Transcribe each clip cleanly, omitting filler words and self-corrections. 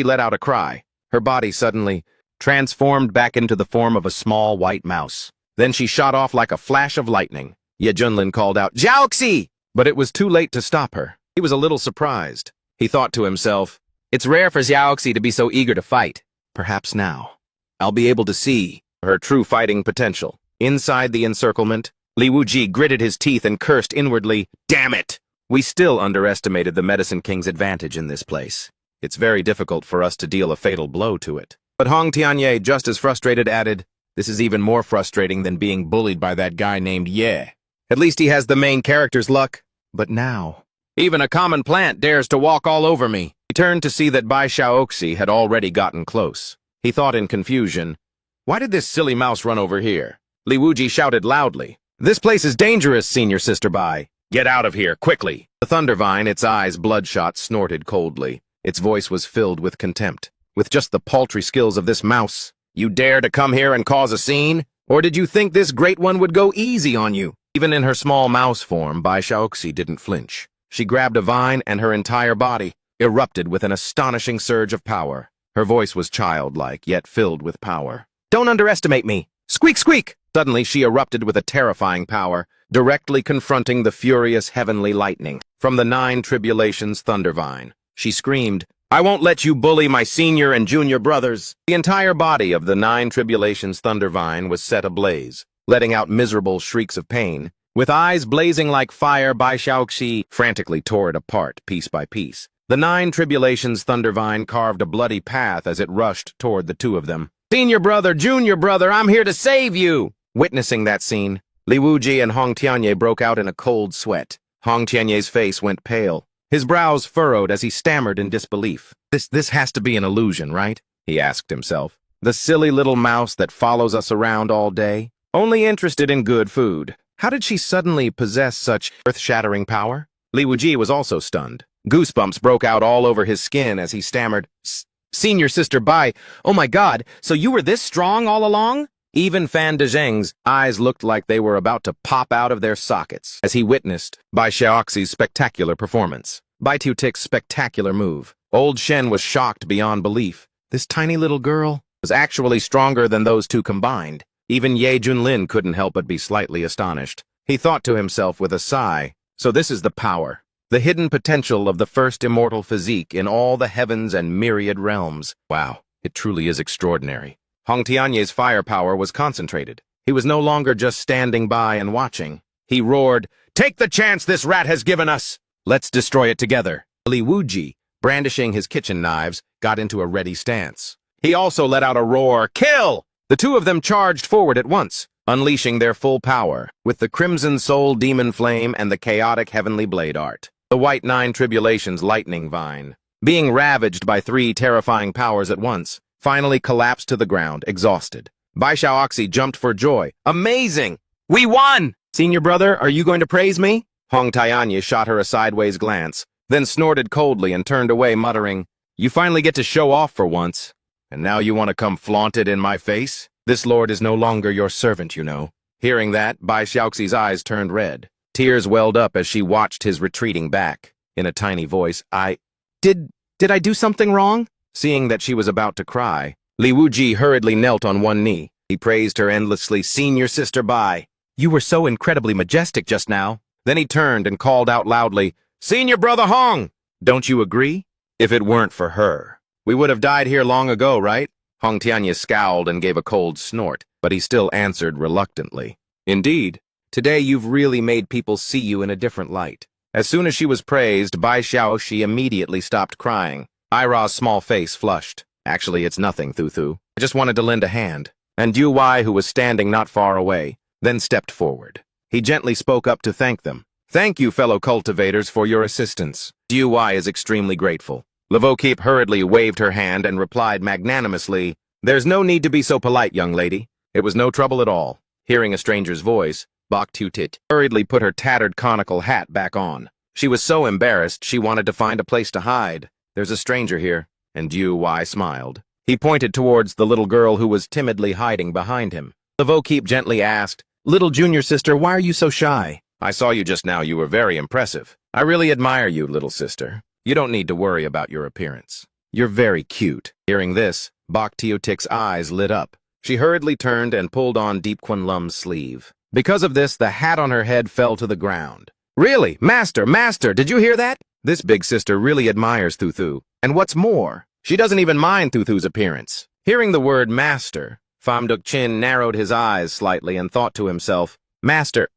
She let out a cry. Her body suddenly transformed back into the form of a small white mouse. Then she shot off like a flash of lightning. Ye Junlin called out, "Jiaoxi!" But it was too late to stop her. He was a little surprised. He thought to himself, "It's rare for Jiaoxi to be so eager to fight. Perhaps now I'll be able to see her true fighting potential." Inside the encirclement, Li Wuji gritted his teeth and cursed inwardly, "Damn it! We still underestimated the Medicine King's advantage in this place. It's very difficult for us to deal a fatal blow to it." But Hong Tianye, just as frustrated, added, "This is even more frustrating than being bullied by that guy named Ye. At least he has the main character's luck. But now, even a common plant dares to walk all over me." He turned to see that Bai Xiaoxi had already gotten close. He thought in confusion, "Why did this silly mouse run over here?" Li Wuji shouted loudly, "This place is dangerous, Senior Sister Bai. Get out of here, quickly!" The Thundervine, its eyes bloodshot, snorted coldly. Its voice was filled with contempt. "With just the paltry skills of this mouse, you dare to come here and cause a scene? Or did you think this great one would go easy on you?" Even in her small mouse form, Bai Xiaoxi didn't flinch. She grabbed a vine and her entire body erupted with an astonishing surge of power. Her voice was childlike, yet filled with power. "Don't underestimate me! Squeak, squeak!" Suddenly she erupted with a terrifying power, directly confronting the furious heavenly lightning. From the 9 Tribulations Thundervine, she screamed, "I won't let you bully my senior and junior brothers!" The entire body of the 9 Tribulations Thundervine was set ablaze, letting out miserable shrieks of pain. With eyes blazing like fire, Bai Xiaoxi frantically tore it apart, piece by piece. The 9 Tribulations Thundervine carved a bloody path as it rushed toward the two of them. "Senior brother, junior brother, I'm here to save you!" Witnessing that scene, Li Wuji and Hong Tianye broke out in a cold sweat. Hong Tianye's face went pale. His brows furrowed as he stammered in disbelief. This has to be an illusion, right?" he asked himself. "The silly little mouse that follows us around all day, only interested in good food. How did she suddenly possess such earth-shattering power?" Li Wuji was also stunned. Goosebumps broke out all over his skin as he stammered, "Senior Sister Bai, oh my God, so you were this strong all along?" Even Fan Dezheng's eyes looked like they were about to pop out of their sockets as he witnessed Bai Xiaoxi's spectacular performance. Bai Tutik's spectacular move. Old Shen was shocked beyond belief. This tiny little girl was actually stronger than those two combined. Even Ye Junlin couldn't help but be slightly astonished. He thought to himself with a sigh, "So this is the power, the hidden potential of the first immortal physique in all the heavens and myriad realms. Wow, it truly is extraordinary." Hong Tianye's firepower was concentrated. He was no longer just standing by and watching. He roared, "Take the chance this rat has given us! Let's destroy it together." Li Wuji, brandishing his kitchen knives, got into a ready stance. He also let out a roar, "Kill!" The two of them charged forward at once, unleashing their full power, with the Crimson Soul Demon Flame and the chaotic Heavenly Blade Art. The White 9 Tribulations Lightning Vine, being ravaged by 3 terrifying powers at once, finally collapsed to the ground, exhausted. Bai Xiaoxi jumped for joy. "Amazing! We won! Senior brother, are you going to praise me?" Hong Tianye shot her a sideways glance, then snorted coldly and turned away, muttering, "You finally get to show off for once. And now you want to come flaunt it in my face? This lord is no longer your servant, you know." Hearing that, Bai Xiaoxi's eyes turned red. Tears welled up as she watched his retreating back. In a tiny voice, Did I do something wrong?" Seeing that she was about to cry, Li Wuji hurriedly knelt on one knee. He praised her endlessly, "Senior Sister Bai, you were so incredibly majestic just now." Then he turned and called out loudly, "Senior Brother Hong! Don't you agree? If it weren't for her, we would have died here long ago, right?" Hong Tianye scowled and gave a cold snort, but he still answered reluctantly, "Indeed, today you've really made people see you in a different light." As soon as she was praised, Bai Xiaoxi immediately stopped crying. Ira's small face flushed. "Actually, it's nothing, Thu. I just wanted to lend a hand." And Du Wei, who was standing not far away, then stepped forward. He gently spoke up to thank them. "Thank you, fellow cultivators, for your assistance. Du Wei is extremely grateful." Levokeep hurriedly waved her hand and replied magnanimously, "There's no need to be so polite, young lady. It was no trouble at all." Hearing a stranger's voice, Bok Tutit hurriedly put her tattered conical hat back on. She was so embarrassed she wanted to find a place to hide. "There's a stranger here," and Du Wei smiled. He pointed towards the little girl who was timidly hiding behind him. Levokeep gently asked, "Little junior sister, why are you so shy?" "I saw you just now. You were very impressive. I really admire you, little sister. You don't need to worry about your appearance." You're very cute. Hearing this, Bok Teotik's eyes lit up. She hurriedly turned and pulled on Deep Kun Lum's sleeve. Because of this, the hat on her head fell to the ground. Really? Master, did you hear that? This big sister really admires Thuthu. And what's more, she doesn't even mind Thuthu's appearance. Hearing the word master, Pham Duc Chin narrowed his eyes slightly and thought to himself, Master,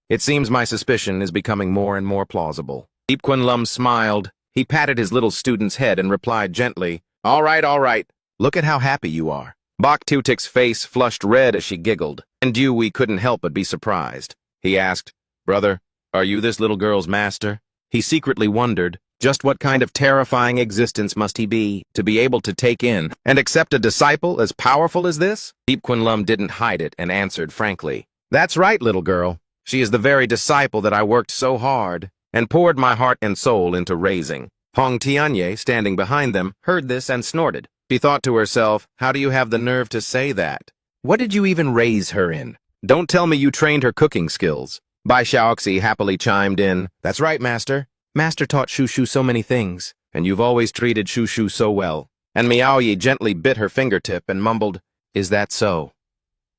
it seems my suspicion is becoming more and more plausible. Deep Kun Lum smiled. He patted his little student's head and replied gently, All right. Look at how happy you are. Bok Teotik's face flushed red as she giggled, and Dewey couldn't help but be surprised. He asked, Brother, are you this little girl's master? He secretly wondered, just what kind of terrifying existence must he be to be able to take in and accept a disciple as powerful as this? Deep Kun Lum didn't hide it and answered frankly, That's right, little girl. She is the very disciple that I worked so hard and poured my heart and soul into raising. Hong Tianye, standing behind them, heard this and snorted. She thought to herself, how do you have the nerve to say that? What did you even raise her in? Don't tell me you trained her cooking skills. Bai Xiaoxi happily chimed in, That's right, Master. Master taught Shushu so many things, and you've always treated Shushu so well. And Miao Yi gently bit her fingertip and mumbled, Is that so?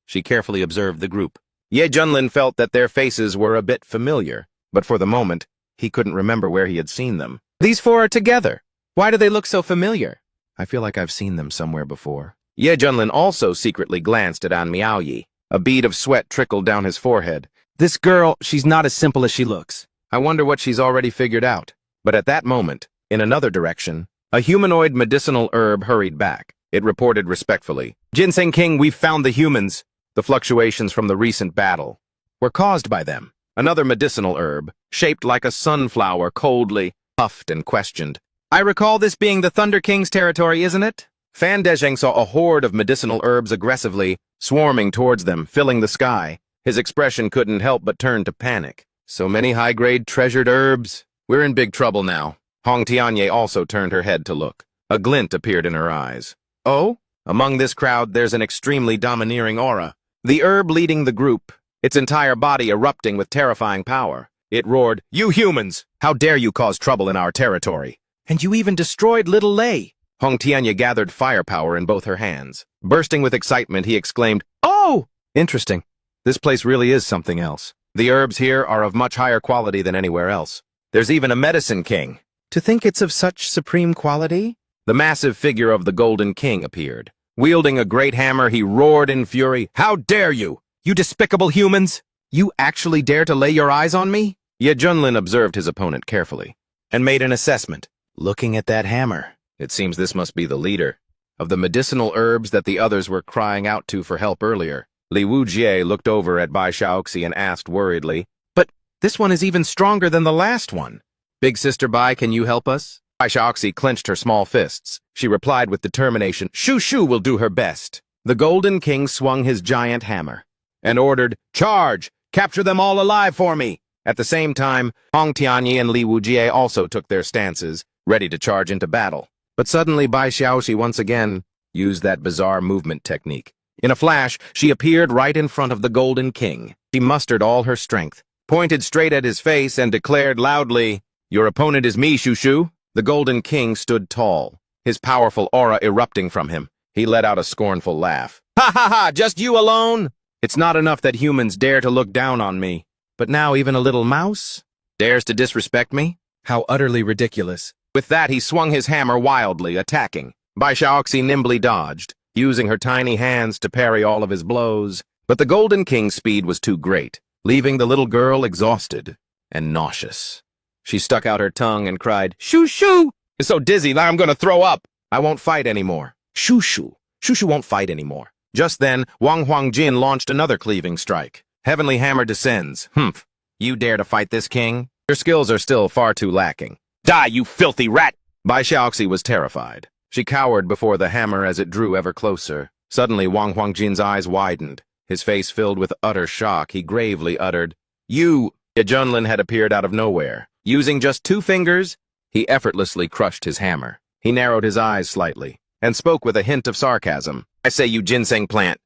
She carefully observed the group. Ye Junlin felt that their faces were a bit familiar, but for the moment, he couldn't remember where he had seen them. These four are together. Why do they look so familiar? I feel like I've seen them somewhere before. Ye Junlin also secretly glanced at An Miao Yi. A bead of sweat trickled down his forehead. This girl, she's not as simple as she looks. I wonder what she's already figured out. But at that moment, in another direction, a humanoid medicinal herb hurried back. It reported respectfully, Ginseng King, we've found the humans. The fluctuations from the recent battle were caused by them. Another medicinal herb, shaped like a sunflower, coldly puffed and questioned. I recall this being the Thunder King's territory, isn't it? Fan Dezheng saw a horde of medicinal herbs aggressively swarming towards them, filling the sky. His expression couldn't help but turn to panic. So many high-grade treasured herbs. We're in big trouble now. Hong Tianye also turned her head to look. A glint appeared in her eyes. Oh? Among this crowd, there's an extremely domineering aura. The herb leading the group, its entire body erupting with terrifying power. It roared, You humans! How dare you cause trouble in our territory? And you even destroyed little Lei! Hong Tianye gathered firepower in both her hands. Bursting with excitement, he exclaimed, Oh! Interesting. This place really is something else. The herbs here are of much higher quality than anywhere else. There's even a medicine king. To think it's of such supreme quality? The massive figure of the Golden King appeared. Wielding a great hammer, he roared in fury, How dare you! You despicable humans! You actually dare to lay your eyes on me? Ye Junlin observed his opponent carefully and made an assessment. Looking at that hammer, it seems this must be the leader of the medicinal herbs that the others were crying out to for help earlier. Li Wujie looked over at Bai Xiaoxi and asked worriedly, But this one is even stronger than the last one. Big Sister Bai, can you help us? Bai Xiaoxi clenched her small fists. She replied with determination, Shushu will do her best. The Golden King swung his giant hammer and ordered, Charge! Capture them all alive for me! At the same time, Hong Tianye and Li Wujie also took their stances, ready to charge into battle. But suddenly Bai Xiaoxi once again used that bizarre movement technique. In a flash, she appeared right in front of the Golden King. She mustered all her strength, pointed straight at his face, and declared loudly, Your opponent is me, Shushu. The Golden King stood tall, his powerful aura erupting from him. He let out a scornful laugh. Ha ha ha, just you alone? It's not enough that humans dare to look down on me, but now even a little mouse dares to disrespect me? How utterly ridiculous. With that, he swung his hammer wildly, attacking. Bai Xiaoxi nimbly dodged, using her tiny hands to parry all of his blows. But the Golden King's speed was too great, leaving the little girl exhausted and nauseous. She stuck out her tongue and cried, Shushu! It's so dizzy that I'm going to throw up. I won't fight anymore. Shushu. Shushu won't fight anymore. Just then, Wang Huangjin launched another cleaving strike. Heavenly Hammer descends. Humph. You dare to fight this king? Your skills are still far too lacking. Die, you filthy rat! Bai Xiaoxi was terrified. She cowered before the hammer as it drew ever closer. Suddenly, Wang Huangjin's eyes widened. His face filled with utter shock, he gravely uttered, You! Ye Junlin had appeared out of nowhere. Using just 2 fingers, he effortlessly crushed his hammer. He narrowed his eyes slightly and spoke with a hint of sarcasm. I say, you ginseng plant,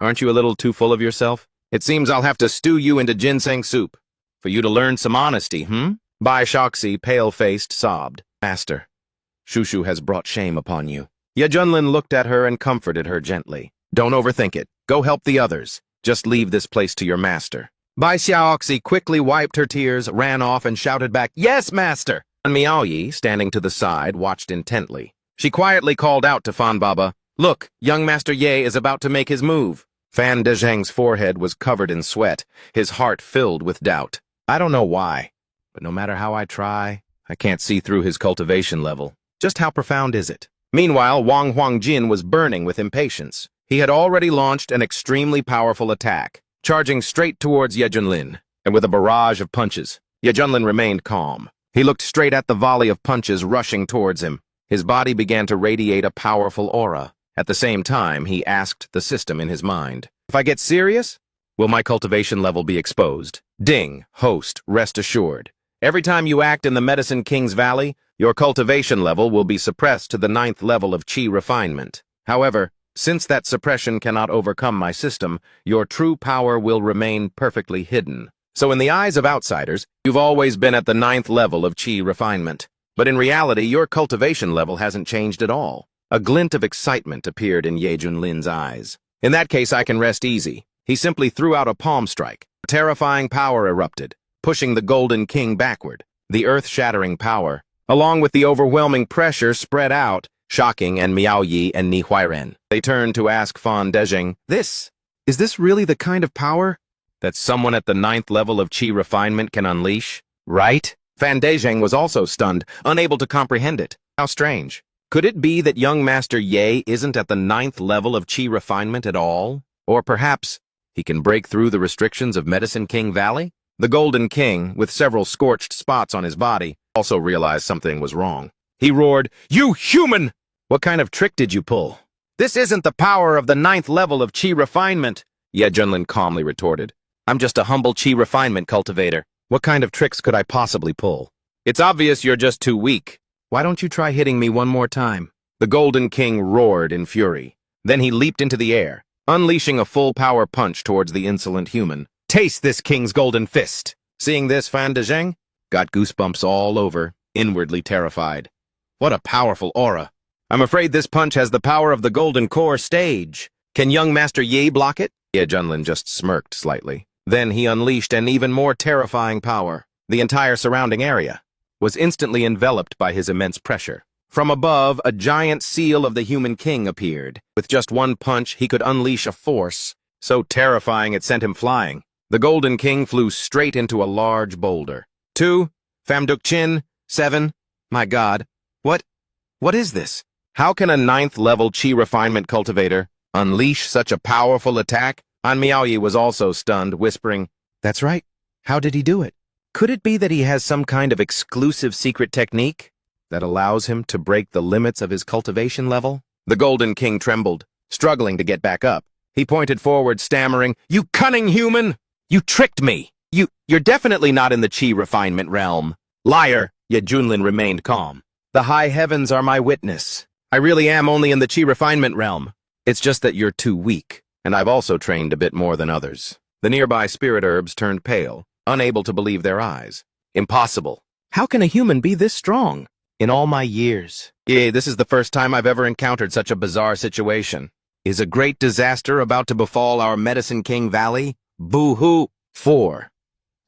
aren't you a little too full of yourself? It seems I'll have to stew you into ginseng soup for you to learn some honesty, Bai Xiaoxi, pale-faced, sobbed. Master, Shushu has brought shame upon you. Ye Junlin looked at her and comforted her gently. Don't overthink it. Go help the others. Just leave this place to your master. Bai Xiaoxi quickly wiped her tears, ran off, and shouted back, Yes, master! And Miao Yi, standing to the side, watched intently. She quietly called out to Fan Baba, Look, young Master Ye is about to make his move. Fan Dezheng's forehead was covered in sweat, his heart filled with doubt. I don't know why, but no matter how I try, I can't see through his cultivation level. Just how profound is it? Meanwhile, Wang Huangjin was burning with impatience. He had already launched an extremely powerful attack, charging straight towards Ye Junlin, and with a barrage of punches. Ye Junlin remained calm. He looked straight at the volley of punches rushing towards him. His body began to radiate a powerful aura. At the same time, he asked the system in his mind, If I get serious, will my cultivation level be exposed? Ding, host, rest assured. Every time you act in the Medicine King's Valley, your cultivation level will be suppressed to the 9th level of Qi refinement. However, since that suppression cannot overcome my system, your true power will remain perfectly hidden. So in the eyes of outsiders, you've always been at the 9th level of Qi refinement. But in reality, your cultivation level hasn't changed at all. A glint of excitement appeared in Ye Junlin's eyes. In that case, I can rest easy. He simply threw out a palm strike. Terrifying power erupted, pushing the Golden King backward. The earth-shattering power, along with the overwhelming pressure, spread out, shocking and Miao Yi and Ni Huairen. They turned to ask Fan Dezheng, Is this really the kind of power that someone at the 9th level of Qi refinement can unleash? Right? Fan Dezheng was also stunned, unable to comprehend it. How strange. Could it be that young Master Ye isn't at the 9th level of Qi refinement at all? Or perhaps he can break through the restrictions of Medicine King Valley? The Golden King, with several scorched spots on his body, also realized something was wrong. He roared, You human! What kind of trick did you pull? This isn't the power of the 9th level of Qi refinement, Ye Junlin calmly retorted. I'm just a humble Qi refinement cultivator. What kind of tricks could I possibly pull? It's obvious you're just too weak. Why don't you try hitting me one more time? The Golden King roared in fury. Then he leaped into the air, unleashing a full-power punch towards the insolent human. Taste this king's golden fist! Seeing this, Fan Dezheng got goosebumps all over, inwardly terrified. What a powerful aura! I'm afraid this punch has the power of the Golden Core stage. Can young Master Yi block it? Ye Junlin just smirked slightly. Then he unleashed an even more terrifying power. The entire surrounding area was instantly enveloped by his immense pressure. From above, a giant seal of the human king appeared. With just one punch, he could unleash a force so terrifying it sent him flying. The Golden King flew straight into a large boulder. 2, Famduk Chin, 7. My God, what is this? How can a 9th level Qi refinement cultivator unleash such a powerful attack? An Miaoyi was also stunned, whispering, That's right. How did he do it? Could it be that he has some kind of exclusive secret technique that allows him to break the limits of his cultivation level? The Golden King trembled, struggling to get back up. He pointed forward, stammering, You cunning human! You tricked me! You're definitely not in the Qi refinement realm. Liar! Yet Junlin remained calm. The high heavens are my witness. I really am only in the Qi refinement realm. It's just that you're too weak, and I've also trained a bit more than others. The nearby spirit herbs turned pale, unable to believe their eyes. Impossible. How can a human be this strong? In all my years. This is the first time I've ever encountered such a bizarre situation. Is a great disaster about to befall our Medicine King Valley? Boo-hoo! 4.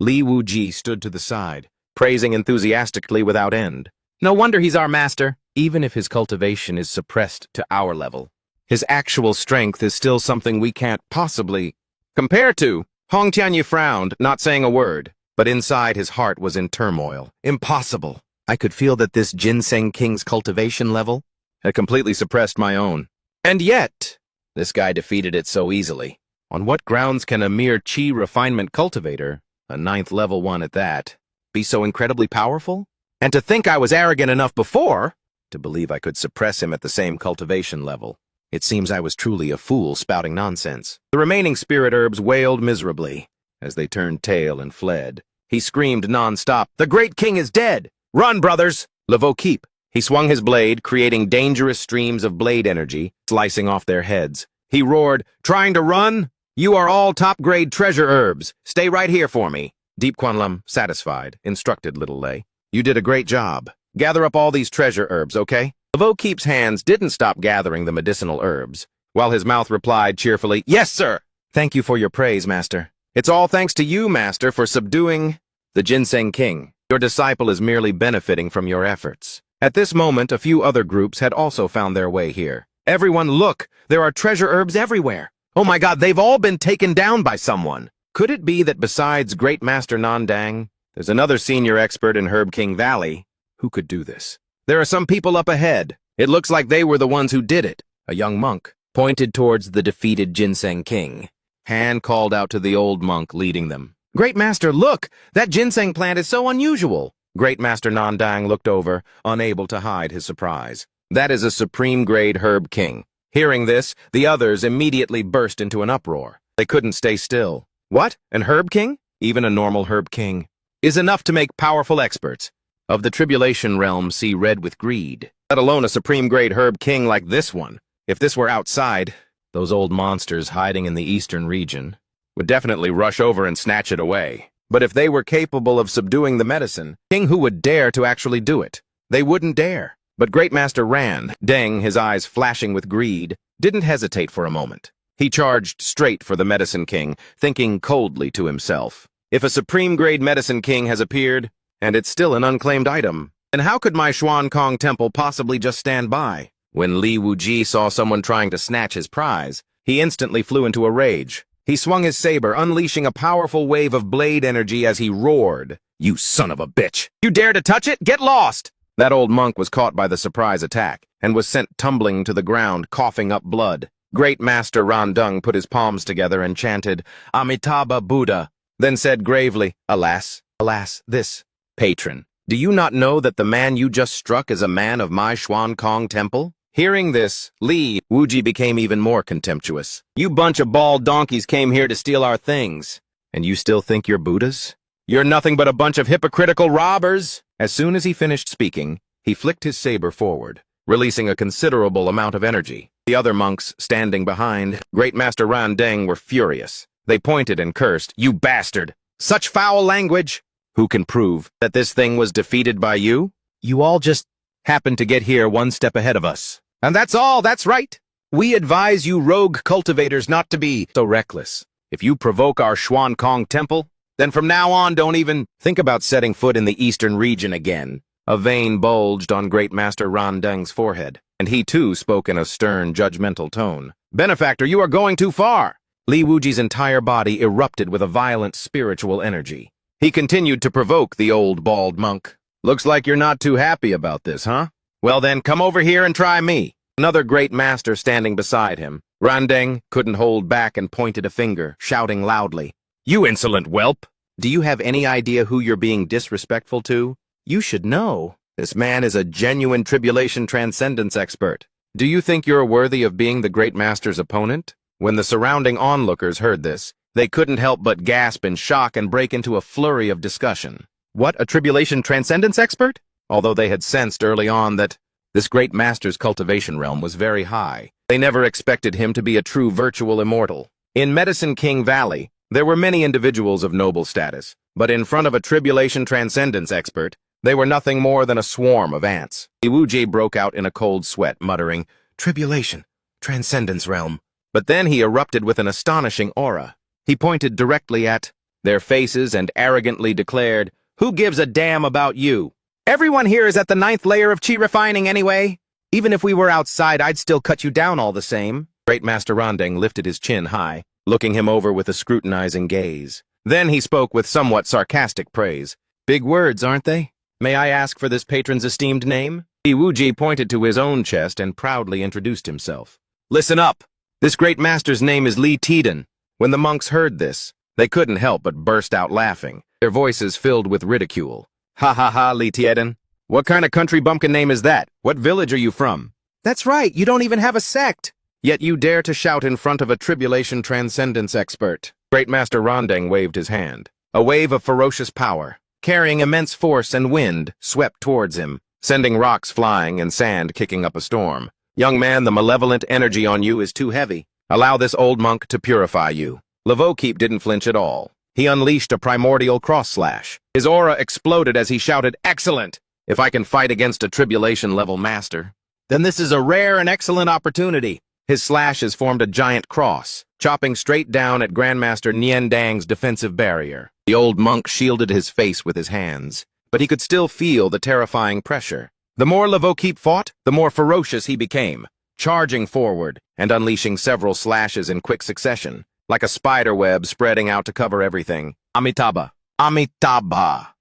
Li Wuji stood to the side, praising enthusiastically without end. No wonder he's our master, even if his cultivation is suppressed to our level. His actual strength is still something we can't possibly compare to. Hong Tianyi frowned, not saying a word, but inside his heart was in turmoil. Impossible. I could feel that this Ginseng King's cultivation level had completely suppressed my own. And yet, this guy defeated it so easily. On what grounds can a mere Qi refinement cultivator, a 9th level one at that, be so incredibly powerful? And to think I was arrogant enough before to believe I could suppress him at the same cultivation level. It seems I was truly a fool spouting nonsense. The remaining spirit herbs wailed miserably as they turned tail and fled. He screamed non-stop, The Great King is dead! Run, brothers! Levo keep. He swung his blade, creating dangerous streams of blade energy, slicing off their heads. He roared, Trying to run? You are all top-grade treasure herbs. Stay right here for me. Deep Quan Lam, satisfied, instructed Little Lei. You did a great job. Gather up all these treasure herbs, okay? Keep's hands didn't stop gathering the medicinal herbs, while his mouth replied cheerfully, "Yes, sir! Thank you for your praise, Master. It's all thanks to you, Master, for subduing the Ginseng King. Your disciple is merely benefiting from your efforts." At this moment, a few other groups had also found their way here. Everyone, look! There are treasure herbs everywhere! Oh my god, they've all been taken down by someone! Could it be that besides Great Master Nandang, there's another senior expert in Herb King Valley who could do this? There are some people up ahead. It looks like they were the ones who did it. A young monk pointed towards the defeated Ginseng King. Han called out to the old monk leading them. "Great Master, look! That ginseng plant is so unusual!" Great Master Nandang looked over, unable to hide his surprise. "That is a supreme-grade Herb King." Hearing this, the others immediately burst into an uproar. They couldn't stay still. What? An Herb King? Even a normal Herb King is enough to make powerful experts of the Tribulation Realm see red with greed, let alone a supreme-grade Herb King like this one. If this were outside, those old monsters hiding in the eastern region would definitely rush over and snatch it away. But if they were capable of subduing the medicine, King who would dare to actually do it? They wouldn't dare. But Great Master Ran, Deng, his eyes flashing with greed, didn't hesitate for a moment. He charged straight for the Medicine King, thinking coldly to himself, if a supreme-grade Medicine King has appeared, and it's still an unclaimed item, then how could my Xuan Kong Temple possibly just stand by? When Li Wuji saw someone trying to snatch his prize, he instantly flew into a rage. He swung his saber, unleashing a powerful wave of blade energy as he roared, "You son of a bitch! You dare to touch it? Get lost!" That old monk was caught by the surprise attack, and was sent tumbling to the ground, coughing up blood. Great Master Randung put his palms together and chanted, "Amitabha Buddha," then said gravely, "Alas, alas, this patron. Do you not know that the man you just struck is a man of my Xuan Kong Temple?" Hearing this, Li Wuji became even more contemptuous. "You bunch of bald donkeys came here to steal our things, and you still think you're Buddhas? You're nothing but a bunch of hypocritical robbers!" As soon as he finished speaking, he flicked his saber forward, releasing a considerable amount of energy. The other monks standing behind Great Master Randeng were furious. They pointed and cursed, "You bastard! Such foul language! Who can prove that this thing was defeated by you? You all just happened to get here one step ahead of us. And that's all, that's right. We advise you rogue cultivators not to be so reckless. If you provoke our Xuan Kong Temple, then from now on don't even think about setting foot in the eastern region again." A vein bulged on Great Master Randeng's forehead, and he too spoke in a stern, judgmental tone. "Benefactor, you are going too far." Li Wuji's entire body erupted with a violent spiritual energy. He continued to provoke the old bald monk. "Looks like you're not too happy about this, huh? Well then, come over here and try me." Another great master standing beside him, Randeng couldn't hold back and pointed a finger, shouting loudly, "You insolent whelp! Do you have any idea who you're being disrespectful to? You should know. This man is a genuine tribulation transcendence expert. Do you think you're worthy of being the great master's opponent?" When the surrounding onlookers heard this, they couldn't help but gasp in shock and break into a flurry of discussion. What, a tribulation transcendence expert? Although they had sensed early on that this great master's cultivation realm was very high, they never expected him to be a true virtual immortal. In Medicine King Valley, there were many individuals of noble status, but in front of a tribulation transcendence expert, they were nothing more than a swarm of ants. Iwuji broke out in a cold sweat, muttering, "Tribulation, transcendence realm." But then he erupted with an astonishing aura. He pointed directly at their faces and arrogantly declared, "Who gives a damn about you? Everyone here is at the 9th layer of chi refining anyway. Even if we were outside, I'd still cut you down all the same." Great Master Randeng lifted his chin high, looking him over with a scrutinizing gaze. Then he spoke with somewhat sarcastic praise. "Big words, aren't they? May I ask for this patron's esteemed name?" Iwuji pointed to his own chest and proudly introduced himself. "Listen up. This great master's name is Li Tiden." When the monks heard this, they couldn't help but burst out laughing, their voices filled with ridicule. "Ha ha ha, Li Tiden. What kind of country bumpkin name is that? What village are you from?" "That's right, you don't even have a sect. Yet you dare to shout in front of a tribulation transcendence expert." Great Master Randeng waved his hand. A wave of ferocious power, carrying immense force and wind, swept towards him, sending rocks flying and sand kicking up a storm. "Young man, the malevolent energy on you is too heavy. Allow this old monk to purify you." Lavokeep didn't flinch at all. He unleashed a primordial cross slash. His aura exploded as he shouted, "Excellent! If I can fight against a tribulation-level master, then this is a rare and excellent opportunity. His slashes formed a giant cross, chopping straight down at Grandmaster Nien Dang's defensive barrier. The old monk shielded his face with his hands, but he could still feel the terrifying pressure. The more Lavokeep fought, the more ferocious he became, charging forward and unleashing several slashes in quick succession, like a spider web spreading out to cover everything. Amitabha! Amitabha!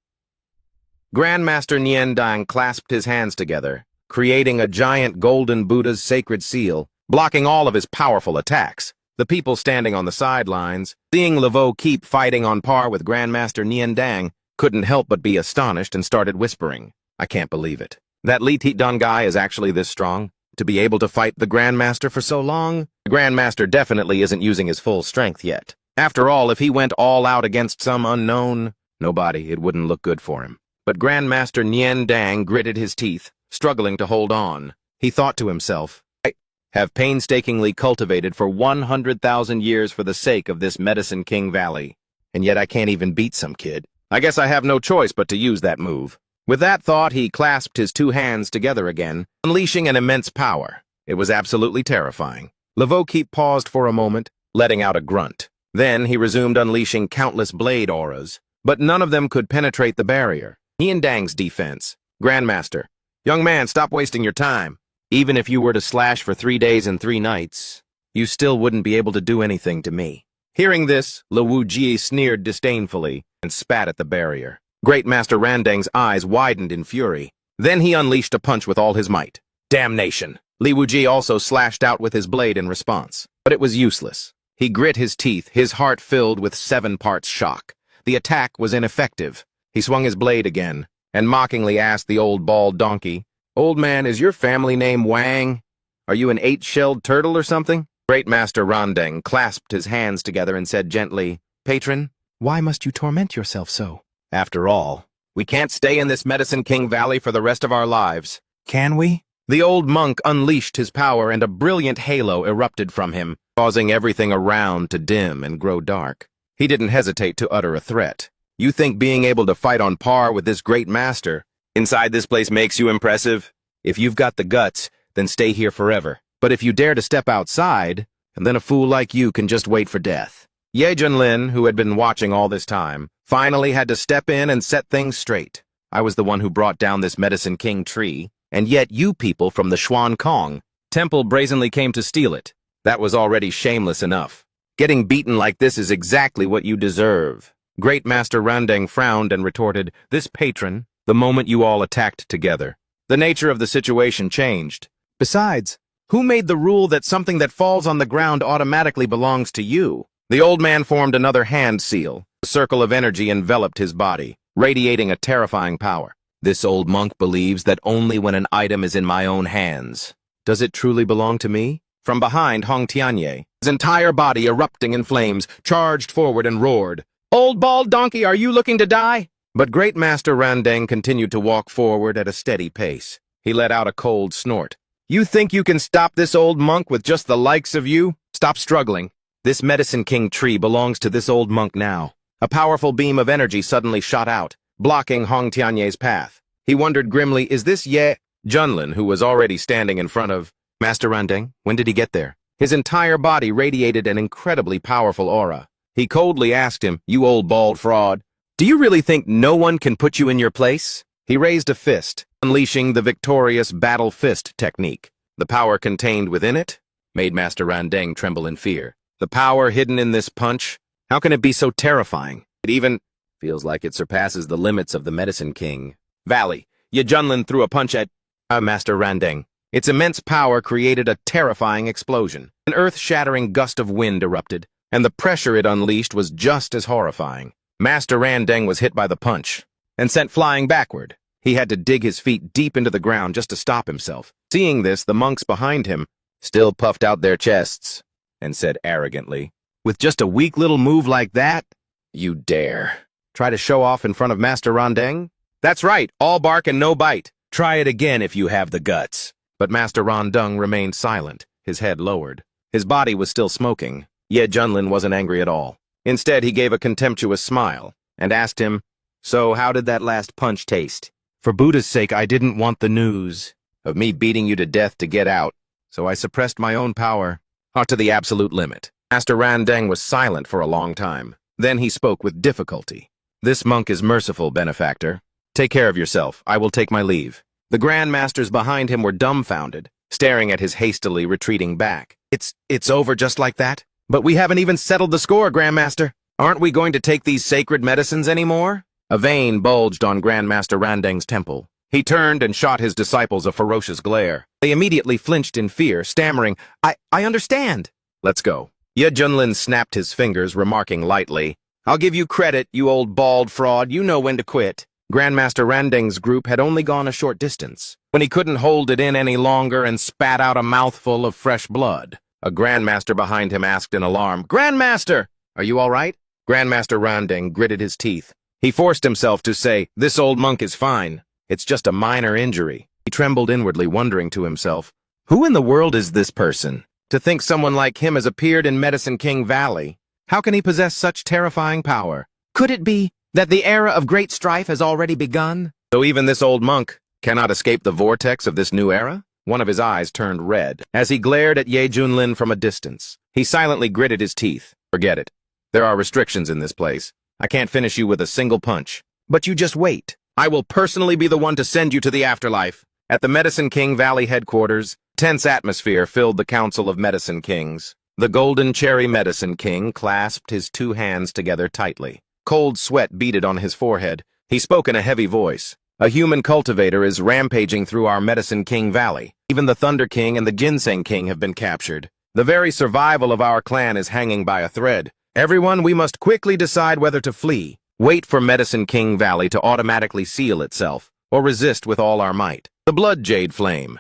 Grandmaster Nien Dang clasped his hands together, creating a giant golden Buddha's sacred seal, blocking all of his powerful attacks. The people standing on the sidelines, seeing Lavokeep fighting on par with Grandmaster Nien Dang, couldn't help but be astonished and started whispering, "I can't believe it. That Li Titdun guy is actually this strong? To be able to fight the Grandmaster for so long? The Grandmaster definitely isn't using his full strength yet. After all, if he went all out against some unknown, nobody, it wouldn't look good for him." But Grandmaster Nien Dang gritted his teeth, struggling to hold on. He thought to himself, "I have painstakingly cultivated for 100,000 years for the sake of this Medicine King Valley, and yet I can't even beat some kid. I guess I have no choice but to use that move." With that thought, he clasped his two hands together again, unleashing an immense power. It was absolutely terrifying. Lavokeep paused for a moment, letting out a grunt. Then he resumed unleashing countless blade auras, but none of them could penetrate the barrier. Nien Dang's defense. "Grandmaster, young man, stop wasting your time. Even if you were to slash for 3 days and 3 nights, you still wouldn't be able to do anything to me." Hearing this, Lawuji sneered disdainfully and spat at the barrier. Great Master Randang's eyes widened in fury. Then he unleashed a punch with all his might. Damnation! Li Wuji also slashed out with his blade in response, but it was useless. He grit his teeth, his heart filled with 7 parts shock. The attack was ineffective. He swung his blade again, and mockingly asked the old bald donkey, "Old man, is your family name Wang? Are you an 8-shelled turtle or something?" Great Master Randang clasped his hands together and said gently, "Patron, why must you torment yourself so? After all, we can't stay in this Medicine King Valley for the rest of our lives. Can we?" The old monk unleashed his power and a brilliant halo erupted from him, causing everything around to dim and grow dark. He didn't hesitate to utter a threat. "You think being able to fight on par with this great master inside this place makes you impressive? If you've got the guts, then stay here forever. But if you dare to step outside, then a fool like you can just wait for death." Ye Junlin, who had been watching all this time, finally had to step in and set things straight. "I was the one who brought down this Medicine King tree, and yet you people from the Xuan Kong temple brazenly came to steal it. That was already shameless enough. Getting beaten like this is exactly what you deserve." Great Master Randang frowned and retorted, "This patron, the moment you all attacked together. The nature of the situation changed. Besides, who made the rule that something that falls on the ground automatically belongs to you?" The old man formed another hand seal. A circle of energy enveloped his body, radiating a terrifying power. "This old monk believes that only when an item is in my own hands. Does it truly belong to me?" From behind, Hong Tianye, his entire body erupting in flames, charged forward and roared, "Old bald donkey, are you looking to die?" But Great Master Randang continued to walk forward at a steady pace. He let out a cold snort. "You think you can stop this old monk with just the likes of you? Stop struggling. This Medicine King tree belongs to this old monk now." A powerful beam of energy suddenly shot out, blocking Hong Tianye's path. He wondered grimly, is this Ye Junlin, who was already standing in front of Master Randang? When did he get there? His entire body radiated an incredibly powerful aura. He coldly asked him, "You old bald fraud, do you really think no one can put you in your place?" He raised a fist, unleashing the victorious battle fist technique. The power contained within it made Master Randang tremble in fear. The power hidden in this punch, how can it be so terrifying? It even feels like it surpasses the limits of the Medicine King Valley. Ye Junlin threw a punch at Master Randang. Its immense power created a terrifying explosion. An earth-shattering gust of wind erupted, and the pressure it unleashed was just as horrifying. Master Randang was hit by the punch and sent flying backward. He had to dig his feet deep into the ground just to stop himself. Seeing this, the monks behind him still puffed out their chests and said arrogantly, "With just a weak little move like that, you dare try to show off in front of Master Randang? That's right, all bark and no bite. Try it again if you have the guts." But Master Randang remained silent, his head lowered. His body was still smoking. Ye Junlin wasn't angry at all. Instead, he gave a contemptuous smile and asked him, "So how did that last punch taste?" For Buddha's sake, I didn't want the news of me beating you to death to get out, so I suppressed my own power to the absolute limit. Master Randeng was silent for a long time. Then he spoke with difficulty. This monk is merciful, benefactor. Take care of yourself. I will take my leave. The Grandmasters behind him were dumbfounded, staring at his hastily retreating back. It's over just like that? But we haven't even settled the score, Grandmaster. Aren't we going to take these sacred medicines anymore? A vein bulged on Grandmaster Randeng's temple. He turned and shot his disciples a ferocious glare. They immediately flinched in fear, stammering, I understand. Let's go. Ye Junlin snapped his fingers, remarking lightly, I'll give you credit, you old bald fraud. You know when to quit. Grandmaster Randeng's group had only gone a short distance, when he couldn't hold it in any longer and spat out a mouthful of fresh blood. A Grandmaster behind him asked in alarm, Grandmaster, are you all right? Grandmaster Randeng gritted his teeth. He forced himself to say, this old monk is fine. It's just a minor injury. He trembled inwardly, wondering to himself, who in the world is this person? To think someone like him has appeared in Medicine King Valley. How can he possess such terrifying power? Could it be that the era of great strife has already begun? So even this old monk cannot escape the vortex of this new era? One of his eyes turned red as he glared at Ye Junlin from a distance. He silently gritted his teeth. Forget it. There are restrictions in this place. I can't finish you with a single punch. But you just wait. I will personally be the one to send you to the afterlife. At the Medicine King Valley headquarters, tense atmosphere filled the Council of Medicine Kings. The Golden Cherry Medicine King clasped his two hands together tightly. Cold sweat beaded on his forehead. He spoke in a heavy voice. A human cultivator is rampaging through our Medicine King Valley. Even the Thunder King and the Ginseng King have been captured. The very survival of our clan is hanging by a thread. Everyone, we must quickly decide whether to flee, wait for Medicine King Valley to automatically seal itself, or resist with all our might. The Blood Jade Flame.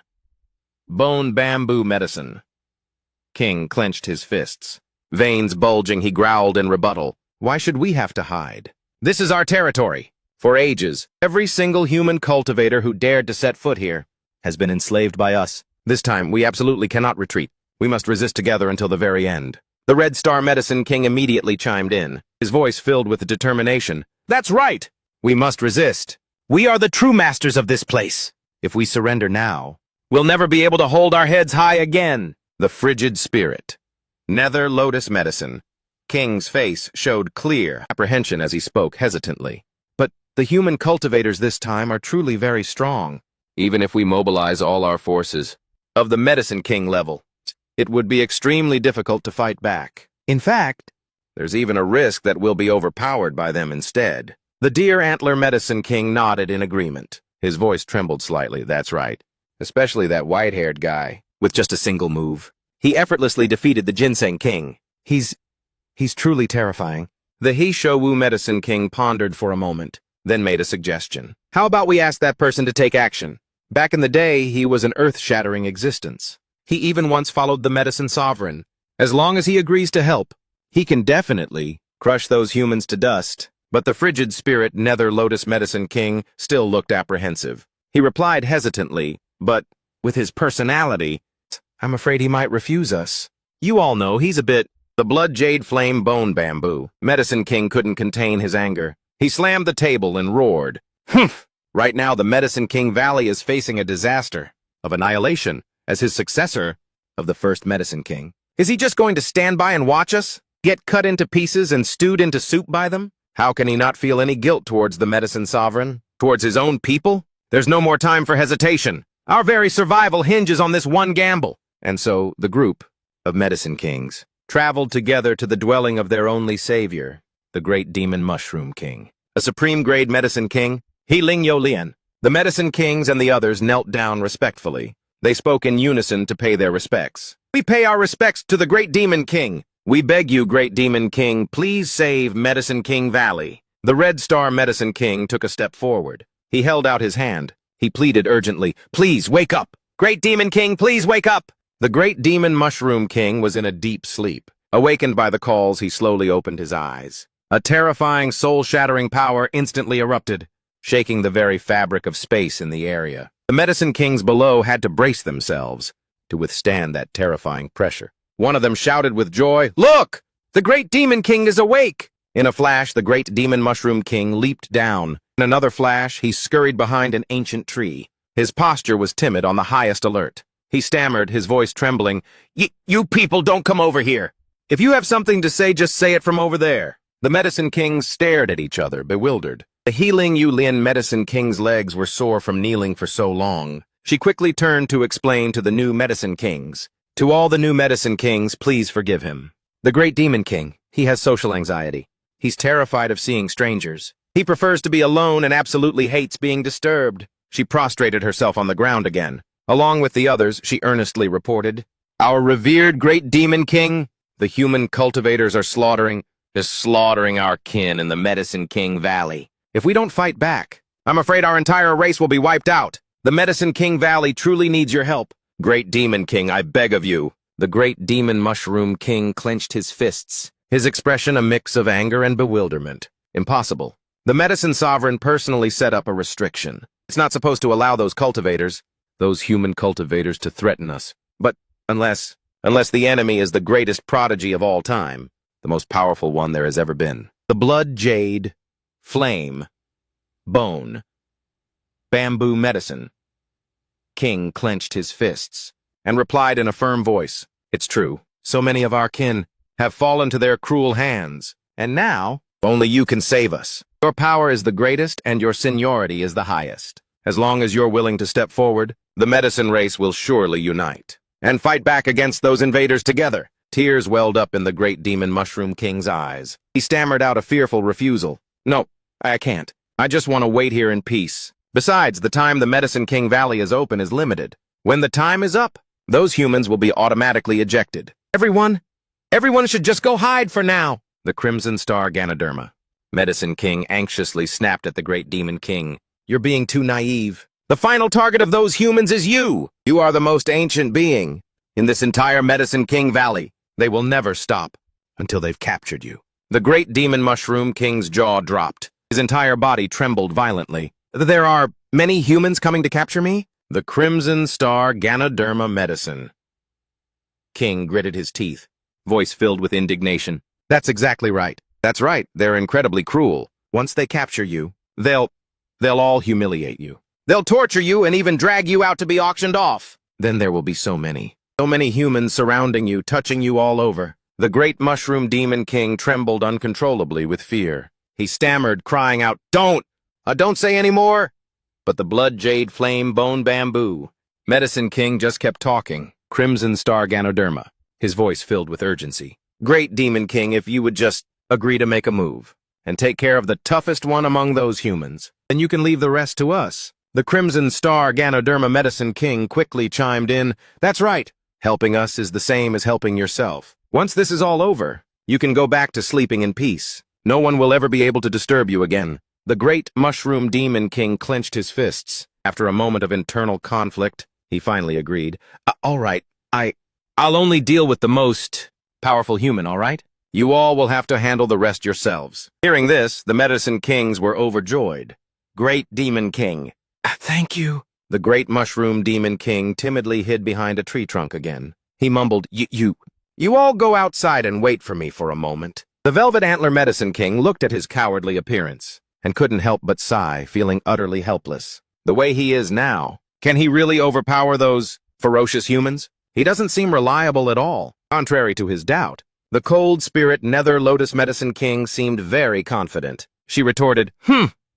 Bone Bamboo Medicine. King clenched his fists. Veins bulging, he growled in rebuttal. Why should we have to hide? This is our territory. For ages, every single human cultivator who dared to set foot here has been enslaved by us. This time, we absolutely cannot retreat. We must resist together until the very end. The Red Star Medicine King immediately chimed in, his voice filled with determination. That's right! We must resist. We are the true masters of this place. If we surrender now, we'll never be able to hold our heads high again. The Frigid Spirit. Nether Lotus Medicine. King's face showed clear apprehension as he spoke hesitantly. But the human cultivators this time are truly very strong. Even if we mobilize all our forces of the Medicine King level, it would be extremely difficult to fight back. In fact, there's even a risk that we'll be overpowered by them instead. The Deer Antler Medicine King nodded in agreement. His voice trembled slightly, that's right. Especially that white-haired guy, with just a single move. He effortlessly defeated the Ginseng King. He's truly terrifying. The He Shou Medicine King pondered for a moment, then made a suggestion. How about we ask that person to take action? Back in the day, he was an earth-shattering existence. He even once followed the Medicine Sovereign. As long as he agrees to help, he can definitely crush those humans to dust. But the Frigid Spirit Nether Lotus Medicine King still looked apprehensive. He replied hesitantly, but with his personality, I'm afraid he might refuse us. You all know he's a bit. The Blood Jade Flame Bone Bamboo. Medicine King couldn't contain his anger. He slammed the table and roared. Humph! Right now the Medicine King Valley is facing a disaster of annihilation as his successor of the first Medicine King. Is he just going to stand by and watch us get cut into pieces and stewed into soup by them? How can he not feel any guilt towards the Medicine Sovereign? Towards his own people? There's no more time for hesitation. Our very survival hinges on this one gamble. And so the group of Medicine Kings traveled together to the dwelling of their only savior, the Great Demon Mushroom King. A supreme-grade Medicine King, He Ling Yo Lian. The Medicine Kings and the others knelt down respectfully. They spoke in unison to pay their respects. We pay our respects to the Great Demon King. We beg you, Great Demon King, please save Medicine King Valley. The Red Star Medicine King took a step forward. He held out his hand. He pleaded urgently, please wake up. Great Demon King, please wake up. The Great Demon Mushroom King was in a deep sleep. Awakened by the calls, he slowly opened his eyes. A terrifying, soul-shattering power instantly erupted, shaking the very fabric of space in the area. The Medicine Kings below had to brace themselves to withstand that terrifying pressure. One of them shouted with joy, Look! The Great Demon King is awake! In a flash, the Great Demon Mushroom King leaped down. In another flash, he scurried behind an ancient tree. His posture was timid, on the highest alert. He stammered, his voice trembling, You people don't come over here! If you have something to say, just say it from over there." The Medicine Kings stared at each other, bewildered. The healing Yulin Medicine King's legs were sore from kneeling for so long. She quickly turned to explain to the new Medicine Kings. "To all the new Medicine Kings, please forgive him. The Great Demon King, he has social anxiety. He's terrified of seeing strangers. He prefers to be alone and absolutely hates being disturbed." She prostrated herself on the ground again. Along with the others, she earnestly reported, "Our revered Great Demon King, the human cultivators are slaughtering our kin in the Medicine King Valley. If we don't fight back, I'm afraid our entire race will be wiped out. The Medicine King Valley truly needs your help. Great Demon King, I beg of you." The Great Demon Mushroom King clenched his fists, his expression a mix of anger and bewilderment. Impossible. The Medicine Sovereign personally set up a restriction. It's not supposed to allow those human cultivators to threaten us. But unless the enemy is the greatest prodigy of all time, the most powerful one there has ever been. The blood jade, flame, bone, bamboo medicine. King clenched his fists and replied in a firm voice, "It's true. So many of our kin have fallen to their cruel hands, and now only you can save us. Your power is the greatest and your seniority is the highest. As long as you're willing to step forward, the medicine race will surely unite and fight back against those invaders together." Tears welled up in the Great Demon Mushroom King's eyes. He stammered out a fearful refusal. "No, I can't. I just want to wait here in peace. Besides, the time the Medicine King Valley is open is limited. When the time is up, those humans will be automatically ejected. Everyone should just go hide for now." The Crimson Star Ganoderma. Medicine King anxiously snapped at the Great Demon King. "You're being too naive. The final target of those humans is you. You are the most ancient being in this entire Medicine King Valley. They will never stop until they've captured you." The Great Demon Mushroom King's jaw dropped. His entire body trembled violently. "There are many humans coming to capture me?" The Crimson Star Ganoderma Medicine. King gritted his teeth, voice filled with indignation. "That's exactly right. That's right. They're incredibly cruel. Once they capture you, they'll all humiliate you. They'll torture you and even drag you out to be auctioned off. Then there will be so many humans surrounding you, touching you all over." The Great Mushroom Demon King trembled uncontrollably with fear. He stammered, crying out, Don't say any more!" But the blood jade flame bone bamboo. Medicine King just kept talking. Crimson Star Ganoderma, his voice filled with urgency. "Great Demon King, if you would just agree to make a move and take care of the toughest one among those humans, then you can leave the rest to us." The Crimson Star Ganoderma Medicine King quickly chimed in, "That's right. Helping us is the same as helping yourself. Once this is all over, you can go back to sleeping in peace. No one will ever be able to disturb you again." The Great Mushroom Demon King clenched his fists. After a moment of internal conflict, he finally agreed. All right, I'll only deal with the most powerful human, all right? You all will have to handle the rest yourselves." Hearing this, the Medicine Kings were overjoyed. "Great Demon King." "Thank you." The Great Mushroom Demon King timidly hid behind a tree trunk again. He mumbled, You all go outside and wait for me for a moment." The Velvet Antler Medicine King looked at his cowardly appearance and couldn't help but sigh, feeling utterly helpless. The way he is now, can he really overpower those ferocious humans? He doesn't seem reliable at all, contrary to his doubt. The Cold Spirit Nether Lotus Medicine King seemed very confident. She retorted,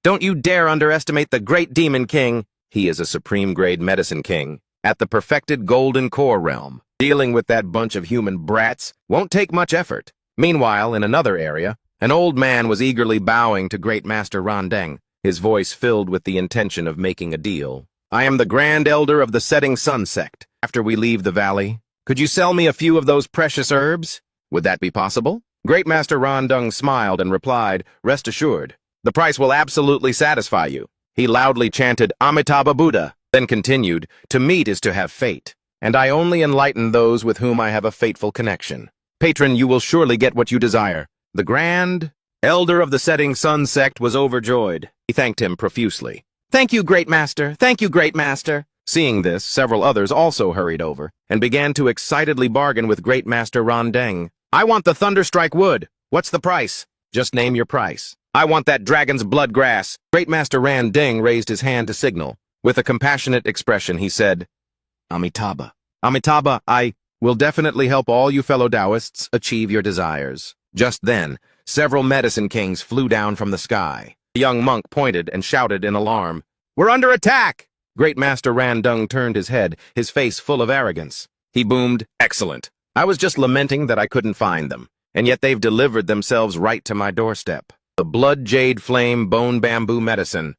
Don't you dare underestimate the Great Demon King. He is a supreme-grade Medicine King at the perfected Golden Core realm. Dealing with that bunch of human brats won't take much effort." Meanwhile, in another area, an old man was eagerly bowing to Great Master Rondeng, his voice filled with the intention of making a deal. "I am the Grand Elder of the Setting Sun Sect. After we leave the valley, could you sell me a few of those precious herbs? Would that be possible?" Great Master Rondeng smiled and replied, "Rest assured, the price will absolutely satisfy you." He loudly chanted Amitabha Buddha, then continued, "To meet is to have fate, and I only enlighten those with whom I have a fateful connection. Patron, you will surely get what you desire." The Grand Elder of the Setting Sun Sect was overjoyed. He thanked him profusely. "Thank you, Great Master. Thank you, Great Master." Seeing this, several others also hurried over and began to excitedly bargain with Great Master Rondeng. "I want the Thunderstrike wood. What's the price?" "Just name your price." I want that dragon's blood grass. Great Master Randing raised his hand to signal. With a compassionate expression, he said, Amitabha. Amitabha, I will definitely help all you fellow Taoists achieve your desires. Just then, several medicine kings flew down from the sky. The young monk pointed and shouted in alarm, We're under attack! Great Master Randung turned his head, his face full of arrogance. He boomed, Excellent. I was just lamenting that I couldn't find them, and yet they've delivered themselves right to my doorstep. The blood jade flame bone bamboo medicine.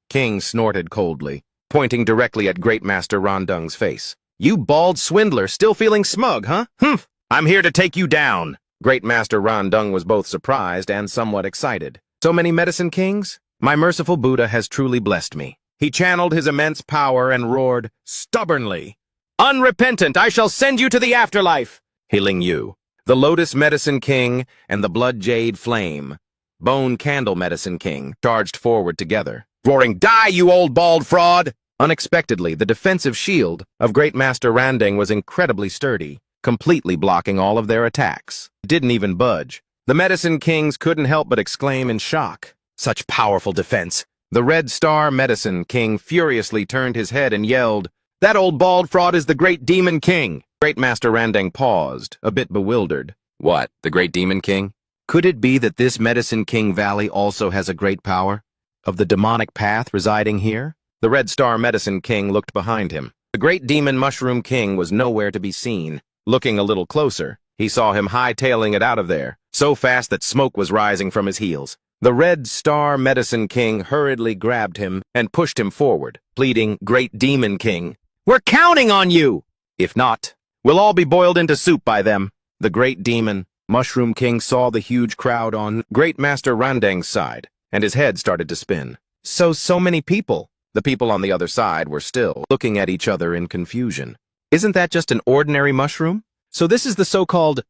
King snorted coldly, pointing directly at Great Master Randung's face. You bald swindler, still feeling smug, huh? Humph! I'm here to take you down. Great Master Randung was both surprised and somewhat excited. So many medicine kings? My merciful Buddha has truly blessed me. He channeled his immense power and roared stubbornly, Unrepentant, I shall send you to the afterlife! Healing you, the Lotus Medicine King and the Blood Jade Flame, Bone Candle Medicine King, charged forward together, roaring, Die, you old bald fraud! Unexpectedly, the defensive shield of Great Master Randing was incredibly sturdy, completely blocking all of their attacks. It didn't even budge. The Medicine Kings couldn't help but exclaim in shock. Such powerful defense. The Red Star Medicine King furiously turned his head and yelled, That old bald fraud is the Great Demon King! Great Master Randing paused, a bit bewildered. What, the Great Demon King? Could it be that this Medicine King Valley also has a great power? Of the demonic path residing here? The Red Star Medicine King looked behind him. The Great Demon Mushroom King was nowhere to be seen. Looking a little closer, he saw him hightailing it out of there, so fast that smoke was rising from his heels. The Red Star Medicine King hurriedly grabbed him and pushed him forward, pleading, Great Demon King, We're counting on you! If not, we'll all be boiled into soup by them. The Great Demon Mushroom King saw the huge crowd on Great Master Randang's side, and his head started to spin. So many people. The people on the other side were still looking at each other in confusion. Isn't that just an ordinary mushroom? So this is the so-called,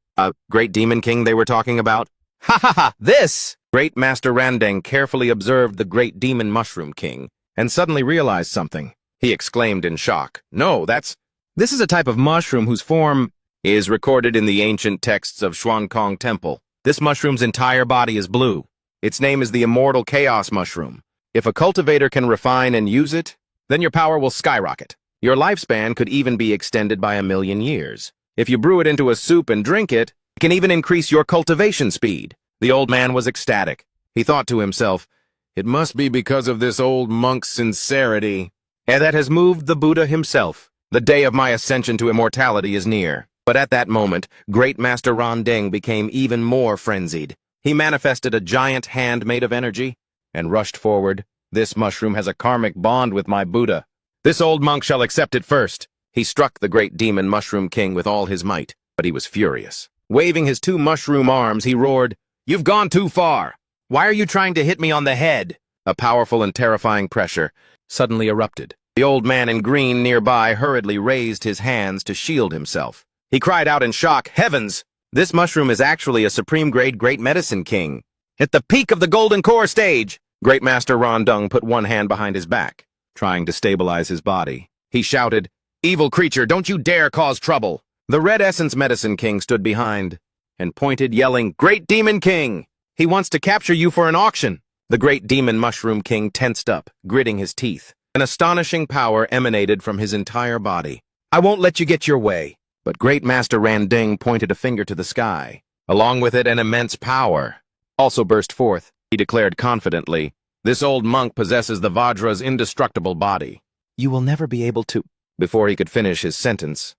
Great Demon King they were talking about? Ha ha ha, this! Great Master Randang carefully observed the Great Demon Mushroom King, and suddenly realized something. He exclaimed in shock, No, this is a type of mushroom whose form is recorded in the ancient texts of Xuankong Temple. This mushroom's entire body is blue. Its name is the Immortal Chaos Mushroom. If a cultivator can refine and use it, then your power will skyrocket. Your lifespan could even be extended by 1,000,000 years. If you brew it into a soup and drink it, it can even increase your cultivation speed. The old man was ecstatic. He thought to himself, It must be because of this old monk's sincerity. And that has moved the Buddha himself. The day of my ascension to immortality is near. But at that moment, Great Master Randing became even more frenzied. He manifested a giant hand made of energy and rushed forward. This mushroom has a karmic bond with my Buddha. This old monk shall accept it first. He struck the Great Demon Mushroom King with all his might, but he was furious. Waving his 2 mushroom arms, he roared, You've gone too far. Why are you trying to hit me on the head? A powerful and terrifying pressure suddenly erupted. The old man in green nearby hurriedly raised his hands to shield himself. He cried out in shock, Heavens! This mushroom is actually a supreme-grade Great Medicine King. At the peak of the Golden Core stage, Great Master Randung put one hand behind his back, trying to stabilize his body. He shouted, Evil creature, don't you dare cause trouble! The Red Essence Medicine King stood behind and pointed, yelling, Great Demon King! He wants to capture you for an auction! The Great Demon Mushroom King tensed up, gritting his teeth. An astonishing power emanated from his entire body. I won't let you get your way. But Great Master Randing pointed a finger to the sky. Along with it, an immense power also burst forth. He declared confidently, This old monk possesses the Vajra's indestructible body. You will never be able to... Before he could finish his sentence,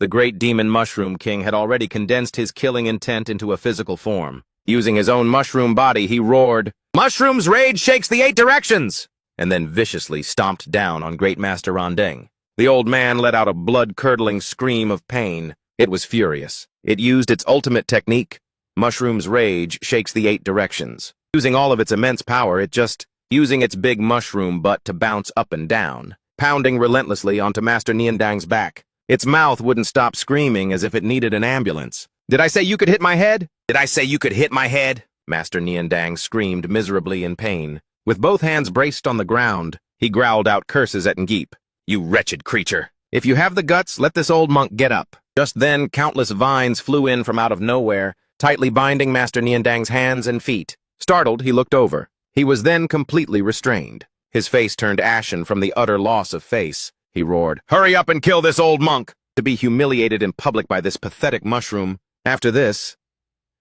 the Great Demon Mushroom King had already condensed his killing intent into a physical form. Using his own mushroom body, he roared, Mushroom's rage shakes the 8 directions! And then viciously stomped down on Great Master Randing. The old man let out a blood-curdling scream of pain. It was furious. It used its ultimate technique. Mushroom's rage shakes the 8 directions. Using all of its immense power, using its big mushroom butt to bounce up and down, pounding relentlessly onto Master Niandang's back. Its mouth wouldn't stop screaming as if it needed an ambulance. Did I say you could hit my head? Did I say you could hit my head? Master Niandang screamed miserably in pain. With both hands braced on the ground, he growled out curses at Ngeep. You wretched creature! If you have the guts, let this old monk get up. Just then, countless vines flew in from out of nowhere, tightly binding Master Niandang's hands and feet. Startled, he looked over. He was then completely restrained. His face turned ashen from the utter loss of face. He roared, "Hurry up and kill this old monk!" To be humiliated in public by this pathetic mushroom. After this,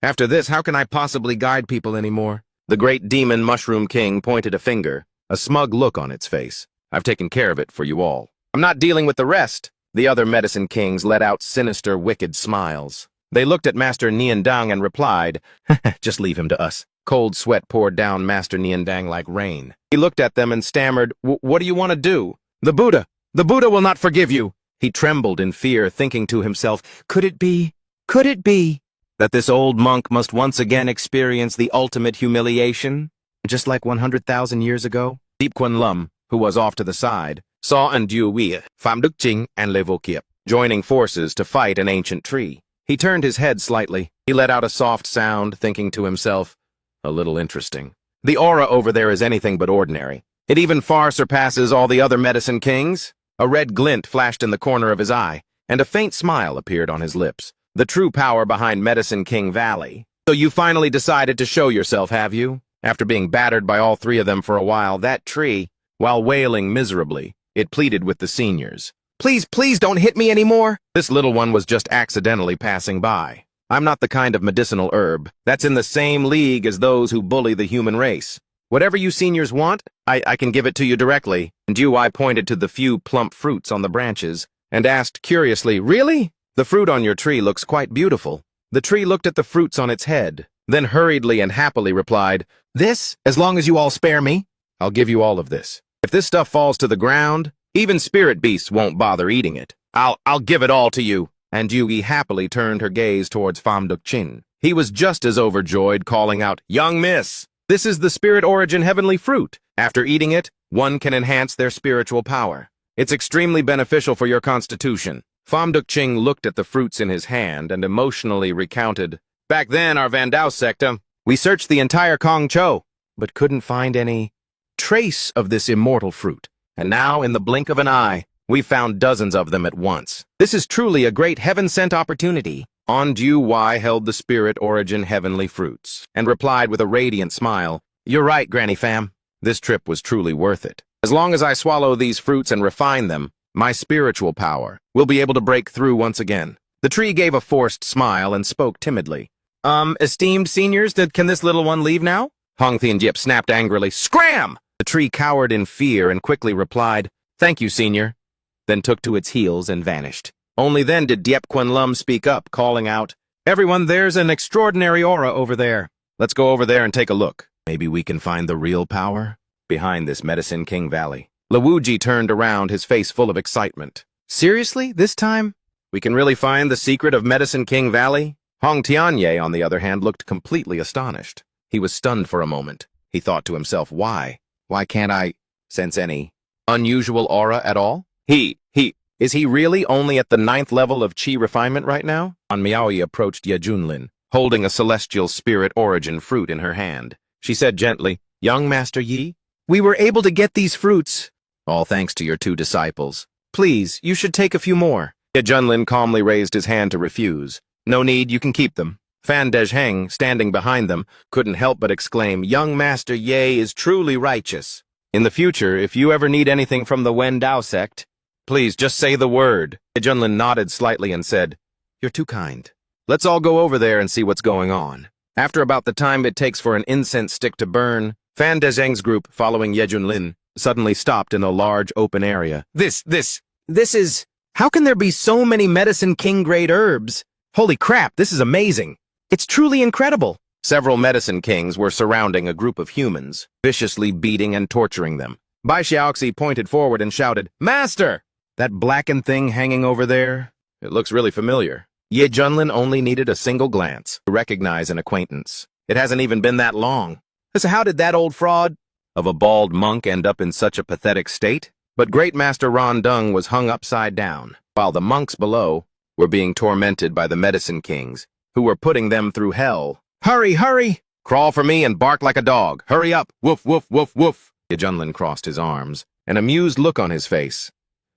how can I possibly guide people anymore? The great demon Mushroom King pointed a finger, a smug look on its face. I've taken care of it for you all. I'm not dealing with the rest. The other medicine kings let out sinister, wicked smiles. They looked at Master Niandang and replied, "Just leave him to us." Cold sweat poured down Master Niandang like rain. He looked at them and stammered, "What do you want to do?" The Buddha will not forgive you." He trembled in fear, thinking to himself, could it be that this old monk must once again experience the ultimate humiliation? Just like 100,000 years ago? Deep Kun Lum, who was off to the side, saw Ndu Wei, Pham Duc Ching, and Le Vo Kiep joining forces to fight an ancient tree. He turned his head slightly. He let out a soft sound, thinking to himself, a little interesting. The aura over there is anything but ordinary. It even far surpasses all the other medicine kings. A red glint flashed in the corner of his eye, and a faint smile appeared on his lips. The true power behind Medicine King Valley. So you finally decided to show yourself, have you? After being battered by all three of them for a while, that tree, while wailing miserably, it pleaded with the seniors. Please don't hit me anymore. This little one was just accidentally passing by. I'm not the kind of medicinal herb that's in the same league as those who bully the human race. Whatever you seniors want, I can give it to you directly. And I pointed to the few plump fruits on the branches and asked curiously, really? The fruit on your tree looks quite beautiful. The tree looked at the fruits on its head, then hurriedly and happily replied, "This, as long as you all spare me, I'll give you all of this. If this stuff falls to the ground, even spirit beasts won't bother eating it. I'll give it all to you." And Yugi happily turned her gaze towards Pham Duc Chin. He was just as overjoyed, calling out, "Young miss, this is the spirit origin heavenly fruit. After eating it, one can enhance their spiritual power. It's extremely beneficial for your constitution." Pham Duc Ching looked at the fruits in his hand and emotionally recounted, "Back then, our Vandao sector, we searched the entire Kong Cho, but couldn't find any trace of this immortal fruit. And now, in the blink of an eye, we found dozens of them at once. This is truly a great heaven-sent opportunity." Ndu Wei held the spirit origin heavenly fruits and replied with a radiant smile, "You're right, Granny Fam. This trip was truly worth it. As long as I swallow these fruits and refine them, my spiritual power will be able to break through once again." The tree gave a forced smile and spoke timidly. Esteemed seniors, can this little one leave now?" Hong Thian-Diep snapped angrily. "Scram!" The tree cowered in fear and quickly replied, "Thank you, senior," then took to its heels and vanished. Only then did Diep Kun Lum speak up, calling out, "Everyone, there's an extraordinary aura over there. Let's go over there and take a look. Maybe we can find the real power behind this Medicine King Valley." Luigi turned around, his face full of excitement. "Seriously? This time? We can really find the secret of Medicine King Valley?" Hong Tianye, on the other hand, looked completely astonished. He was stunned for a moment. He thought to himself, why? Why can't I sense any unusual aura at all? Is he really only at the 9th level of Qi refinement right now? Miaoyi approached Ye Junlin, holding a celestial spirit origin fruit in her hand. She said gently, "Young Master Yi, we were able to get these fruits, all thanks to your 2 disciples. Please, you should take a few more." Ye Junlin calmly raised his hand to refuse. "No need, you can keep them." Fan Dezheng, standing behind them, couldn't help but exclaim, "Young Master Ye is truly righteous. In the future, if you ever need anything from the Wen Dao sect, please just say the word." Ye Junlin nodded slightly and said, "You're too kind. Let's all go over there and see what's going on." After about the time it takes for an incense stick to burn, Fan Dezheng's group, following Ye Junlin, suddenly stopped in a large open area. This is... How can there be so many Medicine King-grade herbs? Holy crap, this is amazing. It's truly incredible. Several Medicine Kings were surrounding a group of humans, viciously beating and torturing them. Bai Xiaoxi pointed forward and shouted, "Master! That blackened thing hanging over there? It looks really familiar." Ye Junlin only needed a single glance to recognize an acquaintance. It hasn't even been that long. So how did that old fraud of a bald monk end up in such a pathetic state? But Great Master Ron Dung was hung upside down, while the monks below were being tormented by the Medicine Kings, who were putting them through hell. "Hurry, hurry! Crawl for me and bark like a dog. Hurry up! Woof, woof, woof, woof!" Ye Junlin crossed his arms, an amused look on his face.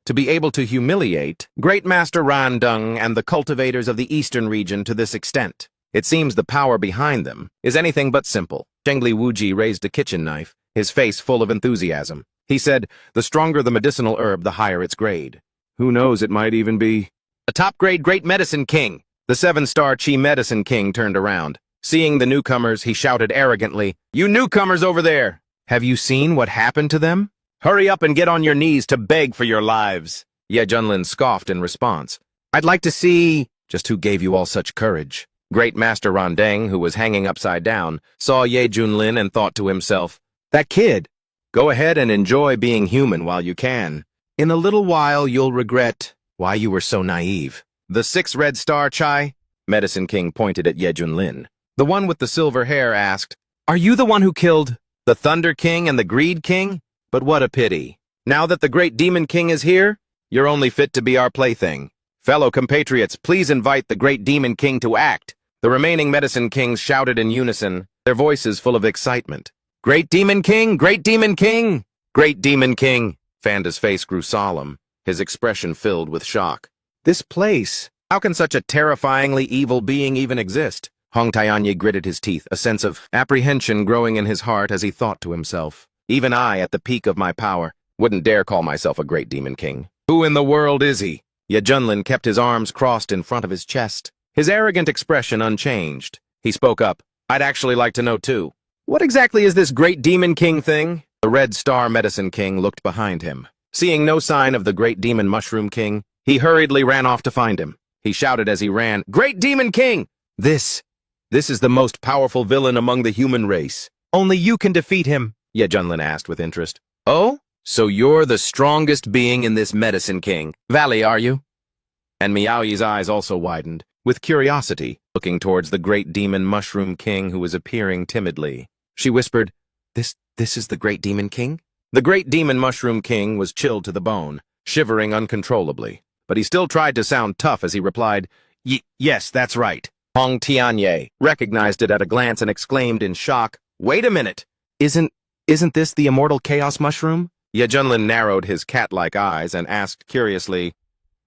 To be able to humiliate Great Master Ran Dung and the cultivators of the eastern region to this extent, it seems the power behind them is anything but simple. Zhengli Wuji raised a kitchen knife, his face full of enthusiasm. He said, the stronger the medicinal herb, the higher its grade. Who knows, it might even be a top-grade Great Medicine King. The 7-star Key Medicine King turned around. Seeing the newcomers, he shouted arrogantly, "You newcomers over there! Have you seen what happened to them? Hurry up and get on your knees to beg for your lives." Ye Junlin scoffed in response. "I'd like to see just who gave you all such courage." Grandmaster Rondeng, who was hanging upside down, saw Ye Junlin and thought to himself, "That kid! Go ahead and enjoy being human while you can. In a little while you'll regret why you were so naive." "The 6 red star Chai?" Medicine King pointed at Ye Junlin. The one with the silver hair asked, "Are you the one who killed the Thunder King and the Greed King? But what a pity. Now that the Great Demon King is here, you're only fit to be our plaything. Fellow compatriots, please invite the Great Demon King to act." The remaining Medicine Kings shouted in unison, their voices full of excitement. "Great Demon King! Great Demon King! Great Demon King!" Fanda's face grew solemn, his expression filled with shock. "This place, how can such a terrifyingly evil being even exist?" Hong Tianyi gritted his teeth, a sense of apprehension growing in his heart as he thought to himself. Even I, at the peak of my power, wouldn't dare call myself a Great Demon King. Who in the world is he? Ye Junlin kept his arms crossed in front of his chest, his arrogant expression unchanged. He spoke up. "I'd actually like to know too. What exactly is this Great Demon King thing?" The Red Star Medicine King looked behind him. Seeing no sign of the Great Demon Mushroom King, he hurriedly ran off to find him. He shouted as he ran, "Great Demon King! This is the most powerful villain among the human race. Only you can defeat him," Ye Junlin asked with interest. "Oh? So you're the strongest being in this Medicine King Valley, are you?" And Miaoyi's eyes also widened, with curiosity, looking towards the Great Demon Mushroom King who was appearing timidly. She whispered, This is the Great Demon King?" The Great Demon Mushroom King was chilled to the bone, shivering uncontrollably. But he still tried to sound tough as he replied, Yes, that's right." Hong Tianyi recognized it at a glance and exclaimed in shock, "Wait a minute! Isn't this the immortal chaos mushroom?" Ye Junlin narrowed his cat-like eyes and asked curiously,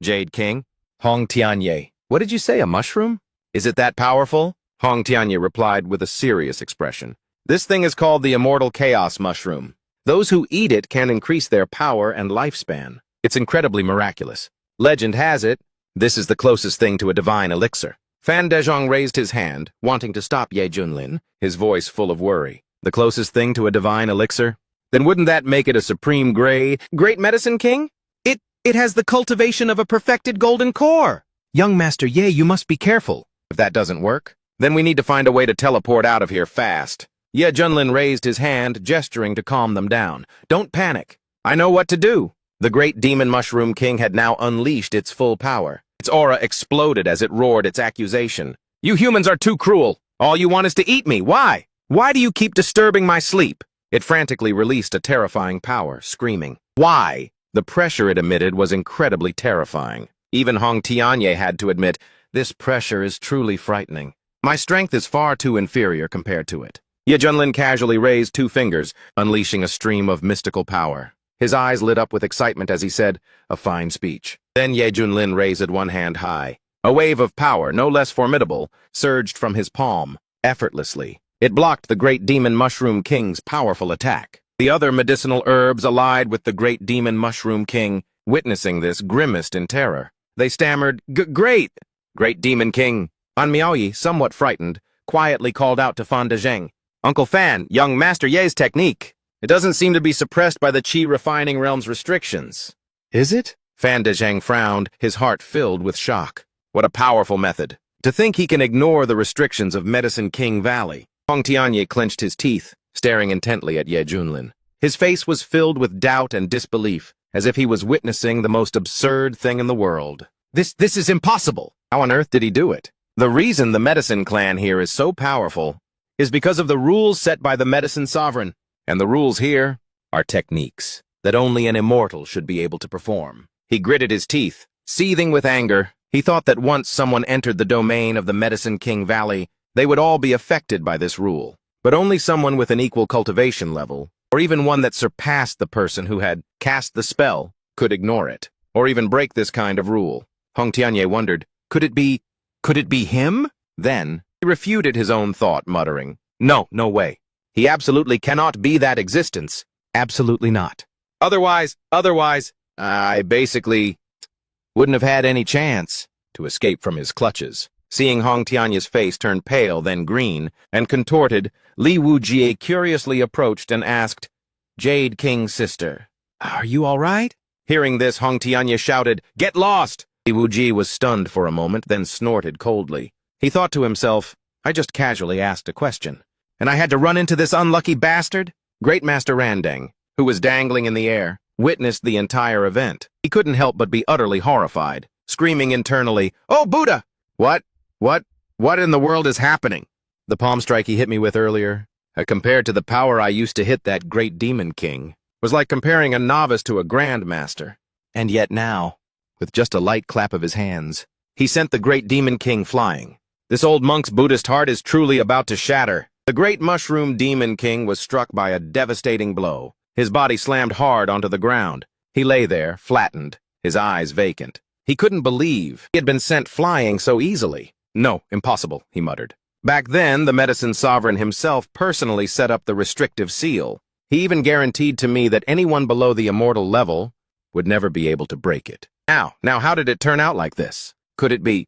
"Jade King?" Hong Tianyi, "What did you say, a mushroom? Is it that powerful?" Hong Tianyi replied with a serious expression. "This thing is called the immortal chaos mushroom. Those who eat it can increase their power and lifespan. It's incredibly miraculous. Legend has it, this is the closest thing to a divine elixir." Fan Dezhong raised his hand, wanting to stop Ye Junlin, his voice full of worry. "The closest thing to a divine elixir? Then wouldn't that make it a supreme Great Medicine King? It has the cultivation of a perfected golden core." "Young Master Ye, you must be careful." "If that doesn't work, then we need to find a way to teleport out of here fast." Ye Junlin raised his hand, gesturing to calm them down. "Don't panic. I know what to do." The Great Demon Mushroom King had now unleashed its full power. Its aura exploded as it roared its accusation. "You humans are too cruel. All you want is to eat me. Why? Why do you keep disturbing my sleep?" It frantically released a terrifying power, screaming, "Why?" The pressure it emitted was incredibly terrifying. Even Hong Tianyi had to admit, "This pressure is truly frightening. My strength is far too inferior compared to it." Ye Junlin casually raised 2 fingers, unleashing a stream of mystical power. His eyes lit up with excitement as he said, "A fine speech." Then Ye Junlin raised one hand high. A wave of power, no less formidable, surged from his palm, effortlessly. It blocked the Great Demon Mushroom King's powerful attack. The other medicinal herbs allied with the Great Demon Mushroom King, witnessing this, grimaced in terror. They stammered, Great Demon King." An Miaoyi, somewhat frightened, quietly called out to Fan Dezheng, "Uncle Fan, young Master Ye's technique. It doesn't seem to be suppressed by the Qi Refining Realm's restrictions." "Is it?" Fan Dezheng frowned, his heart filled with shock. What a powerful method. To think he can ignore the restrictions of Medicine King Valley. Hong Tianyi clenched his teeth, staring intently at Ye Junlin. His face was filled with doubt and disbelief, as if he was witnessing the most absurd thing in the world. This is impossible. How on earth did he do it? The reason the Medicine Clan here is so powerful is because of the rules set by the Medicine Sovereign. And the rules here are techniques that only an immortal should be able to perform. He gritted his teeth, seething with anger. He thought that once someone entered the domain of the Medicine King Valley, they would all be affected by this rule. But only someone with an equal cultivation level, or even one that surpassed the person who had cast the spell, could ignore it, or even break this kind of rule. Hong Tianyi wondered, could it be him? Then, he refuted his own thought, muttering, No way. He absolutely cannot be that existence. Absolutely not. Otherwise, I basically wouldn't have had any chance to escape from his clutches. Seeing Hong Tianya's face turn pale, then green, and contorted, Li Wujie curiously approached and asked, "Jade King's sister, are you all right?" Hearing this, Hong Tianya shouted, "Get lost!" Li Wujie was stunned for a moment, then snorted coldly. He thought to himself, I just casually asked a question, and I had to run into this unlucky bastard? Greatmaster Randang, who was dangling in the air, witnessed the entire event. He couldn't help but be utterly horrified, screaming internally, "Oh, Buddha! What in the world is happening?" The palm strike he hit me with earlier, compared to the power I used to hit that great demon king, was like comparing a novice to a Grandmaster. And yet now, with just a light clap of his hands, he sent the great demon king flying. This old monk's Buddhist heart is truly about to shatter. The great mushroom demon king was struck by a devastating blow. His body slammed hard onto the ground. He lay there, flattened, his eyes vacant. He couldn't believe he had been sent flying so easily. "No, impossible," he muttered. Back then, the medicine sovereign himself personally set up the restrictive seal. He even guaranteed to me that anyone below the immortal level would never be able to break it. Now, how did it turn out like this? Could it be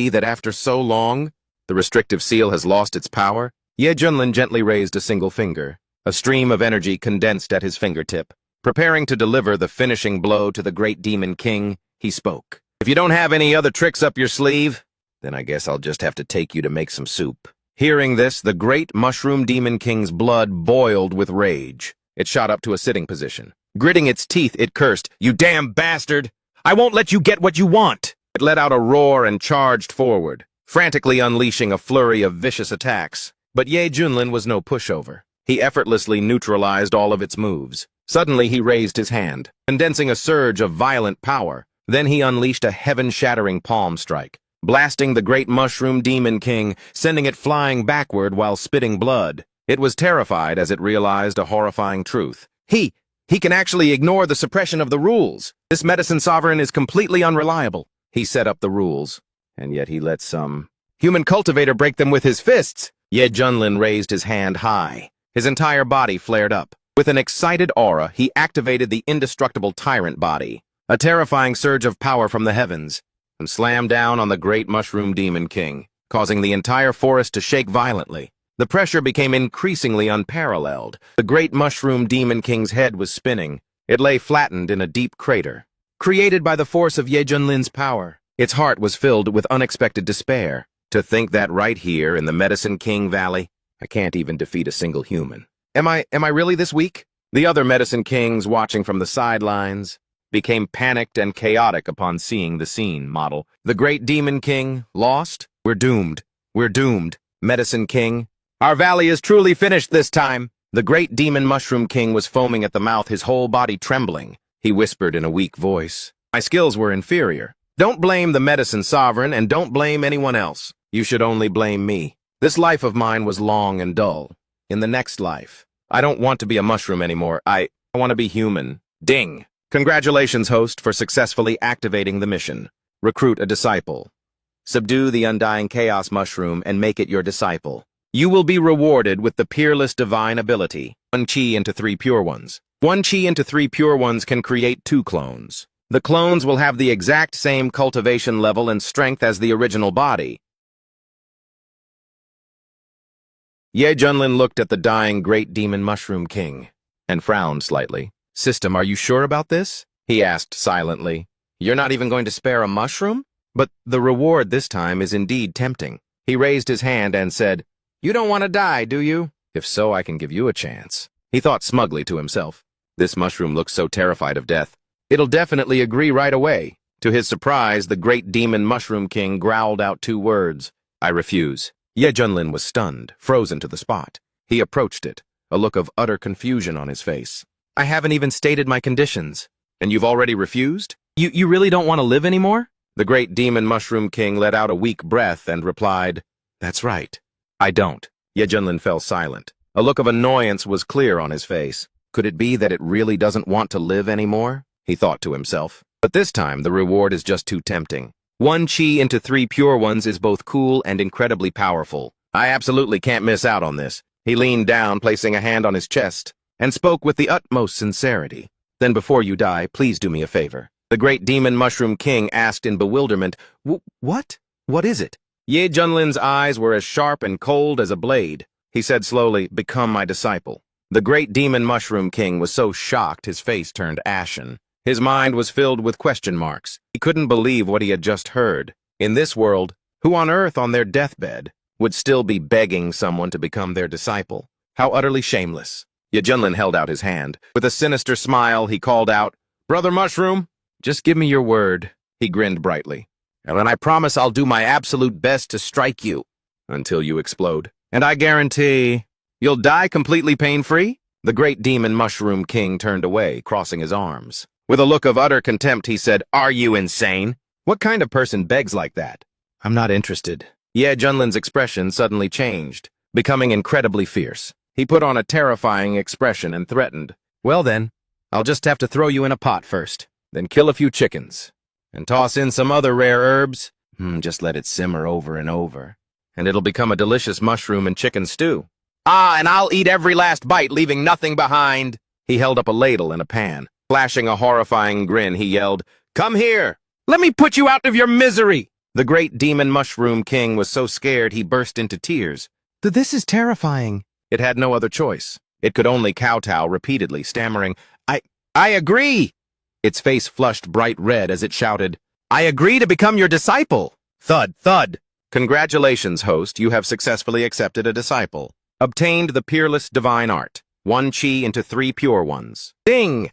that after so long, the restrictive seal has lost its power? Ye Junlin gently raised a single finger. A stream of energy condensed at his fingertip. Preparing to deliver the finishing blow to the great demon king, he spoke. "If you don't have any other tricks up your sleeve, then I guess I'll just have to take you to make some soup." Hearing this, the great mushroom demon king's blood boiled with rage. It shot up to a sitting position. Gritting its teeth, it cursed, "You damn bastard! I won't let you get what you want!" It let out a roar and charged forward, frantically unleashing a flurry of vicious attacks. But Ye Junlin was no pushover. He effortlessly neutralized all of its moves. Suddenly he raised his hand, condensing a surge of violent power. Then he unleashed a heaven-shattering palm strike, blasting the great mushroom demon king, sending it flying backward while spitting blood. It was terrified as it realized a horrifying truth. He can actually ignore the suppression of the rules. This medicine sovereign is completely unreliable. He set up the rules, and yet he let some human cultivator break them with his fists. Ye Junlin raised his hand high. His entire body flared up. With an excited aura, he activated the indestructible tyrant body, a terrifying surge of power from the heavens, and slammed down on the great mushroom demon king, causing the entire forest to shake violently. The pressure became increasingly unparalleled. The great mushroom demon king's head was spinning. It lay flattened in a deep crater, created by the force of Ye Junlin's power. Its heart was filled with unexpected despair. To think that right here in the Medicine King Valley, I can't even defeat a single human. Am I really this weak? The other Medicine Kings, watching from the sidelines, became panicked and chaotic upon seeing the scene model. The great demon king, lost? We're doomed. We're doomed. Medicine King, our valley is truly finished this time. The great demon mushroom king was foaming at the mouth, his whole body trembling. He whispered in a weak voice, "My skills were inferior. Don't blame the medicine sovereign and don't blame anyone else. You should only blame me. This life of mine was long and dull. In the next life, I don't want to be a mushroom anymore. I want to be human." Ding! Congratulations, host, for successfully activating the mission. Recruit a disciple. Subdue the undying chaos mushroom and make it your disciple. You will be rewarded with the peerless divine ability. 1 chi into 3 pure ones. 1 chi into 3 pure ones can create 2 clones. The clones will have the exact same cultivation level and strength as the original body. Ye Junlin looked at the dying great demon mushroom king and frowned slightly. "System, are you sure about this?" he asked silently. "You're not even going to spare a mushroom? But the reward this time is indeed tempting." He raised his hand and said, "You don't want to die, do you? If so, I can give you a chance." He thought smugly to himself. This mushroom looks so terrified of death. It'll definitely agree right away. To his surprise, the great demon mushroom king growled out 2 words. "I refuse." Ye Junlin was stunned, frozen to the spot. He approached it, a look of utter confusion on his face. "I haven't even stated my conditions. And you've already refused? You really don't want to live anymore?" The great demon mushroom king let out a weak breath and replied, "That's right. I don't." Ye Junlin fell silent. A look of annoyance was clear on his face. Could it be that it really doesn't want to live anymore? He thought to himself. But this time the reward is just too tempting. 1 chi into 3 pure ones is both cool and incredibly powerful. I absolutely can't miss out on this. He leaned down, placing a hand on his chest, and spoke with the utmost sincerity. Then before you die, please do me a favor. The great demon mushroom king asked in bewilderment, What? What is it? Ye Junlin's eyes were as sharp and cold as a blade. He said slowly, Become my disciple. The great demon mushroom king was so shocked his face turned ashen. His mind was filled with question marks. He couldn't believe what he had just heard. In this world, who on earth on their deathbed would still be begging someone to become their disciple? How utterly shameless. Ye Junlin held out his hand. With a sinister smile, he called out, Brother Mushroom, just give me your word. He grinned brightly. And I promise I'll do my absolute best to strike you until you explode. And I guarantee you'll die completely pain-free? The great demon mushroom king turned away, crossing his arms. With a look of utter contempt, he said, Are you insane? What kind of person begs like that? I'm not interested. Ye Junlin's expression suddenly changed, becoming incredibly fierce. He put on a terrifying expression and threatened, Well then, I'll just have to throw you in a pot first, then kill a few chickens, and toss in some other rare herbs. Just let it simmer over and over, and it'll become a delicious mushroom and chicken stew. And I'll eat every last bite, leaving nothing behind. He held up a ladle and a pan. Flashing a horrifying grin, he yelled, Come here! Let me put you out of your misery! The great demon mushroom king was so scared he burst into tears. This is terrifying. It had no other choice. It could only kowtow repeatedly, stammering, I agree! Its face flushed bright red as it shouted, I agree to become your disciple! Thud, thud! Congratulations, host, you have successfully accepted a disciple. Obtained the peerless divine art. 1 chi into 3 pure ones. Ding!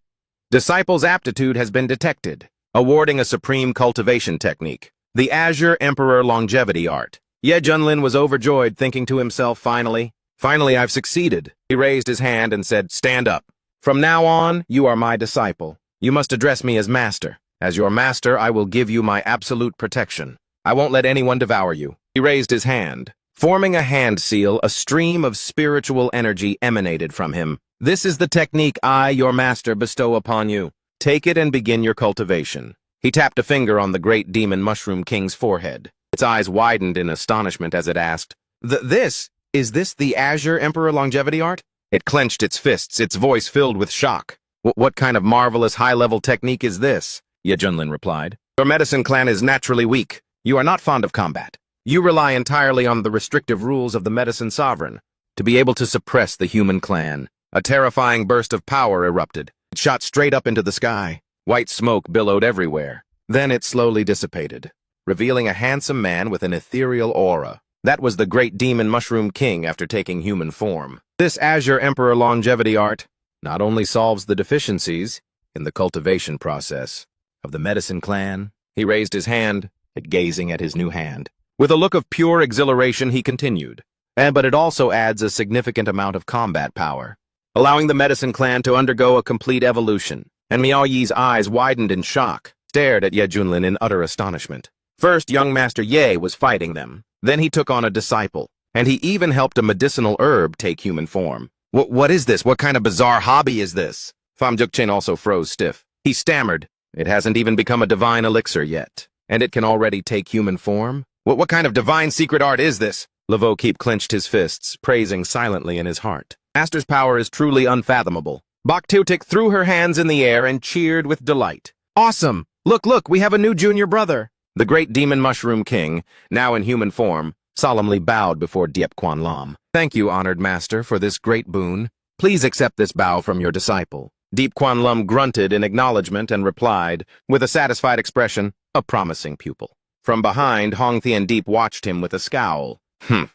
Disciple's aptitude has been detected, awarding a supreme cultivation technique, the Azure Emperor Longevity Art. Ye Junlin was overjoyed, thinking to himself, Finally, I've succeeded. He raised his hand and said, Stand up. From now on, you are my disciple. You must address me as master. As your master, I will give you my absolute protection. I won't let anyone devour you. He raised his hand. Forming a hand seal, a stream of spiritual energy emanated from him. This is the technique I, your master, bestow upon you. Take it and begin your cultivation. He tapped a finger on the great demon mushroom king's forehead. Its eyes widened in astonishment as it asked, Is this the Azure Emperor Longevity Art? It clenched its fists, its voice filled with shock. What kind of marvelous high-level technique is this? Ye Junlin replied. Your medicine clan is naturally weak. You are not fond of combat. You rely entirely on the restrictive rules of the medicine sovereign to be able to suppress the human clan. A terrifying burst of power erupted. It shot straight up into the sky. White smoke billowed everywhere. Then it slowly dissipated, revealing a handsome man with an ethereal aura. That was the great demon mushroom king after taking human form. This Azure Emperor Longevity Art not only solves the deficiencies in the cultivation process of the medicine clan. He raised his hand, gazing at his new hand. With a look of pure exhilaration, he continued, but it also adds a significant amount of combat power, allowing the medicine clan to undergo a complete evolution. And Miao Yi's eyes widened in shock, stared at Ye Junlin in utter astonishment. First, young Master Ye was fighting them. Then he took on a disciple, and he even helped a medicinal herb take human form. What is this? What kind of bizarre hobby is this? Pham Dukchen also froze stiff. He stammered, It hasn't even become a divine elixir yet, and it can already take human form? What kind of divine secret art is this? Laveau Keep clenched his fists, praising silently in his heart. Master's power is truly unfathomable. Bak Tutik threw her hands in the air and cheered with delight. Awesome! Look, we have a new junior brother. The great demon mushroom king, now in human form, solemnly bowed before Diep Quan Lam. Thank you, honored master, for this great boon. Please accept this bow from your disciple. Diep Quan Lam grunted in acknowledgement and replied, with a satisfied expression, a promising pupil. From behind, Hong Thien Deep watched him with a scowl.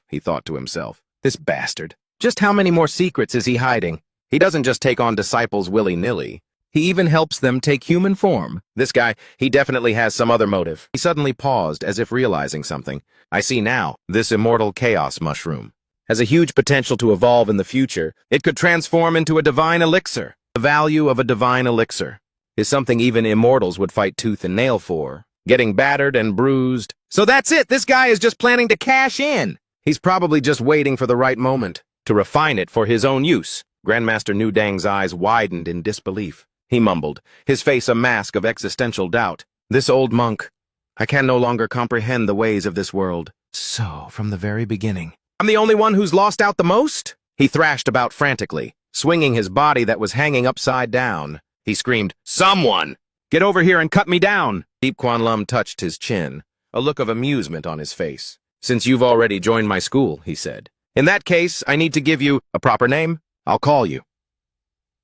He thought to himself, this bastard. Just how many more secrets is he hiding? He doesn't just take on disciples willy-nilly. He even helps them take human form. This guy, he definitely has some other motive. He suddenly paused, as if realizing something. I see now, this immortal chaos mushroom has a huge potential to evolve in the future. It could transform into a divine elixir. The value of a divine elixir is something even immortals would fight tooth and nail for. Getting battered and bruised. So that's it, this guy is just planning to cash in. He's probably just waiting for the right moment to refine it for his own use. Grandmaster Nu Dang's eyes widened in disbelief. He mumbled, his face a mask of existential doubt. This old monk, I can no longer comprehend the ways of this world. So, from the very beginning, I'm the only one who's lost out the most? He thrashed about frantically, swinging his body that was hanging upside down. He screamed, "Someone! Get over here and cut me down!" Deep Quan Lum touched his chin, a look of amusement on his face. "Since you've already joined my school," he said. "In that case, I need to give you a proper name. I'll call you."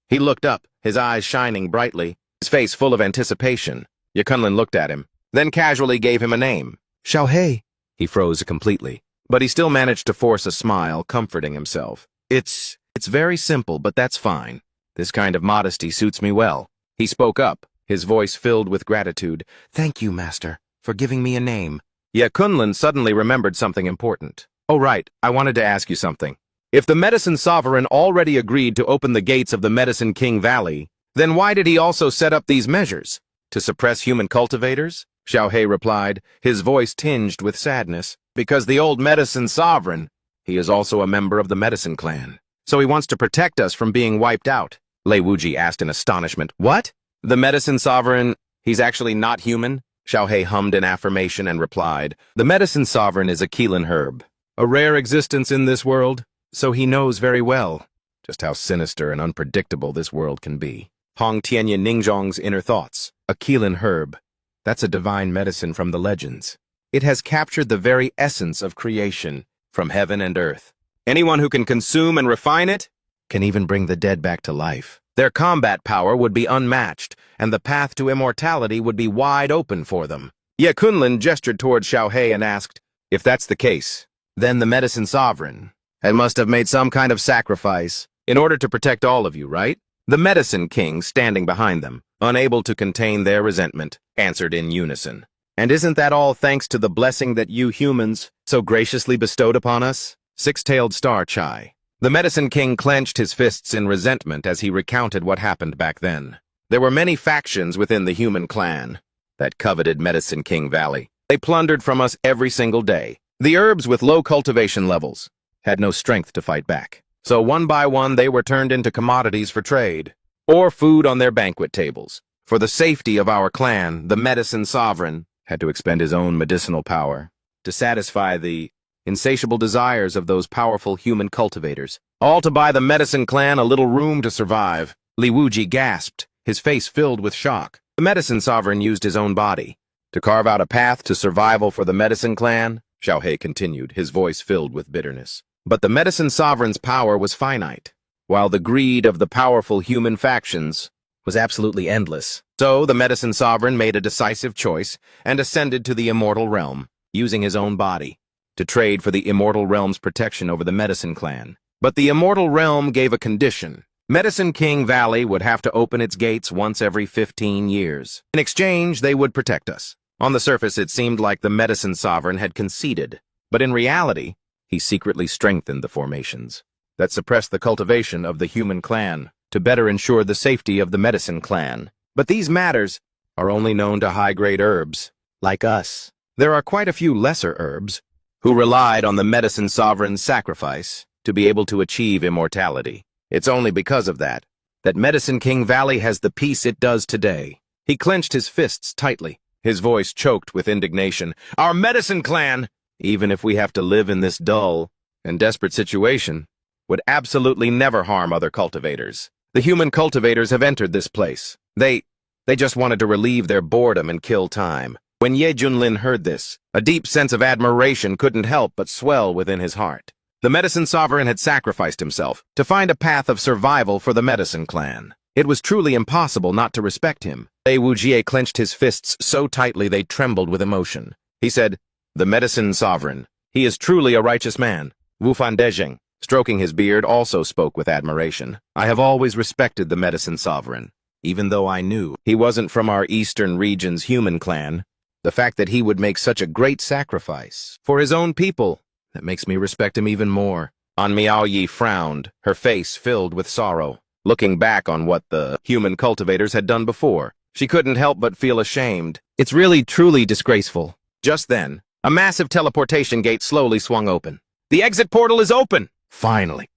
He looked up, his eyes shining brightly, his face full of anticipation. Ye Kunlun looked at him, then casually gave him a name. "Xiaohei." He froze completely, but he still managed to force a smile, comforting himself. It's very simple, but that's fine. This kind of modesty suits me well." He spoke up, his voice filled with gratitude. "Thank you, Master, for giving me a name." Ye Kunlun suddenly remembered something important. "Oh right, I wanted to ask you something. If the Medicine Sovereign already agreed to open the gates of the Medicine King Valley, then why did he also set up these measures? To suppress human cultivators?" Xiaohei replied, his voice tinged with sadness. "Because the old Medicine Sovereign, he is also a member of the Medicine Clan. So he wants to protect us from being wiped out." Lei Wuji asked in astonishment. "What? The Medicine Sovereign, he's actually not human?" Xiaohei hummed in affirmation and replied, "The Medicine Sovereign is a Keelan herb, a rare existence in this world, so he knows very well just how sinister and unpredictable this world can be." Hong Tianyin Ningzhong's inner thoughts. A Keelan herb. That's a divine medicine from the legends. It has captured the very essence of creation, from heaven and earth. Anyone who can consume and refine it can even bring the dead back to life. Their combat power would be unmatched, and the path to immortality would be wide open for them. Ye Kunlun gestured toward Xiaohei and asked, "If that's the case, then the Medicine Sovereign must have made some kind of sacrifice in order to protect all of you, right?" The Medicine King, standing behind them, unable to contain their resentment, answered in unison. "And isn't that all thanks to the blessing that you humans so graciously bestowed upon us?" Six-tailed Star Chai. The Medicine King clenched his fists in resentment as he recounted what happened back then. There were many factions within the human clan that coveted Medicine King Valley. They plundered from us every single day. The herbs with low cultivation levels had no strength to fight back. So one by one they were turned into commodities for trade, or food on their banquet tables. For the safety of our clan, the Medicine Sovereign had to expend his own medicinal power to satisfy the insatiable desires of those powerful human cultivators, all to buy the Medicine Clan a little room to survive. Li Wuji gasped, his face filled with shock. The Medicine Sovereign used his own body to carve out a path to survival for the Medicine Clan, Xiaohei continued, his voice filled with bitterness. But the Medicine Sovereign's power was finite, while the greed of the powerful human factions was absolutely endless. So the Medicine Sovereign made a decisive choice and ascended to the Immortal Realm, using his own body to trade for the Immortal Realm's protection over the Medicine Clan. But the Immortal Realm gave a condition. Medicine King Valley would have to open its gates once every 15 years. In exchange, they would protect us. On the surface, it seemed like the Medicine Sovereign had conceded, but in reality, he secretly strengthened the formations that suppressed the cultivation of the human clan to better ensure the safety of the Medicine Clan. But these matters are only known to high-grade herbs, like us. There are quite a few lesser herbs who relied on the Medicine Sovereign's sacrifice to be able to achieve immortality. It's only because of that Medicine King Valley has the peace it does today. He clenched his fists tightly, his voice choked with indignation. Our Medicine Clan, even if we have to live in this dull and desperate situation, would absolutely never harm other cultivators. The human cultivators have entered this place. They just wanted to relieve their boredom and kill time. When Ye Junlin heard this, a deep sense of admiration couldn't help but swell within his heart. The Medicine Sovereign had sacrificed himself to find a path of survival for the Medicine Clan. It was truly impossible not to respect him. Lei Wuji clenched his fists so tightly they trembled with emotion. He said, "The Medicine Sovereign. He is truly a righteous man." Wu Fandezheng, stroking his beard, also spoke with admiration. "I have always respected the Medicine Sovereign, even though I knew he wasn't from our eastern region's human clan. The fact that he would make such a great sacrifice for his own people, that makes me respect him even more." An Miao Yi frowned, her face filled with sorrow. Looking back on what the human cultivators had done before, she couldn't help but feel ashamed. It's really truly disgraceful. Just then, a massive teleportation gate slowly swung open. "The exit portal is open!" Finally,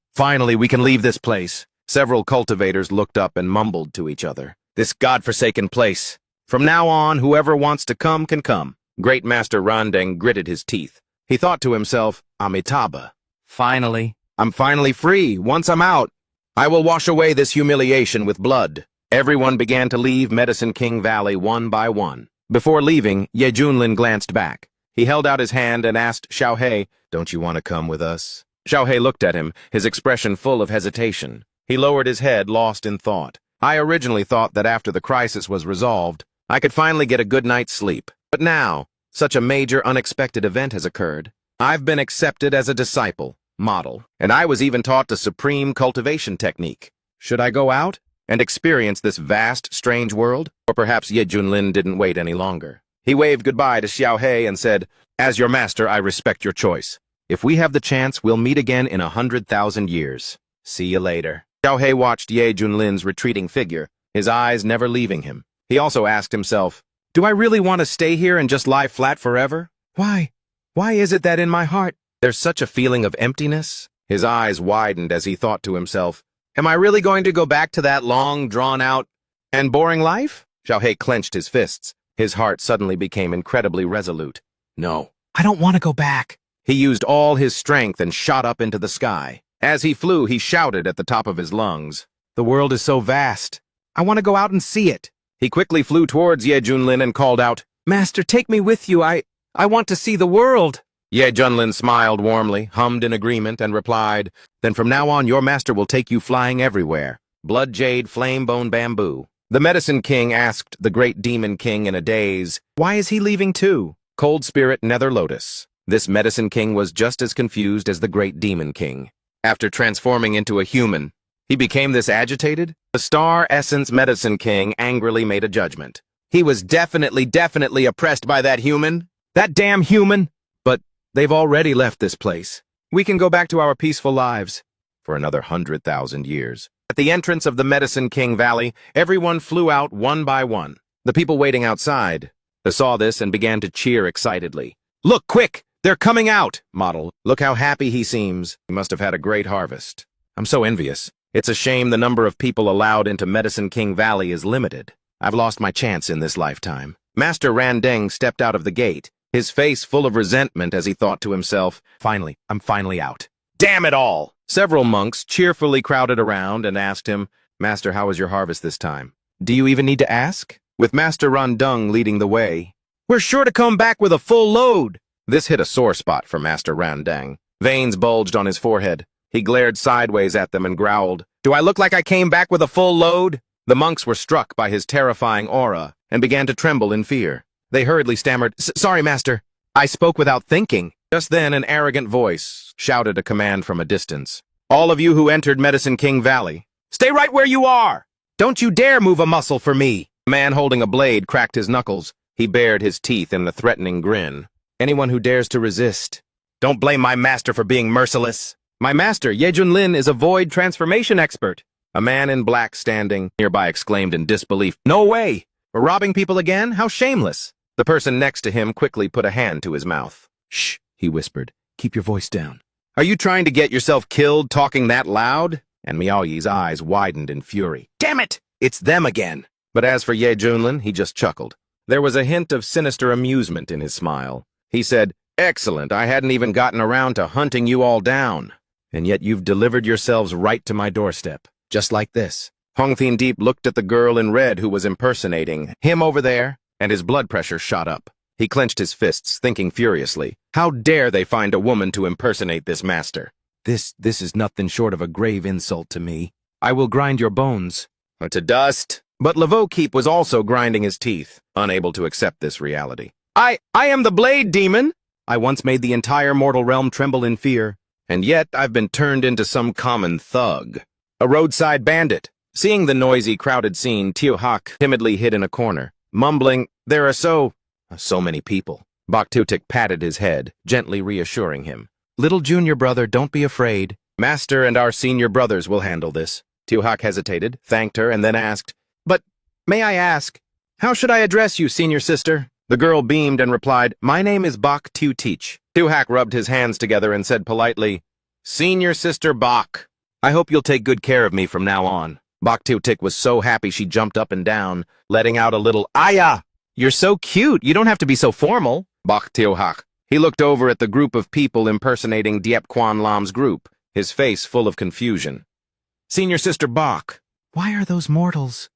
we can leave this place." Several cultivators looked up and mumbled to each other. "This godforsaken place. From now on, whoever wants to come can come." Great Master Randeng gritted his teeth. He thought to himself, Amitabha. Finally, I'm finally free. Once I'm out, I will wash away this humiliation with blood. Everyone began to leave Medicine King Valley one by one. Before leaving, Ye Junlin glanced back. He held out his hand and asked Xiaohei, "Don't you want to come with us?" Xiaohei looked at him, his expression full of hesitation. He lowered his head, lost in thought. I originally thought that after the crisis was resolved, I could finally get a good night's sleep. But now, such a major unexpected event has occurred. I've been accepted as a disciple, model, and I was even taught the supreme cultivation technique. Should I go out and experience this vast, strange world? Or perhaps Ye Junlin didn't wait any longer. He waved goodbye to Xiaohei and said, "As your master, I respect your choice. If we have the chance, we'll meet again in 100,000 years. See you later." Xiaohei watched Ye Junlin's retreating figure, his eyes never leaving him. He also asked himself, "Do I really want to stay here and just lie flat forever? Why? Why is it that in my heart there's such a feeling of emptiness?" His eyes widened as he thought to himself, "Am I really going to go back to that long, drawn-out, and boring life?" Xiaohei clenched his fists. His heart suddenly became incredibly resolute. "No, I don't want to go back." He used all his strength and shot up into the sky. As he flew, he shouted at the top of his lungs, "The world is so vast. I want to go out and see it." He quickly flew towards Ye Junlin and called out, "Master, take me with you. I want to see the world." Ye Junlin smiled warmly, hummed in agreement, and replied, "Then from now on your master will take you flying everywhere. Blood jade, flame bone bamboo." The Medicine King asked the great Demon King in a daze, "Why is he leaving too?" Cold Spirit Nether Lotus. This Medicine King was just as confused as the great Demon King. After transforming into a human, he became this agitated? The Star Essence Medicine King angrily made a judgment. He was definitely oppressed by that human. That damn human! But they've already left this place. We can go back to our peaceful lives for another 100,000 years. At the entrance of the Medicine King Valley, everyone flew out one by one. The people waiting outside saw this and began to cheer excitedly. "Look, quick! They're coming out!" Model, "Look how happy he seems. He must have had a great harvest. I'm so envious. It's a shame the number of people allowed into Medicine King Valley is limited. I've lost my chance in this lifetime." Master Randeng stepped out of the gate, his face full of resentment as he thought to himself, I'm finally out. Damn it all! Several monks cheerfully crowded around and asked him, "Master, how was your harvest this time?" "Do you even need to ask?" With Master Randeng leading the way, "We're sure to come back with a full load." This hit a sore spot for Master Randeng. Veins bulged on his forehead. He glared sideways at them and growled, "Do I look like I came back with a full load?" The monks were struck by his terrifying aura and began to tremble in fear. They hurriedly stammered, "Sorry, Master. I spoke without thinking." Just then, an arrogant voice shouted a command from a distance. "All of you who entered Medicine King Valley, stay right where you are! Don't you dare move a muscle for me!" A man holding a blade cracked his knuckles. He bared his teeth in a threatening grin. "Anyone who dares to resist, don't blame my master for being merciless. My master, Ye Junlin, is a void transformation expert." A man in black standing nearby exclaimed in disbelief, "No way! We're robbing people again? How shameless!" The person next to him quickly put a hand to his mouth. "Shh," he whispered. "Keep your voice down. Are you trying to get yourself killed talking that loud?" And Miaoyi's eyes widened in fury. "Damn it! It's them again!" But as for Ye Junlin, he just chuckled. There was a hint of sinister amusement in his smile. He said, "Excellent, I hadn't even gotten around to hunting you all down. And yet you've delivered yourselves right to my doorstep. Just like this." Hong Thien Deep looked at the girl in red who was impersonating him over there, and his blood pressure shot up. He clenched his fists, thinking furiously, how dare they find a woman to impersonate this master? This is nothing short of a grave insult to me. I will grind your bones to dust. But Laveau Keep was also grinding his teeth, unable to accept this reality. I am the Blade Demon! I once made the entire mortal realm tremble in fear, and yet I've been turned into some common thug. A roadside bandit. Seeing the noisy, crowded scene, Teo Hak timidly hid in a corner, mumbling, "There are so many people." Bok Tutik patted his head, gently reassuring him. "Little junior brother, don't be afraid. Master and our senior brothers will handle this." Teo Hak hesitated, thanked her, and then asked, "But, may I ask, how should I address you, senior sister?" The girl beamed and replied, "My name is Bok Teach." Teo Hak rubbed his hands together and said politely, "Senior sister Bok, I hope you'll take good care of me from now on." Bok Tutik was so happy she jumped up and down, letting out a little, "Aya! You're so cute, you don't have to be so formal." Bok Teo Hak. He looked over at the group of people impersonating Diep Quan Lam's group. his face full of confusion. Senior Sister Bach, why are those mortals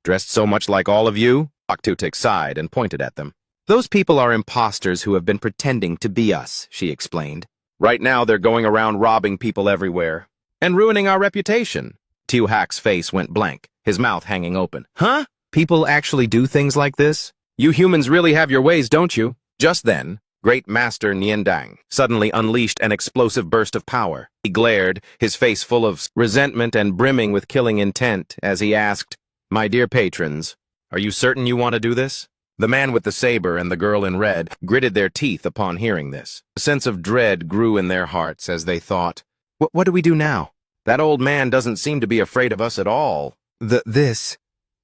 dressed so much like all of you? Aktutik sighed and pointed at them. Those people are imposters who have been pretending to be us, she explained. Right now they're going around robbing people everywhere and ruining our reputation. Tuhak's face went blank, his mouth hanging open. Huh? People actually do things like this? You humans really have your ways, don't you? Just then, Great Master Niandang suddenly unleashed an explosive burst of power. He glared, his face full of resentment and brimming with killing intent, as he asked, "My dear patrons, are you certain you want to do this?" The man with the saber and the girl in red gritted their teeth upon hearing this. A sense of dread grew in their hearts as they thought, What do we do now? That old man doesn't seem to be afraid of us at all. This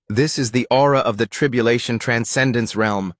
is the aura of the Tribulation Transcendence Realm.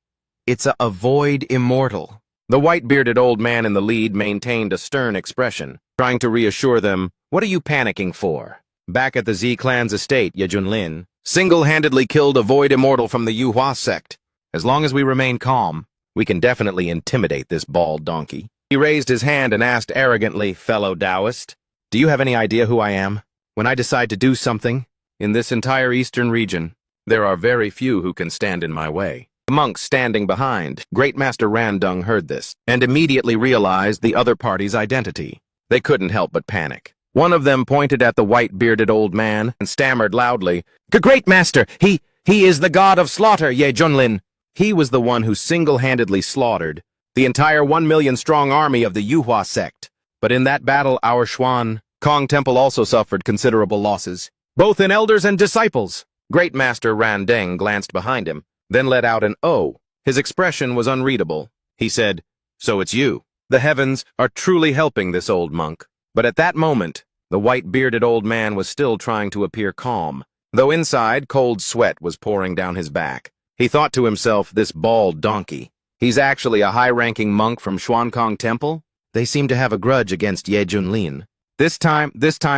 It's a void immortal. The white-bearded old man in the lead maintained a stern expression, trying to reassure them, "What are you panicking for?" Back at the Z-Clan's estate, Yejunlin single-handedly killed a void immortal from the Yuhua sect. As long as we remain calm, we can definitely intimidate this bald donkey. He raised his hand and asked arrogantly, "Fellow Taoist, do you have any idea who I am? When I decide to do something, in this entire eastern region, there are very few who can stand in my way." The monks standing behind, Great Master Randung heard this, and immediately realized the other party's identity. They couldn't help but panic. One of them pointed at the white-bearded old man and stammered loudly, "Great Master, he is the god of slaughter, Ye Junlin." He was the one who single-handedly slaughtered the entire 1 million-strong army of the Yuhua sect. But in that battle, our Xuan Kong Temple also suffered considerable losses, both in elders and disciples. Great Master Randeng glanced behind him, then let out an "oh." His expression was unreadable. He said, "So it's you." The heavens are truly helping this old monk. But at that moment, the white-bearded old man was still trying to appear calm, though inside cold sweat was pouring down his back. He thought to himself, this bald donkey. He's actually a high-ranking monk from Xuankong Temple? They seem to have a grudge against Ye Junlin. This time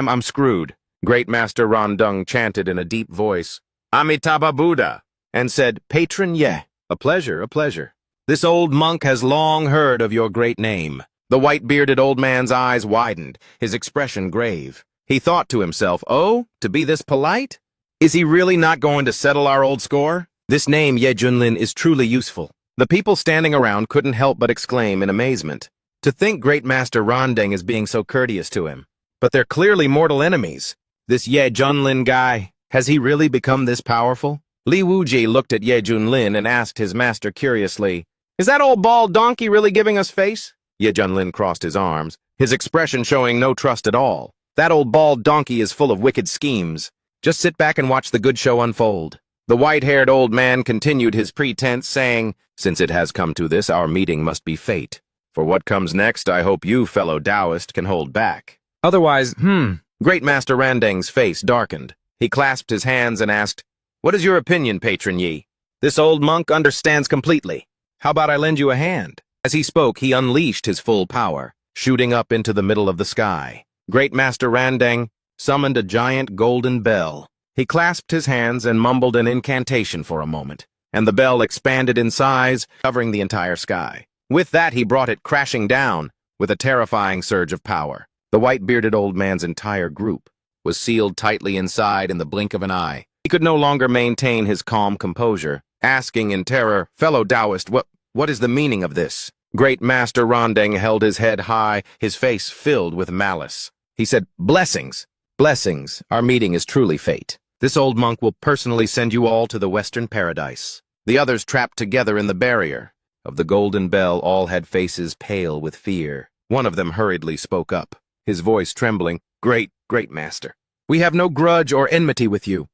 I'm screwed," Great Master Randung chanted in a deep voice, "Amitabha Buddha," and said, "Patron Ye, a pleasure, a pleasure. This old monk has long heard of your great name." The white-bearded old man's eyes widened, his expression grave. He thought to himself, "Oh, to be this polite? Is he really not going to settle our old score? This name, Ye Junlin, is truly useful." The people standing around couldn't help but exclaim in amazement. To think Great Master Randeng is being so courteous to him. But they're clearly mortal enemies. This Ye Junlin guy, has he really become this powerful? Li Wuji looked at Ye Junlin and asked his master curiously, "Is that old bald donkey really giving us face?" Ye Junlin crossed his arms, his expression showing no trust at all. "That old bald donkey is full of wicked schemes. Just sit back and watch the good show unfold." The white-haired old man continued his pretense, saying, "Since it has come to this, our meeting must be fate. For what comes next, I hope you, fellow Taoist, can hold back. Otherwise, Great Master Randeng's face darkened. He clasped his hands and asked, "What is your opinion, Patron Yi? This old monk understands completely. How about I lend you a hand?" As he spoke, he unleashed his full power, shooting up into the middle of the sky. Great Master Randeng summoned a giant golden bell. He clasped his hands and mumbled an incantation for a moment, and the bell expanded in size, covering the entire sky. With that, he brought it crashing down with a terrifying surge of power. The white-bearded old man's entire group was sealed tightly inside in the blink of an eye. He could no longer maintain his calm composure, asking in terror, "Fellow Taoist, what is the meaning of this?" Great Master Randeng held his head high, his face filled with malice. He said, "Blessings, blessings, our meeting is truly fate. This old monk will personally send you all to the Western Paradise." The others trapped together in the barrier of the golden bell all had faces pale with fear. One of them hurriedly spoke up, his voice trembling, Great Master, we have no grudge or enmity with you.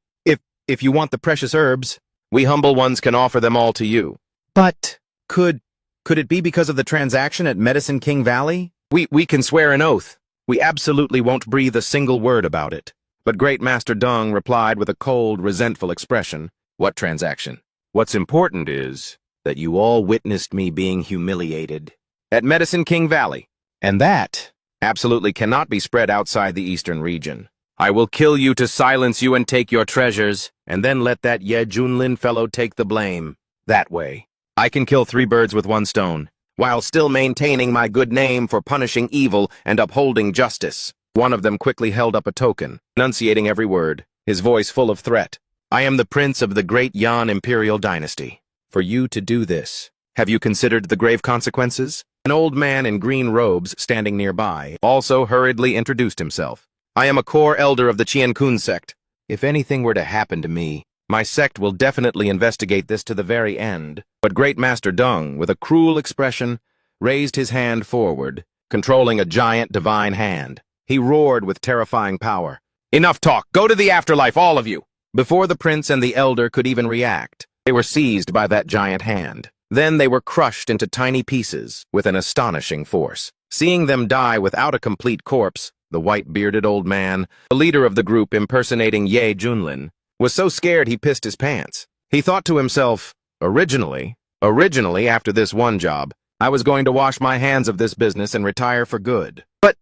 If you want the precious herbs, we humble ones can offer them all to you. But could it be because of the transaction at Medicine King Valley? We can swear an oath. We absolutely won't breathe a single word about it." But Great Master Dung replied with a cold, resentful expression, "What transaction? What's important is that you all witnessed me being humiliated at Medicine King Valley, and that absolutely cannot be spread outside the eastern region. I will kill you to silence you and take your treasures, and then let that Ye Junlin fellow take the blame. That way, I can kill 3 birds with 1 stone, while still maintaining my good name for punishing evil and upholding justice." One of them quickly held up a token, enunciating every word, his voice full of threat. I am the prince of the great Yan Imperial Dynasty. For you to do this, have you considered the grave consequences? An old man in green robes standing nearby also hurriedly introduced himself. I am a core elder of the Qian-kun sect. If anything were to happen to me, my sect will definitely investigate this to the very end. But Grandmaster Dung, with a cruel expression, raised his hand forward, controlling a giant divine hand. He roared with terrifying power. Enough talk! Go to the afterlife, all of you! Before the prince and the elder could even react, they were seized by that giant hand. Then they were crushed into tiny pieces with an astonishing force. Seeing them die without a complete corpse, the white-bearded old man, the leader of the group impersonating Ye Junlin, was so scared he pissed his pants. He thought to himself, originally, after this one job, I was going to wash my hands of this business and retire for good. But,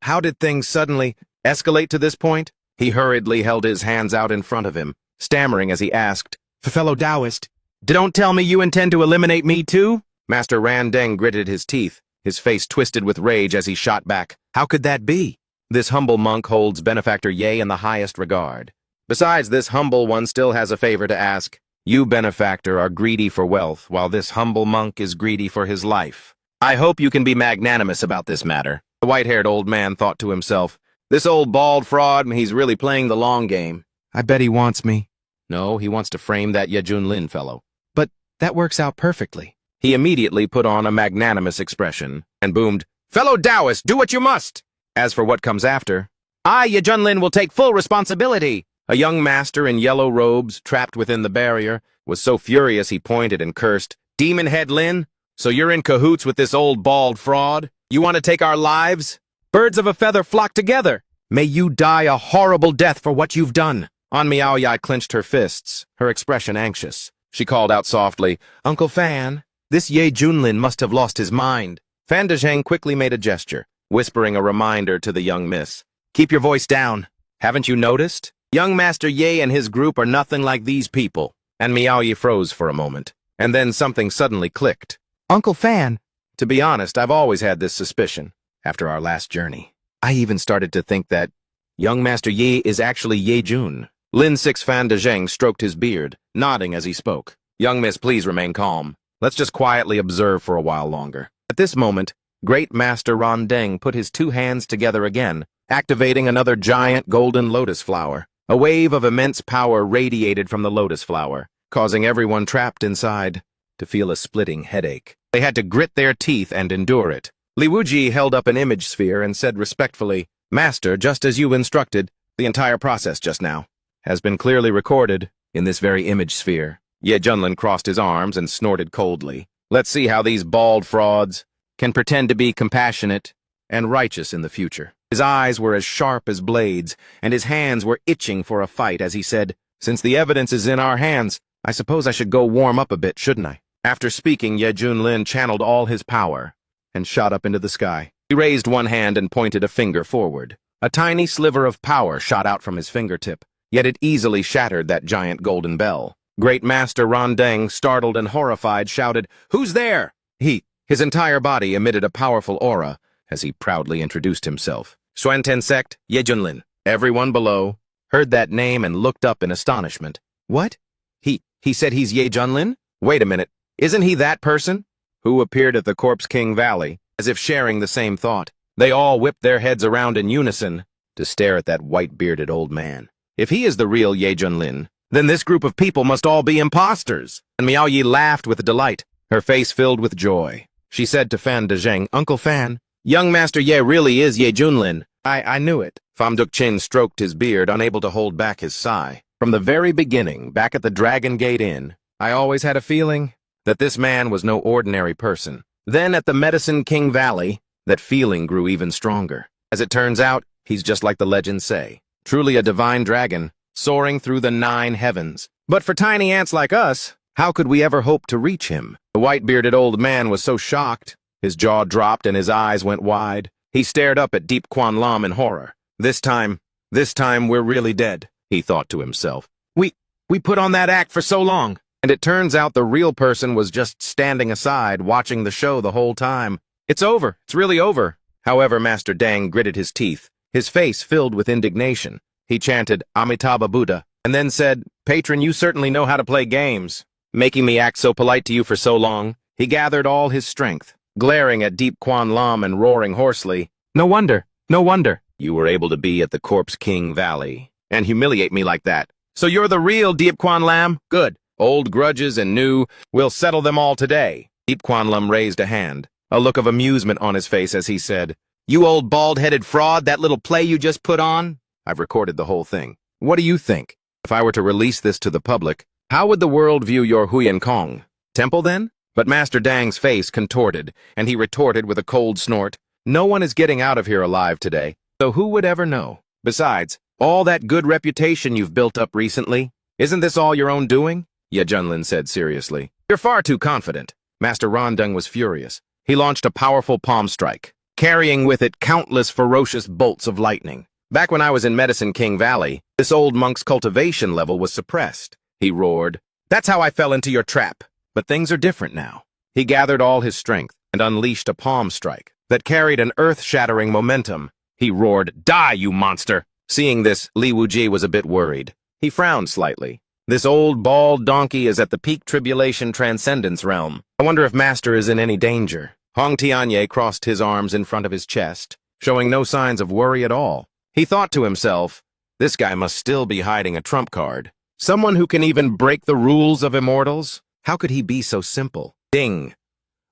how did things suddenly escalate to this point? He hurriedly held his hands out in front of him, stammering as he asked, Fellow Taoist, don't tell me you intend to eliminate me too? Master Randeng gritted his teeth, his face twisted with rage as he shot back. How could that be? This humble monk holds Benefactor Ye in the highest regard. Besides, this humble one still has a favor to ask. You, Benefactor, are greedy for wealth, while this humble monk is greedy for his life. I hope you can be magnanimous about this matter. The white-haired old man thought to himself, this old bald fraud, he's really playing the long game. I bet he wants me. No, he wants to frame that Ye Junlin fellow. But that works out perfectly. He immediately put on a magnanimous expression and boomed, Fellow Taoist, do what you must! As for what comes after, I, Ye Junlin, will take full responsibility. A young master in yellow robes, trapped within the barrier, was so furious he pointed and cursed, Demon Head Lin, so you're in cahoots with this old bald fraud? You want to take our lives? Birds of a feather flock together. May you die a horrible death for what you've done. An Miaoyai clenched her fists, her expression anxious. She called out softly, Uncle Fan, this Ye Junlin must have lost his mind. Fan Dezheng quickly made a gesture, whispering a reminder to the young miss. Keep your voice down. Haven't you noticed? Young Master Ye and his group are nothing like these people. And Miaoyi froze for a moment. And then something suddenly clicked. Uncle Fan, to be honest, I've always had this suspicion. After our last journey, I even started to think that young Master Ye is actually Ye Jun. Lin Six Fan Dezheng stroked his beard, nodding as he spoke. Young miss, please remain calm. Let's just quietly observe for a while longer. At this moment, Great Master Randeng put his two hands together again, activating another giant golden lotus flower. A wave of immense power radiated from the lotus flower, causing everyone trapped inside to feel a splitting headache. They had to grit their teeth and endure it. Li Wuji held up an image sphere and said respectfully, Master, just as you instructed, the entire process just now has been clearly recorded in this very image sphere. Ye Junlin crossed his arms and snorted coldly. Let's see how these bald frauds can pretend to be compassionate and righteous in the future. His eyes were as sharp as blades, and his hands were itching for a fight as he said, Since the evidence is in our hands, I suppose I should go warm up a bit, shouldn't I? After speaking, Ye Junlin channeled all his power and shot up into the sky. He raised one hand and pointed a finger forward. A tiny sliver of power shot out from his fingertip, yet it easily shattered that giant golden bell. Great Master Randeng, startled and horrified, shouted, Who's there? His entire body emitted a powerful aura as he proudly introduced himself. Xuanten Sect, Ye Junlin. Everyone below heard that name and looked up in astonishment. What? He said he's Ye Junlin? Wait a minute, isn't he that person? Who appeared at the Corpse King Valley, as if sharing the same thought. They all whipped their heads around in unison to stare at that white-bearded old man. If he is the real Ye Junlin, then this group of people must all be imposters. And Miaoyi laughed with delight, her face filled with joy. She said to Fan Dezheng, Uncle Fan, young Master Ye really is Ye Junlin. I knew it. Pham Duk-chin stroked his beard, unable to hold back his sigh. From the very beginning, back at the Dragon Gate Inn, I always had a feeling that this man was no ordinary person. Then at the Medicine King Valley, that feeling grew even stronger. As it turns out, he's just like the legends say. Truly a divine dragon, soaring through the 9 heavens. But for tiny ants like us, how could we ever hope to reach him? The white-bearded old man was so shocked, his jaw dropped and his eyes went wide. He stared up at Deep Quan Lam in horror. This time we're really dead, he thought to himself. We put on that act for so long, and it turns out the real person was just standing aside, watching the show the whole time. It's over, it's really over. However, Master Dang gritted his teeth, his face filled with indignation. He chanted, Amitabha Buddha, and then said, Patron, you certainly know how to play games. Making me act so polite to you for so long. He gathered all his strength, glaring at Deep Quan Lam and roaring hoarsely, No wonder, no wonder. You were able to be at the Corpse King Valley and humiliate me like that. So you're the real Deep Quan Lam? Good. Old grudges and new, we'll settle them all today. Deep Quan Lam raised a hand, a look of amusement on his face as he said, You old bald-headed fraud, that little play you just put on? I've recorded the whole thing. What do you think? If I were to release this to the public, how would the world view your Huyan Kong? Temple, then? But Master Dang's face contorted, and he retorted with a cold snort, No one is getting out of here alive today, so who would ever know? Besides, all that good reputation you've built up recently, isn't this all your own doing? Ye Junlin said seriously. You're far too confident. Master Rondung was furious. He launched a powerful palm strike, carrying with it countless ferocious bolts of lightning. Back when I was in Medicine King Valley, this old monk's cultivation level was suppressed. He roared, That's how I fell into your trap. But things are different now. He gathered all his strength and unleashed a palm strike that carried an earth-shattering momentum. He roared, Die, you monster! Seeing this, Li Wuji was a bit worried. He frowned slightly. This old bald donkey is at the peak tribulation transcendence realm. I wonder if Master is in any danger. Hong Tianye crossed his arms in front of his chest, showing no signs of worry at all. He thought to himself, This guy must still be hiding a trump card. Someone who can even break the rules of immortals? How could he be so simple? Ding!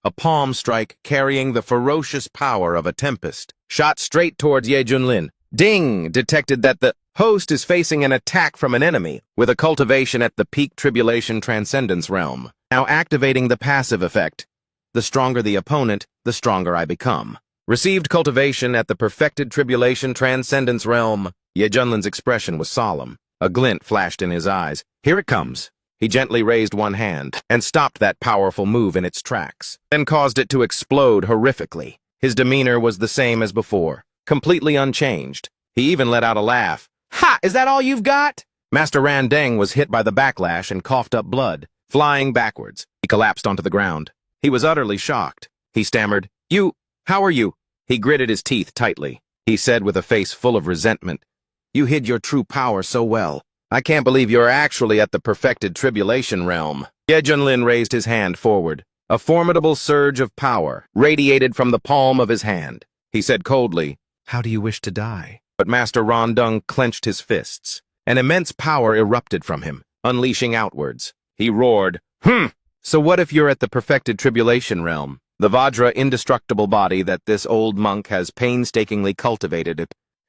A palm strike carrying the ferocious power of a tempest shot straight towards Ye Junlin. Ding! Detected that the host is facing an attack from an enemy with a cultivation at the peak tribulation transcendence realm. Now activating the passive effect. The stronger the opponent, the stronger I become. Received cultivation at the perfected tribulation transcendence realm. Ye Junlin's expression was solemn. A glint flashed in his eyes. Here it comes. He gently raised one hand and stopped that powerful move in its tracks, then caused it to explode horrifically. His demeanor was the same as before, completely unchanged. He even let out a laugh. Ha! Is that all you've got? Master Randeng was hit by the backlash and coughed up blood, flying backwards. He collapsed onto the ground. He was utterly shocked. He stammered, How are you? He gritted his teeth tightly. He said with a face full of resentment, You hid your true power so well. I can't believe you're actually at the perfected tribulation realm. Ye Junlin raised his hand forward. A formidable surge of power radiated from the palm of his hand. He said coldly, How do you wish to die? But Master Rondung clenched his fists. An immense power erupted from him, unleashing outwards. He roared, So what if you're at the perfected tribulation realm? The Vajra indestructible body that this old monk has painstakingly cultivated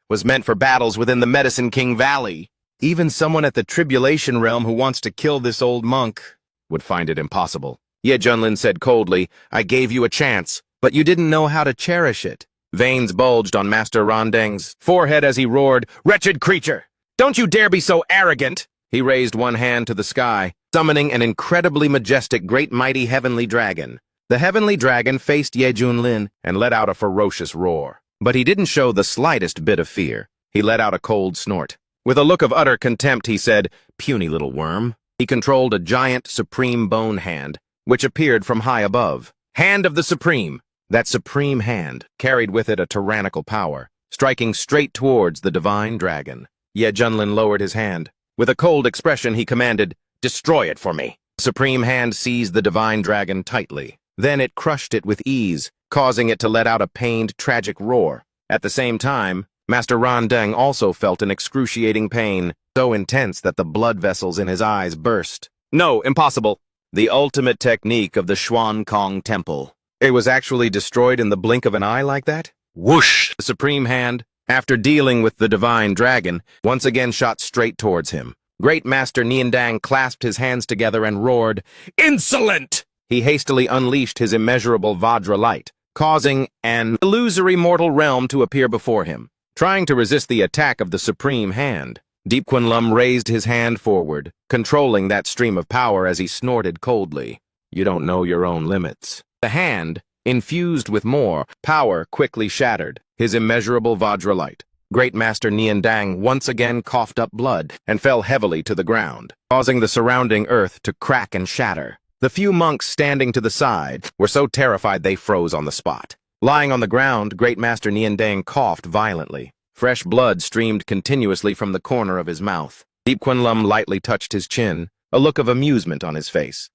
was meant for battles within the Medicine King Valley. Even someone at the tribulation realm who wants to kill this old monk would find it impossible. Ye Junlin said coldly, I gave you a chance, but you didn't know how to cherish it. Veins bulged on Master Rondeng's forehead as he roared, Wretched creature! Don't you dare be so arrogant! He raised one hand to the sky, summoning an incredibly majestic great mighty heavenly dragon. The heavenly dragon faced Ye Junlin and let out a ferocious roar. But he didn't show the slightest bit of fear. He let out a cold snort. With a look of utter contempt, he said, Puny little worm. He controlled a giant supreme bone hand, which appeared from high above. Hand of the Supreme. That supreme hand carried with it a tyrannical power, striking straight towards the divine dragon. Ye Junlin lowered his hand. With a cold expression, he commanded, Destroy it for me. The supreme hand seized the divine dragon tightly. Then it crushed it with ease, causing it to let out a pained, tragic roar. At the same time, Master Rondeng also felt an excruciating pain, so intense that the blood vessels in his eyes burst. No, impossible. The ultimate technique of the Xuan Kong Temple. It was actually destroyed in the blink of an eye like that? Whoosh! The supreme hand, after dealing with the divine dragon, once again shot straight towards him. Great Master Niandang clasped his hands together and roared, Insolent! He hastily unleashed his immeasurable Vajra light, causing an illusory mortal realm to appear before him. Trying to resist the attack of the supreme hand, Deep Quan Lam raised his hand forward, controlling that stream of power as he snorted coldly. You don't know your own limits. The hand, infused with more power, quickly shattered his immeasurable Vajra light. Great Master Niandang once again coughed up blood and fell heavily to the ground, causing the surrounding earth to crack and shatter. The few monks standing to the side were so terrified they froze on the spot. Lying on the ground, Great Master Niandang coughed violently. Fresh blood streamed continuously from the corner of his mouth. Deep Kunlun lightly touched his chin, a look of amusement on his face.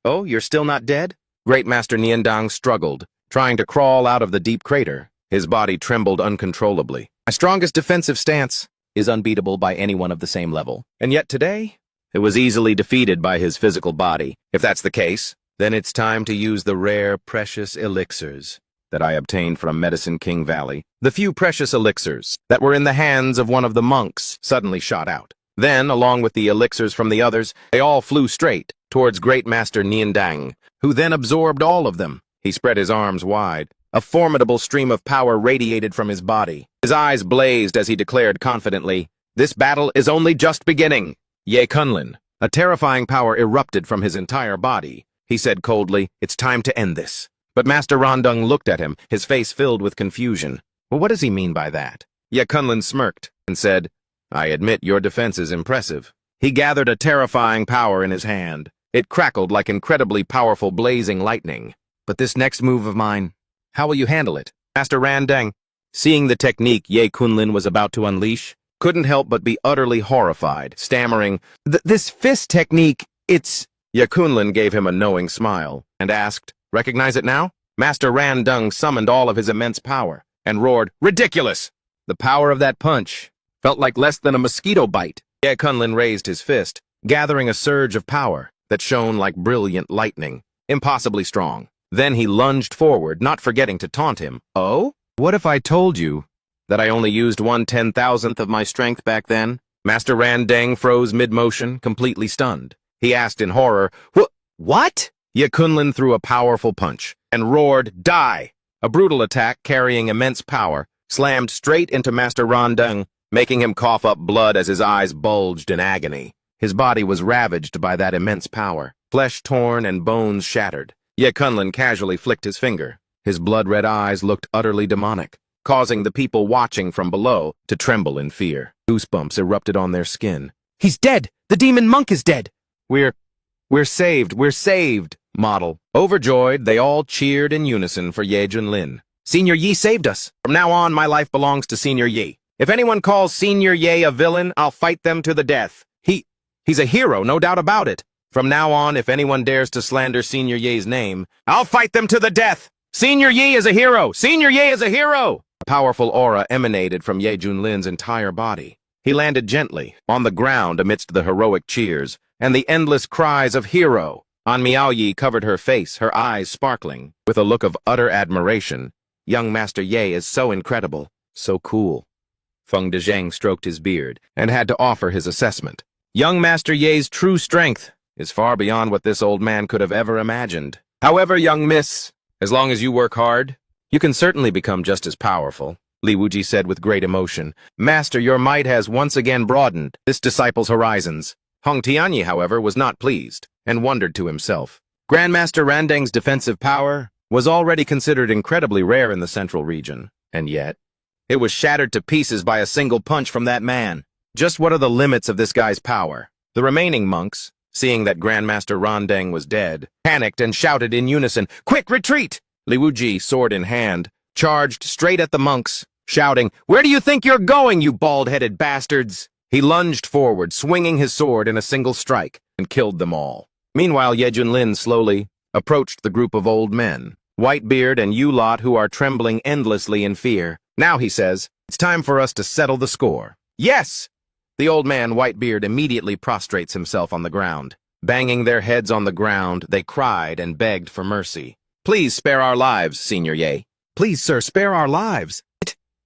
"Oh, you're still not dead?" Great Master Niandang struggled, trying to crawl out of the deep crater. His body trembled uncontrollably. "My strongest defensive stance is unbeatable by anyone of the same level. And yet today, it was easily defeated by his physical body. If that's the case, then it's time to use the rare, precious elixirs that I obtained from Medicine King Valley." The few precious elixirs that were in the hands of one of the monks suddenly shot out. Then, along with the elixirs from the others, they all flew straight towards Great Master Niandang, who then absorbed all of them. He spread his arms wide. A formidable stream of power radiated from his body. His eyes blazed as he declared confidently, "This battle is only just beginning." Ye Kunlun, a terrifying power erupted from his entire body. He said coldly, "It's time to end this." But Master Randung looked at him, his face filled with confusion. "Well, what does he mean by that?" Ye Kunlun smirked and said, "I admit your defense is impressive." He gathered a terrifying power in his hand. It crackled like incredibly powerful blazing lightning. "But this next move of mine, how will you handle it?" Master Randang, seeing the technique Ye Kunlun was about to unleash, couldn't help but be utterly horrified, stammering, This fist technique, it's—" Ye Kunlun gave him a knowing smile and asked, "Recognize it now?" Master Randung summoned all of his immense power and roared, "Ridiculous!" The power of that punch felt like less than a mosquito bite. Ye Kunlun raised his fist, gathering a surge of power that shone like brilliant lightning, impossibly strong. Then he lunged forward, not forgetting to taunt him. "Oh? What if I told you that I only used 1/10,000th of my strength back then?" Master Randang froze mid-motion, completely stunned. He asked in horror, What? Ye Kunlun threw a powerful punch and roared, "Die!" A brutal attack carrying immense power slammed straight into Master Randang, making him cough up blood as his eyes bulged in agony. His body was ravaged by that immense power, flesh torn and bones shattered. Ye Kunlun casually flicked his finger. His blood-red eyes looked utterly demonic, causing the people watching from below to tremble in fear. Goosebumps erupted on their skin. "He's dead! The demon monk is dead!" We're saved, model." Overjoyed, they all cheered in unison for Ye Junlin. "Senior Yi saved us. From now on, my life belongs to Senior Yi. If anyone calls Senior Ye a villain, I'll fight them to the death. He's a hero, no doubt about it. From now on, if anyone dares to slander Senior Ye's name, I'll fight them to the death. Senior Yi is a hero! Senior Ye is a hero!" A powerful aura emanated from Ye Junlin's entire body. He landed gently, on the ground amidst the heroic cheers, and the endless cries of hero. An Miaoyi covered her face, her eyes sparkling, with a look of utter admiration. "Young Master Ye is so incredible, so cool." Feng Dezheng stroked his beard and had to offer his assessment. "Young Master Ye's true strength is far beyond what this old man could have ever imagined. However, young miss, as long as you work hard, you can certainly become just as powerful," Li Wuji said with great emotion. "Master, your might has once again broadened this disciple's horizons." Hong Tianyi, however, was not pleased, and wondered to himself. Grandmaster Randang's defensive power was already considered incredibly rare in the central region, and yet it was shattered to pieces by a single punch from that man. Just what are the limits of this guy's power? The remaining monks, seeing that Grandmaster Randang was dead, panicked and shouted in unison, "Quick, retreat!" Li Wuji, sword in hand, charged straight at the monks, shouting, "Where do you think you're going, you bald-headed bastards?" He lunged forward, swinging his sword in a single strike, and killed them all. Meanwhile, Ye Junlin slowly approached the group of old men, Whitebeard and you lot who are trembling endlessly in fear. "Now," he says, "it's time for us to settle the score." "Yes!" The old man, Whitebeard, immediately prostrates himself on the ground. Banging their heads on the ground, they cried and begged for mercy. "Please spare our lives, Senior Ye." "Please, sir, spare our lives."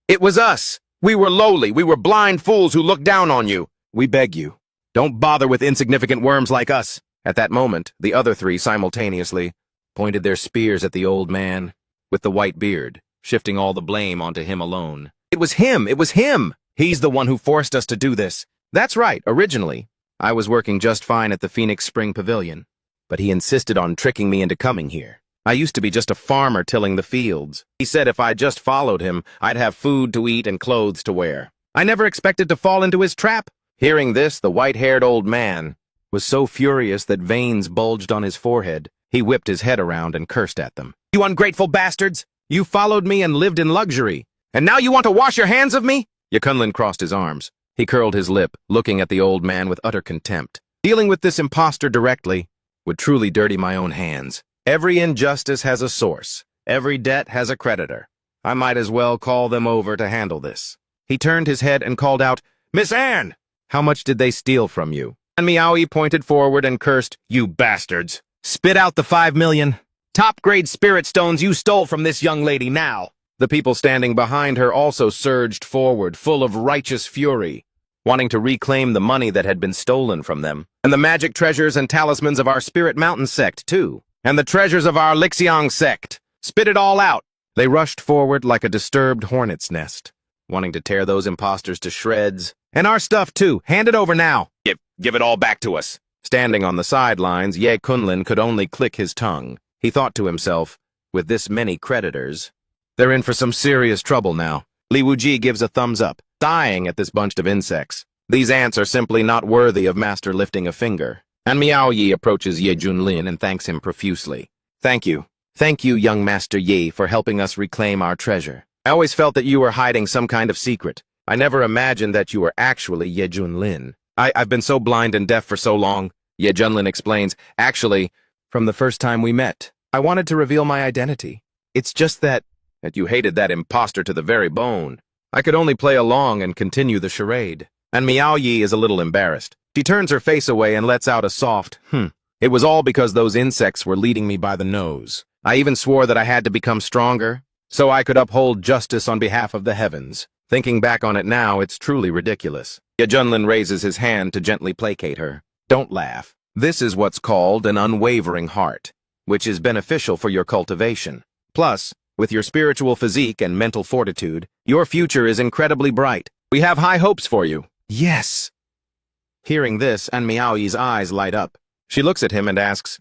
It was us. We were lowly. We were blind fools who looked down on you. We beg you, don't bother with insignificant worms like us." At that moment, the other three simultaneously pointed their spears at the old man with the white beard, shifting all the blame onto him alone. "It was him! It was him! He's the one who forced us to do this." "That's right, originally. I was working just fine at the Phoenix Spring Pavilion, but he insisted on tricking me into coming here. I used to be just a farmer tilling the fields. He said if I just followed him, I'd have food to eat and clothes to wear. I never expected to fall into his trap." Hearing this, the white-haired old man was so furious that veins bulged on his forehead. He whipped his head around and cursed at them. "You ungrateful bastards! You followed me and lived in luxury, and now you want to wash your hands of me? Ye Kunlun crossed his arms. He curled his lip, looking at the old man with utter contempt. Dealing with this impostor directly would truly dirty my own hands. Every injustice has a source. Every debt has a creditor. I might as well call them over to handle this. He turned his head and called out, "Miss Anne! How much did they steal from you?" And Meowie pointed forward and cursed, "You bastards! Spit out the 5 million. Top-grade spirit stones you stole from this young lady now." The people standing behind her also surged forward, full of righteous fury, wanting to reclaim the money that had been stolen from them, and the magic treasures and talismans of our Spirit Mountain sect, too, and the treasures of our Lixiang sect. Spit it all out. They rushed forward like a disturbed hornet's nest, wanting to tear those imposters to shreds. "And our stuff, too. Hand it over now. Give it all back to us." Standing on the sidelines, Ye Kunlun could only click his tongue. He thought to himself, with this many creditors, they're in for some serious trouble now. Li Wuji gives a thumbs up, sighing at this bunch of insects. These ants are simply not worthy of Master lifting a finger. And Miao Yi approaches Ye Junlin and thanks him profusely. "Thank you. Thank you, young Master Yi, for helping us reclaim our treasure. I always felt that you were hiding some kind of secret. I never imagined that you were actually Ye Junlin. I've been so blind and deaf for so long," Ye Junlin explains. "Actually, from the first time we met, I wanted to reveal my identity. It's just that you hated that imposter to the very bone. I could only play along and continue the charade." And Miao Yi is a little embarrassed. She turns her face away and lets out a soft, It was all because those insects were leading me by the nose. I even swore that I had to become stronger, so I could uphold justice on behalf of the heavens. Thinking back on it now, it's truly ridiculous. Ye Junlin raises his hand to gently placate her. "Don't laugh. This is what's called an unwavering heart, which is beneficial for your cultivation. Plus, with your spiritual physique and mental fortitude, your future is incredibly bright. We have high hopes for you." "Yes." Hearing this, and Miaoyi's eyes light up. She looks at him and asks,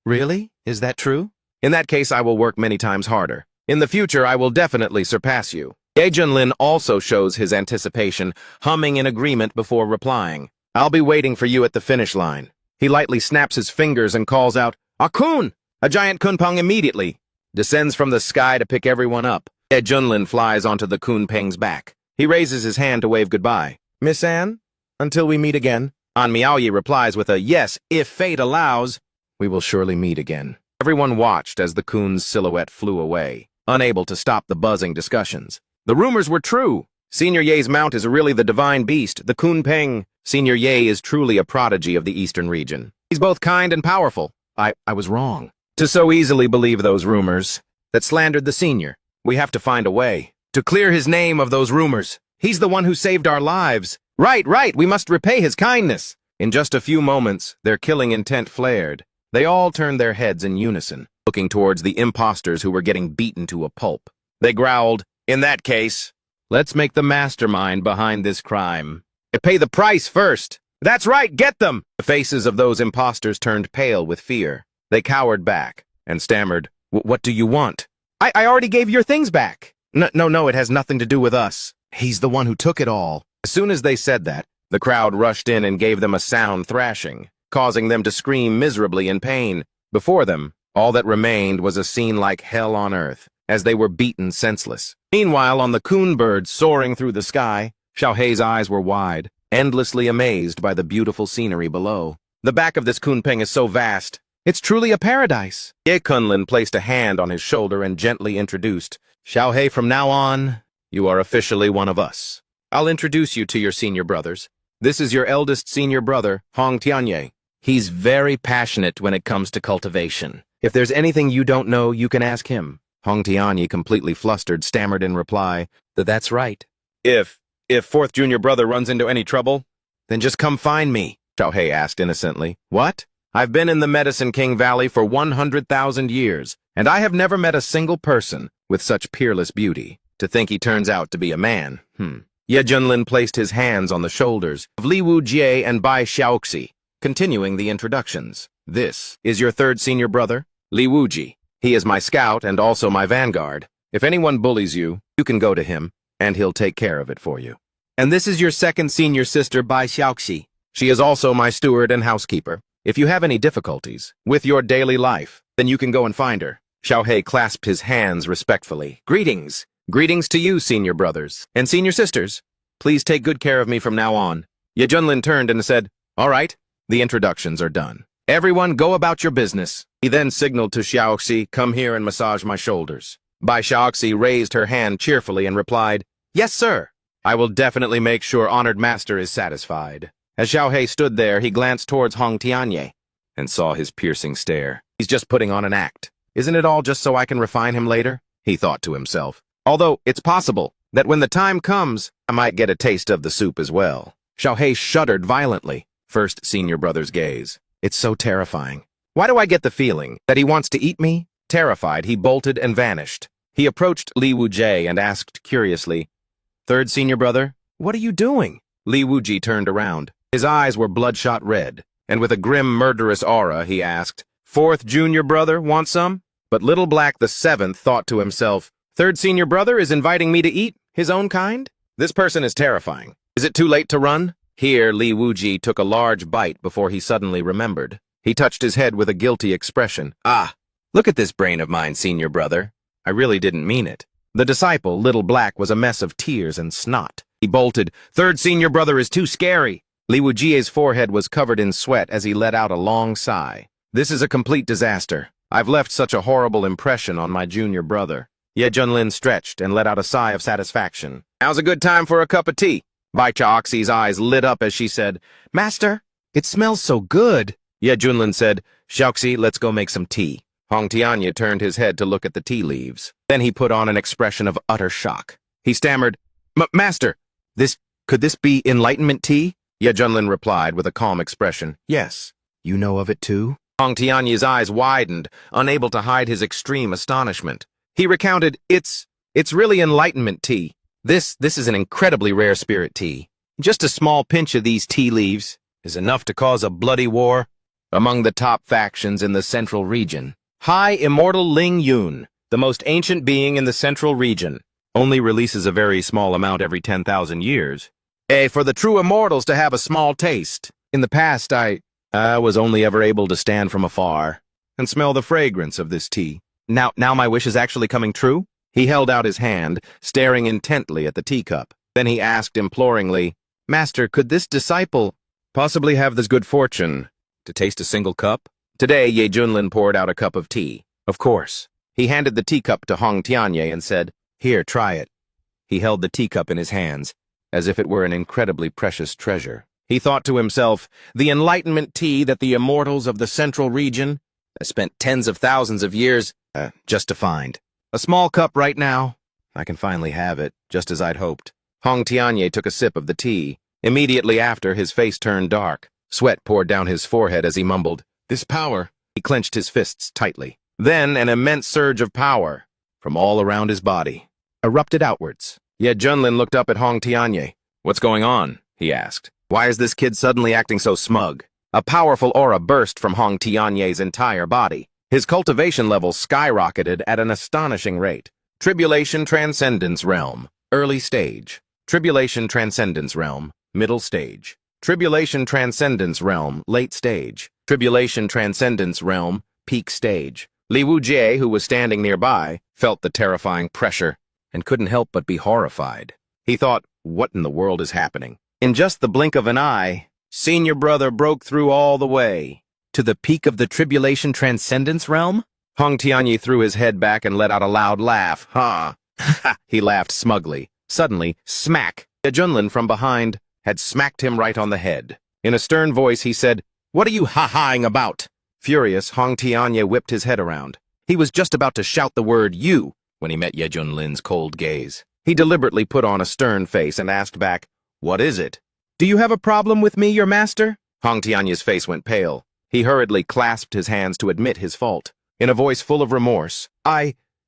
"Really? Is that true? In that case, I will work many times harder. In the future, I will definitely surpass you." Ye Junlin also shows his anticipation, humming in agreement before replying. "I'll be waiting for you at the finish line." He lightly snaps his fingers and calls out, "Akun!" A giant kunpeng immediately descends from the sky to pick everyone up. Ye Junlin flies onto the kunpeng's back. He raises his hand to wave goodbye. "Miss Anne, until we meet again." An Miaoyi replies with a "Yes, if fate allows. We will surely meet again." Everyone watched as the kun's silhouette flew away, unable to stop the buzzing discussions. The rumors were true. Senior Ye's mount is really the divine beast, the kunpeng. Senior Ye is truly a prodigy of the eastern region. He's both kind and powerful. I was wrong to so easily believe those rumors that slandered the senior. We have to find a way to clear his name of those rumors. He's the one who saved our lives. Right, we must repay his kindness." In just a few moments, their killing intent flared. They all turned their heads in unison, looking towards the imposters who were getting beaten to a pulp. They growled, "In that case, let's make the mastermind behind this crime. Pay the price first." "That's right, get them!" The faces of those imposters turned pale with fear. They cowered back and stammered, "What do you want?" I already gave your things back." No, it has nothing to do with us. He's the one who took it all." As soon as they said that, the crowd rushed in and gave them a sound thrashing, causing them to scream miserably in pain. Before them, all that remained was a scene like hell on earth, as they were beaten senseless. Meanwhile, on the coon bird soaring through the sky, Xiaohei's eyes were wide, endlessly amazed by the beautiful scenery below. The back of this kunpeng is so vast. It's truly a paradise. Ye Kunlun placed a hand on his shoulder and gently introduced, "Xiaohei, from now on, you are officially one of us. I'll introduce you to your senior brothers. This is your eldest senior brother, Hong Tianye. He's very passionate when it comes to cultivation. If there's anything you don't know, you can ask him." Hong Tianye, completely flustered, stammered in reply, "That's right. If fourth junior brother runs into any trouble, then just come find me," Xiaohei asked innocently. "What? I've been in the Medicine King Valley for 100,000 years, and I have never met a single person with such peerless beauty. To think he turns out to be a man, Ye Junlin placed his hands on the shoulders of Li Wujie and Bai Xiaoxi, continuing the introductions. "This is your third senior brother, Li Wuji. He is my scout and also my vanguard. If anyone bullies you, you can go to him, and he'll take care of it for you. And this is your second senior sister, Bai Xiaoxi. She is also my steward and housekeeper. If you have any difficulties with your daily life, then you can go and find her." Xiaohei clasped his hands respectfully. Greetings to you, senior brothers and senior sisters. Please take good care of me from now on. Ye Junlin turned and said, All right, the introductions are done. Everyone go about your business. He then signaled to Xiaoxi, come here and massage my shoulders. Bai Xiaoxi raised her hand cheerfully and replied, Yes, sir. I will definitely make sure Honored Master is satisfied. As Xiaohei stood there, he glanced towards Hong Tianye and saw his piercing stare. He's just putting on an act. Isn't it all just so I can refine him later? He thought to himself. Although it's possible that when the time comes, I might get a taste of the soup as well. Xiaohei shuddered violently. First senior brother's gaze. It's so terrifying. Why do I get the feeling that he wants to eat me? Terrified, he bolted and vanished. He approached Li Wujie and asked curiously, Third senior brother, what are you doing? Li Wujie turned around. His eyes were bloodshot red, and with a grim, murderous aura, he asked, Fourth junior brother, want some? But Little Black the Seventh thought to himself, Third senior brother is inviting me to eat his own kind? This person is terrifying. Is it too late to run? Here, Li Wujie took a large bite before he suddenly remembered. He touched his head with a guilty expression. Ah, look at this brain of mine, senior brother. I really didn't mean it. The disciple, Little Black, was a mess of tears and snot. He bolted, Third senior brother is too scary. Li Wujie's forehead was covered in sweat as he let out a long sigh. This is a complete disaster. I've left such a horrible impression on my junior brother. Ye Junlin stretched and let out a sigh of satisfaction. Now's a good time for a cup of tea. Bai Xiaoxi's eyes lit up as she said, Master, it smells so good. Ye Junlin said, Xiaoxi, let's go make some tea. Hong Tianye turned his head to look at the tea leaves. Then he put on an expression of utter shock. He stammered, Master, could this be enlightenment tea? Ye Junlin replied with a calm expression, Yes. You know of it too? Hong Tianye's eyes widened, unable to hide his extreme astonishment. He recounted, It's really enlightenment tea. This is an incredibly rare spirit tea. Just a small pinch of these tea leaves is enough to cause a bloody war among the top factions in the central region. High Immortal Ling Yun, the most ancient being in the central region, only releases a very small amount every 10,000 years. For the true immortals to have a small taste. In the past, I was only ever able to stand from afar and smell the fragrance of this tea. Now my wish is actually coming true? He held out his hand, staring intently at the teacup. Then he asked imploringly, Master, could this disciple possibly have this good fortune to taste a single cup? Today, Ye Junlin poured out a cup of tea. Of course. He handed the teacup to Hong Tianye and said, Here, try it. He held the teacup in his hands, as if it were an incredibly precious treasure. He thought to himself, the enlightenment tea that the immortals of the central region have spent tens of thousands of years just to find. A small cup right now. I can finally have it, just as I'd hoped. Hong Tianye took a sip of the tea. Immediately after, his face turned dark. Sweat poured down his forehead as he mumbled, This power. He clenched his fists tightly. Then an immense surge of power from all around his body erupted outwards. Yet Junlin looked up at Hong Tianye. What's going on? He asked. Why is this kid suddenly acting so smug? A powerful aura burst from Hong Tianye's entire body. His cultivation levels skyrocketed at an astonishing rate. Tribulation Transcendence Realm, early stage. Tribulation Transcendence Realm, middle stage. Tribulation Transcendence Realm, late stage. Tribulation Transcendence Realm, peak stage. Li Wujie, who was standing nearby, felt the terrifying pressure and couldn't help but be horrified. He thought, what in the world is happening? In just the blink of an eye, senior brother broke through all the way to the peak of the Tribulation Transcendence Realm? Hong Tianye threw his head back and let out a loud laugh. Ha! He laughed smugly. Suddenly, smack! Ye Junlin from behind had smacked him right on the head. In a stern voice, he said, What are you ha-haing about? Furious, Hong Tianye whipped his head around. He was just about to shout the word you when he met Ye Junlin's cold gaze. He deliberately put on a stern face and asked back, What is it? Do you have a problem with me, your master? Hong Tianye's face went pale. He hurriedly clasped his hands to admit his fault. In a voice full of remorse,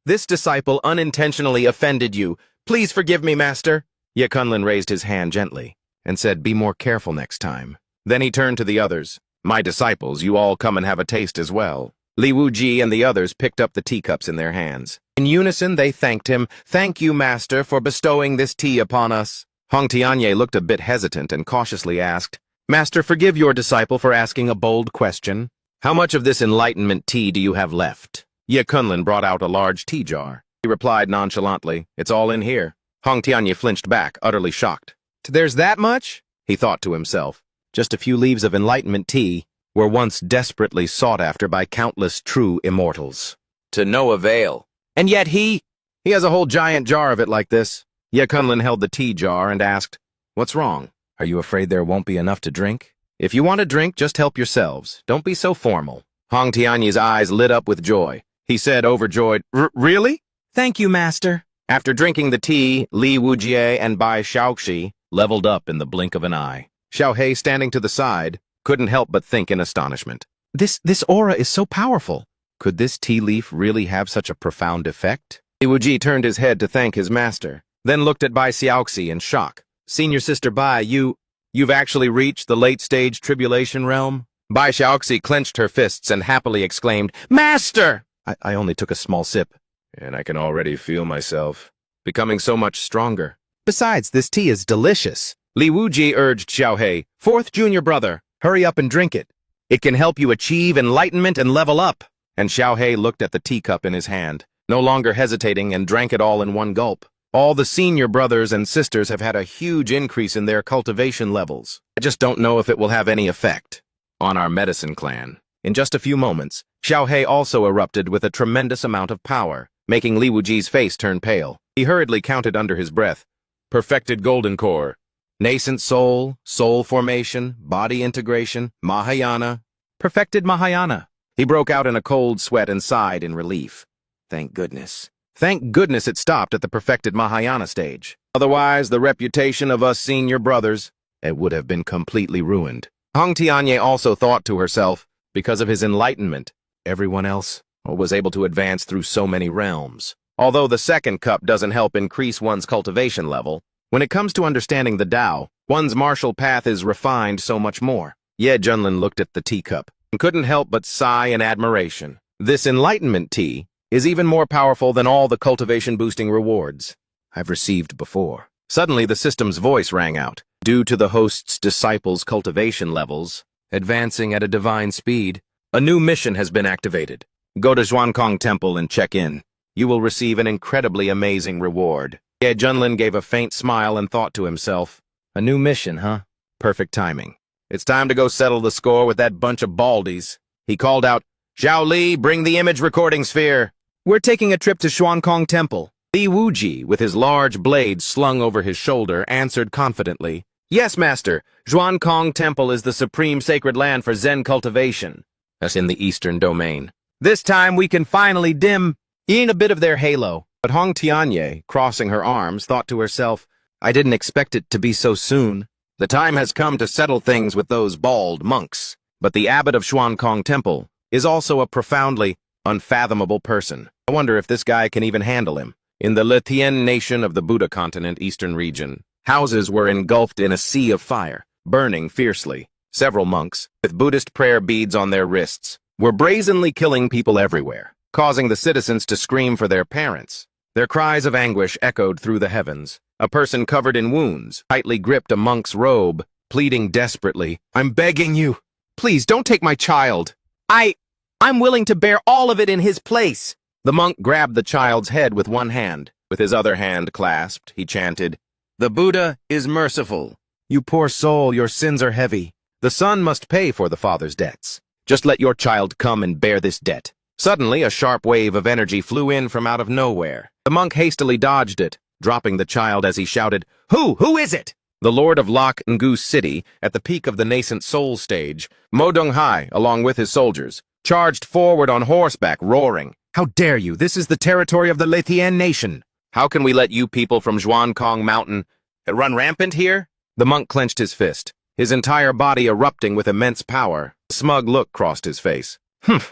This disciple unintentionally offended you. Please forgive me, master. Ye Junlin raised his hand gently and said, Be more careful next time. Then he turned to the others. My disciples, you all come and have a taste as well. Li Wujie and the others picked up the teacups in their hands. In unison, they thanked him. Thank you, master, for bestowing this tea upon us. Hong Tianye looked a bit hesitant and cautiously asked, Master, forgive your disciple for asking a bold question. How much of this enlightenment tea do you have left? Ye Junlin brought out a large tea jar. He replied nonchalantly, It's all in here. Hong Tianye flinched back, utterly shocked. There's that much? He thought to himself. Just a few leaves of enlightenment tea were once desperately sought after by countless true immortals. To no avail. And yet he has a whole giant jar of it like this. Ye Kunlun held the tea jar and asked, "What's wrong? Are you afraid there won't be enough to drink? If you want a drink, just help yourselves. Don't be so formal." Hong Tianyi's eyes lit up with joy. He said, overjoyed, "Really?" "Thank you, Master." After drinking the tea, Li Wujie and Bai Xiaoxi leveled up in the blink of an eye. Xiao He, standing to the side, couldn't help but think in astonishment. This aura is so powerful. Could this tea leaf really have such a profound effect? Li Wujie turned his head to thank his master, then looked at Bai Xiaoxi in shock. "Senior Sister Bai, you've actually reached the late-stage tribulation realm?" Bai Xiaoxi clenched her fists and happily exclaimed, "Master!" I only took a small sip, and I can already feel myself becoming so much stronger. Besides, this tea is delicious. Li Wujie urged Xiao He, "Fourth junior brother, hurry up and drink it. It can help you achieve enlightenment and level up." And Xiao He looked at the teacup in his hand, no longer hesitating, and drank it all in one gulp. All the senior brothers and sisters have had a huge increase in their cultivation levels. I just don't know if it will have any effect on our medicine clan. In just a few moments, Xiao He also erupted with a tremendous amount of power, making Li Wujie's face turn pale. He hurriedly counted under his breath. Perfected golden core, nascent soul, soul formation, body integration, Mahayana. Perfected Mahayana. He broke out in a cold sweat and sighed in relief. Thank goodness. Thank goodness it stopped at the perfected Mahayana stage. Otherwise, the reputation of us senior brothers, it would have been completely ruined. Hong Tianyi also thought to herself, because of his enlightenment, everyone else was able to advance through so many realms. Although the second cup doesn't help increase one's cultivation level, when it comes to understanding the Tao, one's martial path is refined so much more. Ye Junlin looked at the teacup and couldn't help but sigh in admiration. This enlightenment tea is even more powerful than all the cultivation-boosting rewards I've received before. Suddenly, the system's voice rang out. Due to the host's disciples' cultivation levels advancing at a divine speed, a new mission has been activated. Go to Zhuankong Temple and check in. You will receive an incredibly amazing reward. Ye Junlin gave a faint smile and thought to himself, a new mission, huh? Perfect timing. It's time to go settle the score with that bunch of baldies. He called out, "Zhao Li, bring the image recording sphere." "We're taking a trip to Zhuankong Temple." Li Wujie, with his large blade slung over his shoulder, answered confidently, "Yes, Master. Zhuankong Temple is the supreme sacred land for Zen cultivation. That's in the eastern domain. This time we can finally dim in a bit of their halo." But Hong Tianyi, crossing her arms, thought to herself, I didn't expect it to be so soon. The time has come to settle things with those bald monks. But the abbot of Zhuankong Temple is also a profoundly unfathomable person. I wonder if this guy can even handle him. In the Lithian nation of the Buddha continent, eastern region, houses were engulfed in a sea of fire, burning fiercely. Several monks, with Buddhist prayer beads on their wrists, were brazenly killing people everywhere, causing the citizens to scream for their parents. Their cries of anguish echoed through the heavens. A person covered in wounds tightly gripped a monk's robe, pleading desperately, "I'm begging you, please don't take my child. I'm willing to bear all of it in his place." The monk grabbed the child's head with one hand. With his other hand clasped, he chanted, "The Buddha is merciful. You poor soul, your sins are heavy. The son must pay for the father's debts. Just let your child come and bear this debt." Suddenly, a sharp wave of energy flew in from out of nowhere. The monk hastily dodged it, dropping the child as he shouted, Who is it?" The Lord of Lock Ngu City, at the peak of the nascent soul stage, Mo Donghai, along with his soldiers, charged forward on horseback, roaring, "How dare you? This is the territory of the Lithian nation. How can we let you people from Zhuankong Mountain run rampant here?" The monk clenched his fist, his entire body erupting with immense power. A smug look crossed his face.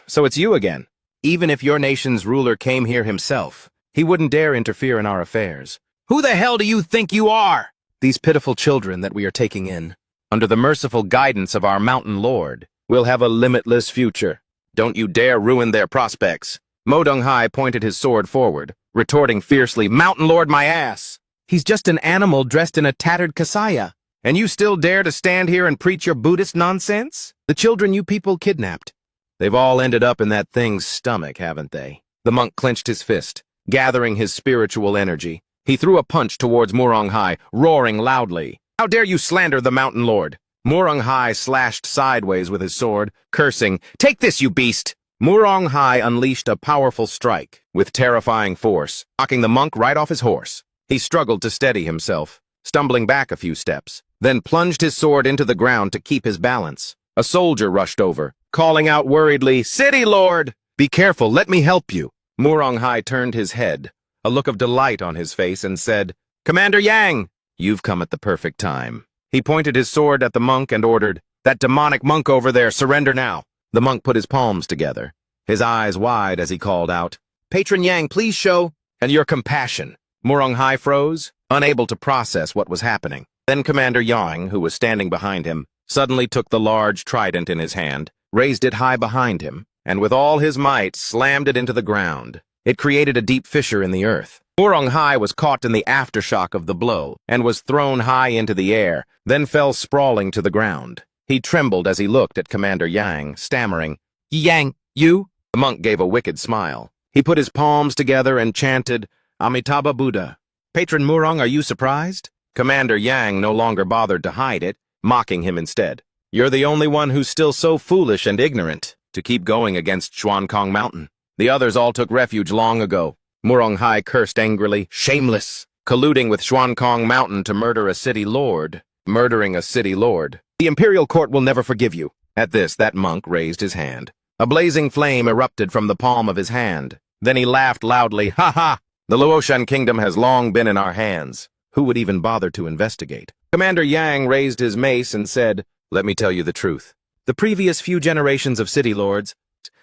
So it's you again. Even if your nation's ruler came here himself, he wouldn't dare interfere in our affairs. Who the hell do you think you are? These pitiful children that we are taking in, under the merciful guidance of our mountain lord, will have a limitless future. Don't you dare ruin their prospects. Mo Donghai pointed his sword forward, retorting fiercely, "Mountain lord my ass! He's just an animal dressed in a tattered kasaya. And you still dare to stand here and preach your Buddhist nonsense? The children you people kidnapped. They've all ended up in that thing's stomach, haven't they?" The monk clenched his fist, gathering his spiritual energy. He threw a punch towards Muronghai, roaring loudly. How dare you slander the mountain lord? Murong Hai slashed sideways with his sword, cursing, "Take this, you beast!" Murong Hai unleashed a powerful strike, with terrifying force, knocking the monk right off his horse. He struggled to steady himself, stumbling back a few steps, then plunged his sword into the ground to keep his balance. A soldier rushed over, calling out worriedly, "City Lord! Be careful, let me help you." Murong Hai turned his head, a look of delight on his face, and said, "Commander Yang, you've come at the perfect time." He pointed his sword at the monk and ordered, "That demonic monk over there, surrender now." The monk put his palms together, his eyes wide as he called out, "Patron Yang, please show and your compassion." Murong Hai froze, unable to process what was happening. Then Commander Yang, who was standing behind him, suddenly took the large trident in his hand, raised it high behind him, and with all his might slammed it into the ground. It created a deep fissure in the earth. Murong Hai was caught in the aftershock of the blow and was thrown high into the air, then fell sprawling to the ground. He trembled as he looked at Commander Yang, stammering, "Yang, you?" The monk gave a wicked smile. He put his palms together and chanted, "Amitabha Buddha." "Patron Murong, are you surprised?" Commander Yang no longer bothered to hide it, mocking him instead. "You're the only one who's still so foolish and ignorant to keep going against Xuankong Mountain. The others all took refuge long ago." Murong Hai cursed angrily, "Shameless! Colluding with Xuankong Mountain to murder a city lord. Murdering a city lord. The Imperial Court will never forgive you." At this, that monk raised his hand. A blazing flame erupted from the palm of his hand. Then he laughed loudly, "Ha ha! The Luoshan Kingdom has long been in our hands. Who would even bother to investigate?" Commander Yang raised his mace and said, "Let me tell you the truth. The previous few generations of city lords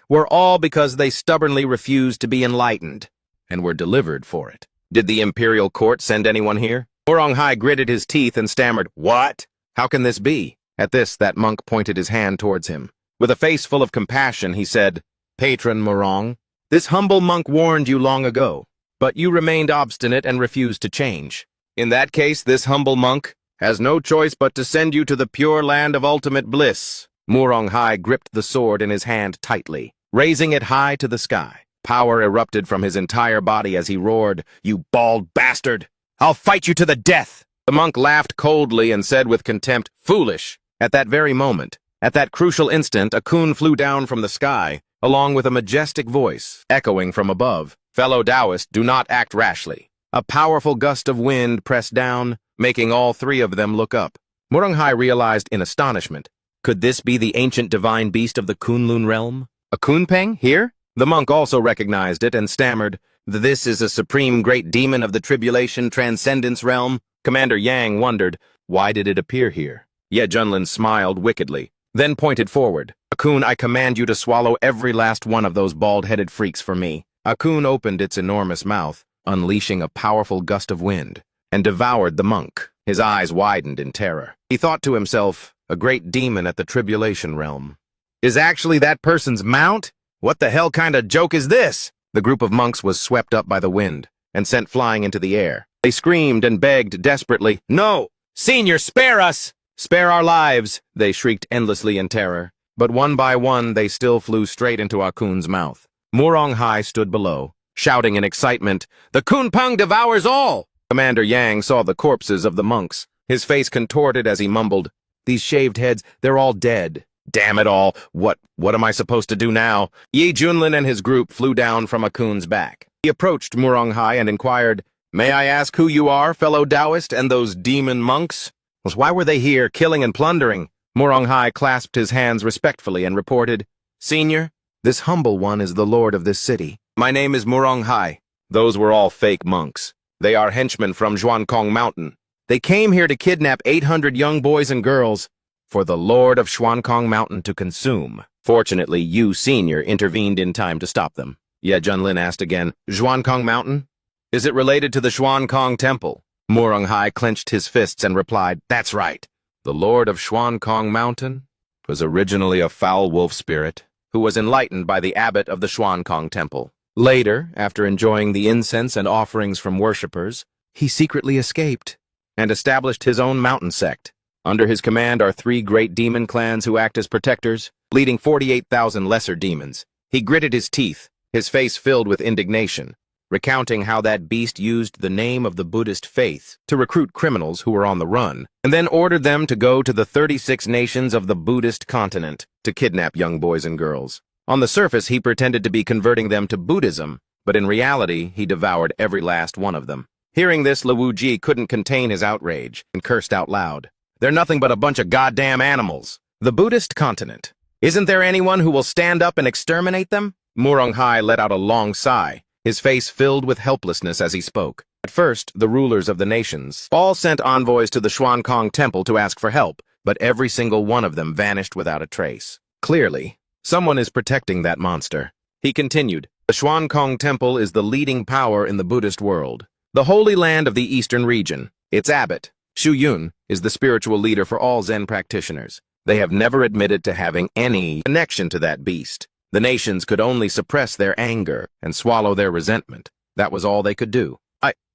were all because they stubbornly refused to be enlightened, and were delivered for it. Did the Imperial Court send anyone here?" Murong Hai gritted his teeth and stammered, "What? How can this be?" At this, that monk pointed his hand towards him. With a face full of compassion, he said, "Patron Murong, this humble monk warned you long ago, but you remained obstinate and refused to change. In that case, this humble monk has no choice but to send you to the pure land of ultimate bliss." Murong Hai gripped the sword in his hand tightly, raising it high to the sky. Power erupted from his entire body as he roared, "You bald bastard! I'll fight you to the death!" The monk laughed coldly and said with contempt, "Foolish!" At that very moment, at that crucial instant, a coon flew down from the sky, along with a majestic voice, echoing from above, "Fellow Taoist, do not act rashly." A powerful gust of wind pressed down, making all three of them look up. Murong Hai realized in astonishment, could this be the ancient divine beast of the Kunlun realm? A Kunpeng here? The monk also recognized it and stammered, "This is a supreme great demon of the tribulation transcendence realm." Commander Yang wondered, why did it appear here? Ye Junlin smiled wickedly, then pointed forward. "Akun, I command you to swallow every last one of those bald-headed freaks for me." Akun opened its enormous mouth, unleashing a powerful gust of wind, and devoured the monk. His eyes widened in terror. He thought to himself, a great demon at the tribulation realm is actually that person's mount? What the hell kind of joke is this? The group of monks was swept up by the wind and sent flying into the air. They screamed and begged desperately, "No! Senior, spare us! Spare our lives!" They shrieked endlessly in terror, but one by one they still flew straight into Akun's mouth. Murong Hai stood below, shouting in excitement, "The Kunpeng devours all!" Commander Yang saw the corpses of the monks. His face contorted as he mumbled, "These shaved heads, they're all dead. Damn it all, what am I supposed to do now?" Ye Junlin and his group flew down from Akun's back. He approached Murong Hai and inquired, "May I ask who you are, fellow Taoist, and those demon monks? Why were they here, killing and plundering?" Murong Hai clasped his hands respectfully and reported, "Senior, this humble one is the lord of this city. My name is Murong Hai." Those were all fake monks. They are henchmen from Xuankong Mountain. They came here to kidnap 800 young boys and girls for the Lord of Xuankong Mountain to consume. Fortunately, you, Senior, intervened in time to stop them. Ye Junlin asked again, "Xuankong Mountain? Is it related to the Xuankong Temple?" Murong Hai clenched his fists and replied, "That's right. The Lord of Xuankong Mountain was originally a foul wolf spirit who was enlightened by the abbot of the Xuankong Temple. Later, after enjoying the incense and offerings from worshippers, he secretly escaped and established his own mountain sect. Under his command are 3 great demon clans who act as protectors, leading 48,000 lesser demons." He gritted his teeth, his face filled with indignation. recounting how that beast used the name of the Buddhist faith to recruit criminals who were on the run, and then ordered them to go to the 36 nations of the Buddhist continent to kidnap young boys and girls. On the surface, he pretended to be converting them to Buddhism, but in reality, he devoured every last one of them. Hearing this, Luwu Ji couldn't contain his outrage and cursed out loud. "They're nothing but a bunch of goddamn animals. The Buddhist continent. Isn't there anyone who will stand up and exterminate them?" Murong Hai let out a long sigh, his face filled with helplessness as he spoke. At first, the rulers of the nations all sent envoys to the Xuankong Temple to ask for help, but every single one of them vanished without a trace. Clearly, someone is protecting that monster. He continued, "The Xuankong Temple is the leading power in the Buddhist world, the holy land of the eastern region. Its abbot, Xu Yun, is the spiritual leader for all Zen practitioners. They have never admitted to having any connection to that beast. The nations could only suppress their anger and swallow their resentment. That was all they could do.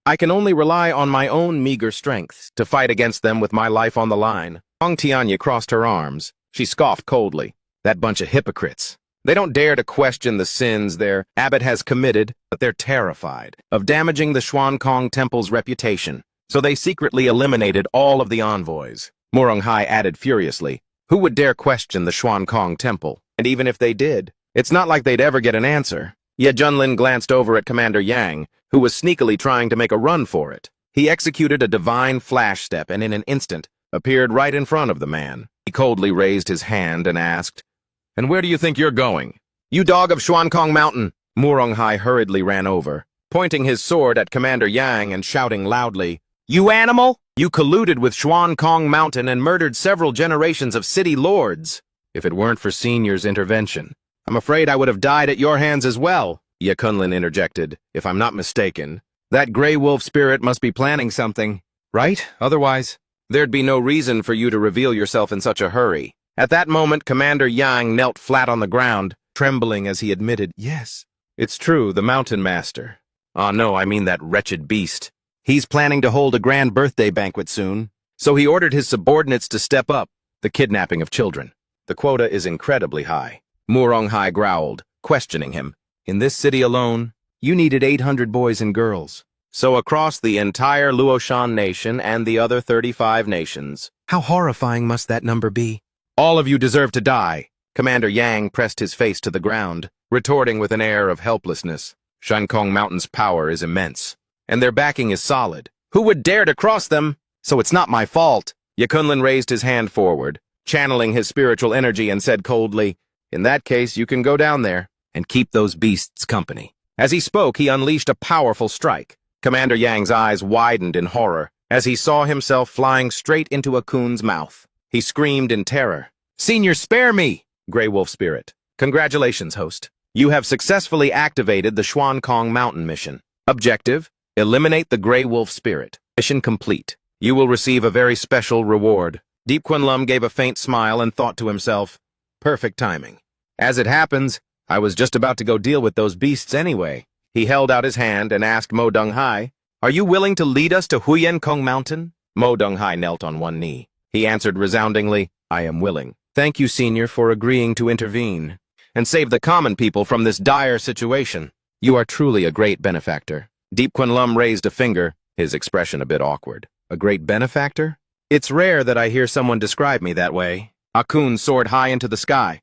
I can only rely on my own meager strength to fight against them with my life on the line." Hong Tianya crossed her arms. She scoffed coldly. "That bunch of hypocrites. They don't dare to question the sins their abbot has committed, but they're terrified of damaging the Xuankong Temple's reputation. So they secretly eliminated all of the envoys." Murong Hai added furiously, "Who would dare question the Xuankong Temple? And even if they did, it's not like they'd ever get an answer." Ye Junlin glanced over at Commander Yang, who was sneakily trying to make a run for it. He executed a divine flash step and in an instant appeared right in front of the man. He coldly raised his hand and asked, "And where do you think you're going?" "You dog of Xuankong Mountain!" Murong Hai hurriedly ran over, pointing his sword at Commander Yang and shouting loudly, "You animal! You colluded with Xuankong Mountain and murdered several generations of city lords. If it weren't for Senior's intervention, I'm afraid I would have died at your hands as well." Ye Kunlin interjected, "If I'm not mistaken, that gray wolf spirit must be planning something, right? Otherwise, there'd be no reason for you to reveal yourself in such a hurry." At that moment, Commander Yang knelt flat on the ground, trembling as he admitted, "Yes, it's true, the Mountain Master. Ah, no, I mean that wretched beast. He's planning to hold a grand birthday banquet soon, so he ordered his subordinates to step up the kidnapping of children. The quota is incredibly high." Murong Hai growled, questioning him. "In this city alone, you needed 800 boys and girls. So across the entire Luoshan nation and the other 35 nations. How horrifying must that number be? All of you deserve to die." Commander Yang pressed his face to the ground, retorting with an air of helplessness. "Xuankong Mountain's power is immense, and their backing is solid. Who would dare to cross them? So it's not my fault." Ye Kunlin raised his hand forward, channeling his spiritual energy, and said coldly, "In that case, you can go down there and keep those beasts company." As he spoke, he unleashed a powerful strike. Commander Yang's eyes widened in horror as he saw himself flying straight into a coon's mouth. He screamed in terror, "Senior, spare me!" Grey Wolf Spirit. "Congratulations, host. You have successfully activated the Xuankong Mountain mission. Objective: eliminate the Grey Wolf Spirit. Mission complete. You will receive a very special reward." Deep Kunlum gave a faint smile and thought to himself, "Perfect timing. As it happens, I was just about to go deal with those beasts anyway." He held out his hand and asked Mo Dong Hai, "Are you willing to lead us to Huyen Kong Mountain?" Mo Dong Hai knelt on one knee. He answered resoundingly, "I am willing. Thank you, Senior, for agreeing to intervene and save the common people from this dire situation. You are truly a great benefactor." Deep Kunlum raised a finger, his expression a bit awkward. "A great benefactor? It's rare that I hear someone describe me that way." Akun soared high into the sky.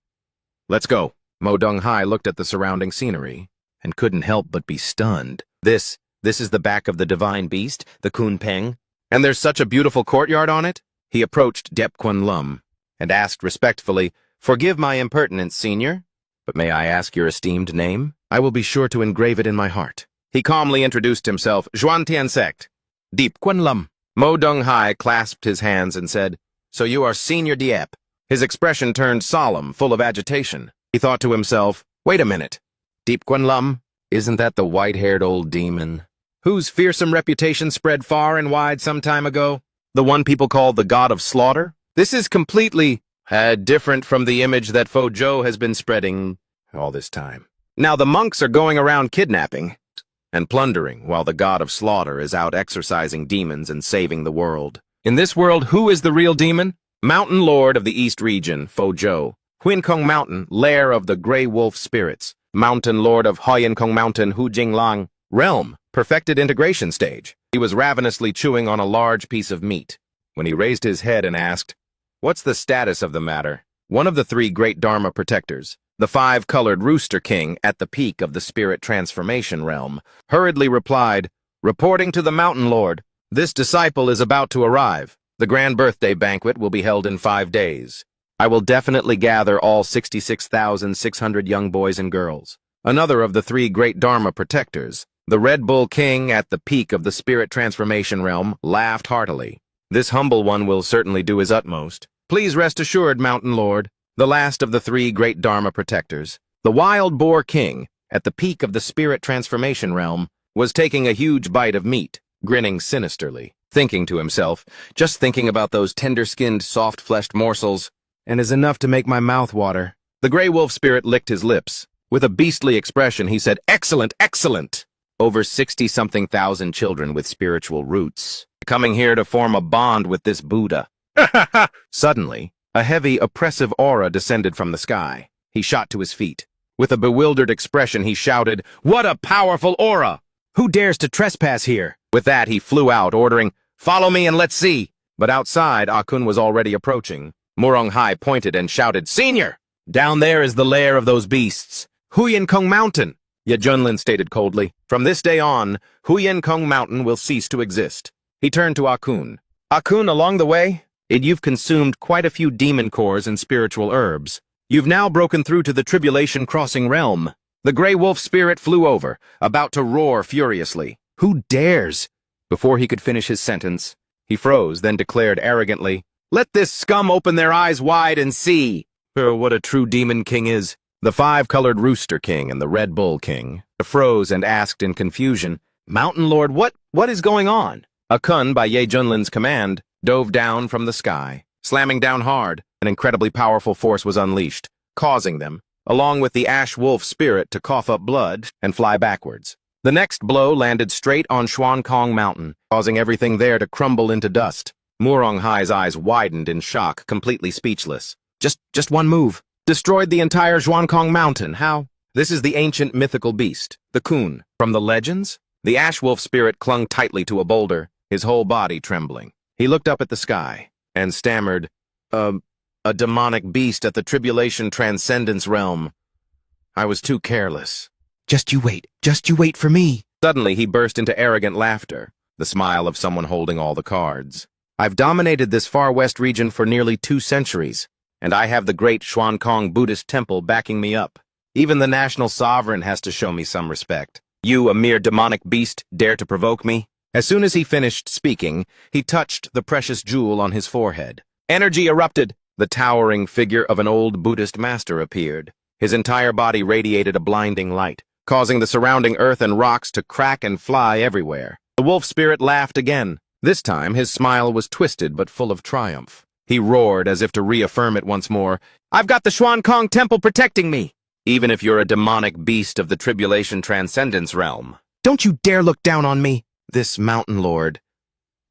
"Let's go." Mo Dong Hai looked at the surrounding scenery and couldn't help but be stunned. This is the back of the divine beast, the Kun Peng, and there's such a beautiful courtyard on it?" He approached Dep Kunlum and asked respectfully, "Forgive my impertinence, Senior, but may I ask your esteemed name? I will be sure to engrave it in my heart." He calmly introduced himself, "Zhuan Tian Sect, Deep Kunlum." Mo Dong Hai clasped his hands and said, "So you are Senior Diep." His expression turned solemn, full of agitation. He thought to himself, "Wait a minute. Deep Kunlum, isn't that the white-haired old demon whose fearsome reputation spread far and wide some time ago? The one people call the God of Slaughter? This is completely different from the image that Fo Zhou has been spreading all this time. Now the monks are going around kidnapping and plundering, while the God of Slaughter is out exorcising demons and saving the world. In this world, who is the real demon? Mountain Lord of the East Region, Fo Zhou. Huinkong Mountain, lair of the Grey Wolf Spirits. Mountain Lord of Huinkong Mountain, Hu Jinglang. Realm, perfected integration stage. He was ravenously chewing on a large piece of meat when he raised his head and asked, "What's the status of the matter?" One of the three great Dharma protectors, the five-colored Rooster King at the peak of the spirit transformation realm, hurriedly replied, "Reporting to the Mountain Lord, this disciple is about to arrive. The grand birthday banquet will be held in 5 days. I will definitely gather all 66,600 young boys and girls." Another of the three great Dharma protectors, the Red Bull King at the peak of the spirit transformation realm, laughed heartily. "This humble one will certainly do his utmost. Please rest assured, Mountain Lord." The last of the three great Dharma protectors, the Wild Boar King at the peak of the spirit transformation realm, was taking a huge bite of meat, grinning sinisterly, thinking to himself, "Just thinking about those tender-skinned, soft-fleshed morsels, and is enough to make my mouth water." The gray wolf spirit licked his lips. With a beastly expression, he said, "Excellent, excellent! Over 60-something thousand children with spiritual roots, coming here to form a bond with this Buddha." Suddenly, a heavy, oppressive aura descended from the sky. He shot to his feet. With a bewildered expression, he shouted, "What a powerful aura! Who dares to trespass here?" With that, he flew out, ordering, "Follow me and let's see." But outside, Akun was already approaching. Murong Hai pointed and shouted, "Senior! Down there is the lair of those beasts. Huyen Kong Mountain." Ye Junlin stated coldly, "From this day on, Huyen Kong Mountain will cease to exist." He turned to Akun. "Akun, along the way, you've consumed quite a few demon cores and spiritual herbs. You've now broken through to the Tribulation Crossing realm." The gray wolf spirit flew over, about to roar furiously. "Who dares?" Before he could finish his sentence, he froze, then declared arrogantly, "Let this scum open their eyes wide and see what a true demon king is." The five-colored Rooster King and the Red Bull King froze and asked in confusion, "Mountain Lord, what is going on?" Akun, by Ye Junlin's command, dove down from the sky. Slamming down hard, an incredibly powerful force was unleashed, causing them, along with the ash wolf spirit, to cough up blood and fly backwards. The next blow landed straight on Xuan Kong Mountain, causing everything there to crumble into dust. Murong Hai's eyes widened in shock, completely speechless. Just one move. Destroyed the entire Xuankong Mountain. How? This is the ancient mythical beast, the Kun. From the legends? The ash wolf spirit clung tightly to a boulder, his whole body trembling. He looked up at the sky and stammered, A demonic beast at the Tribulation Transcendence realm. I was too careless. Just you wait for me." Suddenly he burst into arrogant laughter, the smile of someone holding all the cards. "I've dominated this far west region for nearly 2 centuries. And I have the great Xuankong Buddhist temple backing me up. Even the national sovereign has to show me some respect. You, a mere demonic beast, dare to provoke me?" As soon as he finished speaking, he touched the precious jewel on his forehead. Energy erupted. The towering figure of an old Buddhist master appeared. His entire body radiated a blinding light, causing the surrounding earth and rocks to crack and fly everywhere. The wolf spirit laughed again. This time his smile was twisted but full of triumph. He roared as if to reaffirm it once more. "I've got the Xuankong Temple protecting me, even if you're a demonic beast of the Tribulation Transcendence realm. Don't you dare look down on me, this Mountain Lord."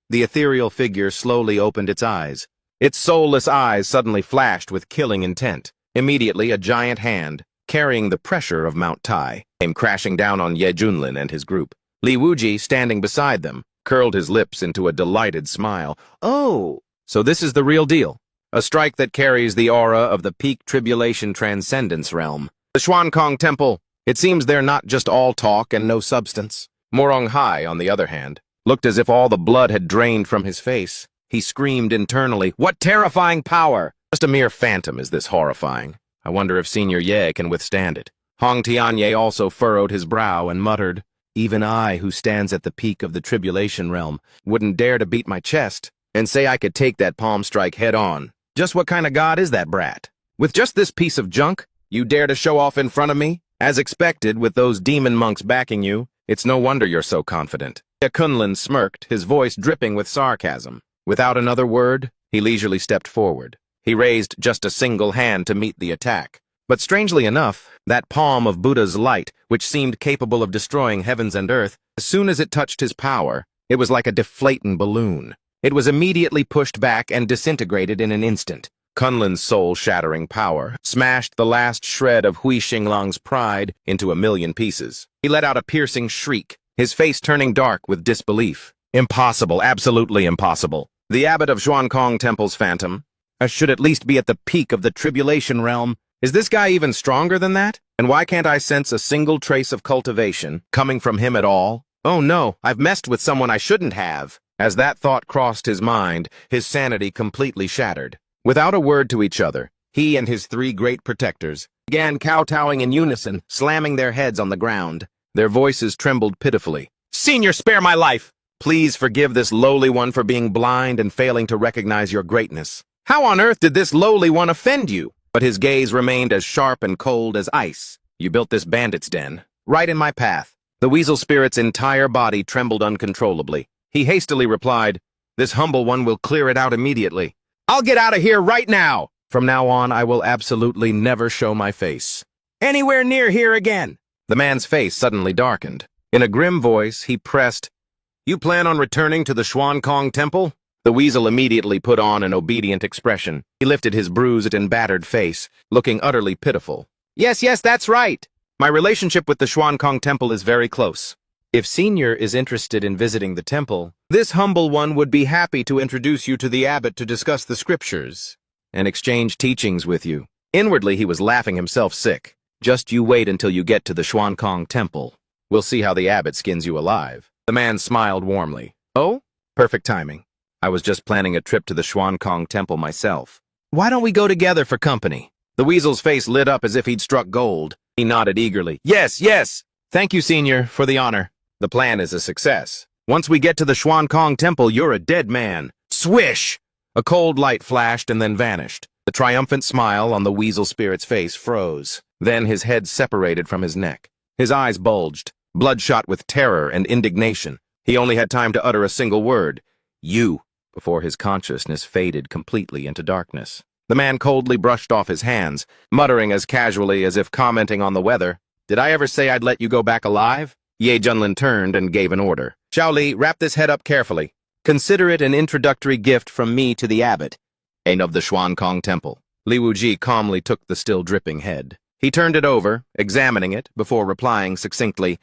The ethereal figure slowly opened its eyes. Its soulless eyes suddenly flashed with killing intent. Immediately, a giant hand, carrying the pressure of Mount Tai, came crashing down on Ye Junlin and his group. Li Wuji, standing beside them, curled his lips into a delighted smile. "Oh, so this is the real deal. A strike that carries the aura of the peak Tribulation Transcendence realm. The Xuankong Temple. It seems they're not just all talk and no substance." Murong Hai, on the other hand, looked as if all the blood had drained from his face. He screamed internally, "What terrifying power! Just a mere phantom is this horrifying. I wonder if Senior Ye can withstand it." Hong Tianye also furrowed his brow and muttered, "Even I, who stands at the peak of the Tribulation realm, wouldn't dare to beat my chest and say I could take that palm strike head on. Just what kind of god is that brat? With just this piece of junk, you dare to show off in front of me? As expected, with those demon monks backing you, it's no wonder you're so confident." Kunlun smirked, his voice dripping with sarcasm. Without another word, he leisurely stepped forward. He raised just a single hand to meet the attack. But strangely enough, that palm of Buddha's light, which seemed capable of destroying heavens and earth, as soon as it touched his power, it was like a deflating balloon. It was immediately pushed back and disintegrated in an instant. Kunlun's soul-shattering power smashed the last shred of Hui Xinglang's pride into 1,000,000 pieces. He let out a piercing shriek, his face turning dark with disbelief. Impossible, absolutely impossible. The abbot of Xuankong Temple's phantom should at least be at the peak of the tribulation realm. Is this guy even stronger than that? And why can't I sense a single trace of cultivation coming from him at all? Oh no, I've messed with someone I shouldn't have. As that thought crossed his mind, his sanity completely shattered. Without a word to each other, he and his three great protectors began kowtowing in unison, slamming their heads on the ground. Their voices trembled pitifully. "Senior, spare my life! Please forgive this lowly one for being blind and failing to recognize your greatness. How on earth did this lowly one offend you?" But his gaze remained as sharp and cold as ice. "You built this bandit's den, right in my path." The weasel spirit's entire body trembled uncontrollably. He hastily replied, "This humble one will clear it out immediately. I'll get out of here right now. From now on, I will absolutely never show my face anywhere near here again." The man's face suddenly darkened. In a grim voice, he pressed, "You plan on returning to the Xuankong Temple?" The weasel immediately put on an obedient expression. He lifted his bruised and battered face, looking utterly pitiful. Yes, that's right. My relationship with the Xuankong Temple is very close. If Senior is interested in visiting the temple, this humble one would be happy to introduce you to the abbot to discuss the scriptures and exchange teachings with you." Inwardly, he was laughing himself sick. "Just you wait until you get to the Xuankong Temple. We'll see how the abbot skins you alive." The man smiled warmly. "Oh, perfect timing. I was just planning a trip to the Xuankong Temple myself. Why don't we go together for company?" The weasel's face lit up as if he'd struck gold. He nodded eagerly. Yes. Thank you, Senior, for the honor. The plan is a success. Once we get to the Xuankong Temple, you're a dead man." Swish! A cold light flashed and then vanished. The triumphant smile on the weasel spirit's face froze. Then his head separated from his neck. His eyes bulged, bloodshot with terror and indignation. He only had time to utter a single word, "You," before his consciousness faded completely into darkness. The man coldly brushed off his hands, muttering as casually as if commenting on the weather, "Did I ever say I'd let you go back alive?" Ye Junlin turned and gave an order. "Xiao Li, wrap this head up carefully. Consider it an introductory gift from me to the abbot of the Xuankong Temple." Li Wuji calmly took the still dripping head. He turned it over, examining it, before replying succinctly,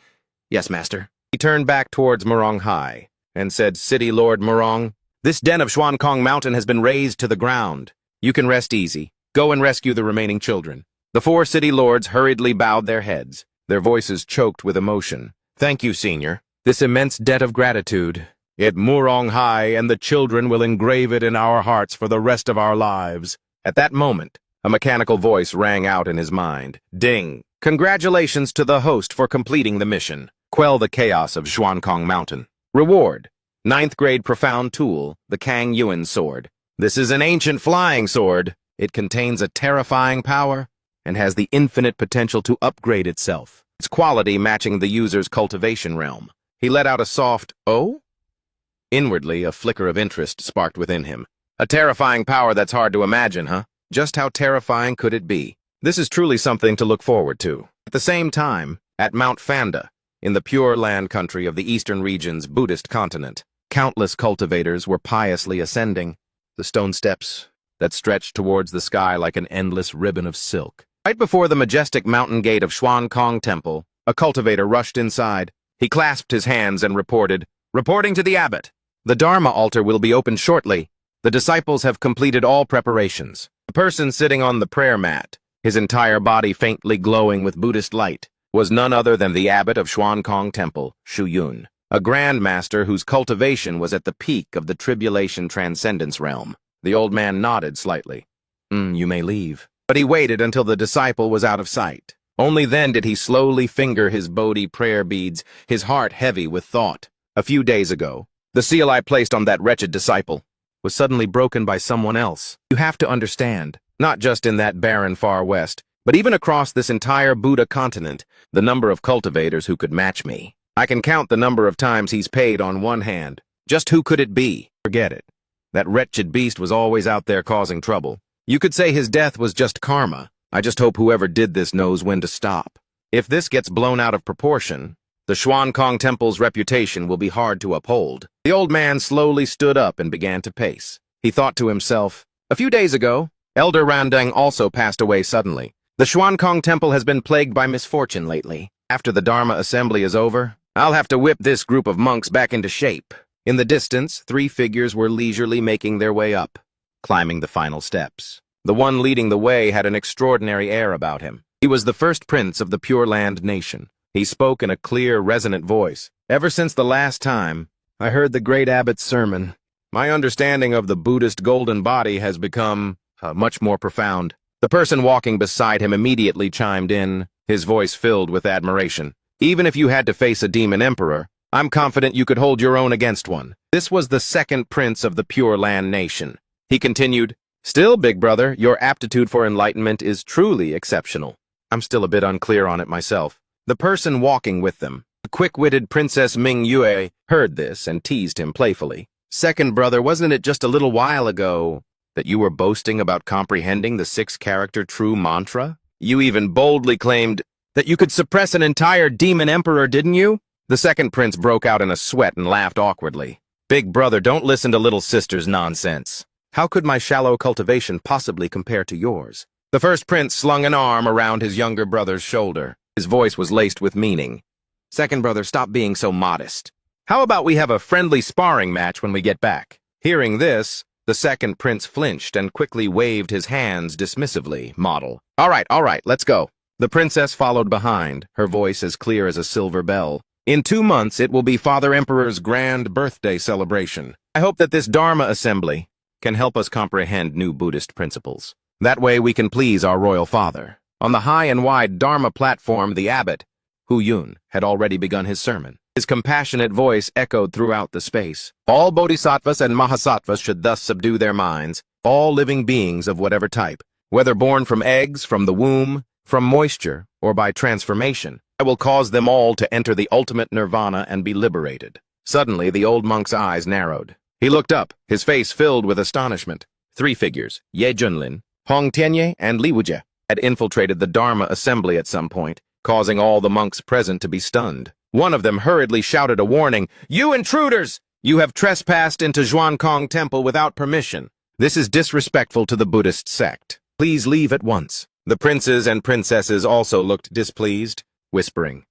"Yes, master." He turned back towards Murong Hai and said, "City Lord Murong, this den of Xuankong Mountain has been razed to the ground. You can rest easy. Go and rescue the remaining children." The four city lords hurriedly bowed their heads, their voices choked with emotion. "Thank you, Senior. This immense debt of gratitude. It Murong Hai and the children will engrave it in our hearts for the rest of our lives." At that moment, a mechanical voice rang out in his mind. Ding! Congratulations to the host for completing the mission. Quell the chaos of Xuankong Mountain. Reward: 9th grade profound tool, the Kang Yuan sword. This is an ancient flying sword. It contains a terrifying power and has the infinite potential to upgrade itself, its quality matching the user's cultivation realm. He let out a soft, "Oh?" Inwardly, a flicker of interest sparked within him. A terrifying power that's hard to imagine, huh? Just how terrifying could it be? This is truly something to look forward to. At the same time, at Mount Fanda, in the Pure Land country of the eastern region's Buddhist continent, countless cultivators were piously ascending the stone steps that stretched towards the sky like an endless ribbon of silk. Right before the majestic mountain gate of Xuankong Temple, a cultivator rushed inside. He clasped his hands and reported, "Reporting to the abbot. The Dharma altar will be opened shortly. The disciples have completed all preparations." The person sitting on the prayer mat, his entire body faintly glowing with Buddhist light, was none other than the abbot of Xuankong Temple, Shu Yun, a Grandmaster whose cultivation was at the peak of the tribulation transcendence realm. The old man nodded slightly. You may leave." But he waited until the disciple was out of sight. Only then did he slowly finger his Bodhi prayer beads, his heart heavy with thought. A few days ago, the seal I placed on that wretched disciple was suddenly broken by someone else. You have to understand, not just in that barren far west, but even across this entire Buddha continent, the number of cultivators who could match me. I can count the number of times he's paid on one hand. Just who could it be? Forget it. That wretched beast was always out there causing trouble. You could say his death was just karma. I just hope whoever did this knows when to stop. If this gets blown out of proportion, the Xuankong Temple's reputation will be hard to uphold. The old man slowly stood up and began to pace. He thought to himself, a few days ago, Elder Randang also passed away suddenly. The Xuankong Temple has been plagued by misfortune lately. After the Dharma assembly is over, I'll have to whip this group of monks back into shape. In the distance, 3 figures were leisurely making their way up, climbing the final steps. The one leading the way had an extraordinary air about him. He was the first prince of the Pure Land nation. He spoke in a clear, resonant voice. Ever since the last time I heard the great abbot's sermon, my understanding of the Buddhist golden body has become much more profound. The person walking beside him immediately chimed in, his voice filled with admiration. Even if you had to face a demon emperor, I'm confident you could hold your own against one. This was the second prince of the Pure Land nation. He continued, "Still, big brother, your aptitude for enlightenment is truly exceptional." I'm still a bit unclear on it myself. The person walking with them, the quick-witted Princess ManHwa, heard this and teased him playfully. "Second brother, wasn't it just a little while ago that you were boasting about comprehending the 6-character true mantra? You even boldly claimed that you could suppress an entire demon emperor, didn't you?" The second prince broke out in a sweat and laughed awkwardly. "Big brother, don't listen to little sister's nonsense. How could my shallow cultivation possibly compare to yours?" The first prince slung an arm around his younger brother's shoulder. His voice was laced with meaning. "Second brother, stop being so modest. How about we have a friendly sparring match when we get back?" Hearing this, the second prince flinched and quickly waved his hands dismissively, model. All right, let's go." The princess followed behind, her voice as clear as a silver bell. "In 2 months, it will be Father Emperor's grand birthday celebration. I hope that this Dharma assembly can help us comprehend new Buddhist principles. That way we can please our royal father." On the high and wide Dharma platform, the abbot, Hu Yun, had already begun his sermon. His compassionate voice echoed throughout the space. "All bodhisattvas and mahasattvas should thus subdue their minds, all living beings of whatever type, whether born from eggs, from the womb, from moisture, or by transformation. I will cause them all to enter the ultimate nirvana and be liberated." Suddenly, the old monk's eyes narrowed. He looked up, his face filled with astonishment. 3 figures, Ye Junlin, Hong Tianye, and Li Wujie, had infiltrated the Dharma assembly at some point, causing all the monks present to be stunned. One of them hurriedly shouted a warning, "You intruders! You have trespassed into Zhuankong Temple without permission. This is disrespectful to the Buddhist sect. Please leave at once." The princes and princesses also looked displeased, whispering,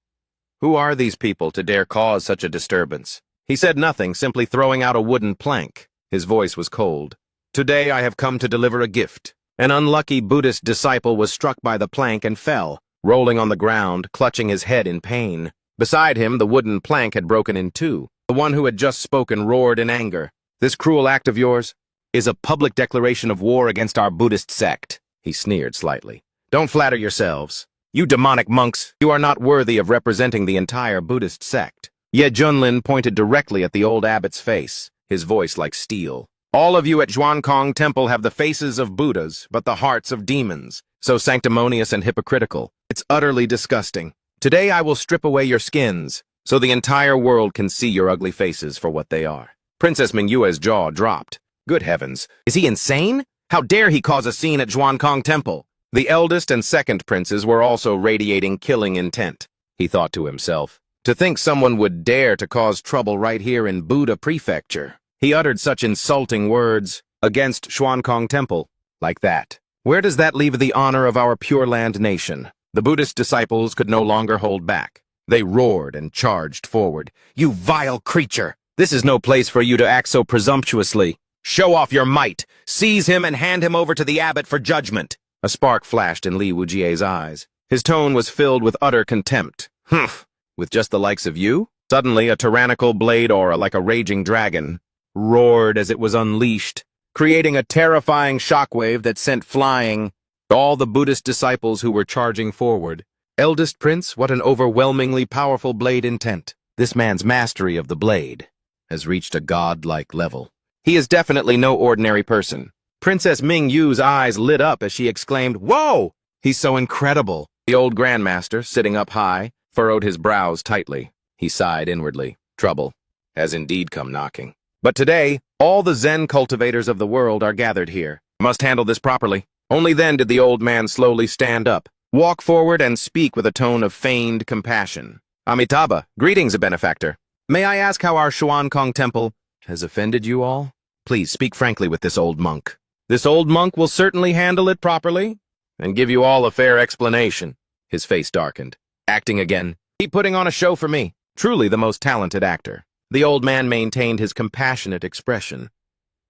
"Who are these people to dare cause such a disturbance?" He said nothing, simply throwing out a wooden plank. His voice was cold. "Today I have come to deliver a gift." An unlucky Buddhist disciple was struck by the plank and fell, rolling on the ground, clutching his head in pain. Beside him, the wooden plank had broken in 2. The one who had just spoken roared in anger. "This cruel act of yours is a public declaration of war against our Buddhist sect." He sneered slightly. "Don't flatter yourselves. You demonic monks, you are not worthy of representing the entire Buddhist sect." Ye Junlin pointed directly at the old abbot's face, his voice like steel. "All of you at Zhuankong Temple have the faces of Buddhas, but the hearts of demons. So sanctimonious and hypocritical. It's utterly disgusting. Today I will strip away your skins, so the entire world can see your ugly faces for what they are." Princess ManHwa's jaw dropped. Good heavens, is he insane? How dare he cause a scene at Zhuankong Temple? The eldest and second princes were also radiating killing intent, he thought to himself. To think someone would dare to cause trouble right here in Buddha Prefecture. He uttered such insulting words against Zhuankong Temple, like that. Where does that leave the honor of our Pure Land nation? The Buddhist disciples could no longer hold back. They roared and charged forward. "You vile creature! This is no place for you to act so presumptuously. Show off your might! Seize him and hand him over to the abbot for judgment!" A spark flashed in Li Wujie's eyes. His tone was filled with utter contempt. "Humph! With just the likes of you?" Suddenly, a tyrannical blade aura, like a raging dragon, roared as it was unleashed, creating a terrifying shockwave that sent flying all the Buddhist disciples who were charging forward. Eldest Prince, what an overwhelmingly powerful blade intent. This man's mastery of the blade has reached a god-like level. He is definitely no ordinary person. Princess ManHwa's eyes lit up as she exclaimed, "Whoa! He's so incredible." The old Grandmaster, sitting up high, furrowed his brows tightly. He sighed inwardly. Trouble has indeed come knocking. But today, all the Zen cultivators of the world are gathered here. I must handle this properly. Only then did the old man slowly stand up, walk forward, and speak with a tone of feigned compassion. "Amitabha, greetings, a benefactor. May I ask how our Zhuankong Temple has offended you all? Please speak frankly with this old monk. This old monk will certainly handle it properly and give you all a fair explanation." His face darkened. "Acting again. Keep putting on a show for me. truly the most talented actor. The old man maintained his compassionate expression.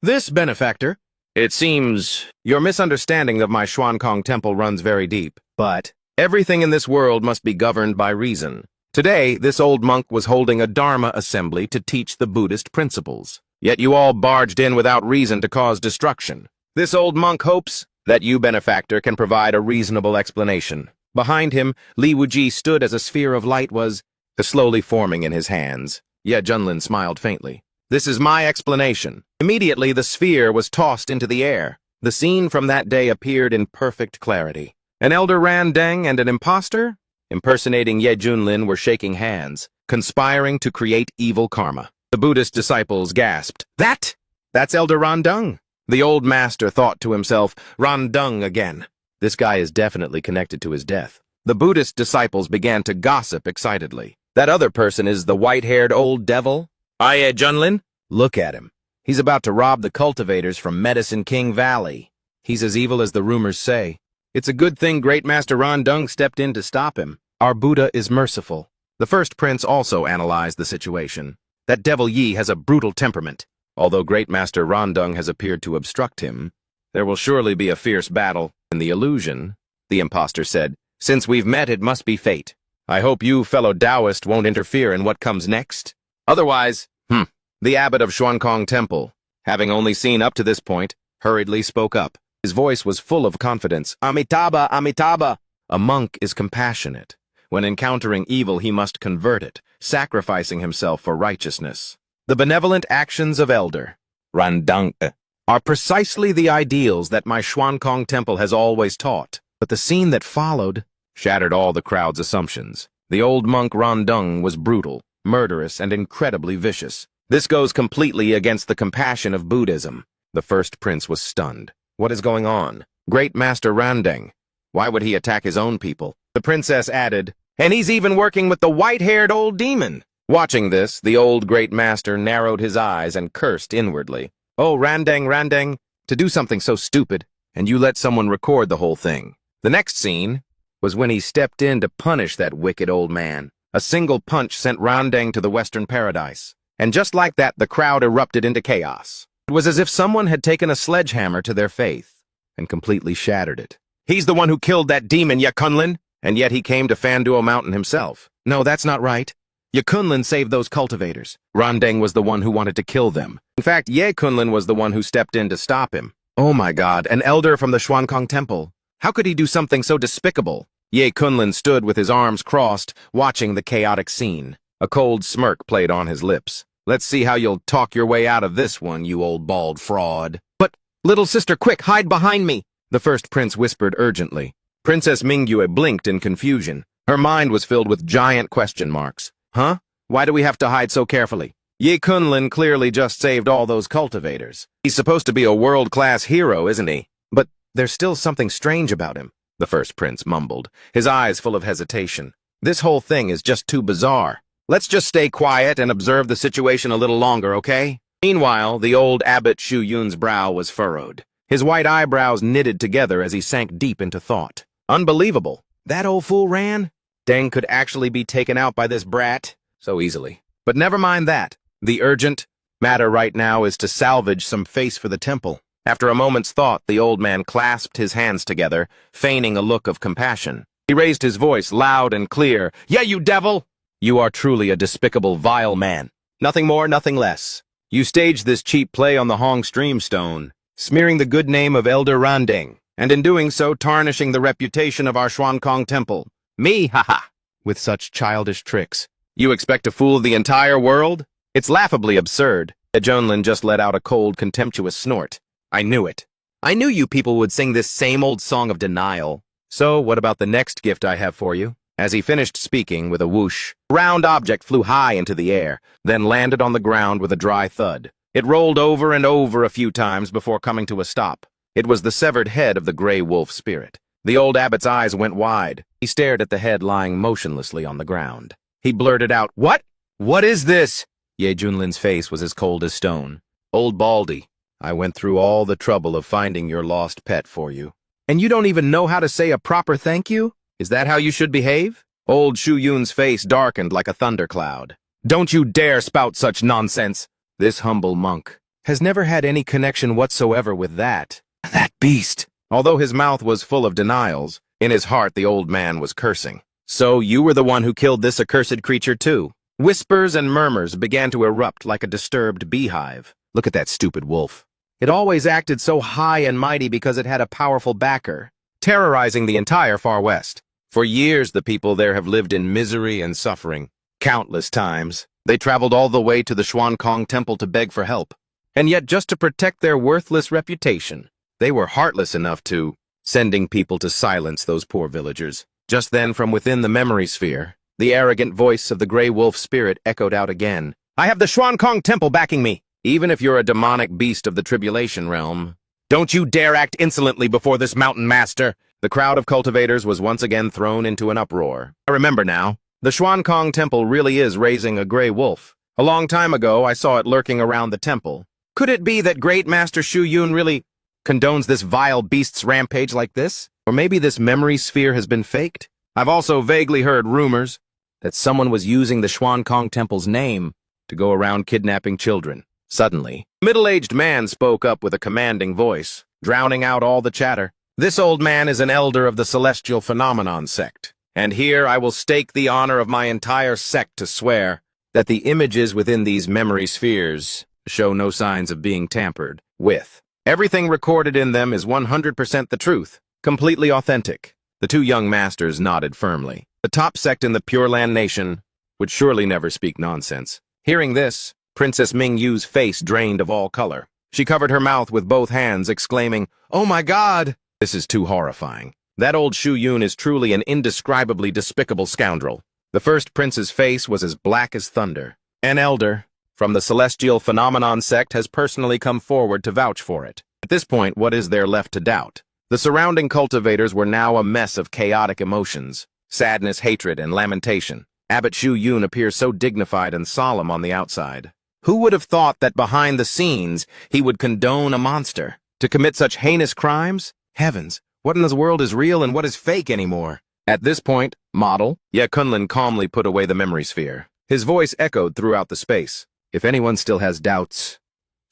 This benefactor, it seems your misunderstanding of my Xuankong temple runs very deep, but everything in this world must be governed by reason. Today, this old monk was holding a Dharma assembly to teach the Buddhist principles. Yet you all barged in without reason to cause destruction. This old monk hopes that you, benefactor, can provide a reasonable explanation. Behind him, Li Wuji stood as a sphere of light was slowly forming in his hands. Ye Junlin smiled faintly. This is my explanation. Immediately, the sphere was tossed into the air. The scene from that day appeared in perfect clarity. An elder Randeng and an impostor, impersonating Ye Junlin, were shaking hands, conspiring to create evil karma. The Buddhist disciples gasped. That's Elder Randeng. The old master thought to himself, Randeng again. This guy is definitely connected to his death. The Buddhist disciples began to gossip excitedly. That other person is the white-haired old devil? Ye Junlin? Look at him. He's about to rob the cultivators from Medicine King Valley. He's as evil as the rumors say. It's a good thing Great Master Randeng stepped in to stop him. Our Buddha is merciful. The first prince also analyzed the situation. That devil Yi has a brutal temperament. Although Great Master Randeng has appeared to obstruct him, there will surely be a fierce battle. In the illusion, the impostor said, since we've met, it must be fate. I hope you fellow Taoist won't interfere in what comes next. Otherwise, The abbot of Xuankong Temple, having only seen up to this point, hurriedly spoke up. His voice was full of confidence. Amitabha, Amitabha! A monk is compassionate. When encountering evil, he must convert it, sacrificing himself for righteousness. The benevolent actions of Elder Randeng are precisely the ideals that my Xuankong Temple has always taught. But the scene that followed shattered all the crowd's assumptions. The old monk Randeng was brutal, murderous, and incredibly vicious. This goes completely against the compassion of Buddhism. The first prince was stunned. What is going on? Great Master Randeng. Why would he attack his own people? The princess added, and he's even working with the white-haired old demon. Watching this, the old Great Master narrowed his eyes and cursed inwardly. Oh, Randeng, to do something so stupid, and you let someone record the whole thing. The next scene was when he stepped in to punish that wicked old man. A single punch sent Randeng to the Western Paradise. And just like that, the crowd erupted into chaos. It was as if someone had taken a sledgehammer to their faith and completely shattered it. He's the one who killed that demon, Ye Kunlin, and yet he came to Fanduo Mountain himself. No, that's not right. Ye Kunlin saved those cultivators. Randeng was the one who wanted to kill them. In fact, Ye Kunlin was the one who stepped in to stop him. Oh my God, an elder from the Xuankong Temple. How could he do something so despicable? Ye Kunlin stood with his arms crossed, watching the chaotic scene. A cold smirk played on his lips. Let's see how you'll talk your way out of this one, you old bald fraud. But, little sister, quick, hide behind me, the first prince whispered urgently. Princess Mingyue blinked in confusion. Her mind was filled with giant question marks. Huh? Why do we have to hide so carefully? Ye Kunlin clearly just saved all those cultivators. He's supposed to be a world-class hero, isn't he? But there's still something strange about him, the first prince mumbled, his eyes full of hesitation. This whole thing is just too bizarre. Let's just stay quiet and observe the situation a little longer, okay? Meanwhile, the old Abbot Shu Yun's brow was furrowed. His white eyebrows knitted together as he sank deep into thought. Unbelievable. That old fool ran? Deng could actually be taken out by this brat so easily. But never mind that. The urgent matter right now is to salvage some face for the temple. After a moment's thought, the old man clasped his hands together, feigning a look of compassion. He raised his voice loud and clear. Yeah, you devil! You are truly a despicable, vile man. Nothing more, nothing less. You staged this cheap play on the Hong Streamstone, smearing the good name of Elder Randeng, and in doing so tarnishing the reputation of our Xuankong Temple. Me, haha, with such childish tricks. You expect to fool the entire world? It's laughably absurd. Junlin just let out a cold, contemptuous snort. I knew it. I knew you people would sing this same old song of denial. So, what about the next gift I have for you? As he finished speaking, with a whoosh, a round object flew high into the air, then landed on the ground with a dry thud. It rolled over and over a few times before coming to a stop. It was the severed head of the gray wolf spirit. The old abbot's eyes went wide. He stared at the head lying motionlessly on the ground. He blurted out, What? What is this? Ye Junlin's face was as cold as stone. Old Baldy, I went through all the trouble of finding your lost pet for you. And you don't even know how to say a proper thank you? Is that how you should behave? Old Shu Yun's face darkened like a thundercloud. Don't you dare spout such nonsense! This humble monk has never had any connection whatsoever with that beast. Although his mouth was full of denials, in his heart the old man was cursing. So you were the one who killed this accursed creature too? Whispers and murmurs began to erupt like a disturbed beehive. Look at that stupid wolf. It always acted so high and mighty because it had a powerful backer, terrorizing the entire Far West. For years the people there have lived in misery and suffering. Countless times, they traveled all the way to the Xuankong Temple to beg for help. And yet just to protect their worthless reputation, they were heartless enough to sending people to silence those poor villagers. Just then, from within the memory sphere, the arrogant voice of the gray wolf spirit echoed out again. I have the Xuankong Temple backing me. Even if you're a demonic beast of the tribulation realm, don't you dare act insolently before this mountain master. The crowd of cultivators was once again thrown into an uproar. I remember now. The Xuankong Temple really is raising a gray wolf. A long time ago, I saw it lurking around the temple. Could it be that Great Master Shu Yun really condones this vile beast's rampage like this? Or maybe this memory sphere has been faked? I've also vaguely heard rumors that someone was using the Xuankong Temple's name to go around kidnapping children. Suddenly, a middle-aged man spoke up with a commanding voice, drowning out all the chatter. This old man is an elder of the Celestial Phenomenon sect, and here I will stake the honor of my entire sect to swear that the images within these memory spheres show no signs of being tampered with. Everything recorded in them is 100% the truth, completely authentic. The two young masters nodded firmly. The top sect in the Pure Land Nation would surely never speak nonsense. Hearing this, Princess Ming Yu's face drained of all color. She covered her mouth with both hands, exclaiming, "Oh my God! This is too horrifying. That old Shu Yun is truly an indescribably despicable scoundrel." The first prince's face was as black as thunder. An elder from the Celestial Phenomenon sect has personally come forward to vouch for it. At this point, what is there left to doubt? The surrounding cultivators were now a mess of chaotic emotions, sadness, hatred, and lamentation. Abbot Shu Yun appears so dignified and solemn on the outside. Who would have thought that behind the scenes he would condone a monster to commit such heinous crimes? Heavens, what in this world is real and what is fake anymore? At this point, model, Ye Kunlun calmly put away the memory sphere. His voice echoed throughout the space. If anyone still has doubts,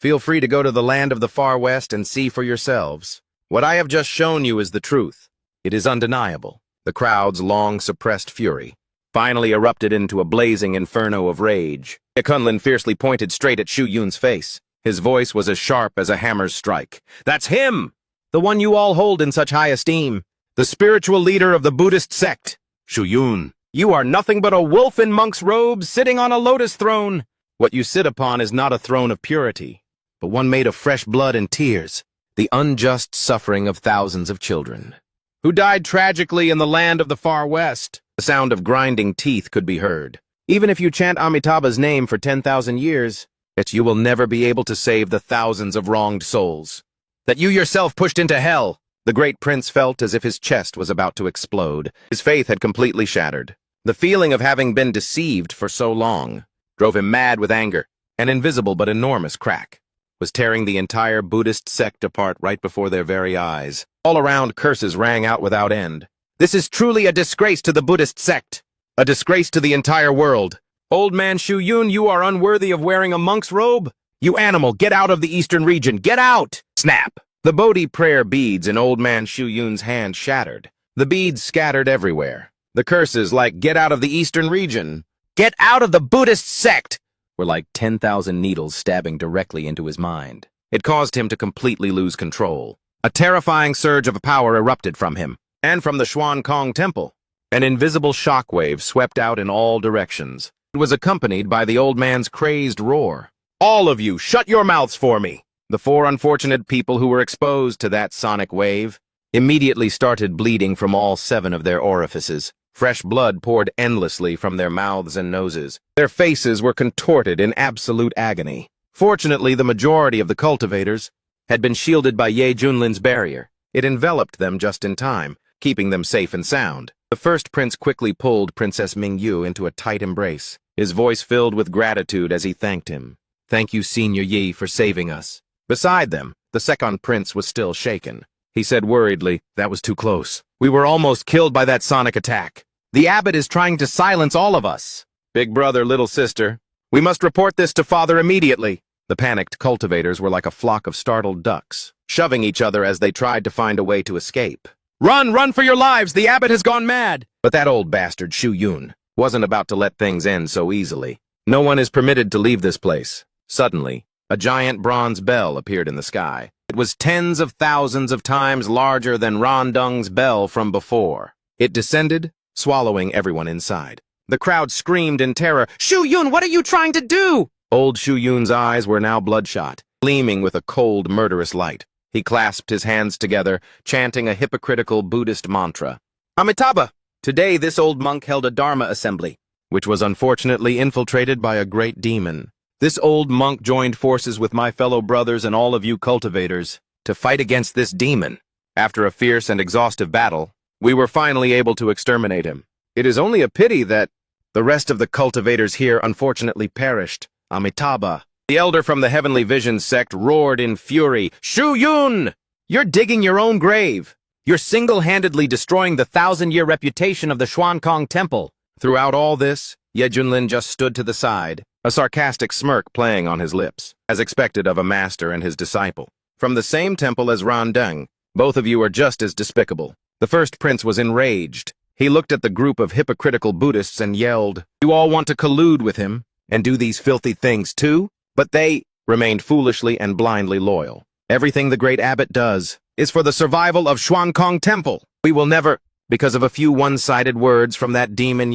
feel free to go to the land of the Far West and see for yourselves. What I have just shown you is the truth. It is undeniable. The crowd's long-suppressed fury finally erupted into a blazing inferno of rage. Ye Kunlun fiercely pointed straight at Shu Yun's face. His voice was as sharp as a hammer's strike. That's him! The one you all hold in such high esteem. The spiritual leader of the Buddhist sect. Shu Yun, you are nothing but a wolf in monk's robes sitting on a lotus throne. What you sit upon is not a throne of purity, but one made of fresh blood and tears, the unjust suffering of thousands of children, who died tragically in the land of the Far West. The sound of grinding teeth could be heard. Even if you chant Amitabha's name for 10,000 years, yet you will never be able to save the thousands of wronged souls that you yourself pushed into hell. The great prince felt as if his chest was about to explode. His faith had completely shattered. The feeling of having been deceived for so long drove him mad with anger. An invisible but enormous crack was tearing the entire Buddhist sect apart right before their very eyes. All around, curses rang out without end. This is truly a disgrace to the Buddhist sect, a disgrace to the entire world. Old man Shu Yun, you are unworthy of wearing a monk's robe. You animal, get out of the eastern region, get out! Snap! The Bodhi prayer beads in old man Shu Yun's hand shattered. The beads scattered everywhere. The curses like, get out of the eastern region, get out of the Buddhist sect, were like 10,000 needles stabbing directly into his mind. It caused him to completely lose control. A terrifying surge of power erupted from him, and from the Xuankong Temple. An invisible shockwave swept out in all directions. It was accompanied by the old man's crazed roar. All of you, shut your mouths for me! The four unfortunate people who were exposed to that sonic wave immediately started bleeding from all 7 of their orifices. Fresh blood poured endlessly from their mouths and noses. Their faces were contorted in absolute agony. Fortunately, the majority of the cultivators had been shielded by Ye Junlin's barrier. It enveloped them just in time, keeping them safe and sound. The first prince quickly pulled Princess Ming Yu into a tight embrace, his voice filled with gratitude as he thanked him. Thank you, Senior Yi, for saving us. Beside them, the second prince was still shaken. He said worriedly, that was too close. We were almost killed by that sonic attack. The abbot is trying to silence all of us. Big brother, little sister, we must report this to father immediately. The panicked cultivators were like a flock of startled ducks, shoving each other as they tried to find a way to escape. Run, run for your lives! The abbot has gone mad! But that old bastard, Shu Yun, wasn't about to let things end so easily. No one is permitted to leave this place. Suddenly, a giant bronze bell appeared in the sky. It was tens of thousands of times larger than Rondung's bell from before. It descended, swallowing everyone inside. The crowd screamed in terror, "Shu Yun, what are you trying to do?" Old Shu Yun's eyes were now bloodshot, gleaming with a cold, murderous light. He clasped his hands together, chanting a hypocritical Buddhist mantra. Amitabha! Today this old monk held a Dharma assembly, which was unfortunately infiltrated by a great demon. This old monk joined forces with my fellow brothers and all of you cultivators to fight against this demon. After a fierce and exhaustive battle, we were finally able to exterminate him. It is only a pity that the rest of the cultivators here unfortunately perished. Amitabha. The elder from the Heavenly Vision sect roared in fury, "Shu Yun! You're digging your own grave. You're single-handedly destroying the 1,000-year reputation of the Xuankong Temple." Throughout all this, Ye Junlin just stood to the side, a sarcastic smirk playing on his lips, as expected of a master and his disciple. From the same temple as Rondung, both of you are just as despicable. The first prince was enraged. He looked at the group of hypocritical Buddhists and yelled, "You all want to collude with him and do these filthy things too?" But they remained foolishly and blindly loyal. Everything the great abbot does is for the survival of Xuankong Temple. We will never, because of a few one-sided words from that demon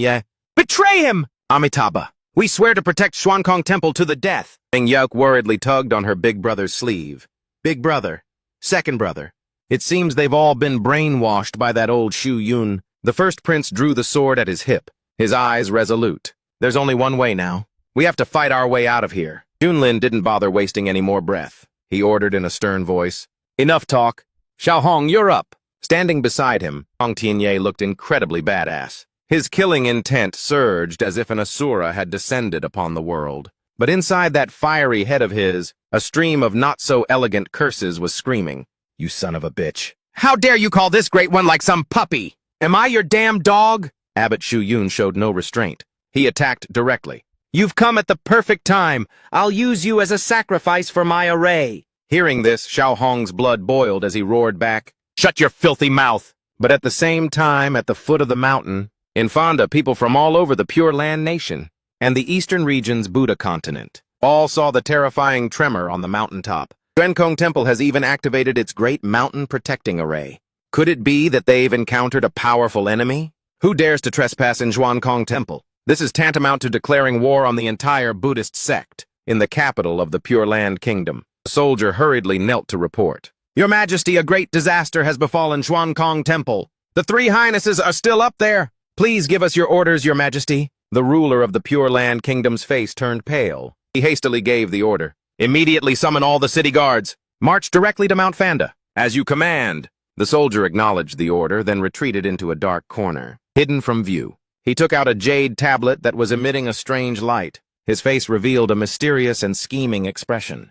betray him! Amitabha, we swear to protect Xuankong Temple to the death. Ming Yuk worriedly tugged on her big brother's sleeve. Big brother, second brother. It seems they've all been brainwashed by that old Shu Yun. The first prince drew the sword at his hip, his eyes resolute. There's only one way now. We have to fight our way out of here. Junlin didn't bother wasting any more breath. He ordered in a stern voice, "Enough talk. Xiaohong, you're up." Standing beside him, Hong Tianye looked incredibly badass. His killing intent surged as if an asura had descended upon the world. But inside that fiery head of his, a stream of not-so-elegant curses was screaming, "You son of a bitch. How dare you call this great one like some puppy? Am I your damn dog?" Abbot Shu Yun showed no restraint. He attacked directly. "You've come at the perfect time. I'll use you as a sacrifice for my array." Hearing this, Xiao Hong's blood boiled as he roared back, "Shut your filthy mouth!" But at the same time, at the foot of the mountain, in Fonda, people from all over the Pure Land Nation and the eastern region's Buddha continent all saw the terrifying tremor on the mountaintop. Xuankong Temple has even activated its great mountain protecting array. Could it be that they've encountered a powerful enemy? Who dares to trespass in Xuankong Temple? This is tantamount to declaring war on the entire Buddhist sect in the capital of the Pure Land Kingdom. A soldier hurriedly knelt to report. "Your Majesty, a great disaster has befallen Xuankong Temple. The three highnesses are still up there. Please give us your orders, Your Majesty." The ruler of the Pure Land Kingdom's face turned pale. He hastily gave the order. "Immediately summon all the city guards. March directly to Mount Fanda. As you command." The soldier acknowledged the order, then retreated into a dark corner, hidden from view. He took out a jade tablet that was emitting a strange light. His face revealed a mysterious and scheming expression.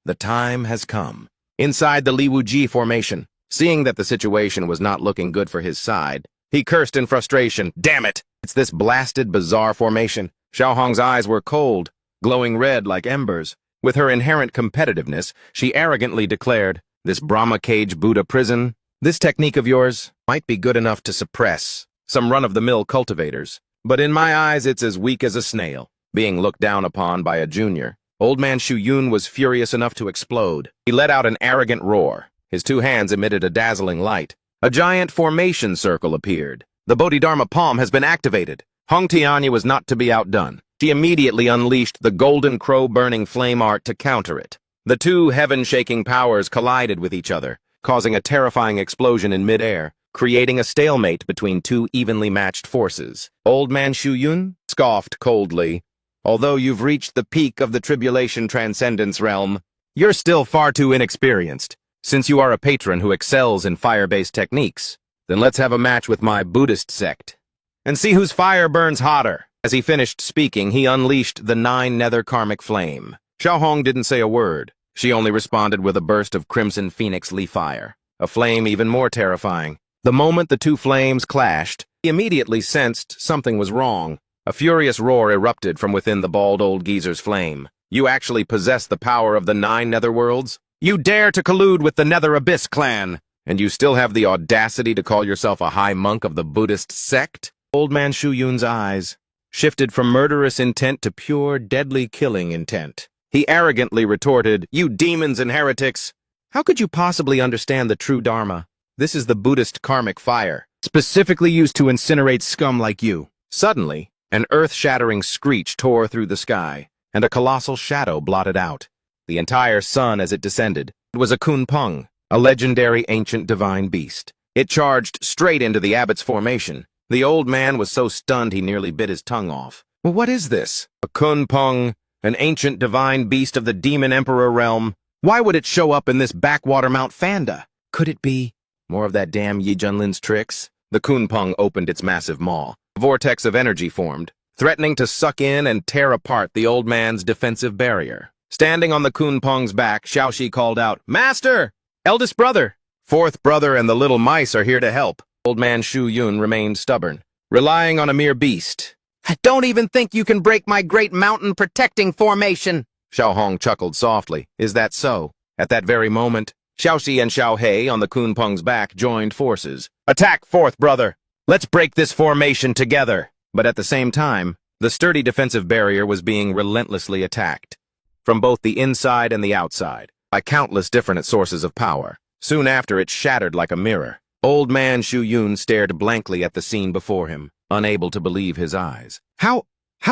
The time has come. Inside the Liwuji formation, seeing that the situation was not looking good for his side, he cursed in frustration, "Damn it! It's this blasted, bizarre formation." Xiaohong's eyes were cold, glowing red like embers. With her inherent competitiveness, she arrogantly declared, "This Brahma Cage Buddha prison, this technique of yours might be good enough to suppress some run-of-the-mill cultivators, but in my eyes it's as weak as a snail." Being looked down upon by a junior, Old Man Shu Yun was furious enough to explode. He let out an arrogant roar. His two hands emitted a dazzling light. A giant formation circle appeared. The Bodhidharma palm has been activated. Hong Tianyi was not to be outdone. She immediately unleashed the golden crow burning flame art to counter it. The two heaven-shaking powers collided with each other, causing a terrifying explosion in midair, creating a stalemate between two evenly matched forces. Old Man Shu Yun scoffed coldly. "Although you've reached the peak of the tribulation transcendence realm, you're still far too inexperienced. Since you are a patron who excels in fire-based techniques, then let's have a match with my Buddhist sect and see whose fire burns hotter." As he finished speaking, he unleashed the 9 nether karmic flame. Xiaohong didn't say a word. She only responded with a burst of crimson phoenix leaf fire, a flame even more terrifying. The moment the two flames clashed, He immediately sensed something was wrong. A furious roar erupted from within the bald old geezer's flame. You actually possess the power of the 9 netherworlds? You dare to collude with the Nether Abyss clan, and you still have the audacity to call yourself a high monk of the Buddhist sect? Old man Shu Yun's eyes shifted from murderous intent to pure, deadly killing intent. He arrogantly retorted, "You demons and heretics! How could you possibly understand the true Dharma? This is the Buddhist karmic fire, specifically used to incinerate scum like you." Suddenly, an earth-shattering screech tore through the sky, and a colossal shadow blotted out the entire sun as it descended. It was a Kunpeng, a legendary ancient divine beast. It charged straight into the abbot's formation. The old man was so stunned he nearly bit his tongue off. "Well, what is this? A Kunpeng, an ancient divine beast of the Demon Emperor realm? Why would it show up in this backwater Mount Fanda? Could it be more of that damn Yi Junlin's tricks?" The Kunpeng opened its massive maw. A vortex of energy formed, threatening to suck in and tear apart the old man's defensive barrier. Standing on the Kunpeng's back, Xiaoxi called out, "Master! Eldest brother! Fourth brother and the little mice are here to help." Old man Shu Yun remained stubborn, relying on a mere beast. "I don't even think you can break my great mountain protecting formation." Xiao Hong chuckled softly. "Is that so?" At that very moment, Xiaoxi and Xiao He on the Kunpeng's back joined forces. "Attack, fourth brother! Let's break this formation together!" But at the same time, the sturdy defensive barrier was being relentlessly attacked, from both the inside and the outside, by countless different sources of power. Soon after, it shattered like a mirror. Old man Shu Yun stared blankly at the scene before him, unable to believe his eyes. How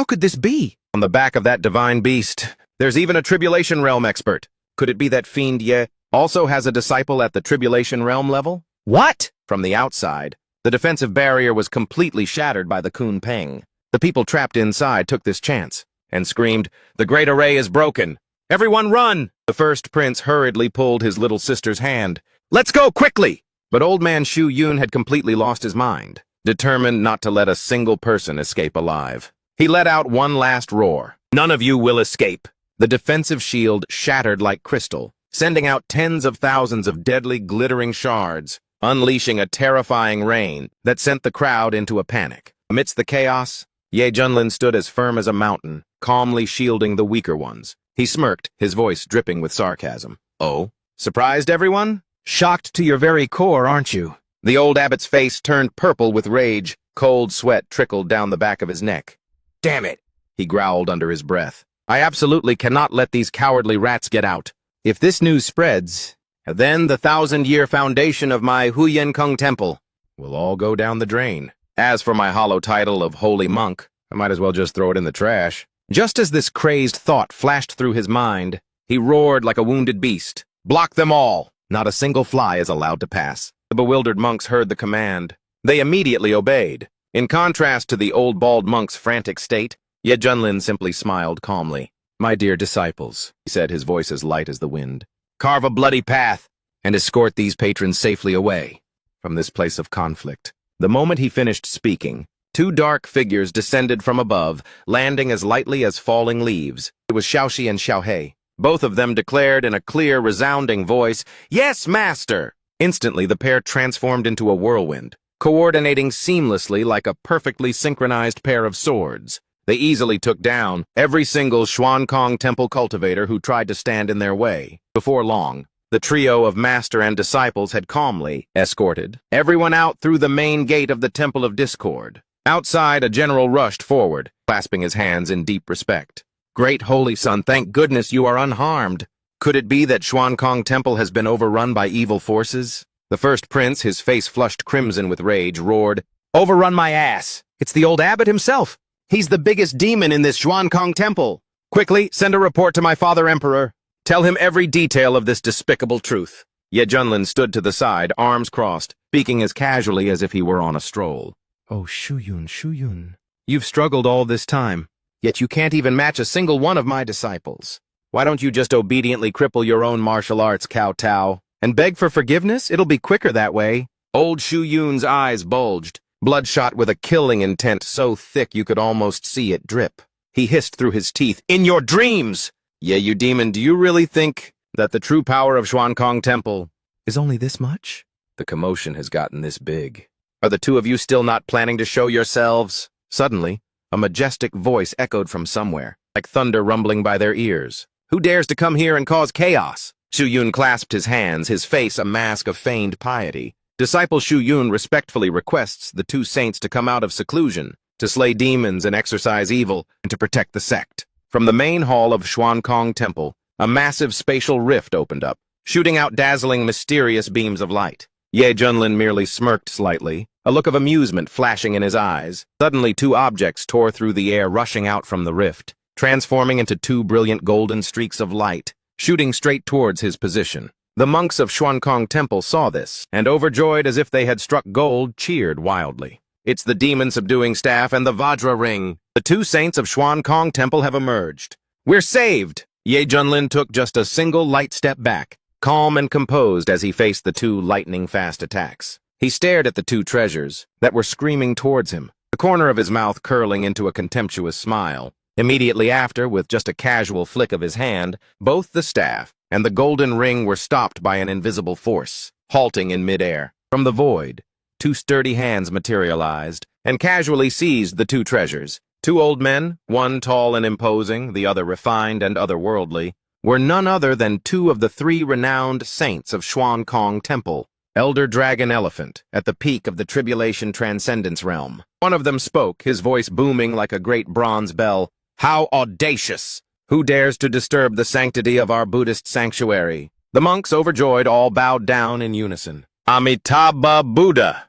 could this be? On the back of that divine beast, there's even a Tribulation Realm expert. Could it be that Fiend Ye also has a disciple at the Tribulation Realm level? What? From the outside, the defensive barrier was completely shattered by the Kunpeng. The people trapped inside took this chance and screamed, "The Great Array is broken! Everyone run!" The first prince hurriedly pulled his little sister's hand. "Let's go, quickly!" But old man Shu Yun had completely lost his mind, determined not to let a single person escape alive. He let out one last roar. "None of you will escape!" The defensive shield shattered like crystal, sending out tens of thousands of deadly, glittering shards, unleashing a terrifying rain that sent the crowd into a panic. Amidst the chaos, Ye Junlin stood as firm as a mountain, calmly shielding the weaker ones. He smirked, his voice dripping with sarcasm. "Oh? Surprised, everyone? Shocked to your very core, aren't you?" The old abbot's face turned purple with rage. Cold sweat trickled down the back of his neck. "Damn it," he growled under his breath. "I absolutely cannot let these cowardly rats get out. If this news spreads, then the 1,000-year foundation of my Huyen Kung Temple will all go down the drain. As for my hollow title of Holy Monk, I might as well just throw it in the trash." Just as this crazed thought flashed through his mind, he roared like a wounded beast. "Block them all! Not a single fly is allowed to pass." The bewildered monks heard the command. They immediately obeyed. In contrast to the old bald monk's frantic state, Ye Junlin simply smiled calmly. "My dear disciples," he said, his voice as light as the wind, "carve a bloody path and escort these patrons safely away from this place of conflict." The moment he finished speaking, 2 dark figures descended from above, landing as lightly as falling leaves. It was Xiaoxi and Xiao He. Both of them declared in a clear, resounding voice, "Yes, master!" Instantly, the pair transformed into a whirlwind, coordinating seamlessly like a perfectly synchronized pair of swords. They easily took down every single Xuankong Temple cultivator who tried to stand in their way. Before long, the trio of master and disciples had calmly escorted everyone out through the main gate of the Temple of Discord. Outside, a general rushed forward, clasping his hands in deep respect. "Great Holy Son, thank goodness you are unharmed. Could it be that Xuankong Temple has been overrun by evil forces?" The first prince, his face flushed crimson with rage, roared, "Overrun my ass! It's the old abbot himself! He's the biggest demon in this Xuankong Temple! Quickly, send a report to my father emperor. Tell him every detail of this despicable truth." Ye Junlin stood to the side, arms crossed, speaking as casually as if he were on a stroll. "Oh, Shu Yun, you've struggled all this time, yet you can't even match a single one of my disciples. Why don't you just obediently cripple your own martial arts, kowtow, and beg for forgiveness? It'll be quicker that way." Old Shu Yun's eyes bulged, bloodshot with a killing intent so thick you could almost see it drip. He hissed through his teeth, "In your dreams! Yeah, you demon, do you really think that the true power of Xuankong Temple is only this much? The commotion has gotten this big. Are the two of you still not planning to show yourselves? Suddenly, a majestic voice echoed from somewhere, like thunder rumbling by their ears. Who dares to come here and cause chaos? Shu Yun clasped his hands, his face a mask of feigned piety. Disciple Shu Yun respectfully requests the two saints to come out of seclusion, to slay demons and exorcise evil, and to protect the sect. From the main hall of Xuankong Temple, a massive spatial rift opened up, shooting out dazzling, mysterious beams of light. Ye Junlin merely smirked slightly, a look of amusement flashing in his eyes. Suddenly, two objects tore through the air, rushing out from the rift, transforming into two brilliant golden streaks of light, shooting straight towards his position. The monks of Xuankong Temple saw this, and overjoyed as if they had struck gold, cheered wildly. It's the demon-subduing staff and the Vajra ring. The two saints of Xuankong Temple have emerged. We're saved! Ye Junlin took just a single light step back, calm and composed as he faced the two lightning-fast attacks. He stared at the two treasures that were screaming towards him, the corner of his mouth curling into a contemptuous smile. Immediately after, with just a casual flick of his hand, both the staff and the golden ring were stopped by an invisible force, halting in midair. From the void, two sturdy hands materialized and casually seized the two treasures. Two old men, one tall and imposing, the other refined and otherworldly, were none other than two of the three renowned saints of Xuankong Temple, Elder Dragon Elephant, at the peak of the Tribulation Transcendence realm. One of them spoke, his voice booming like a great bronze bell. How audacious! Who dares to disturb the sanctity of our Buddhist sanctuary? The monks, overjoyed, all bowed down in unison. Amitabha Buddha!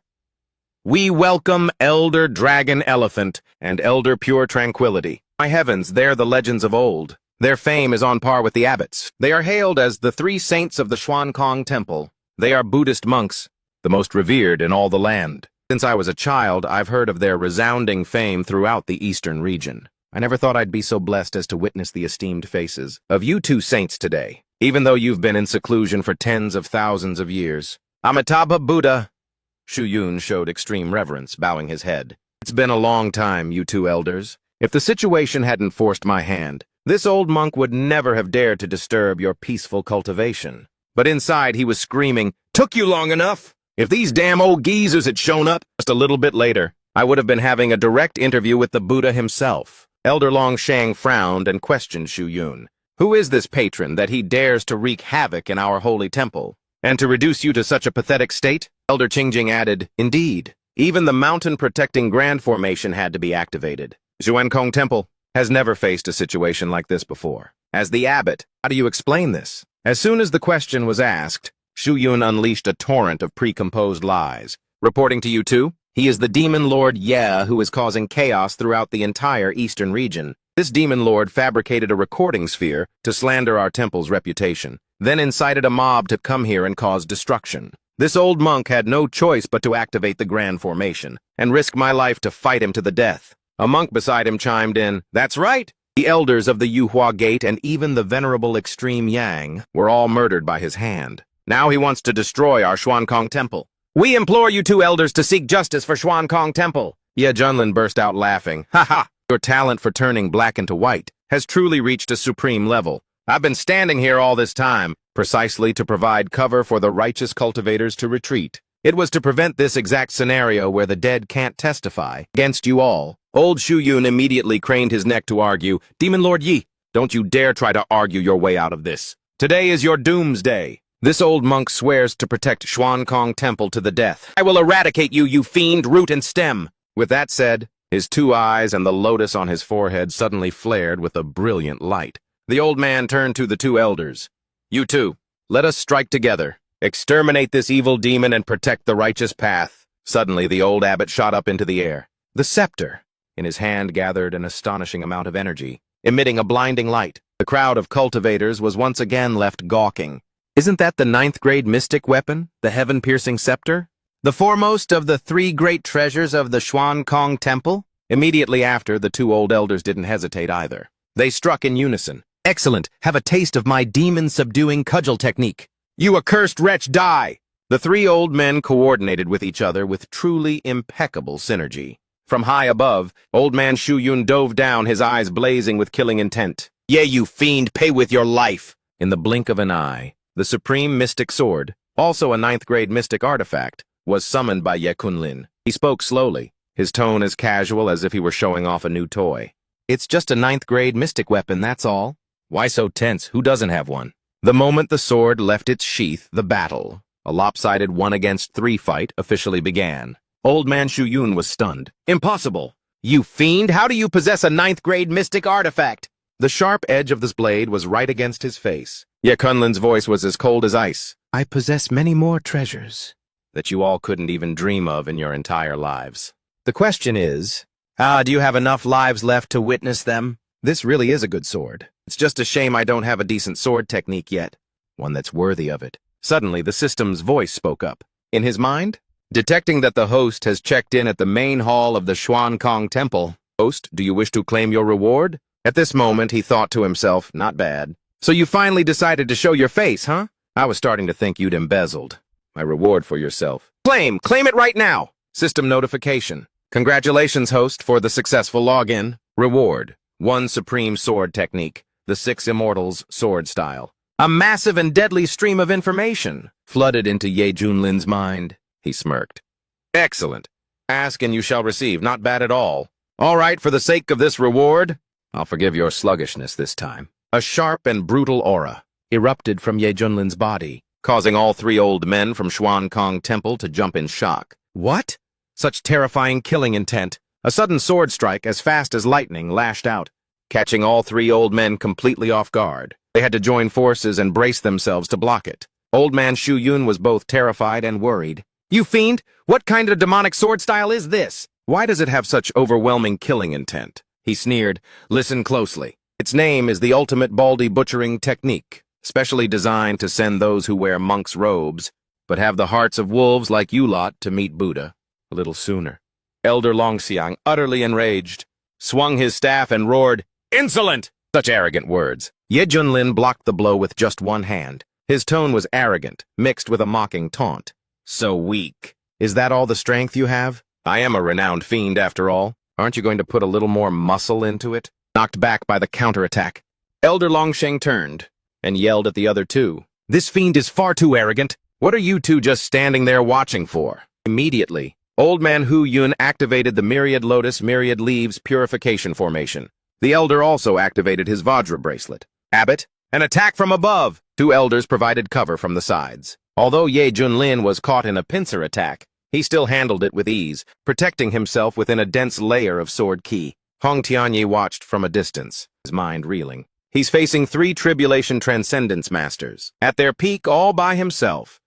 We welcome Elder Dragon Elephant and Elder Pure Tranquility. My heavens, they're the legends of old. Their fame is on par with the abbots. They are hailed as the three saints of the Xuankong Temple. They are Buddhist monks, the most revered in all the land. Since I was a child, I've heard of their resounding fame throughout the eastern region. I never thought I'd be so blessed as to witness the esteemed faces of you two saints today, even though you've been in seclusion for tens of thousands of years. Amitabha Buddha! Shu Yun showed extreme reverence, bowing his head. It's been a long time, you two elders. If the situation hadn't forced my hand, this old monk would never have dared to disturb your peaceful cultivation. But inside he was screaming, "Took you long enough! If these damn old geezers had shown up just a little bit later, I would have been having a direct interview with the Buddha himself." Elder Longshang frowned and questioned Shu Yun. Who is this patron that he dares to wreak havoc in our holy temple? And to reduce you to such a pathetic state? Elder Qingjing added, Indeed, even the mountain-protecting Grand Formation had to be activated. Xuankong Temple has never faced a situation like this before. As the abbot, how do you explain this? As soon as the question was asked, Shu Yun unleashed a torrent of precomposed lies. Reporting to you two, he is the demon lord Ye who is causing chaos throughout the entire eastern region. This demon lord fabricated a recording sphere to slander our temple's reputation, then incited a mob to come here and cause destruction. This old monk had no choice but to activate the Grand Formation and risk my life to fight him to the death. A monk beside him chimed in, That's right! The elders of the Yuhua Gate and even the venerable Extreme Yang were all murdered by his hand. Now he wants to destroy our Xuankong Temple. We implore you two elders to seek justice for Xuankong Temple. Ye Junlin burst out laughing. Ha ha! Your talent for turning black into white has truly reached a supreme level. I've been standing here all this time, precisely to provide cover for the righteous cultivators to retreat. It was to prevent this exact scenario where the dead can't testify against you all. Old Shu Yun immediately craned his neck to argue, Demon Lord Yi, don't you dare try to argue your way out of this. Today is your doomsday. This old monk swears to protect Xuankong Temple to the death. I will eradicate you, you fiend, root and stem. With that said, his two eyes and the lotus on his forehead suddenly flared with a brilliant light. The old man turned to the two elders. You two, let us strike together. Exterminate this evil demon and protect the righteous path. Suddenly, the old abbot shot up into the air. The scepter in his hand gathered an astonishing amount of energy, emitting a blinding light. The crowd of cultivators was once again left gawking. Isn't that the 9th grade mystic weapon, the heaven-piercing scepter? The foremost of the 3 great treasures of the Xuankong Temple? Immediately after, the two old elders didn't hesitate either. They struck in unison. Excellent! Have a taste of my demon-subduing cudgel technique. You accursed wretch, die! The 3 old men coordinated with each other with truly impeccable synergy. From high above, old man Shu Yun dove down, his eyes blazing with killing intent. Yea, you fiend, pay with your life! In the blink of an eye, the supreme mystic sword, also a 9th grade mystic artifact, was summoned by Ye Kunlin. He spoke slowly, his tone as casual as if he were showing off a new toy. It's just a 9th grade mystic weapon, that's all. Why so tense? Who doesn't have one? The moment the sword left its sheath, the battle, a lopsided 1-against-3 fight, officially began. Old man Shu Yun was stunned. Impossible! You fiend! How do you possess a 9th grade mystic artifact? The sharp edge of this blade was right against his face. Ye Kunlin's voice was as cold as ice. I possess many more treasures that you all couldn't even dream of in your entire lives. The question is, do you have enough lives left to witness them? This really is a good sword. It's just a shame I don't have a decent sword technique yet. One that's worthy of it. Suddenly, the system's voice spoke up. In his mind, detecting that the host has checked in at the main hall of the Xuankong Temple. Host, do you wish to claim your reward? At this moment, he thought to himself, not bad. So you finally decided to show your face, huh? I was starting to think you'd embezzled my reward for yourself. Claim it right now! System notification. Congratulations, host, for the successful login. Reward. 1 supreme sword technique. The 6 immortals sword style. A massive and deadly stream of information flooded into Ye Junlin's mind. He smirked. Excellent. Ask and you shall receive. Not bad at all. All right, for the sake of this reward, I'll forgive your sluggishness this time. A sharp and brutal aura erupted from Ye Junlin's body, causing all 3 old men from Xuankong Temple to jump in shock. What? Such terrifying killing intent. A sudden sword strike as fast as lightning lashed out, catching all 3 old men completely off guard. They had to join forces and brace themselves to block it. Old man Shu Yun was both terrified and worried. You fiend! What kind of demonic sword style is this? Why does it have such overwhelming killing intent? He sneered. Listen closely. Its name is the ultimate baldy butchering technique, specially designed to send those who wear monks' robes, but have the hearts of wolves like you lot to meet Buddha a little sooner. Elder Longxiang, utterly enraged, swung his staff and roared, Insolent! Such arrogant words. Ye Junlin blocked the blow with just one hand. His tone was arrogant, mixed with a mocking taunt. So weak. Is that all the strength you have? I am a renowned fiend, after all. Aren't you going to put a little more muscle into it? Knocked back by the counterattack, Elder Longsheng turned and yelled at the other 2. This fiend is far too arrogant. What are you 2 just standing there watching for? Immediately, Old Man Hu Yun activated the Myriad Lotus Myriad Leaves Purification Formation. The elder also activated his Vajra bracelet. Abbot, an attack from above! 2 elders provided cover from the sides. Although Ye Junlin was caught in a pincer attack, he still handled it with ease, protecting himself within a dense layer of sword ki. Hong Tianyi watched from a distance, his mind reeling. He's facing 3 Tribulation Transcendence Masters, at their peak all by himself.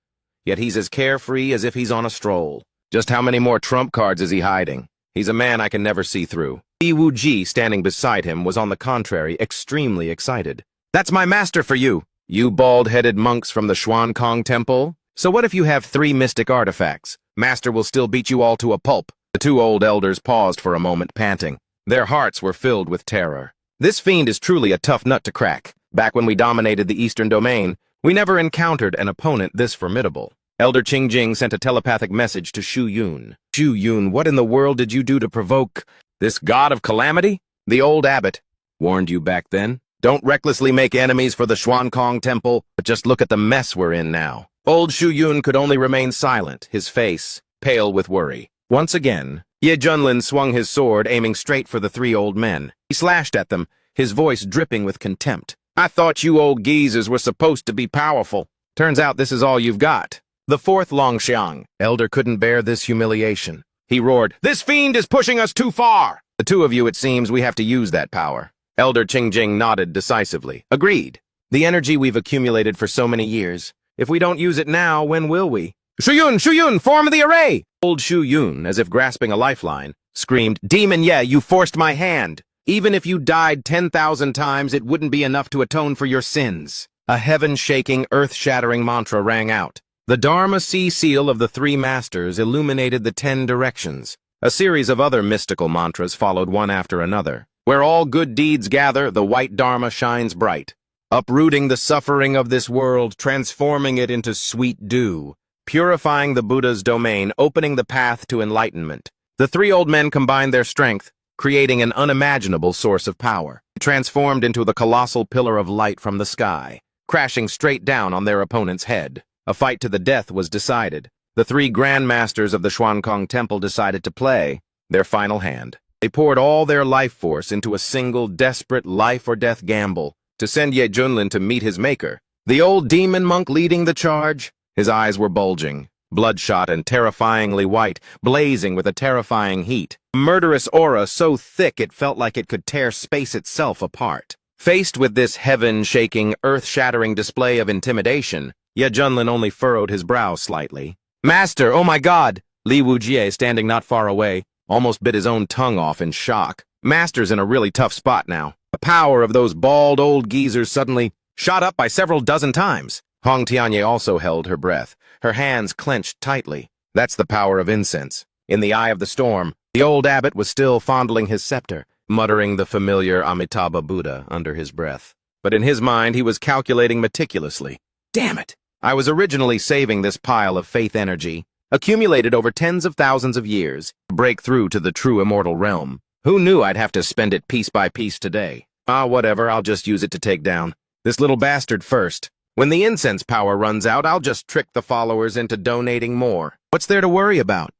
Yet he's as carefree as if he's on a stroll. Just how many more trump cards is he hiding? He's a man I can never see through. Yi Wu Ji, standing beside him, was on the contrary extremely excited. That's my master for you, you bald-headed monks from the Xuankong Temple. So what if you have 3 mystic artifacts? Master will still beat you all to a pulp. The 2 old elders paused for a moment, panting. Their hearts were filled with terror. This fiend is truly a tough nut to crack. Back when we dominated the Eastern Domain, we never encountered an opponent this formidable. Elder Qingjing sent a telepathic message to Shu Yun. Shu Yun, what in the world did you do to provoke this god of calamity? The old abbot warned you back then. Don't recklessly make enemies for the Xuankong Temple, but just look at the mess we're in now. Old Shu Yun could only remain silent, his face pale with worry. Once again, Ye Junlin swung his sword, aiming straight for the 3 old men. He slashed at them, his voice dripping with contempt. I thought you old geezers were supposed to be powerful. Turns out this is all you've got. The 4th Longxiang elder couldn't bear this humiliation. He roared, This fiend is pushing us too far! The 2 of you, it seems, we have to use that power. Elder Qingjing nodded decisively. Agreed. The energy we've accumulated for so many years. If we don't use it now, when will we? Shu Yun, form the array! Old Shu Yun, as if grasping a lifeline, screamed, Demon Ye, you forced my hand. Even if you died 10,000 times, it wouldn't be enough to atone for your sins. A heaven-shaking, earth-shattering mantra rang out. The Dharma Sea Seal of the 3 Masters illuminated the 10 directions. A series of other mystical mantras followed one after another. Where all good deeds gather, the white Dharma shines bright, uprooting the suffering of this world, transforming it into sweet dew, purifying the Buddha's domain, opening the path to enlightenment. The 3 old men combined their strength, creating an unimaginable source of power. It transformed into the colossal pillar of light from the sky, crashing straight down on their opponent's head. A fight to the death was decided. the three Grandmasters of the Xuankong Temple decided to play their final hand. They poured all their life force into a single desperate life-or-death gamble to send Ye Junlin to meet his maker. The old demon monk leading the charge, his eyes were bulging, bloodshot and terrifyingly white, blazing with a terrifying heat. A murderous aura so thick it felt like it could tear space itself apart. Faced with this heaven-shaking, earth-shattering display of intimidation, Ye Junlin only furrowed his brow slightly. "Master, oh my God!" Li Wujie, standing not far away, almost bit his own tongue off in shock. Master's in a really tough spot now. The power of those bald old geezers suddenly shot up by several dozen times. Hong Tianye also held her breath, her hands clenched tightly. That's the power of incense. In the eye of the storm, the old abbot was still fondling his scepter, muttering the familiar Amitabha Buddha under his breath. But in his mind, he was calculating meticulously. Damn it! I was originally saving this pile of faith energy, accumulated over tens of thousands of years, to break through to the true immortal realm. Who knew I'd have to spend it piece by piece today? Ah, whatever, I'll just use it to take down this little bastard first. When the incense power runs out, I'll just trick the followers into donating more. What's there to worry about?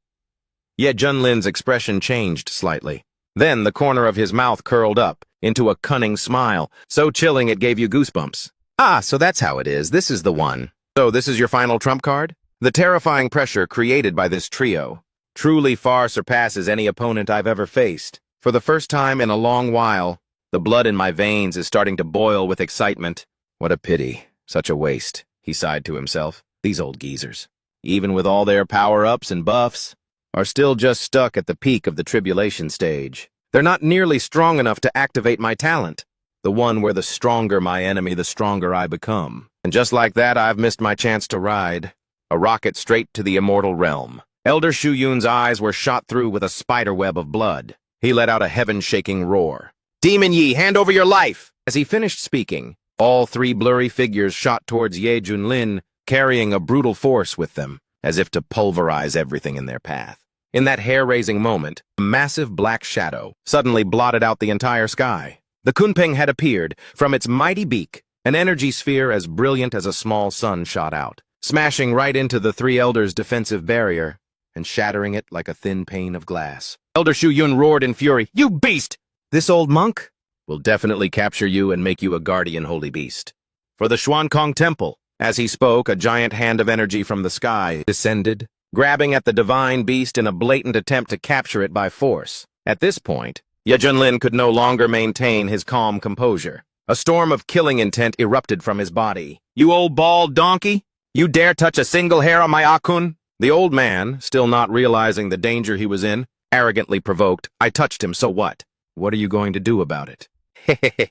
Yet Junlin's expression changed slightly. Then the corner of his mouth curled up into a cunning smile, so chilling it gave you goosebumps. Ah, so that's how it is. This is the one. So this is your final trump card? The terrifying pressure created by this trio truly far surpasses any opponent I've ever faced. For the first time in a long while, the blood in my veins is starting to boil with excitement. What a pity. Such a waste, he sighed to himself. These old geezers, even with all their power-ups and buffs, are still just stuck at the peak of the tribulation stage. They're not nearly strong enough to activate my talent, the one where the stronger my enemy, the stronger I become. And just like that, I've missed my chance to ride a rocket straight to the immortal realm. Elder Shu Yun's eyes were shot through with a spiderweb of blood. He let out a heaven-shaking roar. "Demon Yi, hand over your life!" As he finished speaking, all three blurry figures shot towards Ye Junlin, carrying a brutal force with them, as if to pulverize everything in their path. In that hair-raising moment, a massive black shadow suddenly blotted out the entire sky. The Kunpeng had appeared. From its mighty beak, an energy sphere as brilliant as a small sun shot out, smashing right into the three elders' defensive barrier and shattering it like a thin pane of glass. Elder Shu Yun roared in fury, "You beast! This old monk will definitely capture you and make you a guardian holy beast for the Xuankong Temple." As he spoke, a giant hand of energy from the sky descended, grabbing at the divine beast in a blatant attempt to capture it by force. At this point, Ye Junlin could no longer maintain his calm composure. A storm of killing intent erupted from his body. "You old bald donkey! You dare touch a single hair on my Akun?" The old man, still not realizing the danger he was in, arrogantly provoked, "I touched him, so what? What are you going to do about it?" Hehehe.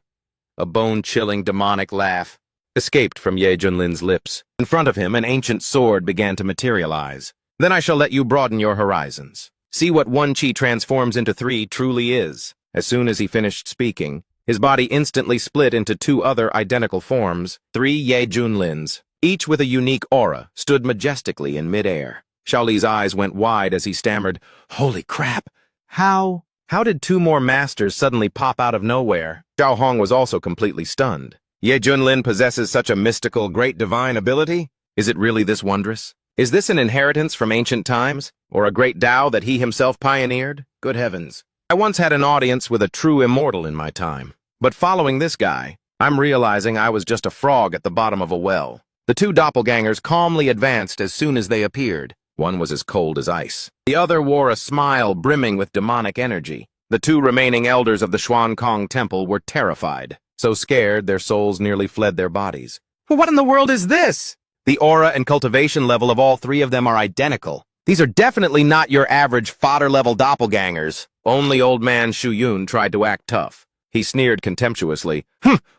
A bone-chilling demonic laugh escaped from Ye Junlin's lips. In front of him, an ancient sword began to materialize. "Then I shall let you broaden your horizons. See what one chi transforms into three truly is." As soon as he finished speaking, his body instantly split into two other identical forms. Three Ye Junlins, each with a unique aura, stood majestically in midair. Shaoli's eyes went wide as he stammered, "Holy crap! How did two more masters suddenly pop out of nowhere?" Xiao Hong was also completely stunned. Ye Junlin possesses such a mystical, great divine ability? Is it really this wondrous? Is this an inheritance from ancient times, or a great Tao that he himself pioneered? Good heavens. I once had an audience with a true immortal in my time. But following this guy, I'm realizing I was just a frog at the bottom of a well. The two doppelgangers calmly advanced as soon as they appeared. One was as cold as ice. The other wore a smile brimming with demonic energy. The two remaining elders of the Xuankong Temple were terrified, so scared their souls nearly fled their bodies. What in the world is this? The aura and cultivation level of all three of them are identical. These are definitely not your average fodder-level doppelgangers. Only old man Shu Yun tried to act tough. He sneered contemptuously.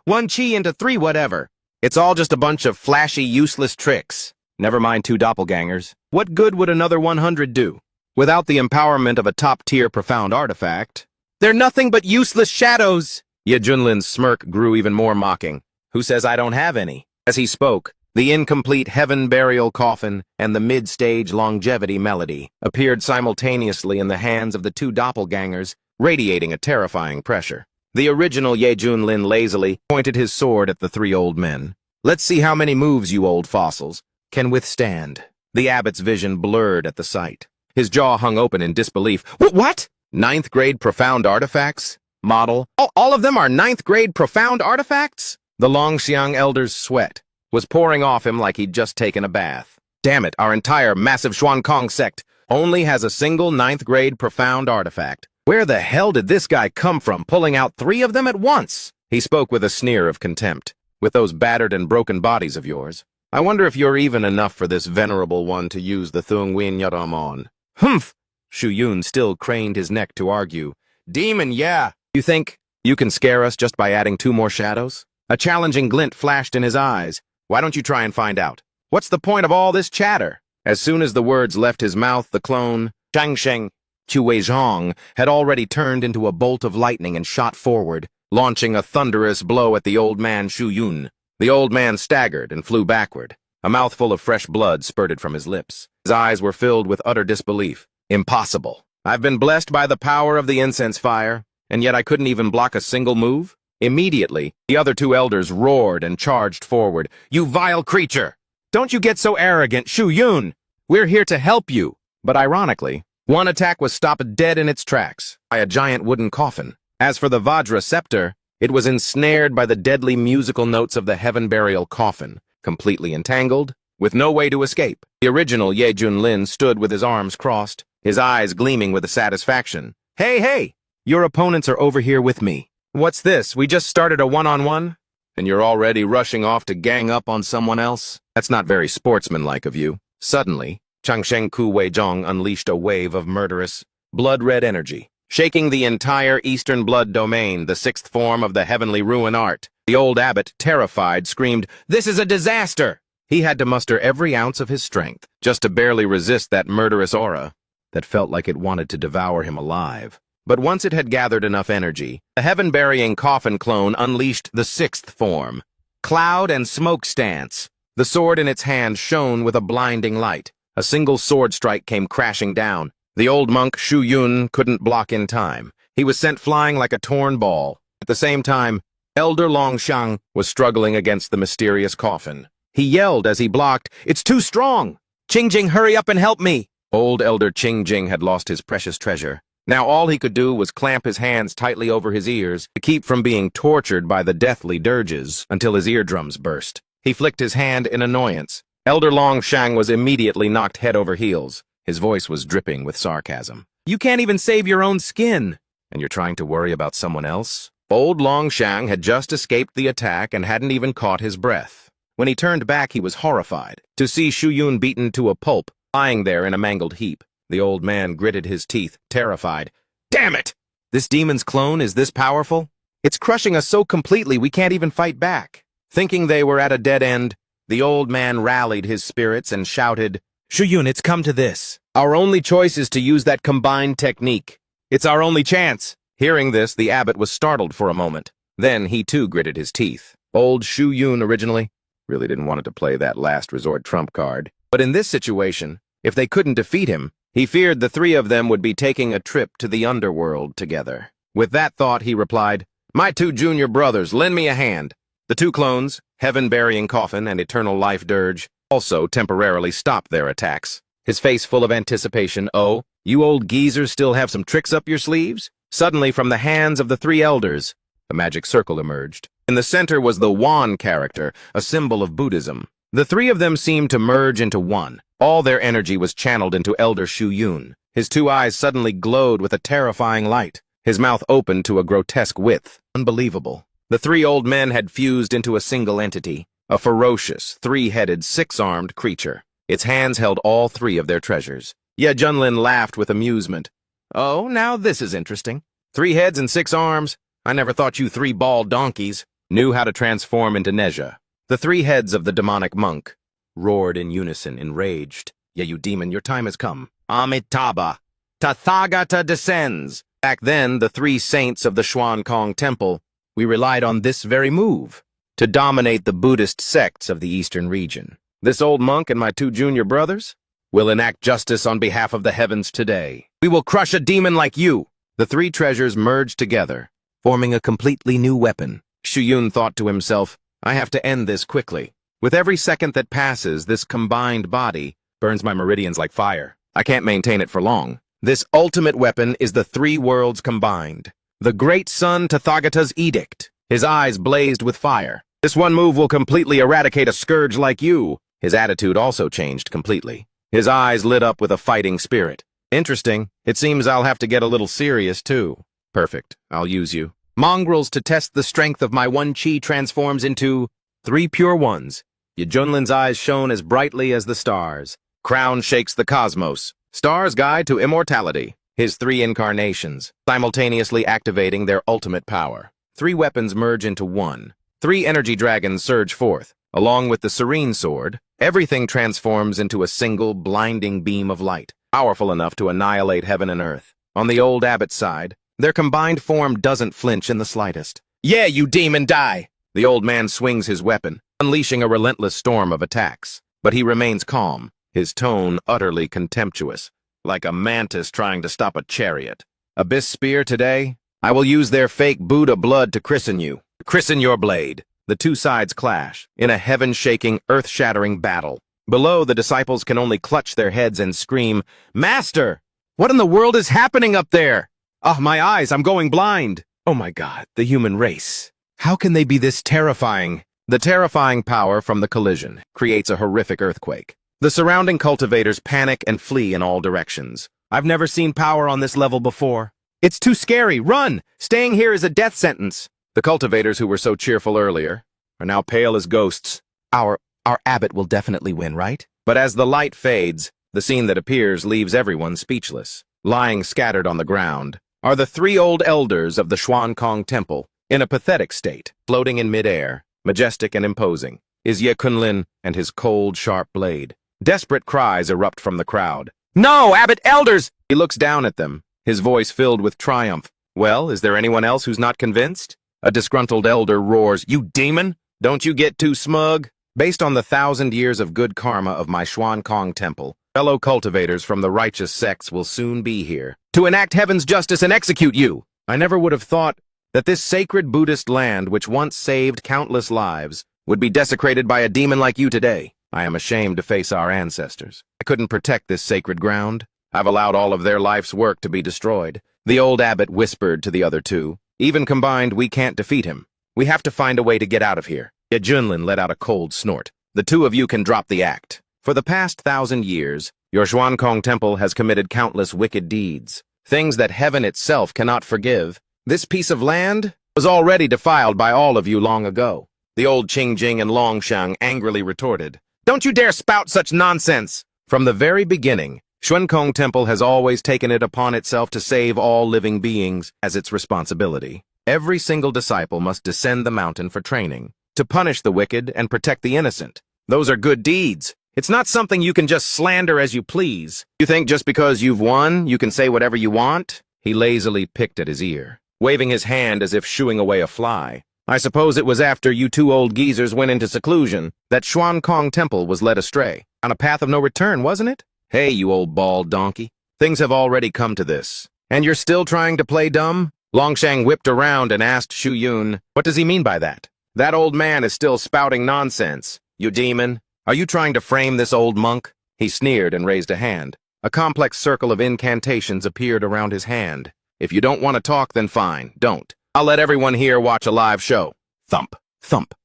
One chi into three whatever. It's all just a bunch of flashy, useless tricks. Never mind two doppelgangers. What good would another 100 do? Without the empowerment of a top-tier profound artifact, they're nothing but useless shadows. Ye Junlin's smirk grew even more mocking. Who says I don't have any? As he spoke, the incomplete heaven burial coffin and the mid-stage longevity melody appeared simultaneously in the hands of the two doppelgangers, radiating a terrifying pressure. The original Ye Junlin lazily pointed his sword at the three old men. Let's see how many moves you old fossils can withstand. The abbot's vision blurred at the sight. His jaw hung open in disbelief. What? Ninth grade profound artifacts? Model? All of them are ninth grade profound artifacts? The Longxiang elder's sweat was pouring off him like he'd just taken a bath. Damn it, our entire massive Xuankong sect only has a single ninth grade profound artifact. Where the hell did this guy come from, pulling out 3 of them at once? He spoke with a sneer of contempt. With those battered and broken bodies of yours, I wonder if you're even enough for this venerable one to use the Thung Win Yaram on. Humph! Shu Yun still craned his neck to argue. Demon, yeah! You think you can scare us just by adding 2 more shadows? A challenging glint flashed in his eyes. Why don't you try and find out? What's the point of all this chatter? As soon as the words left his mouth, the clone, Zhangsheng, Chuizhong, had already turned into a bolt of lightning and shot forward, launching a thunderous blow at the old man Shu Yun. The old man staggered and flew backward. A mouthful of fresh blood spurted from his lips. His eyes were filled with utter disbelief. Impossible. I've been blessed by the power of the incense fire, and yet I couldn't even block a single move? Immediately, the other 2 elders roared and charged forward. You vile creature! Don't you get so arrogant, Shu Yun! We're here to help you! But ironically, one attack was stopped dead in its tracks by a giant wooden coffin. As for the Vajra scepter, it was ensnared by the deadly musical notes of the heaven burial coffin, completely entangled, with no way to escape. The original Ye Junlin stood with his arms crossed, his eyes gleaming with satisfaction. Hey! Your opponents are over here with me. What's this? We just started a one-on-one? And you're already rushing off to gang up on someone else? That's not very sportsmanlike of you. Suddenly, Changsheng Ku Weizhong unleashed a wave of murderous, blood-red energy, shaking the entire Eastern Blood domain, the 6th form of the heavenly ruin art. The old abbot, terrified, screamed, "This is a disaster!" He had to muster every ounce of his strength, just to barely resist that murderous aura that felt like it wanted to devour him alive. But once it had gathered enough energy, the heaven-burying coffin clone unleashed the 6th form, Cloud and Smoke Stance. The sword in its hand shone with a blinding light. A single sword strike came crashing down. The old monk Shu Yun couldn't block in time. He was sent flying like a torn ball. At the same time, Elder Longxiang was struggling against the mysterious coffin. He yelled as he blocked, "It's too strong! Qingjing, hurry up and help me!" Old Elder Qingjing had lost his precious treasure. Now all he could do was clamp his hands tightly over his ears to keep from being tortured by the deathly dirges until his eardrums burst. He flicked his hand in annoyance. Elder Longxiang was immediately knocked head over heels. His voice was dripping with sarcasm. "You can't even save your own skin, and you're trying to worry about someone else?" Old Longxiang had just escaped the attack and hadn't even caught his breath. When he turned back, he was horrified to see Shu Yun beaten to a pulp, lying there in a mangled heap. The old man gritted his teeth, terrified. "Damn it! This demon's clone is this powerful? It's crushing us so completely we can't even fight back." Thinking they were at a dead end, the old man rallied his spirits and shouted, "Shu Yun, it's come to this. Our only choice is to use that combined technique. It's our only chance." Hearing this, the abbot was startled for a moment. Then he too gritted his teeth. Old Shu Yun originally really didn't want to play that last resort trump card. But in this situation, if they couldn't defeat him, he feared the 3 of them would be taking a trip to the underworld together. With that thought, he replied, "My 2 junior brothers, lend me a hand." The 2 clones, Heaven-Burying Coffin and Eternal Life Dirge, also temporarily stopped their attacks. His face full of anticipation. "Oh, you old geezers still have some tricks up your sleeves?" Suddenly, from the hands of the 3 elders, a magic circle emerged. In the center was the Wan character, a symbol of Buddhism. The 3 of them seemed to merge into one. All their energy was channeled into Elder Shu Yun. His 2 eyes suddenly glowed with a terrifying light. His mouth opened to a grotesque width. Unbelievable. The 3 old men had fused into a single entity, a ferocious, 3-headed, 6-armed creature. Its hands held all 3 of their treasures. Ye Junlin laughed with amusement. "Oh, now this is interesting. 3 heads and 6 arms. I never thought you 3 bald donkeys knew how to transform into Nezha." The 3 heads of the demonic monk roared in unison, enraged. "Yeah, you demon, your time has come. Amitabha, Tathagata descends." Back then, the 3 saints of the Xuankong Temple, we relied on this very move to dominate the Buddhist sects of the eastern region. This old monk and my 2 junior brothers will enact justice on behalf of the heavens today. We will crush a demon like you. The 3 treasures merged together, forming a completely new weapon. Shu Yun thought to himself, "I have to end this quickly." With every second that passes, this combined body Burns my meridians like fire. I can't maintain it for long. This ultimate weapon is the three worlds combined. The great sun Tathagata's edict. His eyes blazed with fire. This one move will completely eradicate a scourge like you. His attitude also changed completely. His eyes lit up with a fighting spirit. Interesting. It seems I'll have to get a little serious, too. Perfect. I'll use you. Mongrels to test the strength of my one chi transforms into 3 pure ones. Yejunlin's eyes shone as brightly as the stars. Crown shakes the cosmos. Stars guide to immortality. His 3 incarnations, simultaneously activating their ultimate power. 3 weapons merge into one. 3 energy dragons surge forth. Along with the serene sword, everything transforms into a single blinding beam of light, powerful enough to annihilate heaven and earth. On the old abbot's side, their combined form doesn't flinch in the slightest. Yeah, you demon, die! The old man swings his weapon, unleashing a relentless storm of attacks. But he remains calm, his tone utterly contemptuous, like a mantis trying to stop a chariot. Abyss spear today? I will use their fake Buddha blood to christen you. Christen your blade. The 2 sides clash, in a heaven-shaking, earth-shattering battle. Below, the disciples can only clutch their heads and scream, Master! What in the world is happening up there? Oh, my eyes, I'm going blind. Oh my God, the human race. How can they be this terrifying? The terrifying power from the collision creates a horrific earthquake. The surrounding cultivators panic and flee in all directions. I've never seen power on this level before. It's too scary. Run! Staying here is a death sentence. The cultivators who were so cheerful earlier are now pale as ghosts. Our abbot will definitely win, right? But as the light fades, the scene that appears leaves everyone speechless. Lying scattered on the ground are the 3 old elders of the Xuankong Temple, in a pathetic state, floating in midair, majestic and imposing, is Ye Kunlin and his cold, sharp blade. Desperate cries erupt from the crowd. No, abbot elders! He looks down at them, his voice filled with triumph. Well, is there anyone else who's not convinced? A disgruntled elder roars, You demon! Don't you get too smug? Based on the 1,000 years of good karma of my Xuankong Temple, fellow cultivators from the righteous sects will soon be here to enact heaven's justice and execute you. I never would have thought that this sacred Buddhist land, which once saved countless lives, would be desecrated by a demon like you today. I am ashamed to face our ancestors. I couldn't protect this sacred ground. I've allowed all of their life's work to be destroyed. The old abbot whispered to the other 2. Even combined, we can't defeat him. We have to find a way to get out of here. Yejunlin let out a cold snort. The 2 of you can drop the act. For the past 1,000 years, your Xuankong Temple has committed countless wicked deeds, things that heaven itself cannot forgive. This piece of land was already defiled by all of you long ago. The old Qingjing and Longshang angrily retorted, Don't you dare spout such nonsense! From the very beginning, Xuankong Temple has always taken it upon itself to save all living beings as its responsibility. Every single disciple must descend the mountain for training, to punish the wicked and protect the innocent. Those are good deeds. It's not something you can just slander as you please. You think just because you've won, you can say whatever you want? He lazily picked at his ear, waving his hand as if shooing away a fly. I suppose it was after you 2 old geezers went into seclusion that Xuankong Temple was led astray. On a path of no return, wasn't it? Hey, you old bald donkey. Things have already come to this. And you're still trying to play dumb? Longshang whipped around and asked Shu Yun, What does he mean by that? That old man is still spouting nonsense. You demon. Are you trying to frame this old monk? He sneered and raised a hand. A complex circle of incantations appeared around his hand. If you don't want to talk, then fine, don't. I'll let everyone here watch a live show. Thump, thump.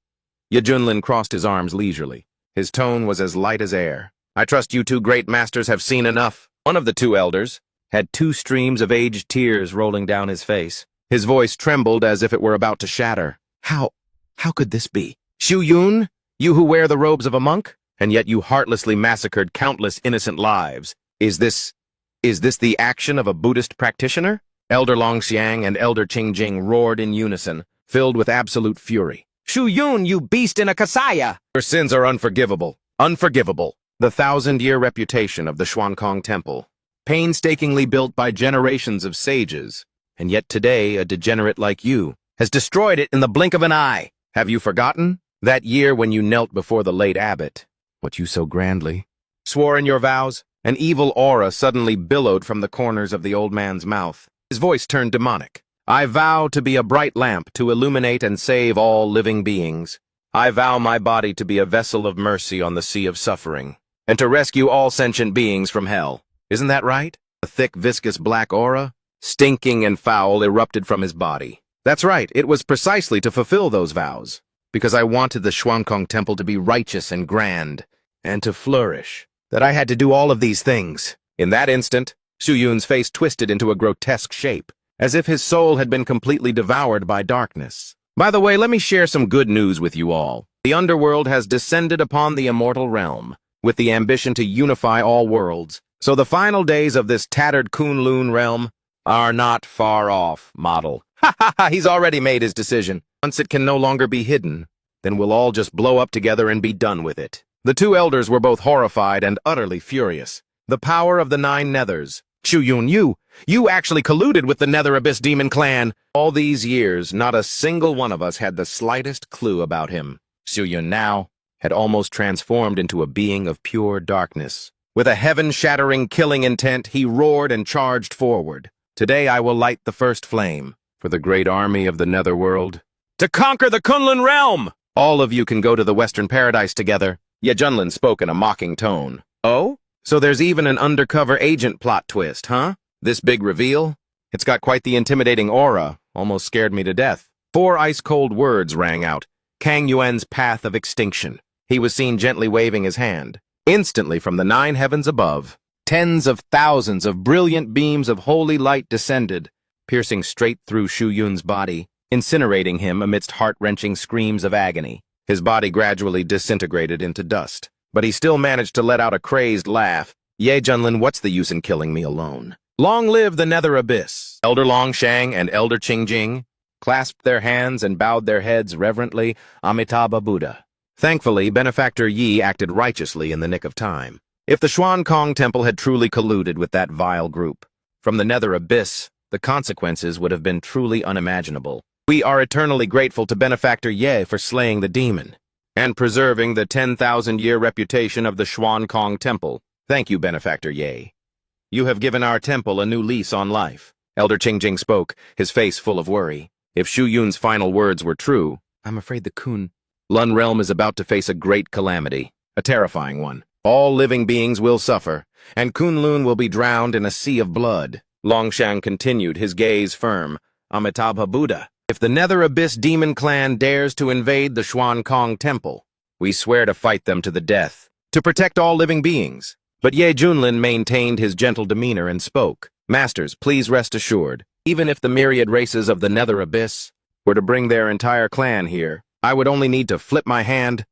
Yejunlin crossed his arms leisurely. His tone was as light as air. I trust you 2 great masters have seen enough. One of the 2 elders had 2 streams of aged tears rolling down his face. His voice trembled as if it were about to shatter. How could this be? Shu Yun, you who wear the robes of a monk, and yet you heartlessly massacred countless innocent lives. Is this the action of a Buddhist practitioner? Elder Longxiang and Elder Qingjing roared in unison, filled with absolute fury. Shu Yun, you beast in a kasaya! Your sins are unforgivable. Unforgivable. The 1,000-year reputation of the Xuankong Temple, painstakingly built by generations of sages, and yet today a degenerate like you has destroyed it in the blink of an eye. Have you forgotten? That year when you knelt before the late abbot, what you so grandly swore in your vows? An evil aura suddenly billowed from the corners of the old man's mouth. His voice turned demonic. I vow to be a bright lamp to illuminate and save all living beings. I vow my body to be a vessel of mercy on the sea of suffering. and to rescue all sentient beings from hell. Isn't that right? A thick, viscous black aura, stinking and foul, erupted from his body. That's right, it was precisely to fulfill those vows, because I wanted the Xuankong Temple to be righteous and grand, and to flourish, that I had to do all of these things. In that instant, Xu Yun's face twisted into a grotesque shape, as if his soul had been completely devoured by darkness. By the way, let me share some good news with you all. The underworld has descended upon the immortal realm, with the ambition to unify all worlds. So the final days of this tattered Kunlun realm are not far off, model. Ha ha ha, he's already made his decision. Once it can no longer be hidden, then we'll all just blow up together and be done with it. The two elders were both horrified and utterly furious. The power of the 9 Nethers. Xu Yun, you actually colluded with the Nether Abyss Demon Clan. All these years, not a single one of us had the slightest clue about him. Xu Yun now had almost transformed into a being of pure darkness. With a heaven-shattering killing intent, he roared and charged forward. Today I will light the first flame for the great army of the Netherworld. To conquer the Kunlun realm! All of you can go to the Western Paradise together. Ye Junlin spoke in a mocking tone. Oh? So there's even an undercover agent plot twist, huh? This big reveal? It's got quite the intimidating aura. Almost scared me to death. 4 ice-cold words rang out. Kang Yuan's path of extinction. He was seen gently waving his hand. Instantly from the 9 heavens above, tens of thousands of brilliant beams of holy light descended, piercing straight through Xu Yun's body, incinerating him amidst heart-wrenching screams of agony. His body gradually disintegrated into dust, but he still managed to let out a crazed laugh. Ye Junlin, what's the use in killing me alone? Long live the Nether Abyss! Elder Longshang and Elder Qingjing clasped their hands and bowed their heads reverently. Amitabha Buddha. Thankfully, Benefactor Yi acted righteously in the nick of time. If the Xuankong Temple had truly colluded with that vile group, from the Nether Abyss, the consequences would have been truly unimaginable. We are eternally grateful to Benefactor Ye for slaying the demon and preserving the 10,000-year reputation of the Xuankong Temple. Thank you, Benefactor Ye. You have given our temple a new lease on life. Elder Qingjing spoke, his face full of worry. If Xu Yun's final words were true, I'm afraid the Kunlun realm is about to face a great calamity, a terrifying one. All living beings will suffer, and Kunlun will be drowned in a sea of blood. Longshang continued, his gaze firm. Amitabha Buddha. If the Nether Abyss Demon Clan dares to invade the Xuankong Temple, we swear to fight them to the death, to protect all living beings. But Ye Junlin maintained his gentle demeanor and spoke. Masters, please rest assured, even if the myriad races of the Nether Abyss were to bring their entire clan here, I would only need to flip my hand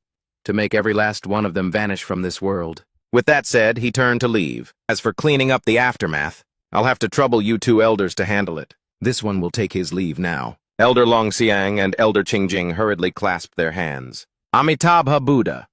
to make every last one of them vanish from this world. With that said, he turned to leave. As for cleaning up the aftermath, I'll have to trouble you 2 elders to handle it. This one will take his leave now. Elder Longxiang and Elder Qingjing hurriedly clasped their hands. Amitabha Buddha.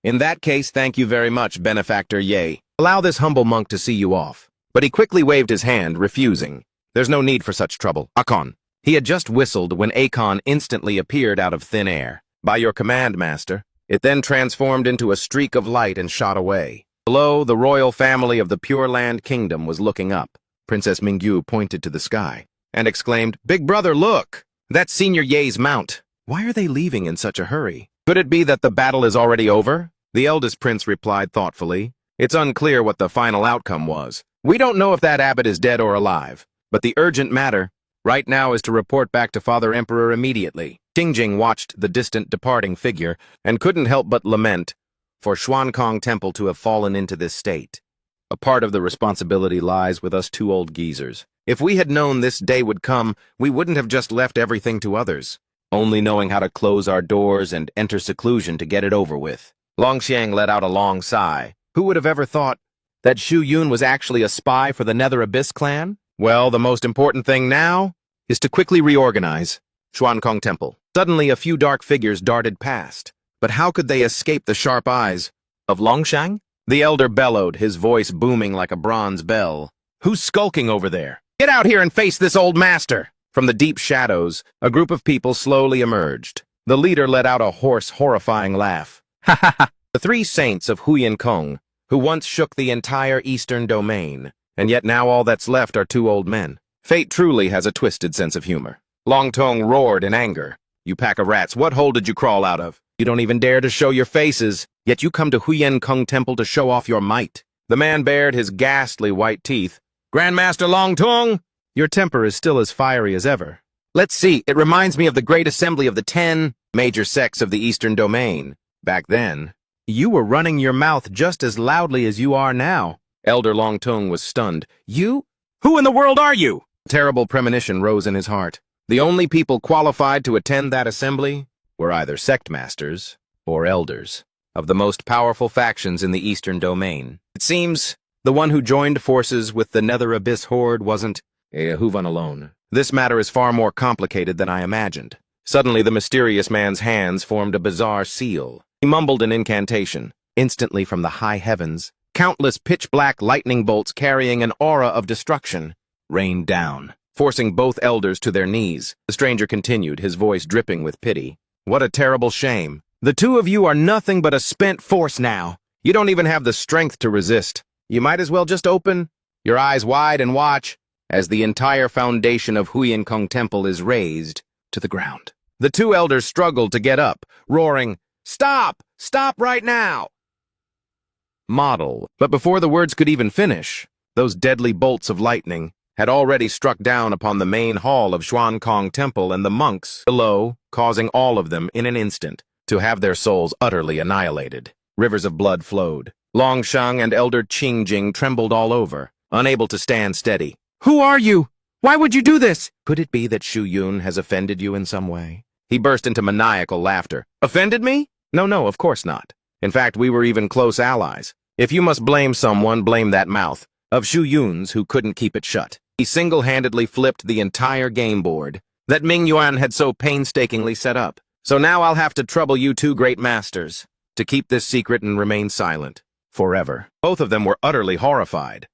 In that case, thank you very much, Benefactor Ye. Allow this humble monk to see you off. But he quickly waved his hand, refusing. There's no need for such trouble. Akon. He had just whistled when Akon instantly appeared out of thin air. By your command, Master. It then transformed into a streak of light and shot away. Below, the royal family of the Pure Land Kingdom was looking up. Princess Mingyu pointed to the sky and exclaimed, Big brother, look! That's Senior Ye's mount. Why are they leaving in such a hurry? Could it be that the battle is already over? The eldest prince replied thoughtfully. It's unclear what the final outcome was. We don't know if that abbot is dead or alive, but the urgent matter right now is to report back to Father Emperor immediately. Qingjing watched the distant departing figure and couldn't help but lament for Xuankong Temple to have fallen into this state. A part of the responsibility lies with us 2 old geezers. If we had known this day would come, we wouldn't have just left everything to others, only knowing how to close our doors and enter seclusion to get it over with. Longxiang let out a long sigh. Who would have ever thought that Xu Yun was actually a spy for the Nether Abyss clan? Well, the most important thing now is to quickly reorganize Xuankong Temple. Suddenly, a few dark figures darted past. But how could they escape the sharp eyes of Longshang? The elder bellowed, his voice booming like a bronze bell. Who's skulking over there? Get out here and face this old master! From the deep shadows, a group of people slowly emerged. The leader let out a hoarse, horrifying laugh. Ha ha ha! The 3 saints of Huyan Kong, who once shook the entire eastern domain, and yet now all that's left are 2 old men. Fate truly has a twisted sense of humor. Long Tong roared in anger. You pack of rats, what hole did you crawl out of? You don't even dare to show your faces. yet you come to Huyen Kung Temple to show off your might. The man bared his ghastly white teeth. Grandmaster Long Tung, your temper is still as fiery as ever. Let's see, it reminds me of the great assembly of the 10 major sects of the Eastern Domain. Back then, you were running your mouth just as loudly as you are now. Elder Long Tung was stunned. You? Who in the world are you? A terrible premonition rose in his heart. The only people qualified to attend that assembly were either sect masters or elders of the most powerful factions in the Eastern Domain. It seems the one who joined forces with the Nether Abyss Horde wasn't a Huvan alone. This matter is far more complicated than I imagined. Suddenly, the mysterious man's hands formed a bizarre seal. He mumbled an incantation. Instantly from the high heavens, countless pitch-black lightning bolts carrying an aura of destruction rained down, forcing both elders to their knees. The stranger continued, his voice dripping with pity. What a terrible shame. The two of you are nothing but a spent force now. You don't even have the strength to resist. You might as well just open your eyes wide and watch as the entire foundation of Huyen Kong Temple is razed to the ground. The two elders struggled to get up, roaring, "Stop! Stop right now!" Model. But before the words could even finish, those deadly bolts of lightning had already struck down upon the main hall of Xuan Kong Temple and the monks below, causing all of them in an instant to have their souls utterly annihilated. Rivers of blood flowed. Long Sheng and Elder Qing Jing trembled all over, unable to stand steady. Who are you? Why would you do this? Could it be that Shu Yun has offended you in some way? He burst into maniacal laughter. Offended me? No, of course not. In fact, we were even close allies. If you must blame someone, blame that mouth of Shu Yun's who couldn't keep it shut. He single-handedly flipped the entire game board that Ming Yuan had so painstakingly set up. So now I'll have to trouble you two great masters to keep this secret and remain silent forever. Both of them were utterly horrified.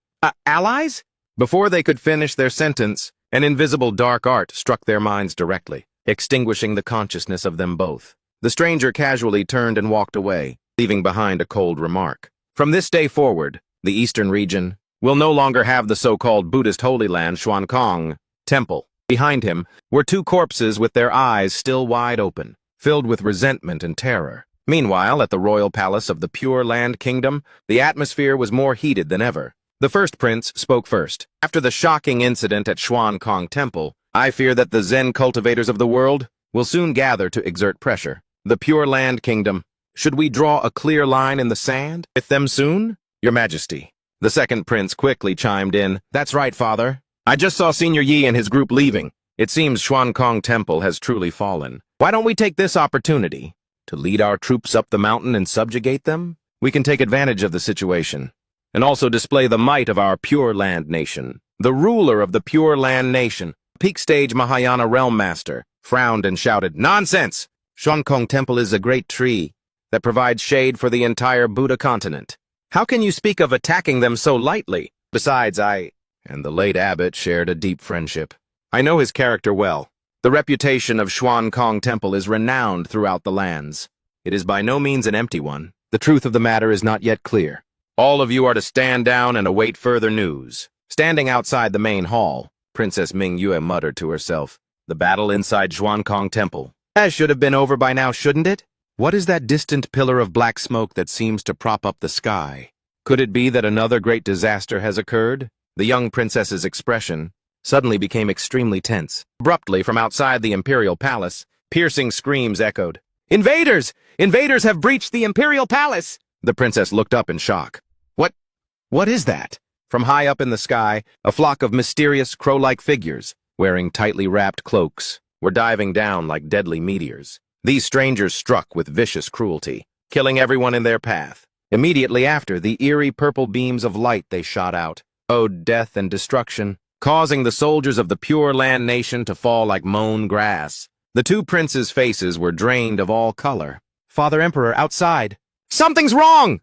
Allies? Before they could finish their sentence, an invisible dark art struck their minds directly, extinguishing the consciousness of them both. The stranger casually turned and walked away, leaving behind a cold remark. From this day forward, the Eastern region will no longer have the so-called Buddhist Holy Land Xuan Kong Temple. Behind him were two corpses with their eyes still wide open, filled with resentment and terror. Meanwhile, at the royal palace of the Pure Land Kingdom, the atmosphere was more heated than ever. The first prince spoke first. After the shocking incident at Xuan Kong Temple, I fear that the Zen cultivators of the world will soon gather to exert pressure. The Pure Land Kingdom, should we draw a clear line in the sand with them soon? Your Majesty. The second prince quickly chimed in. That's right, Father. I just saw Senior Yi and his group leaving. It seems Xuan Kong Temple has truly fallen. Why don't we take this opportunity to lead our troops up the mountain and subjugate them? We can take advantage of the situation and also display the might of our Pure Land Nation. The ruler of the Pure Land Nation, peak stage Mahayana Realm Master, frowned and shouted, Nonsense! Xuan Kong Temple is a great tree that provides shade for the entire Buddha continent. How can you speak of attacking them so lightly? Besides, I and the late abbot shared a deep friendship. I know his character well. The reputation of Xuan Kong Temple is renowned throughout the lands. It is by no means an empty one. The truth of the matter is not yet clear. All of you are to stand down and await further news. Standing outside the main hall, Princess Ming Yue muttered to herself, the battle inside Xuan Kong Temple. That should have been over by now, shouldn't it? What is that distant pillar of black smoke that seems to prop up the sky? Could it be that another great disaster has occurred? The young princess's expression suddenly became extremely tense. Abruptly, from outside the imperial palace, piercing screams echoed. Invaders! Invaders have breached the imperial palace! The princess looked up in shock. What is that? From high up in the sky, a flock of mysterious crow-like figures, wearing tightly wrapped cloaks, were diving down like deadly meteors. These strangers struck with vicious cruelty, killing everyone in their path. Immediately after, the eerie purple beams of light they shot out owed death and destruction, causing the soldiers of the Pure Land Nation to fall like mown grass. The two princes' faces were drained of all color. Father Emperor, outside! Something's wrong!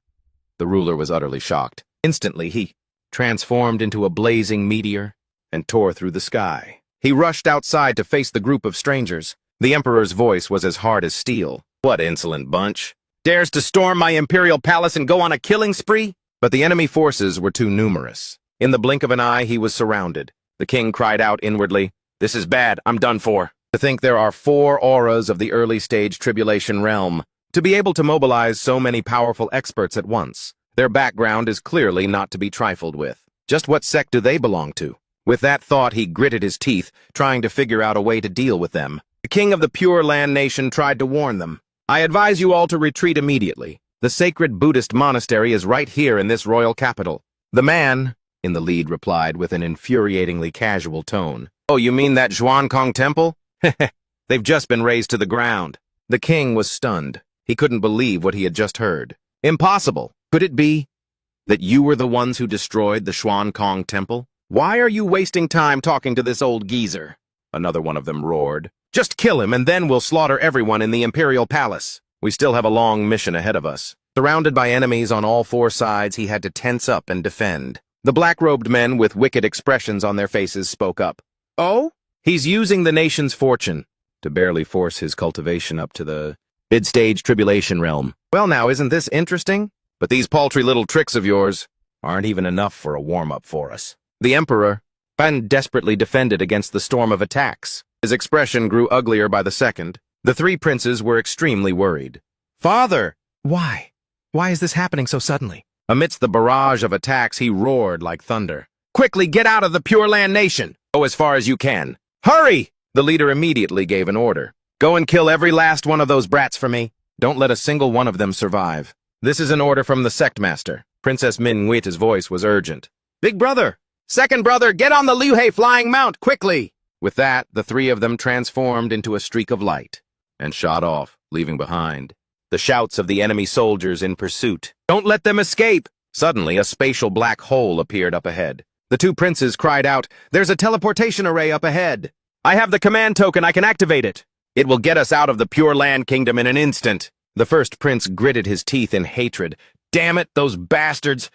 The ruler was utterly shocked. Instantly, he transformed into a blazing meteor and tore through the sky. He rushed outside to face the group of strangers. The Emperor's voice was as hard as steel. What insolent bunch! Dares to storm my imperial palace and go on a killing spree? But the enemy forces were too numerous. In the blink of an eye, he was surrounded. The king cried out inwardly, This is bad, I'm done for. To think there are 4 auras of the early-stage tribulation realm To be able to mobilize so many powerful experts at once, their background is clearly not to be trifled with. Just what sect do they belong to? With that thought, he gritted his teeth, trying to figure out a way to deal with them. The king of the Pure Land Nation tried to warn them. I advise you all to retreat immediately. The sacred Buddhist monastery is right here in this royal capital. The man in the lead replied with an infuriatingly casual tone. Oh, you mean that Zhuan Kong temple? They've just been razed to the ground. The king was stunned. He couldn't believe what he had just heard. Impossible. Could it be that you were the ones who destroyed the Zhuan Kong temple? Why are you wasting time talking to this old geezer? Another one of them roared. Just kill him and then we'll slaughter everyone in the imperial palace. We still have a long mission ahead of us. Surrounded by enemies on all four sides, he had to tense up and defend. The black-robed men with wicked expressions on their faces spoke up. Oh? He's using the nation's fortune to barely force his cultivation up to the mid-stage tribulation realm. Well now, isn't this interesting? But these paltry little tricks of yours aren't even enough for a warm-up for us. The Emperor desperately defended against the storm of attacks. His expression grew uglier by the second. The three princes were extremely worried. Father! Why? Why is this happening so suddenly? Amidst the barrage of attacks, he roared like thunder. Quickly, get out of the Pure Land Nation! Go as far as you can. Hurry! The leader immediately gave an order. Go and kill every last one of those brats for me. Don't let a single one of them survive. This is an order from the sect master. Princess ManHwa's voice was urgent. Big brother! Second brother, get on the Liuhe flying mount, quickly! With that, the three of them transformed into a streak of light and shot off, leaving behind the shouts of the enemy soldiers in pursuit. Don't let them escape! Suddenly, a spatial black hole appeared up ahead. The two princes cried out, There's a teleportation array up ahead! I have the command token, I can activate it! It will get us out of the Pure Land Kingdom in an instant! The first prince gritted his teeth in hatred. Damn it, those bastards!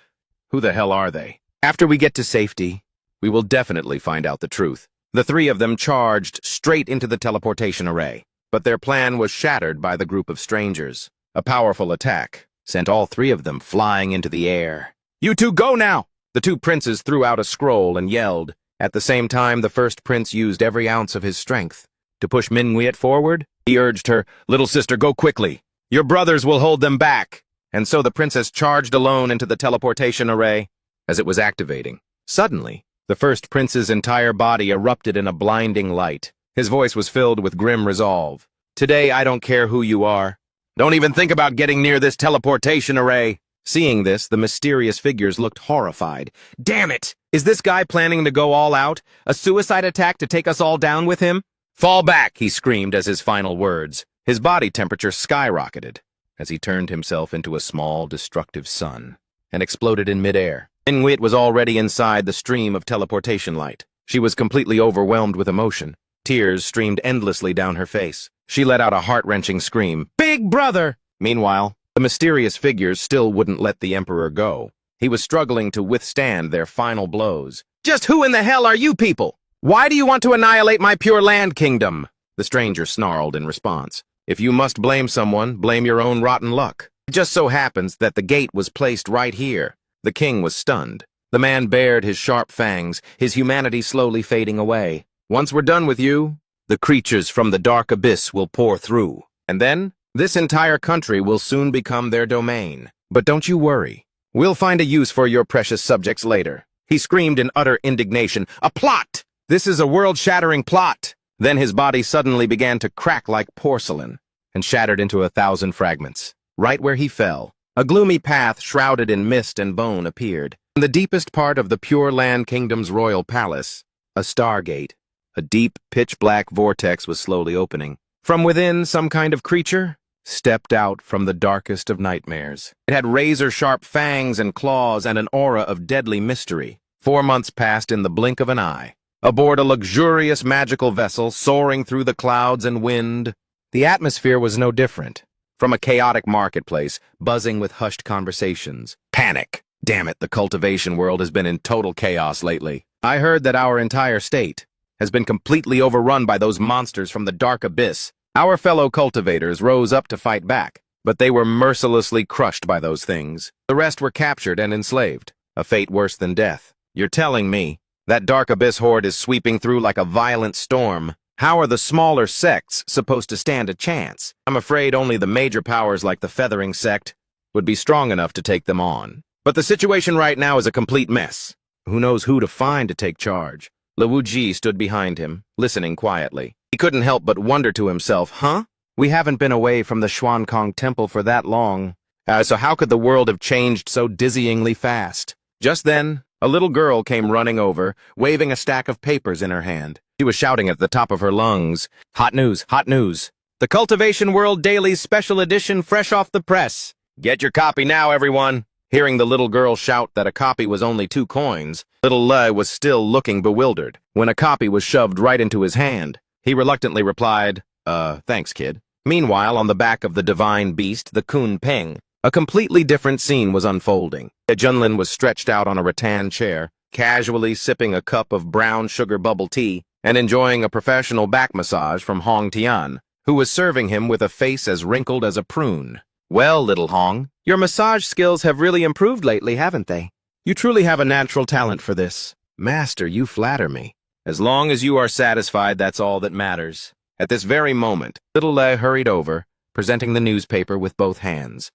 Who the hell are they? After we get to safety, we will definitely find out the truth. The three of them charged straight into the teleportation array, but their plan was shattered by the group of strangers. A powerful attack sent all three of them flying into the air. You two go now! The two princes threw out a scroll and yelled. At the same time, the first prince used every ounce of his strength to push ManHwa forward. He urged her, Little sister, go quickly. Your brothers will hold them back. And so the princess charged alone into the teleportation array. As it was activating, suddenly, the first prince's entire body erupted in a blinding light. His voice was filled with grim resolve. Today, I don't care who you are. Don't even think about getting near this teleportation array. Seeing this, the mysterious figures looked horrified. Damn it! Is this guy planning to go all out? A suicide attack to take us all down with him? Fall back, he screamed as his final words. His body temperature skyrocketed as he turned himself into a small, destructive sun and exploded in midair. ManHwa was already inside the stream of teleportation light. She was completely overwhelmed with emotion. Tears streamed endlessly down her face. She let out a heart-wrenching scream. Big brother! Meanwhile, the mysterious figures still wouldn't let the Emperor go. He was struggling to withstand their final blows. Just who in the hell are you people? Why do you want to annihilate my Pure Land Kingdom? The stranger snarled in response. If you must blame someone, blame your own rotten luck. It just so happens that the gate was placed right here. The king was stunned. The man bared his sharp fangs, his humanity slowly fading away. Once we're done with you, the creatures from the dark abyss will pour through. And then, this entire country will soon become their domain. But don't you worry. We'll find a use for your precious subjects later. He screamed in utter indignation. A plot! This is a world-shattering plot! Then his body suddenly began to crack like porcelain and shattered into 1,000 fragments. Right where he fell, a gloomy path shrouded in mist and bone appeared. In the deepest part of the Pure Land Kingdom's royal palace, a stargate, a deep, pitch-black vortex was slowly opening. From within, some kind of creature stepped out from the darkest of nightmares. It had razor-sharp fangs and claws and an aura of deadly mystery. 4 months passed in the blink of an eye. Aboard a luxurious magical vessel soaring through the clouds and wind, the atmosphere was no different. From a chaotic marketplace, buzzing with hushed conversations. Panic! Damn it, the cultivation world has been in total chaos lately. I heard that our entire state has been completely overrun by those monsters from the dark abyss. Our fellow cultivators rose up to fight back, but they were mercilessly crushed by those things. The rest were captured and enslaved, a fate worse than death. You're telling me that dark abyss horde is sweeping through like a violent storm? How are the smaller sects supposed to stand a chance? I'm afraid only the major powers like the Feathering sect would be strong enough to take them on. But the situation right now is a complete mess. Who knows who to find to take charge? Liu Ji stood behind him, listening quietly. He couldn't help but wonder to himself, huh? We haven't been away from the Xuankong Temple for that long. So how could the world have changed so dizzyingly fast? Just then, a little girl came running over, waving a stack of papers in her hand. She was shouting at the top of her lungs, "Hot news, hot news. The Cultivation World Daily's special edition fresh off the press. Get your copy now, everyone." Hearing the little girl shout that a copy was only 2 coins, little Lei was still looking bewildered. When a copy was shoved right into his hand, he reluctantly replied, thanks, kid. Meanwhile, on the back of the divine beast, the Kun Peng, a completely different scene was unfolding. Junlin was stretched out on a rattan chair, casually sipping a cup of brown sugar bubble tea and enjoying a professional back massage from Hong Tian, who was serving him with a face as wrinkled as a prune. "Well, little Hong, your massage skills have really improved lately, haven't they? You truly have a natural talent for this." "Master, you flatter me. As long as you are satisfied, that's all that matters." At this very moment, little Lei hurried over, presenting the newspaper with both hands.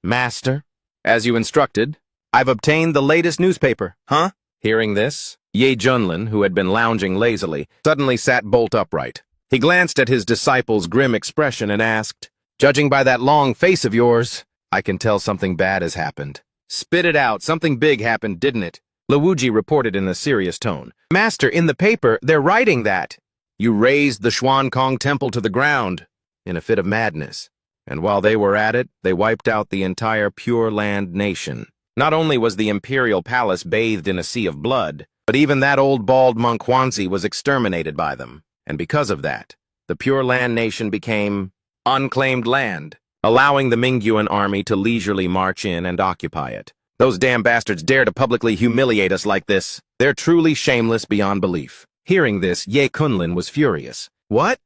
"Master, as you instructed, I've obtained the latest newspaper." "Huh?" Hearing this, Ye Junlin, who had been lounging lazily, suddenly sat bolt upright. He glanced at his disciple's grim expression and asked, "Judging by that long face of yours, I can tell something bad has happened." "Spit it out. Something big happened, didn't it?" Liu Ji reported in a serious tone. "Master, in the paper, they're writing that you razed the Xuankong Temple to the ground in a fit of madness. And while they were at it, they wiped out the entire Pure Land nation. Not only was the imperial palace bathed in a sea of blood, but even that old bald monk Huanzi was exterminated by them. And because of that, the Pure Land nation became unclaimed land, allowing the Mingyuan army to leisurely march in and occupy it. Those damn bastards dare to publicly humiliate us like this. They're truly shameless beyond belief." Hearing this, Ye Kunlin was furious. "What?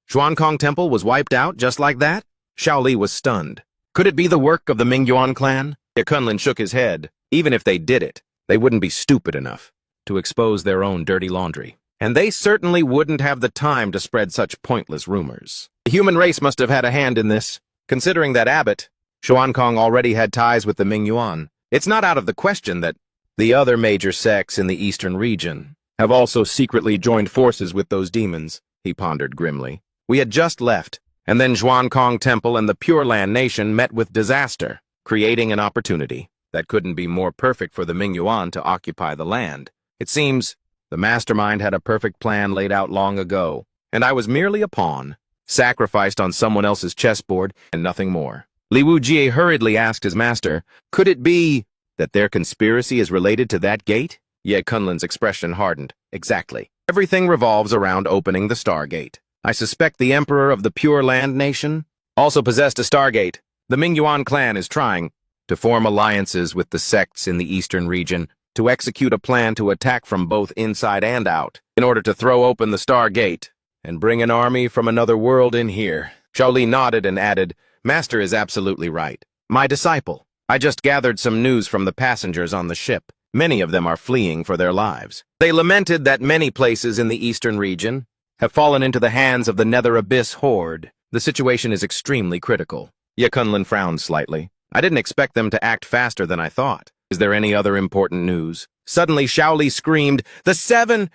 Xuankong Temple was wiped out just like that?" Xiao Li was stunned. Could it be the work of the Mingyuan clan? Ye Kunlin shook his head. Even if they did it, they wouldn't be stupid enough to expose their own dirty laundry. And they certainly wouldn't have the time to spread such pointless rumors. The human race must have had a hand in this, considering that Abbot, Xuankong already had ties with the Mingyuan. It's not out of the question that the other major sects in the eastern region have also secretly joined forces with those demons, he pondered grimly. We had just left, and then Xuankong Temple and the Pure Land Nation met with disaster, creating an opportunity that couldn't be more perfect for the Mingyuan to occupy the land. It seems the mastermind had a perfect plan laid out long ago, and I was merely a pawn, sacrificed on someone else's chessboard, and nothing more. Liu Ji hurriedly asked his master, "Could it be that their conspiracy is related to that gate?" Ye Kunlin's expression hardened. "Exactly. Everything revolves around opening the Stargate. I suspect the Emperor of the Pure Land Nation also possessed a Stargate. The Mingyuan clan is trying to form alliances with the sects in the eastern region to execute a plan to attack from both inside and out in order to throw open the Stargate and bring an army from another world in here." Xiao Li nodded and added, "Master is absolutely right. My disciple, I just gathered some news from the passengers on the ship. Many of them are fleeing for their lives. They lamented that many places in the eastern region have fallen into the hands of the Nether Abyss Horde. The situation is extremely critical." Ye Kunlin frowned slightly. "I didn't expect them to act faster than I thought. Is there any other important news?" Suddenly Xiao Li screamed, "The seven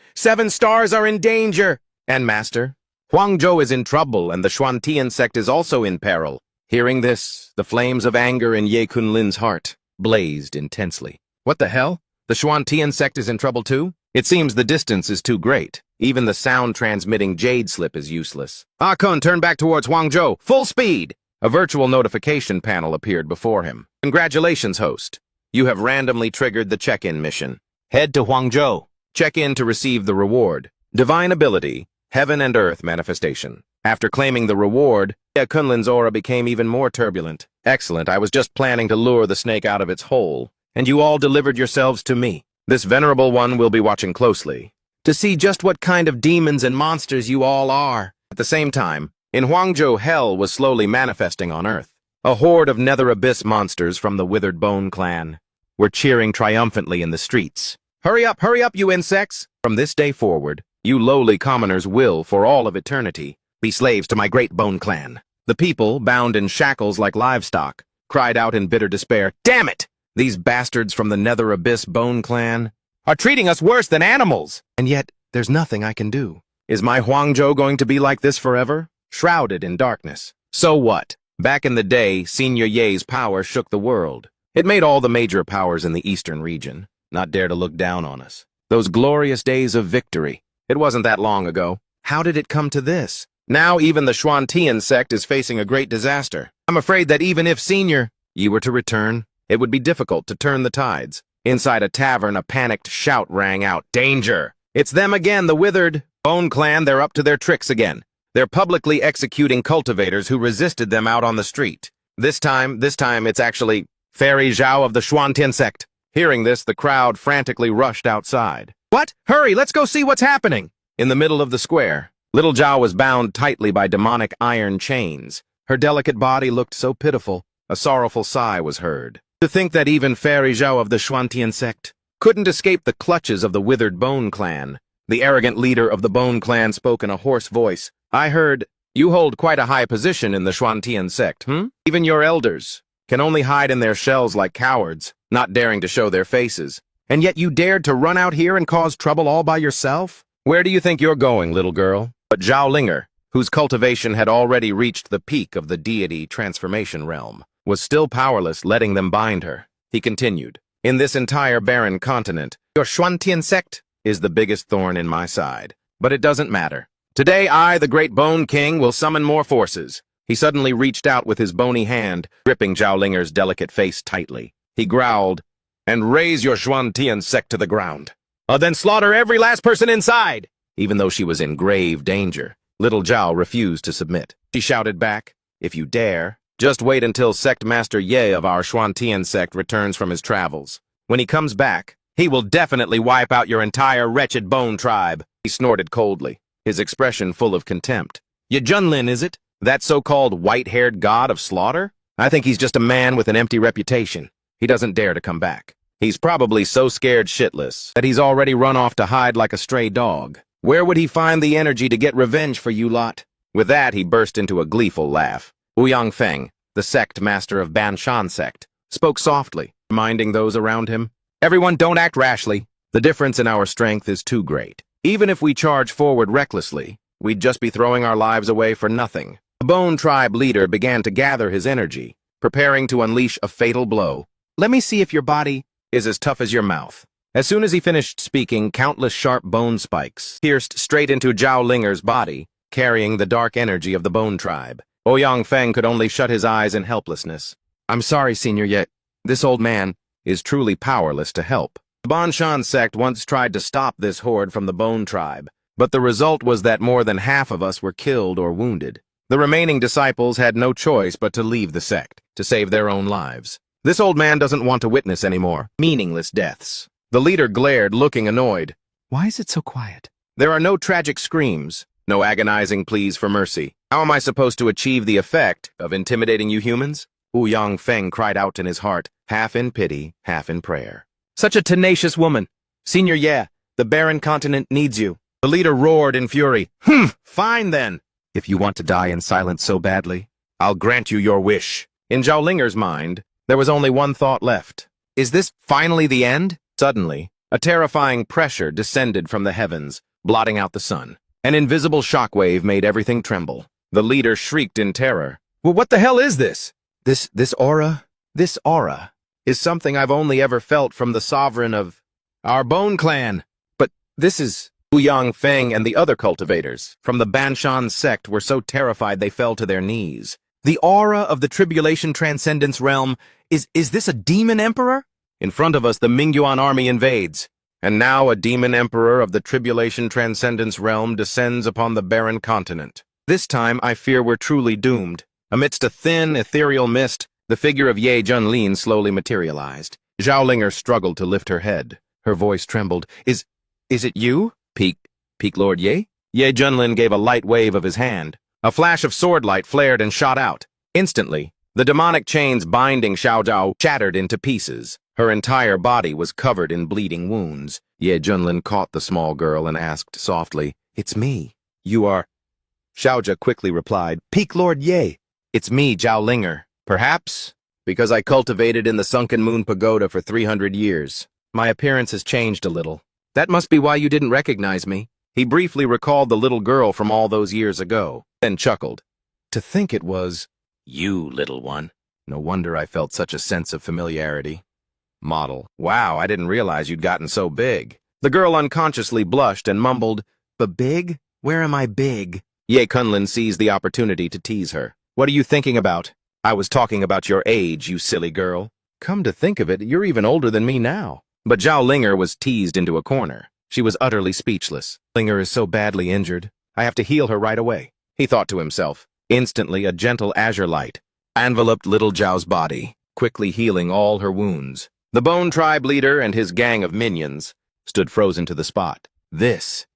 stars are in danger!" "And Master, Huangzhou is in trouble, and the Xuantian sect is also in peril." Hearing this, the flames of anger in Ye Kunlin's heart blazed intensely. "What the hell? The Xuantian sect is in trouble too? It seems the distance is too great. Even the sound-transmitting jade slip is useless. Ah Kun, turn back towards Huangzhou. Full speed!" A virtual notification panel appeared before him. "Congratulations, host. You have randomly triggered the check-in mission. Head to Huangzhou. Check in to receive the reward. Divine ability, Heaven and Earth manifestation." After claiming the reward, Ye Kunlin's aura became even more turbulent. "Excellent. I was just planning to lure the snake out of its hole, and you all delivered yourselves to me. This venerable one will be watching closely to see just what kind of demons and monsters you all are." At the same time, in Huangzhou, hell was slowly manifesting on Earth. A horde of Nether Abyss monsters from the Withered Bone clan were cheering triumphantly in the streets. Hurry up, you insects!" From this day forward, You lowly commoners will, for all of eternity, be slaves to my great bone clan. The people, bound in shackles like livestock, cried out in bitter despair, "Damn it! These bastards from the nether abyss bone clan are treating us worse than animals! And yet, there's nothing I can do. Is my Huangzhou going to be like this forever? Shrouded in darkness. So what? Back in the day, Senior Ye's power shook the world. It made all the major powers in the eastern region not dare to look down on us. Those glorious days of victory. It wasn't that long ago. How did it come to this? Now even the Xuantian sect is facing a great disaster. I'm afraid that even if Senior Yi were to return, it would be difficult to turn the tides. Inside a tavern, a panicked shout rang out, "Danger! It's them again, the withered Bone Clan. They're up to their tricks again. They're publicly executing cultivators who resisted them out on the street. This time it's actually Fairy Zhao of the Xuantian sect." Hearing this, the crowd frantically rushed outside. "What? Hurry, let's go see what's happening!" In the middle of the square, little Zhao was bound tightly by demonic iron chains. Her delicate body looked so pitiful, a sorrowful sigh was heard. To think that even Fairy Zhao of the Xuantian sect couldn't escape the clutches of the withered Bone Clan. The arrogant leader of the Bone Clan spoke in a hoarse voice. "I heard you hold quite a high position in the Xuantian sect, Even your elders can only hide in their shells like cowards, not daring to show their faces. And yet you dared to run out here and cause trouble all by yourself? Where do you think you're going, little girl?" But Zhao Linger, whose cultivation had already reached the peak of the deity transformation realm, was still powerless, letting them bind her. He continued, "In this entire barren continent, your Xuantian sect is the biggest thorn in my side. But it doesn't matter. Today I, the great Bone King, will summon more forces." He suddenly reached out with his bony hand, gripping Zhao Linger's delicate face tightly. He growled, "And raise your Xuantian sect to the ground. Then slaughter every last person inside!" Even though she was in grave danger, little Zhao refused to submit. She shouted back, "If you dare, just wait until Sect Master Ye of our Xuantian sect returns from his travels. When he comes back, he will definitely wipe out your entire wretched bone tribe." He snorted coldly, his expression full of contempt. "Ye Junlin, is it? That so-called white-haired god of slaughter? I think he's just a man with an empty reputation. He doesn't dare to come back. He's probably so scared shitless that he's already run off to hide like a stray dog. Where would he find the energy to get revenge for you lot?" With that, he burst into a gleeful laugh. Ouyang Feng, the sect master of Banshan sect, spoke softly, reminding those around him, "Everyone, don't act rashly. The difference in our strength is too great. Even if we charge forward recklessly, we'd just be throwing our lives away for nothing." The Bone Tribe leader began to gather his energy, preparing to unleash a fatal blow. "Let me see if your body is as tough as your mouth." As soon as he finished speaking, countless sharp bone spikes pierced straight into Zhao Linger's body, carrying the dark energy of the Bone Tribe. Ouyang Feng could only shut his eyes in helplessness. "I'm sorry, Senior, yet this old man is truly powerless to help." The Banshan sect once tried to stop this horde from the Bone Tribe, but the result was that more than half of us were killed or wounded. The remaining disciples had no choice but to leave the sect, to save their own lives. This old man doesn't want to witness any more meaningless deaths. The leader glared, looking annoyed. "Why is it so quiet?" There are no tragic screams, no agonizing pleas for mercy. How am I supposed to achieve the effect of intimidating you humans? Ouyang Feng cried out in his heart, half in pity, half in prayer. "Such a tenacious woman. Senior Ye, the barren continent needs you." The leader roared in fury. Fine then. If you want to die in silence so badly, I'll grant you your wish." In Zhao Linger's mind, there was only one thought left. Is this finally the end? Suddenly, a terrifying pressure descended from the heavens, blotting out the sun. An invisible shockwave made everything tremble. The leader shrieked in terror. "Well, what the hell is this? This aura? This aura is something I've only ever felt from the sovereign of our Bone Clan. But this is..." Ouyang Feng and the other cultivators from the Banshan sect were so terrified they fell to their knees. "The aura of the Tribulation Transcendence realm, is this a demon emperor? In front of us, the Mingyuan army invades, and now a demon emperor of the Tribulation Transcendence realm descends upon the barren continent. This time, I fear we're truly doomed." Amidst a thin, ethereal mist, the figure of Ye Junlin slowly materialized. Zhao Linger struggled to lift her head. Her voice trembled. Is it you? Peak Lord Ye? Ye Junlin gave a light wave of his hand. A flash of sword light flared and shot out. Instantly, the demonic chains binding Xiao Zhao shattered into pieces. Her entire body was covered in bleeding wounds. Ye Junlin caught the small girl and asked softly, "It's me." "You are—" Xiaojia quickly replied, "Peak Lord Ye." "It's me, Zhao Linger. Perhaps because I cultivated in the Sunken Moon Pagoda for 300 years. My appearance has changed a little. That must be why you didn't recognize me." He briefly recalled the little girl from all those years ago, then chuckled. "To think it was you, little one. No wonder I felt such a sense of familiarity." Model. "Wow, I didn't realize you'd gotten so big." The girl unconsciously blushed and mumbled, "But big? Where am I big?" Ye Kunlin seized the opportunity to tease her. "What are you thinking about?" "I was talking about your age, you silly girl." "Come to think of it, you're even older than me now." But Zhao Linger was teased into a corner. She was utterly speechless. "Linger is so badly injured. I have to heal her right away," he thought to himself. Instantly, a gentle azure light enveloped little Zhao's body, quickly healing all her wounds. The Bone Tribe leader and his gang of minions stood frozen to the spot. This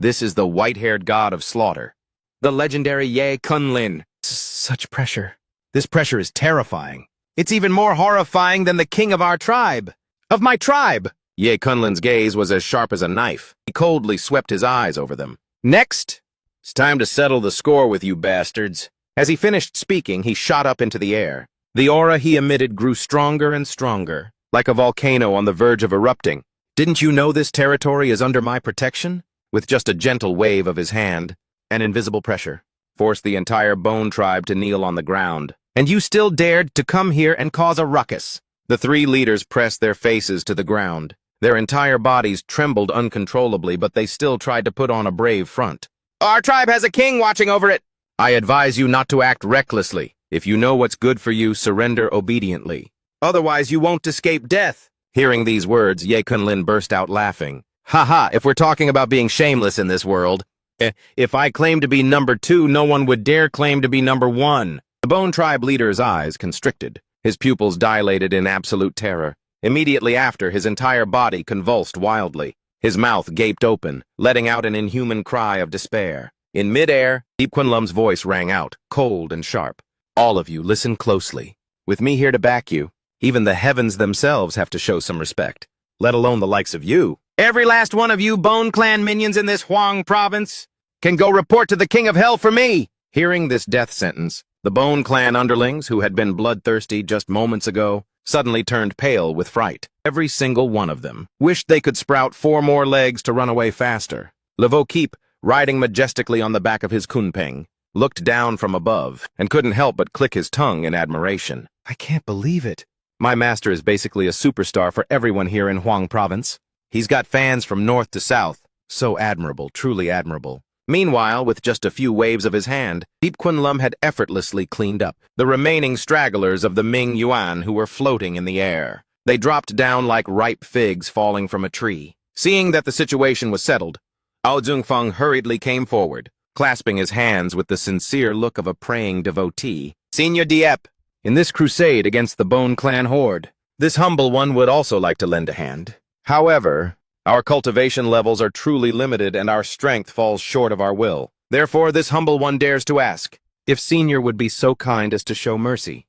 is the white-haired god of slaughter, the legendary Ye Kunlin. Such pressure. This pressure is terrifying. It's even more horrifying than the king of our tribe. Of my tribe! Ye Kunlin's gaze was as sharp as a knife. He coldly swept his eyes over them. "Next, it's time to settle the score with you bastards." As he finished speaking, he shot up into the air. The aura he emitted grew stronger and stronger, like a volcano on the verge of erupting. "Didn't you know this territory is under my protection?" With just a gentle wave of his hand, an invisible pressure forced the entire Bone Tribe to kneel on the ground. "And you still dared to come here and cause a ruckus." The three leaders pressed their faces to the ground. Their entire bodies trembled uncontrollably, but they still tried to put on a brave front. "Our tribe has a king watching over it." "I advise you not to act recklessly. If you know what's good for you, surrender obediently. Otherwise, you won't escape death." Hearing these words, Ye Kunlin burst out laughing. "Ha, if we're talking about being shameless in this world, if I claim to be number 2, no one would dare claim to be number 1. The Bone Tribe leader's eyes constricted. His pupils dilated in absolute terror. Immediately after, his entire body convulsed wildly. His mouth gaped open, letting out an inhuman cry of despair. In midair, Deep Kunlum's voice rang out, cold and sharp. "All of you, listen closely. With me here to back you, even the heavens themselves have to show some respect, let alone the likes of you. Every last one of you Bone Clan minions in this Huang province can go report to the King of Hell for me." Hearing this death sentence, the Bone Clan underlings, who had been bloodthirsty just moments ago, suddenly turned pale with fright. Every single one of them wished they could sprout 4 more legs to run away faster. Levo Keep, riding majestically on the back of his kunpeng, looked down from above and couldn't help but click his tongue in admiration. "I can't believe it. My master is basically a superstar for everyone here in Huang province. He's got fans from north to south. So admirable, truly admirable." Meanwhile, with just a few waves of his hand, Deep Kunlum had effortlessly cleaned up the remaining stragglers of the Ming Yuan who were floating in the air. They dropped down like ripe figs falling from a tree. Seeing that the situation was settled, Ao Zhongfeng hurriedly came forward, clasping his hands with the sincere look of a praying devotee. "Senior Diep, in this crusade against the Bone Clan horde, this humble one would also like to lend a hand. However, our cultivation levels are truly limited and our strength falls short of our will. Therefore, this humble one dares to ask if Senior would be so kind as to show mercy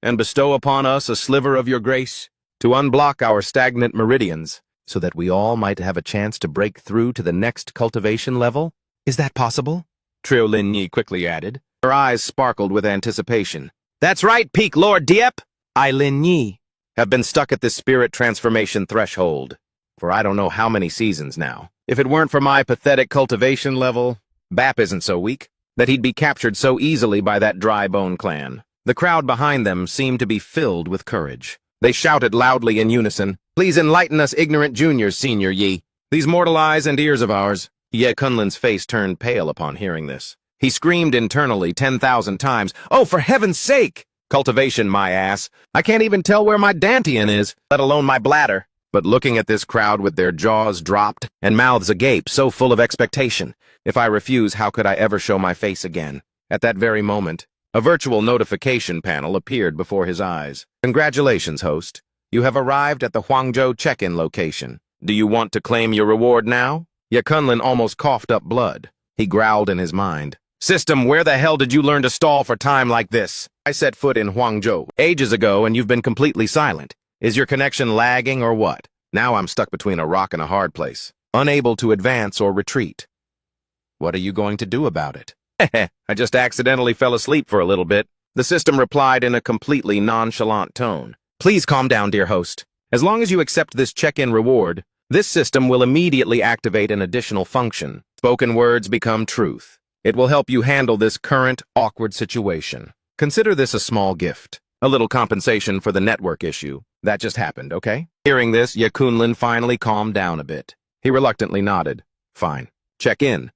and bestow upon us a sliver of your grace to unblock our stagnant meridians so that we all might have a chance to break through to the next cultivation level. Is that possible?" Trio Lin Yi quickly added. Her eyes sparkled with anticipation. "That's right, Peak Lord Diep! I, Lin Yi, have been stuck at this spirit transformation threshold for I don't know how many seasons now. If it weren't for my pathetic cultivation level, Bap isn't so weak that he'd be captured so easily by that dry bone clan." The crowd behind them seemed to be filled with courage. They shouted loudly in unison, "Please enlighten us ignorant juniors, Senior Yi. These mortal eyes and ears of ours." Ye Kunlin's face turned pale upon hearing this. He screamed internally 10,000 times, "Oh, for heaven's sake! Cultivation, my ass. I can't even tell where my dantian is, let alone my bladder." But looking at this crowd with their jaws dropped and mouths agape, so full of expectation, if I refuse, how could I ever show my face again? At that very moment, a virtual notification panel appeared before his eyes. "Congratulations, host. You have arrived at the Huangzhou check-in location. Do you want to claim your reward now?" Ye Kunlin almost coughed up blood. He growled in his mind. "System, where the hell did you learn to stall for time like this? I set foot in Huangzhou ages ago and you've been completely silent. Is your connection lagging or what?" Now I'm stuck between a rock and a hard place, unable to advance or retreat. What are you going to do about it? I just accidentally fell asleep for a little bit. The system replied in a completely nonchalant tone. Please calm down, dear host. As long as you accept this check-in reward, this system will immediately activate an additional function. Spoken words become truth. It will help you handle this current, awkward situation. Consider this a small gift, a little compensation for the network issue. That just happened, okay? Hearing this, Kunlun finally calmed down a bit. He reluctantly nodded. Fine. Check in.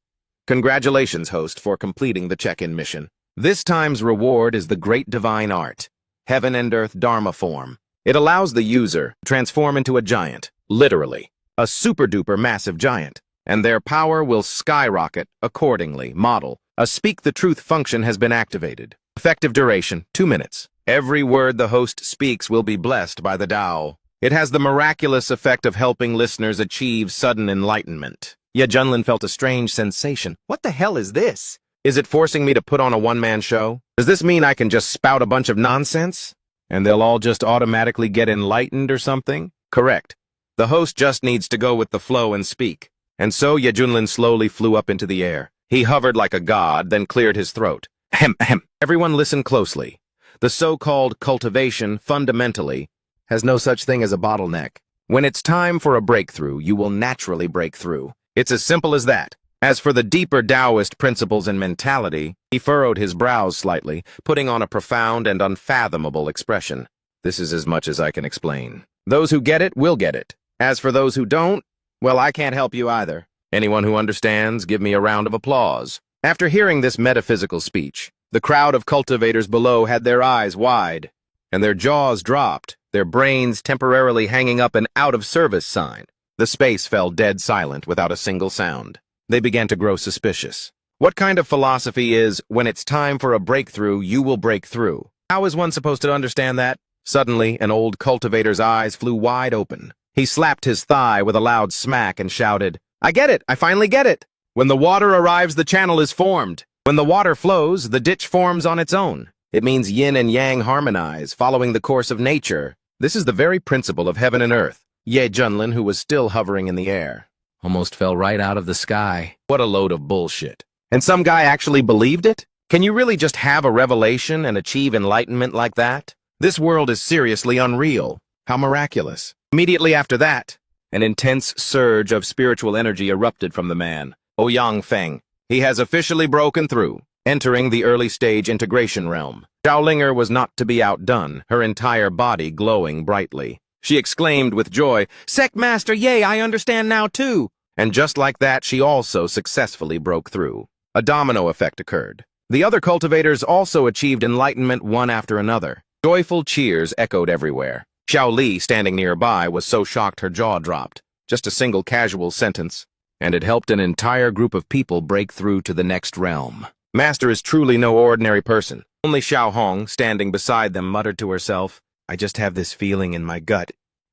Congratulations, host, for completing the check-in mission. This time's reward is the Great Divine Art, Heaven and Earth Dharma form. It allows the user to transform into a giant, literally, a super-duper massive giant, and their power will skyrocket accordingly. Model. A Speak the Truth function has been activated. Effective duration, 2 minutes. Every word the host speaks will be blessed by the Tao. It has the miraculous effect of helping listeners achieve sudden enlightenment. Junlin felt a strange sensation. What the hell is this? Is it forcing me to put on a one-man show? Does this mean I can just spout a bunch of nonsense? And they'll all just automatically get enlightened or something? Correct. The host just needs to go with the flow and speak. And so Junlin slowly flew up into the air. He hovered like a god, then cleared his throat. Ahem, ahem. Everyone listen closely. The so-called cultivation, fundamentally, has no such thing as a bottleneck. When it's time for a breakthrough, you will naturally break through. It's as simple as that. As for the deeper Taoist principles and mentality, he furrowed his brows slightly, putting on a profound and unfathomable expression. This is as much as I can explain. Those who get it will get it. As for those who don't, well, I can't help you either. Anyone who understands, give me a round of applause. After hearing this metaphysical speech, the crowd of cultivators below had their eyes wide, and their jaws dropped, their brains temporarily hanging up an out-of-service sign. The space fell dead silent without a single sound. They began to grow suspicious. What kind of philosophy is, when it's time for a breakthrough, you will break through? How is one supposed to understand that? Suddenly, an old cultivator's eyes flew wide open. He slapped his thigh with a loud smack and shouted, I get it! I finally get it! When the water arrives, the channel is formed. When the water flows, the ditch forms on its own. It means yin and yang harmonize, following the course of nature. This is the very principle of heaven and earth. Junlin, who was still hovering in the air, almost fell right out of the sky. What a load of bullshit. And some guy actually believed it? Can you really just have a revelation and achieve enlightenment like that? This world is seriously unreal. How miraculous. Immediately after that, an intense surge of spiritual energy erupted from the man, Ouyang Feng. He has officially broken through, entering the early-stage integration realm. Zhaolinger was not to be outdone, her entire body glowing brightly. She exclaimed with joy, Sect Master, yay, I understand now too! And just like that, she also successfully broke through. A domino effect occurred. The other cultivators also achieved enlightenment one after another. Joyful cheers echoed everywhere. Xiao Li, standing nearby, was so shocked her jaw dropped. Just a single casual sentence, and it helped an entire group of people break through to the next realm. Master is truly no ordinary person. Only Xiao Hong, standing beside them, muttered to herself, I just have this feeling in my gut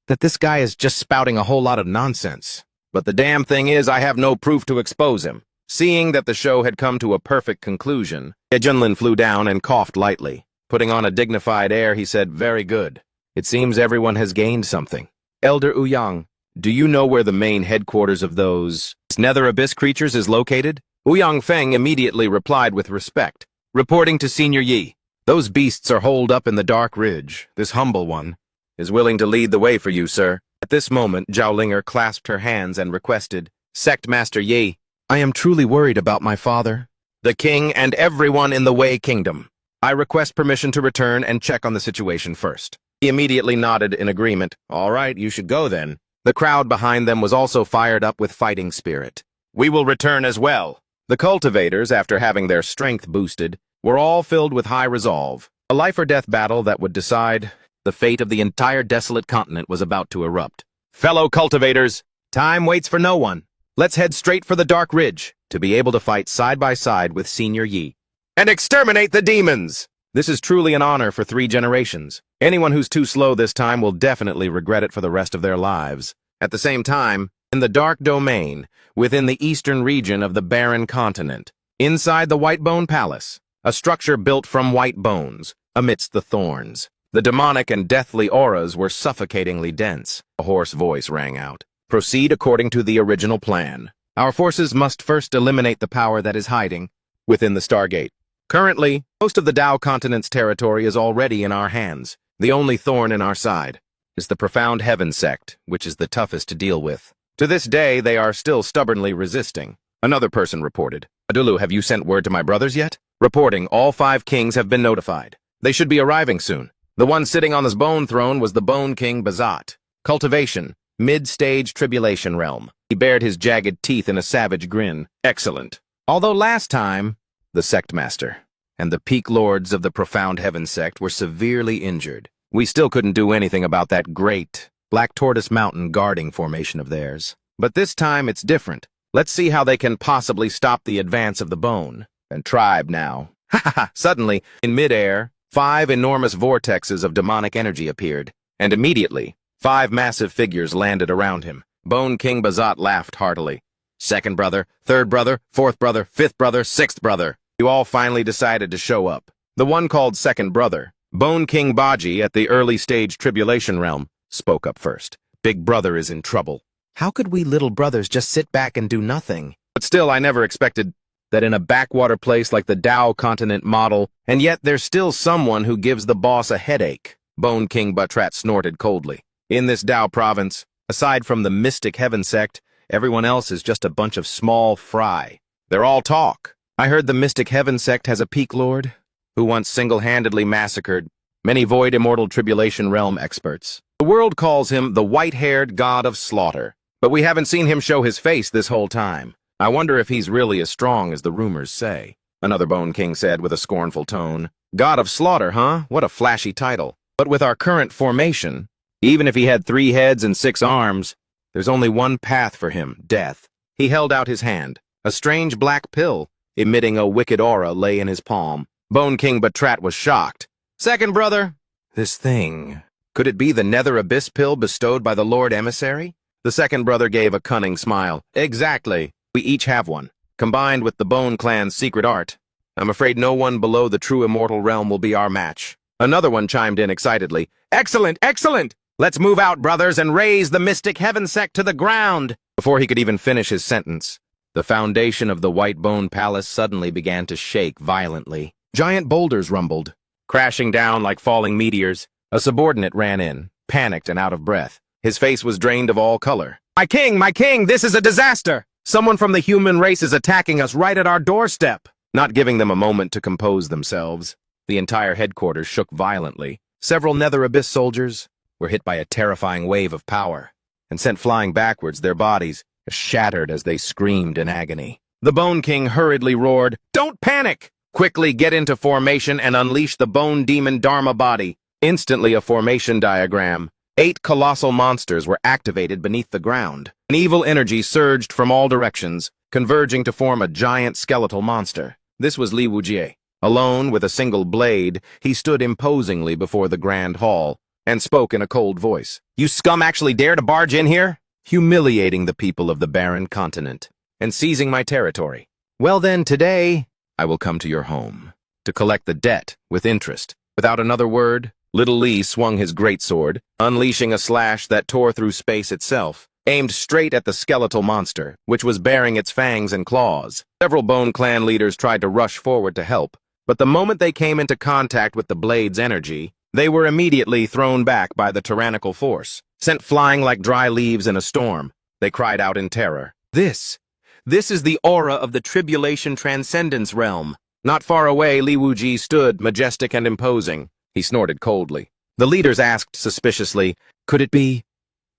that this guy is just spouting a whole lot of nonsense. But the damn thing is, I have no proof to expose him. Seeing that the show had come to a perfect conclusion, Junlin flew down and coughed lightly. Putting on a dignified air, he said, Very good. It seems everyone has gained something. Elder Ouyang, do you know where the main headquarters of those nether abyss creatures is located? Ouyang Feng immediately replied with respect, reporting to Senior Yi. Those beasts are holed up in the Dark Ridge. This humble one is willing to lead the way for you, sir. At this moment, Zhaolinger clasped her hands and requested, Sect Master Yi, I am truly worried about my father, the king, and everyone in the Wei Kingdom. I request permission to return and check on the situation first. He immediately nodded in agreement. All right, you should go then. The crowd behind them was also fired up with fighting spirit. We will return as well. The cultivators, after having their strength boosted, were all filled with high resolve. A life-or-death battle that would decide the fate of the entire desolate continent was about to erupt. Fellow cultivators, time waits for no one. Let's head straight for the Dark Ridge to be able to fight side by side with Senior Yi and exterminate the demons. This is truly an honor for 3 generations. Anyone who's too slow this time will definitely regret it for the rest of their lives. At the same time, in the Dark Domain, within the eastern region of the Barren Continent, inside the Whitebone Palace, a structure built from white bones, amidst the thorns, The demonic and deathly auras were suffocatingly dense. A hoarse voice rang out. Proceed according to the original plan. Our forces must first eliminate the power that is hiding within the Stargate. Currently, most of the Tao continent's territory is already in our hands. The only thorn in our side is the profound heaven sect, which is the toughest to deal with. To this day, they are still stubbornly resisting. Another person reported. Adulu, have you sent word to my brothers yet? Reporting, all 5 kings have been notified. They should be arriving soon. The one sitting on this bone throne was the Bone King Bazat. Cultivation, mid-stage tribulation realm. He bared his jagged teeth in a savage grin. Excellent. Although last time, the sect master and the peak lords of the profound heaven sect were severely injured. We still couldn't do anything about that great Black Tortoise Mountain guarding formation of theirs. But this time it's different. Let's see how they can possibly stop the advance of the bone. And tribe now. Ha ha ha! Suddenly, in midair, 5 enormous vortexes of demonic energy appeared. And immediately, 5 massive figures landed around him. Bone King Bazat laughed heartily. Second brother, third brother, fourth brother, fifth brother, sixth brother. You all finally decided to show up. The one called second brother, Bone King Baji at the early stage tribulation realm, spoke up first. Big brother is in trouble. How could we little brothers just sit back and do nothing? But still, I never expected that in a backwater place like the Tao continent model, and yet there's still someone who gives the boss a headache. Bone King Batrat snorted coldly. In this Tao province, aside from the mystic heaven sect, everyone else is just a bunch of small fry. They're all talk. I heard the mystic heaven sect has a peak lord who once single-handedly massacred many void immortal tribulation realm experts. The world calls him the white-haired god of slaughter, but we haven't seen him show his face this whole time. I wonder if he's really as strong as the rumors say. Another Bone King said with a scornful tone. God of slaughter, huh? What a flashy title. But with our current formation, even if he had 3 heads and 6 arms, there's only one path for him, death. He held out his hand. A strange black pill, emitting a wicked aura, lay in his palm. Bone King Batrat was shocked. Second brother, this thing, could it be the Nether Abyss pill bestowed by the Lord Emissary? The second brother gave a cunning smile. Exactly. We each have one. Combined with the Bone Clan's secret art, I'm afraid no one below the true immortal realm will be our match. Another one chimed in excitedly. Excellent, excellent! Let's move out, brothers, and raise the mystic heaven sect to the ground! Before he could even finish his sentence, the foundation of the White Bone Palace suddenly began to shake violently. Giant boulders rumbled, crashing down like falling meteors. A subordinate ran in, panicked and out of breath. His face was drained of all color. My king, this is a disaster! Someone from the human race is attacking us right at our doorstep! Not giving them a moment to compose themselves, the entire headquarters shook violently. Several Nether Abyss soldiers were hit by a terrifying wave of power and sent flying backwards, their bodies shattered as they screamed in agony. The Bone King hurriedly roared, "Don't panic! Quickly get into formation and unleash the Bone Demon Dharma body." Instantly a formation diagram. 8 colossal monsters were activated beneath the ground. An evil energy surged from all directions, converging to form a giant skeletal monster. This was Li Wujie. Alone, with a single blade, he stood imposingly before the grand hall and spoke in a cold voice. You scum actually dare to barge in here? Humiliating the people of the barren continent and seizing my territory. Well then, today, I will come to your home to collect the debt with interest. Without another word, Little Li swung his greatsword, unleashing a slash that tore through space itself, aimed straight at the skeletal monster, which was baring its fangs and claws. Several Bone Clan leaders tried to rush forward to help, but the moment they came into contact with the blade's energy, they were immediately thrown back by the tyrannical force. Sent flying like dry leaves in a storm, they cried out in terror. This is the aura of the Tribulation Transcendence realm. Not far away, Li Wujie stood, majestic and imposing. He snorted coldly. The leaders asked suspiciously, Could it be?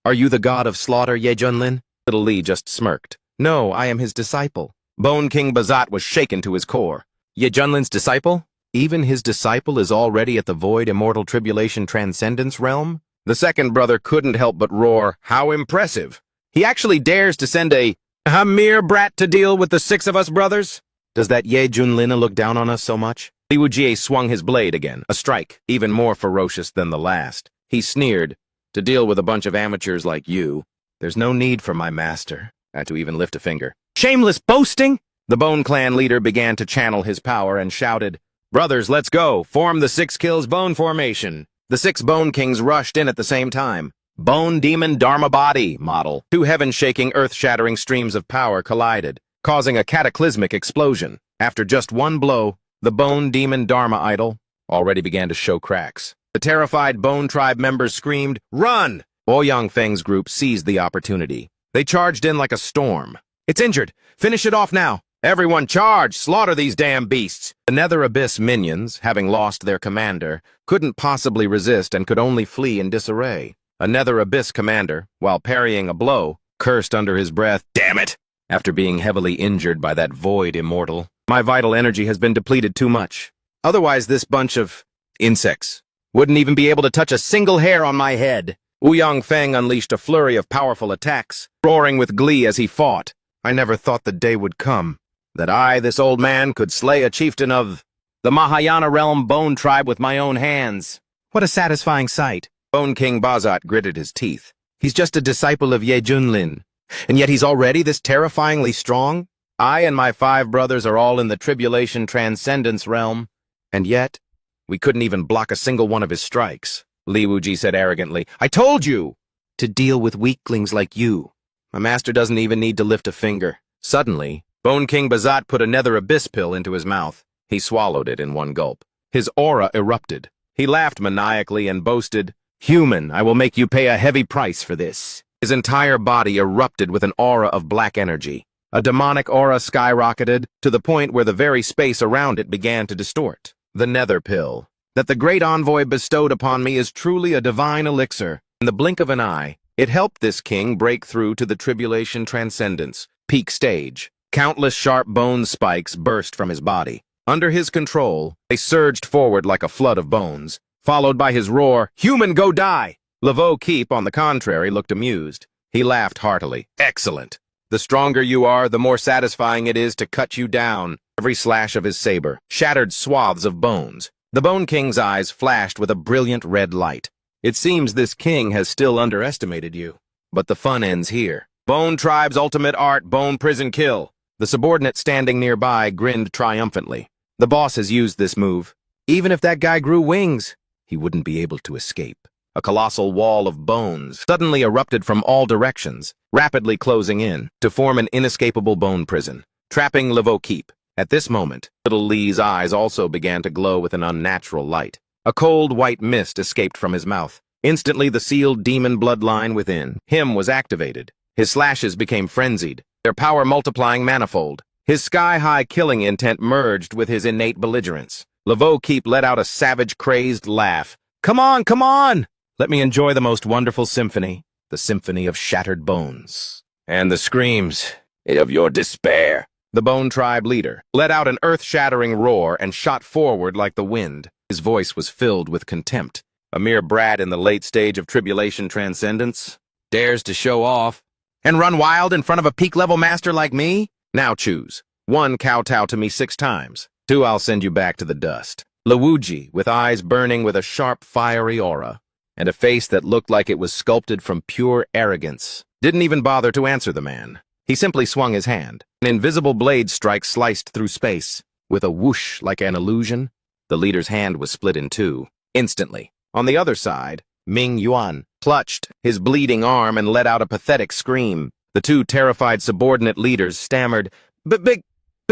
Are you the god of slaughter, Ye Junlin? Little Li just smirked. No, I am his disciple. Bone King Bazat was shaken to his core. Ye Junlin's disciple? Even his disciple is already at the void immortal tribulation transcendence realm? The second brother couldn't help but roar, How impressive! He actually dares to send a mere brat to deal with the 6 of us brothers? Does that Ye Junlin look down on us so much? Li Wujie swung his blade again, a strike, even more ferocious than the last. He sneered, To deal with a bunch of amateurs like you, there's no need for my master, not to even lift a finger. Shameless boasting! The Bone Clan leader began to channel his power and shouted, Brothers, let's go! Form the 6 kills bone formation! The 6 Bone Kings rushed in at the same time. Bone Demon Dharma Body model. 2 heaven-shaking, earth-shattering streams of power collided, causing a cataclysmic explosion. After just one blow, the Bone Demon Dharma idol already began to show cracks. The terrified Bone Tribe members screamed, "Run!" Ouyang Feng's group seized the opportunity. They charged in like a storm. "It's injured! Finish it off now! Everyone charge! Slaughter these damn beasts!" The Nether Abyss minions, having lost their commander, couldn't possibly resist and could only flee in disarray. A Nether Abyss commander, while parrying a blow, cursed under his breath, "Damn it! After being heavily injured by that void immortal, my vital energy has been depleted too much. Otherwise this bunch of insects wouldn't even be able to touch a single hair on my head." Ouyang Feng unleashed a flurry of powerful attacks, roaring with glee as he fought. "I never thought the day would come that I, this old man, could slay a chieftain of the Mahayana realm Bone Tribe with my own hands. What a satisfying sight." Bone King Bazat gritted his teeth. "He's just a disciple of Ye Junlin, and yet he's already this terrifyingly strong? I and my 5 brothers are all in the Tribulation Transcendence realm, and yet we couldn't even block a single one of his strikes." Li Wuji said arrogantly, "I told you to deal with weaklings like you. My master doesn't even need to lift a finger." Suddenly, Bone King Bazat put a Nether Abyss pill into his mouth. He swallowed it in one gulp. His aura erupted. He laughed maniacally and boasted, "Human, I will make you pay a heavy price for this." His entire body erupted with an aura of black energy. A demonic aura skyrocketed to the point where the very space around it began to distort. "The Nether Pill that the great envoy bestowed upon me is truly a divine elixir." In the blink of an eye, it helped this king break through to the Tribulation Transcendence peak stage. Countless sharp bone spikes burst from his body. Under his control, they surged forward like a flood of bones, followed by his roar, "Human, go die!" Laveau Keep, on the contrary, looked amused. He laughed heartily. "Excellent. The stronger you are, the more satisfying it is to cut you down." Every slash of his saber shattered swaths of bones. The Bone King's eyes flashed with a brilliant red light. "It seems this king has still underestimated you. But the fun ends here. Bone Tribe's ultimate art, Bone Prison Kill." The subordinate standing nearby grinned triumphantly. "The boss has used this move. Even if that guy grew wings, he wouldn't be able to escape." A colossal wall of bones suddenly erupted from all directions, rapidly closing in to form an inescapable bone prison, trapping Laveau Keep. At this moment, little Lee's eyes also began to glow with an unnatural light. A cold white mist escaped from his mouth. Instantly, the sealed demon bloodline within him was activated. His slashes became frenzied, their power multiplying manifold. His sky-high killing intent merged with his innate belligerence. Laveau Keep let out a savage, crazed laugh. "Come on, come on! Let me enjoy the most wonderful symphony, the symphony of shattered bones." "And the screams of your despair." The Bone Tribe leader let out an earth-shattering roar and shot forward like the wind. His voice was filled with contempt. "A mere brat in the late stage of Tribulation Transcendence dares to show off and run wild in front of a peak-level master like me? Now choose. 1, kowtow to me 6 times. 2, I'll send you back to the dust." Luigi, with eyes burning with a sharp, fiery aura, and a face that looked like it was sculpted from pure arrogance, didn't even bother to answer the man. He simply swung his hand. An invisible blade strike sliced through space. With a whoosh like an illusion, the leader's hand was split in 2. Instantly. On the other side, Ming Yuan clutched his bleeding arm and let out a pathetic scream. The 2 terrified subordinate leaders stammered, Big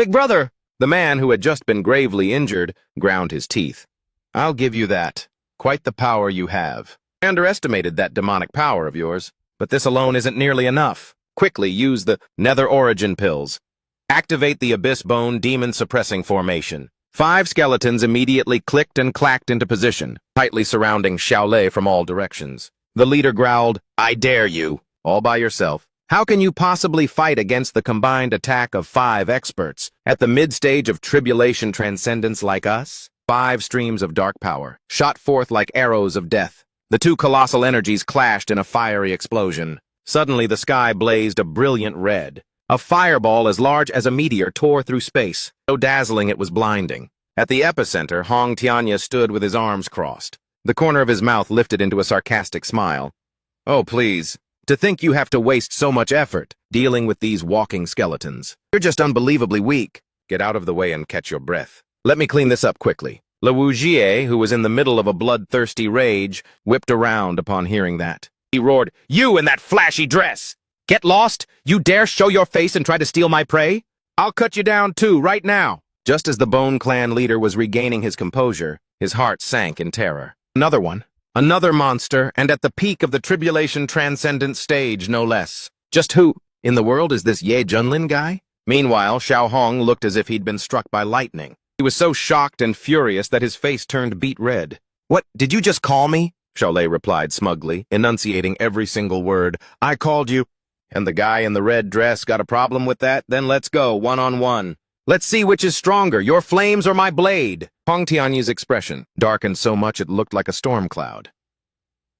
brother!" The man, who had just been gravely injured, ground his teeth. "I'll give you that. Quite the power you have. I underestimated that demonic power of yours, but this alone isn't nearly enough. Quickly use the Nether Origin pills. Activate the Abyss Bone Demon Suppressing Formation." 5 skeletons immediately clicked and clacked into position, tightly surrounding Xiaolei from all directions. The leader growled, "I dare you, all by yourself. How can you possibly fight against the combined attack of 5 experts at the mid-stage of Tribulation Transcendence like us?" 5 streams of dark power shot forth like arrows of death. The 2 colossal energies clashed in a fiery explosion. Suddenly the sky blazed a brilliant red. A fireball as large as a meteor tore through space, so dazzling it was blinding. At the epicenter, Hong Tianya stood with his arms crossed. The corner of his mouth lifted into a sarcastic smile. "Oh, please. To think you have to waste so much effort dealing with these walking skeletons. You're just unbelievably weak. Get out of the way and catch your breath. Let me clean this up quickly." Wu Jie, who was in the middle of a bloodthirsty rage, whipped around upon hearing that. He roared, "You in that flashy dress! Get lost! You dare show your face and try to steal my prey? I'll cut you down too, right now!" Just as the Bone Clan leader was regaining his composure, his heart sank in terror. Another one. Another monster, and at the peak of the tribulation transcendent stage, no less. Just who in the world is this Ye Junlin guy? Meanwhile, Xiao Hong looked as if he'd been struck by lightning. He was so shocked and furious that his face turned beet red. "What, did you just call me?" Xiaolei replied smugly, enunciating every single word. "I called you." "And the guy in the red dress got a problem with that? Then let's go, one-on-one. Let's see which is stronger, your flames or my blade." Hong Tianyi's expression darkened so much it looked like a storm cloud.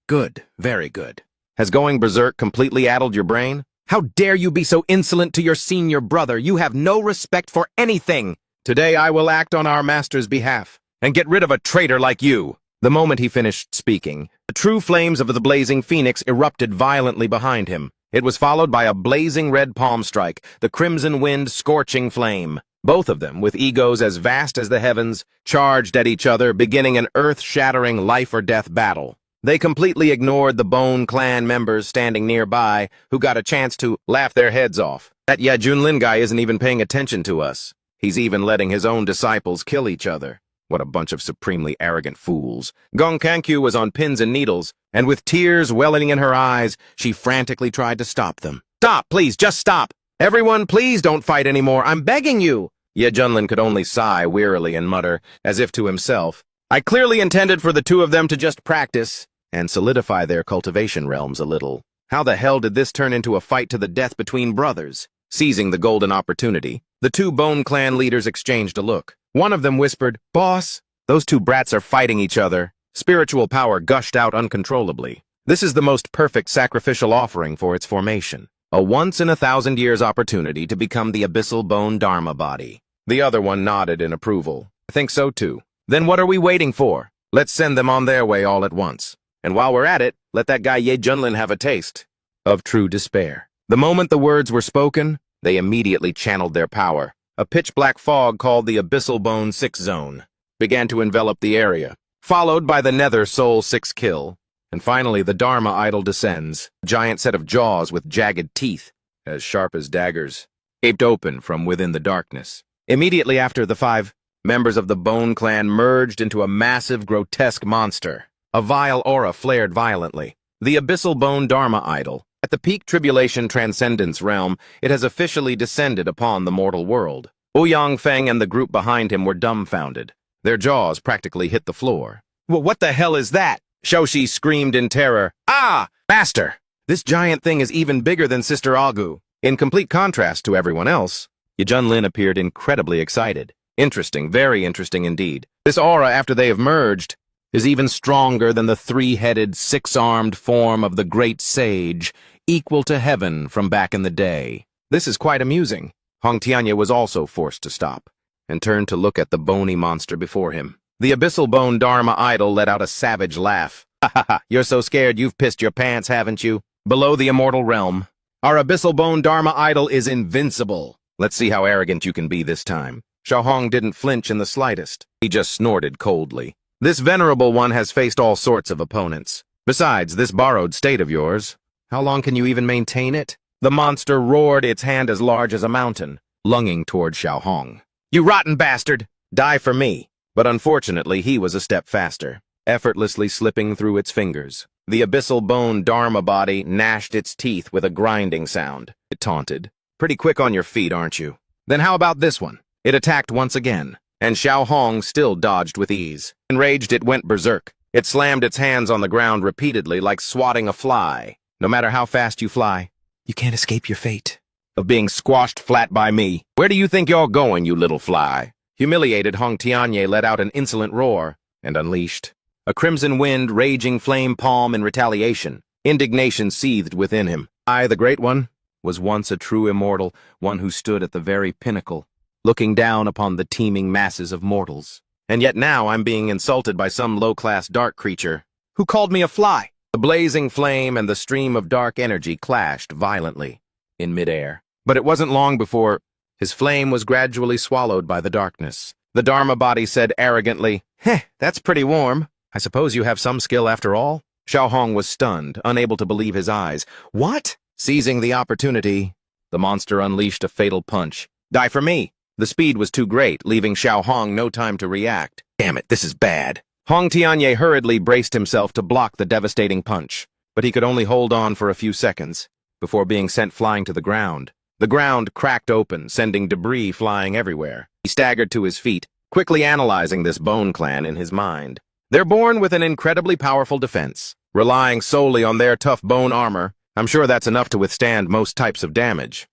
"Good, very good. Has going berserk completely addled your brain? How dare you be so insolent to your senior brother? You have no respect for anything. Today I will act on our master's behalf, and get rid of a traitor like you." The moment he finished speaking, the true flames of the blazing phoenix erupted violently behind him. It was followed by a blazing red palm strike, the crimson wind scorching flame. Both of them, with egos as vast as the heavens, charged at each other, beginning an earth-shattering life-or-death battle. They completely ignored the Bone Clan members standing nearby, who got a chance to laugh their heads off. "That Ye Junlin guy isn't even paying attention to us. He's even letting his own disciples kill each other. What a bunch of supremely arrogant fools." Gong Kankyu was on pins and needles, and with tears welling in her eyes, she frantically tried to stop them. "Stop, please, just stop! Everyone, please don't fight anymore, I'm begging you!" Ye Junlin could only sigh wearily and mutter, as if to himself, "I clearly intended for the two of them to just practice and solidify their cultivation realms a little. How the hell did this turn into a fight to the death between brothers?" Seizing the golden opportunity, the two Bone Clan leaders exchanged a look. One of them whispered, "Boss, those two brats are fighting each other." Spiritual power gushed out uncontrollably. This is the most perfect sacrificial offering for its formation. A once-in-a-thousand-years opportunity to become the abyssal bone dharma body. The other one nodded in approval. "I think so too. Then what are we waiting for? Let's send them on their way all at once. And while we're at it, let that guy Ye Junlin have a taste of true despair." The moment the words were spoken, they immediately channeled their power. A pitch-black fog called the Abyssal Bone 6 Zone began to envelop the area, followed by the Nether Soul 6 Kill, and finally the Dharma Idol descends, a giant set of jaws with jagged teeth, as sharp as daggers, gaped open from within the darkness. Immediately after, the 5 members of the Bone Clan merged into a massive, grotesque monster. A vile aura flared violently. The Abyssal Bone Dharma Idol. At the peak tribulation transcendence realm, it has officially descended upon the mortal world. Ouyang Feng and the group behind him were dumbfounded. Their jaws practically hit the floor. "Well, what the hell is that?" Xiaoxi screamed in terror. "Ah! Master! This giant thing is even bigger than Sister Agu." In complete contrast to everyone else, Ye Junlin appeared incredibly excited. "Interesting, very interesting indeed. This aura, after they have merged, is even stronger than the 3-headed, 6-armed form of the great sage, equal to heaven from back in the day. This is quite amusing." Hong Tianyi was also forced to stop, and turned to look at the bony monster before him. The Abyssal Bone Dharma Idol let out a savage laugh. "Ha ha ha, you're so scared you've pissed your pants, haven't you? Below the immortal realm, our Abyssal Bone Dharma Idol is invincible. Let's see how arrogant you can be this time." Xiao Hong didn't flinch in the slightest. He just snorted coldly. "This venerable one has faced all sorts of opponents. Besides, this borrowed state of yours, how long can you even maintain it?" The monster roared, its hand as large as a mountain, lunging toward Xiao Hong. "You rotten bastard! Die for me!" But unfortunately, he was a step faster, effortlessly slipping through its fingers. The Abyssal Bone Dharma body gnashed its teeth with a grinding sound. It taunted. "Pretty quick on your feet, aren't you? Then how about this one?" It attacked once again, and Xiao Hong still dodged with ease. Enraged, it went berserk. It slammed its hands on the ground repeatedly like swatting a fly. No matter how fast you fly, you can't escape your fate of being squashed flat by me. "Where do you think you're going, you little fly?" Humiliated, Hong Tianyi let out an insolent roar and unleashed a crimson wind, raging flame palm in retaliation. Indignation seethed within him. I, the Great One, was once a true immortal, one who stood at the very pinnacle, looking down upon the teeming masses of mortals. And yet now I'm being insulted by some low-class dark creature who called me a fly. The blazing flame and the stream of dark energy clashed violently in midair. But it wasn't long before his flame was gradually swallowed by the darkness. The Dharma body said arrogantly, Heh, that's pretty warm. I suppose you have some skill after all? Xiao Hong was stunned, unable to believe his eyes. What? Seizing the opportunity, the monster unleashed a fatal punch. Die for me! The speed was too great, leaving Xiao Hong no time to react. Damn it, this is bad. Hong Tianye hurriedly braced himself to block the devastating punch, but he could only hold on for a few seconds before being sent flying to the ground. The ground cracked open, sending debris flying everywhere. He staggered to his feet, quickly analyzing this bone clan in his mind. They're born with an incredibly powerful defense, relying solely on their tough bone armor. I'm sure that's enough to withstand most types of damage.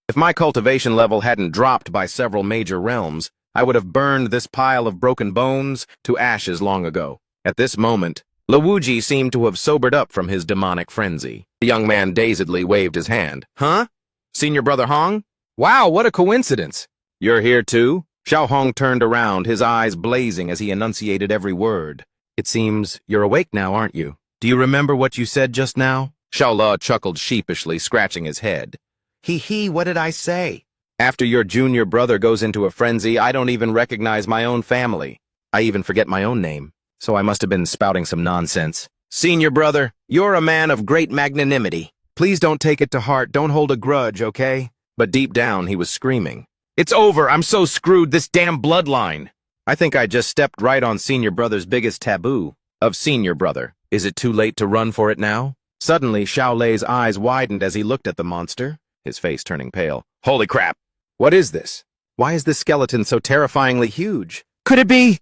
If my cultivation level hadn't dropped by several major realms, I would have burned this pile of broken bones to ashes long ago. At this moment, Luwuji seemed to have sobered up from his demonic frenzy. The young man dazedly waved his hand. Huh? Senior Brother Hong? Wow, what a coincidence. You're here too? Xiao Hong turned around, his eyes blazing as he enunciated every word. It seems you're awake now, aren't you? Do you remember what you said just now? Xiao Le chuckled sheepishly, scratching his head. Hee, what did I say? After your junior brother goes into a frenzy, I don't even recognize my own family. I even forget my own name, so I must have been spouting some nonsense. Senior brother, you're a man of great magnanimity. Please don't take it to heart, don't hold a grudge, okay? But deep down, he was screaming. It's over, I'm so screwed, this damn bloodline. I think I just stepped right on senior brother's biggest taboo. Of senior brother. Is it too late to run for it now? Suddenly, Xiao Lei's eyes widened as he looked at the monster, his face turning pale. Holy crap! What is this? Why is this skeleton so terrifyingly huge? Could it be?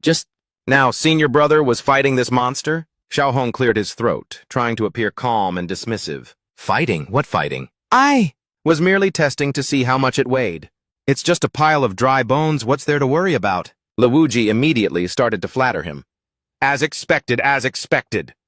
Just now, senior brother was fighting this monster? Xiao Hong cleared his throat, trying to appear calm and dismissive. Fighting? What fighting? I was merely testing to see how much it weighed. It's just a pile of dry bones, what's there to worry about? Luwuji immediately started to flatter him. As expected.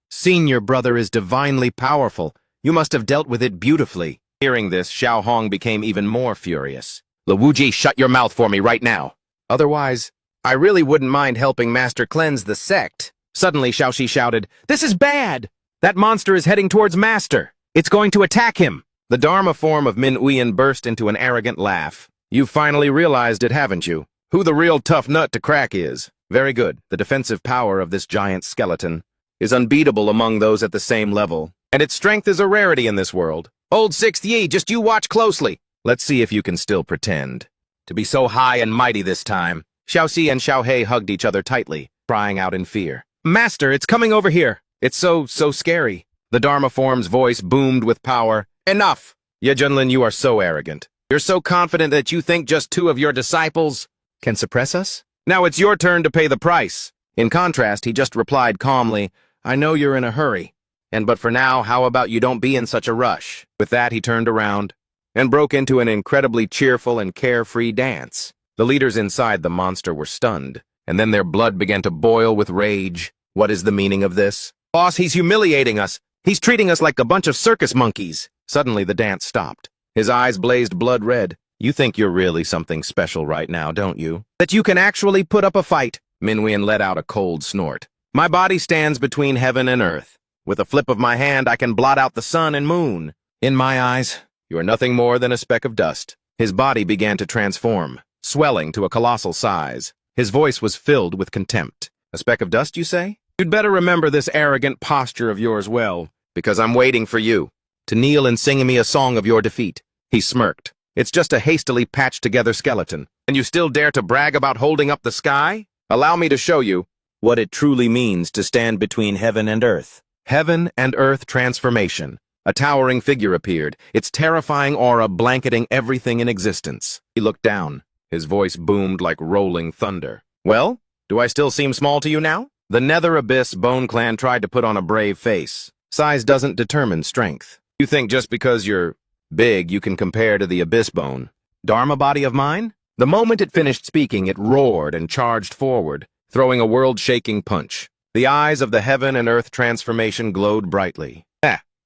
Senior brother is divinely powerful. You must have dealt with it beautifully. Hearing this, Xiao Hong became even more furious. Luwuji, shut your mouth for me right now. Otherwise, I really wouldn't mind helping Master cleanse the sect. Suddenly, Xiaoxi shouted, This is bad! That monster is heading towards Master. It's going to attack him. The Dharma form of Min Uyen burst into an arrogant laugh. You've finally realized it, haven't you? Who the real tough nut to crack is. Very good. The defensive power of this giant skeleton is unbeatable among those at the same level, and its strength is a rarity in this world. Old Sixth Yi, just you watch closely. Let's see if you can still pretend to be so high and mighty this time. Xiaoxi and Xiaohei hugged each other tightly, crying out in fear. Master, it's coming over here. It's so scary. The Dharma form's voice boomed with power. Enough! Ye Junlin, you are so arrogant. You're so confident that you think just 2 of your disciples can suppress us? Now it's your turn to pay the price. In contrast, he just replied calmly, I know you're in a hurry. But for now, how about you don't be in such a rush? With that, he turned around and broke into an incredibly cheerful and carefree dance. The leaders inside the monster were stunned, and then their blood began to boil with rage. What is the meaning of this? Boss, he's humiliating us. He's treating us like a bunch of circus monkeys. Suddenly, the dance stopped. His eyes blazed blood red. You think you're really something special right now, don't you? That you can actually put up a fight? Min Uyen let out a cold snort. My body stands between heaven and earth. With a flip of my hand, I can blot out the sun and moon. In my eyes, you are nothing more than a speck of dust. His body began to transform, swelling to a colossal size. His voice was filled with contempt. A speck of dust, you say? You'd better remember this arrogant posture of yours well, because I'm waiting for you to kneel and sing me a song of your defeat. He smirked. It's just a hastily patched-together skeleton, and you still dare to brag about holding up the sky? Allow me to show you what it truly means to stand between heaven and earth. Heaven and earth transformation. A towering figure appeared, its terrifying aura blanketing everything in existence. He looked down. His voice boomed like rolling thunder. Well, do I still seem small to you now? The Nether Abyss Bone Clan tried to put on a brave face. Size doesn't determine strength. You think just because you're big, you can compare to the Abyss Bone. Dharma body of mine? The moment it finished speaking, it roared and charged forward, throwing a world-shaking punch. The eyes of the heaven and earth transformation glowed brightly.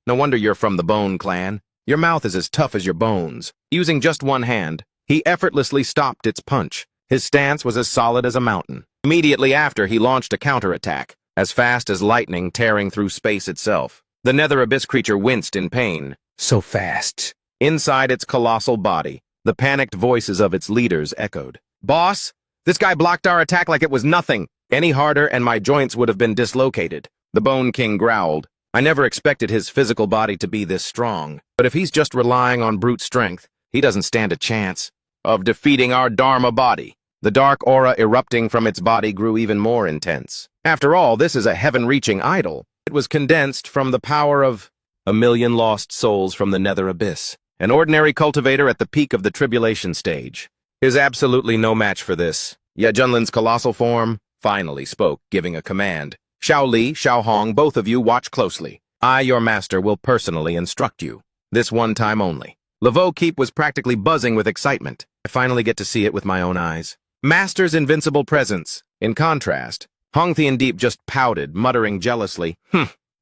No wonder you're from the Bone Clan. Your mouth is as tough as your bones. Using just one hand, he effortlessly stopped its punch. His stance was as solid as a mountain. Immediately after, he launched a counterattack, as fast as lightning tearing through space itself. The Nether Abyss creature winced in pain. So fast. Inside its colossal body, the panicked voices of its leaders echoed. Boss, This guy blocked our attack like it was nothing. Any harder and my joints would have been dislocated. The Bone King growled. I never expected his physical body to be this strong. But if he's just relying on brute strength, he doesn't stand a chance of defeating our Dharma body. The dark aura erupting from its body grew even more intense. After all, this is a heaven-reaching idol. It was condensed from the power of 1,000,000 lost souls from the nether abyss. An ordinary cultivator at the peak of the tribulation stage is absolutely no match for this. Yet Junlin's colossal form finally spoke, giving a command. Xiao Li, Xiao Hong, both of you watch closely. I, your master, will personally instruct you. This one time only. Laveau Keep was practically buzzing with excitement. I finally get to see it with my own eyes. Master's invincible presence. In contrast, Hong Thien Deep just pouted, muttering jealously,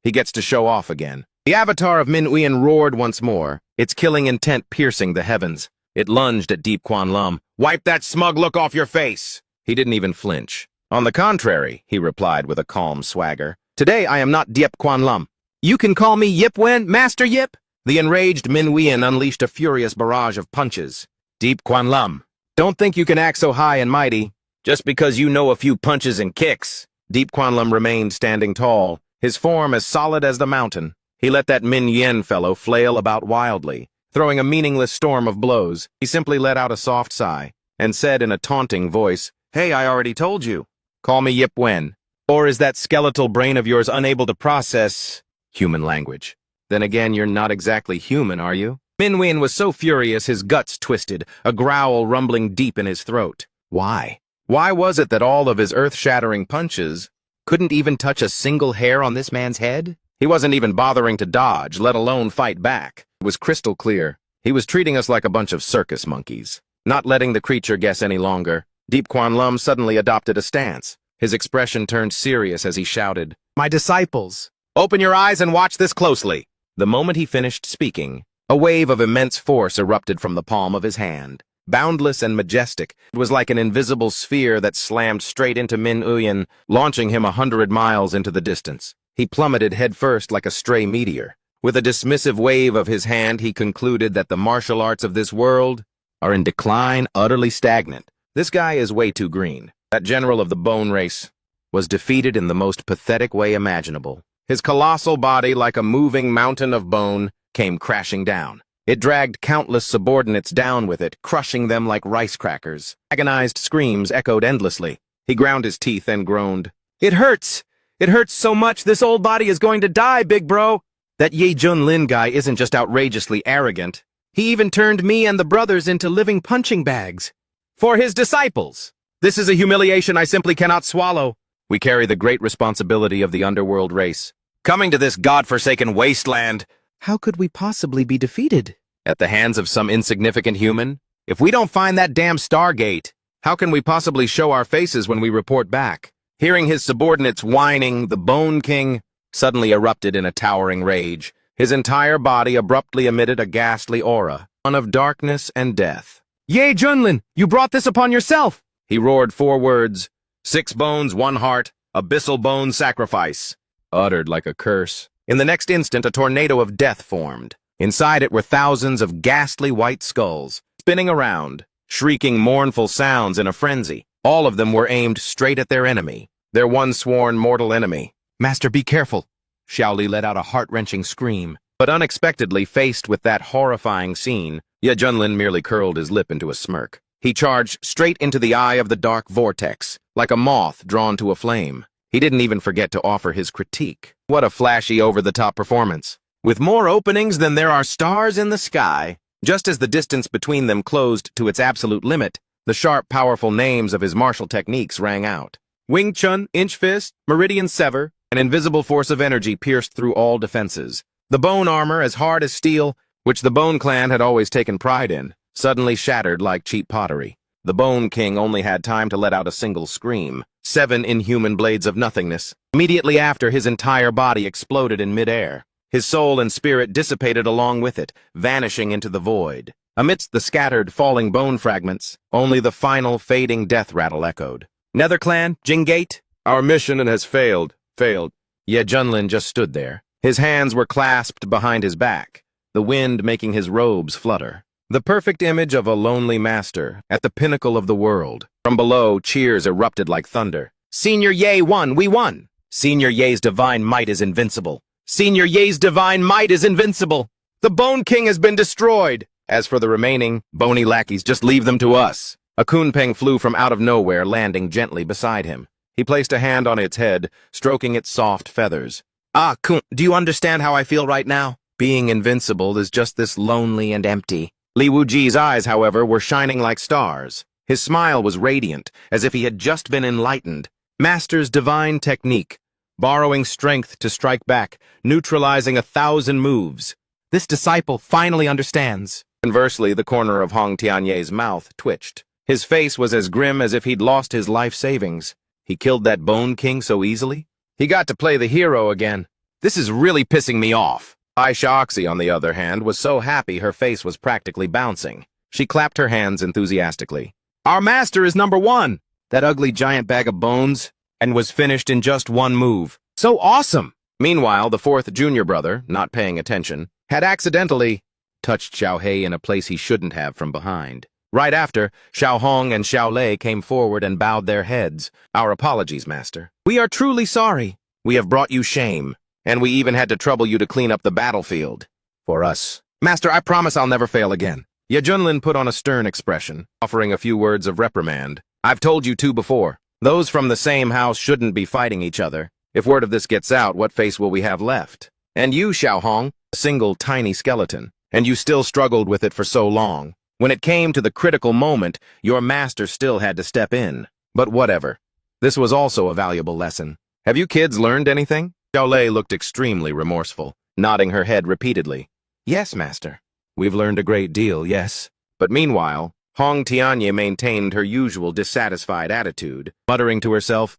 he gets to show off again. The avatar of Min Uyen roared once more, its killing intent piercing the heavens. It lunged at Deep Quan Lum. Wipe that smug look off your face! He didn't even flinch. On the contrary, he replied with a calm swagger. Today I am not Diep Quan Lum. You can call me Yip Wen, Master Yip. The enraged Min Uyen unleashed a furious barrage of punches. Deep Quan Lum, don't think you can act so high and mighty, just because you know a few punches and kicks. Deep Quan Lum remained standing tall, his form as solid as the mountain. He let that Min Yen fellow flail about wildly, throwing a meaningless storm of blows. He simply let out a soft sigh, and said in a taunting voice, Hey, I already told you. Call me Yip Wen. Or is that skeletal brain of yours unable to process human language? Then again, you're not exactly human, are you? Min Uyen was so furious his guts twisted, a growl rumbling deep in his throat. Why? Why was it that all of his earth-shattering punches couldn't even touch a single hair on this man's head? He wasn't even bothering to dodge, let alone fight back. It was crystal clear. He was treating us like a bunch of circus monkeys. Not letting the creature guess any longer, Deep Quan Lum suddenly adopted a stance. His expression turned serious as he shouted, My disciples, open your eyes and watch this closely. The moment he finished speaking, a wave of immense force erupted from the palm of his hand. Boundless and majestic, it was like an invisible sphere that slammed straight into Min Uyen, launching him 100 miles into the distance. He plummeted headfirst like a stray meteor. With a dismissive wave of his hand, he concluded that the martial arts of this world are in decline, utterly stagnant. This guy is way too green. That general of the bone race was defeated in the most pathetic way imaginable. His colossal body, like a moving mountain of bone, came crashing down. It dragged countless subordinates down with it, crushing them like rice crackers. Agonized screams echoed endlessly. He ground his teeth and groaned. It hurts! It hurts so much, this old body is going to die, big bro! That Ye Junlin guy isn't just outrageously arrogant. He even turned me and the brothers into living punching bags. For his disciples! This is a humiliation I simply cannot swallow. We carry the great responsibility of the underworld race. Coming to this godforsaken wasteland, how could we possibly be defeated? At the hands of some insignificant human? If we don't find that damn Stargate, how can we possibly show our faces when we report back? Hearing his subordinates whining, the Bone King suddenly erupted in a towering rage. His entire body abruptly emitted a ghastly aura, one of darkness and death. Ye Junlin, you brought this upon yourself! He roared 4 words, 6 bones, 1 heart, abyssal bone sacrifice, uttered like a curse. In the next instant, a tornado of death formed. Inside it were thousands of ghastly white skulls, spinning around, shrieking mournful sounds in a frenzy. All of them were aimed straight at their enemy, their one sworn mortal enemy. Master, be careful! Xiao Li let out a heart-wrenching scream. But unexpectedly, faced with that horrifying scene, Ye Junlin merely curled his lip into a smirk. He charged straight into the eye of the dark vortex, like a moth drawn to a flame. He didn't even forget to offer his critique. What a flashy, over-the-top performance. With more openings than there are stars in the sky. Just as the distance between them closed to its absolute limit, the sharp, powerful names of his martial techniques rang out. Wing Chun, Inch Fist, Meridian Sever, an invisible force of energy pierced through all defenses. The bone armor, as hard as steel, which the Bone Clan had always taken pride in, suddenly shattered like cheap pottery. The Bone King only had time to let out a single scream. 7 inhuman blades of nothingness. Immediately after, his entire body exploded in midair. His soul and spirit dissipated along with it, vanishing into the void. Amidst the scattered, falling bone fragments, only the final, fading death rattle echoed. Nether Clan, Jingate, our mission has failed. Ye Junlin just stood there. His hands were clasped behind his back, the wind making his robes flutter. The perfect image of a lonely master at the pinnacle of the world. From below, cheers erupted like thunder. Senior Ye won! We won! Senior Ye's divine might is invincible. Senior Ye's divine might is invincible! The Bone King has been destroyed! As for the remaining bony lackeys, just leave them to us. A Kunpeng flew from out of nowhere, landing gently beside him. He placed a hand on its head, stroking its soft feathers. Ah, Kun, do you understand how I feel right now? Being invincible is just this lonely and empty. Li Wuji's eyes, however, were shining like stars. His smile was radiant, as if he had just been enlightened. Master's divine technique, borrowing strength to strike back, neutralizing 1,000 moves. This disciple finally understands. Conversely, the corner of Hong Tianye's mouth twitched. His face was as grim as if he'd lost his life savings. He killed that Bone King so easily? He got to play the hero again. This is really pissing me off. Xiaoxi, on the other hand, was so happy her face was practically bouncing. She clapped her hands enthusiastically. Our master is #1! That ugly giant bag of bones, and was finished in just one move. So awesome! Meanwhile, the fourth junior brother, not paying attention, had accidentally touched Xiao Hei in a place he shouldn't have from behind. Right after, Xiao Hong and Xiao Lei came forward and bowed their heads. Our apologies, master. We are truly sorry. We have brought you shame, and we even had to trouble you to clean up the battlefield. For us. Master, I promise I'll never fail again. Ye Junlin put on a stern expression, offering a few words of reprimand. I've told you two before. Those from the same house shouldn't be fighting each other. If word of this gets out, what face will we have left? And you, Xiao Hong, a single tiny skeleton, and you still struggled with it for so long. When it came to the critical moment, your master still had to step in. But whatever. This was also a valuable lesson. Have you kids learned anything? Xiao Lei looked extremely remorseful, nodding her head repeatedly. Yes, master. We've learned a great deal, yes. But meanwhile, Hong Tianye maintained her usual dissatisfied attitude, muttering to herself,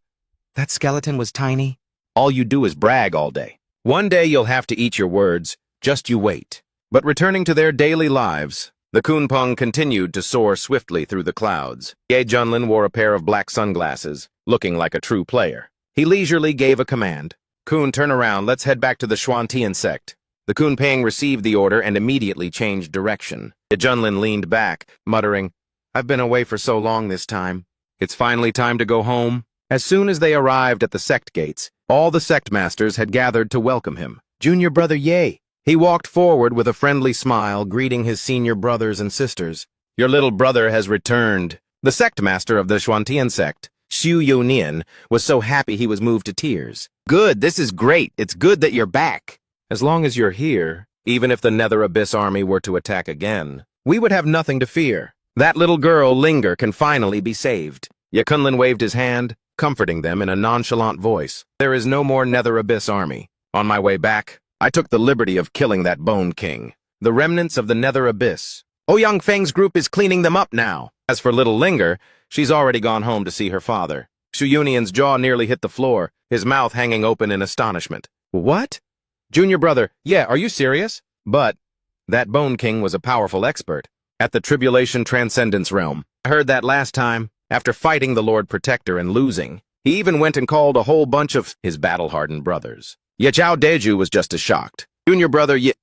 that skeleton was tiny. All you do is brag all day. One day you'll have to eat your words, just you wait. But returning to their daily lives, the Kunpeng continued to soar swiftly through the clouds. Ye Junlin wore a pair of black sunglasses, looking like a true player. He leisurely gave a command. Kun, turn around, let's head back to the Xuantian sect. The Kunpeng received the order and immediately changed direction. Ye Junlin leaned back, muttering, I've been away for so long this time. It's finally time to go home. As soon as they arrived at the sect gates, all the sect masters had gathered to welcome him. Junior brother Ye. He walked forward with a friendly smile, greeting his senior brothers and sisters. Your little brother has returned. The sect master of the Xuantian sect, Xu Yunian, was so happy he was moved to tears. Good, this is great. It's good that you're back. As long as you're here, even if the Nether Abyss army were to attack again, we would have nothing to fear. That little girl, Linger, can finally be saved. Ye Kunlin waved his hand, comforting them in a nonchalant voice. There is no more Nether Abyss army. On my way back, I took the liberty of killing that Bone King. The remnants of the Nether Abyss. Ouyang Feng's group is cleaning them up now. As for little Linger, she's already gone home to see her father. Xu Yunian's jaw nearly hit the floor, his mouth hanging open in astonishment. What? Junior brother, yeah, are you serious? But that Bone King was a powerful expert at the Tribulation Transcendence realm. I heard that last time, after fighting the Lord Protector and losing. He even went and called a whole bunch of his battle-hardened brothers. Ye Chao Deju was just as shocked. Junior brother Ye...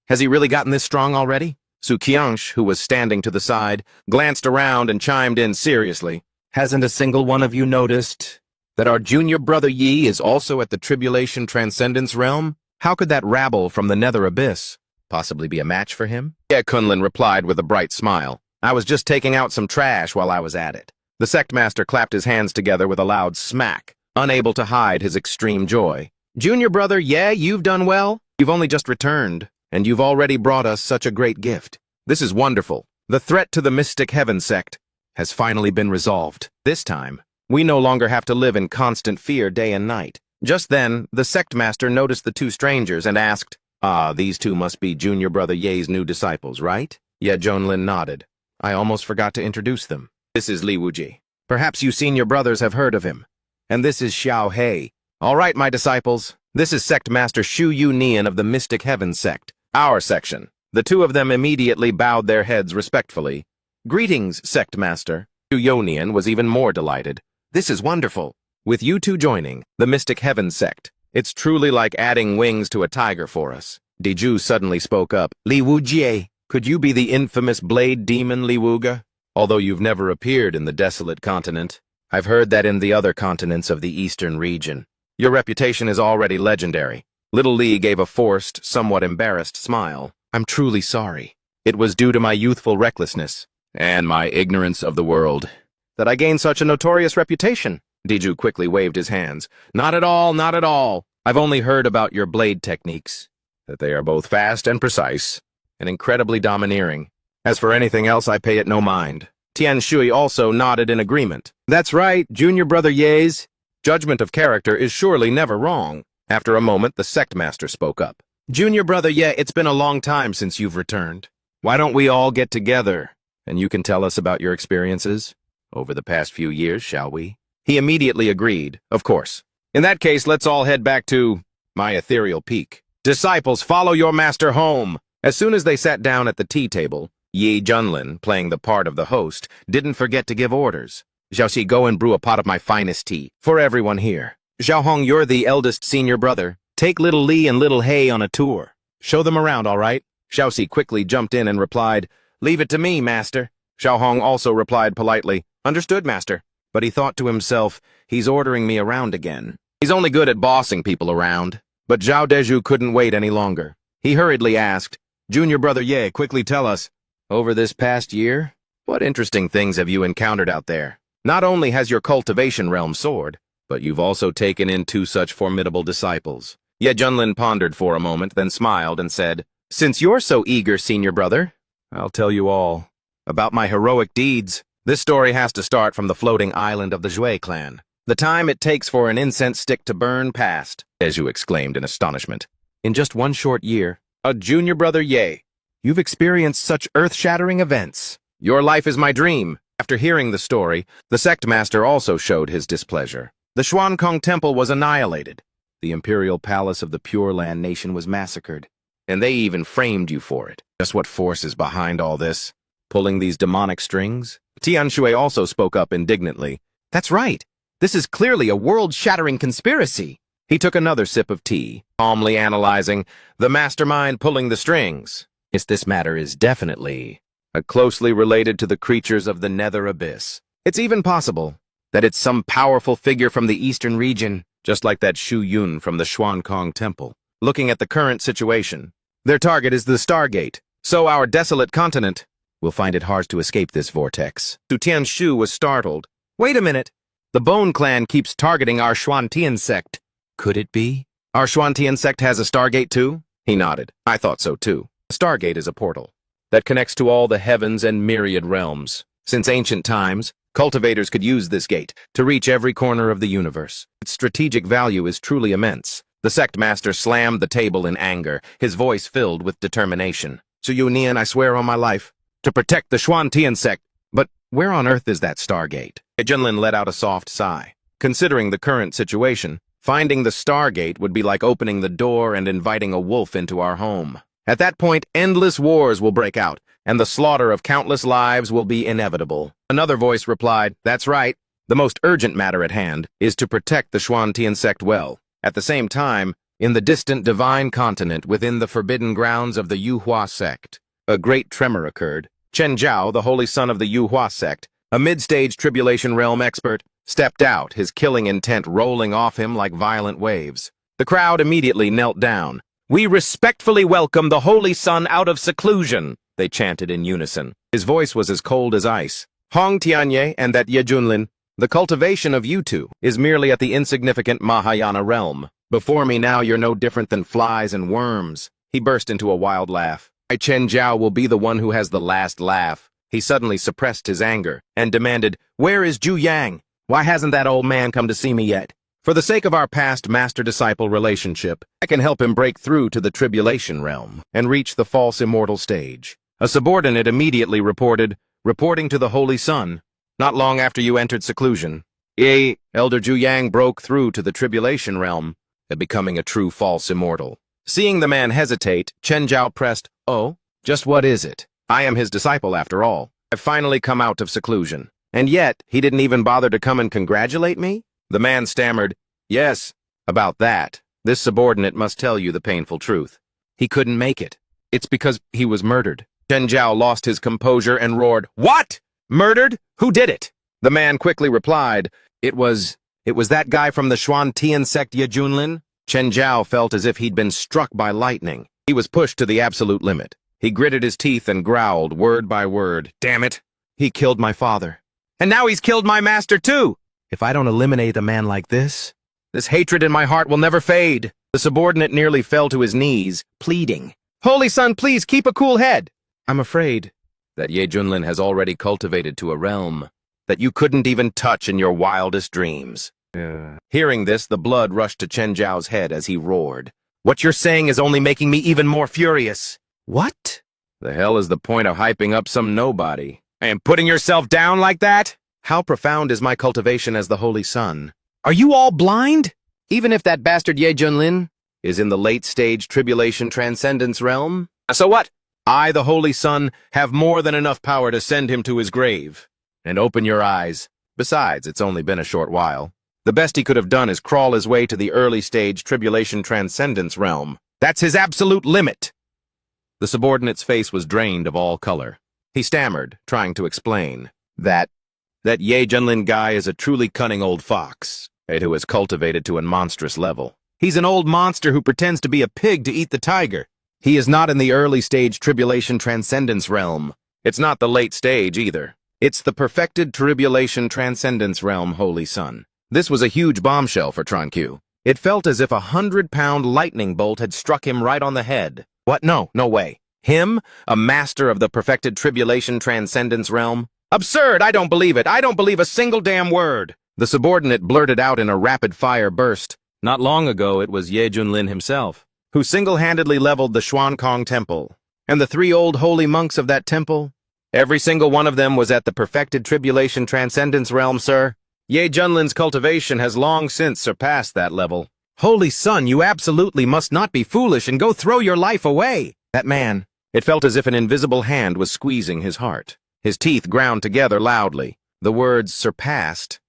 Has he really gotten this strong already? Su Qiangsh, who was standing to the side, glanced around and chimed in seriously. Hasn't a single one of you noticed that our junior brother Yi is also at the Tribulation Transcendence realm? How could that rabble from the Nether Abyss possibly be a match for him? Ye Kunlin replied with a bright smile. I was just taking out some trash while I was at it. The sect master clapped his hands together with a loud smack, unable to hide his extreme joy. Junior brother, yeah, you've done well. You've only just returned, and you've already brought us such a great gift. This is wonderful. The threat to the Mystic Heaven sect has finally been resolved. This time, we no longer have to live in constant fear day and night. Just then, the sect master noticed the two strangers and asked, these two must be Junior brother Ye's new disciples, right? Ye Junlin nodded. I almost forgot to introduce them. This is Li Wuji. Perhaps you senior brothers have heard of him. And this is Xiao Hei. All right, my disciples. This is Sect Master Xu Yunian of the Mystic Heaven sect, our section. The two of them immediately bowed their heads respectfully. Greetings, Sect Master. Xu Yunian was even more delighted. This is wonderful. With you two joining the Mystic Heaven sect, it's truly like adding wings to a tiger for us. Diju suddenly spoke up. Li Wujie, Could you be the infamous blade demon Liwuga? Although you've never appeared in the desolate continent, I've heard that in the other continents of the eastern region. Your reputation is already legendary. Little Li gave a forced, somewhat embarrassed smile. I'm truly sorry. It was due to my youthful recklessness and my ignorance of the world that I gained such a notorious reputation. Diju quickly waved his hands. Not at all, not at all. I've only heard about your blade techniques, that they are both fast and precise, and incredibly domineering. As for anything else, I pay it no mind. Tian Shui also nodded in agreement. That's right, Junior Brother Ye's judgment of character is surely never wrong. After a moment, the sect master spoke up. Junior Brother Ye, it's been a long time since you've returned. Why don't we all get together, and you can tell us about your experiences over the past few years, shall we? He immediately agreed, of course. In that case, let's all head back to my ethereal peak. Disciples, follow your master home. As soon as they sat down at the tea table, Yi Junlin, playing the part of the host, didn't forget to give orders. Xiaoxi, go and brew a pot of my finest tea for everyone here. Xiaohong, you're the eldest senior brother. Take little Li and little Hei on a tour. Show them around, all right? Xiaoxi quickly jumped in and replied, Leave it to me, master. Xiaohong also replied politely, Understood, master. But he thought to himself, he's ordering me around again. He's only good at bossing people around. But Zhao Deju couldn't wait any longer. He hurriedly asked, Junior Brother Ye, quickly tell us, over this past year, what interesting things have you encountered out there? Not only has your cultivation realm soared, but you've also taken in 2 such formidable disciples. Ye Junlin pondered for a moment, then smiled and said, Since you're so eager, senior brother, I'll tell you all about my heroic deeds. This story has to start from the floating island of the Zhui clan. The time it takes for an incense stick to burn passed, Deju exclaimed in astonishment. In just 1 short year, a junior brother Ye, you've experienced such earth-shattering events. Your life is my dream. After hearing the story, the sect master also showed his displeasure. The Xuankong Temple was annihilated. The imperial palace of the Pure Land nation was massacred. And they even framed you for it. Just what force is behind all this? Pulling these demonic strings? Tian Shui also spoke up indignantly. That's right. This is clearly a world-shattering conspiracy. He took another sip of tea, calmly analyzing the mastermind pulling the strings. This matter is definitely closely related to the creatures of the nether abyss. It's even possible that it's some powerful figure from the eastern region, just like that Shu Yun from the Xuankong Temple. Looking at the current situation, their target is the Stargate, so our desolate continent will find it hard to escape this vortex. Su Tianshu was startled. Wait a minute. The Bone Clan keeps targeting our Xuantian sect. Could it be? Our Xuantian sect has a Stargate too? He nodded. I thought so too. A Stargate is a portal that connects to all the heavens and myriad realms. Since ancient times, cultivators could use this gate to reach every corner of the universe. Its strategic value is truly immense. The sect master slammed the table in anger, his voice filled with determination. Su Yunian, I swear on my life, to protect the Xuantian sect. But where on earth is that Stargate? Junlin let out a soft sigh. Considering the current situation, finding the Stargate would be like opening the door and inviting a wolf into our home. At that point, endless wars will break out, and the slaughter of countless lives will be inevitable. Another voice replied, That's right. The most urgent matter at hand is to protect the Xuantian sect well. At the same time, in the distant divine continent within the forbidden grounds of the Yuhua sect, a great tremor occurred. Chen Zhao, the holy son of the Yuhua sect, a mid-stage tribulation realm expert, stepped out, his killing intent rolling off him like violent waves. The crowd immediately knelt down. We respectfully welcome the holy son out of seclusion, they chanted in unison. His voice was as cold as ice. Hong Tianye and that Ye Junlin, the cultivation of you two is merely at the insignificant Mahayana realm. Before me now you're no different than flies and worms. He burst into a wild laugh. Chen Zhao will be the one who has the last laugh. He suddenly suppressed his anger and demanded, Where is Zhu Yang? Why hasn't that old man come to see me yet? For the sake of our past master-disciple relationship, I can help him break through to the tribulation realm and reach the false immortal stage. A subordinate immediately reporting to the Holy Sun, not long after you entered seclusion, Elder Zhu Yang broke through to the tribulation realm, becoming a true false immortal. Seeing the man hesitate, Chen Zhao pressed, Oh, just what is it? I am his disciple after all. I've finally come out of seclusion. And yet, he didn't even bother to come and congratulate me? The man stammered, Yes, about that. This subordinate must tell you the painful truth. He couldn't make it. It's because he was murdered. Chen Zhao lost his composure and roared, "What? Murdered? Who did it?" The man quickly replied, It was that guy from the Xuan Tian sect Ye Junlin." Chen Zhao felt as if he'd been struck by lightning. He was pushed to the absolute limit. He gritted his teeth and growled, word by word, "Damn it! He killed my father. And now he's killed my master, too! If I don't eliminate a man like this hatred in my heart will never fade." The subordinate nearly fell to his knees, pleading, "Holy Son, please keep a cool head. I'm afraid that Ye Junlin has already cultivated to a realm that you couldn't even touch in your wildest dreams." Hearing this, the blood rushed to Chen Zhao's head as he roared, "What you're saying is only making me even more furious." "What the hell is the point of hyping up some nobody and putting yourself down like that? How profound is my cultivation as the Holy Son? Are you all blind? Even if that bastard Ye Junlin is in the late-stage tribulation transcendence realm, so what? I, the Holy Son, have more than enough power to send him to his grave. And open your eyes. Besides, it's only been a short while. The best he could have done is crawl his way to the early-stage tribulation transcendence realm. That's his absolute limit." The subordinate's face was drained of all color. He stammered, trying to explain that Ye Junlin guy is a truly cunning old fox, who has cultivated to a monstrous level. He's an old monster who pretends to be a pig to eat the tiger. He is not in the early-stage tribulation transcendence realm. It's not the late stage, either. It's the perfected tribulation transcendence realm, Holy Son. This was a huge bombshell for Tran-Q. It felt as if a 100-pound lightning bolt had struck him right on the head. What? No way. Him? A master of the perfected tribulation transcendence realm? Absurd! I don't believe it. I don't believe a single damn word. The subordinate blurted out in a rapid-fire burst. Not long ago, it was Ye Junlin himself, who single-handedly leveled the Xuankong Temple. And the 3 old holy monks of that temple? Every single one of them was at the perfected tribulation transcendence realm, sir. Ye Junlin's cultivation has long since surpassed that level. Holy Son, you absolutely must not be foolish and go throw your life away. That man, it felt as if an invisible hand was squeezing his heart. His teeth ground together loudly. The words surpassed,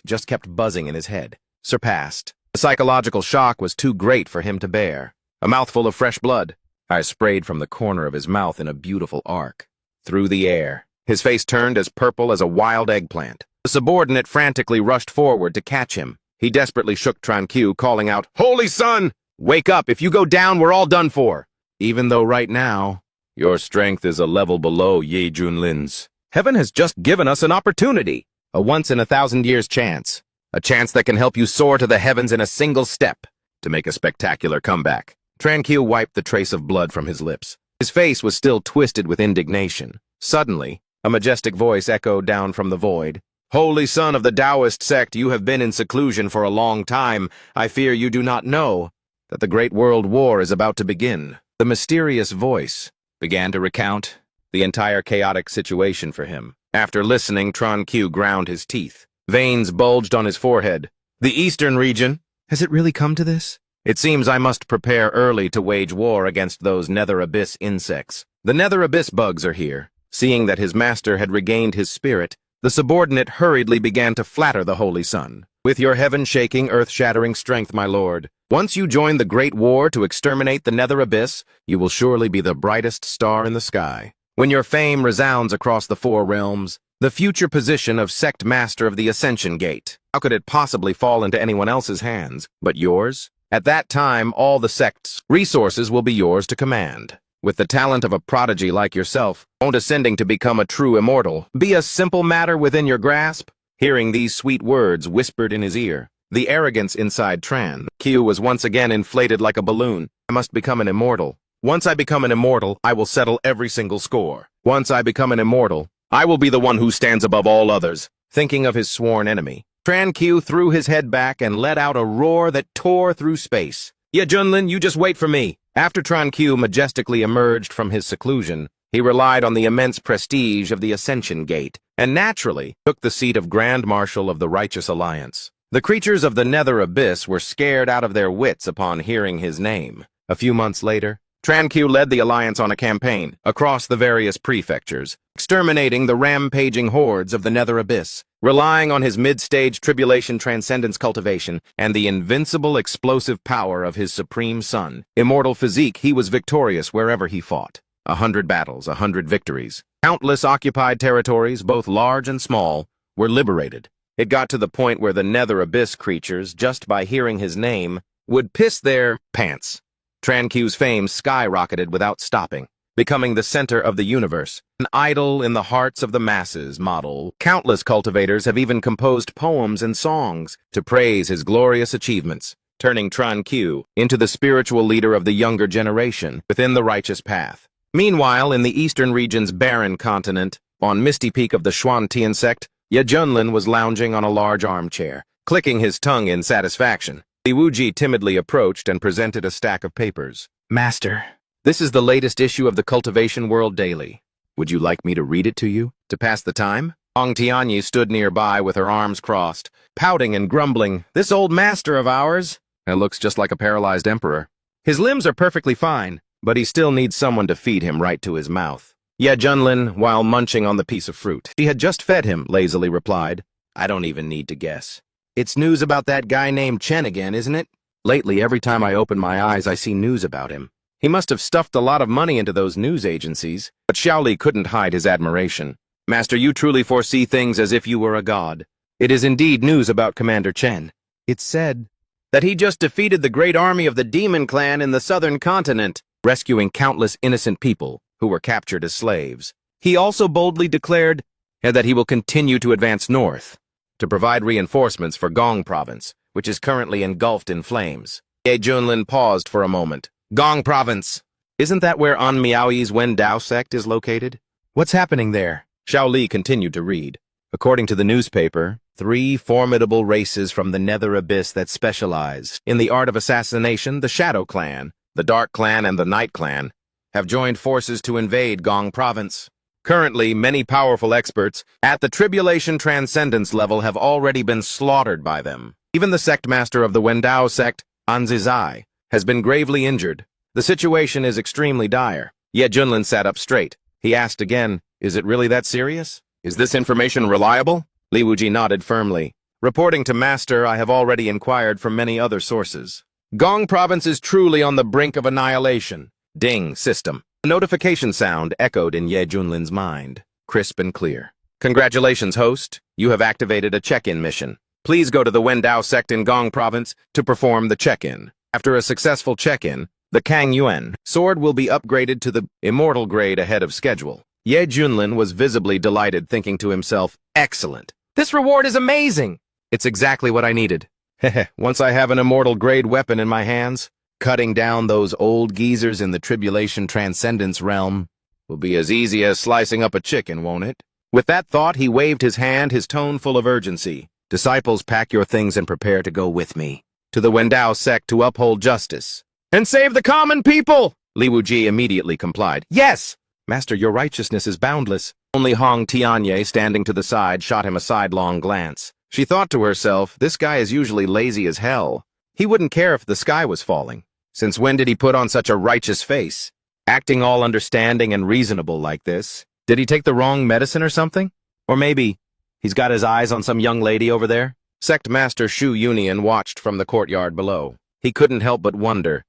just kept buzzing in his head. Surpassed. The psychological shock was too great for him to bear. A mouthful of fresh blood. I sprayed from the corner of his mouth in a beautiful arc. Through the air. His face turned as purple as a wild eggplant. The subordinate frantically rushed forward to catch him. He desperately shook Tran-Q, calling out, "Holy Son! Wake up! If you go down, we're all done for! Even though right now, your strength is a level below Ye Junlin's. Heaven has just given us an opportunity, a once-in-a-thousand-years chance, a chance that can help you soar to the heavens in a single step, to make a spectacular comeback." Tran-Q wiped the trace of blood from his lips. His face was still twisted with indignation. Suddenly, a majestic voice echoed down from the void. "Holy Son of the Taoist sect, you have been in seclusion for a long time. I fear you do not know that the Great World War is about to begin." The mysterious voice began to recount the entire chaotic situation for him. After listening, Tran-Q ground his teeth. Veins bulged on his forehead. "The eastern region? Has it really come to this? It seems I must prepare early to wage war against those Nether Abyss insects. The Nether Abyss bugs are here." Seeing that his master had regained his spirit, the subordinate hurriedly began to flatter the Holy Son. "With your heaven-shaking, earth-shattering strength, my lord, once you join the Great War to exterminate the Nether Abyss, you will surely be the brightest star in the sky. When your fame resounds across the 4 realms, the future position of Sect Master of the Ascension Gate, how could it possibly fall into anyone else's hands but yours? At that time, all the sect's resources will be yours to command. With the talent of a prodigy like yourself, won't ascending to become a true immortal be a simple matter within your grasp?" Hearing these sweet words whispered in his ear, the arrogance inside Tran-Q was once again inflated like a balloon. "I must become an immortal. Once I become an immortal, I will settle every single score. Once I become an immortal, I will be the one who stands above all others." Thinking of his sworn enemy, Tran-Q threw his head back and let out a roar that tore through space. "Ye Junlin, you just wait for me." After Tran-Q majestically emerged from his seclusion, he relied on the immense prestige of the Ascension Gate, and naturally took the seat of Grand Marshal of the Righteous Alliance. The creatures of the Nether Abyss were scared out of their wits upon hearing his name. A few months later, Tran-Q led the Alliance on a campaign across the various prefectures, exterminating the rampaging hordes of the Nether Abyss. Relying on his mid-stage tribulation transcendence cultivation and the invincible explosive power of his supreme son, immortal physique, he was victorious wherever he fought. 100 battles, 100 victories. Countless occupied territories, both large and small, were liberated. It got to the point where the nether abyss creatures, just by hearing his name, would piss their pants. Tranque's fame skyrocketed without stopping, becoming the center of the universe, an idol in the hearts of the masses model. Countless cultivators have even composed poems and songs to praise his glorious achievements, turning Tranque into the spiritual leader of the younger generation within the righteous path. Meanwhile, in the eastern region's barren continent, on misty peak of the Xuantian sect, Ye Junlin was lounging on a large armchair, clicking his tongue in satisfaction. Li Wuji timidly approached and presented a stack of papers. "Master, this is the latest issue of the Cultivation World Daily. Would you like me to read it to you, to pass the time?" Hong Tianyi stood nearby with her arms crossed, pouting and grumbling. "This old master of ours, it looks just like a paralyzed emperor. His limbs are perfectly fine, but he still needs someone to feed him right to his mouth." Ye Junlin, while munching on the piece of fruit she had just fed him, lazily replied, "I don't even need to guess. It's news about that guy named Chen again, isn't it? Lately, every time I open my eyes, I see news about him. He must have stuffed a lot of money into those news agencies." But Xiaoli couldn't hide his admiration. "Master, you truly foresee things as if you were a god. It is indeed news about Commander Chen. It's said that he just defeated the great army of the demon clan in the southern continent, rescuing countless innocent people who were captured as slaves. He also boldly declared that he will continue to advance north to provide reinforcements for Gong province, which is currently engulfed in flames." Ye Junlin paused for a moment. "Gong province. Isn't that where An Miaoyi's Wen Dao sect is located? What's happening there?" Xiao Li continued to read. According to the newspaper, 3 formidable races from the nether abyss that specialize in the art of assassination, the Shadow Clan, the Dark Clan, and the Night Clan, have joined forces to invade Gong province. Currently, many powerful experts at the Tribulation Transcendence level have already been slaughtered by them. Even the sect master of the Wendao sect, Anzizai, has been gravely injured. The situation is extremely dire. Ye Junlin sat up straight. He asked again, "Is it really that serious? Is this information reliable?" Li Wuji nodded firmly. "Reporting to Master, I have already inquired from many other sources. Gong province is truly on the brink of annihilation. Ding, system." A notification sound echoed in Ye Junlin's mind, crisp and clear. "Congratulations, host. You have activated a check-in mission. Please go to the Wendao sect in Gong province to perform the check-in. After a successful check-in, the Kang Yuan sword will be upgraded to the immortal grade ahead of schedule." Ye Junlin was visibly delighted, thinking to himself, "Excellent. This reward is amazing. It's exactly what I needed. Heh, once I have an immortal grade weapon in my hands, cutting down those old geezers in the Tribulation Transcendence realm will be as easy as slicing up a chicken, won't it?" With that thought, he waved his hand, his tone full of urgency. "Disciples, pack your things and prepare to go with me to the Wendao sect to uphold justice and save the common people." Li Wuji immediately complied. "Yes! Master, your righteousness is boundless." Only Hong Tianyi, standing to the side, shot him a sidelong glance. She thought to herself, this guy is usually lazy as hell. He wouldn't care if the sky was falling. Since when did he put on such a righteous face? Acting all understanding and reasonable like this. Did he take the wrong medicine or something? Or maybe he's got his eyes on some young lady over there? Sect Master Shu Union watched from the courtyard below. He couldn't help but wonder,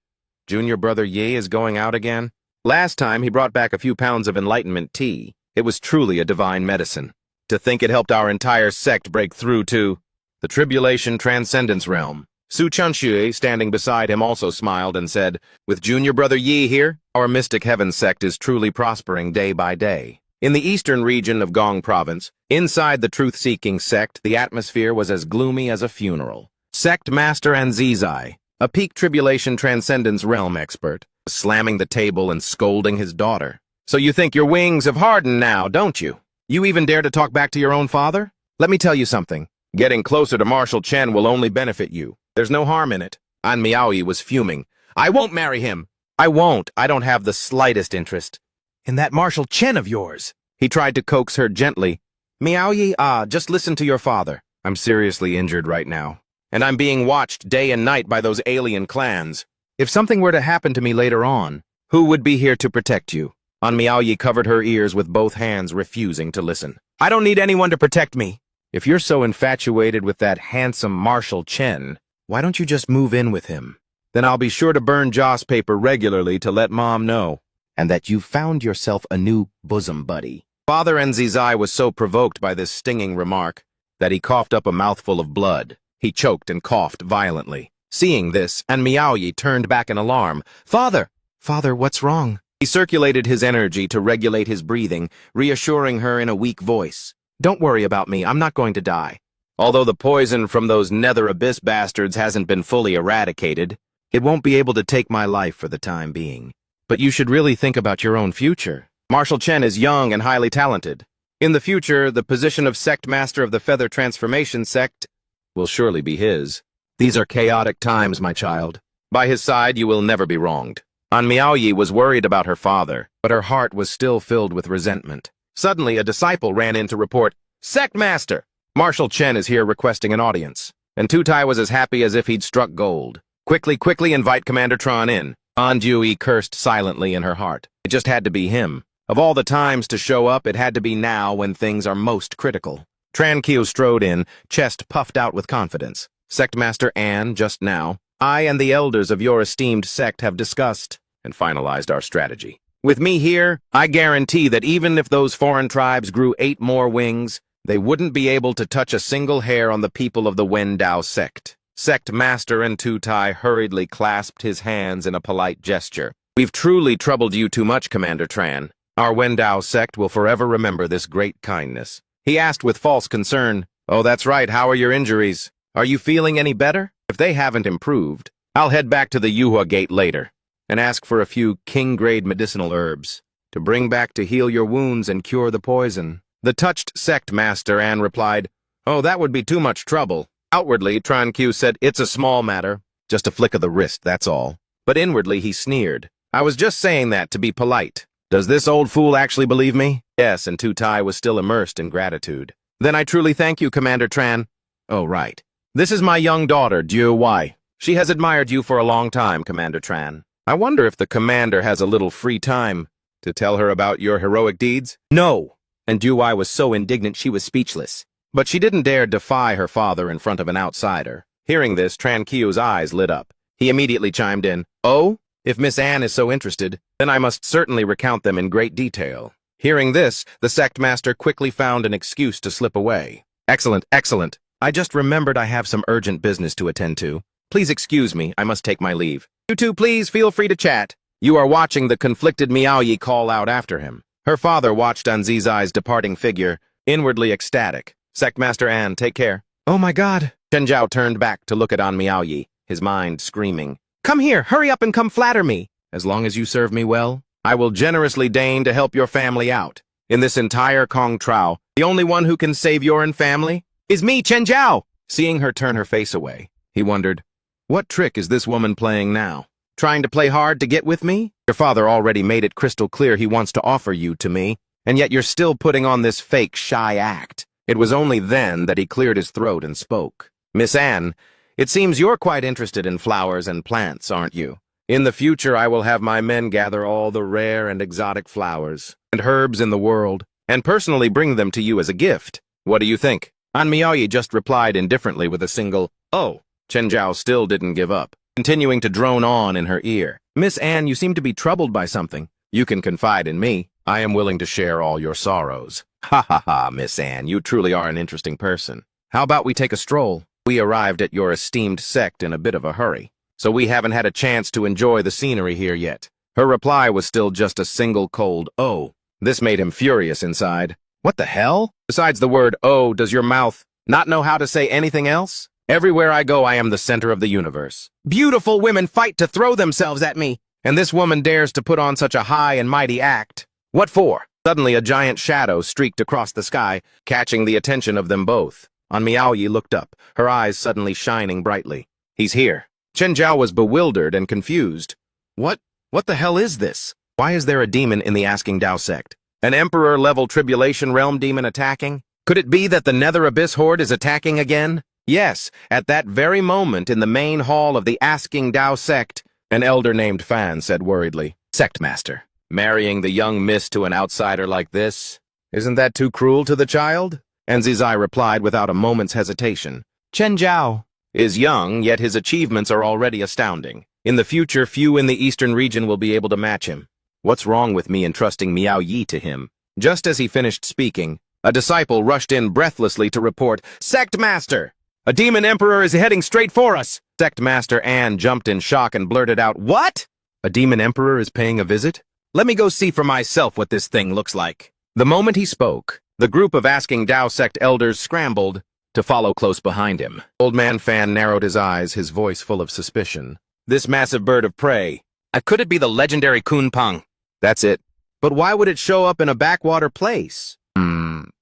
Junior Brother Yi is going out again? Last time he brought back a few pounds of enlightenment tea. It was truly a divine medicine. To think it helped our entire sect break through to the Tribulation Transcendence realm. Su Chunshui, standing beside him, also smiled and said, "With Junior Brother Yi here, our Mystic Heaven sect is truly prospering day by day." In the eastern region of Gong province, inside the truth-seeking sect, the atmosphere was as gloomy as a funeral. Sect Master Anzizai, a peak Tribulation Transcendence realm expert, was slamming the table and scolding his daughter. "So you think your wings have hardened now, don't you? You even dare to talk back to your own father? Let me tell you something. Getting closer to Marshal Chen will only benefit you. There's no harm in it." An Miaoyi was fuming. "I won't marry him. I won't. I don't have the slightest interest in that Marshal Chen of yours." He tried to coax her gently. "Miaoyi, just listen to your father. I'm seriously injured right now, and I'm being watched day and night by those alien clans. If something were to happen to me later on, who would be here to protect you?" An Miaoyi covered her ears with both hands, refusing to listen. "I don't need anyone to protect me. If you're so infatuated with that handsome Marshal Chen, why don't you just move in with him? Then I'll be sure to burn joss paper regularly to let Mom know. and that you've found yourself a new bosom buddy. Father Nzizai was so provoked by this stinging remark that he coughed up a mouthful of blood. He choked and coughed violently. Seeing this, and Miaoyi turned back in alarm. Father! Father, what's wrong? He circulated his energy to regulate his breathing, reassuring her in a weak voice. Don't worry about me, I'm not going to die. Although the poison from those nether abyss bastards hasn't been fully eradicated, it won't be able to take my life for the time being. But you should really think about your own future. Marshal Chen is young and highly talented. In the future, the position of Sect Master of the Feather Transformation Sect will surely be his. These are chaotic times, my child. By his side, you will never be wronged. An Miaoyi was worried about her father, but her heart was still filled with resentment. Suddenly, a disciple ran in to report, Sect Master! Marshal Chen is here requesting an audience. And Tutai was as happy as if he'd struck gold. Quickly invite Commander Tron in. An Jui cursed silently in her heart. It just had to be him. Of all the times to show up, it had to be now when things are most critical. Tran Qiu strode in, chest puffed out with confidence. Sect Master An, just now, I and the elders of your esteemed sect have discussed and finalized our strategy. With me here, I guarantee that even if those foreign tribes grew 8 more wings, they wouldn't be able to touch a single hair on the people of the Wendao sect. Sect Master and Tutai hurriedly clasped his hands in a polite gesture. We've truly troubled you too much, Commander Tran. Our Wendao sect will forever remember this great kindness. He asked with false concern, Oh, that's right, how are your injuries? Are you feeling any better? If they haven't improved, I'll head back to the Yuhua Gate later and ask for a few king-grade medicinal herbs to bring back to heal your wounds and cure the poison. The touched sect master An replied, Oh, that would be too much trouble. Outwardly, Tran Qiu said, It's a small matter, just a flick of the wrist, that's all. But inwardly he sneered. I was just saying that to be polite. Does this old fool actually believe me? Yes, and Tutai was still immersed in gratitude. Then I truly thank you, Commander Tran. Oh, right. This is my young daughter, Dieu Wai. She has admired you for a long time, Commander Tran. I wonder if the commander has a little free time to tell her about your heroic deeds? No! And Dieu Wai was so indignant she was speechless. But she didn't dare defy her father in front of an outsider. Hearing this, Tran Qiu's eyes lit up. He immediately chimed in, Oh, if Miss Anne is so interested, then I must certainly recount them in great detail. Hearing this, the sect master quickly found an excuse to slip away. Excellent, excellent. I just remembered I have some urgent business to attend to. Please excuse me, I must take my leave. You two please feel free to chat. You are watching the conflicted Miaoyi call out after him. Her father watched Anzizai's departing figure, inwardly ecstatic. Sect Master An, take care. Oh my god. Chen Zhao turned back to look at An Miaoyi, his mind screaming. Come here, hurry up and come flatter me. As long as you serve me well, I will generously deign to help your family out. In this entire Kong Trao, the only one who can save your and family is me, Chen Zhao. Seeing her turn her face away, he wondered, what trick is this woman playing now? Trying to play hard to get with me? Your father already made it crystal clear he wants to offer you to me, and yet you're still putting on this fake shy act. It was only then that he cleared his throat and spoke. Miss Anne, it seems you're quite interested in flowers and plants, aren't you? In the future, I will have my men gather all the rare and exotic flowers and herbs in the world, and personally bring them to you as a gift. What do you think? An Miaoyi just replied indifferently with a single, Oh. Chen Zhao still didn't give up, continuing to drone on in her ear. Miss Anne, you seem to be troubled by something. You can confide in me. I am willing to share all your sorrows. Ha ha ha, Miss Anne, you truly are an interesting person. How about we take a stroll? We arrived at your esteemed sect in a bit of a hurry, so we haven't had a chance to enjoy the scenery here yet. Her reply was still just a single cold oh. This made him furious inside. What the hell? Besides the word oh, does your mouth not know how to say anything else? Everywhere I go, I am the center of the universe. Beautiful women fight to throw themselves at me, and this woman dares to put on such a high and mighty act. What for? Suddenly a giant shadow streaked across the sky, catching the attention of them both. An Miaoyi looked up, her eyes suddenly shining brightly. He's here. Chen Zhao was bewildered and confused. What the hell is this? Why is there a demon in the Asking Dao sect? An Emperor-level Tribulation Realm demon attacking? Could it be that the Nether Abyss Horde is attacking again? Yes, at that very moment in the main hall of the Asking Dao sect, an elder named Fan said worriedly, Sect Master, marrying the young miss to an outsider like this? Isn't that too cruel to the child? Nzizai replied without a moment's hesitation. Chen Zhao is young, yet his achievements are already astounding. In the future, few in the eastern region will be able to match him. What's wrong with me entrusting Miao Yi to him? Just as he finished speaking, a disciple rushed in breathlessly to report, "Sect Master! A demon emperor is heading straight for us!" Sect Master An jumped in shock and blurted out, "What? A demon emperor is paying a visit? Let me go see for myself what this thing looks like." The moment he spoke, the group of Asking Dao sect elders scrambled to follow close behind him. Old Man Fan narrowed his eyes, his voice full of suspicion. "This massive bird of prey. Could it be the legendary Kunpeng?" "That's it. But why would it show up in a backwater place?"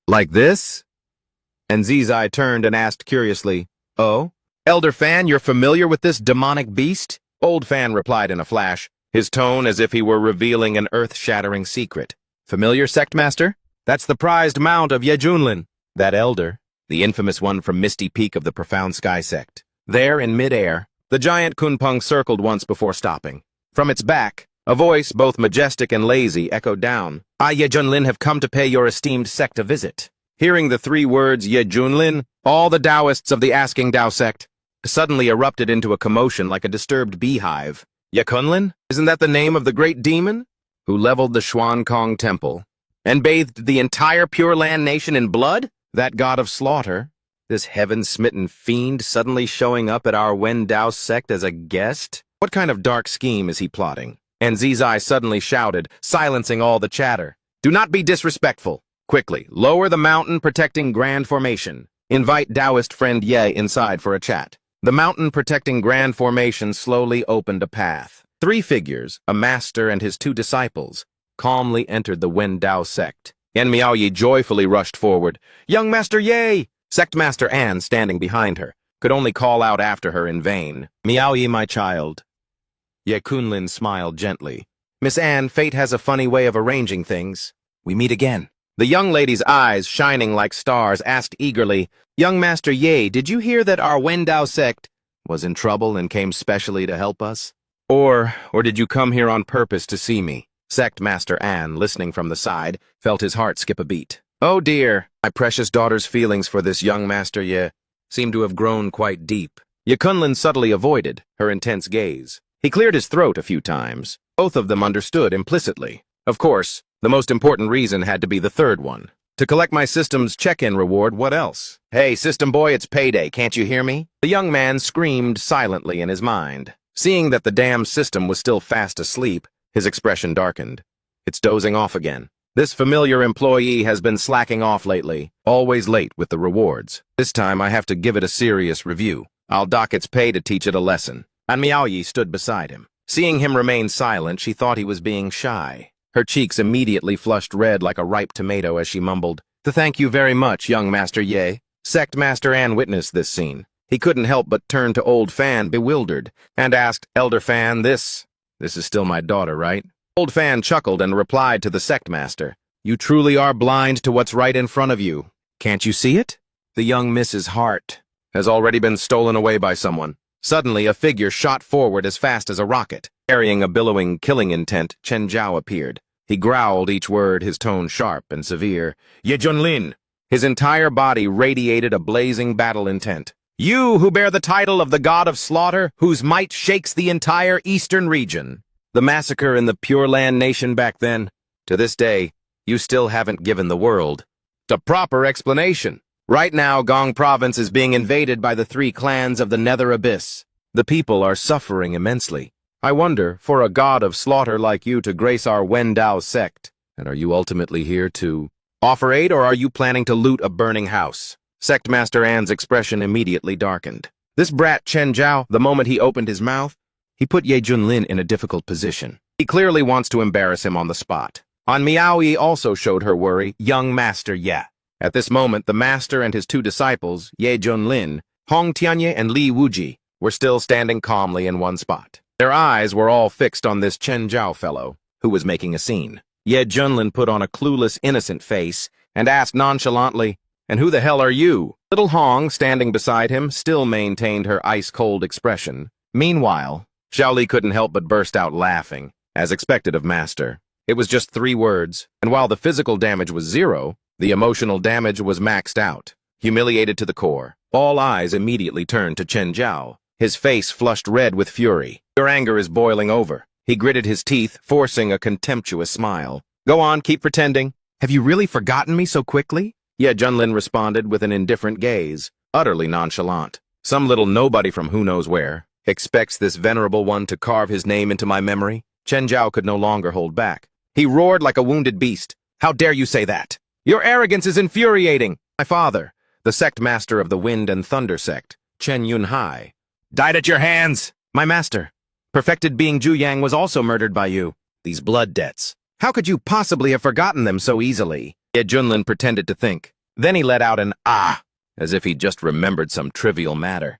Like this?" And Zizai turned and asked curiously, "Oh? Elder Fan, you're familiar with this demonic beast?" Old Fan replied in a flash, his tone as if he were revealing an earth-shattering secret. "Familiar, Sect Master? That's the prized mount of Ye Junlin. That elder, the infamous one from Misty Peak of the Profound Sky Sect." There, in mid-air, the giant Kunpeng circled once before stopping. From its back, a voice, both majestic and lazy, echoed down. "I, Ye Junlin, have come to pay your esteemed sect a visit." Hearing the three words, Ye Junlin, all the Taoists of the Asking Dao sect suddenly erupted into a commotion like a disturbed beehive. "Ye Kunlin? Isn't that the name of the great demon who leveled the Xuan Kong Temple and bathed the entire Pure Land nation in blood? That god of slaughter? This heaven-smitten fiend suddenly showing up at our Wen Dao sect as a guest? What kind of dark scheme is he plotting?" And Zizai suddenly shouted, silencing all the chatter, "Do not be disrespectful. Quickly, lower the mountain protecting Grand Formation. Invite Taoist friend Ye inside for a chat." The mountain protecting Grand Formation slowly opened a path. Three figures, a master and his two disciples, calmly entered the Wen Dao sect. And Miao Yi joyfully rushed forward. "Young Master Ye!" Sect Master An, standing behind her, could only call out after her in vain, "Miao Yi, my child." Ye Kunlin smiled gently. "Miss Anne, fate has a funny way of arranging things. We meet again." The young lady's eyes, shining like stars, asked eagerly, "Young Master Ye, did you hear that our Wen Dao sect was in trouble and came specially to help us? Or did you come here on purpose to see me?" Sect Master An, listening from the side, felt his heart skip a beat. "Oh dear, my precious daughter's feelings for this young Master Ye seem to have grown quite deep." Ye Kunlin subtly avoided her intense gaze. He cleared his throat a few times. Both of them understood implicitly. Of course, the most important reason had to be the third one. "To collect my system's check-in reward, what else?" "Hey, system boy, it's payday, can't you hear me?" The young man screamed silently in his mind. Seeing that the damn system was still fast asleep, his expression darkened. "It's dozing off again. This familiar employee has been slacking off lately, always late with the rewards. This time I have to give it a serious review. I'll dock its pay to teach it a lesson." And Miao Yi stood beside him. Seeing him remain silent, she thought he was being shy. Her cheeks immediately flushed red like a ripe tomato as she mumbled, "Thank you very much, young Master Ye." Sect Master An witnessed this scene. He couldn't help but turn to Old Fan, bewildered, and asked, "Elder Fan, this is still my daughter, right?" Old Fan chuckled and replied to the Sect Master, "You truly are blind to what's right in front of you. Can't you see it? The young Miss's heart has already been stolen away by someone." Suddenly, a figure shot forward as fast as a rocket. Carrying a billowing killing intent, Chen Zhao appeared. He growled each word, his tone sharp and severe. "Ye Junlin!" His entire body radiated a blazing battle intent. "You who bear the title of the god of slaughter, whose might shakes the entire eastern region. The massacre in the Pure Land nation back then, to this day, you still haven't given the world a proper explanation. Right now, Gong Province is being invaded by the three clans of the Nether Abyss. The people are suffering immensely. I wonder, for a god of slaughter like you to grace our Wen Dao sect, and are you ultimately here to offer aid, or are you planning to loot a burning house?" Sect Master An's expression immediately darkened. This brat Chen Zhao, the moment he opened his mouth, he put Ye Junlin in a difficult position. He clearly wants to embarrass him on the spot. On Miao Yi also showed her worry, young Master Ye. At this moment, the master and his two disciples, Ye Junlin, Hong Tianye, and Li Wuji, were still standing calmly in one spot. Their eyes were all fixed on this Chen Zhao fellow, who was making a scene. Ye Junlin put on a clueless, innocent face and asked nonchalantly, "And who the hell are you?" Little Hong, standing beside him, still maintained her ice-cold expression. Meanwhile, Xiaoli couldn't help but burst out laughing, as expected of Master. It was just 3 words, and while the physical damage was 0, the emotional damage was maxed out. Humiliated to the core, all eyes immediately turned to Chen Zhao. His face flushed red with fury. "Your anger is boiling over. He gritted his teeth, forcing a contemptuous smile. Go on, keep pretending. Have you really forgotten me so quickly? Ye Junlin responded with an indifferent gaze, utterly nonchalant. Some little nobody from who knows where expects this venerable one to carve his name into my memory. Chen Zhao could no longer hold back. He roared like a wounded beast. How dare you say that? Your arrogance is infuriating. My father, the sect master of the Wind and Thunder sect, Chen Yunhai, died at your hands. My master, perfected being Zhu Yang, was also murdered by you. These blood debts. How could you possibly have forgotten them so easily? Ye Junlin pretended to think. Then he let out an ah, as if he'd just remembered some trivial matter.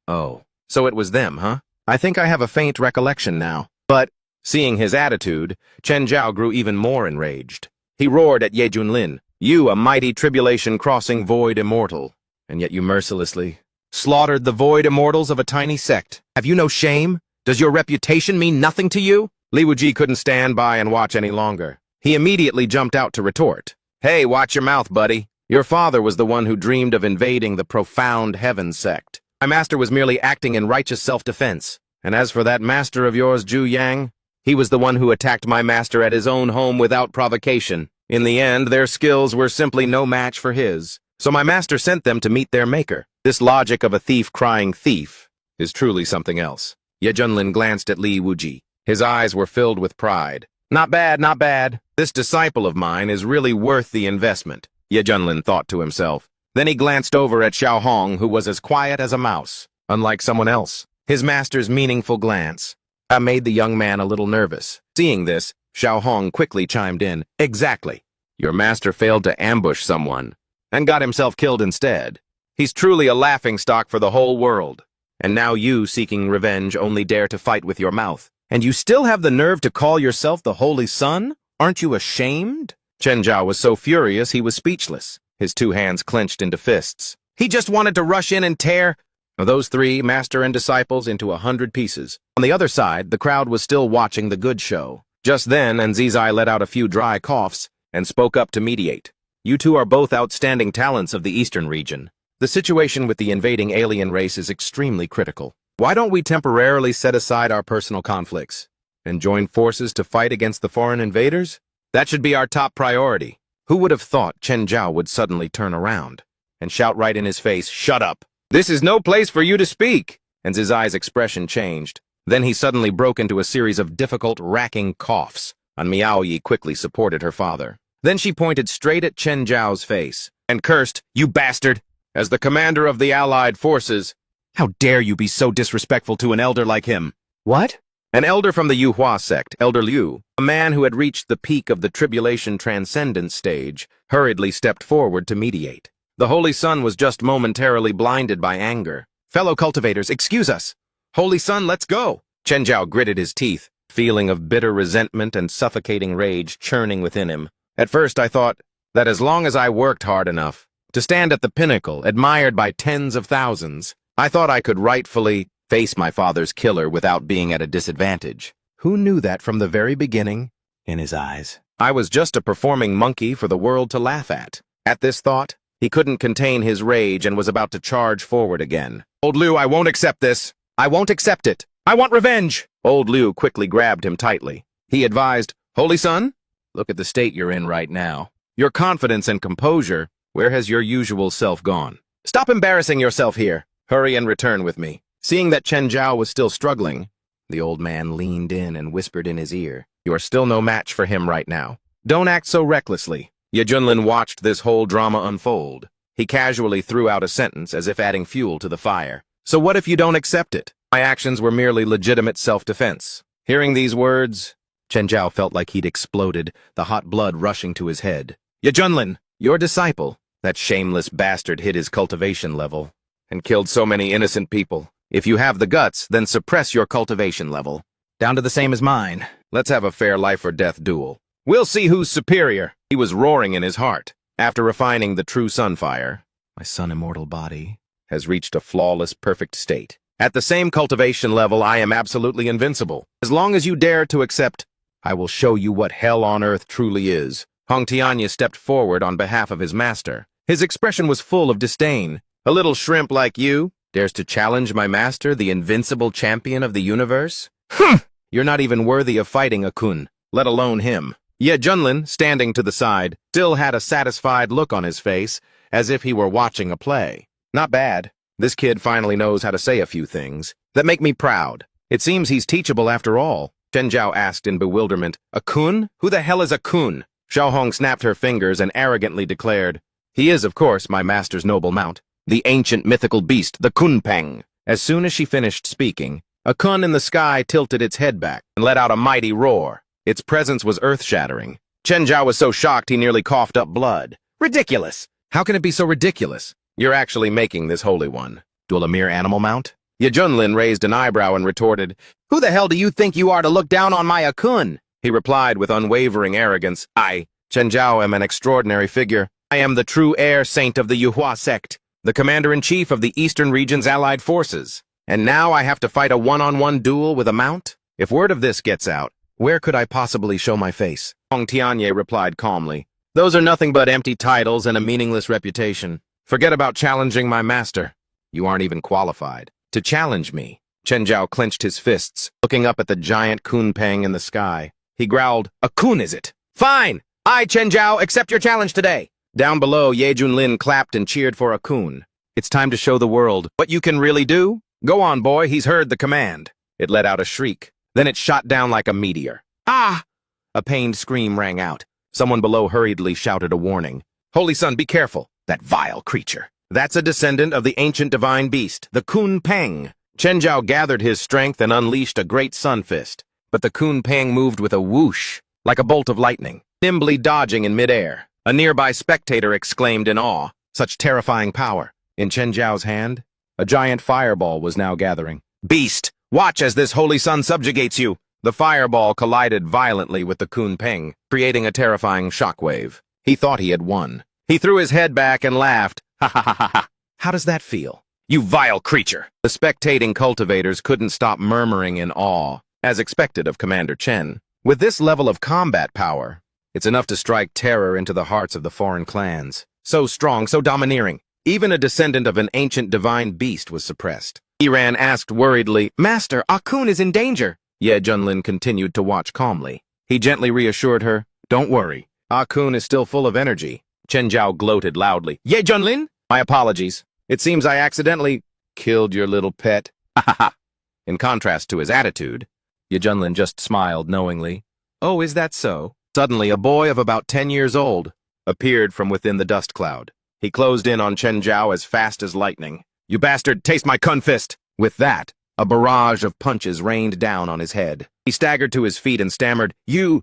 Oh, so it was them, huh? I think I have a faint recollection now. But, seeing his attitude, Chen Zhao grew even more enraged. He roared at Ye Junlin, you, a mighty tribulation-crossing void immortal, and yet you mercilessly slaughtered the void immortals of a tiny sect. Have you no shame? Does your reputation mean nothing to you? Li Wuji couldn't stand by and watch any longer. He immediately jumped out to retort. Hey, watch your mouth, buddy. Your father was the one who dreamed of invading the profound heaven sect. My master was merely acting in righteous self-defense. And as for that master of yours, Zhu Yang, he was the one who attacked my master at his own home without provocation. In the end, their skills were simply no match for his. So my master sent them to meet their maker. This logic of a thief crying thief is truly something else. Ye Junlin glanced at Li Wuji. His eyes were filled with pride. Not bad, not bad. This disciple of mine is really worth the investment, Ye Junlin thought to himself. Then he glanced over at Xiao Hong, who was as quiet as a mouse, unlike someone else. His master's meaningful glance made the young man a little nervous. Seeing this, Xiao Hong quickly chimed in. Exactly. Your master failed to ambush someone and got himself killed instead. He's truly a laughingstock for the whole world. And now you, seeking revenge, only dare to fight with your mouth. And you still have the nerve to call yourself the Holy Sun? Aren't you ashamed? Chen Zhao was so furious he was speechless. His two hands clenched into fists. He just wanted to rush in and tear those three, master and disciples, into 100 pieces. On the other side, the crowd was still watching the good show. Just then, Nzizai let out a few dry coughs and spoke up to mediate. You two are both outstanding talents of the eastern region. The situation with the invading alien race is extremely critical. Why don't we temporarily set aside our personal conflicts and join forces to fight against the foreign invaders? That should be our top priority. Who would have thought Chen Zhao would suddenly turn around and shout right in his face, "Shut up! This is no place for you to speak!" And Zizai's expression changed. Then he suddenly broke into a series of difficult, racking coughs. And Miaoyi quickly supported her father. Then she pointed straight at Chen Zhao's face and cursed, "You bastard! As the commander of the Allied forces, how dare you be so disrespectful to an elder like him?" What? An elder from the Yuhua sect, Elder Liu, a man who had reached the peak of the tribulation transcendence stage, hurriedly stepped forward to mediate. The Holy Sun was just momentarily blinded by anger. "Fellow cultivators, excuse us! Holy Sun, let's go!" Chen Zhao gritted his teeth, feeling of bitter resentment and suffocating rage churning within him. At first I thought that as long as I worked hard enough to stand at the pinnacle, admired by tens of thousands, I thought I could rightfully face my father's killer without being at a disadvantage. Who knew that from the very beginning? In his eyes, I was just a performing monkey for the world to laugh at. At this thought, he couldn't contain his rage and was about to charge forward again. "Old Liu, I won't accept this. I won't accept it. I want revenge!" Old Liu quickly grabbed him tightly. He advised, "Holy Sun, look at the state you're in right now. Your confidence and composure, where has your usual self gone? Stop embarrassing yourself here. Hurry and return with me." Seeing that Chen Zhao was still struggling, the old man leaned in and whispered in his ear, "You are still no match for him right now. Don't act so recklessly." Ye Junlin watched this whole drama unfold. He casually threw out a sentence as if adding fuel to the fire. "So what if you don't accept it? My actions were merely legitimate self-defense." Hearing these words, Chen Zhao felt like he'd exploded, the hot blood rushing to his head. "Ye Junlin, your disciple, that shameless bastard hit his cultivation level and killed so many innocent people. If you have the guts, then suppress your cultivation level. Down to the same as mine. Let's have a fair life-or-death duel. We'll see who's superior." He was roaring in his heart. After refining the true sunfire, my sun-immortal body has reached a flawless, perfect state. At the same cultivation level, I am absolutely invincible. As long as you dare to accept, I will show you what hell on earth truly is. Hong Tianya stepped forward on behalf of his master. His expression was full of disdain. "A little shrimp like you dares to challenge my master, the invincible champion of the universe? Humph! You're not even worthy of fighting Akun, let alone him. Ye Junlin, standing to the side, still had a satisfied look on his face, as if he were watching a play. Not bad. This kid finally knows how to say a few things that make me proud. It seems he's teachable after all. Chen Zhao asked in bewilderment. Akun? Who the hell is Akun? Xiao Hong snapped her fingers and arrogantly declared, He is, of course, my master's noble mount, the ancient mythical beast, the Kunpeng. As soon as she finished speaking, Akun in the sky tilted its head back and let out a mighty roar. Its presence was earth-shattering. Chen Zhao was so shocked he nearly coughed up blood. Ridiculous! How can it be so ridiculous? You're actually making this holy one. Duel a mere animal mount? Ye Junlin raised an eyebrow and retorted, Who the hell do you think you are to look down on my Akun? He replied with unwavering arrogance, I, Chen Zhao, am an extraordinary figure. I am the true heir saint of the Yuhua sect, the commander-in-chief of the Eastern region's allied forces. And now I have to fight a one-on-one duel with a mount? If word of this gets out, where could I possibly show my face? Hong Tianye replied calmly, Those are nothing but empty titles and a meaningless reputation. Forget about challenging my master. You aren't even qualified to challenge me. Chen Zhao clenched his fists, looking up at the giant Kunpeng in the sky. He growled, Akun is it? Fine! I, Chen Zhao, accept your challenge today. Down below, Ye Junlin clapped and cheered for Akun. It's time to show the world what you can really do. Go on, boy, he's heard the command. It let out a shriek. Then it shot down like a meteor. Ah! A pained scream rang out. Someone below hurriedly shouted a warning. Holy Sun, be careful. That vile creature. That's a descendant of the ancient divine beast, the Kunpeng. Chen Zhao gathered his strength and unleashed a great sun fist. But the Kunpeng moved with a whoosh, like a bolt of lightning, nimbly dodging in midair. A nearby spectator exclaimed in awe, such terrifying power. In Chen Zhao's hand, a giant fireball was now gathering. Beast, watch as this holy sun subjugates you. The fireball collided violently with the Kunpeng, creating a terrifying shockwave. He thought he had won. He threw his head back and laughed. Ha ha ha ha ha. How does that feel? You vile creature! The spectating cultivators couldn't stop murmuring in awe, as expected of Commander Chen. With this level of combat power, it's enough to strike terror into the hearts of the foreign clans. So strong, so domineering. Even a descendant of an ancient divine beast was suppressed. Iran asked worriedly, Master, Akun is in danger. Ye Junlin continued to watch calmly. He gently reassured her, Don't worry. Akun is still full of energy. Chen Zhao gloated loudly. Ye Junlin? My apologies. It seems I accidentally killed your little pet. Ha ha ha. In contrast to his attitude, Ye Junlin just smiled knowingly. Oh, is that so? Suddenly, a boy of about 10 years old appeared from within the dust cloud. He closed in on Chen Zhao as fast as lightning. You bastard, taste my kun fist! With that, a barrage of punches rained down on his head. He staggered to his feet and stammered, Who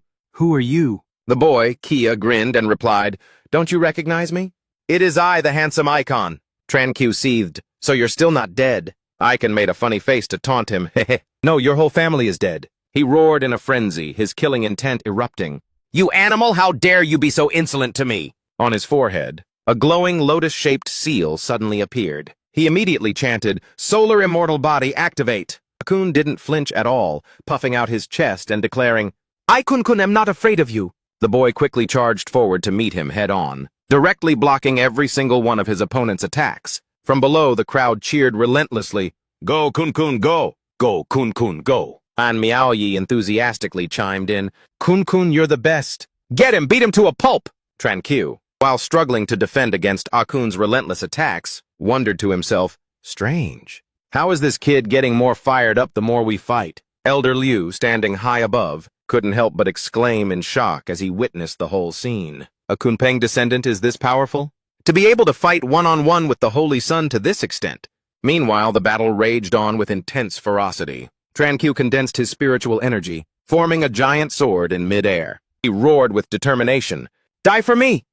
are you? The boy, Kia, grinned and replied, Don't you recognize me? It is I, the handsome icon. Tranq seethed, So you're still not dead. Icon made a funny face to taunt him. Heh. No, your whole family is dead. He roared in a frenzy, his killing intent erupting. You animal, how dare you be so insolent to me? On his forehead, a glowing lotus-shaped seal suddenly appeared. He immediately chanted, Solar Immortal Body, activate! Akun didn't flinch at all, puffing out his chest and declaring, I Kun am not afraid of you. The boy quickly charged forward to meet him head-on, directly blocking every single one of his opponent's attacks. From below, the crowd cheered relentlessly, Go, Kun, go! Go, Kun, go! An Miaoyi enthusiastically chimed in, Kun, you're the best. Get him, beat him to a pulp! Tranq, while struggling to defend against Akun's relentless attacks, wondered to himself, Strange. How is this kid getting more fired up the more we fight? Elder Liu, standing high above, couldn't help but exclaim in shock as he witnessed the whole scene. A Kunpeng descendant is this powerful? To be able to fight one-on-one with the Holy Sun to this extent? Meanwhile, the battle raged on with intense ferocity. Tranq condensed his spiritual energy, forming a giant sword in mid-air. He roared with determination, Die for me!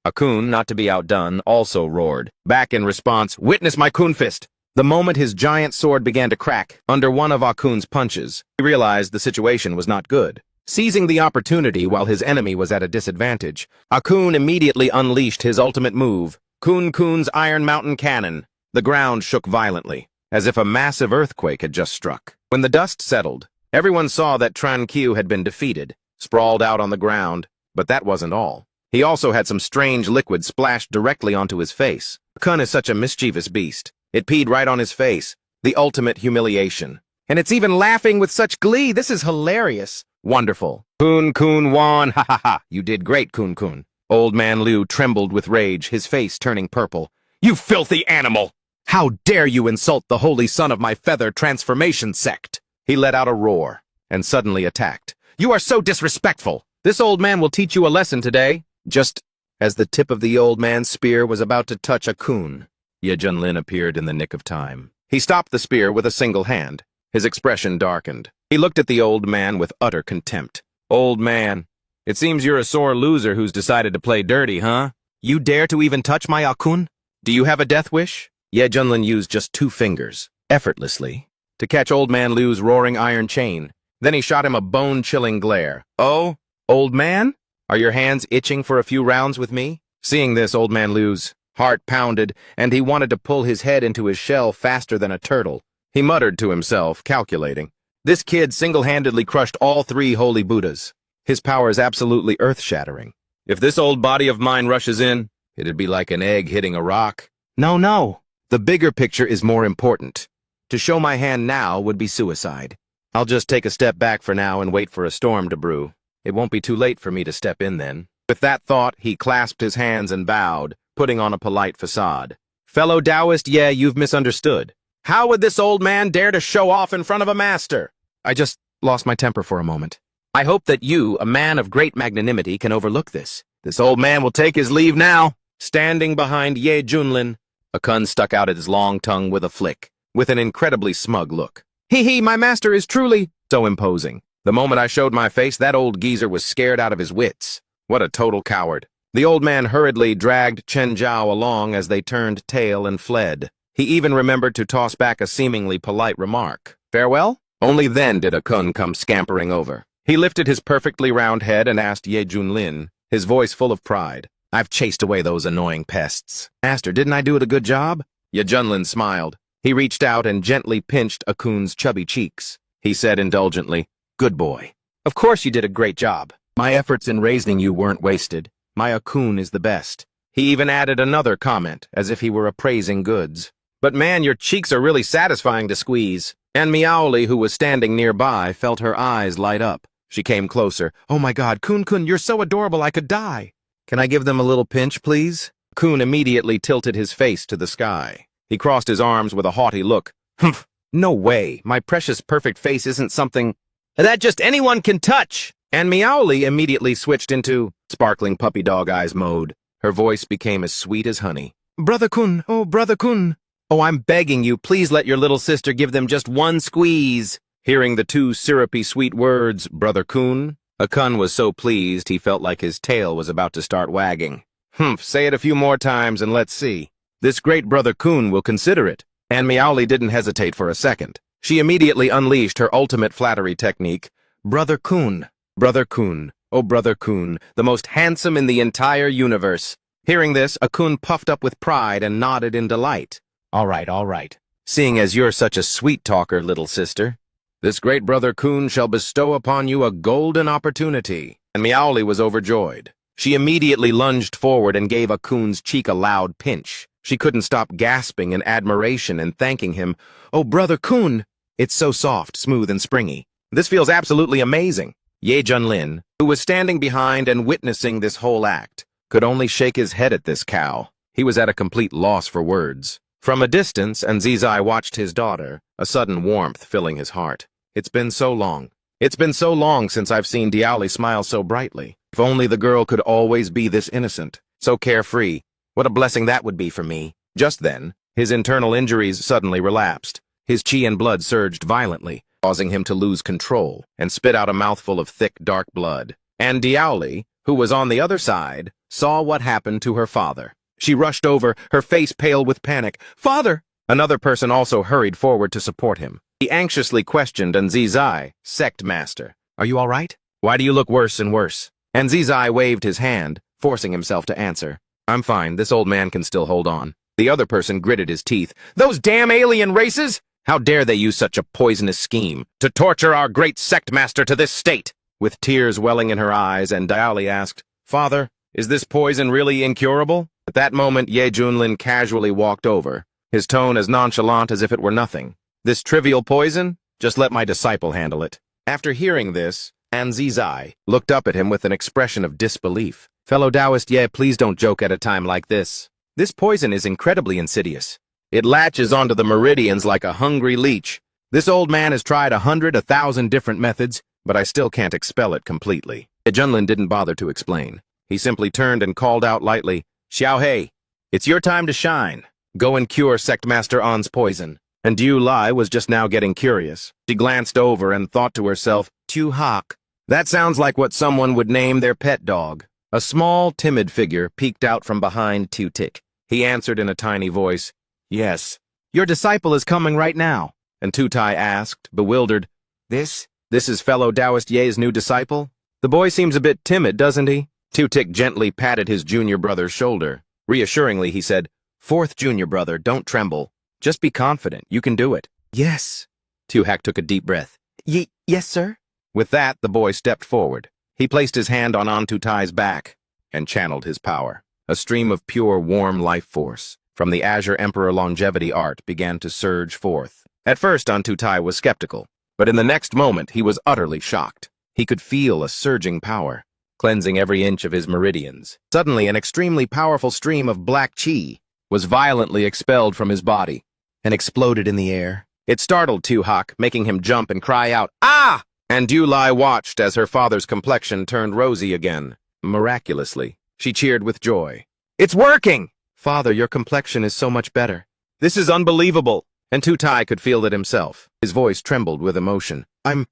Akun, not to be outdone, also roared. Back in response, Witness my Kun fist! The moment his giant sword began to crack under one of Akun's punches, he realized the situation was not good. Seizing the opportunity while his enemy was at a disadvantage, Akun immediately unleashed his ultimate move, Kun's Iron Mountain Cannon. The ground shook violently, as if a massive earthquake had just struck. When the dust settled, everyone saw that Tranq had been defeated, sprawled out on the ground, but that wasn't all. He also had some strange liquid splashed directly onto his face. Akun is such a mischievous beast. It peed right on his face, the ultimate humiliation. And it's even laughing with such glee. This is hilarious. Wonderful. Kun won. Ha ha ha. You did great, Kun. Old Man Liu trembled with rage, his face turning purple. You filthy animal! How dare you insult the holy son of my feather transformation sect? He let out a roar and suddenly attacked. You are so disrespectful. This old man will teach you a lesson today. Just as the tip of the old man's spear was about to touch a Kun, Ye Junlin appeared in the nick of time. He stopped the spear with a single hand. His expression darkened. He looked at the old man with utter contempt. Old man, it seems you're a sore loser who's decided to play dirty, huh? You dare to even touch my Akun? Do you have a death wish? Ye Junlin used just 2 fingers, effortlessly, to catch Old Man Liu's roaring iron chain. Then he shot him a bone-chilling glare. Oh, old man? Are your hands itching for a few rounds with me? Seeing this, Old Man Liu's heart pounded, and he wanted to pull his head into his shell faster than a turtle. He muttered to himself, calculating. This kid single-handedly crushed all 3 holy Buddhas. His power is absolutely earth-shattering. If this old body of mine rushes in, it'd be like an egg hitting a rock. No. The bigger picture is more important. To show my hand now would be suicide. I'll just take a step back for now and wait for a storm to brew. It won't be too late for me to step in then. With that thought, he clasped his hands and bowed, putting on a polite facade. Fellow Taoist, yeah, you've misunderstood. How would this old man dare to show off in front of a master? I just lost my temper for a moment. I hope that you, a man of great magnanimity, can overlook this. This old man will take his leave now. Standing behind Ye Junlin, a Kun stuck out his long tongue with a flick, with an incredibly smug look. Hee, my master is truly so imposing. The moment I showed my face, that old geezer was scared out of his wits. What a total coward. The old man hurriedly dragged Chen Zhao along as they turned tail and fled. He even remembered to toss back a seemingly polite remark. Farewell? Only then did a Kun come scampering over. He lifted his perfectly round head and asked Ye Junlin, his voice full of pride. I've chased away those annoying pests. Master, didn't I do it a good job? Ye Junlin smiled. He reached out and gently pinched Akun's chubby cheeks. He said indulgently, Good boy. Of course you did a great job. My efforts in raising you weren't wasted. My Akun is the best. He even added another comment, as if he were appraising goods. But man, your cheeks are really satisfying to squeeze. And Meowly, who was standing nearby, felt her eyes light up. She came closer. Oh my God, Kun, you're so adorable I could die. Can I give them a little pinch, please? Kun immediately tilted his face to the sky. He crossed his arms with a haughty look. Humph, no way. My precious perfect face isn't something that just anyone can touch. And Meowly immediately switched into sparkling puppy dog eyes mode. Her voice became as sweet as honey. Brother Kun, oh, Brother Kun. Oh, I'm begging you, please let your little sister give them just one squeeze. Hearing the 2 syrupy sweet words, Brother Kun, a Kun was so pleased he felt like his tail was about to start wagging. Humph, say it a few more times and let's see. This great Brother Kun will consider it. And Meowly didn't hesitate for a second. She immediately unleashed her ultimate flattery technique. Brother Kun, oh Brother Kun, the most handsome in the entire universe. Hearing this, a Kun puffed up with pride and nodded in delight. All right. Seeing as you're such a sweet talker, little sister, this great Brother Kun shall bestow upon you a golden opportunity. And Meowly was overjoyed. She immediately lunged forward and gave Akun's cheek a loud pinch. She couldn't stop gasping in admiration and thanking him. Oh, Brother Kun! It's so soft, smooth, and springy. This feels absolutely amazing. Ye Junlin, who was standing behind and witnessing this whole act, could only shake his head at this cow. He was at a complete loss for words. From a distance, and Zizai watched his daughter, a sudden warmth filling his heart. It's been so long. It's been so long since I've seen Diaoli smile so brightly. If only the girl could always be this innocent, so carefree. What a blessing that would be for me. Just then, his internal injuries suddenly relapsed. His chi and blood surged violently, causing him to lose control and spit out a mouthful of thick, dark blood. And Diaoli, who was on the other side, saw what happened to her father. She rushed over, her face pale with panic. Father! Another person also hurried forward to support him. He anxiously questioned Zizai, sect master. Are you all right? Why do you look worse and worse? And Zizai waved his hand, forcing himself to answer. I'm fine, this old man can still hold on. The other person gritted his teeth. Those damn alien races! How dare they use such a poisonous scheme to torture our great sect master to this state? With tears welling in her eyes, and Diaoli asked, Father, is this poison really incurable? At that moment, Ye Junlin casually walked over, his tone as nonchalant as if it were nothing. This trivial poison? Just let my disciple handle it. After hearing this, Anzizai looked up at him with an expression of disbelief. Fellow Taoist Ye, please don't joke at a time like this. This poison is incredibly insidious. It latches onto the meridians like a hungry leech. This old man has tried 100, 1,000 different methods, but I still can't expel it completely. Junlin didn't bother to explain. He simply turned and called out lightly, Xiao Hei, it's your time to shine. Go and cure Sect Master An's poison. And Du Lai was just now getting curious. She glanced over and thought to herself, Tu Hak. That sounds like what someone would name their pet dog. A small, timid figure peeked out from behind Tu Tik. He answered in a tiny voice, Yes. Your disciple is coming right now. And Tu Tai asked, bewildered, This is fellow Taoist Ye's new disciple? The boy seems a bit timid, doesn't he? Tu Tik gently patted his junior brother's shoulder. Reassuringly, he said, Fourth junior brother, don't tremble. Just be confident, you can do it. Yes. Tu Hak took a deep breath. Yes, sir. With that, the boy stepped forward. He placed his hand on Tu Tai's back and channeled his power. A stream of pure, warm life force from the Azure Emperor longevity art began to surge forth. At first, Tu Tai was skeptical, but in the next moment, he was utterly shocked. He could feel a surging power, cleansing every inch of his meridians. Suddenly, an extremely powerful stream of black chi was violently expelled from his body and exploded in the air. It startled Tu Hak, making him jump and cry out, Ah! And Du Lai watched as her father's complexion turned rosy again. Miraculously, she cheered with joy. It's working! Father, your complexion is so much better. This is unbelievable. And Tu Tai could feel it himself. His voice trembled with emotion. I'm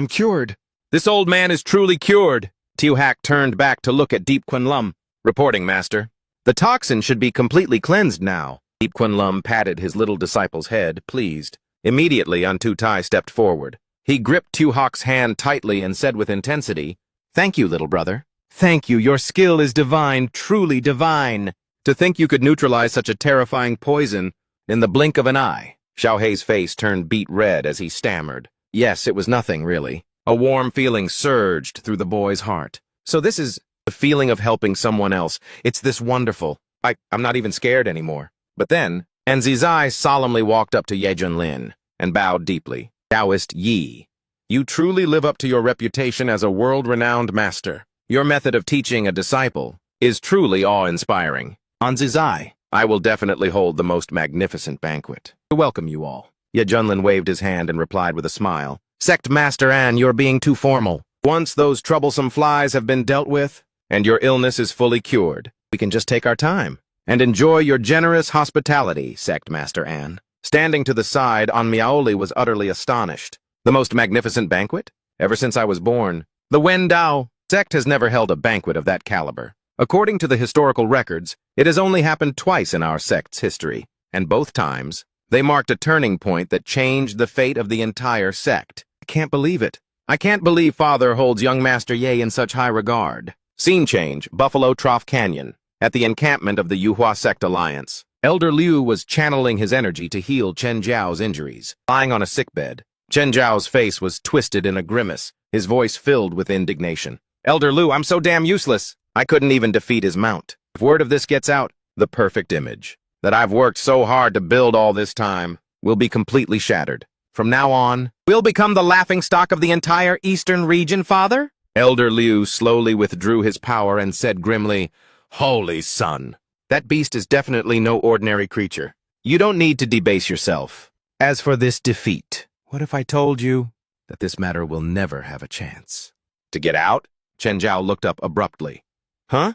cured. This old man is truly cured. Tu Hak turned back to look at Deep Kunlum. Reporting, Master. The toxin should be completely cleansed now. Deep Kunlum patted his little disciple's head, pleased. Immediately, Tu Tai stepped forward. He gripped Tu Hak's hand tightly and said with intensity, Thank you, little brother. Thank you, your skill is divine, truly divine. To think you could neutralize such a terrifying poison in the blink of an eye. Xiao Hei's face turned beet red as he stammered. Yes, it was nothing, really. A warm feeling surged through the boy's heart. So this is the feeling of helping someone else. It's this wonderful. I'm not even scared anymore. But then, Anzizai solemnly walked up to Ye Junlin and bowed deeply. Taoist Yi, you truly live up to your reputation as a world-renowned master. Your method of teaching a disciple is truly awe-inspiring. Anzizai, I will definitely hold the most magnificent banquet to welcome you all. Ye Junlin waved his hand and replied with a smile. Sect Master An, you're being too formal. Once those troublesome flies have been dealt with, and your illness is fully cured, we can just take our time and enjoy your generous hospitality, Sect Master An. Standing to the side, An Miaoli was utterly astonished. The most magnificent banquet? Ever since I was born, the Wen Dao sect has never held a banquet of that caliber. According to the historical records, it has only happened twice in our sect's history, and both times, they marked a turning point that changed the fate of the entire sect. I can't believe it. I can't believe Father holds young Master Ye in such high regard. Scene change, Buffalo Trough Canyon, at the encampment of the Yuhua Sect Alliance. Elder Liu was channeling his energy to heal Chen Zhao's injuries. Lying on a sickbed, Chen Zhao's face was twisted in a grimace, his voice filled with indignation. Elder Liu, I'm so damn useless. I couldn't even defeat his mount. If word of this gets out, the perfect image that I've worked so hard to build all this time will be completely shattered. From now on, we'll become the laughingstock of the entire eastern region, Father? Elder Liu slowly withdrew his power and said grimly, Holy son, that beast is definitely no ordinary creature. You don't need to debase yourself. As for this defeat, what if I told you that this matter will never have a chance? To get out? Chen Zhao looked up abruptly. Huh?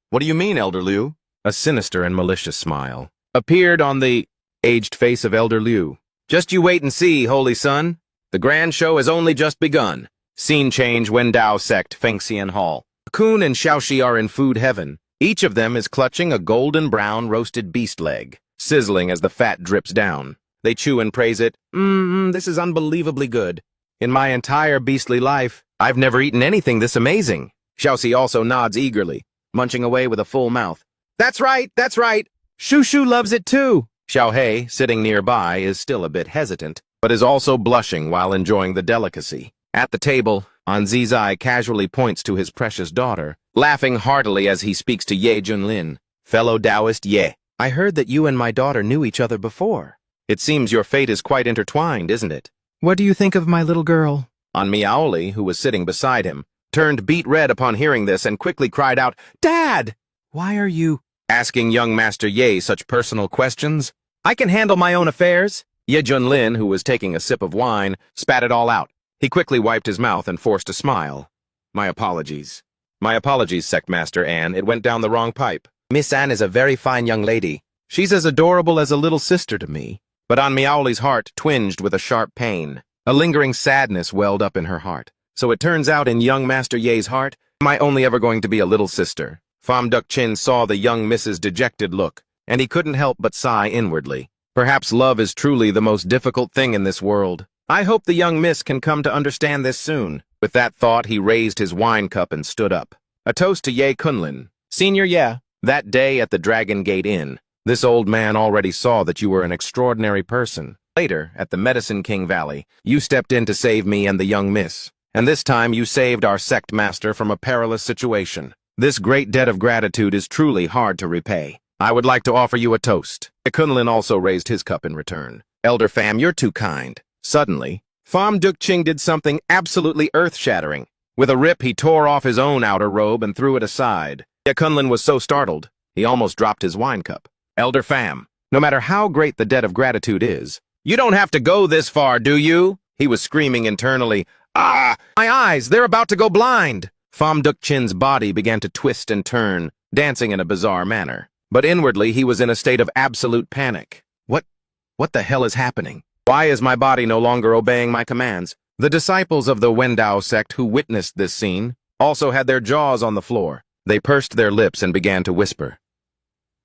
What do you mean, Elder Liu? A sinister and malicious smile appeared on the aged face of Elder Liu. Just you wait and see, holy son. The grand show has only just begun. Scene change, Wen Dao Sect, Fengxian Hall. Kun and Xiaoxi are in food heaven. Each of them is clutching a golden brown roasted beast leg, sizzling as the fat drips down. They chew and praise it. This is unbelievably good. In my entire beastly life, I've never eaten anything this amazing. Xiaoxi also nods eagerly, munching away with a full mouth. That's right, that's right. Shushu loves it too. Xiao Hei, sitting nearby, is still a bit hesitant, but is also blushing while enjoying the delicacy. At the table, Anzizai casually points to his precious daughter, laughing heartily as he speaks to Ye Junlin. Fellow Taoist Ye, I heard that you and my daughter knew each other before. It seems your fate is quite intertwined, isn't it? What do you think of my little girl? Miaoli, who was sitting beside him, turned beet red upon hearing this and quickly cried out, Dad! Why are you asking young Master Ye such personal questions? I can handle my own affairs. Ye Junlin, who was taking a sip of wine, spat it all out. He quickly wiped his mouth and forced a smile. My apologies. My apologies, Sectmaster Anne. It went down the wrong pipe. Miss Anne is a very fine young lady. She's as adorable as a little sister to me. But Miaoli's heart twinged with a sharp pain. A lingering sadness welled up in her heart. So it turns out in young Master Ye's heart, am I only ever going to be a little sister? Pham Duc Chin saw the young Miss's dejected look, and he couldn't help but sigh inwardly. Perhaps love is truly the most difficult thing in this world. I hope the young Miss can come to understand this soon. With that thought, he raised his wine cup and stood up. A toast to Ye Kunlin. Senior Ye, that day at the Dragon Gate Inn, this old man already saw that you were an extraordinary person. Later, at the Medicine King Valley, you stepped in to save me and the young Miss. And this time you saved our sect master from a perilous situation. This great debt of gratitude is truly hard to repay. I would like to offer you a toast. Kunlin also raised his cup in return. Elder Pham, you're too kind. Suddenly, Pham Duc Ching did something absolutely earth-shattering. With a rip, he tore off his own outer robe and threw it aside. Kunlin was so startled, he almost dropped his wine cup. Elder Pham, no matter how great the debt of gratitude is, you don't have to go this far, do you? He was screaming internally. Ah! My eyes, they're about to go blind! Pham Duc Chin's body began to twist and turn, dancing in a bizarre manner. But inwardly, he was in a state of absolute panic. What the hell is happening? Why is my body no longer obeying my commands? The disciples of the Wendao sect who witnessed this scene also had their jaws on the floor. They pursed their lips and began to whisper.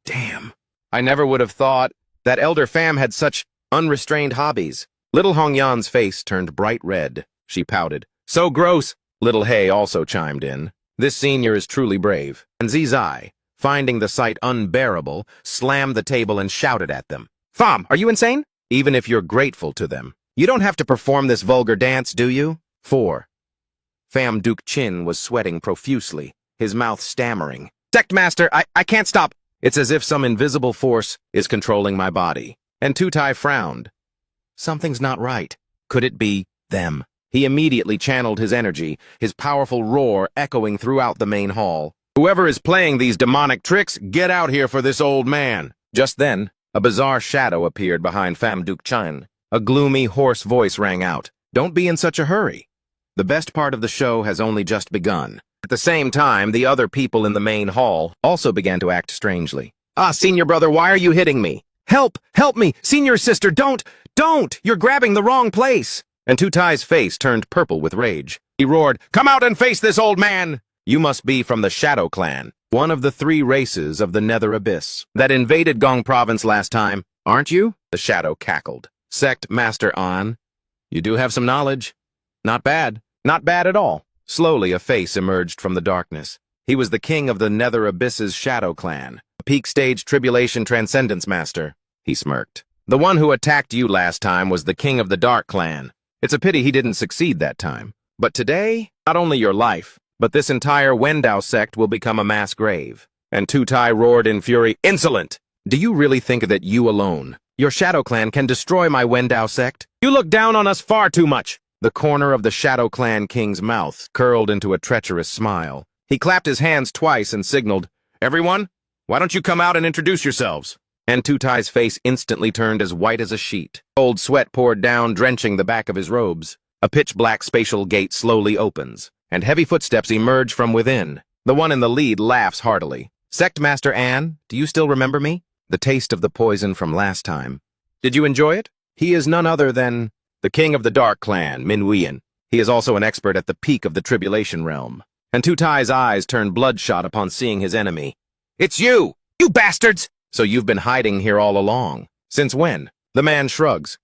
Damn. I never would have thought that Elder Pham had such unrestrained hobbies. Little Hongyan's face turned bright red. She pouted. So gross! Little Hay also chimed in. This senior is truly brave. And Zizai, finding the sight unbearable, slammed the table and shouted at them. Pham, are you insane? Even if you're grateful to them, you don't have to perform this vulgar dance, do you? 4. Pham Duc Chin was sweating profusely, his mouth stammering. Sectmaster, I can't stop. It's as if some invisible force is controlling my body. And Tutai frowned. Something's not right. Could it be them? He immediately channeled his energy, his powerful roar echoing throughout the main hall. Whoever is playing these demonic tricks, get out here for this old man. Just then, a bizarre shadow appeared behind Pham Duc Chin. A gloomy, hoarse voice rang out. Don't be in such a hurry. The best part of the show has only just begun. At the same time, the other people in the main hall also began to act strangely. Ah, senior brother, why are you hitting me? Help! Help me! Senior sister, don't! Don't! You're grabbing the wrong place! And Tutai's face turned purple with rage. He roared, Come out and face this old man! You must be from the Shadow Clan, one of the 3 races of the Nether Abyss that invaded Gong Province last time, aren't you? The shadow cackled. Sect Master An, you do have some knowledge. Not bad. Not bad at all. Slowly a face emerged from the darkness. He was the king of the Nether Abyss's Shadow Clan, a peak stage Tribulation Transcendence Master. He smirked. The one who attacked you last time was the king of the Dark Clan. It's a pity he didn't succeed that time. But today, not only your life, but this entire Wendao sect will become a mass grave. And Tutai roared in fury, Insolent! Do you really think that you alone, your Shadow Clan, can destroy my Wendao sect? You look down on us far too much! The corner of the Shadow Clan king's mouth curled into a treacherous smile. He clapped his hands twice and signaled, Everyone, why don't you come out and introduce yourselves? And Tutai's face instantly turned as white as a sheet. Cold sweat poured down, drenching the back of his robes. A pitch-black spatial gate slowly opens, and heavy footsteps emerge from within. The one in the lead laughs heartily. Sectmaster Anne, do you still remember me? The taste of the poison from last time. Did you enjoy it? He is none other than the king of the Dark Clan, Min Huiyan. He is also an expert at the peak of the Tribulation realm. And Tutai's eyes turned bloodshot upon seeing his enemy. It's you! You bastards! So you've been hiding here all along. Since when? The man shrugs.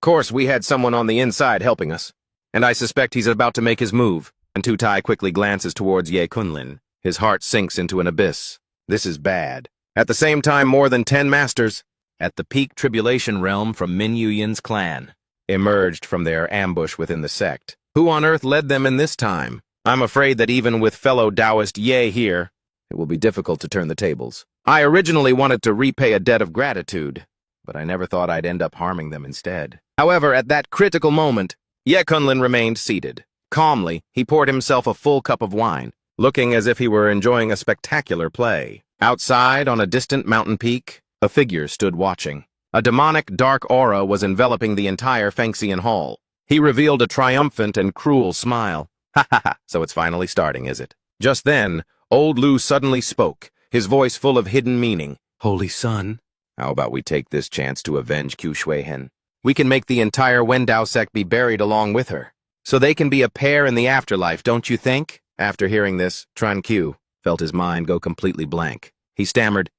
Course, we had someone on the inside helping us. And I suspect he's about to make his move. And Tutai quickly glances towards Ye Kunlin. His heart sinks into an abyss. This is bad. At the same time, more than 10 masters, at the peak Tribulation realm from Min Huiyan's clan, emerged from their ambush within the sect. Who on earth led them in this time? I'm afraid that even with fellow Taoist Ye here, it will be difficult to turn the tables. I originally wanted to repay a debt of gratitude, but I never thought I'd end up harming them instead. However, at that critical moment, Ye Kunlun remained seated. Calmly, he poured himself a full cup of wine, looking as if he were enjoying a spectacular play. Outside, on a distant mountain peak, a figure stood watching. A demonic, dark aura was enveloping the entire Fengxian hall. He revealed a triumphant and cruel smile. Ha ha ha, so it's finally starting, is it? Just then, old Lu suddenly spoke, his voice full of hidden meaning. Holy Son, how about we take this chance to avenge Qiu Shuihen? We can make the entire Wendao sect be buried along with her, so they can be a pair in the afterlife, don't you think? After hearing this, Tran Qiu felt his mind go completely blank. He stammered,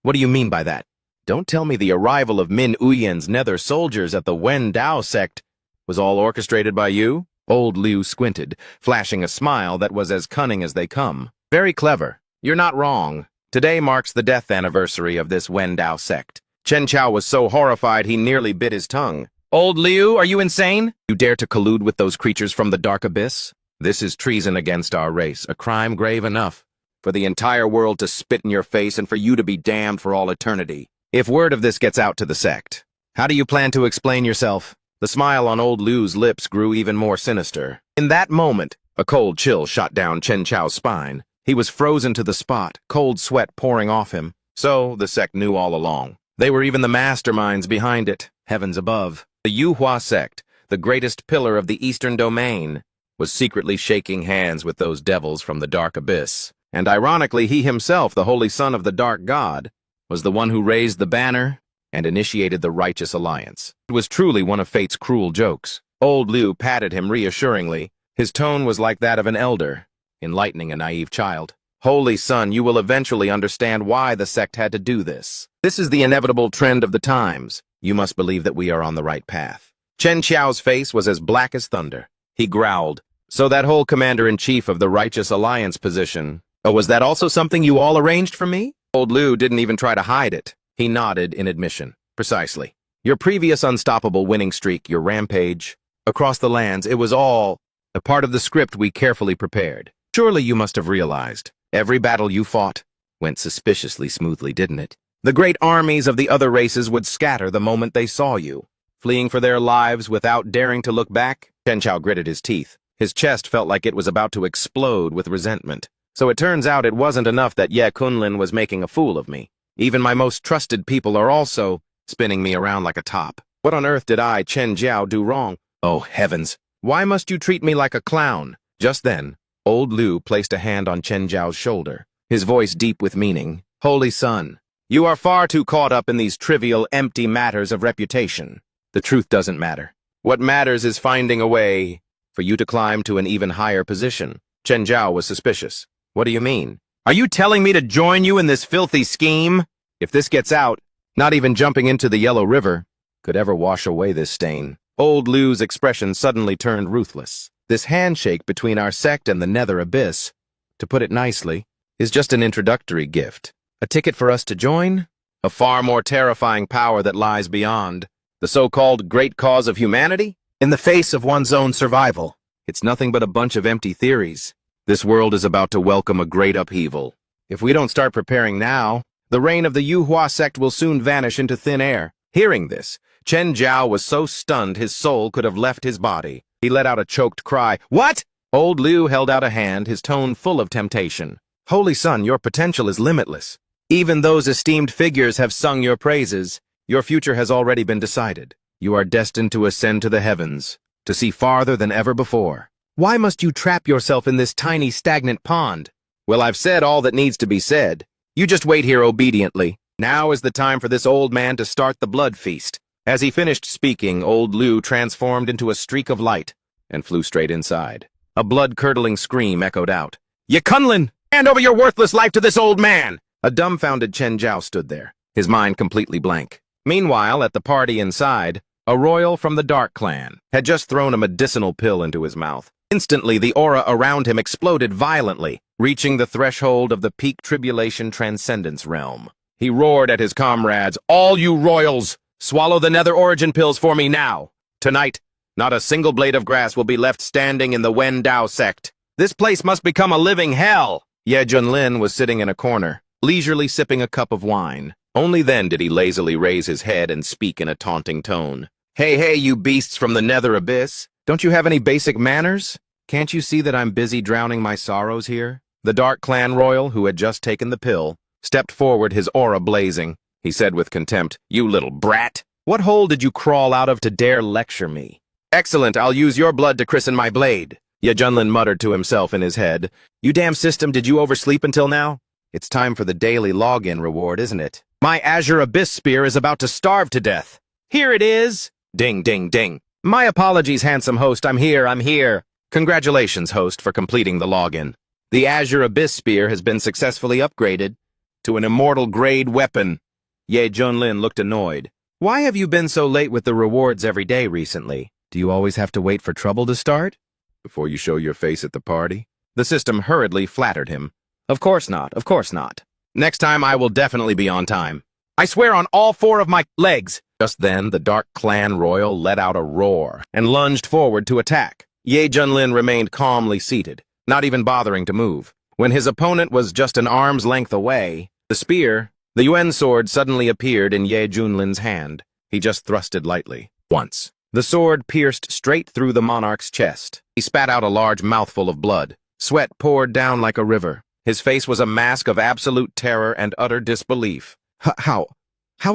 What do you mean by that? Don't tell me the arrival of Min Uyen's nether soldiers at the Wendao sect was all orchestrated by you? Old Liu squinted, flashing a smile that was as cunning as they come. Very clever. You're not wrong. Today marks the death anniversary of this Wendao sect. Chen Chao was so horrified he nearly bit his tongue. Old Liu, are you insane? You dare to collude with those creatures from the dark abyss? This is treason against our race, a crime grave enough for the entire world to spit in your face and for you to be damned for all eternity. If word of this gets out to the sect, how do you plan to explain yourself? The smile on old Liu's lips grew even more sinister. In that moment, a cold chill shot down Chen Chao's spine. He was frozen to the spot, cold sweat pouring off him. So, the sect knew all along. They were even the masterminds behind it, heavens above. The Yuhua sect, the greatest pillar of the Eastern Domain, was secretly shaking hands with those devils from the dark abyss. And ironically, he himself, the holy son of the dark god, was the one who raised the banner and initiated the righteous alliance. It was truly one of fate's cruel jokes. Old Liu patted him reassuringly. His tone was like that of an elder, enlightening a naive child. Holy son, you will eventually understand why the sect had to do this. This is the inevitable trend of the times. You must believe that we are on the right path. Chen Qiao's face was as black as thunder. He growled, So that whole commander-in-chief of the righteous alliance position, was that also something you all arranged for me? Old Liu didn't even try to hide it. He nodded in admission. Precisely. Your previous unstoppable winning streak, your rampage, across the lands, it was all a part of the script we carefully prepared. Surely you must have realized. Every battle you fought went suspiciously smoothly, didn't it? The great armies of the other races would scatter the moment they saw you, fleeing for their lives without daring to look back. Chen Chao gritted his teeth. His chest felt like it was about to explode with resentment. So it turns out it wasn't enough that Ye Kunlun was making a fool of me. Even my most trusted people are also spinning me around like a top. What on earth did I, Chen Jiao, do wrong? Oh, heavens. Why must you treat me like a clown? Just then, old Liu placed a hand on Chen Jiao's shoulder, his voice deep with meaning. Holy son, you are far too caught up in these trivial, empty matters of reputation. The truth doesn't matter. What matters is finding a way for you to climb to an even higher position. Chen Jiao was suspicious. What do you mean? Are you telling me to join you in this filthy scheme? If this gets out, not even jumping into the Yellow River could ever wash away this stain. Old Liu's expression suddenly turned ruthless. This handshake between our sect and the Nether Abyss, to put it nicely, is just an introductory gift. A ticket for us to join? A far more terrifying power that lies beyond. The so-called great cause of humanity? In the face of one's own survival. It's nothing but a bunch of empty theories. This world is about to welcome a great upheaval. If we don't start preparing now, the reign of the Yuhua sect will soon vanish into thin air. Hearing this, Chen Jiao was so stunned his soul could have left his body. He let out a choked cry. What? Old Liu held out a hand, his tone full of temptation. Holy son, your potential is limitless. Even those esteemed figures have sung your praises. Your future has already been decided. You are destined to ascend to the heavens, to see farther than ever before. Why must you trap yourself in this tiny, stagnant pond? Well, I've said all that needs to be said. You just wait here obediently. Now is the time for this old man to start the blood feast. As he finished speaking, old Liu transformed into a streak of light and flew straight inside. A blood-curdling scream echoed out. Ye Kunlun, hand over your worthless life to this old man! A dumbfounded Chen Jiao stood there, his mind completely blank. Meanwhile, at the party inside, a royal from the Dark Clan had just thrown a medicinal pill into his mouth. Instantly, the aura around him exploded violently, reaching the threshold of the peak tribulation transcendence realm. He roared at his comrades, All you royals, swallow the nether origin pills for me now. Tonight, not a single blade of grass will be left standing in the Wendao sect. This place must become a living hell. Ye Junlin was sitting in a corner, leisurely sipping a cup of wine. Only then did he lazily raise his head and speak in a taunting tone. Hey, hey, you beasts from the nether abyss! Don't you have any basic manners? Can't you see that I'm busy drowning my sorrows here? The Dark Clan Royal, who had just taken the pill, stepped forward, his aura blazing. He said with contempt, "You little brat! What hole did you crawl out of to dare lecture me?" "Excellent, I'll use your blood to christen my blade," Ye Junlin muttered to himself in his head. "You damn system, did you oversleep until now? It's time for the daily login reward, isn't it? My Azure Abyss Spear is about to starve to death. Here it is! Ding, ding, ding. My apologies, handsome host, I'm here. Congratulations, host, for completing the login. The Azure Abyss Spear has been successfully upgraded to an immortal-grade weapon." Ye Junlin looked annoyed. "Why have you been so late with the rewards every day recently? Do you always have to wait for trouble to start before you show your face at the party?" The system hurriedly flattered him. Of course not. Next time I will definitely be on time. I swear on all 4 of my legs." Just then, the Dark Clan Royal let out a roar and lunged forward to attack. Ye Junlin remained calmly seated, not even bothering to move. When his opponent was just an arm's length away, the spear, the Yuan sword, suddenly appeared in Ye Junlin's hand. He just thrusted lightly. Once. The sword pierced straight through the monarch's chest. He spat out a large mouthful of blood. Sweat poured down like a river. His face was a mask of absolute terror and utter disbelief. How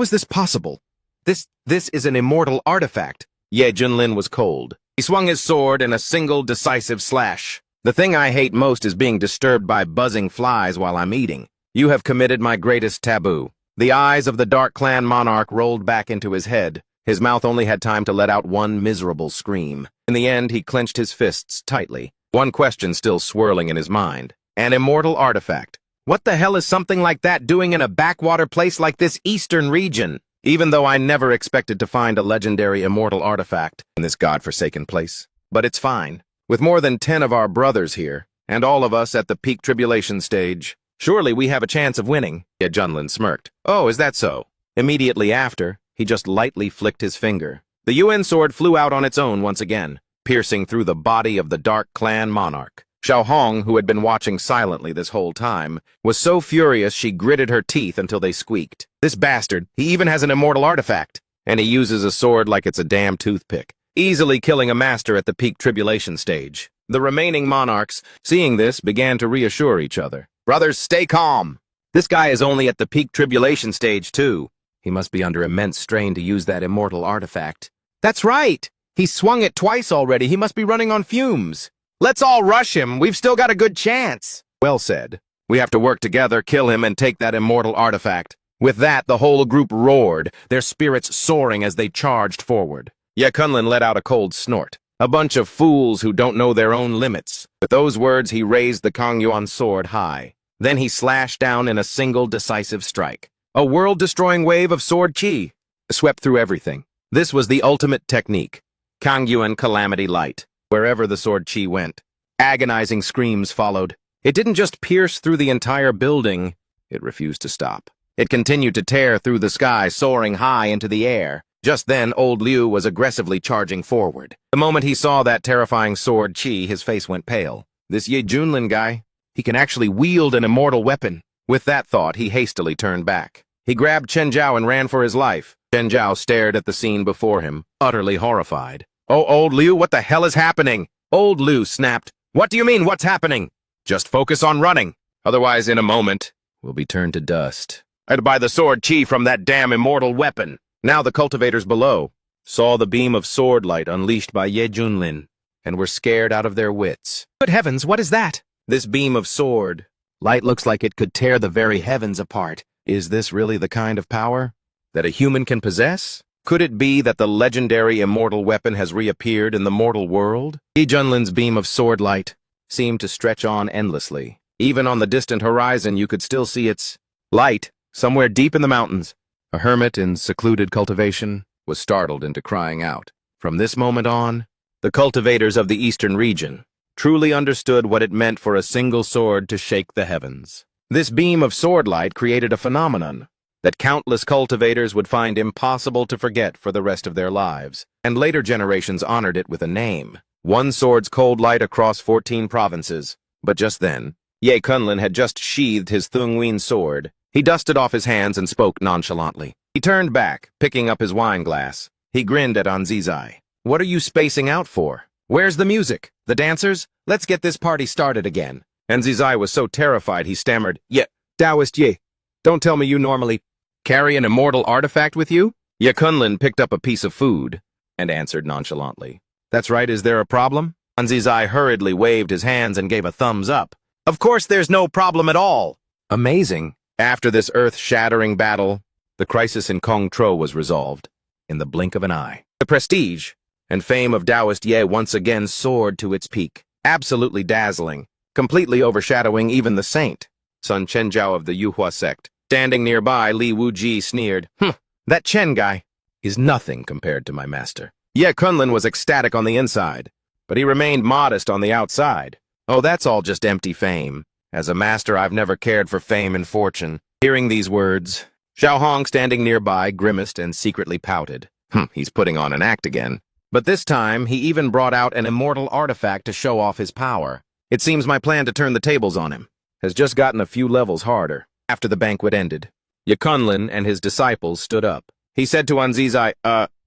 is this possible? This is an immortal artifact." Ye Junlin was cold. He swung his sword in a single decisive slash. "The thing I hate most is being disturbed by buzzing flies while I'm eating. You have committed my greatest taboo." The eyes of the Dark Clan monarch rolled back into his head. His mouth only had time to let out one miserable scream. In the end, he clenched his fists tightly, one question still swirling in his mind. An immortal artifact. What the hell is something like that doing in a backwater place like this eastern region? Even though I never expected to find a legendary immortal artifact in this godforsaken place. But it's fine. With more than 10 of our brothers here, and all of us at the peak tribulation stage, surely we have a chance of winning." Ye Junlin smirked. "Oh, is that so?" Immediately after, he just lightly flicked his finger. The Yuan sword flew out on its own once again, piercing through the body of the Dark Clan monarch. Xiao Hong, who had been watching silently this whole time, was so furious she gritted her teeth until they squeaked. "This bastard, he even has an immortal artifact, and he uses a sword like it's a damn toothpick, easily killing a master at the peak tribulation stage." The remaining monarchs, seeing this, began to reassure each other. "Brothers, stay calm. This guy is only at the peak tribulation stage, too. He must be under immense strain to use that immortal artifact." "That's right. He's swung it twice already. He must be running on fumes. Let's all rush him. We've still got a good chance." "Well said. We have to work together, kill him, and take that immortal artifact." With that, the whole group roared, their spirits soaring as they charged forward. Ye Junlin let out a cold snort. "A bunch of fools who don't know their own limits." With those words, he raised the Kongyuan sword high. Then he slashed down in a single decisive strike. A world-destroying wave of sword chi swept through everything. This was the ultimate technique. Kongyuan Calamity Light. Wherever the sword chi went, agonizing screams followed. It didn't just pierce through the entire building, it refused to stop. It continued to tear through the sky, soaring high into the air. Just then, old Liu was aggressively charging forward. The moment he saw that terrifying sword chi, his face went pale. This Ye Junlin guy, he can actually wield an immortal weapon. With that thought, he hastily turned back. He grabbed Chen Zhao and ran for his life. Chen Zhao stared at the scene before him, utterly horrified. "Oh, old Liu, what the hell is happening?" Old Liu snapped. "What do you mean, what's happening? Just focus on running. Otherwise, in a moment, we'll be turned to dust. I'd buy the sword chi from that damn immortal weapon." Now the cultivators below saw the beam of sword light unleashed by Ye Junlin and were scared out of their wits. "Good heavens, what is that?" "This beam of sword light looks like it could tear the very heavens apart. Is this really the kind of power that a human can possess? Could it be that the legendary immortal weapon has reappeared in the mortal world?" Ye Junlin's beam of sword light seemed to stretch on endlessly. Even on the distant horizon, you could still see its light somewhere deep in the mountains. A hermit in secluded cultivation was startled into crying out. From this moment on, the cultivators of the eastern region truly understood what it meant for a single sword to shake the heavens. This beam of sword light created a phenomenon that countless cultivators would find impossible to forget for the rest of their lives, and later generations honored it with a name. One sword's cold light across 14 provinces. But just then, Ye Junlin had just sheathed his Thungween sword. He dusted off his hands and spoke nonchalantly. He turned back, picking up his wine glass. He grinned at Anzizai. What are you spacing out for? Where's the music? The dancers? Let's get this party started again. Anzizai was so terrified he stammered, Yeah, Taoist Ye. Don't tell me you normally carry an immortal artifact with you? Ye Kunlun picked up a piece of food and answered nonchalantly. That's right, is there a problem? Anzizai hurriedly waved his hands and gave a thumbs up. Of course there's no problem at all. Amazing. After this earth-shattering battle, the crisis in Kong Tro was resolved in the blink of an eye. The prestige and fame of Taoist Ye once again soared to its peak, absolutely dazzling, completely overshadowing even the saint, Sun Chenjiao of the Yuhua sect. Standing nearby, Li Wuji sneered, That Chen guy is nothing compared to my master. Ye Kunlun was ecstatic on the inside, but he remained modest on the outside. Oh, that's all just empty fame. As a master, I've never cared for fame and fortune. Hearing these words, Xiao Hong, standing nearby, grimaced and secretly pouted. He's putting on an act again. But this time, he even brought out an immortal artifact to show off his power. It seems my plan to turn the tables on him has just gotten a few levels harder. After the banquet ended, Ye Kunlun and his disciples stood up. He said to Anzizai,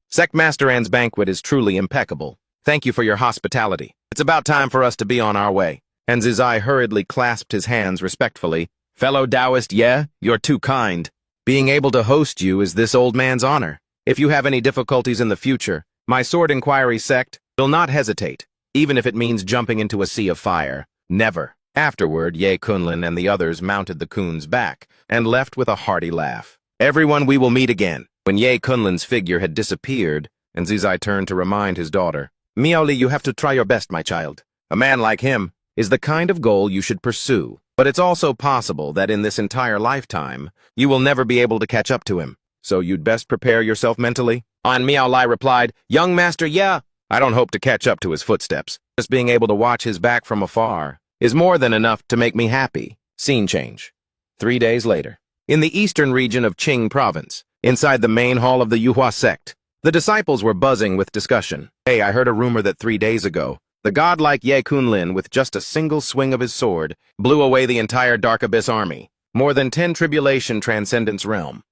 Sect Master An's banquet is truly impeccable. Thank you for your hospitality. It's about time for us to be on our way. Anzizai hurriedly clasped his hands respectfully. Fellow Taoist Ye, you're too kind. Being able to host you is this old man's honor. If you have any difficulties in the future, my Sword Inquiry sect will not hesitate, even if it means jumping into a sea of fire. Never. Afterward, Ye Kunlun and the others mounted the Kun's back and left with a hearty laugh. Everyone, we will meet again. When Ye Kunlun's figure had disappeared, Anzizai turned to remind his daughter, Miaoli, you have to try your best, my child. A man like him is the kind of goal you should pursue. But it's also possible that in this entire lifetime, you will never be able to catch up to him. So you'd best prepare yourself mentally. An Miaoli replied, Young master, yeah. I don't hope to catch up to his footsteps. Just being able to watch his back from afar is more than enough to make me happy. Scene change. 3 days later. In the eastern region of Qing province, inside the main hall of the Yuhua sect, the disciples were buzzing with discussion. Hey, I heard a rumor that 3 days ago, the godlike Ye Kunlun, with just a single swing of his sword, blew away the entire Dark Abyss army. More than 10 tribulation transcendence realm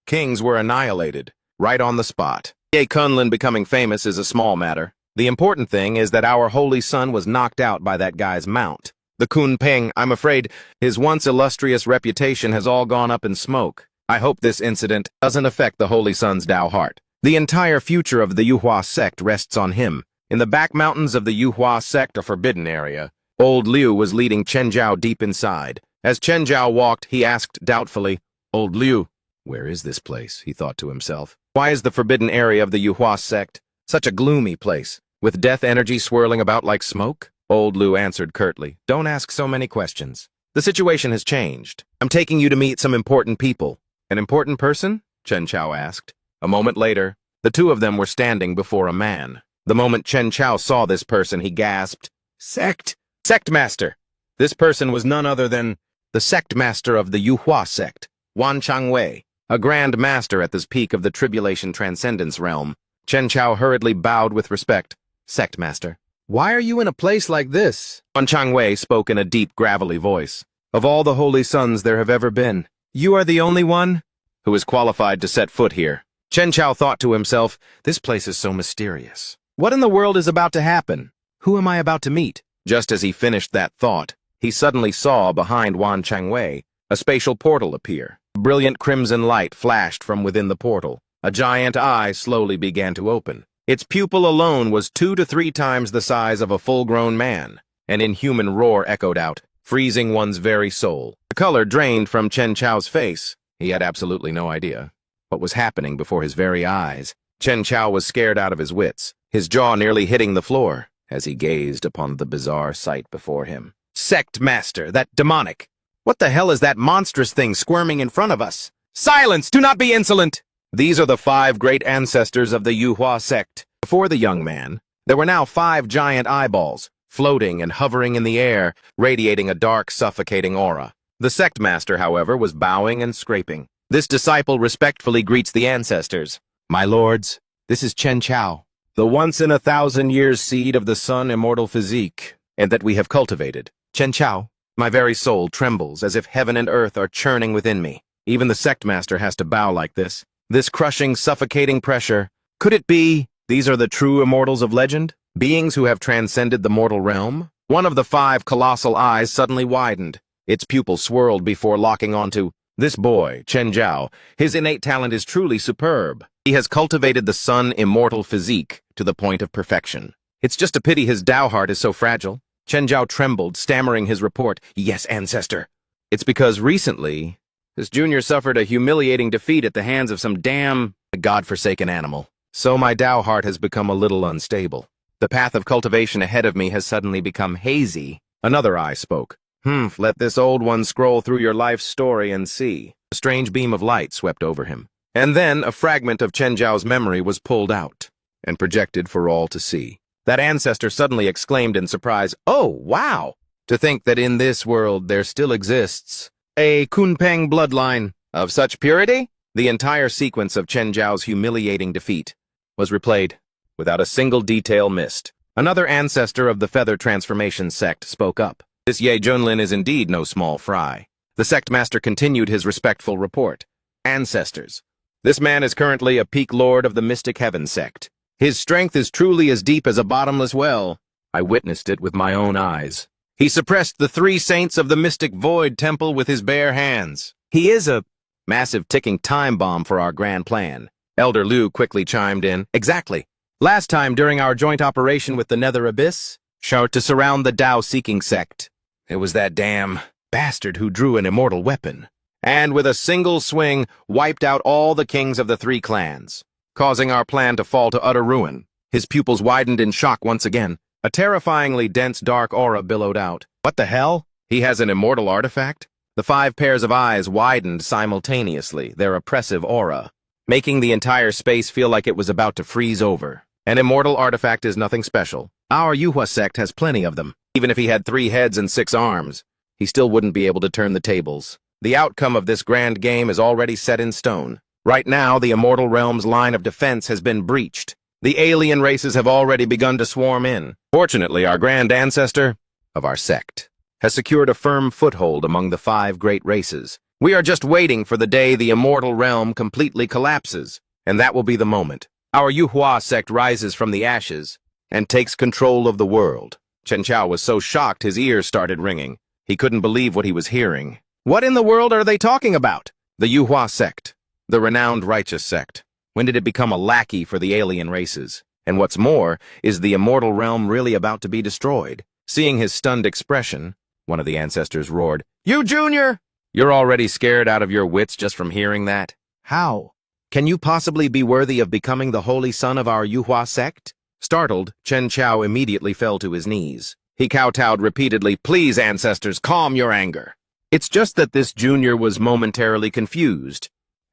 kings were annihilated, right on the spot. Ye Kunlun becoming famous is a small matter. The important thing is that our holy son was knocked out by that guy's mount. The Kun Ping, I'm afraid, his once illustrious reputation has all gone up in smoke. I hope this incident doesn't affect the holy son's Dao heart. The entire future of the Yuhua sect rests on him. In the back mountains of the Yuhua sect, a forbidden area, old Liu was leading Chen Zhao deep inside. As Chen Zhao walked, he asked doubtfully, Old Liu, where is this place? He thought to himself. Why is the forbidden area of the Yuhua sect such a gloomy place, with death energy swirling about like smoke? Old Liu answered curtly, Don't ask so many questions. The situation has changed. I'm taking you to meet some important people. An important person? Chen Zhao asked. A moment later, the two of them were standing before a man. The moment Chen Zhao saw this person, he gasped, Sect! Sect Master! This person was none other than the Sect Master of the Yuhua sect, Wan Changwei, a Grand Master at this peak of the Tribulation Transcendence realm. Chen Zhao hurriedly bowed with respect. Sect Master, why are you in a place like this? Wan Changwei spoke in a deep, gravelly voice. Of all the holy sons there have ever been, you are the only one who is qualified to set foot here. Chen Zhao thought to himself, this place is so mysterious. What in the world is about to happen? Who am I about to meet? Just as he finished that thought, he suddenly saw behind Wan Changwei a spatial portal appear. A brilliant crimson light flashed from within the portal. A giant eye slowly began to open. Its pupil alone was 2 to 3 times the size of a full-grown man. An inhuman roar echoed out, freezing one's very soul. The color drained from Chen Zhao's face. He had absolutely no idea what was happening before his very eyes. Chen Zhao was scared out of his wits, his jaw nearly hitting the floor as he gazed upon the bizarre sight before him. Sect Master, that demonic! What the hell is that monstrous thing squirming in front of us? Silence! Do not be insolent! These are the 5 great ancestors of the Yuhua sect. Before the young man, there were now 5 giant eyeballs, floating and hovering in the air, radiating a dark, suffocating aura. The sect master, however, was bowing and scraping. This disciple respectfully greets the ancestors. My lords, this is Chen Zhao, the once-in-a-thousand-years seed of the sun immortal physique, and that we have cultivated. Chen Zhao, my very soul trembles as if heaven and earth are churning within me. Even the sect master has to bow like this. This crushing, suffocating pressure. Could it be these are the true immortals of legend? Beings who have transcended the mortal realm? One of the 5 colossal eyes suddenly widened. Its pupil swirled before locking onto this boy, Chen Zhao. His innate talent is truly superb. He has cultivated the sun-immortal physique to the point of perfection. It's just a pity his Dao heart is so fragile. Chen Zhao trembled, stammering his report. Yes, ancestor. It's because recently, this junior suffered a humiliating defeat at the hands of some damn godforsaken animal. So my Dao heart has become a little unstable. The path of cultivation ahead of me has suddenly become hazy. Another eye spoke. Let this old one scroll through your life's story and see. A strange beam of light swept over him. And then a fragment of Chen Zhao's memory was pulled out and projected for all to see. That ancestor suddenly exclaimed in surprise, "Oh, wow! To think that in this world there still exists a Kunpeng bloodline of such purity?" The entire sequence of Chen Zhao's humiliating defeat was replayed without a single detail missed. Another ancestor of the feather transformation sect spoke up. This Ye Junlin is indeed no small fry. The sect master continued his respectful report. Ancestors. This man is currently a peak lord of the Mystic Heaven sect. His strength is truly as deep as a bottomless well. I witnessed it with my own eyes. He suppressed the 3 saints of the Mystic Void Temple with his bare hands. He is a massive ticking time bomb for our grand plan. Elder Liu quickly chimed in. Exactly. Last time during our joint operation with the Nether Abyss, to surround the Dao-seeking sect, it was that damn bastard who drew an immortal weapon, and with a single swing wiped out all the kings of the 3 clans, causing our plan to fall to utter ruin. His pupils widened in shock once again. A terrifyingly dense dark aura billowed out. What the hell? He has an immortal artifact? The 5 pairs of eyes widened simultaneously, their oppressive aura, making the entire space feel like it was about to freeze over. An immortal artifact is nothing special. Our Yuhua sect has plenty of them. Even if he had 3 heads and 6 arms, he still wouldn't be able to turn the tables. The outcome of this grand game is already set in stone. Right now, the immortal realm's line of defense has been breached. The alien races have already begun to swarm in. Fortunately, our grand ancestor of our sect has secured a firm foothold among the 5 great races. We are just waiting for the day the immortal realm completely collapses, and that will be the moment. Our Yuhua sect rises from the ashes and takes control of the world. Chen Zhao was so shocked his ears started ringing. He couldn't believe what he was hearing. What in the world are they talking about? The Yuhua sect, the renowned righteous sect. When did it become a lackey for the alien races? And what's more, is the immortal realm really about to be destroyed? Seeing his stunned expression, one of the ancestors roared, "You Junior! You're already scared out of your wits just from hearing that? How? Can you possibly be worthy of becoming the holy son of our Yuhua sect?" Startled, Chen Zhao immediately fell to his knees. He kowtowed repeatedly, "Please, ancestors, calm your anger." It's just that this junior was momentarily confused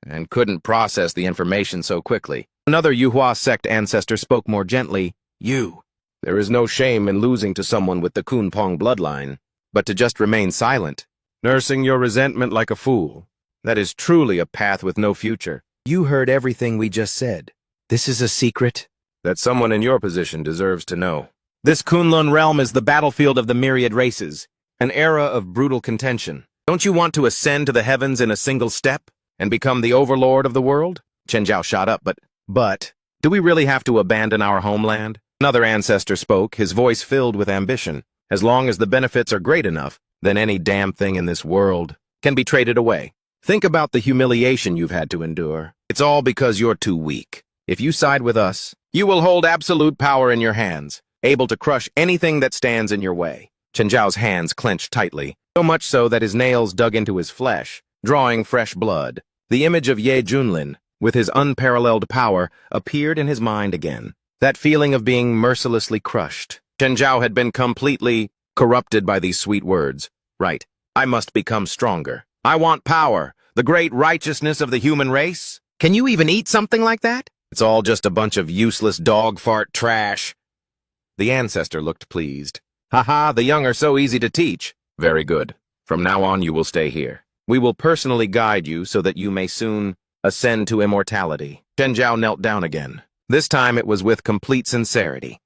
and couldn't process the information so quickly. Another Yuhua sect ancestor spoke more gently. There is no shame in losing to someone with the Kunpeng bloodline, but to just remain silent, nursing your resentment like a fool, that is truly a path with no future. You heard everything we just said. This is a secret that someone in your position deserves to know. This Kunlun realm is the battlefield of the myriad races, an era of brutal contention. Don't you want to ascend to the heavens in a single step and become the overlord of the world? Chen Zhao shot up, but, do we really have to abandon our homeland? Another ancestor spoke, his voice filled with ambition. As long as the benefits are great enough, then any damn thing in this world can be traded away. Think about the humiliation you've had to endure. It's all because you're too weak. If you side with us, you will hold absolute power in your hands, able to crush anything that stands in your way. Chen Zhao's hands clenched tightly, so much so that his nails dug into his flesh, drawing fresh blood. The image of Ye Junlin, with his unparalleled power, appeared in his mind again. That feeling of being mercilessly crushed. Chen Zhao had been completely corrupted by these sweet words. Right, I must become stronger. I want power, the great righteousness of the human race. Can you even eat something like that? It's all just a bunch of useless dog fart trash. The ancestor looked pleased. Haha, the young are so easy to teach. Very good. From now on you will stay here. We will personally guide you so that you may soon ascend to immortality. Chen Zhao knelt down again. This time it was with complete sincerity.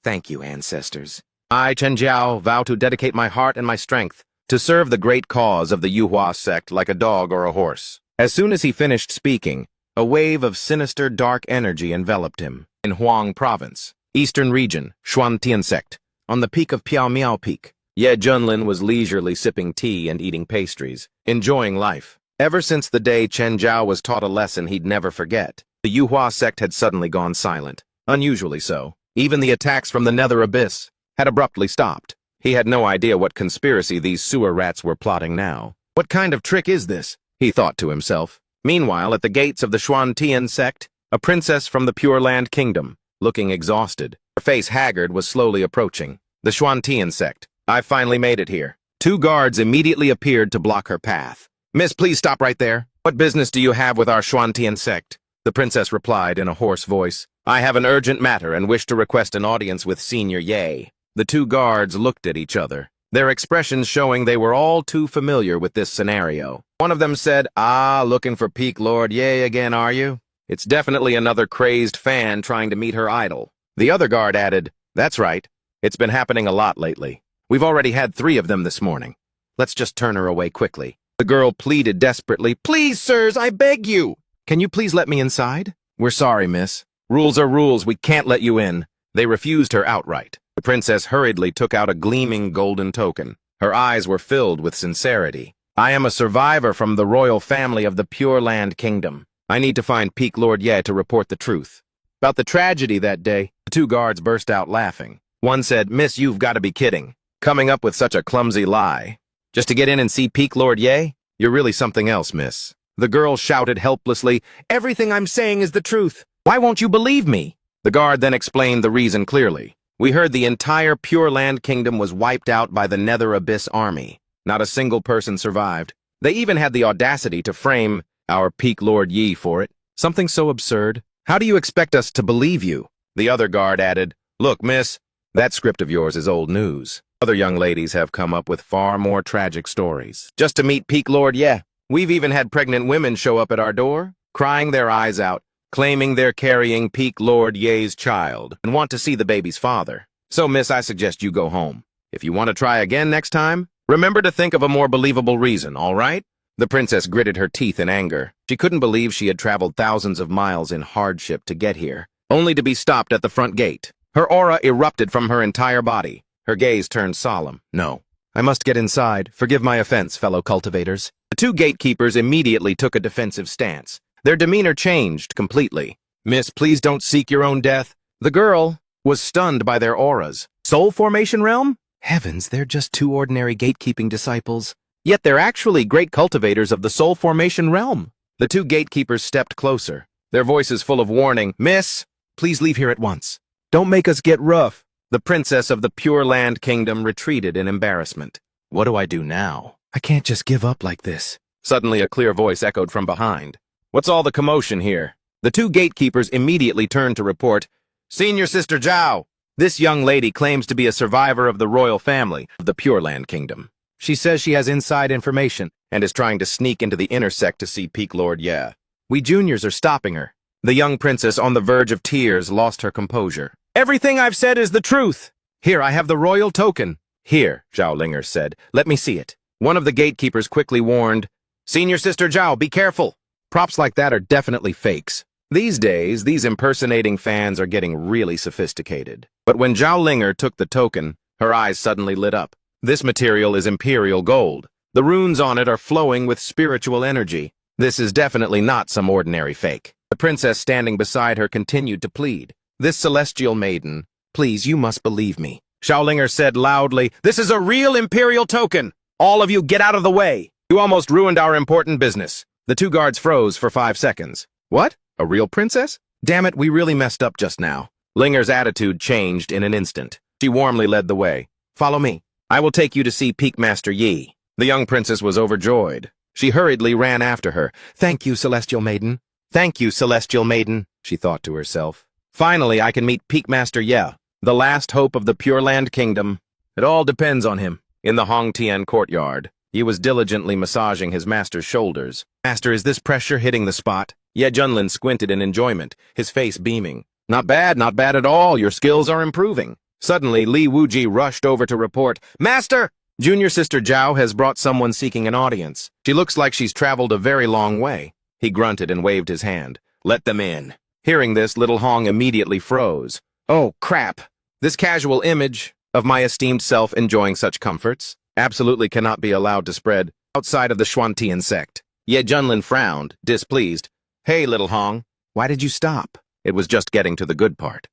Thank you, ancestors. I, Chen Zhao, vow to dedicate my heart and my strength to serve the great cause of the Yuhua sect like a dog or a horse. As soon as he finished speaking, a wave of sinister dark energy enveloped him. In Huang Province, Eastern Region, Xuantian sect, on the peak of Piaomiao Peak, Ye Junlin was leisurely sipping tea and eating pastries, enjoying life. Ever since the day Chen Zhao was taught a lesson he'd never forget, the Yuhua sect had suddenly gone silent, unusually so. Even the attacks from the nether abyss had abruptly stopped. He had no idea what conspiracy these sewer rats were plotting now. What kind of trick is this? He thought to himself. Meanwhile, at the gates of the Xuantian sect, a princess from the Pure Land Kingdom, looking exhausted, her face haggard, was slowly approaching. The Xuantian sect. I finally made it here. 2 guards immediately appeared to block her path. Miss, please stop right there. What business do you have with our Xuantian sect? The princess replied in a hoarse voice. I have an urgent matter and wish to request an audience with Senior Ye. The 2 guards looked at each other, their expressions showing they were all too familiar with this scenario. One of them said, looking for Peak Lord Ye again, are you? It's definitely another crazed fan trying to meet her idol. The other guard added, that's right. It's been happening a lot lately. We've already had 3 of them this morning. Let's just turn her away quickly. The girl pleaded desperately, please, sirs, I beg you. Can you please let me inside? We're sorry, miss. Rules are rules, we can't let you in. They refused her outright. The princess hurriedly took out a gleaming golden token. Her eyes were filled with sincerity. I am a survivor from the royal family of the Pure Land Kingdom. I need to find Peak Lord Ye to report the truth. About the tragedy that day, the 2 guards burst out laughing. One said, Miss, you've got to be kidding. Coming up with such a clumsy lie. Just to get in and see Peak Lord Ye? You're really something else, miss. The girl shouted helplessly, everything I'm saying is the truth. Why won't you believe me? The guard then explained the reason clearly. We heard the entire Pure Land Kingdom was wiped out by the Nether Abyss army. Not a single person survived. They even had the audacity to frame our Peak Lord Ye for it. Something so absurd. How do you expect us to believe you? The other guard added, look, miss, that script of yours is old news. Other young ladies have come up with far more tragic stories. Just to meet Peak Lord Ye. We've even had pregnant women show up at our door, crying their eyes out, claiming they're carrying Peak Lord Ye's child and want to see the baby's father. So, miss, I suggest you go home. If you want to try again next time, remember to think of a more believable reason, all right? The princess gritted her teeth in anger. She couldn't believe she had traveled thousands of miles in hardship to get here, only to be stopped at the front gate. Her aura erupted from her entire body. Her gaze turned solemn. No, I must get inside. Forgive my offense, fellow cultivators. The 2 gatekeepers immediately took a defensive stance. Their demeanor changed completely. Miss, please don't seek your own death. The girl was stunned by their auras. Soul Formation Realm? Heavens, they're just 2 ordinary gatekeeping disciples. Yet they're actually great cultivators of the Soul Formation Realm. The 2 gatekeepers stepped closer, their voices full of warning. Miss, please leave here at once. Don't make us get rough. The princess of the Pure Land Kingdom retreated in embarrassment. What do I do now? I can't just give up like this. Suddenly a clear voice echoed from behind. What's all the commotion here? The 2 gatekeepers immediately turned to report, Senior Sister Zhao, this young lady claims to be a survivor of the royal family of the Pure Land Kingdom. She says she has inside information and is trying to sneak into the inner sect to see Peak Lord Ye. We juniors are stopping her. The young princess, on the verge of tears, lost her composure. Everything I've said is the truth. Here, I have the royal token. Here, Zhao Linger said. Let me see it. One of the gatekeepers quickly warned, Senior Sister Zhao, be careful. Props like that are definitely fakes. These days, these impersonating fans are getting really sophisticated. But when Zhao Linger took the token, her eyes suddenly lit up. This material is imperial gold. The runes on it are flowing with spiritual energy. This is definitely not some ordinary fake. The princess standing beside her continued to plead. This celestial maiden, please, you must believe me. Zhao Linger said loudly, this is a real imperial token. All of you get out of the way. You almost ruined our important business. The 2 guards froze for 5 seconds. What? A real princess? Damn it, we really messed up just now. Linger's attitude changed in an instant. She warmly led the way. Follow me. I will take you to see Peak Master Yi. The young princess was overjoyed. She hurriedly ran after her. Thank you, Celestial Maiden. Thank you, Celestial Maiden, she thought to herself. Finally, I can meet Peak Master Ye, the last hope of the Pure Land Kingdom. It all depends on him. In the Hongtian courtyard, he was diligently massaging his master's shoulders. Master, is this pressure hitting the spot? Ye Junlin squinted in enjoyment, his face beaming. Not bad at all. Your skills are improving. Suddenly, Li Wuji rushed over to report, Master! Junior sister Zhao has brought someone seeking an audience. She looks like she's traveled a very long way. He grunted and waved his hand. Let them in. Hearing this, little Hong immediately froze. Oh, crap. This casual image of my esteemed self enjoying such comforts absolutely cannot be allowed to spread outside of the Xuantian sect. Ye Junlin frowned, displeased. Hey, little Hong, why did you stop? It was just getting to the good part.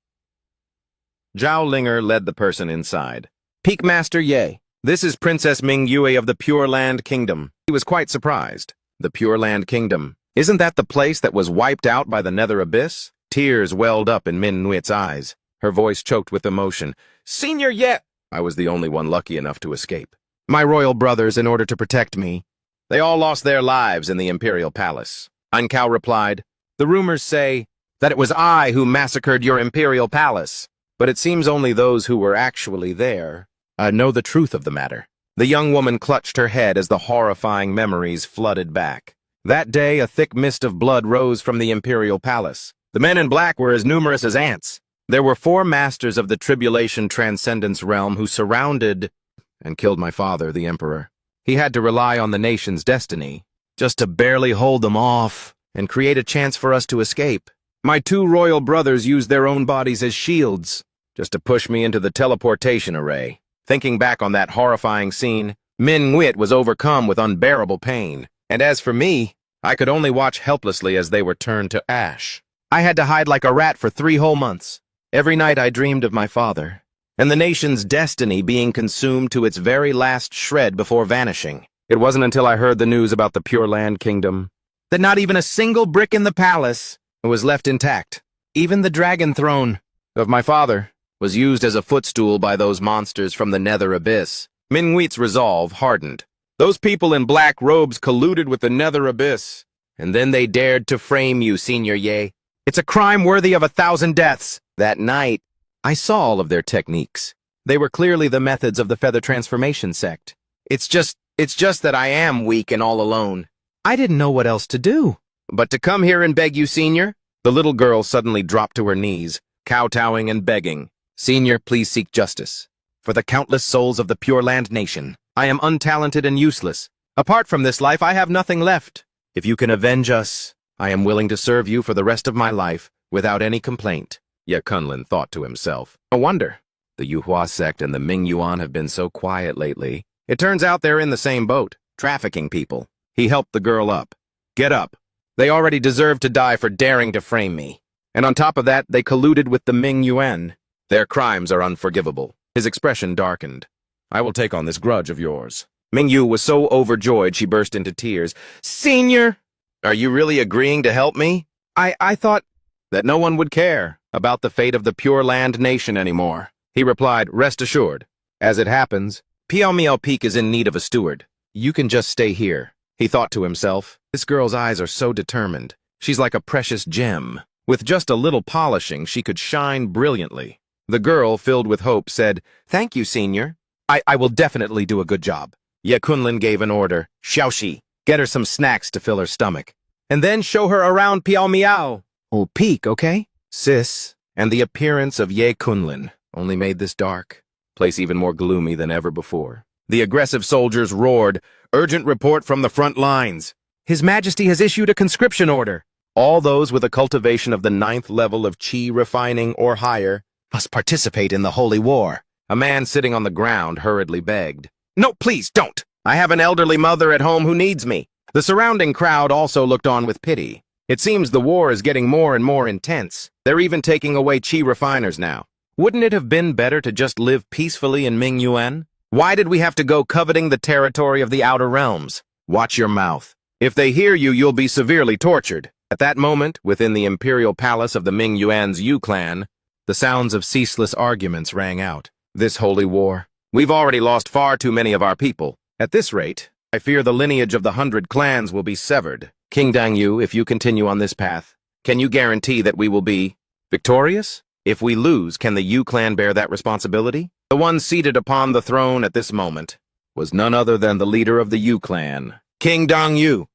Zhao Linger led the person inside. Peak Master Ye, this is Princess Ming Yue of the Pure Land Kingdom. He was quite surprised. The Pure Land Kingdom. Isn't that the place that was wiped out by the Nether Abyss? Tears welled up in Min Nguyen's eyes. Her voice choked with emotion. Senior Ye! I was the only one lucky enough to escape. My royal brothers, in order to protect me, they all lost their lives in the Imperial Palace. Ankao replied, the rumors say that it was I who massacred your Imperial Palace, but it seems only those who were actually there know the truth of the matter. The young woman clutched her head as the horrifying memories flooded back. That day, a thick mist of blood rose from the Imperial Palace. The men in black were as numerous as ants. There were 4 masters of the Tribulation Transcendence realm who surrounded and killed my father, the Emperor. He had to rely on the nation's destiny just to barely hold them off and create a chance for us to escape. My 2 royal brothers used their own bodies as shields just to push me into the teleportation array. Thinking back on that horrifying scene, Min Nguyen was overcome with unbearable pain. And as for me, I could only watch helplessly as they were turned to ash. I had to hide like a rat for 3 whole months. Every night I dreamed of my father, and the nation's destiny being consumed to its very last shred before vanishing. It wasn't until I heard the news about the Pure Land Kingdom that not even a single brick in the palace was left intact. Even the dragon throne of my father was used as a footstool by those monsters from the Nether Abyss. Min Nguyen's resolve hardened. Those people in black robes colluded with the Nether Abyss, and then they dared to frame you, Senior Ye. It's a crime worthy of 1,000 deaths. That night, I saw all of their techniques. They were clearly the methods of the Feather Transformation sect. It's just that I am weak and all alone. I didn't know what else to do. But to come here and beg you, Senior? The little girl suddenly dropped to her knees, kowtowing and begging. Senior, please seek justice. For the countless souls of the Pure Land Nation, I am untalented and useless. Apart from this life, I have nothing left. If you can avenge us, I am willing to serve you for the rest of my life without any complaint. Ye Kunlin thought to himself. No wonder. The Yuhua sect and the Ming Yuan have been so quiet lately. It turns out they're in the same boat, trafficking people. He helped the girl up. Get up. They already deserve to die for daring to frame me. And on top of that, they colluded with the Ming Yuan. Their crimes are unforgivable. His expression darkened. I will take on this grudge of yours. Ming Yu was so overjoyed she burst into tears. Senior! Are you really agreeing to help me? I thought that no one would care about the fate of the Pure Land Nation anymore. He replied, rest assured. As it happens, Piao Miao Peak is in need of a steward. You can just stay here. He thought to himself, this girl's eyes are so determined. She's like a precious gem. With just a little polishing, she could shine brilliantly. The girl, filled with hope, said, thank you, Senior. I will definitely do a good job. Ye Kunlin gave an order. Xiaoxi, get her some snacks to fill her stomach. And then show her around Piao Miao. Oh, Peak, okay? Sis, and the appearance of Ye Kunlin only made this dark place even more gloomy than ever before. The aggressive soldiers roared, urgent report from the front lines. His Majesty has issued a conscription order. All those with a cultivation of the 9th level of Qi refining or higher must participate in the holy war. A man sitting on the ground hurriedly begged. No, please, don't. I have an elderly mother at home who needs me. The surrounding crowd also looked on with pity. It seems the war is getting more and more intense. They're even taking away Qi refiners now. Wouldn't it have been better to just live peacefully in Ming Yuan? Why did we have to go coveting the territory of the Outer Realms? Watch your mouth. If they hear you, you'll be severely tortured. At that moment, within the imperial palace of the Ming Yuan's Yu clan, the sounds of ceaseless arguments rang out. This holy war. We've already lost far too many of our people. At this rate, I fear the lineage of the 100 clans will be severed. King Dang Yu, if you continue on this path, can you guarantee that we will be victorious? If we lose, can the Yu clan bear that responsibility? The one seated upon the throne at this moment was none other than the leader of the Yu clan, King Dang Yu.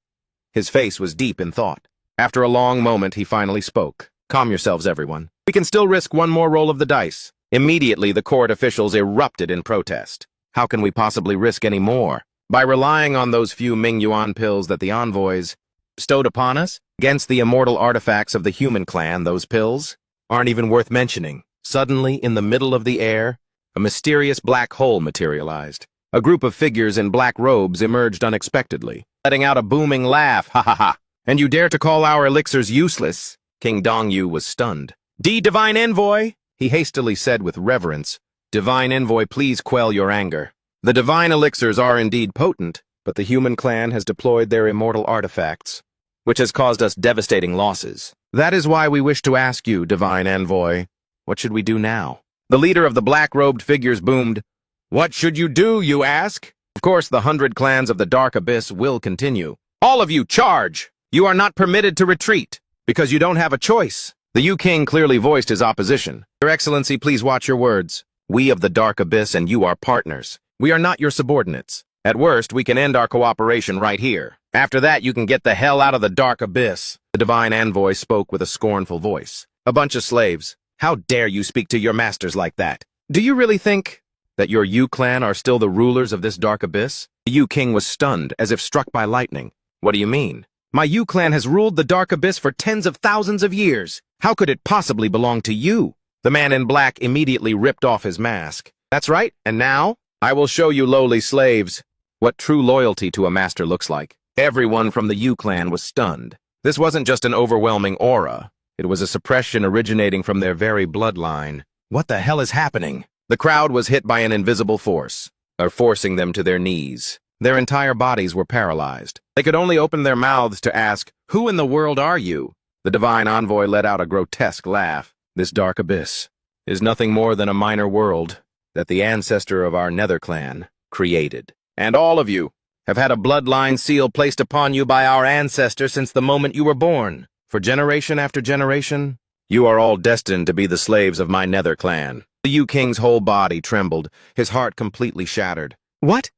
His face was deep in thought. After a long moment, he finally spoke. Calm yourselves, everyone. We can still risk one more roll of the dice. Immediately, the court officials erupted in protest. How can we possibly risk any more? By relying on those few Mingyuan pills that the envoys bestowed upon us? Against the immortal artifacts of the human clan, those pills aren't even worth mentioning. Suddenly, in the middle of the air, a mysterious black hole materialized. A group of figures in black robes emerged unexpectedly, letting out a booming laugh, ha ha ha. And you dare to call our elixirs useless? King Dongyu was stunned. Divine Envoy, he hastily said with reverence. Divine Envoy, please quell your anger. The divine elixirs are indeed potent, but the human clan has deployed their immortal artifacts, which has caused us devastating losses. That is why we wish to ask you, Divine Envoy, what should we do now? The leader of the black-robed figures boomed, What should you do, you ask? Of course, the 100 clans of the Dark Abyss will continue. All of you, charge! You are not permitted to retreat, because you don't have a choice. The Yu-King clearly voiced his opposition. Your Excellency, please watch your words. We of the Dark Abyss and you are partners. We are not your subordinates. At worst, we can end our cooperation right here. After that, you can get the hell out of the Dark Abyss. The Divine Envoy spoke with a scornful voice. A bunch of slaves. How dare you speak to your masters like that? Do you really think that your Yu clan are still the rulers of this Dark Abyss? The Yu King was stunned, as if struck by lightning. What do you mean? My Yu clan has ruled the Dark Abyss for tens of thousands of years. How could it possibly belong to you? The man in black immediately ripped off his mask. That's right, and now, I will show you lowly slaves what true loyalty to a master looks like. Everyone from the Yu clan was stunned. This wasn't just an overwhelming aura. It was a suppression originating from their very bloodline. What the hell is happening? The crowd was hit by an invisible force, forcing them to their knees. Their entire bodies were paralyzed. They could only open their mouths to ask, Who in the world are you? The Divine Envoy let out a grotesque laugh. This Dark Abyss is nothing more than a minor world that the ancestor of our Nether clan created. And all of you have had a bloodline seal placed upon you by our ancestor since the moment you were born. For generation after generation, you are all destined to be the slaves of my Nether clan. The Yu King's whole body trembled, his heart completely shattered. What?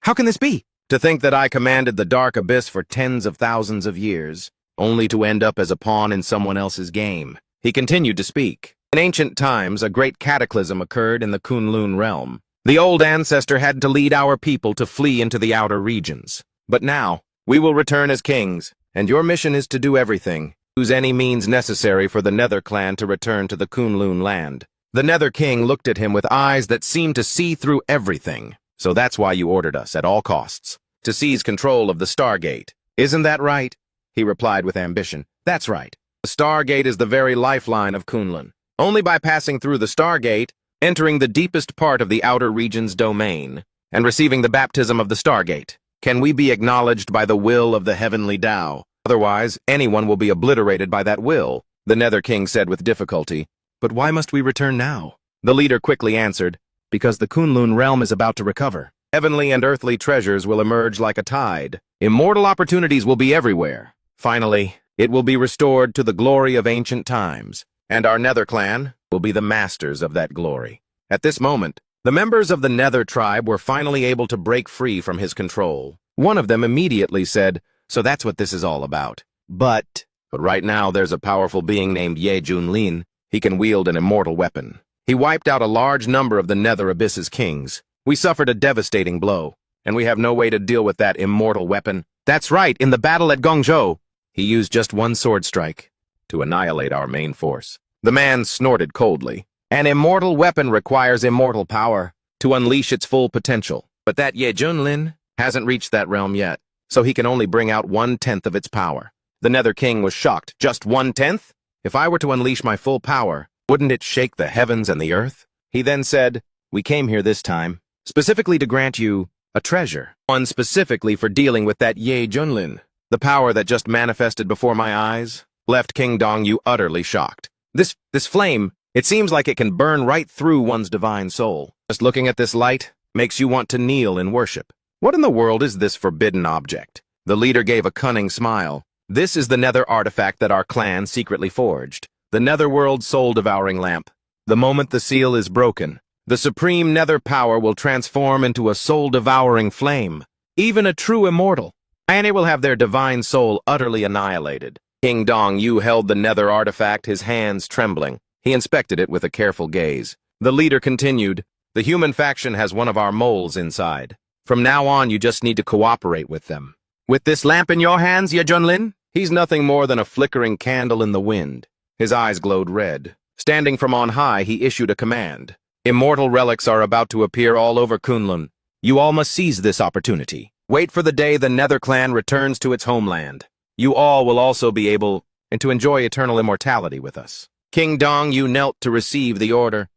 How can this be? To think that I commanded the Dark Abyss for tens of thousands of years, only to end up as a pawn in someone else's game. He continued to speak. In ancient times, a great cataclysm occurred in the Kunlun realm. The old ancestor had to lead our people to flee into the outer regions. But now, we will return as kings, and your mission is to do everything, use any means necessary for the Nether clan to return to the Kunlun land. The Nether King looked at him with eyes that seemed to see through everything. So that's why you ordered us, at all costs, to seize control of the Stargate. Isn't that right? He replied with ambition. That's right. The Stargate is the very lifeline of Kunlun. Only by passing through the Stargate, entering the deepest part of the outer region's domain, and receiving the baptism of the Stargate, can we be acknowledged by the will of the heavenly Tao. Otherwise, anyone will be obliterated by that will, the Nether King said with difficulty. But why must we return now? The leader quickly answered, Because the Kunlun realm is about to recover. Heavenly and earthly treasures will emerge like a tide. Immortal opportunities will be everywhere. Finally, it will be restored to the glory of ancient times, and our Nether clan will be the masters of that glory. At this moment, the members of the Nether tribe were finally able to break free from his control. One of them immediately said, So that's what this is all about. But right now there's a powerful being named Ye Junlin. He can wield an immortal weapon. He wiped out a large number of the Nether Abyss's kings. We suffered a devastating blow, and we have no way to deal with that immortal weapon. That's right, in the battle at Gongzhou, he used just one sword strike to annihilate our main force. The man snorted coldly. An immortal weapon requires immortal power to unleash its full potential. But that Ye Junlin hasn't reached that realm yet, so he can only bring out 1/10 of its power. The Nether King was shocked. Just 1/10? If I were to unleash my full power, wouldn't it shake the heavens and the earth? He then said, We came here this time, specifically to grant you a treasure. One specifically for dealing with that Ye Junlin. The power that just manifested before my eyes left King Dongyu utterly shocked. This flame, it seems like it can burn right through one's divine soul. Just looking at this light makes you want to kneel in worship. What in the world is this forbidden object? The leader gave a cunning smile. This is the Nether artifact that our clan secretly forged. The Netherworld soul-devouring lamp. The moment the seal is broken, the supreme Nether power will transform into a soul-devouring flame. Even a true immortal, and it will have their divine soul utterly annihilated. King Dongyu held the Nether artifact, his hands trembling. He inspected it with a careful gaze. The leader continued, The human faction has one of our moles inside. From now on, you just need to cooperate with them. With this lamp in your hands, Ye Junlin? He's nothing more than a flickering candle in the wind. His eyes glowed red. Standing from on high, he issued a command. Immortal relics are about to appear all over Kunlun. You all must seize this opportunity. Wait for the day the Nether Clan returns to its homeland. You all will also be able to enjoy eternal immortality with us. King Dong, you knelt to receive the order.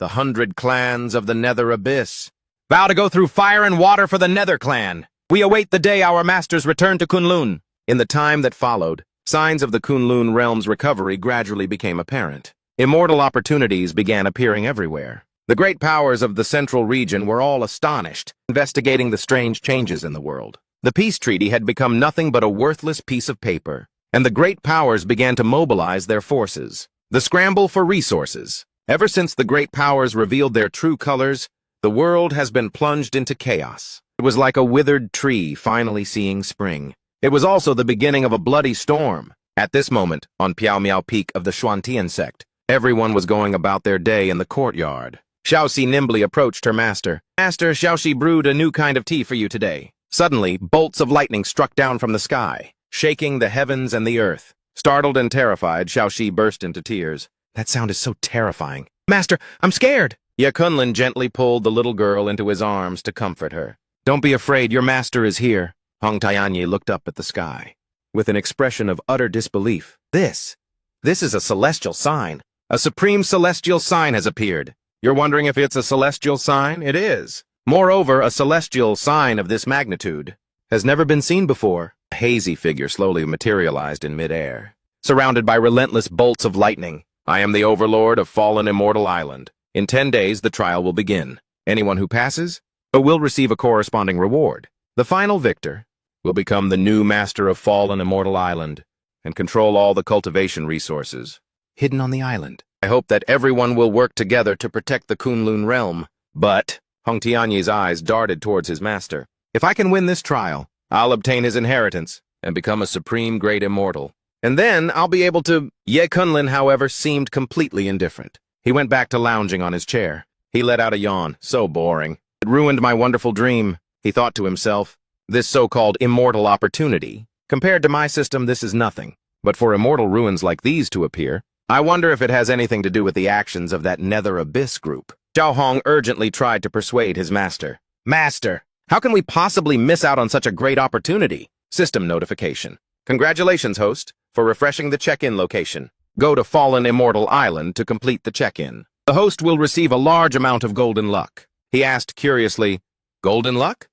The 100 clans of the Nether Abyss vow to go through fire and water for the Nether Clan. We await the day our masters return to Kunlun. In the time that followed, signs of the Kunlun realm's recovery gradually became apparent. Immortal opportunities began appearing everywhere. The great powers of the central region were all astonished, investigating the strange changes in the world. The peace treaty had become nothing but a worthless piece of paper, and the great powers began to mobilize their forces. The scramble for resources. Ever since the great powers revealed their true colors, the world has been plunged into chaos. It was like a withered tree finally seeing spring. It was also the beginning of a bloody storm. At this moment, on Piao Miao Peak of the Xuantian sect, everyone was going about their day in the courtyard. Xiaoxi nimbly approached her master. Master, Xiaoxi brewed a new kind of tea for you today. Suddenly, bolts of lightning struck down from the sky, shaking the heavens and the earth. Startled and terrified, Xiaoxi burst into tears. That sound is so terrifying. Master, I'm scared. Ye Kunlun gently pulled the little girl into his arms to comfort her. Don't be afraid, your master is here. Hong Tianyi looked up at the sky with an expression of utter disbelief. This is a celestial sign. A supreme celestial sign has appeared. You're wondering if it's a celestial sign? It is. Moreover, a celestial sign of this magnitude has never been seen before. A hazy figure slowly materialized in midair, surrounded by relentless bolts of lightning. I am the overlord of fallen Immortal Island. In 10 days, the trial will begin. Anyone who passes will receive a corresponding reward. The final victor will become the new master of fallen Immortal Island and control all the cultivation resources hidden on the island. I hope that everyone will work together to protect the Kunlun realm. But Hong Tianyi's eyes darted towards his master. If I can win this trial, I'll obtain his inheritance and become a supreme great immortal. And then I'll be able to... Ye Kunlun, however, seemed completely indifferent. He went back to lounging on his chair. He let out a yawn. So boring. It ruined my wonderful dream, he thought to himself. This so-called immortal opportunity. Compared to my system, this is nothing. But for immortal ruins like these to appear, I wonder if it has anything to do with the actions of that Nether Abyss group. Xiao Hong urgently tried to persuade his master. Master, how can we possibly miss out on such a great opportunity? System notification. Congratulations, host, for refreshing the check-in location. Go to Fallen Immortal Island to complete the check-in. The host will receive a large amount of golden luck. He asked curiously, golden luck?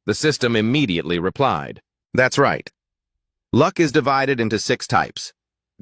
The system immediately replied, that's right. Luck is divided into 6 types.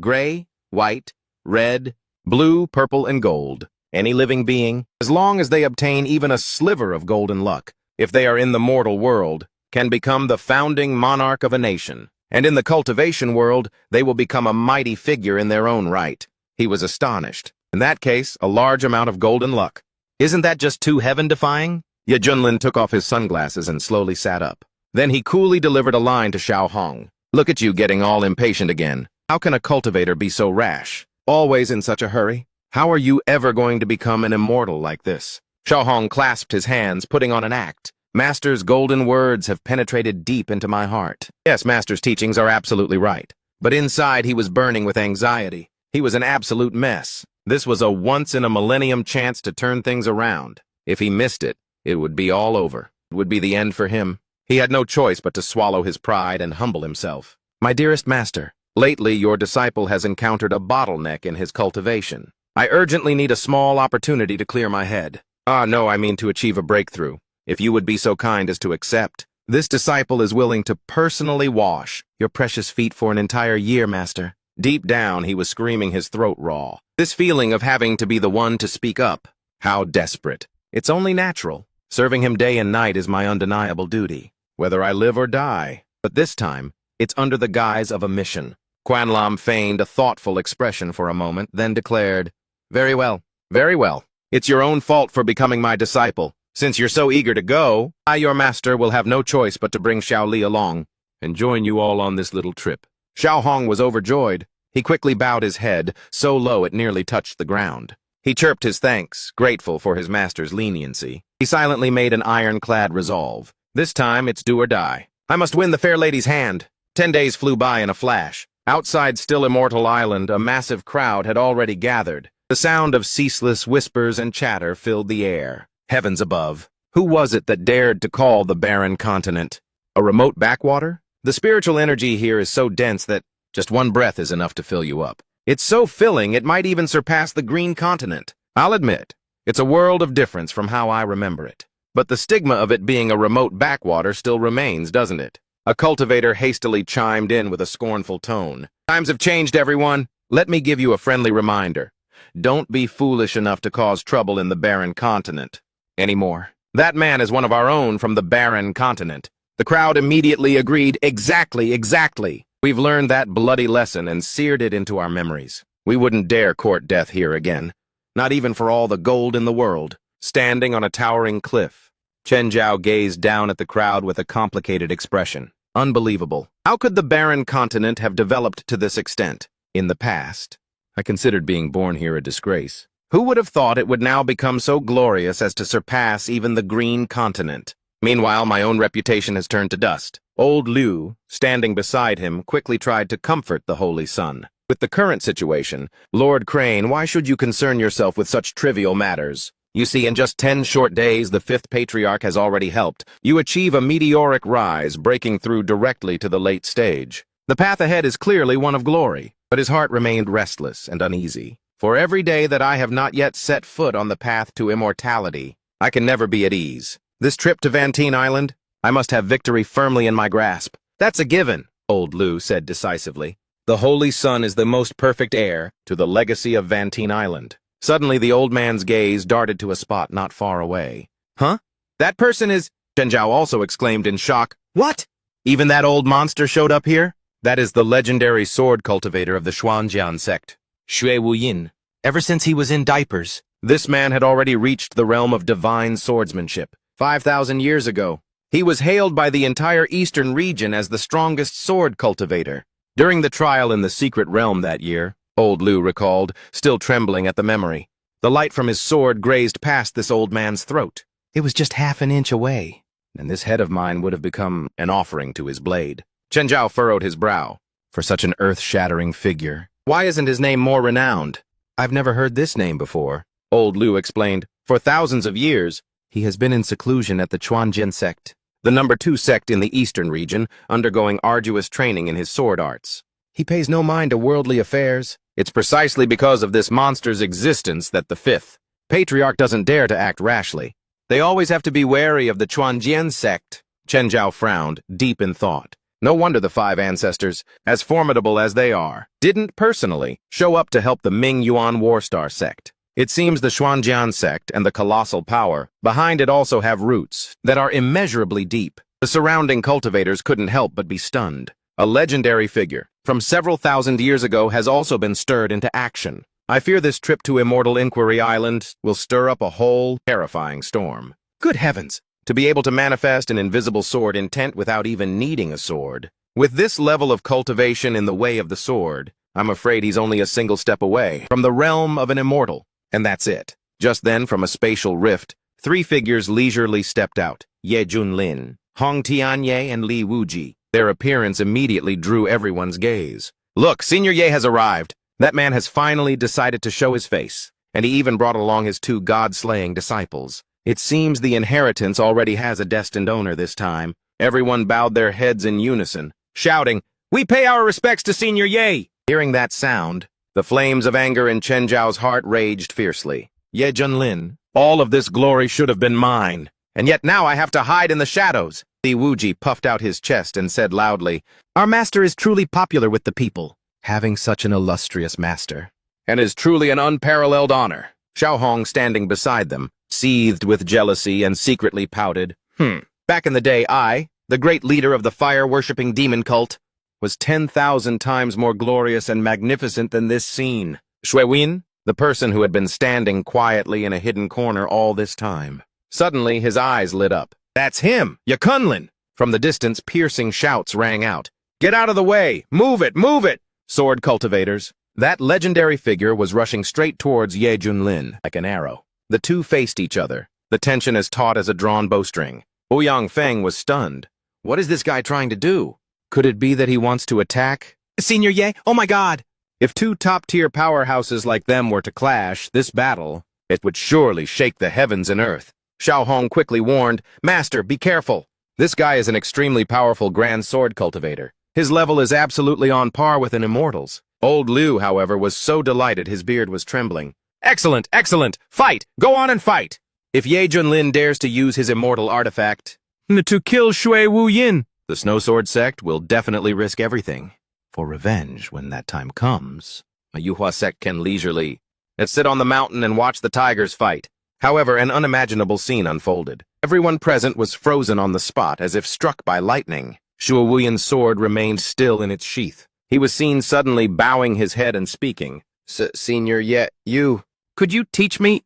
Gray, white, red, blue, purple, and gold. Any living being, as long as they obtain even a sliver of golden luck, if they are in the mortal world, can become the founding monarch of a nation. And in the cultivation world, they will become a mighty figure in their own right. He was astonished. In that case, a large amount of golden luck. Isn't that just too heaven-defying? Ye Junlin took off his sunglasses and slowly sat up. Then he coolly delivered a line to Xiao Hong. Look at you getting all impatient again. How can a cultivator be so rash? Always in such a hurry? How are you ever going to become an immortal like this? Xiao Hong clasped his hands, putting on an act. Master's golden words have penetrated deep into my heart. Yes, Master's teachings are absolutely right. But inside he was burning with anxiety. He was an absolute mess. This was a once-in-a-millennium chance to turn things around. If he missed it, it would be all over. It would be the end for him. He had no choice but to swallow his pride and humble himself. My dearest master, lately your disciple has encountered a bottleneck in his cultivation. I urgently need a small opportunity to clear my head. No, I mean to achieve a breakthrough. If you would be so kind as to accept. This disciple is willing to personally wash your precious feet for an entire year, master. Deep down, he was screaming, his throat raw. This feeling of having to be the one to speak up. How desperate. It's only natural. Serving him day and night is my undeniable duty, whether I live or die. But this time, it's under the guise of a mission. Quan Lam feigned a thoughtful expression for a moment, then declared, very well, very well. It's your own fault for becoming my disciple. Since you're so eager to go, I, your master, will have no choice but to bring Xiao Li along and join you all on this little trip. Xiao Hong was overjoyed. He quickly bowed his head, so low it nearly touched the ground. He chirped his thanks, grateful for his master's leniency. He silently made an ironclad resolve. This time, it's do or die. I must win the fair lady's hand. 10 days flew by in a flash. Outside still immortal island, a massive crowd had already gathered. The sound of ceaseless whispers and chatter filled the air. Heavens above. Who was it that dared to call the barren continent? A remote backwater? The spiritual energy here is so dense that just one breath is enough to fill you up. It's so filling it might even surpass the green continent. I'll admit, it's a world of difference from how I remember it. But the stigma of it being a remote backwater still remains, doesn't it? A cultivator hastily chimed in with a scornful tone. Times have changed, everyone. Let me give you a friendly reminder. Don't be foolish enough to cause trouble in the barren continent anymore. That man is one of our own from the barren continent. The crowd immediately agreed, exactly. We've learned that bloody lesson and seared it into our memories. We wouldn't dare court death here again. Not even for all the gold in the world. Standing on a towering cliff, Chen Zhao gazed down at the crowd with a complicated expression. Unbelievable. How could the barren continent have developed to this extent? In the past, I considered being born here a disgrace. Who would have thought it would now become so glorious as to surpass even the green continent? Meanwhile, my own reputation has turned to dust. Old Liu, standing beside him, quickly tried to comfort the Holy Son. With the current situation, Lord Crane, why should you concern yourself with such trivial matters? You see, in just 10 short days, the 5th Patriarch has already helped. You achieve a meteoric rise, breaking through directly to the late stage. The path ahead is clearly one of glory, but his heart remained restless and uneasy. For every day that I have not yet set foot on the path to immortality, I can never be at ease. This trip to Vantine Island, I must have victory firmly in my grasp. That's a given, old Liu said decisively. The Holy Son is the most perfect heir to the legacy of Vantine Island. Suddenly, the old man's gaze darted to a spot not far away. Huh? That person is... Chen Zhao also exclaimed in shock. What? Even that old monster showed up here? That is the legendary sword cultivator of the Xuanjian sect, Xue Wuyin. Ever since he was in diapers, this man had already reached the realm of divine swordsmanship. 5,000 years ago, he was hailed by the entire eastern region as the strongest sword cultivator. During the trial in the secret realm that year, old Liu recalled, still trembling at the memory. The light from his sword grazed past this old man's throat. It was just half an inch away, and this head of mine would have become an offering to his blade. Chen Zhao furrowed his brow. For such an earth-shattering figure, why isn't his name more renowned? I've never heard this name before, old Liu explained. For thousands of years, he has been in seclusion at the Xuanjian sect, the number 2 sect in the eastern region, undergoing arduous training in his sword arts. He pays no mind to worldly affairs. It's precisely because of this monster's existence that the 5th Patriarch doesn't dare to act rashly. They always have to be wary of the Xuanjian sect. Chen Zhao frowned, deep in thought. No wonder the 5 ancestors, as formidable as they are, didn't personally show up to help the Ming Yuan Warstar sect. It seems the Xuanjian sect and the colossal power behind it also have roots that are immeasurably deep. The surrounding cultivators couldn't help but be stunned. A legendary figure from several thousand years ago has also been stirred into action. I fear this trip to Immortal Inquiry Island will stir up a whole terrifying storm. Good heavens! To be able to manifest an invisible sword intent without even needing a sword. With this level of cultivation in the way of the sword, I'm afraid he's only a single step away from the realm of an immortal. And that's it. Just then, from a spatial rift, 3 figures leisurely stepped out. Ye Junlin, Hong Tianye, and Li Wuji. Their appearance immediately drew everyone's gaze. Look, Senior Ye has arrived. That man has finally decided to show his face. And he even brought along his 2 god-slaying disciples. It seems the inheritance already has a destined owner this time. Everyone bowed their heads in unison, shouting, "We pay our respects to Senior Ye!" Hearing that sound, the flames of anger in Chen Zhao's heart raged fiercely. Ye Junlin, all of this glory should have been mine, and yet now I have to hide in the shadows. Li Wuji puffed out his chest and said loudly, "Our master is truly popular with the people, having such an illustrious master, and is truly an unparalleled honor." Xiao Hong, standing beside them, seethed with jealousy and secretly pouted. Back in the day, I, the great leader of the fire-worshipping demon cult, was 10,000 times more glorious and magnificent than this scene. Xue Win, the person who had been standing quietly in a hidden corner all this time. Suddenly, his eyes lit up. "That's him! Ye Kunlin!" From the distance, piercing shouts rang out. "Get out of the way! Move it! Move it!" Sword cultivators, That legendary figure was rushing straight towards Ye Junlin like an arrow. The two faced each other, the tension as taut as a drawn bowstring. Ouyang Feng was stunned. What is this guy trying to do? Could it be that he wants to attack? Senior Ye, oh my god! If two top-tier powerhouses like them were to clash, this battle, it would surely shake the heavens and earth. Xiao Hong quickly warned, Master, be careful. This guy is an extremely powerful grand sword cultivator. His level is absolutely on par with an immortal's. Old Liu, however, was so delighted his beard was trembling. Excellent, excellent! Fight! Go on and fight! If Ye Junlin dares to use his immortal artifact to kill Shui Wu Yin, the Snow Sword sect will definitely risk everything. For revenge when that time comes, a Yuhua sect can leisurely sit on the mountain and watch the tigers fight. However, an unimaginable scene unfolded. Everyone present was frozen on the spot as if struck by lightning. Shui Wu Yin's sword remained still in its sheath. He was seen suddenly bowing his head and speaking. Senior Ye, you... Could you teach me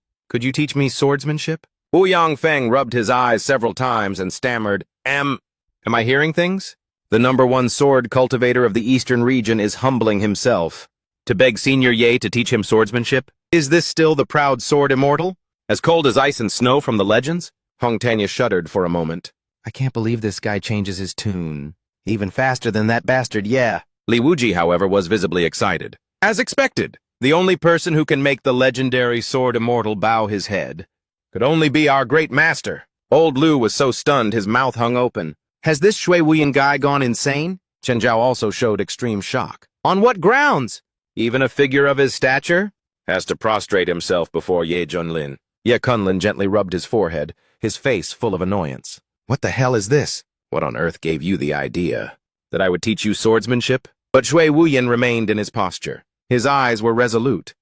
swordsmanship? Ouyang Feng rubbed his eyes several times and stammered, Am I hearing things? The #1 sword cultivator of the eastern region is humbling himself. To beg Senior Ye to teach him swordsmanship? Is this still the proud sword immortal? As cold as ice and snow from the legends? Hong Tanya shuddered for a moment. I can't believe this guy changes his tune. Even faster than that bastard, yeah. Li Wuji, however, was visibly excited. As expected, the only person who can make the legendary sword immortal bow his head could only be our great master. Old Liu was so stunned his mouth hung open. Has this Shui Wuyan guy gone insane? Chen Zhao also showed extreme shock. On what grounds? Even a figure of his stature has to prostrate himself before Ye Junlin. Ye Kunlin gently rubbed his forehead, his face full of annoyance. What the hell is this? What on earth gave you the idea? That I would teach you swordsmanship? But Shui Wuyan remained in his posture. His eyes were resolute.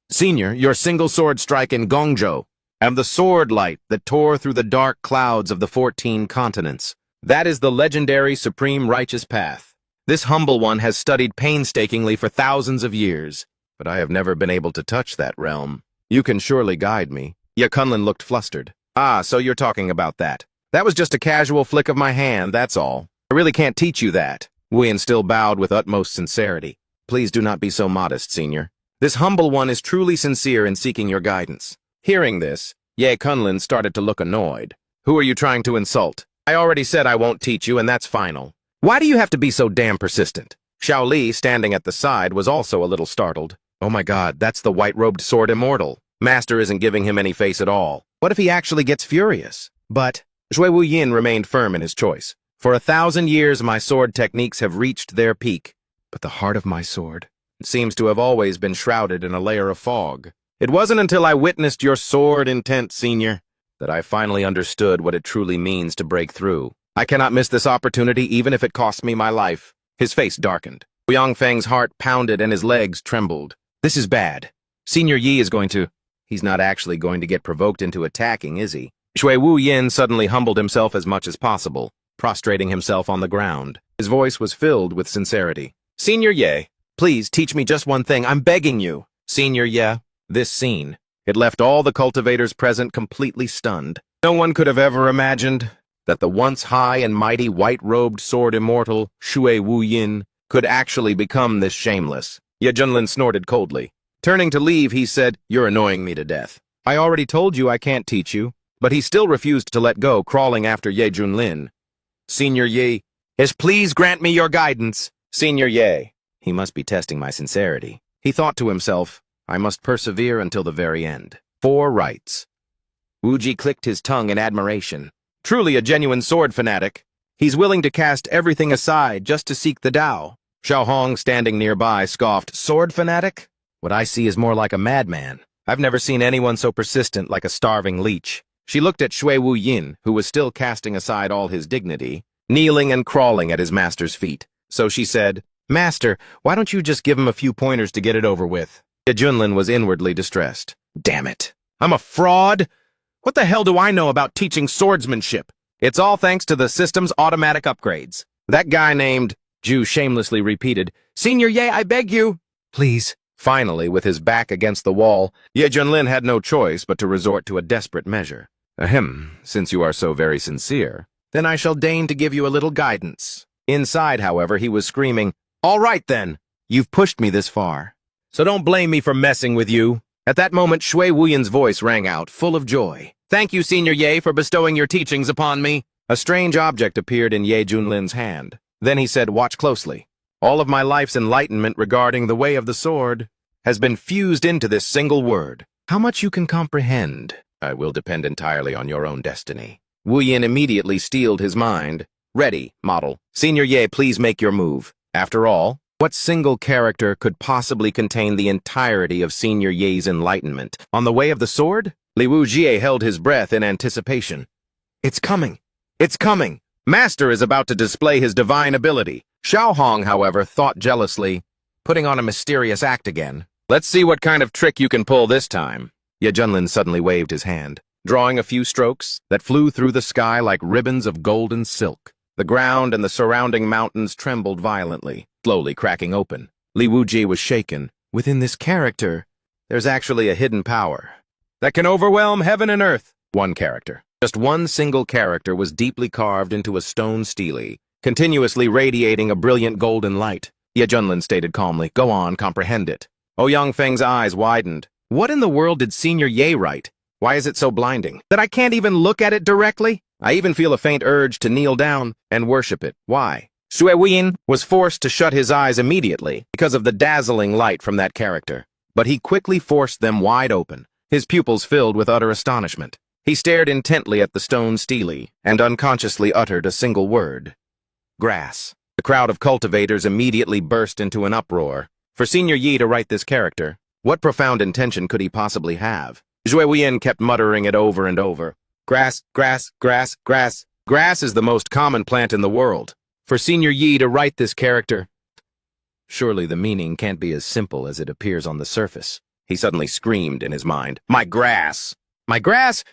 Senior, your single sword strike in Gongzhou, and the sword light that tore through the dark clouds of the 14 continents. That is the legendary supreme righteous path. This humble one has studied painstakingly for thousands of years, but I have never been able to touch that realm. You can surely guide me. Ye Kunlin looked flustered. Ah, so you're talking about that. That was just a casual flick of my hand, that's all. I really can't teach you that. Wuyan still bowed with utmost sincerity. Please do not be so modest, Senior. This humble one is truly sincere in seeking your guidance. Hearing this, Ye Kunlin started to look annoyed. Who are you trying to insult? I already said I won't teach you, and that's final. Why do you have to be so damn persistent? Xiao Li, standing at the side, was also a little startled. Oh my god, that's the white-robed sword immortal. Master isn't giving him any face at all. What if he actually gets furious? But Shui Wu Yin remained firm in his choice. For 1,000 years my sword techniques have reached their peak, but the heart of my sword seems to have always been shrouded in a layer of fog. It wasn't until I witnessed your sword intent, Senior, that I finally understood what it truly means to break through. I cannot miss this opportunity even if it costs me my life. His face darkened. Ouyang Feng's heart pounded and his legs trembled. This is bad. Senior Yi is going to... He's not actually going to get provoked into attacking, is he? Shui Wu Yin suddenly humbled himself as much as possible, prostrating himself on the ground. His voice was filled with sincerity. Senior Ye, please teach me just one thing. I'm begging you. Senior Ye, this scene. It left all the cultivators present completely stunned. No one could have ever imagined that the once high and mighty white-robed sword immortal Shui Wu Yin could actually become this shameless. Ye Junlin snorted coldly. Turning to leave, he said, You're annoying me to death. I already told you I can't teach you. But he still refused to let go, crawling after Ye Junlin. Senior Ye, please grant me your guidance. Senior Ye, he must be testing my sincerity. He thought to himself, I must persevere until the very end. 4 rights. Wuji clicked his tongue in admiration. Truly a genuine sword fanatic. He's willing to cast everything aside just to seek the Tao. Xiao Hong, standing nearby, scoffed, Sword fanatic? What I see is more like a madman. I've never seen anyone so persistent like a starving leech. She looked at Shui Wu Yin, who was still casting aside all his dignity, kneeling and crawling at his master's feet. So she said, Master, why don't you just give him a few pointers to get it over with? Ye Junlin was inwardly distressed. Damn it. I'm a fraud? What the hell do I know about teaching swordsmanship? It's all thanks to the system's automatic upgrades. That guy named Ju shamelessly repeated, Senior Ye, I beg you. Please. Finally, with his back against the wall, Ye Junlin had no choice but to resort to a desperate measure. Ahem, since you are so very sincere, then I shall deign to give you a little guidance. Inside, however, he was screaming, All right then, you've pushed me this far. so don't blame me for messing with you. At that moment, Shui Wuyan's voice rang out, full of joy. Thank you, Senior Ye, for bestowing your teachings upon me. A strange object appeared in Ye Junlin's hand. Then he said, watch closely. All of my life's enlightenment regarding the way of the sword has been fused into this single word. How much you can comprehend, I will depend entirely on your own destiny. Wu Yin immediately steeled his mind. Ready, model. Senior Ye, please make your move. After all, what single character could possibly contain the entirety of Senior Ye's enlightenment? On the way of the sword? Li Wujie held his breath in anticipation. It's coming! It's coming! Master is about to display his divine ability. Xiao Hong, however, thought jealously, putting on a mysterious act again. Let's see what kind of trick you can pull this time. Ye Junlin suddenly waved his hand, drawing a few strokes that flew through the sky like ribbons of golden silk. The ground and the surrounding mountains trembled violently, slowly cracking open. Li Wujie was shaken. Within this character, there's actually a hidden power that can overwhelm heaven and earth. One character. Just one single character was deeply carved into a stone stele, continuously radiating a brilliant golden light. Ye Junlin stated calmly, go on, comprehend it. Ouyang Feng's eyes widened. What in the world did Senior Ye write? Why is it so blinding that I can't even look at it directly? I even feel a faint urge to kneel down and worship it. Why? Shui Wuyan was forced to shut his eyes immediately because of the dazzling light from that character. But he quickly forced them wide open, his pupils filled with utter astonishment. He stared intently at the stone stele and unconsciously uttered a single word. Grass. The crowd of cultivators immediately burst into an uproar. For Senior Yi to write this character, what profound intention could he possibly have? Shui Wuyan kept muttering it over and over. Grass, grass, grass, grass. Grass is the most common plant in the world. For Senior Yi to write this character, surely the meaning can't be as simple as it appears on the surface. He suddenly screamed in his mind, my grass! My grass?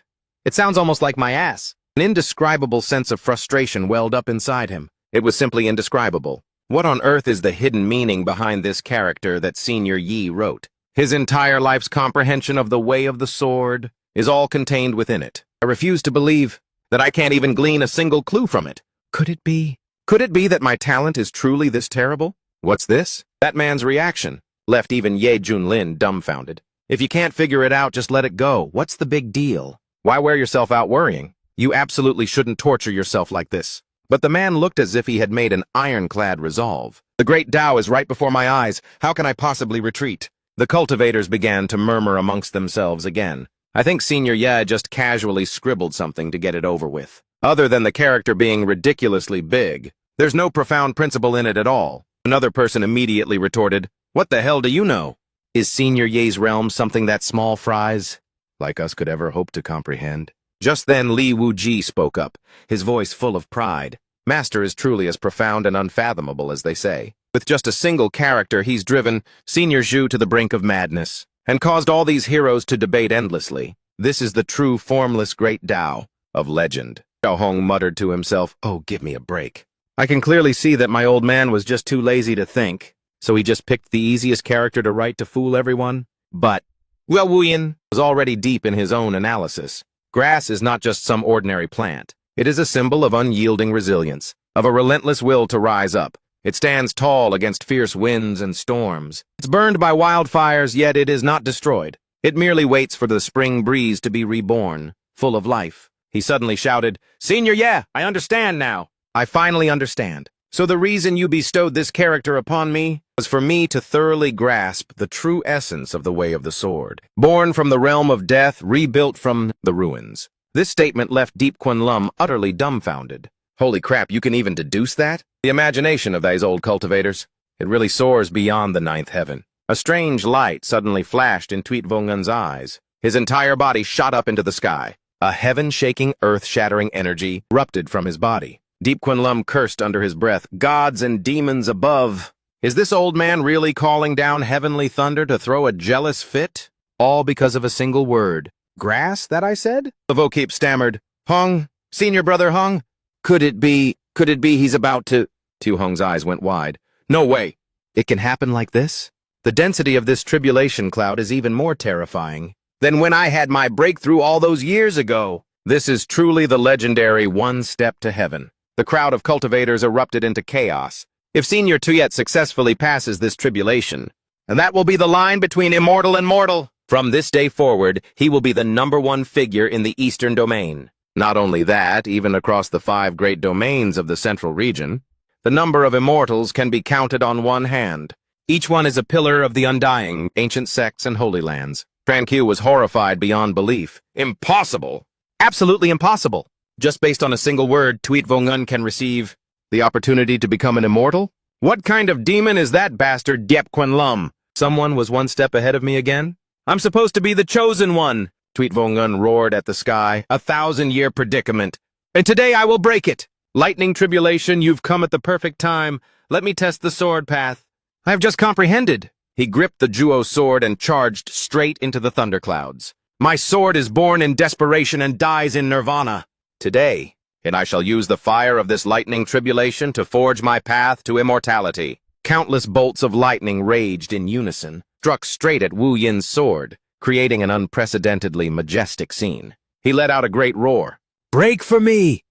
It sounds almost like my ass. An indescribable sense of frustration welled up inside him. It was simply indescribable. What on earth is the hidden meaning behind this character that Senior Yi wrote? His entire life's comprehension of the way of the sword is all contained within it. I refuse to believe that I can't even glean a single clue from it. Could it be that my talent is truly this terrible? What's this? That man's reaction left even Ye Junlin dumbfounded. If you can't figure it out, just let it go. What's the big deal? Why wear yourself out worrying? You absolutely shouldn't torture yourself like this. But the man looked as if he had made an ironclad resolve. The great Tao is right before my eyes. How can I possibly retreat? The cultivators began to murmur amongst themselves again. I think Senior Ye just casually scribbled something to get it over with. Other than the character being ridiculously big, there's no profound principle in it at all. Another person immediately retorted, what the hell do you know? Is Senior Ye's realm something that small fries like us could ever hope to comprehend? Just then Li Wujie spoke up, his voice full of pride. Master is truly as profound and unfathomable as they say. With just a single character, he's driven Senior Zhu to the brink of madness, and caused all these heroes to debate endlessly. This is the true formless great Tao of legend. Xiao Hong muttered to himself, oh, give me a break. I can clearly see that my old man was just too lazy to think, so he just picked the easiest character to write to fool everyone. But, well, Wuyan was already deep in his own analysis. Grass is not just some ordinary plant. It is a symbol of unyielding resilience, of a relentless will to rise up. It stands tall against fierce winds and storms. It's burned by wildfires, yet it is not destroyed. It merely waits for the spring breeze to be reborn, full of life. He suddenly shouted, Senior Ye, I understand now. I finally understand. So the reason you bestowed this character upon me was for me to thoroughly grasp the true essence of the way of the sword. Born from the realm of death, rebuilt from the ruins. This statement left Deep Kunlum utterly dumbfounded. Holy crap, you can even deduce that? The imagination of these old cultivators. It really soars beyond the ninth heaven. A strange light suddenly flashed in Tweet Vongun's eyes. His entire body shot up into the sky. A heaven-shaking, earth-shattering energy erupted from his body. Deep Kunlum cursed under his breath, gods and demons above. Is this old man really calling down heavenly thunder to throw a jealous fit? All because of a single word. Grass, that I said? The Vokip stammered. Hong, senior brother Hong? Could it be he's about to... Tu Hong's eyes went wide. No way. It can happen like this? The density of this tribulation cloud is even more terrifying than when I had my breakthrough all those years ago. This is truly the legendary one step to heaven. The crowd of cultivators erupted into chaos. If Senior Tuyet successfully passes this tribulation, And that will be the line between immortal and mortal. From this day forward, he will be the #1 figure in the Eastern Domain. Not only that, even across the 5 great domains of the Central Region, the number of immortals can be counted on one hand. Each one is a pillar of the undying, ancient sects and holy lands. Tran Q was horrified beyond belief. Impossible! Absolutely impossible! Just based on a single word, Tweet Vongun can receive the opportunity to become an immortal? What kind of demon is that bastard, Diep Quan Lum? Someone was one step ahead of me again? I'm supposed to be the chosen one! Tweet Vongun roared at the sky. 1,000-year predicament. And today I will break it! Lightning tribulation, you've come at the perfect time. Let me test the sword path. I have just comprehended. He gripped the Juo sword and charged straight into the thunderclouds. My sword is born in desperation and dies in nirvana. Today, and I shall use the fire of this lightning tribulation to forge my path to immortality. Countless bolts of lightning raged in unison, struck straight at Wu Yin's sword, creating an unprecedentedly majestic scene. He let out a great roar. Break for me!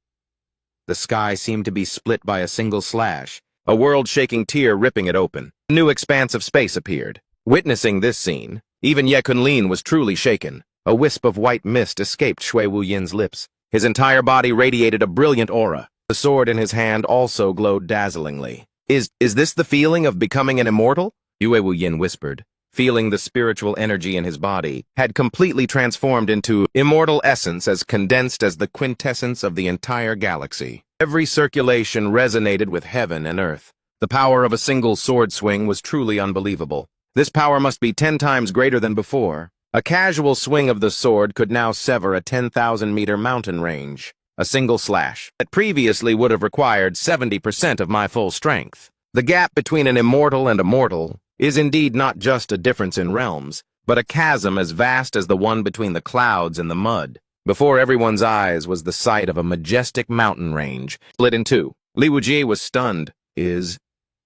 The sky seemed to be split by a single slash, a world-shaking tear ripping it open. A new expanse of space appeared. Witnessing this scene, even Ye Kunlin was truly shaken. A wisp of white mist escaped Shui Wu Yin's lips. His entire body radiated a brilliant aura. The sword in his hand also glowed dazzlingly. Is this the feeling of becoming an immortal? Yue Wu Yin whispered, feeling the spiritual energy in his body had completely transformed into immortal essence as condensed as the quintessence of the entire galaxy. Every circulation resonated with heaven and earth. The power of a single sword swing was truly unbelievable. This power must be 10 times greater than before. A casual swing of the sword could now sever a 10,000-meter mountain range. A single slash that previously would have required 70% of my full strength. The gap between an immortal and a mortal is indeed not just a difference in realms, but a chasm as vast as the one between the clouds and the mud. Before everyone's eyes was the sight of a majestic mountain range, split in two. Li Wujie was stunned. Is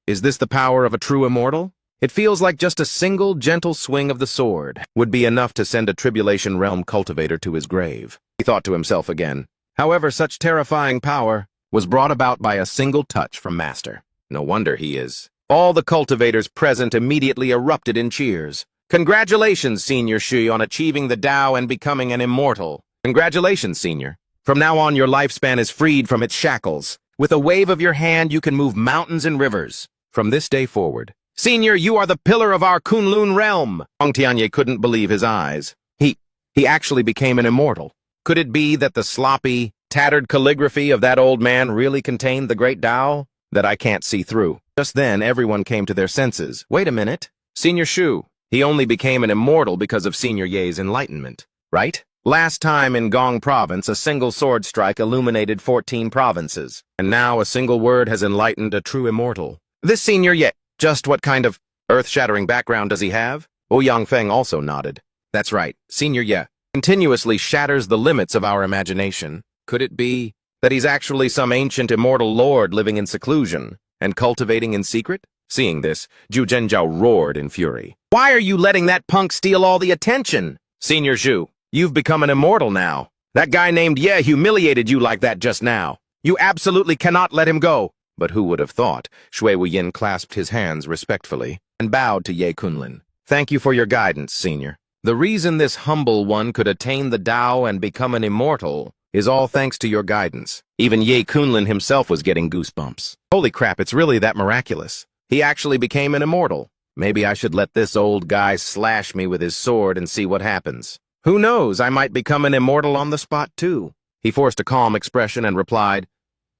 this the power of a true immortal? It feels like just a single gentle swing of the sword would be enough to send a Tribulation Realm cultivator to his grave. He thought to himself again. However, such terrifying power was brought about by a single touch from Master. No wonder he is. All the cultivators present immediately erupted in cheers. Congratulations, Senior Shui, on achieving the Tao and becoming an immortal. Congratulations, Senior. From now on, your lifespan is freed from its shackles. With a wave of your hand, you can move mountains and rivers. From this day forward, Senior, you are the pillar of our Kunlun realm. Hong Tianye couldn't believe his eyes. He actually became an immortal. Could it be that the sloppy, tattered calligraphy of that old man really contained the great Tao that I can't see through? Just then, everyone came to their senses. Wait a minute. Senior Shu, he only became an immortal because of Senior Ye's enlightenment, right? Last time in Gong Province, a single sword strike illuminated 14 provinces, and now a single word has enlightened a true immortal. This Senior Ye, just what kind of earth-shattering background does he have? Ouyang Feng also nodded. That's right, Senior Ye continuously shatters the limits of our imagination. Could it be that he's actually some ancient immortal lord living in seclusion and cultivating in secret? Seeing this, Zhu Zhenjiao roared in fury. Why are you letting that punk steal all the attention? Senior Zhu, you've become an immortal now. That guy named Ye humiliated you like that just now. You absolutely cannot let him go. But who would have thought? Shui Wuyin clasped his hands respectfully and bowed to Ye Kunlin. Thank you for your guidance, Senior. The reason this humble one could attain the Tao and become an immortal is all thanks to your guidance. Even Ye Kunlin himself was getting goosebumps. Holy crap, it's really that miraculous. He actually became an immortal. Maybe I should let this old guy slash me with his sword and see what happens. Who knows, I might become an immortal on the spot too. He forced a calm expression and replied,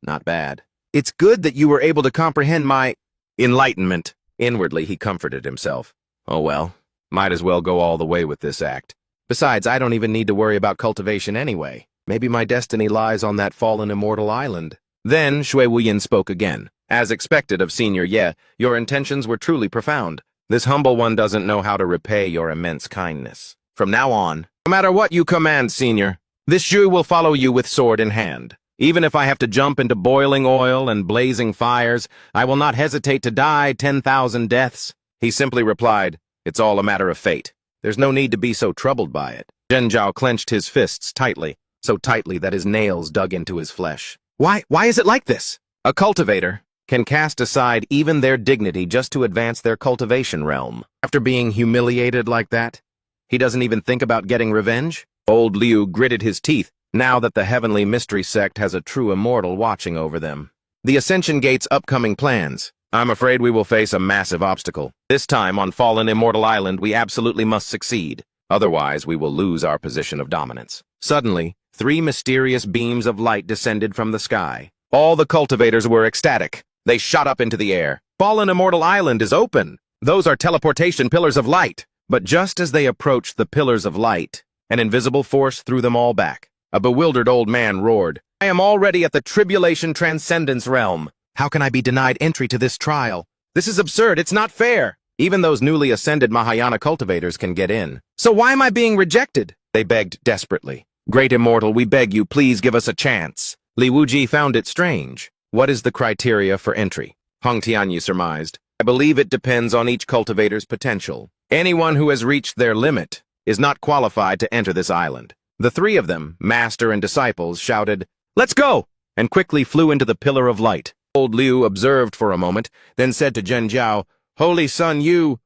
Not bad. It's good that you were able to comprehend my enlightenment. Inwardly, he comforted himself. Oh well, might as well go all the way with this act. Besides, I don't even need to worry about cultivation anyway. Maybe my destiny lies on that fallen immortal island. Then Shui Wuyin spoke again. As expected of Senior Ye, your intentions were truly profound. This humble one doesn't know how to repay your immense kindness. From now on, no matter what you command, Senior, this Zhu will follow you with sword in hand. Even if I have to jump into boiling oil and blazing fires, I will not hesitate to die 10,000 deaths. He simply replied, It's all a matter of fate. There's no need to be so troubled by it. Zhenjiao clenched his fists tightly, so tightly that his nails dug into his flesh. Why is it like this? A cultivator, can cast aside even their dignity just to advance their cultivation realm. After being humiliated like that, he doesn't even think about getting revenge? Old Liu gritted his teeth now that the heavenly mystery sect has a true immortal watching over them. The Ascension Gate's upcoming plans. I'm afraid we will face a massive obstacle. This time on Fallen Immortal Island, we absolutely must succeed. Otherwise, we will lose our position of dominance. Suddenly, 3 mysterious beams of light descended from the sky. All the cultivators were ecstatic. They shot up into the air. Fallen Immortal Island is open. Those are teleportation pillars of light. But just as they approached the pillars of light, an invisible force threw them all back. A bewildered old man roared, "I am already at the Tribulation Transcendence realm. How can I be denied entry to this trial? This is absurd, it's not fair. Even those newly ascended Mahayana cultivators can get in. So why am I being rejected?" They begged desperately. "Great Immortal, we beg you, please give us a chance." Li Wuji found it strange. What is the criteria for entry? Hong Tianyi surmised. I believe it depends on each cultivator's potential. Anyone who has reached their limit is not qualified to enter this island. The 3 of them, master and disciples, shouted, "Let's go!" and quickly flew into the pillar of light. Old Liu observed for a moment, then said to Zhen Jiao, "Holy Son, you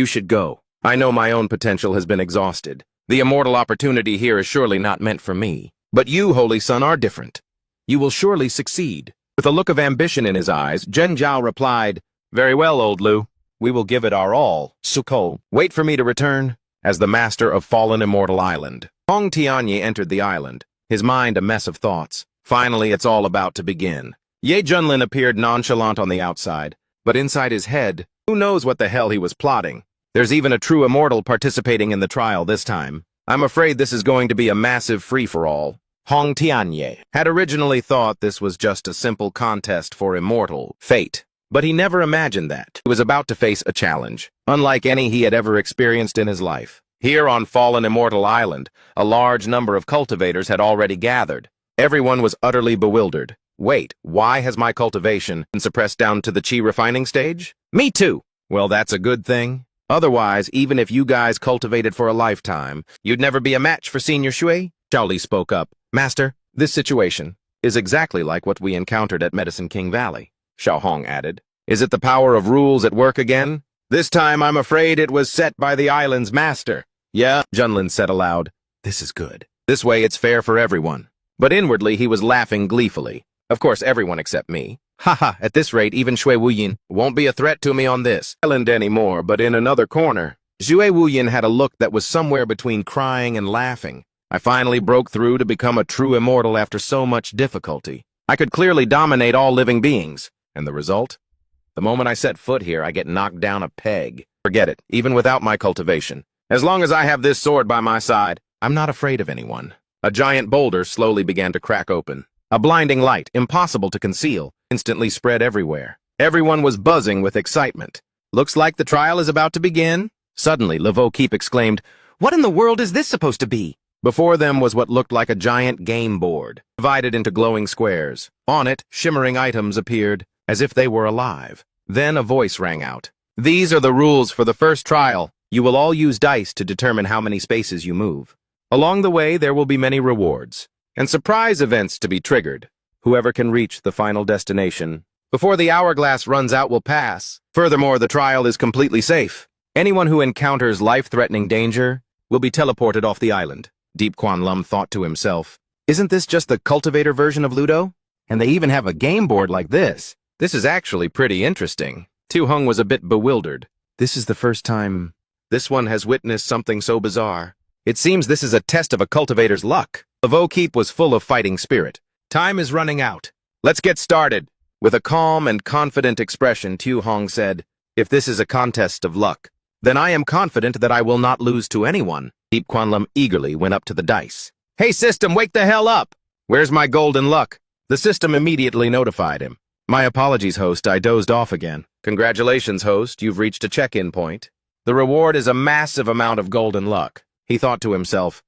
should go. I know my own potential has been exhausted. The immortal opportunity here is surely not meant for me. But you, Holy Son, are different. You will surely succeed." With a look of ambition in his eyes, Zhen Jiao replied, "Very well, Old Liu. We will give it our all. Suko, wait for me to return as the master of Fallen Immortal Island." Hong Tianyi entered the island, his mind a mess of thoughts. Finally, it's all about to begin. Ye Junlin appeared nonchalant on the outside, but inside his head, who knows what the hell he was plotting. There's even a true immortal participating in the trial this time. I'm afraid this is going to be a massive free-for-all. Hong Tianyi had originally thought this was just a simple contest for immortal fate, but he never imagined that he was about to face a challenge, unlike any he had ever experienced in his life. Here on Fallen Immortal Island, a large number of cultivators had already gathered. Everyone was utterly bewildered. Wait, why has my cultivation been suppressed down to the chi refining stage? Me too! Well, that's a good thing. Otherwise, even if you guys cultivated for a lifetime, you'd never be a match for Senior Shui. Shaoli spoke up. "Master, this situation is exactly like what we encountered at Medicine King Valley," Xiao Hong added. "Is it the power of rules at work again? This time I'm afraid it was set by the island's master." "Yeah," Junlin said aloud. "This is good. This way it's fair for everyone." But inwardly he was laughing gleefully. Of course, everyone except me. Haha, at this rate, even Xue Wuyin won't be a threat to me on this island anymore, but in another corner. Xue Wuyin had a look that was somewhere between crying and laughing. I finally broke through to become a true immortal after so much difficulty. I could clearly dominate all living beings. And the result? The moment I set foot here, I get knocked down a peg. Forget it, even without my cultivation. As long as I have this sword by my side, I'm not afraid of anyone. A giant boulder slowly began to crack open. A blinding light, impossible to conceal, instantly spread everywhere. Everyone was buzzing with excitement. "Looks like the trial is about to begin." Suddenly, Laveau Keep exclaimed, "What in the world is this supposed to be?" Before them was what looked like a giant game board, divided into glowing squares. On it, shimmering items appeared, as if they were alive. Then a voice rang out. "These are the rules for the first trial. You will all use dice to determine how many spaces you move. Along the way, there will be many rewards, and surprise events to be triggered. Whoever can reach the final destination before the hourglass runs out will pass. Furthermore, the trial is completely safe. Anyone who encounters life-threatening danger will be teleported off the island." Deep Quan Lum thought to himself, "Isn't this just the cultivator version of Ludo? And they even have a game board like this. This is actually pretty interesting." Tu Hung was a bit bewildered. This is the first time this one has witnessed something so bizarre. It seems this is a test of a cultivator's luck. Laveau Keep was full of fighting spirit. "Time is running out. Let's get started." With a calm and confident expression, Tu Hong said, "If this is a contest of luck, then I am confident that I will not lose to anyone." Deep Quan Lum eagerly went up to the dice. "Hey, system, wake the hell up! Where's my golden luck?" The system immediately notified him. "My apologies, host, I dozed off again." "Congratulations, host, you've reached a check-in point. The reward is a massive amount of golden luck." He thought to himself,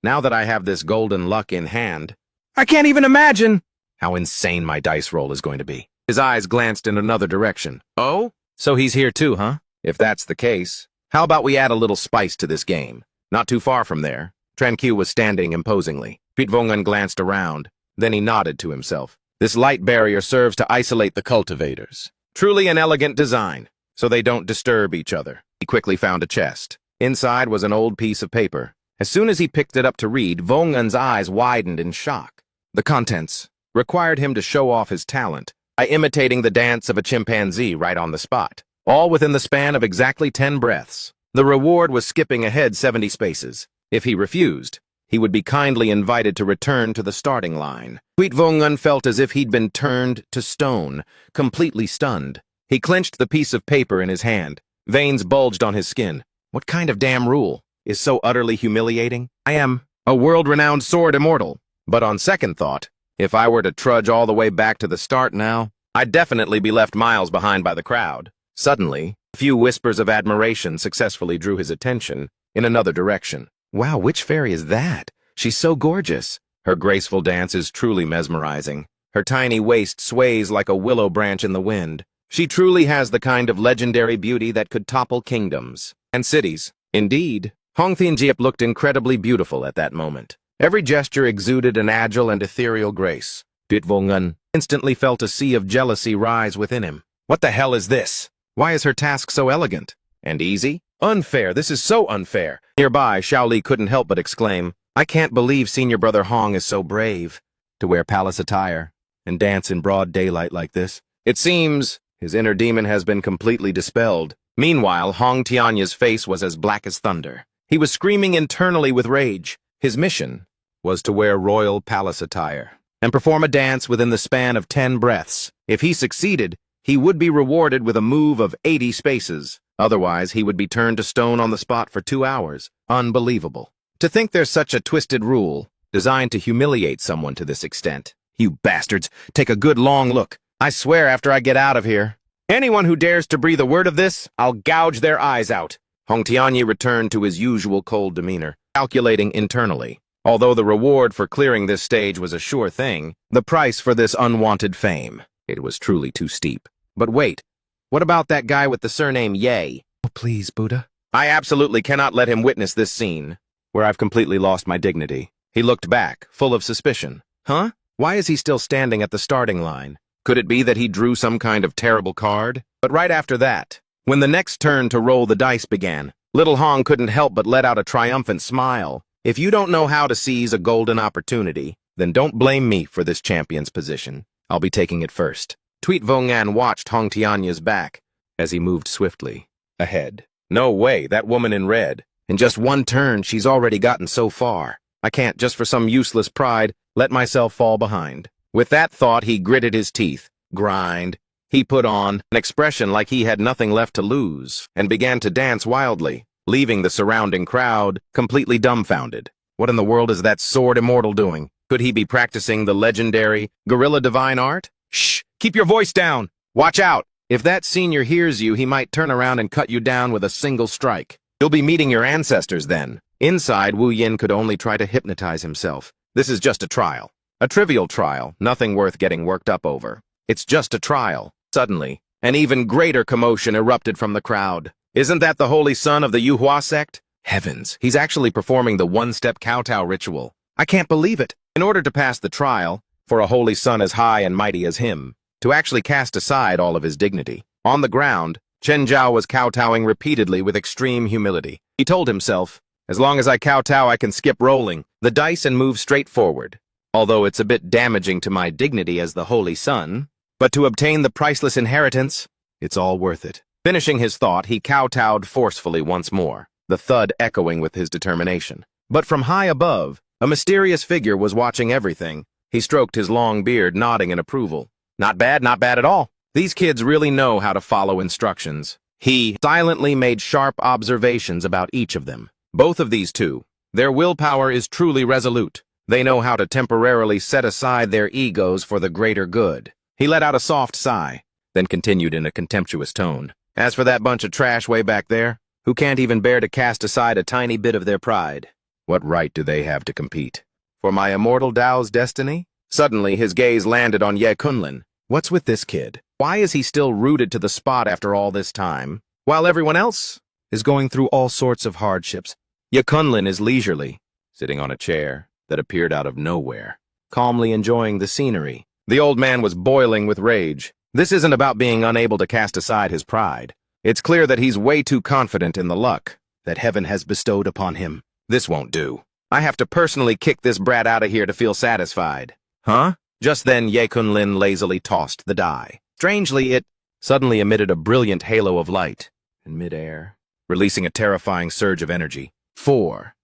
"Now that I have this golden luck in hand, I can't even imagine how insane my dice roll is going to be." His eyes glanced in another direction. "Oh? So he's here too, huh? If that's the case, how about we add a little spice to this game?" Not too far from there, Tranquille was standing imposingly. Pete Vongan glanced around. Then he nodded to himself. This light barrier serves to isolate the cultivators. Truly an elegant design, so they don't disturb each other. He quickly found a chest. Inside was an old piece of paper. As soon as he picked it up to read, Vong'un's eyes widened in shock. The contents required him to show off his talent by imitating the dance of a chimpanzee right on the spot, all within the span of exactly 10 breaths. The reward was skipping ahead 70 spaces. If he refused, he would be kindly invited to return to the starting line. Tweet Vong'un felt as if he'd been turned to stone, completely stunned. He clenched the piece of paper in his hand. Veins bulged on his skin. What kind of damn rule is so utterly humiliating? I am a world-renowned sword immortal. But on second thought, if I were to trudge all the way back to the start now, I'd definitely be left miles behind by the crowd. Suddenly, a few whispers of admiration successfully drew his attention in another direction. Wow, which fairy is that? She's so gorgeous. Her graceful dance is truly mesmerizing. Her tiny waist sways like a willow branch in the wind. She truly has the kind of legendary beauty that could topple kingdoms and cities. Indeed, Hong Thienjiep looked incredibly beautiful at that moment. Every gesture exuded an agile and ethereal grace. Tweet Vong'un instantly felt a sea of jealousy rise within him. What the hell is this? Why is her task so elegant? And easy? Unfair, this is so unfair. Nearby, Shaoli couldn't help but exclaim, I can't believe Senior Brother Hong is so brave to wear palace attire and dance in broad daylight like this. It seems his inner demon has been completely dispelled. Meanwhile, Hong Tianya's face was as black as thunder. He was screaming internally with rage. His mission was to wear royal palace attire and perform a dance within the span of 10 breaths. If he succeeded, he would be rewarded with a move of 80 spaces. Otherwise, he would be turned to stone on the spot for 2 hours. Unbelievable. To think there's such a twisted rule designed to humiliate someone to this extent. You bastards, take a good long look. I swear after I get out of here, anyone who dares to breathe a word of this, I'll gouge their eyes out. Hong Tianyi returned to his usual cold demeanor, calculating internally. Although the reward for clearing this stage was a sure thing, the price for this unwanted fame, it was truly too steep. But wait, what about that guy with the surname Ye? Oh, please, Buddha. I absolutely cannot let him witness this scene, where I've completely lost my dignity. He looked back, full of suspicion. Huh? Why is he still standing at the starting line? Could it be that he drew some kind of terrible card? But right after that, when the next turn to roll the dice began, little Hong couldn't help but let out a triumphant smile. If you don't know how to seize a golden opportunity, then don't blame me for this champion's position. I'll be taking it first. Tweet Vong'un watched Hong Tianya's back as he moved swiftly ahead. No way, that woman in red. In just one turn, she's already gotten so far. I can't, just for some useless pride, let myself fall behind. With that thought, he gritted his teeth. Grind. He put on an expression like he had nothing left to lose and began to dance wildly, leaving the surrounding crowd completely dumbfounded. What in the world is that sword immortal doing? Could he be practicing the legendary gorilla divine art? Shh! Keep your voice down! Watch out! If that senior hears you, he might turn around and cut you down with a single strike. You'll be meeting your ancestors then. Inside, Wu Yin could only try to hypnotize himself. This is just a trial. A trivial trial, nothing worth getting worked up over. It's just a trial. Suddenly, an even greater commotion erupted from the crowd. Isn't that the holy son of the Yuhua sect? Heavens, he's actually performing the one-step kowtow ritual. I can't believe it. In order to pass the trial, for a holy son as high and mighty as him, to actually cast aside all of his dignity. On the ground, Chen Zhao was kowtowing repeatedly with extreme humility. He told himself, as long as I kowtow, I can skip rolling the dice and move straight forward. Although it's a bit damaging to my dignity as the holy son, but to obtain the priceless inheritance, it's all worth it. Finishing his thought, he kowtowed forcefully once more, the thud echoing with his determination. But from high above, a mysterious figure was watching everything. He stroked his long beard, nodding in approval. Not bad at all. These kids really know how to follow instructions. He silently made sharp observations about each of them. Both of these two, their willpower is truly resolute. They know how to temporarily set aside their egos for the greater good. He let out a soft sigh, then continued in a contemptuous tone. As for that bunch of trash way back there, who can't even bear to cast aside a tiny bit of their pride, what right do they have to compete? For my immortal Dao's destiny? Suddenly, his gaze landed on Ye Kunlin. What's with this kid? Why is he still rooted to the spot after all this time, while everyone else is going through all sorts of hardships? Ye Kunlin is leisurely, sitting on a chair that appeared out of nowhere, calmly enjoying the scenery. The old man was boiling with rage. This isn't about being unable to cast aside his pride. It's clear that he's way too confident in the luck that heaven has bestowed upon him. This won't do. I have to personally kick this brat out of here to feel satisfied. Huh? Just then, Ye Kunlin lazily tossed the die. Strangely, it suddenly emitted a brilliant halo of light in midair, releasing a terrifying surge of energy. 4.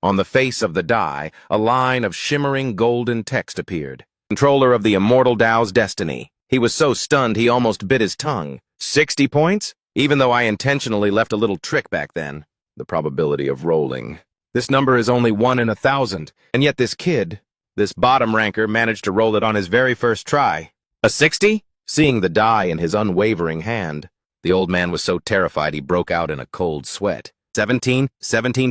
On the face of the die, a line of shimmering golden text appeared. Controller of the immortal Tao's destiny. He was so stunned he almost bit his tongue. 60 points? Even though I intentionally left a little trick back then. The probability of rolling. This number is only 1 in 1,000, and yet this kid, this bottom ranker, managed to roll it on his very first try. A 60? Seeing the die in his unwavering hand, the old man was so terrified he broke out in a cold sweat. 17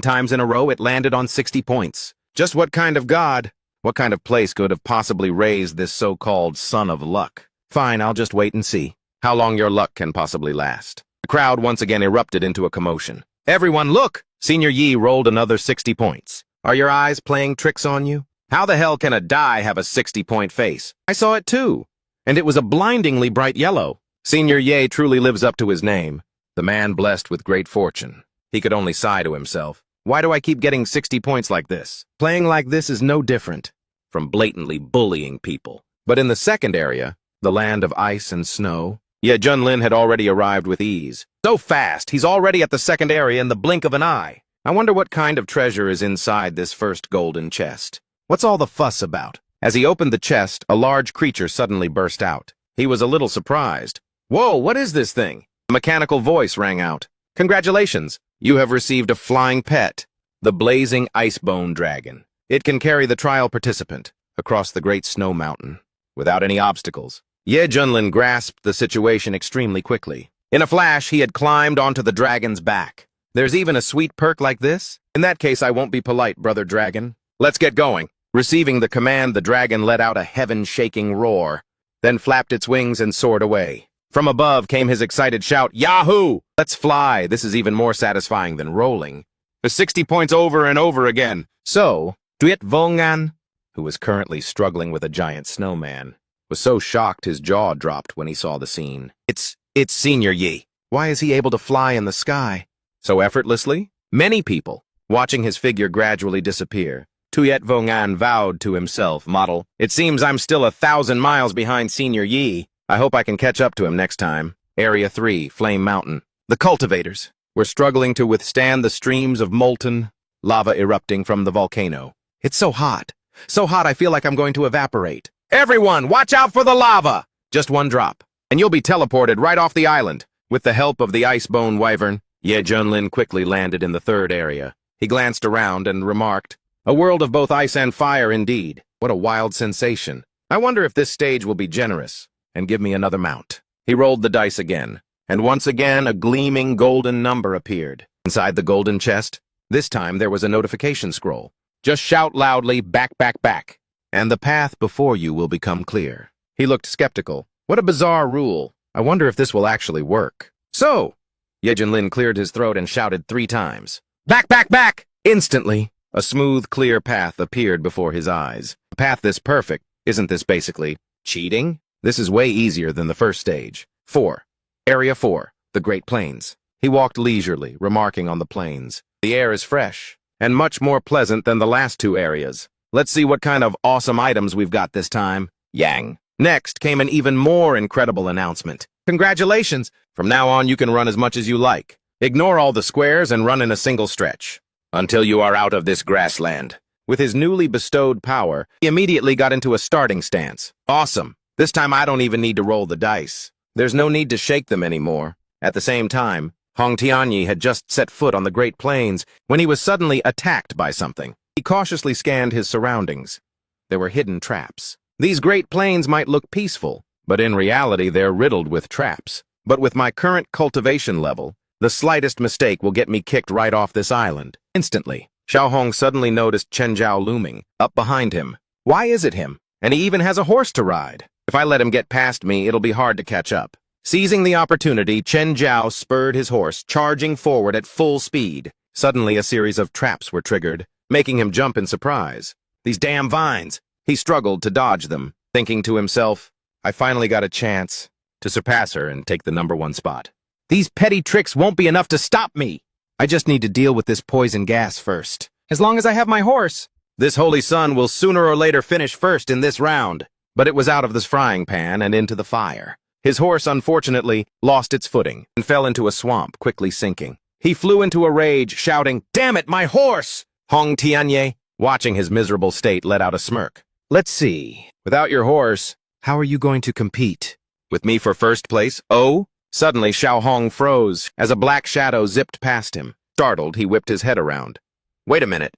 times in a row it landed on 60 points. Just what kind of god, what kind of place could have possibly raised this so-called son of luck? Fine, I'll just wait and see how long your luck can possibly last. The crowd once again erupted into a commotion. Everyone, look! Senior Yi rolled another 60 points. Are your eyes playing tricks on you? How the hell can a die have a 60-point face? I saw it too, and it was a blindingly bright yellow. Senior Ye truly lives up to his name, the man blessed with great fortune. He could only sigh to himself. Why do I keep getting 60 points like this? Playing like this is no different from blatantly bullying people. But in the second area, the land of ice and snow, Ye Junlin had already arrived with ease. So fast, he's already at the second area in the blink of an eye. I wonder what kind of treasure is inside this first golden chest. What's all the fuss about? As he opened the chest, a large creature suddenly burst out. He was a little surprised. Whoa, what is this thing? A mechanical voice rang out. Congratulations, you have received a flying pet, the blazing icebone dragon. It can carry the trial participant across the great snow mountain without any obstacles. Ye Junlin grasped the situation extremely quickly. In a flash, he had climbed onto the dragon's back. There's even a sweet perk like this? In that case, I won't be polite, brother dragon. Let's get going. Receiving the command, the dragon let out a heaven-shaking roar, then flapped its wings and soared away. From above came his excited shout, Yahoo! Let's fly. This is even more satisfying than rolling. The 60 points over and over again. So, Duet Vongan, who was currently struggling with a giant snowman, was so shocked his jaw dropped when he saw the scene. It's Senior Yi. Why is he able to fly in the sky so effortlessly? Many people, watching his figure gradually disappear, Tuyet Vongan vowed to himself, model, it seems I'm still 1,000 miles behind Senior Yi. I hope I can catch up to him next time. Area 3, Flame Mountain. The cultivators were struggling to withstand the streams of molten lava erupting from the volcano. It's so hot I feel like I'm going to evaporate. Everyone, watch out for the lava! Just one drop, and you'll be teleported right off the island. With the help of the icebone wyvern, Ye Junlin quickly landed in the third area. He glanced around and remarked, a world of both ice and fire indeed. What a wild sensation. I wonder if this stage will be generous and give me another mount. He rolled the dice again, and once again a gleaming golden number appeared. Inside the golden chest, this time there was a notification scroll. Just shout loudly, back, back, back, and the path before you will become clear. He looked skeptical. What a bizarre rule. I wonder if this will actually work. So, Ye Junlin cleared his throat and shouted 3 times. Back, back, back! Instantly, a smooth, clear path appeared before his eyes. A path this perfect, isn't this basically cheating? This is way easier than the first stage. 4. Area 4, the Great Plains. He walked leisurely, remarking on the plains. The air is fresh, and much more pleasant than the last 2 areas. Let's see what kind of awesome items we've got this time. Yang. Next came an even more incredible announcement. Congratulations! From now on, you can run as much as you like. Ignore all the squares and run in a single stretch until you are out of this grassland. With his newly bestowed power, he immediately got into a starting stance. Awesome. This time I don't even need to roll the dice. There's no need to shake them anymore. At the same time, Hong Tianyi had just set foot on the Great Plains when he was suddenly attacked by something. He cautiously scanned his surroundings. There were hidden traps. These Great Plains might look peaceful, but in reality they're riddled with traps. But with my current cultivation level, the slightest mistake will get me kicked right off this island. Instantly, Xiao Hong suddenly noticed Chen Zhao looming, up behind him. Why is it him? And he even has a horse to ride. If I let him get past me, it'll be hard to catch up. Seizing the opportunity, Chen Zhao spurred his horse, charging forward at full speed. Suddenly, a series of traps were triggered, making him jump in surprise. These damn vines! He struggled to dodge them. thinking to himself, I finally got a chance to surpass her and take the #1 spot. These petty tricks won't be enough to stop me. I just need to deal with this poison gas first. As long as I have my horse. This holy sun will sooner or later finish first in this round. But it was out of this frying pan and into the fire. His horse, unfortunately, lost its footing and fell into a swamp, quickly sinking. He flew into a rage, shouting, "Damn it, my horse!" Hong Tianye, watching his miserable state, let out a smirk. Let's see. Without your horse, how are you going to compete? With me for first place? Oh? Suddenly, Xiao Hong froze as a black shadow zipped past him. Startled, he whipped his head around. Wait a minute.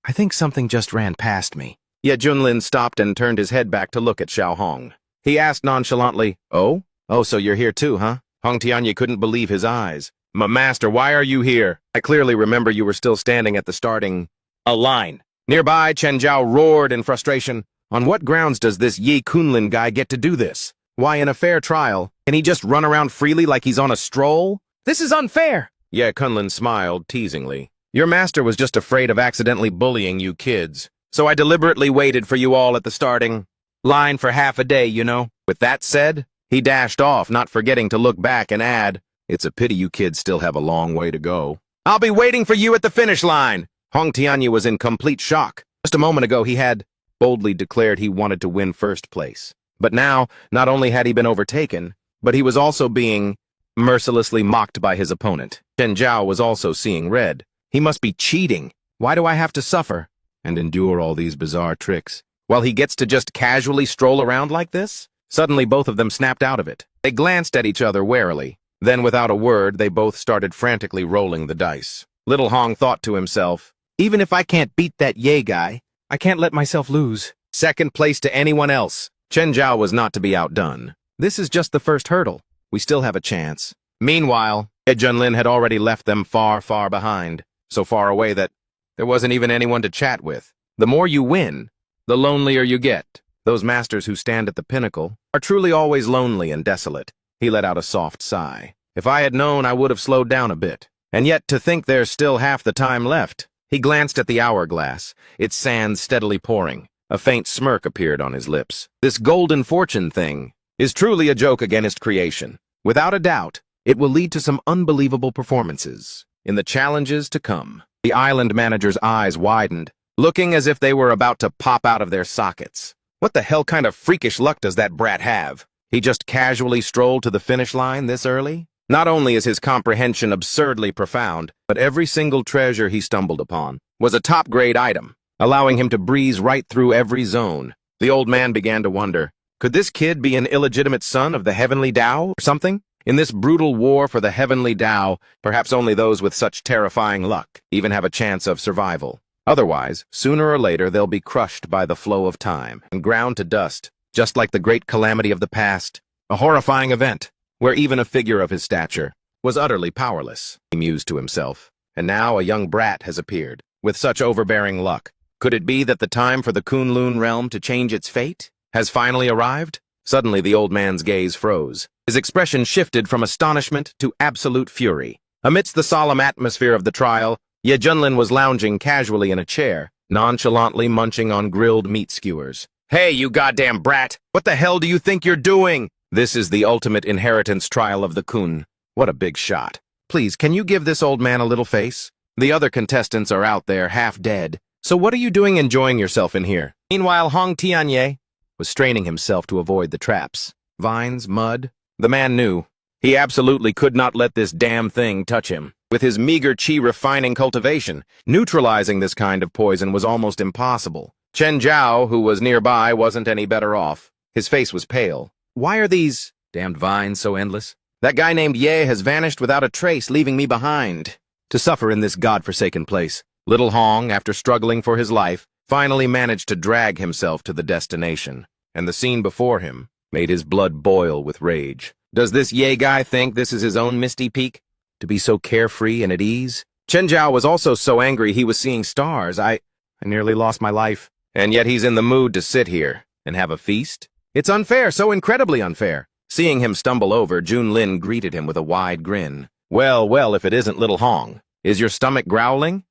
I think something just ran past me. Yet Junlin stopped and turned his head back to look at Xiao Hong. He asked nonchalantly, Oh? Oh, so you're here too, huh? Hong Tianye couldn't believe his eyes. Master, why are you here? I clearly remember you were still standing at the starting line. Nearby, Chen Zhao roared in frustration. On what grounds does this Yi Kunlin guy get to do this? Why, in a fair trial, can he just run around freely like he's on a stroll? This is unfair! Ye Kunlin smiled teasingly. Your master was just afraid of accidentally bullying you kids, so I deliberately waited for you all at the starting line for half a day, you know. With that said, he dashed off, not forgetting to look back and add, It's a pity you kids still have a long way to go. I'll be waiting for you at the finish line! Hong Tianye was in complete shock. Just a moment ago, he had boldly declared he wanted to win first place. But now, not only had he been overtaken, but he was also being mercilessly mocked by his opponent. Chen Zhao was also seeing red. He must be cheating. Why do I have to suffer and endure all these bizarre tricks, while he gets to just casually stroll around like this? Suddenly, both of them snapped out of it. They glanced at each other warily. Then, without a word, they both started frantically rolling the dice. Little Hong thought to himself, even if I can't beat that Ye guy, I can't let myself lose. Second place to anyone else. Chen Zhao was not to be outdone. This is just the first hurdle. We still have a chance. Meanwhile, Junlin had already left them far, far behind, so far away that there wasn't even anyone to chat with. The more you win, the lonelier you get. Those masters who stand at the pinnacle are truly always lonely and desolate. He let out a soft sigh. If I had known, I would have slowed down a bit. And yet, to think there's still half the time left. He glanced at the hourglass, its sands steadily pouring. A faint smirk appeared on his lips. This golden fortune thing is truly a joke against creation. Without a doubt, it will lead to some unbelievable performances in the challenges to come. The island manager's eyes widened, looking as if they were about to pop out of their sockets. What the hell kind of freakish luck does that brat have? He just casually strolled to the finish line this early? Not only is his comprehension absurdly profound, but every single treasure he stumbled upon was a top-grade item, allowing him to breeze right through every zone. The old man began to wonder, could this kid be an illegitimate son of the heavenly Tao or something? In this brutal war for the heavenly Tao, perhaps only those with such terrifying luck even have a chance of survival. Otherwise, sooner or later they'll be crushed by the flow of time and ground to dust, just like the great calamity of the past, a horrifying event where even a figure of his stature was utterly powerless, he mused to himself. And now a young brat has appeared, with such overbearing luck. Could it be that the time for the Kunlun realm to change its fate has finally arrived? Suddenly the old man's gaze froze. His expression shifted from astonishment to absolute fury. Amidst the solemn atmosphere of the trial, Ye Junlin was lounging casually in a chair, nonchalantly munching on grilled meat skewers. Hey, you goddamn brat! What the hell do you think you're doing? This is the ultimate inheritance trial of the Kun. What a big shot. Please, can you give this old man a little face? The other contestants are out there, half dead. So what are you doing enjoying yourself in here? Meanwhile, Hong Tianye was straining himself to avoid the traps. Vines, mud. The man knew. He absolutely could not let this damn thing touch him. With his meager chi-refining cultivation, neutralizing this kind of poison was almost impossible. Chen Zhao, who was nearby, wasn't any better off. His face was pale. Why are these damned vines so endless? That guy named Ye has vanished without a trace, leaving me behind to suffer in this godforsaken place. Little Hong, after struggling for his life, finally managed to drag himself to the destination, and the scene before him made his blood boil with rage. Does this Ye guy think this is his own Misty Peak? To be so carefree and at ease? Chen Zhao was also so angry he was seeing stars. I nearly lost my life. And yet he's in the mood to sit here and have a feast? It's unfair, so incredibly unfair. Seeing him stumble over, Junlin greeted him with a wide grin. Well, well, if it isn't Little Hong. Is your stomach growling?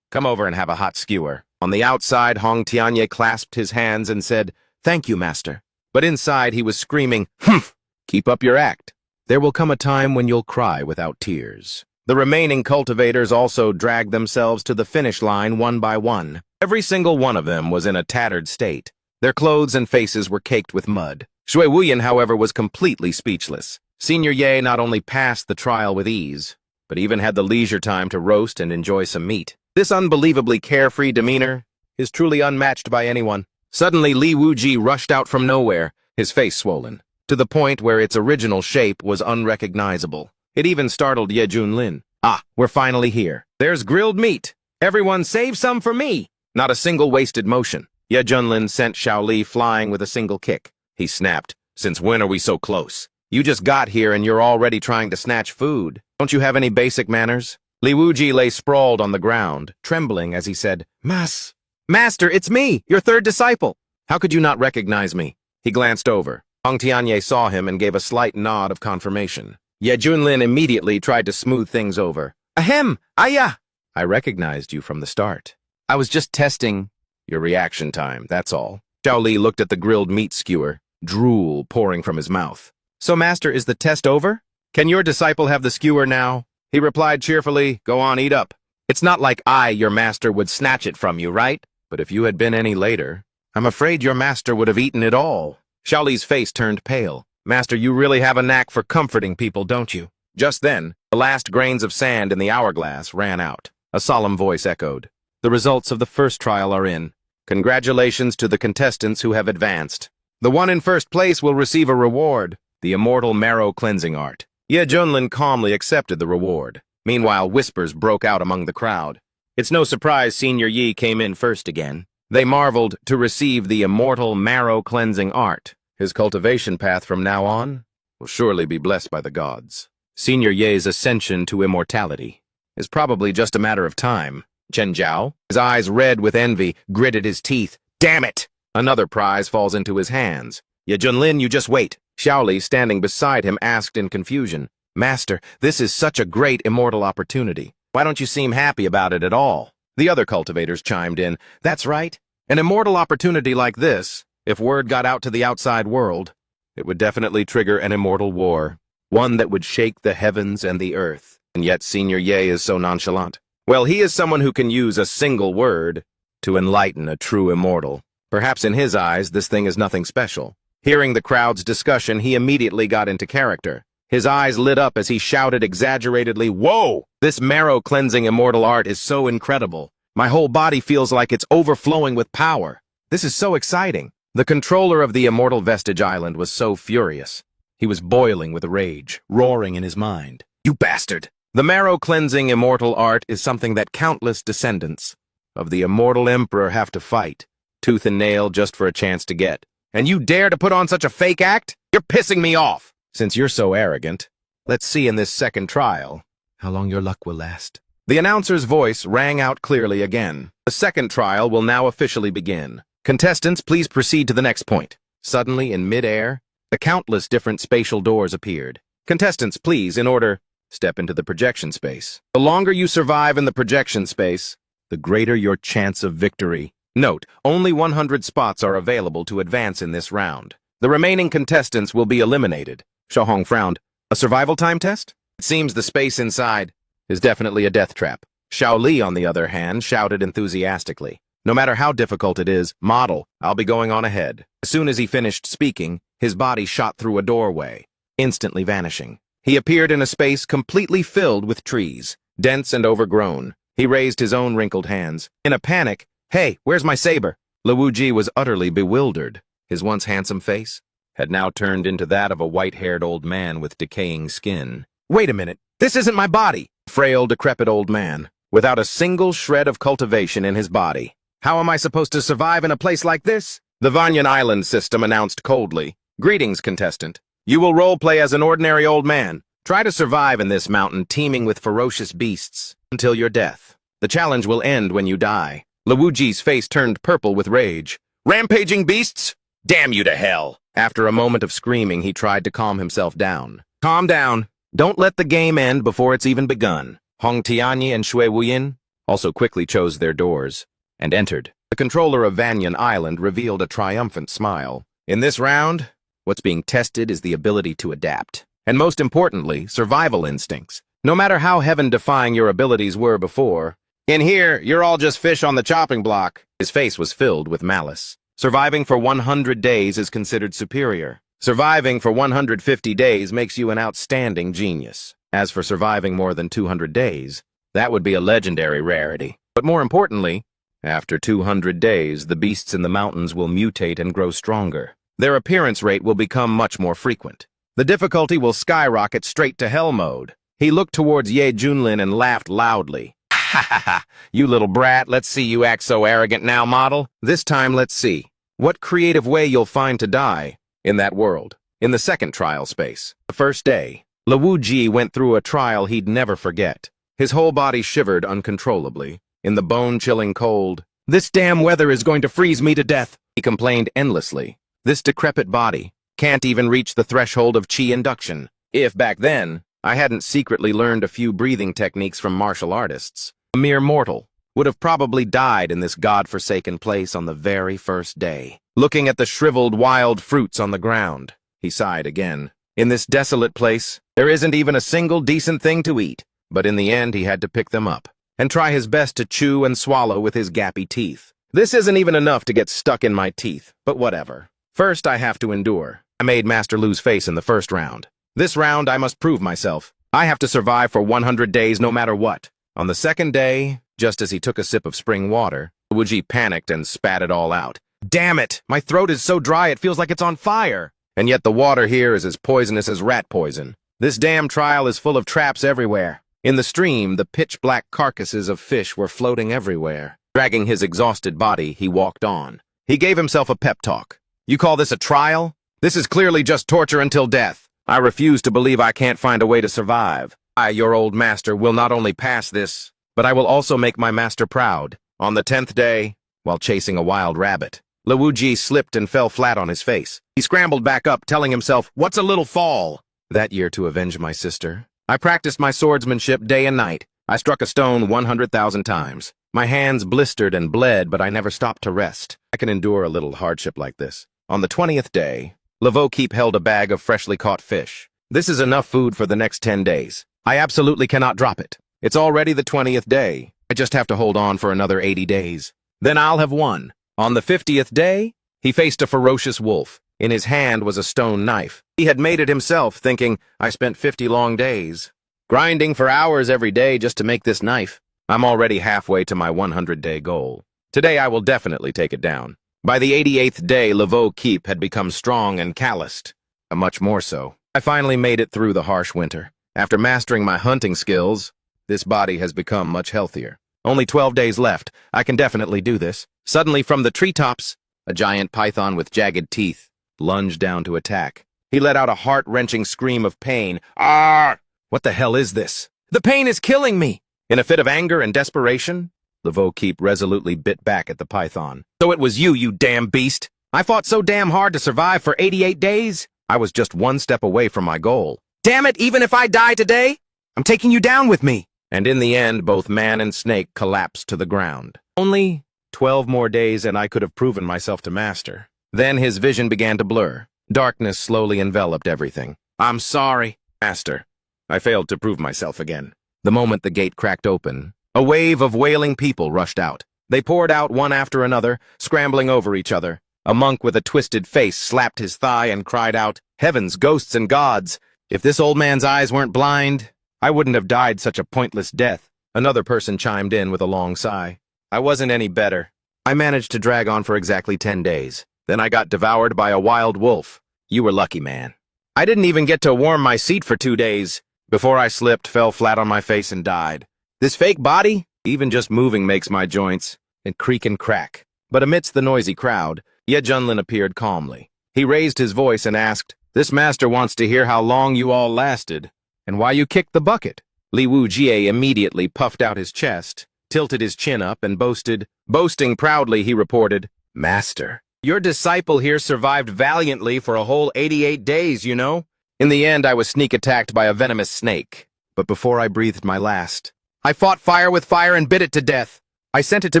Come over and have a hot skewer. On the outside, Hong Tianye clasped his hands and said, Thank you, master. but inside he was screaming, "Humph! Keep up your act. There will come a time when you'll cry without tears." The remaining cultivators also dragged themselves to the finish line one by one. Every single one of them was in a tattered state. Their clothes and faces were caked with mud. Shui Wuyan, however, was completely speechless. Senior Ye not only passed the trial with ease, but even had the leisure time to roast and enjoy some meat. This unbelievably carefree demeanor is truly unmatched by anyone. Suddenly, Li Wuji rushed out from nowhere, his face swollen, to the point where its original shape was unrecognizable. It even startled Ye Junlin. "Ah, we're finally here. There's grilled meat. Everyone save some for me." Not a single wasted motion. Ye Junlin sent Xiao Li flying with a single kick. He snapped, "Since when are we so close? You just got here and you're already trying to snatch food. Don't you have any basic manners?" Li Wuji lay sprawled on the ground, trembling as he said, Master, it's me, your third disciple." "How could you not recognize me?" He glanced over. Hong Tianye saw him and gave a slight nod of confirmation. Ye Junlin immediately tried to smooth things over. "Ahem! Ayah! I recognized you from the start. I was just testing your reaction time, that's all." Xiao Li looked at the grilled meat skewer, drool pouring from his mouth. "So, Master, is the test over? Can your disciple have the skewer now?" He replied cheerfully, "Go on, eat up. It's not like I, your master, would snatch it from you, right? But if you had been any later, I'm afraid your master would have eaten it all." Xiao Li's face turned pale. "Master, you really have a knack for comforting people, don't you?" Just then, the last grains of sand in the hourglass ran out. A solemn voice echoed. "The results of the first trial are in. Congratulations to the contestants who have advanced. The one in first place will receive a reward, the immortal marrow cleansing art." Ye Junlin calmly accepted the reward. Meanwhile, whispers broke out among the crowd. It's no surprise Senior Yi came in first again. They marveled to receive the immortal marrow cleansing art. His cultivation path from now on will surely be blessed by the gods. Senior Ye's ascension to immortality is probably just a matter of time. Chen Zhao, his eyes red with envy, gritted his teeth. "Damn it!" Another prize falls into his hands. "Ye Junlin, you just wait." Xiao Li, standing beside him, asked in confusion, "Master, this is such a great immortal opportunity. Why don't you seem happy about it at all?" The other cultivators chimed in. "That's right. An immortal opportunity like this, if word got out to the outside world, it would definitely trigger an immortal war, one that would shake the heavens and the earth. And yet Senior Ye is so nonchalant. Well, he is someone who can use a single word to enlighten a true immortal. Perhaps in his eyes, this thing is nothing special." Hearing the crowd's discussion, he immediately got into character. His eyes lit up as he shouted exaggeratedly, "Whoa! This marrow-cleansing immortal art is so incredible. My whole body feels like it's overflowing with power. This is so exciting." The controller of the immortal vestige island was so furious. He was boiling with rage, roaring in his mind. "You bastard! The marrow-cleansing immortal art is something that countless descendants of the immortal emperor have to fight, tooth and nail just for a chance to get. And you dare to put on such a fake act? You're pissing me off! Since you're so arrogant, let's see in this second trial how long your luck will last." The announcer's voice rang out clearly again. "The second trial will now officially begin. Contestants, please proceed to the next point." Suddenly, in mid-air, the countless different spatial doors appeared. "Contestants, please, in order, step into the projection space. The longer you survive in the projection space, the greater your chance of victory. Note, only 100 spots are available to advance in this round. The remaining contestants will be eliminated." Xiaohong frowned. "A survival time test? It seems the space inside is definitely a death trap." Xiao Li, on the other hand, shouted enthusiastically, "No matter how difficult it is, model, I'll be going on ahead." As soon as he finished speaking, his body shot through a doorway, instantly vanishing. He appeared in a space completely filled with trees, dense and overgrown. He raised his own wrinkled hands. In a panic, "Hey, where's my saber?" Li Wuji was utterly bewildered. His once handsome face had now turned into that of a white-haired old man with decaying skin. "Wait a minute, this isn't my body!" Frail, decrepit old man, without a single shred of cultivation in his body. "How am I supposed to survive in a place like this?" The Vanyan Island system announced coldly, "Greetings, contestant. You will role-play as an ordinary old man. Try to survive in this mountain teeming with ferocious beasts until your death. The challenge will end when you die." Li Wuji's face turned purple with rage. "Rampaging beasts? Damn you to hell!" After a moment of screaming, he tried to calm himself down. "Calm down. Don't let the game end before it's even begun." Hong Tianye and Shui Wuyan also quickly chose their doors and entered. The controller of Vanyan Island revealed a triumphant smile. In this round, what's being tested is the ability to adapt. And most importantly, survival instincts. No matter how heaven-defying your abilities were before, in here, you're all just fish on the chopping block. His face was filled with malice. Surviving for 100 days is considered superior. Surviving for 150 days makes you an outstanding genius. As for surviving more than 200 days, that would be a legendary rarity. But more importantly, after 200 days, the beasts in the mountains will mutate and grow stronger. Their appearance rate will become much more frequent. The difficulty will skyrocket straight to hell mode. He looked towards Ye Junlin and laughed loudly. Ha ha ha, you little brat, let's see you act so arrogant now, model. This time let's see what creative way you'll find to die in that world. In the second trial space, the first day, Liu Ji went through a trial he'd never forget. His whole body shivered uncontrollably in the bone-chilling cold. This damn weather is going to freeze me to death, he complained endlessly. This decrepit body can't even reach the threshold of chi induction. If back then, I hadn't secretly learned a few breathing techniques from martial artists, a mere mortal would have probably died in this god-forsaken place on the very first day. Looking at the shriveled wild fruits on the ground, he sighed again. In this desolate place, there isn't even a single decent thing to eat. But in the end, he had to pick them up and try his best to chew and swallow with his gappy teeth. This isn't even enough to get stuck in my teeth, but whatever. First, I have to endure. I made Master lose face in the first round. This round, I must prove myself. I have to survive for 100 days no matter what. On the second day, just as he took a sip of spring water, Liu Ji panicked and spat it all out. Damn it! My throat is so dry it feels like it's on fire. And yet the water here is as poisonous as rat poison. This damn trial is full of traps everywhere. In the stream, the pitch-black carcasses of fish were floating everywhere. Dragging his exhausted body, he walked on. He gave himself a pep talk. You call this a trial? This is clearly just torture until death. I refuse to believe I can't find a way to survive. I, your old master, will not only pass this, but I will also make my master proud. On the 10th day, while chasing a wild rabbit, Liu Ji slipped and fell flat on his face. He scrambled back up, telling himself, "What's a little fall?" That year, to avenge my sister, I practiced my swordsmanship day and night. I struck a stone 100,000 times. My hands blistered and bled, but I never stopped to rest. I can endure a little hardship like this. On the 20th day, Liu Ji held a bag of freshly caught fish. This is enough food for the next 10 days. I absolutely cannot drop it. It's already the 20th day. I just have to hold on for another 80 days. Then I'll have won. On the 50th day, he faced a ferocious wolf. In his hand was a stone knife. He had made it himself, thinking, I spent 50 long days, grinding for hours every day just to make this knife. I'm already halfway to my 100-day goal. Today I will definitely take it down. By the 88th day, Liu Ji had become strong and calloused. Much more so. I finally made it through the harsh winter. After mastering my hunting skills, this body has become much healthier. Only 12 days left. I can definitely do this. Suddenly from the treetops, a giant python with jagged teeth lunged down to attack. He let out a heart-wrenching scream of pain. Arr! What the hell is this? The pain is killing me! In a fit of anger and desperation, Liu Ji resolutely bit back at the python. So it was you, you damn beast! I fought so damn hard to survive for 88 days. I was just one step away from my goal. Damn it, even if I die today, I'm taking you down with me. And in the end, both man and snake collapsed to the ground. Only 12 more days and I could have proven myself to master. Then his vision began to blur. Darkness slowly enveloped everything. I'm sorry, master. I failed to prove myself again. The moment the gate cracked open, a wave of wailing people rushed out. They poured out one after another, scrambling over each other. A monk with a twisted face slapped his thigh and cried out, Heavens, ghosts, and gods! If this old man's eyes weren't blind, I wouldn't have died such a pointless death. Another person chimed in with a long sigh. I wasn't any better. I managed to drag on for exactly 10 days. Then I got devoured by a wild wolf. You were lucky, man. I didn't even get to warm my seat for 2 days. Before I slipped, fell flat on my face and died. This fake body, even just moving makes my joints and creak and crack. But amidst the noisy crowd, Ye Junlin appeared calmly. He raised his voice and asked, This master wants to hear how long you all lasted, and why you kicked the bucket. Liu Ji immediately puffed out his chest, tilted his chin up, and boasting proudly, he reported, Master, your disciple here survived valiantly for a whole 88 days, you know? In the end, I was sneak-attacked by a venomous snake. But before I breathed my last, I fought fire with fire and bit it to death. I sent it to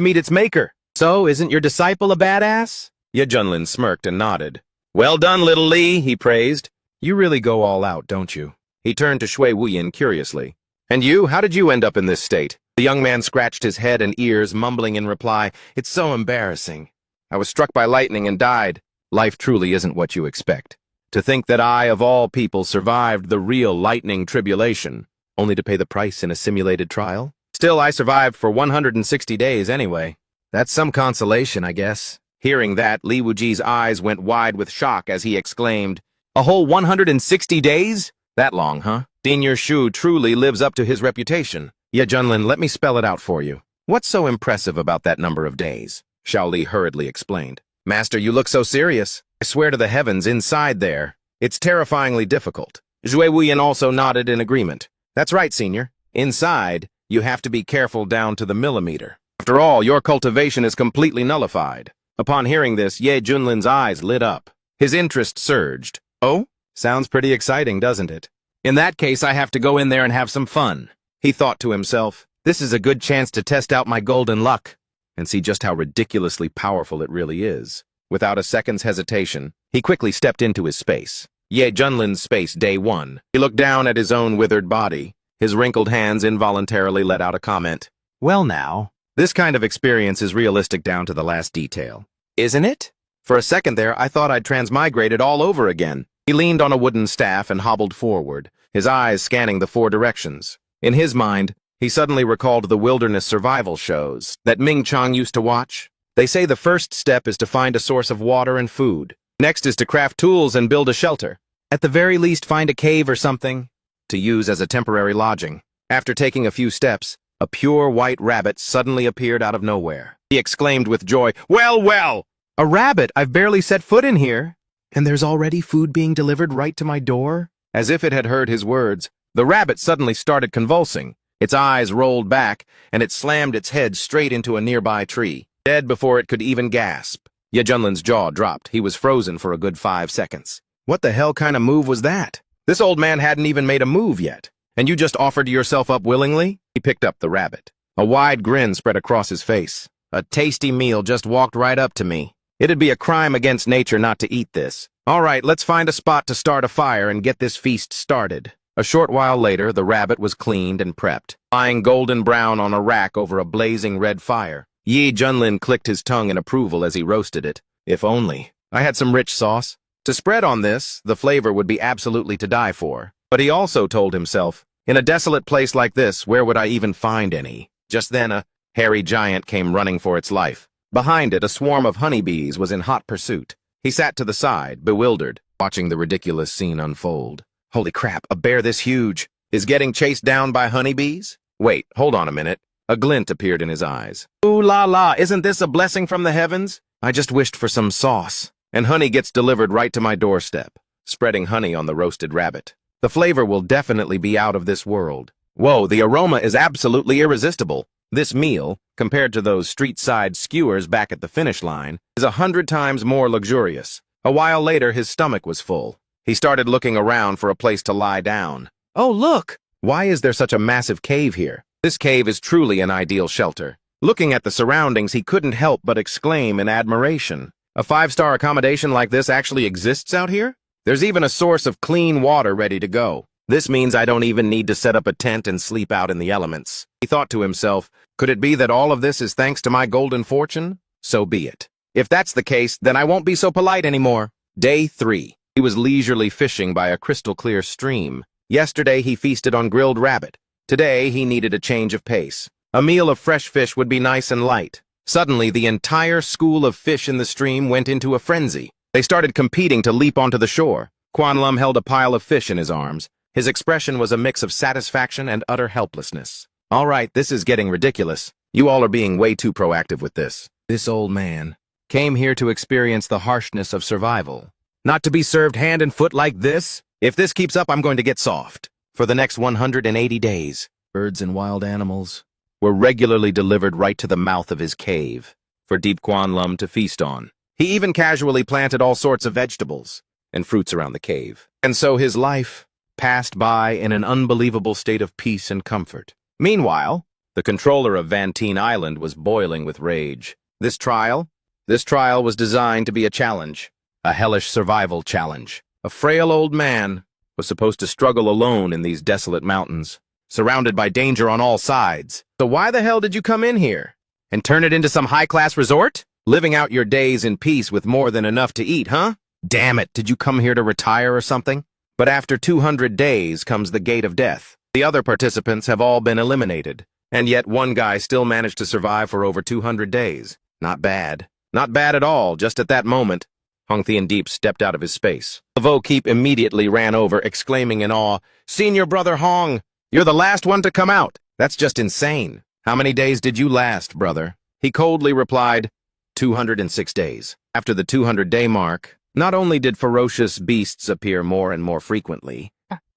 meet its maker. So, isn't your disciple a badass? Ye Junlin smirked and nodded. Well done, little Lee, he praised. You really go all out, don't you? He turned to Shui Wuyin curiously. And you, how did you end up in this state? The young man scratched his head and ears, mumbling in reply, It's so embarrassing. I was struck by lightning and died. Life truly isn't what you expect. To think that I, of all people, survived the real lightning tribulation, only to pay the price in a simulated trial? Still, I survived for 160 days anyway. That's some consolation, I guess. Hearing that, Li Wuji's eyes went wide with shock as he exclaimed, A whole 160 days? That long, huh? Senior Shu truly lives up to his reputation. Ye Junlin, let me spell it out for you. What's so impressive about that number of days? Xiao Li hurriedly explained. Master, you look so serious. I swear to the heavens, inside there, it's terrifyingly difficult. Shui Wuyin also nodded in agreement. That's right, Senior. Inside, you have to be careful down to the millimeter. After all, your cultivation is completely nullified. Upon hearing this, Ye Junlin's eyes lit up. His interest surged. Oh? Sounds pretty exciting, doesn't it? In that case, I have to go in there and have some fun. He thought to himself, this is a good chance to test out my golden luck and see just how ridiculously powerful it really is. Without a second's hesitation, he quickly stepped into his space. Ye Junlin's space, day 1. He looked down at his own withered body. His wrinkled hands involuntarily let out a comment. Well now, this kind of experience is realistic down to the last detail. Isn't it? For a second there, I thought I'd transmigrated all over again. He leaned on a wooden staff and hobbled forward, his eyes scanning the 4 directions. In his mind, he suddenly recalled the wilderness survival shows that Ming Chang used to watch. They say the first step is to find a source of water and food. Next is to craft tools and build a shelter. At the very least, find a cave or something to use as a temporary lodging. After taking a few steps, a pure white rabbit suddenly appeared out of nowhere. He exclaimed with joy, Well, well! A rabbit! I've barely set foot in here. And there's already food being delivered right to my door? As if it had heard his words, the rabbit suddenly started convulsing. Its eyes rolled back, and it slammed its head straight into a nearby tree, dead before it could even gasp. Ye Junlin's jaw dropped. He was frozen for a good 5 seconds. What the hell kind of move was that? This old man hadn't even made a move yet. And you just offered yourself up willingly? He picked up the rabbit. A wide grin spread across his face. A tasty meal just walked right up to me. It'd be a crime against nature not to eat this. All right, let's find a spot to start a fire and get this feast started. A short while later, the rabbit was cleaned and prepped, lying golden brown on a rack over a blazing red fire. Ye Junlin clicked his tongue in approval as he roasted it. If only I had some rich sauce. To spread on this, the flavor would be absolutely to die for. But he also told himself, in a desolate place like this, where would I even find any? Just then, a hairy giant came running for its life. Behind it, a swarm of honeybees was in hot pursuit. He sat to the side, bewildered, watching the ridiculous scene unfold. Holy crap, a bear this huge is getting chased down by honeybees? Wait, hold on a minute. A glint appeared in his eyes. Ooh la la, isn't this a blessing from the heavens? I just wished for some sauce. And honey gets delivered right to my doorstep, spreading honey on the roasted rabbit. The flavor will definitely be out of this world. Whoa, the aroma is absolutely irresistible. This meal, compared to those street-side skewers back at the finish line, is 100 times more luxurious. A while later, his stomach was full. He started looking around for a place to lie down. Oh, look! Why is there such a massive cave here? This cave is truly an ideal shelter. Looking at the surroundings, he couldn't help but exclaim in admiration. A 5-star accommodation like this actually exists out here? There's even a source of clean water ready to go. This means I don't even need to set up a tent and sleep out in the elements. He thought to himself, could it be that all of this is thanks to my golden fortune? So be it. If that's the case, then I won't be so polite anymore. Day 3. He was leisurely fishing by a crystal-clear stream. Yesterday he feasted on grilled rabbit. Today he needed a change of pace. A meal of fresh fish would be nice and light. Suddenly, the entire school of fish in the stream went into a frenzy. They started competing to leap onto the shore. Quan Lum held a pile of fish in his arms. His expression was a mix of satisfaction and utter helplessness. All right, this is getting ridiculous. You all are being way too proactive with this. This old man came here to experience the harshness of survival. Not to be served hand and foot like this? If this keeps up, I'm going to get soft. For the next 180 days, birds and wild animals were regularly delivered right to the mouth of his cave for Deep Quan Lum to feast on. He even casually planted all sorts of vegetables and fruits around the cave. And so his life passed by in an unbelievable state of peace and comfort. Meanwhile, the controller of Vantine Island was boiling with rage. This trial was designed to be a challenge. A hellish survival challenge. A frail old man was supposed to struggle alone in these desolate mountains, surrounded by danger on all sides. So why the hell did you come in here? And turn it into some high-class resort? Living out your days in peace with more than enough to eat, huh? Damn it, did you come here to retire or something? But after 200 days comes the gate of death. The other participants have all been eliminated, and yet one guy still managed to survive for over 200 days. Not bad. Not bad at all. Just at that moment, Hong Thien Deep stepped out of his space. Lavo Keep immediately ran over, exclaiming in awe, "Senior brother Hong, you're the last one to come out. That's just insane. How many days did you last, brother?" He coldly replied, 206 days. After the 200-day mark, not only did ferocious beasts appear more and more frequently,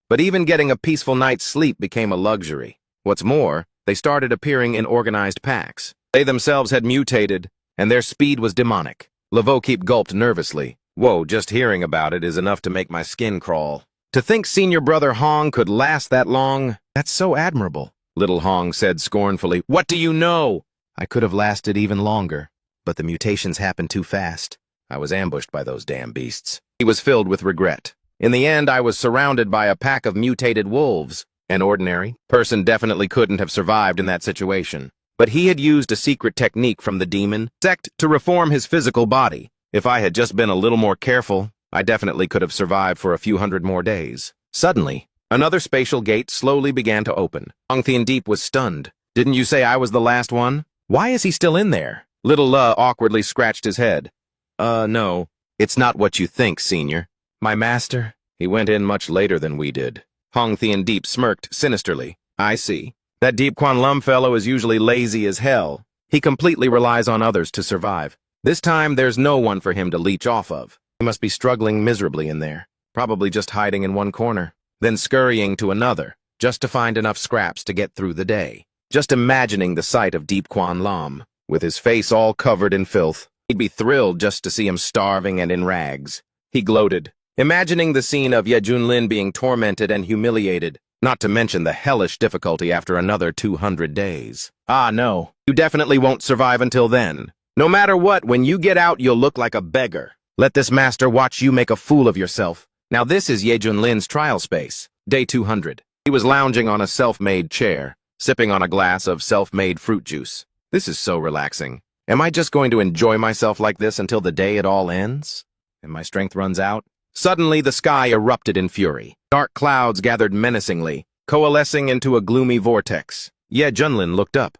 but even getting a peaceful night's sleep became a luxury. What's more, they started appearing in organized packs. They themselves had mutated, and their speed was demonic. Lavo Keep gulped nervously. Whoa, just hearing about it is enough to make my skin crawl. To think senior brother Hong could last that long, that's so admirable. Little Hong said scornfully, "What do you know? I could have lasted even longer, but the mutations happened too fast. I was ambushed by those damn beasts." He was filled with regret. In the end, I was surrounded by a pack of mutated wolves. An ordinary person definitely couldn't have survived in that situation. But he had used a secret technique from the demon sect to reform his physical body. If I had just been a little more careful, I definitely could have survived for a few hundred more days. Suddenly, another spatial gate slowly began to open. Hong Thien Deep was stunned. "Didn't you say I was the last one? Why is he still in there?" Little Le awkwardly scratched his head. No, it's not what you think, senior. My master, he went in much later than we did." Hong Thien Deep smirked sinisterly. "I see. That Deep Quan Lum fellow is usually lazy as hell. He completely relies on others to survive. This time, there's no one for him to leech off of. He must be struggling miserably in there, probably just hiding in one corner, then scurrying to another, just to find enough scraps to get through the day. Just imagining the sight of Deep Quan Lum, with his face all covered in filth. He'd be thrilled just to see him starving and in rags." He gloated, imagining the scene of Ye Junlin being tormented and humiliated, not to mention the hellish difficulty after another 200 days. "Ah, no, you definitely won't survive until then. No matter what, when you get out, you'll look like a beggar. Let this master watch you make a fool of yourself." Now this is Ye Junlin's trial space, day 200. He was lounging on a self-made chair, sipping on a glass of self-made fruit juice. This is so relaxing. Am I just going to enjoy myself like this until the day it all ends? And my strength runs out? Suddenly, the sky erupted in fury. Dark clouds gathered menacingly, coalescing into a gloomy vortex. Ye Junlin looked up.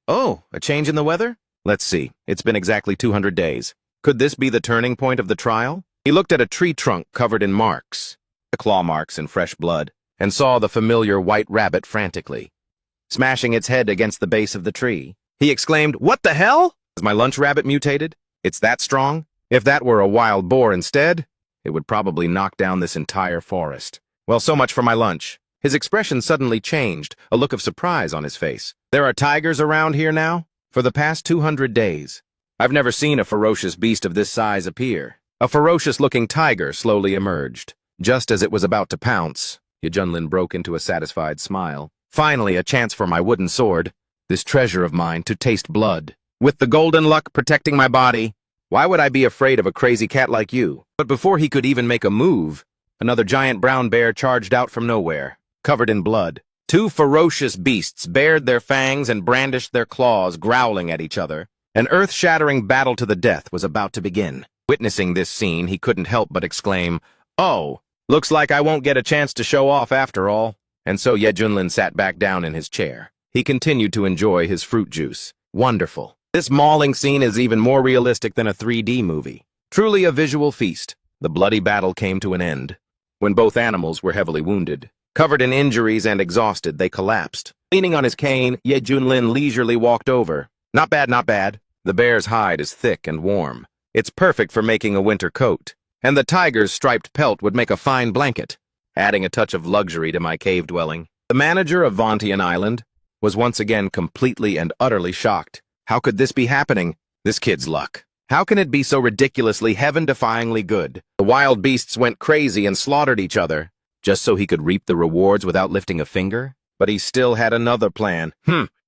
"Oh, a change in the weather? Let's see. It's been exactly 200 days. Could this be the turning point of the trial?" He looked at a tree trunk covered in marks, the claw marks and fresh blood, and saw the familiar white rabbit frantically, smashing its head against the base of the tree. He exclaimed, "What the hell? Has my lunch rabbit mutated? It's that strong? If that were a wild boar instead, it would probably knock down this entire forest. Well, so much for my lunch." His expression suddenly changed, a look of surprise on his face. "There are tigers around here now? For the past 200 days. I've never seen a ferocious beast of this size appear." A ferocious-looking tiger slowly emerged. Just as it was about to pounce, Ye Junlin broke into a satisfied smile. "Finally, a chance for my wooden sword, this treasure of mine, to taste blood. With the golden luck protecting my body, why would I be afraid of a crazy cat like you?" But before he could even make a move, another giant brown bear charged out from nowhere, covered in blood. Two ferocious beasts bared their fangs and brandished their claws, growling at each other. An earth-shattering battle to the death was about to begin. Witnessing this scene, he couldn't help but exclaim, "Oh, looks like I won't get a chance to show off after all." And so Ye Junlin sat back down in his chair. He continued to enjoy his fruit juice. Wonderful. This mauling scene is even more realistic than a 3D movie. Truly a visual feast. The bloody battle came to an end. When both animals were heavily wounded, covered in injuries and exhausted, they collapsed. Leaning on his cane, Ye Junlin leisurely walked over. "Not bad, not bad. The bear's hide is thick and warm. It's perfect for making a winter coat. And the tiger's striped pelt would make a fine blanket, adding a touch of luxury to my cave dwelling." The manager of Vontian Island was once again completely and utterly shocked. How could this be happening? This kid's luck. How can it be so ridiculously, heaven-defyingly good? The wild beasts went crazy and slaughtered each other, just so he could reap the rewards without lifting a finger? But he still had another plan.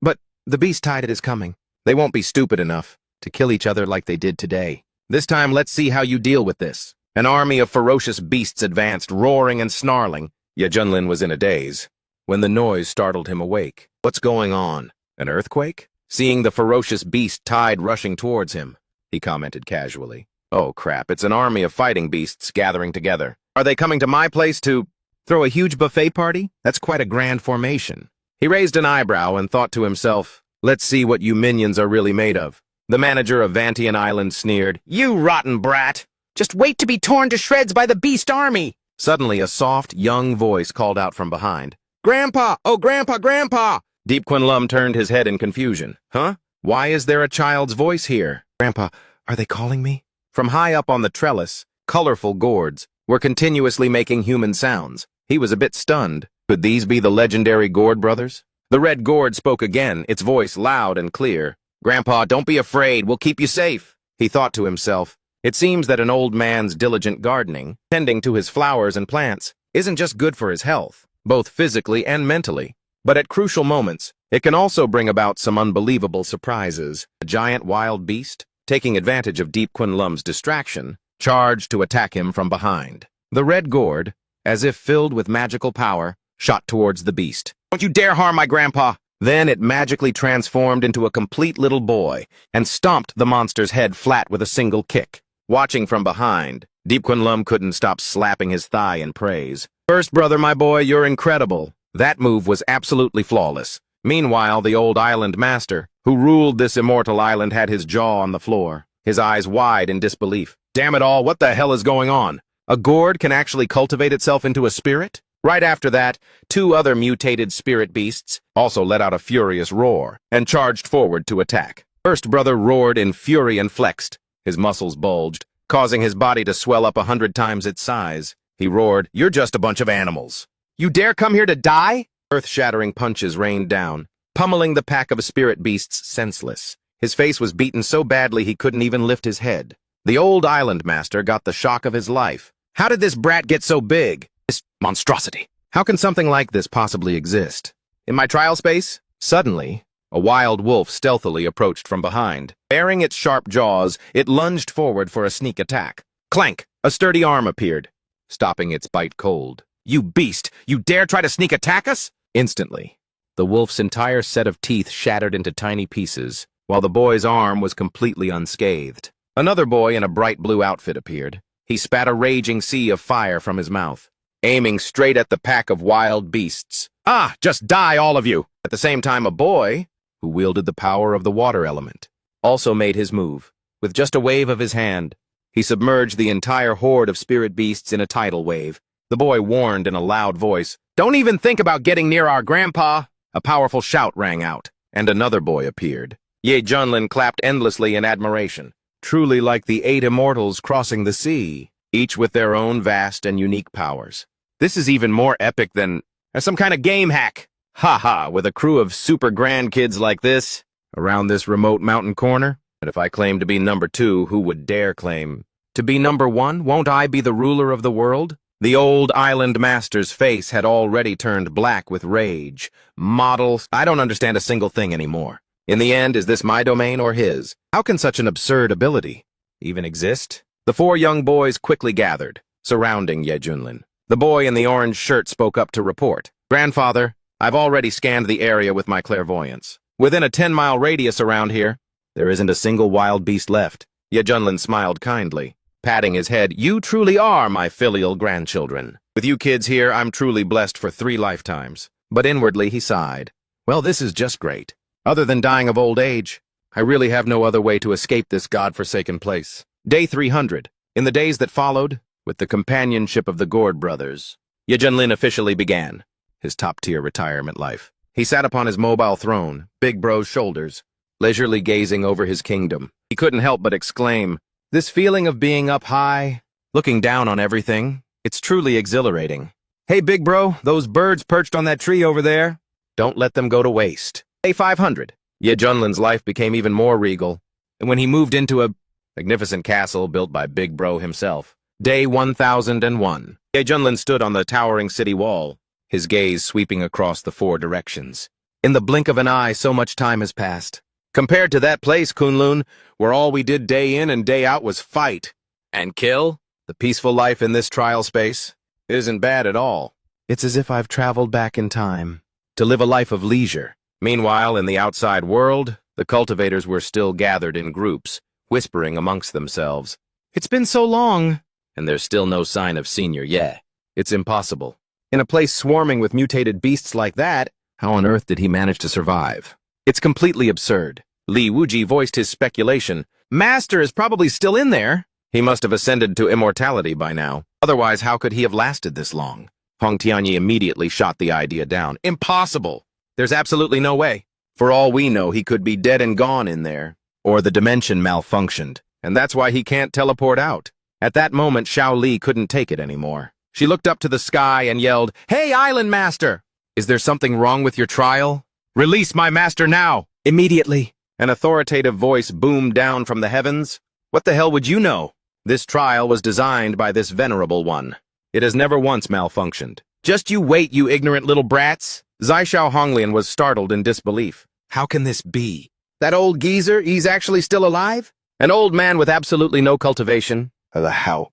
But the beast tide is coming. They won't be stupid enough to kill each other like they did today. This time, let's see how you deal with this. An army of ferocious beasts advanced, roaring and snarling. Ye Junlin was in a daze when the noise startled him awake. What's going on? An earthquake? Seeing the ferocious beast tide rushing towards him, he commented casually. Oh crap, it's an army of fighting beasts gathering together. Are they coming to my place to throw a huge buffet party? That's quite a grand formation. He raised an eyebrow and thought to himself, let's see what you minions are really made of. The manager of Vantian Island sneered, You rotten brat! Just wait to be torn to shreds by the beast army! Suddenly a soft, young voice called out from behind. Grandpa! Oh, Grandpa, Grandpa! Deep Quinlum turned his head in confusion. Huh? Why is there a child's voice here? Grandpa, are they calling me? From high up on the trellis, colorful gourds were continuously making human sounds. He was a bit stunned. Could these be the legendary Gourd brothers? The red gourd spoke again, its voice loud and clear. Grandpa, don't be afraid, we'll keep you safe. He thought to himself, it seems that an old man's diligent gardening, tending to his flowers and plants, isn't just good for his health, both physically and mentally, but at crucial moments, it can also bring about some unbelievable surprises. A giant wild beast, taking advantage of Deep Quinlum's distraction, charged to attack him from behind. The red gourd, as if filled with magical power, shot towards the beast. Don't you dare harm my grandpa! Then it magically transformed into a complete little boy and stomped the monster's head flat with a single kick. Watching from behind, Deep Quinlum couldn't stop slapping his thigh in praise. First brother, my boy, you're incredible. That move was absolutely flawless. Meanwhile, the old island master, who ruled this immortal island, had his jaw on the floor, his eyes wide in disbelief. Damn it all, what the hell is going on? A gourd can actually cultivate itself into a spirit? Right after that, two other mutated spirit beasts also let out a furious roar and charged forward to attack. First brother roared in fury and flexed. His muscles bulged, causing his body to swell up 100 times its size. He roared, You're just a bunch of animals. You dare come here to die? Earth-shattering punches rained down, pummeling the pack of spirit beasts senseless. His face was beaten so badly he couldn't even lift his head. The old island master got the shock of his life. How did this brat get so big? This monstrosity. How can something like this possibly exist? In my trial space? Suddenly, a wild wolf stealthily approached from behind. Baring its sharp jaws, it lunged forward for a sneak attack. Clank! A sturdy arm appeared, stopping its bite cold. You beast! You dare try to sneak attack us? Instantly, the wolf's entire set of teeth shattered into tiny pieces, while the boy's arm was completely unscathed. Another boy in a bright blue outfit appeared. He spat a raging sea of fire from his mouth, aiming straight at the pack of wild beasts. Ah, just die, all of you! At the same time, a boy, who wielded the power of the water element, also made his move. With just a wave of his hand, he submerged the entire horde of spirit beasts in a tidal wave. The boy warned in a loud voice, Don't even think about getting near our grandpa! A powerful shout rang out, and another boy appeared. Ye Junlin clapped endlessly in admiration, truly like the 8 immortals crossing the sea, each with their own vast and unique powers. This is even more epic than some kind of game hack. Ha ha, with a crew of super grandkids like this, around this remote mountain corner. And if I claim to be number 2, who would dare claim to be number 1? Won't I be the ruler of the world? The old island master's face had already turned black with rage. Models, I don't understand a single thing anymore. In the end, is this my domain or his? How can such an absurd ability even exist? The 4 young boys quickly gathered, surrounding Ye Junlin. The boy in the orange shirt spoke up to report. Grandfather, I've already scanned the area with my clairvoyance. Within a 10-mile radius around here, there isn't a single wild beast left. Ye Junlin smiled kindly, patting his head. You truly are my filial grandchildren. With you kids here, I'm truly blessed for 3 lifetimes. But inwardly he sighed. Well, this is just great. Other than dying of old age, I really have no other way to escape this godforsaken place. Day 300. In the days that followed, with the companionship of the Gourd brothers, Ye Junlin officially began his top-tier retirement life. He sat upon his mobile throne, Big Bro's shoulders, leisurely gazing over his kingdom. He couldn't help but exclaim, This feeling of being up high, looking down on everything, it's truly exhilarating. Hey, Big Bro, those birds perched on that tree over there, don't let them go to waste. Day 500. Ye Junlin's life became even more regal, and when he moved into a magnificent castle built by Big Bro himself. Day 1001. Ye Junlin stood on the towering city wall, his gaze sweeping across the 4 directions. In the blink of an eye, so much time has passed. Compared to that place, Kunlun, where all we did day in and day out was fight and kill, the peaceful life in this trial space isn't bad at all. It's as if I've traveled back in time to live a life of leisure. Meanwhile, in the outside world, the cultivators were still gathered in groups, whispering amongst themselves. It's been so long, and there's still no sign of Senior Ye. It's impossible. In a place swarming with mutated beasts like that, how on earth did he manage to survive? It's completely absurd. Li Wuji voiced his speculation. Master is probably still in there. He must have ascended to immortality by now. Otherwise, how could he have lasted this long? Hong Tianyi immediately shot the idea down. Impossible! There's absolutely no way. For all we know, he could be dead and gone in there. Or the dimension malfunctioned, and that's why he can't teleport out. At that moment, Xiao Li couldn't take it anymore. She looked up to the sky and yelled, "Hey, Island Master! Is there something wrong with your trial? Release my master now! Immediately!" An authoritative voice boomed down from the heavens. What the hell would you know? This trial was designed by this venerable one. It has never once malfunctioned. Just you wait, you ignorant little brats! Zaixiao Honglian was startled in disbelief. How can this be? That old geezer, he's actually still alive? An old man with absolutely no cultivation? How?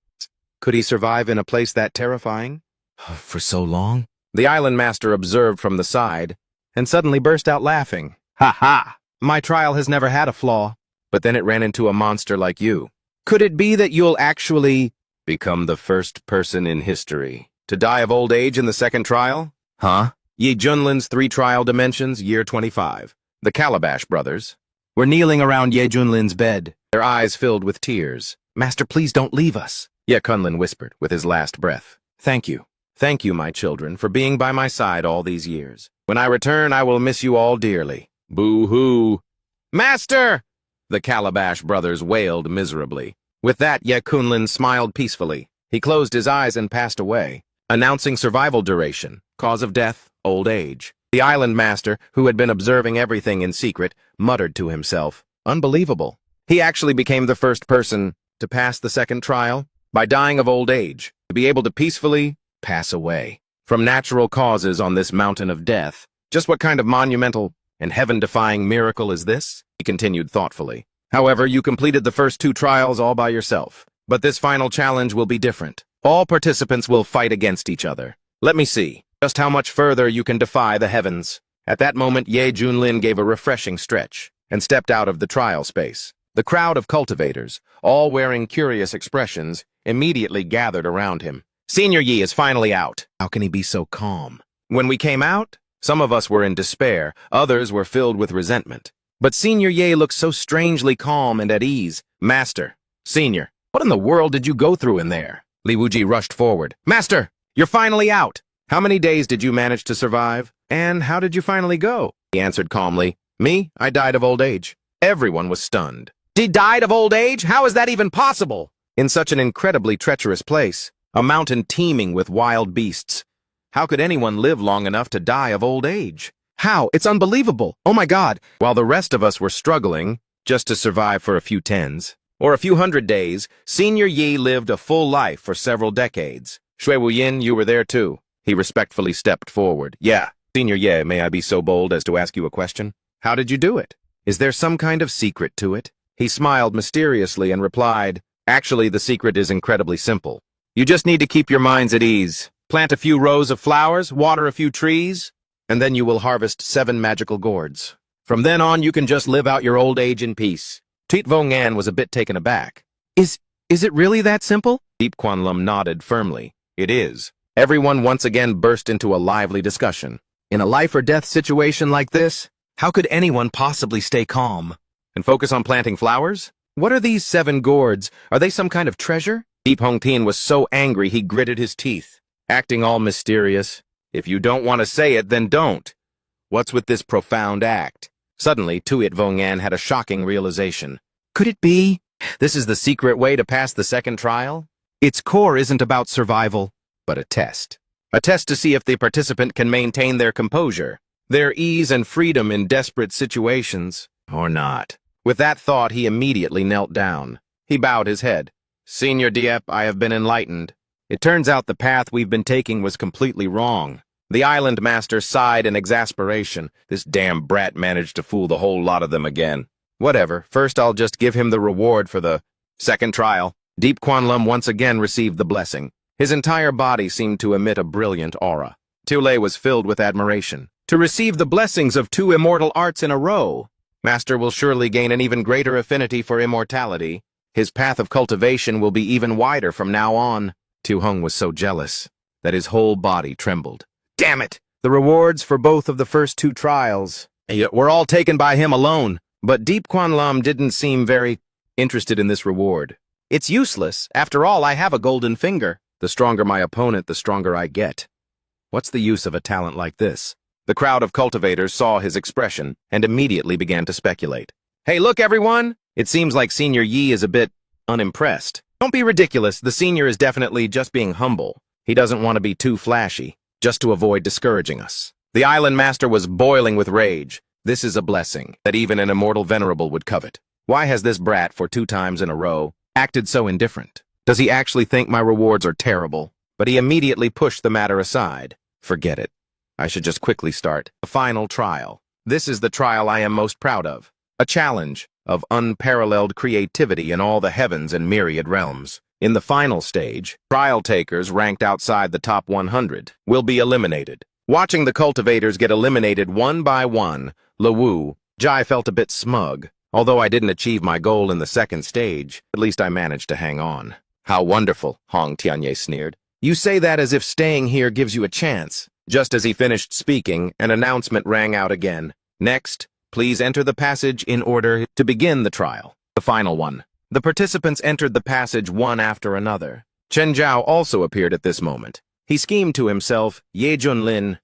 Could he survive in a place that terrifying? For so long? The island master observed from the side, and suddenly burst out laughing. Ha ha! My trial has never had a flaw, but then it ran into a monster like you. Could it be that you'll actually become the first person in history to die of old age in the second trial? Huh? Ye Junlin's 3 trial dimensions, year 25. The Calabash brothers were kneeling around Ye Junlin's bed, their eyes filled with tears. Master, please don't leave us, Ye Kunlin whispered with his last breath. Thank you. Thank you, my children, for being by my side all these years. When I return, I will miss you all dearly. Boo-hoo. Master! The Calabash brothers wailed miserably. With that, Ye Kunlin smiled peacefully. He closed his eyes and passed away, announcing survival duration, cause of death, old age. The island master, who had been observing everything in secret, muttered to himself, unbelievable. He actually became the first person to pass the second trial by dying of old age, to be able to peacefully pass away from natural causes on this mountain of death. Just what kind of monumental and heaven-defying miracle is this? He continued thoughtfully. However, you completed the first 2 trials all by yourself. But this final challenge will be different. All participants will fight against each other. Let me see just how much further you can defy the heavens. At that moment, Ye Junlin gave a refreshing stretch and stepped out of the trial space. The crowd of cultivators, all wearing curious expressions, immediately gathered around him. Senior Yi is finally out. How can he be so calm? When we came out, some of us were in despair, others were filled with resentment. But Senior Ye looked so strangely calm and at ease. Master, Senior, what in the world did you go through in there? Li Wuji rushed forward. Master, you're finally out. How many days did you manage to survive? And how did you finally go? He answered calmly. Me? I died of old age. Everyone was stunned. He died of old age? How is that even possible? In such an incredibly treacherous place, a mountain teeming with wild beasts. How could anyone live long enough to die of old age? How? It's unbelievable. Oh my God. While the rest of us were struggling just to survive for a few tens or a few hundred days, Senior Yi lived a full life for several decades. Shui Wuyin, you were there too. He respectfully stepped forward. Yeah. Senior Ye, may I be so bold as to ask you a question? How did you do it? Is there some kind of secret to it? He smiled mysteriously and replied, actually, the secret is incredibly simple. You just need to keep your minds at ease. Plant a few rows of flowers, water a few trees, and then you will harvest 7 magical gourds. From then on, you can just live out your old age in peace. Tit Vong An was a bit taken aback. Is it really that simple? Deep Quan Lum nodded firmly. It is. Everyone once again burst into a lively discussion. In a life-or-death situation like this, how could anyone possibly stay calm and focus on planting flowers? What are these 7 gourds? Are they some kind of treasure? Deep Hong Tien was so angry he gritted his teeth, acting all mysterious. If you don't want to say it, then don't. What's with this profound act? Suddenly, Tuit Vong An had a shocking realization. Could it be? This is the secret way to pass the second trial? Its core isn't about survival, but a test. A test to see if the participant can maintain their composure, their ease and freedom in desperate situations, or not. With that thought, he immediately knelt down. He bowed his head. Senior Dieppe, I have been enlightened. It turns out the path we've been taking was completely wrong. The island master sighed in exasperation. This damn brat managed to fool the whole lot of them again. Whatever, first I'll just give him the reward for the second trial. Deep Kwanlum once again received the blessing. His entire body seemed to emit a brilliant aura. Tule was filled with admiration. To receive the blessings of 2 immortal arts in a row, Master will surely gain an even greater affinity for immortality. His path of cultivation will be even wider from now on. Tu Hung was so jealous that his whole body trembled. Damn it! The rewards for both of the first 2 trials were all taken by him alone, but Deep Kwanlum didn't seem very interested in this reward. It's useless. After all, I have a golden finger. The stronger my opponent, the stronger I get. What's the use of a talent like this? The crowd of cultivators saw his expression and immediately began to speculate. Hey, look, everyone! It seems like Senior Yi is a bit unimpressed. Don't be ridiculous. The senior is definitely just being humble. He doesn't want to be too flashy, just to avoid discouraging us. The island master was boiling with rage. This is a blessing that even an immortal venerable would covet. Why has this brat, for 2 times in a row, acted so indifferent? Does he actually think my rewards are terrible? But he immediately pushed the matter aside. Forget it. I should just quickly start the final trial. This is the trial I am most proud of. A challenge of unparalleled creativity in all the heavens and myriad realms. In the final stage, trial takers ranked outside the top 100 will be eliminated. Watching the cultivators get eliminated one by one, Lawu, Jai felt a bit smug. Although I didn't achieve my goal in the second stage, at least I managed to hang on. How wonderful, Hong Tianye sneered. You say that as if staying here gives you a chance. Just as he finished speaking, an announcement rang out again. Next, please enter the passage in order to begin the trial. The final one. The participants entered the passage one after another. Chen Zhao also appeared at this moment. He schemed to himself, Ye Junlin.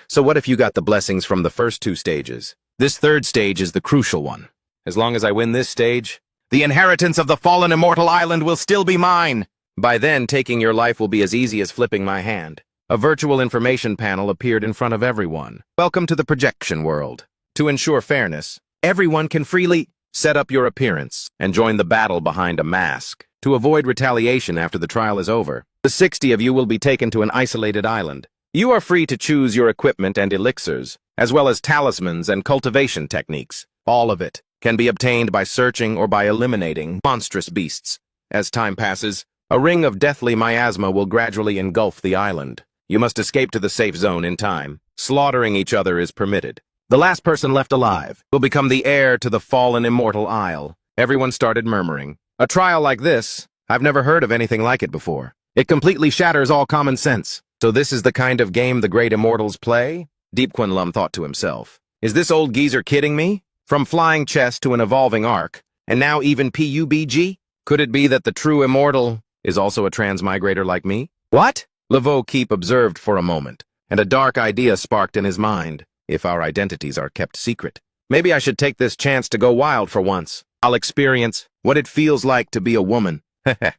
So what if you got the blessings from the first 2 stages? This third stage is the crucial one. As long as I win this stage, the inheritance of the fallen immortal island will still be mine. By then, taking your life will be as easy as flipping my hand. A virtual information panel appeared in front of everyone. Welcome to the projection world. To ensure fairness, everyone can freely set up your appearance and join the battle behind a mask. To avoid retaliation after the trial is over, the 60 of you will be taken to an isolated island. You are free to choose your equipment and elixirs, as well as talismans and cultivation techniques. All of it can be obtained by searching or by eliminating monstrous beasts. As time passes, a ring of deathly miasma will gradually engulf the island. You must escape to the safe zone in time. Slaughtering each other is permitted. The last person left alive will become the heir to the fallen immortal isle. Everyone started murmuring. A trial like this, I've never heard of anything like it before. It completely shatters all common sense. So this is the kind of game the great immortals play? Deep Kwanlum thought to himself. Is this old geezer kidding me? From flying chess to an evolving arc, and now even PUBG? Could it be that the true immortal is also a transmigrator like me? What? Laveau Keep observed for a moment, and a dark idea sparked in his mind. If our identities are kept secret, maybe I should take this chance to go wild for once. I'll experience what it feels like to be a woman. Heh.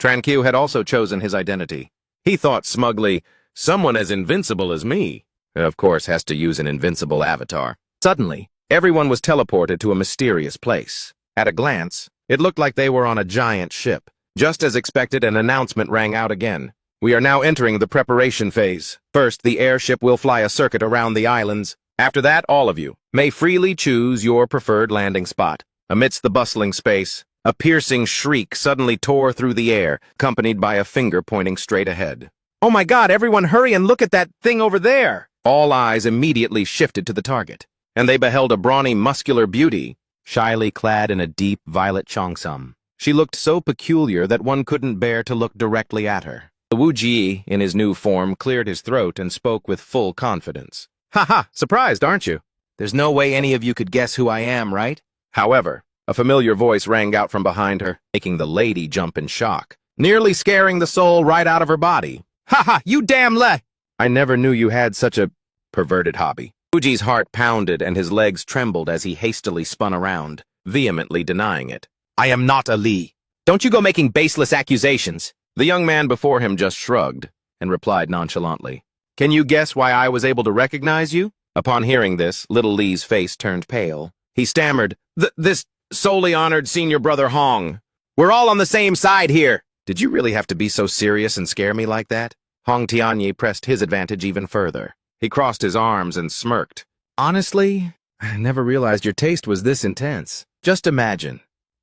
Tranquille had also chosen his identity. He thought smugly, someone as invincible as me, of course, has to use an invincible avatar. Suddenly, everyone was teleported to a mysterious place. At a glance, it looked like they were on a giant ship. Just as expected, an announcement rang out again. We are now entering the preparation phase. First, the airship will fly a circuit around the islands. After that, all of you may freely choose your preferred landing spot. Amidst the bustling space, a piercing shriek suddenly tore through the air, accompanied by a finger pointing straight ahead. Oh my God, everyone hurry and look at that thing over there! All eyes immediately shifted to the target, and they beheld a brawny, muscular beauty, shyly clad in a deep violet cheongsam. She looked so peculiar that one couldn't bear to look directly at her. The Wu Ji, in his new form, cleared his throat and spoke with full confidence. Ha! Surprised, aren't you? There's no way any of you could guess who I am, right? However, a familiar voice rang out from behind her, making the lady jump in shock, nearly scaring the soul right out of her body. Ha! You damn I never knew you had such a perverted hobby. Fuji's heart pounded and his legs trembled as he hastily spun around, vehemently denying it. I am not a Li. Don't you go making baseless accusations. The young man before him just shrugged and replied nonchalantly. Can you guess why I was able to recognize you? Upon hearing this, little Li's face turned pale. He stammered, This solely honored senior brother Hong. We're all on the same side here. Did you really have to be so serious and scare me like that? Hong Tianyi pressed his advantage even further. He crossed his arms and smirked. Honestly, I never realized your taste was this intense. Just imagine,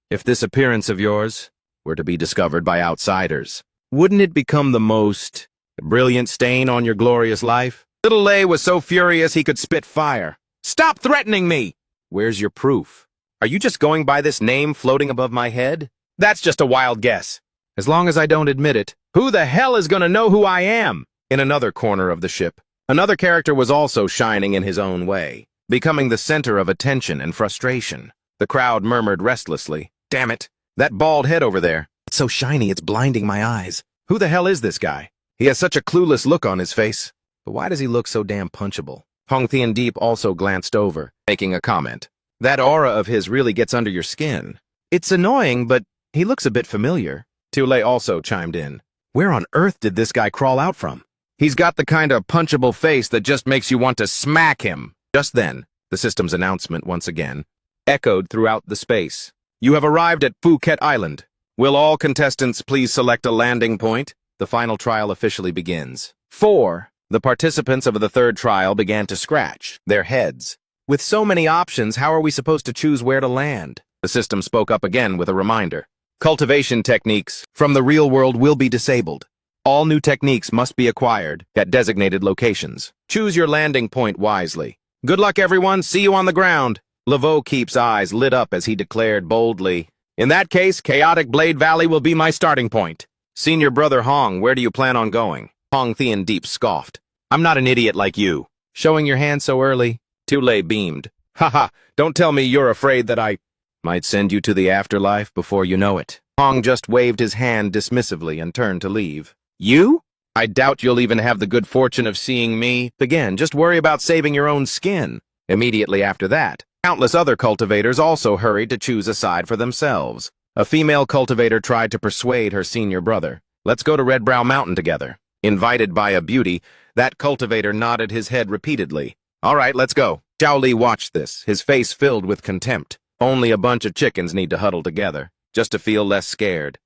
if this appearance of yours were to be discovered by outsiders, wouldn't it become the most brilliant stain on your glorious life? Little Lei was so furious he could spit fire. Stop threatening me! Where's your proof? Are you just going by this name floating above my head? That's just a wild guess. As long as I don't admit it, who the hell is gonna know who I am? In another corner of the ship, another character was also shining in his own way, becoming the center of attention and frustration. The crowd murmured restlessly, "Damn it, that bald head over there. It's so shiny it's blinding my eyes. Who the hell is this guy? He has such a clueless look on his face. But why does he look so damn punchable?" Hong Thian Deep also glanced over, making a comment. That aura of his really gets under your skin. It's annoying, but he looks a bit familiar. Tu Lei also chimed in. Where on earth did this guy crawl out from? He's got the kind of punchable face that just makes you want to smack him. Just then, the system's announcement once again echoed throughout the space. You have arrived at Phuket Island. Will all contestants please select a landing point? The final trial officially begins. 4. The participants of the third trial began to scratch their heads. With so many options, how are we supposed to choose where to land? The system spoke up again with a reminder. Cultivation techniques from the real world will be disabled. All new techniques must be acquired at designated locations. Choose your landing point wisely. Good luck, everyone. See you on the ground. Laveau Keep's eyes lit up as he declared boldly, In that case, Chaotic Blade Valley will be my starting point. Senior brother Hong, where do you plan on going? Hong Thian Deep scoffed. I'm not an idiot like you. Showing your hand so early? Tu Lei beamed. Haha, don't tell me you're afraid that I might send you to the afterlife before you know it. Hong just waved his hand dismissively and turned to leave. You? I doubt you'll even have the good fortune of seeing me. Again, just worry about saving your own skin. Immediately after that, countless other cultivators also hurried to choose a side for themselves. A female cultivator tried to persuade her senior brother. Let's go to Red Brow Mountain together. Invited by a beauty, that cultivator nodded his head repeatedly. All right, let's go. Zhao Li watched this, his face filled with contempt. Only a bunch of chickens need to huddle together, just to feel less scared.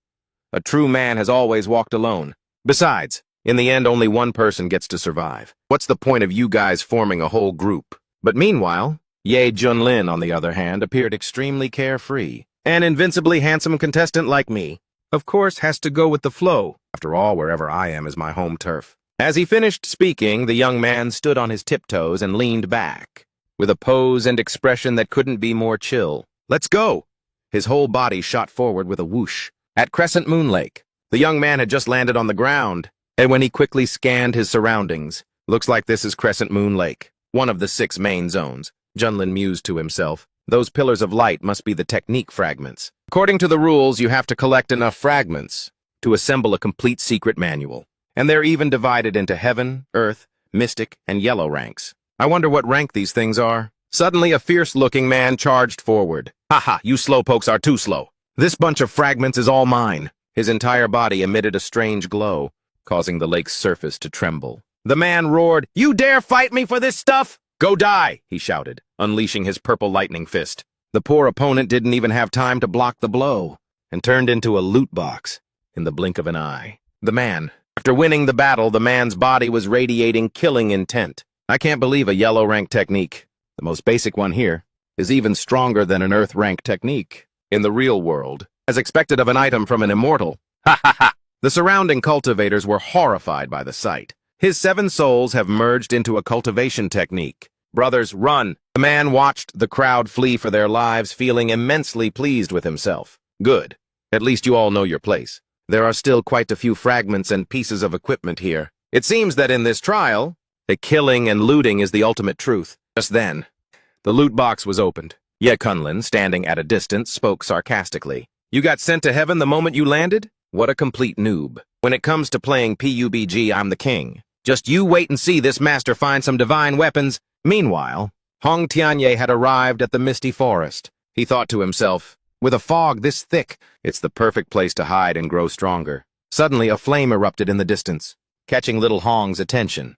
A true man has always walked alone. Besides, in the end, only one person gets to survive. What's the point of you guys forming a whole group? But meanwhile, Ye Junlin, on the other hand, appeared extremely carefree. An invincibly handsome contestant like me, of course, has to go with the flow. After all, wherever I am is my home turf. As he finished speaking, the young man stood on his tiptoes and leaned back, with a pose and expression that couldn't be more chill. Let's go! His whole body shot forward with a whoosh. At Crescent Moon Lake, the young man had just landed on the ground, and when he quickly scanned his surroundings, looks like this is Crescent Moon Lake, one of the 6 main zones. Junlin mused to himself. Those pillars of light must be the technique fragments. According to the rules, you have to collect enough fragments to assemble a complete secret manual. And they're even divided into Heaven, Earth, Mystic, and Yellow ranks. I wonder what rank these things are. Suddenly, a fierce-looking man charged forward. Haha, you slowpokes are too slow. This bunch of fragments is all mine. His entire body emitted a strange glow, causing the lake's surface to tremble. The man roared, You dare fight me for this stuff? Go die, he shouted, unleashing his purple lightning fist. The poor opponent didn't even have time to block the blow, and turned into a loot box in the blink of an eye. After winning the battle, the man's body was radiating killing intent. I can't believe a yellow rank technique, the most basic one here, is even stronger than an earth rank technique. In the real world, as expected of an item from an immortal. Ha ha ha! The surrounding cultivators were horrified by the sight. His 7 souls have merged into a cultivation technique. Brothers, run! The man watched the crowd flee for their lives, feeling immensely pleased with himself. Good. At least you all know your place. There are still quite a few fragments and pieces of equipment here. It seems that in this trial, the killing and looting is the ultimate truth. Just then, the loot box was opened. Ye Kunlin, standing at a distance, spoke sarcastically. You got sent to heaven the moment you landed? What a complete noob. When it comes to playing PUBG, I'm the king. Just you wait and see this master find some divine weapons. Meanwhile, Hong Tianyi had arrived at the misty forest. He thought to himself, with a fog this thick, it's the perfect place to hide and grow stronger. Suddenly, a flame erupted in the distance, catching little Hong's attention.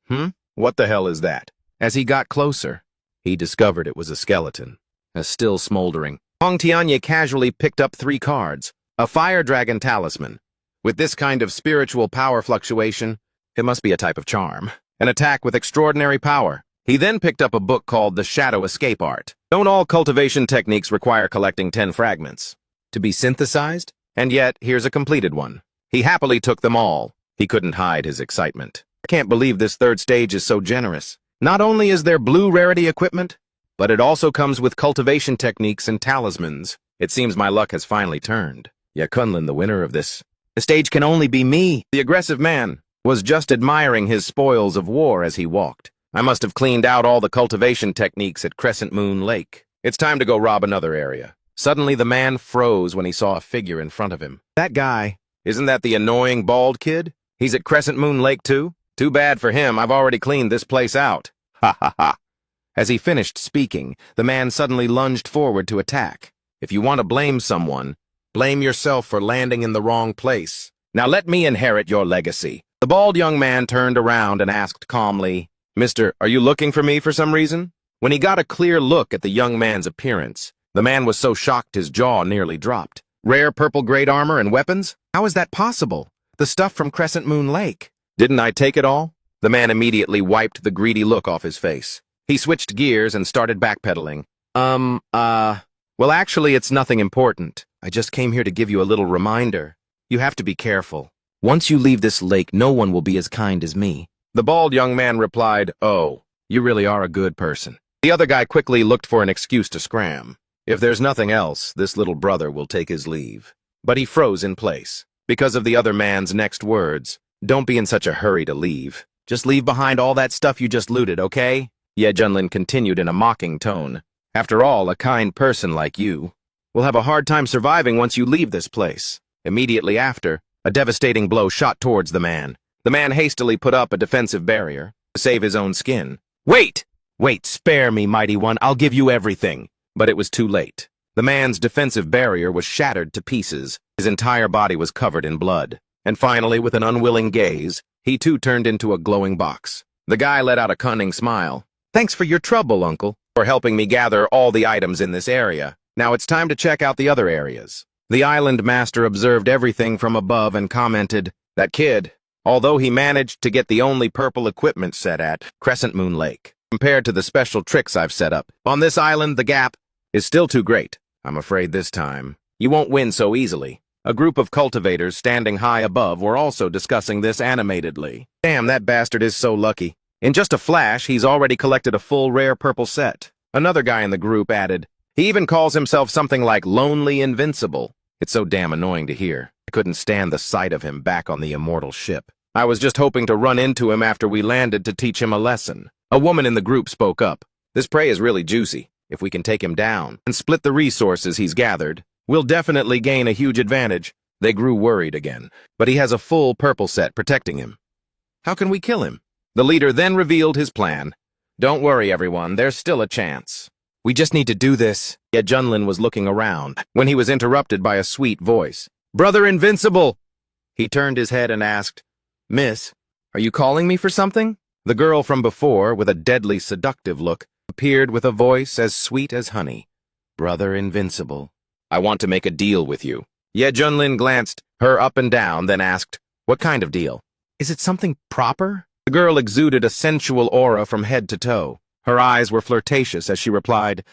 What the hell is that? As he got closer, he discovered it was a skeleton, still smoldering. Hong Tianyi casually picked up 3 cards, a fire dragon talisman. With this kind of spiritual power fluctuation, It must be a type of charm. An attack with extraordinary power. He then picked up a book called The Shadow Escape Art. Don't all cultivation techniques require collecting 10 fragments to be synthesized? And yet, here's a completed one. He happily took them all. He couldn't hide his excitement. I can't believe this third stage is so generous. Not only is there blue rarity equipment, but it also comes with cultivation techniques and talismans. It seems my luck has finally turned. Kunlun, the winner of this. The stage can only be me. The aggressive man was just admiring his spoils of war as he walked. I must have cleaned out all the cultivation techniques at Crescent Moon Lake. It's time to go rob another area. Suddenly the man froze when he saw a figure in front of him. That guy, isn't that the annoying bald kid? He's at Crescent Moon Lake too? Too bad for him, I've already cleaned this place out. Ha ha ha. As he finished speaking, the man suddenly lunged forward to attack. If you want to blame someone, blame yourself for landing in the wrong place. Now let me inherit your legacy. The bald young man turned around and asked calmly, Mister, are you looking for me for some reason? When he got a clear look at the young man's appearance, the man was so shocked his jaw nearly dropped. Rare purple-grade armor and weapons? How is that possible? The stuff from Crescent Moon Lake. Didn't I take it all? The man immediately wiped the greedy look off his face. He switched gears and started backpedaling. Well, actually, it's nothing important. I just came here to give you a little reminder. You have to be careful. Once you leave this lake, no one will be as kind as me. The bald young man replied, Oh, you really are a good person. The other guy quickly looked for an excuse to scram. If there's nothing else, this little brother will take his leave. But he froze in place. Because of the other man's next words, don't be in such a hurry to leave. Just leave behind all that stuff you just looted, okay? Ye Junlin continued in a mocking tone. After all, a kind person like you will have a hard time surviving once you leave this place. Immediately after, a devastating blow shot towards the man. The man hastily put up a defensive barrier to save his own skin. Wait! Wait, spare me, mighty one, I'll give you everything. But it was too late. The man's defensive barrier was shattered to pieces. His entire body was covered in blood. And finally, with an unwilling gaze, he too turned into a glowing box. The guy let out a cunning smile. Thanks for your trouble, Uncle, for helping me gather all the items in this area. Now it's time to check out the other areas. The island master observed everything from above and commented, That kid, although he managed to get the only purple equipment set at Crescent Moon Lake, compared to the special tricks I've set up on this island, the gap is still too great. I'm afraid this time, you won't win so easily. A group of cultivators standing high above were also discussing this animatedly. Damn, that bastard is so lucky. In just a flash, he's already collected a full rare purple set. Another guy in the group added, he even calls himself something like Lonely Invincible. It's so damn annoying to hear. I couldn't stand the sight of him back on the immortal ship. I was just hoping to run into him after we landed to teach him a lesson. A woman in the group spoke up. This prey is really juicy. If we can take him down and split the resources he's gathered, we'll definitely gain a huge advantage. They grew worried again, but he has a full purple set protecting him. How can we kill him? The leader then revealed his plan. Don't worry, everyone, there's still a chance. We just need to do this. Yet Junlin was looking around when he was interrupted by a sweet voice. Brother Invincible! He turned his head and asked, Miss, are you calling me for something? The girl from before, with a deadly seductive look, appeared with a voice as sweet as honey. Brother Invincible, I want to make a deal with you. Ye Junlin glanced her up and down, then asked, What kind of deal? Is it something proper? The girl exuded a sensual aura from head to toe. Her eyes were flirtatious as she replied,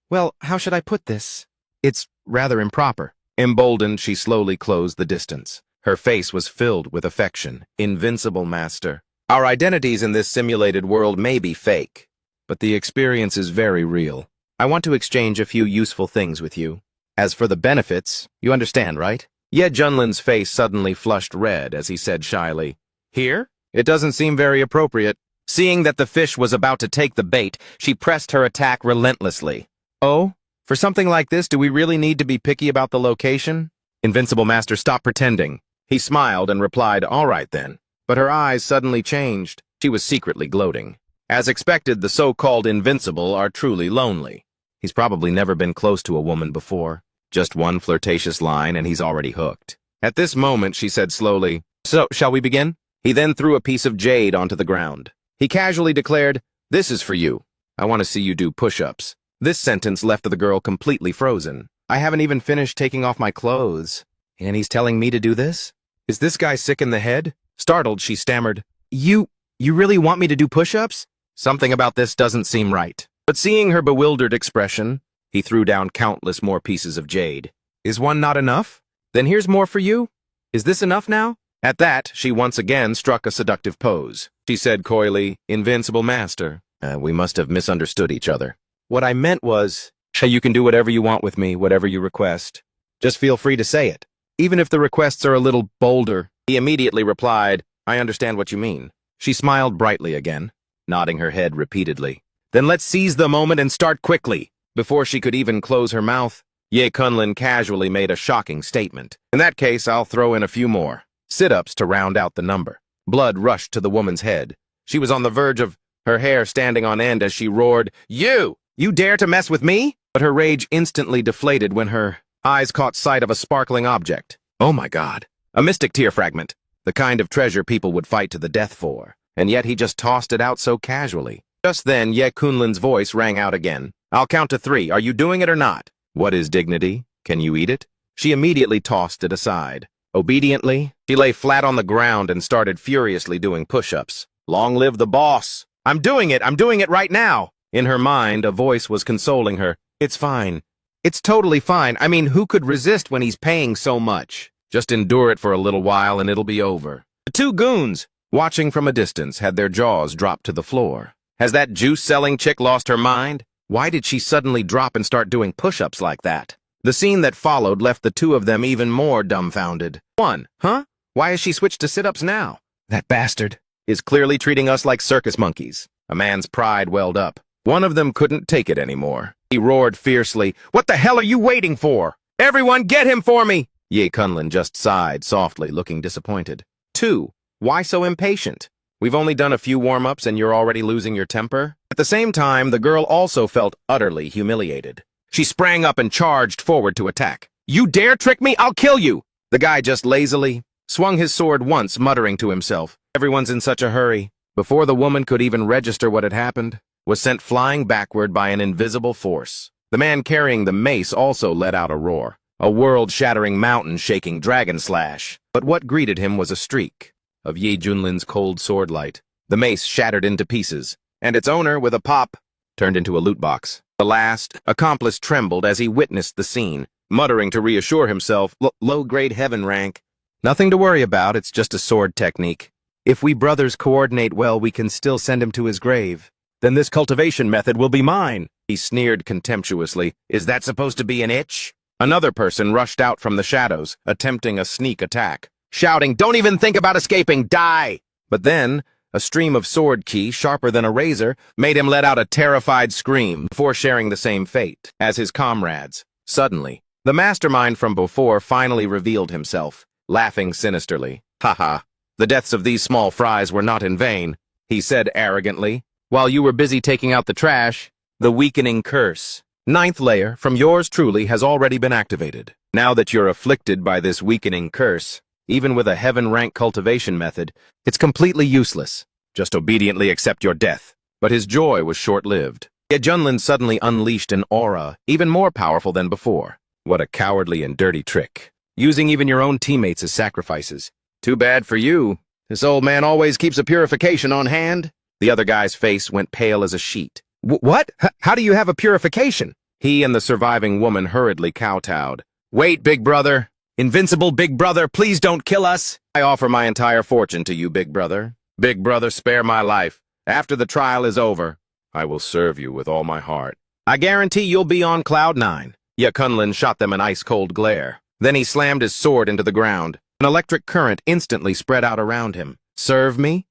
Well, how should I put this? It's rather improper. Emboldened, she slowly closed the distance. Her face was filled with affection. Invincible Master. Our identities in this simulated world may be fake, but the experience is very real. I want to exchange a few useful things with you. As for the benefits, you understand, right? Ye Junlin's face suddenly flushed red as he said shyly, Here? It doesn't seem very appropriate. Seeing that the fish was about to take the bait, she pressed her attack relentlessly. Oh? For something like this, do we really need to be picky about the location? Invincible Master, stop pretending. He smiled and replied, All right then. But her eyes suddenly changed. She was secretly gloating. As expected, the so-called invincible are truly lonely. He's probably never been close to a woman before. Just one flirtatious line and he's already hooked. At this moment, she said slowly, So, shall we begin? He then threw a piece of jade onto the ground. He casually declared, This is for you. I want to see you do push-ups. This sentence left the girl completely frozen. I haven't even finished taking off my clothes. And he's telling me to do this? Is this guy sick in the head? Startled, she stammered, You really want me to do push-ups? Something about this doesn't seem right. But seeing her bewildered expression, he threw down countless more pieces of jade. Is one not enough? Then here's more for you. Is this enough now? At that, she once again struck a seductive pose. She said coyly, "Invincible master." We must have misunderstood each other. What I meant was, you can do whatever you want with me, whatever you request. Just feel free to say it. Even if the requests are a little bolder. He immediately replied, "I understand what you mean." She smiled brightly again, nodding her head repeatedly. "Then let's seize the moment and start quickly." Before she could even close her mouth, Ye Kunlun casually made a shocking statement. "In that case, I'll throw in a few more sit-ups to round out the number." Blood rushed to the woman's head. She was on the verge of her hair standing on end as she roared, You dare to mess with me?" But her rage instantly deflated when her eyes caught sight of a sparkling object. Oh my God. A mystic tear fragment. The kind of treasure people would fight to the death for. And yet he just tossed it out so casually. Just then, Ye Kunlun's voice rang out again. "I'll count to 3. Are you doing it or not?" "What is dignity? Can you eat it?" She immediately tossed it aside. Obediently, she lay flat on the ground and started furiously doing push-ups. "Long live the boss! I'm doing it right now!" In her mind, a voice was consoling her. "It's fine. It's totally fine. I mean, who could resist when he's paying so much? Just endure it for a little while and it'll be over." The two goons, watching from a distance, had their jaws dropped to the floor. Has that juice-selling chick lost her mind? Why did she suddenly drop and start doing push-ups like that? The scene that followed left the two of them even more dumbfounded. Huh? Why has she switched to sit-ups now? That bastard is clearly treating us like circus monkeys. A man's pride welled up. One of them couldn't take it anymore. He roared fiercely, "What the hell are you waiting for? Everyone get him for me!" Ye Kunlun just sighed softly, looking disappointed. 2. Why so impatient? We've only done a few warm-ups and you're already losing your temper? At the same time, the girl also felt utterly humiliated. She sprang up and charged forward to attack. "You dare trick me? I'll kill you!" The guy just lazily swung his sword once, muttering to himself. Everyone's in such a hurry. Before the woman could even register what had happened, was sent flying backward by an invisible force. The man carrying the mace also let out a roar. A world-shattering, mountain-shaking dragon slash. But what greeted him was a streak of Ye Junlin's cold sword light. The mace shattered into pieces, and its owner, with a pop, turned into a loot box. The last accomplice trembled as he witnessed the scene, muttering to reassure himself, "Low-grade heaven rank. Nothing to worry about, it's just a sword technique. If we brothers coordinate well, we can still send him to his grave. Then this cultivation method will be mine." He sneered contemptuously. "Is that supposed to be an itch?" Another person rushed out from the shadows, attempting a sneak attack, shouting, "Don't even think about escaping, die!" But then, a stream of sword ki, sharper than a razor, made him let out a terrified scream before sharing the same fate as his comrades. Suddenly, the mastermind from before finally revealed himself, laughing sinisterly. "Ha! The deaths of these small fries were not in vain," he said arrogantly. "While you were busy taking out the trash, the weakening curse, 9th layer, from yours truly, has already been activated. Now that you're afflicted by this weakening curse, even with a heaven-rank cultivation method, it's completely useless. Just obediently accept your death." But his joy was short-lived. Yet Junlin suddenly unleashed an aura, even more powerful than before. What a cowardly and dirty trick. Using even your own teammates as sacrifices. Too bad for you. This old man always keeps a purification on hand. The other guy's face went pale as a sheet. What? How do you have a purification?" He and the surviving woman hurriedly kowtowed. "Wait, big brother. Invincible big brother, please don't kill us. I offer my entire fortune to you, big brother. Big brother, spare my life. After the trial is over, I will serve you with all my heart. I guarantee you'll be on cloud 9. Ye Kunlun shot them an ice-cold glare. Then he slammed his sword into the ground. An electric current instantly spread out around him. "Serve me?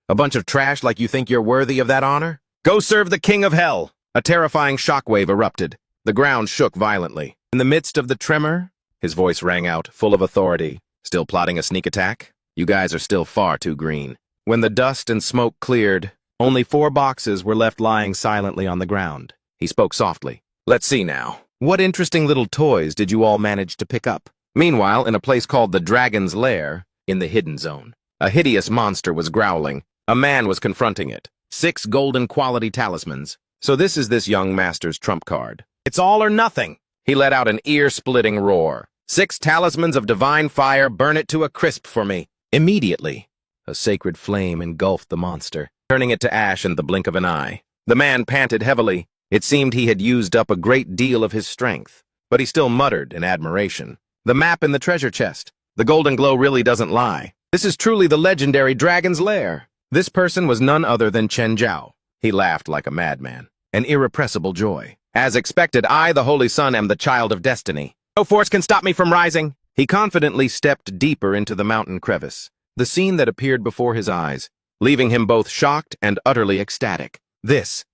A bunch of trash like you think you're worthy of that honor? Go serve the king of hell!" A terrifying shockwave erupted. The ground shook violently. In the midst of the tremor, his voice rang out, full of authority. "Still plotting a sneak attack? You guys are still far too green." When the dust and smoke cleared, only 4 boxes were left lying silently on the ground. He spoke softly. "Let's see now. What interesting little toys did you all manage to pick up?" Meanwhile, in a place called the Dragon's Lair, in the Hidden Zone, a hideous monster was growling. A man was confronting it. 6 golden quality talismans. So this is this young master's trump card. "It's all or nothing." He let out an ear-splitting roar. 6 talismans of divine fire, burn it to a crisp for me. Immediately, A sacred flame engulfed the monster, turning it to ash in the blink of an eye. The man panted heavily. It seemed he had used up a great deal of his strength, but he still muttered in admiration. The map in the treasure chest. The golden glow really doesn't lie. This is truly the legendary dragon's lair. This person was none other than Chen Zhao. He laughed like a madman, an irrepressible joy. As expected, I, the Holy Sun, am the child of destiny. No force can stop me from rising. He confidently stepped deeper into the mountain crevice. The scene that appeared before his eyes, leaving him both shocked and utterly ecstatic. This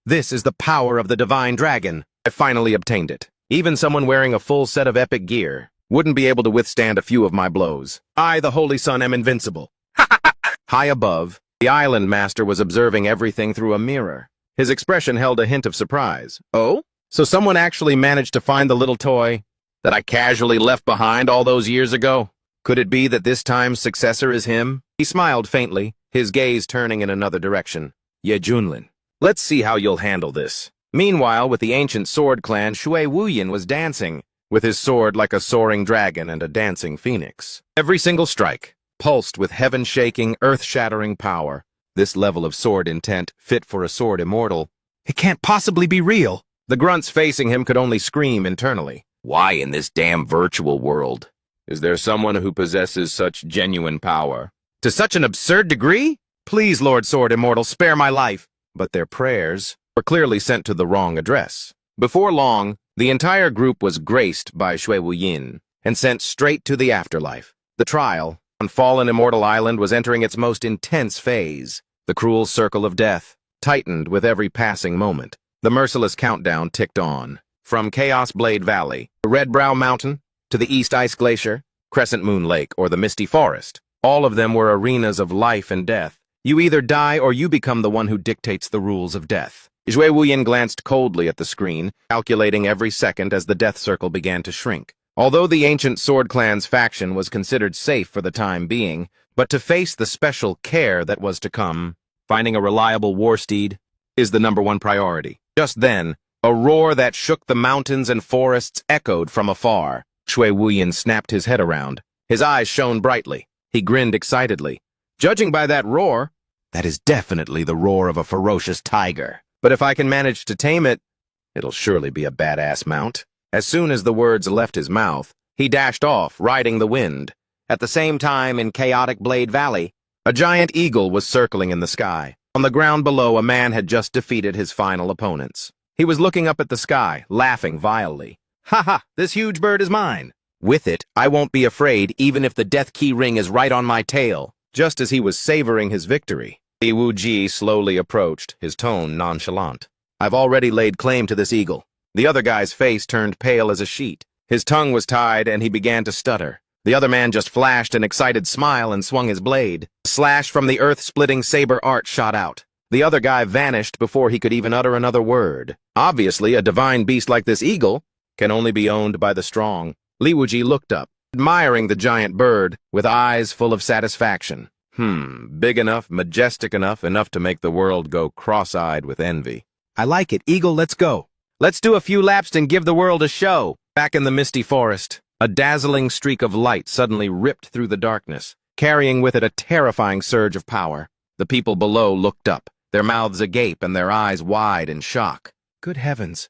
is the power of the divine dragon. I finally obtained it. Even someone wearing a full set of epic gear wouldn't be able to withstand a few of my blows. I, the Holy Sun, am invincible. High above, the island master was observing everything through a mirror. His expression held a hint of surprise. Oh? So someone actually managed to find the little toy that I casually left behind all those years ago? Could it be that this time's successor is him? He smiled faintly, his gaze turning in another direction. Ye Junlin, let's see how you'll handle this. Meanwhile, with the ancient sword clan, Shui Wuyin was dancing, with his sword like a soaring dragon and a dancing phoenix. Every single strike, pulsed with heaven-shaking, earth-shattering power. This level of sword intent, fit for a sword immortal. It can't possibly be real. The grunts facing him could only scream internally. Why in this damn virtual world? Is there someone who possesses such genuine power? To such an absurd degree? Please, Lord Sword Immortal, spare my life. But their prayers were clearly sent to the wrong address. Before long, the entire group was graced by Shui Wuyin and sent straight to the afterlife. The trial on Fallen Immortal Island was entering its most intense phase. The cruel circle of death tightened with every passing moment. The merciless countdown ticked on. From Chaos Blade Valley, the Red Brow Mountain, to the East Ice Glacier, Crescent Moon Lake, or the Misty Forest. All of them were arenas of life and death. You either die or you become the one who dictates the rules of death. Shui Wuyin glanced coldly at the screen, calculating every second as the death circle began to shrink. Although the ancient Sword Clan's faction was considered safe for the time being, but to face the special care that was to come, finding a reliable war steed is the #1 priority. Just then, a roar that shook the mountains and forests echoed from afar. Shui Wuyin snapped his head around. His eyes shone brightly. He grinned excitedly. Judging by that roar, that is definitely the roar of a ferocious tiger. But if I can manage to tame it, it'll surely be a badass mount. As soon as the words left his mouth, he dashed off, riding the wind. At the same time, in Chaotic Blade Valley, a giant eagle was circling in the sky. On the ground below, a man had just defeated his final opponents. He was looking up at the sky, laughing vilely. Ha ha, this huge bird is mine. With it, I won't be afraid even if the death key ring is right on my tail. Just as he was savoring his victory, Li Wuji slowly approached, his tone nonchalant. I've already laid claim to this eagle. The other guy's face turned pale as a sheet. His tongue was tied and he began to stutter. The other man just flashed an excited smile and swung his blade. A slash from the earth-splitting saber art shot out. The other guy vanished before he could even utter another word. Obviously, a divine beast like this eagle can only be owned by the strong. Li Wuji looked up, admiring the giant bird with eyes full of satisfaction. Big enough, majestic enough to make the world go cross-eyed with envy. I like it, Eagle, let's go. Let's do a few laps and give the world a show. Back in the misty forest, a dazzling streak of light suddenly ripped through the darkness, carrying with it a terrifying surge of power. The people below looked up, their mouths agape and their eyes wide in shock. Good heavens.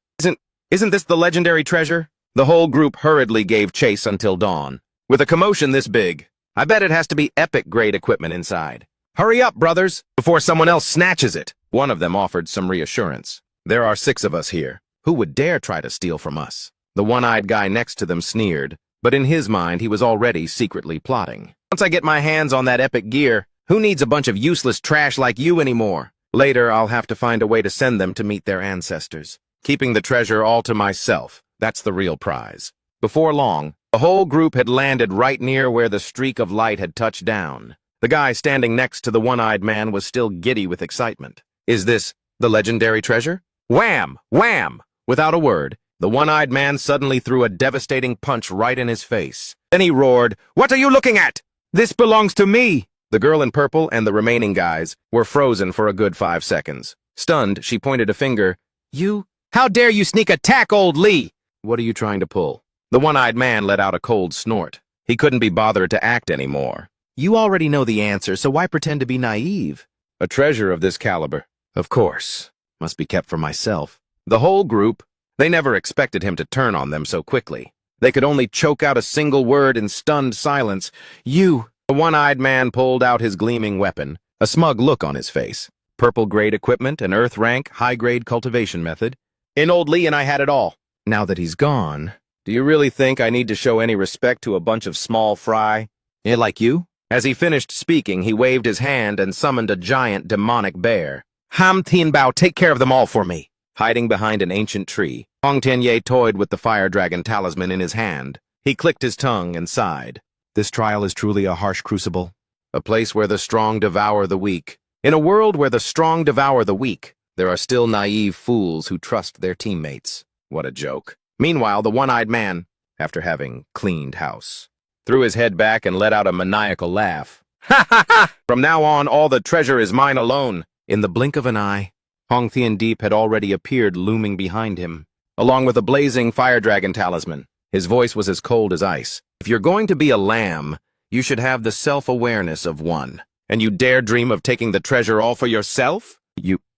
Isn't this the legendary treasure? The whole group hurriedly gave chase until dawn. With a commotion this big, I bet it has to be epic-grade equipment inside. Hurry up, brothers, before someone else snatches it. One of them offered some reassurance. There are 6 of us here. Who would dare try to steal from us? The one-eyed guy next to them sneered, but in his mind he was already secretly plotting. Once I get my hands on that epic gear, who needs a bunch of useless trash like you anymore? Later, I'll have to find a way to send them to meet their ancestors. Keeping the treasure all to myself, that's the real prize. Before long, the whole group had landed right near where the streak of light had touched down. The guy standing next to the one-eyed man was still giddy with excitement. Is this the legendary treasure? Wham! Wham! Without a word, the one-eyed man suddenly threw a devastating punch right in his face. Then he roared, "What are you looking at? This belongs to me!" The girl in purple and the remaining guys were frozen for a good 5 seconds. Stunned, she pointed a finger. You? How dare you sneak attack old Lee? What are you trying to pull? The one-eyed man let out a cold snort. He couldn't be bothered to act anymore. You already know the answer, so why pretend to be naive? A treasure of this caliber, of course, must be kept for myself. The whole group, they never expected him to turn on them so quickly. They could only choke out a single word in stunned silence. You! The one-eyed man pulled out his gleaming weapon, a smug look on his face. Purple-grade equipment, an earth-rank, high-grade cultivation method. In old Lee and I had it all. Now that he's gone, do you really think I need to show any respect to a bunch of small fry? Like you? As he finished speaking, he waved his hand and summoned a giant demonic bear. Ham Tien Bao, take care of them all for me. Hiding behind an ancient tree, Hong Tianye toyed with the fire dragon talisman in his hand. He clicked his tongue and sighed. This trial is truly a harsh crucible, a place where the strong devour the weak. In a world where the strong devour the weak, there are still naive fools who trust their teammates. What a joke. Meanwhile, the one-eyed man, after having cleaned house, threw his head back and let out a maniacal laugh. Ha ha ha! From now on, all the treasure is mine alone. In the blink of an eye, Hong Thien Deep had already appeared looming behind him, along with a blazing fire dragon talisman. His voice was as cold as ice. If you're going to be a lamb, you should have the self-awareness of one. And you dare dream of taking the treasure all for yourself?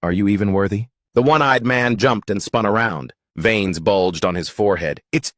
Are you even worthy? The one-eyed man jumped and spun around. Veins bulged on his forehead. It's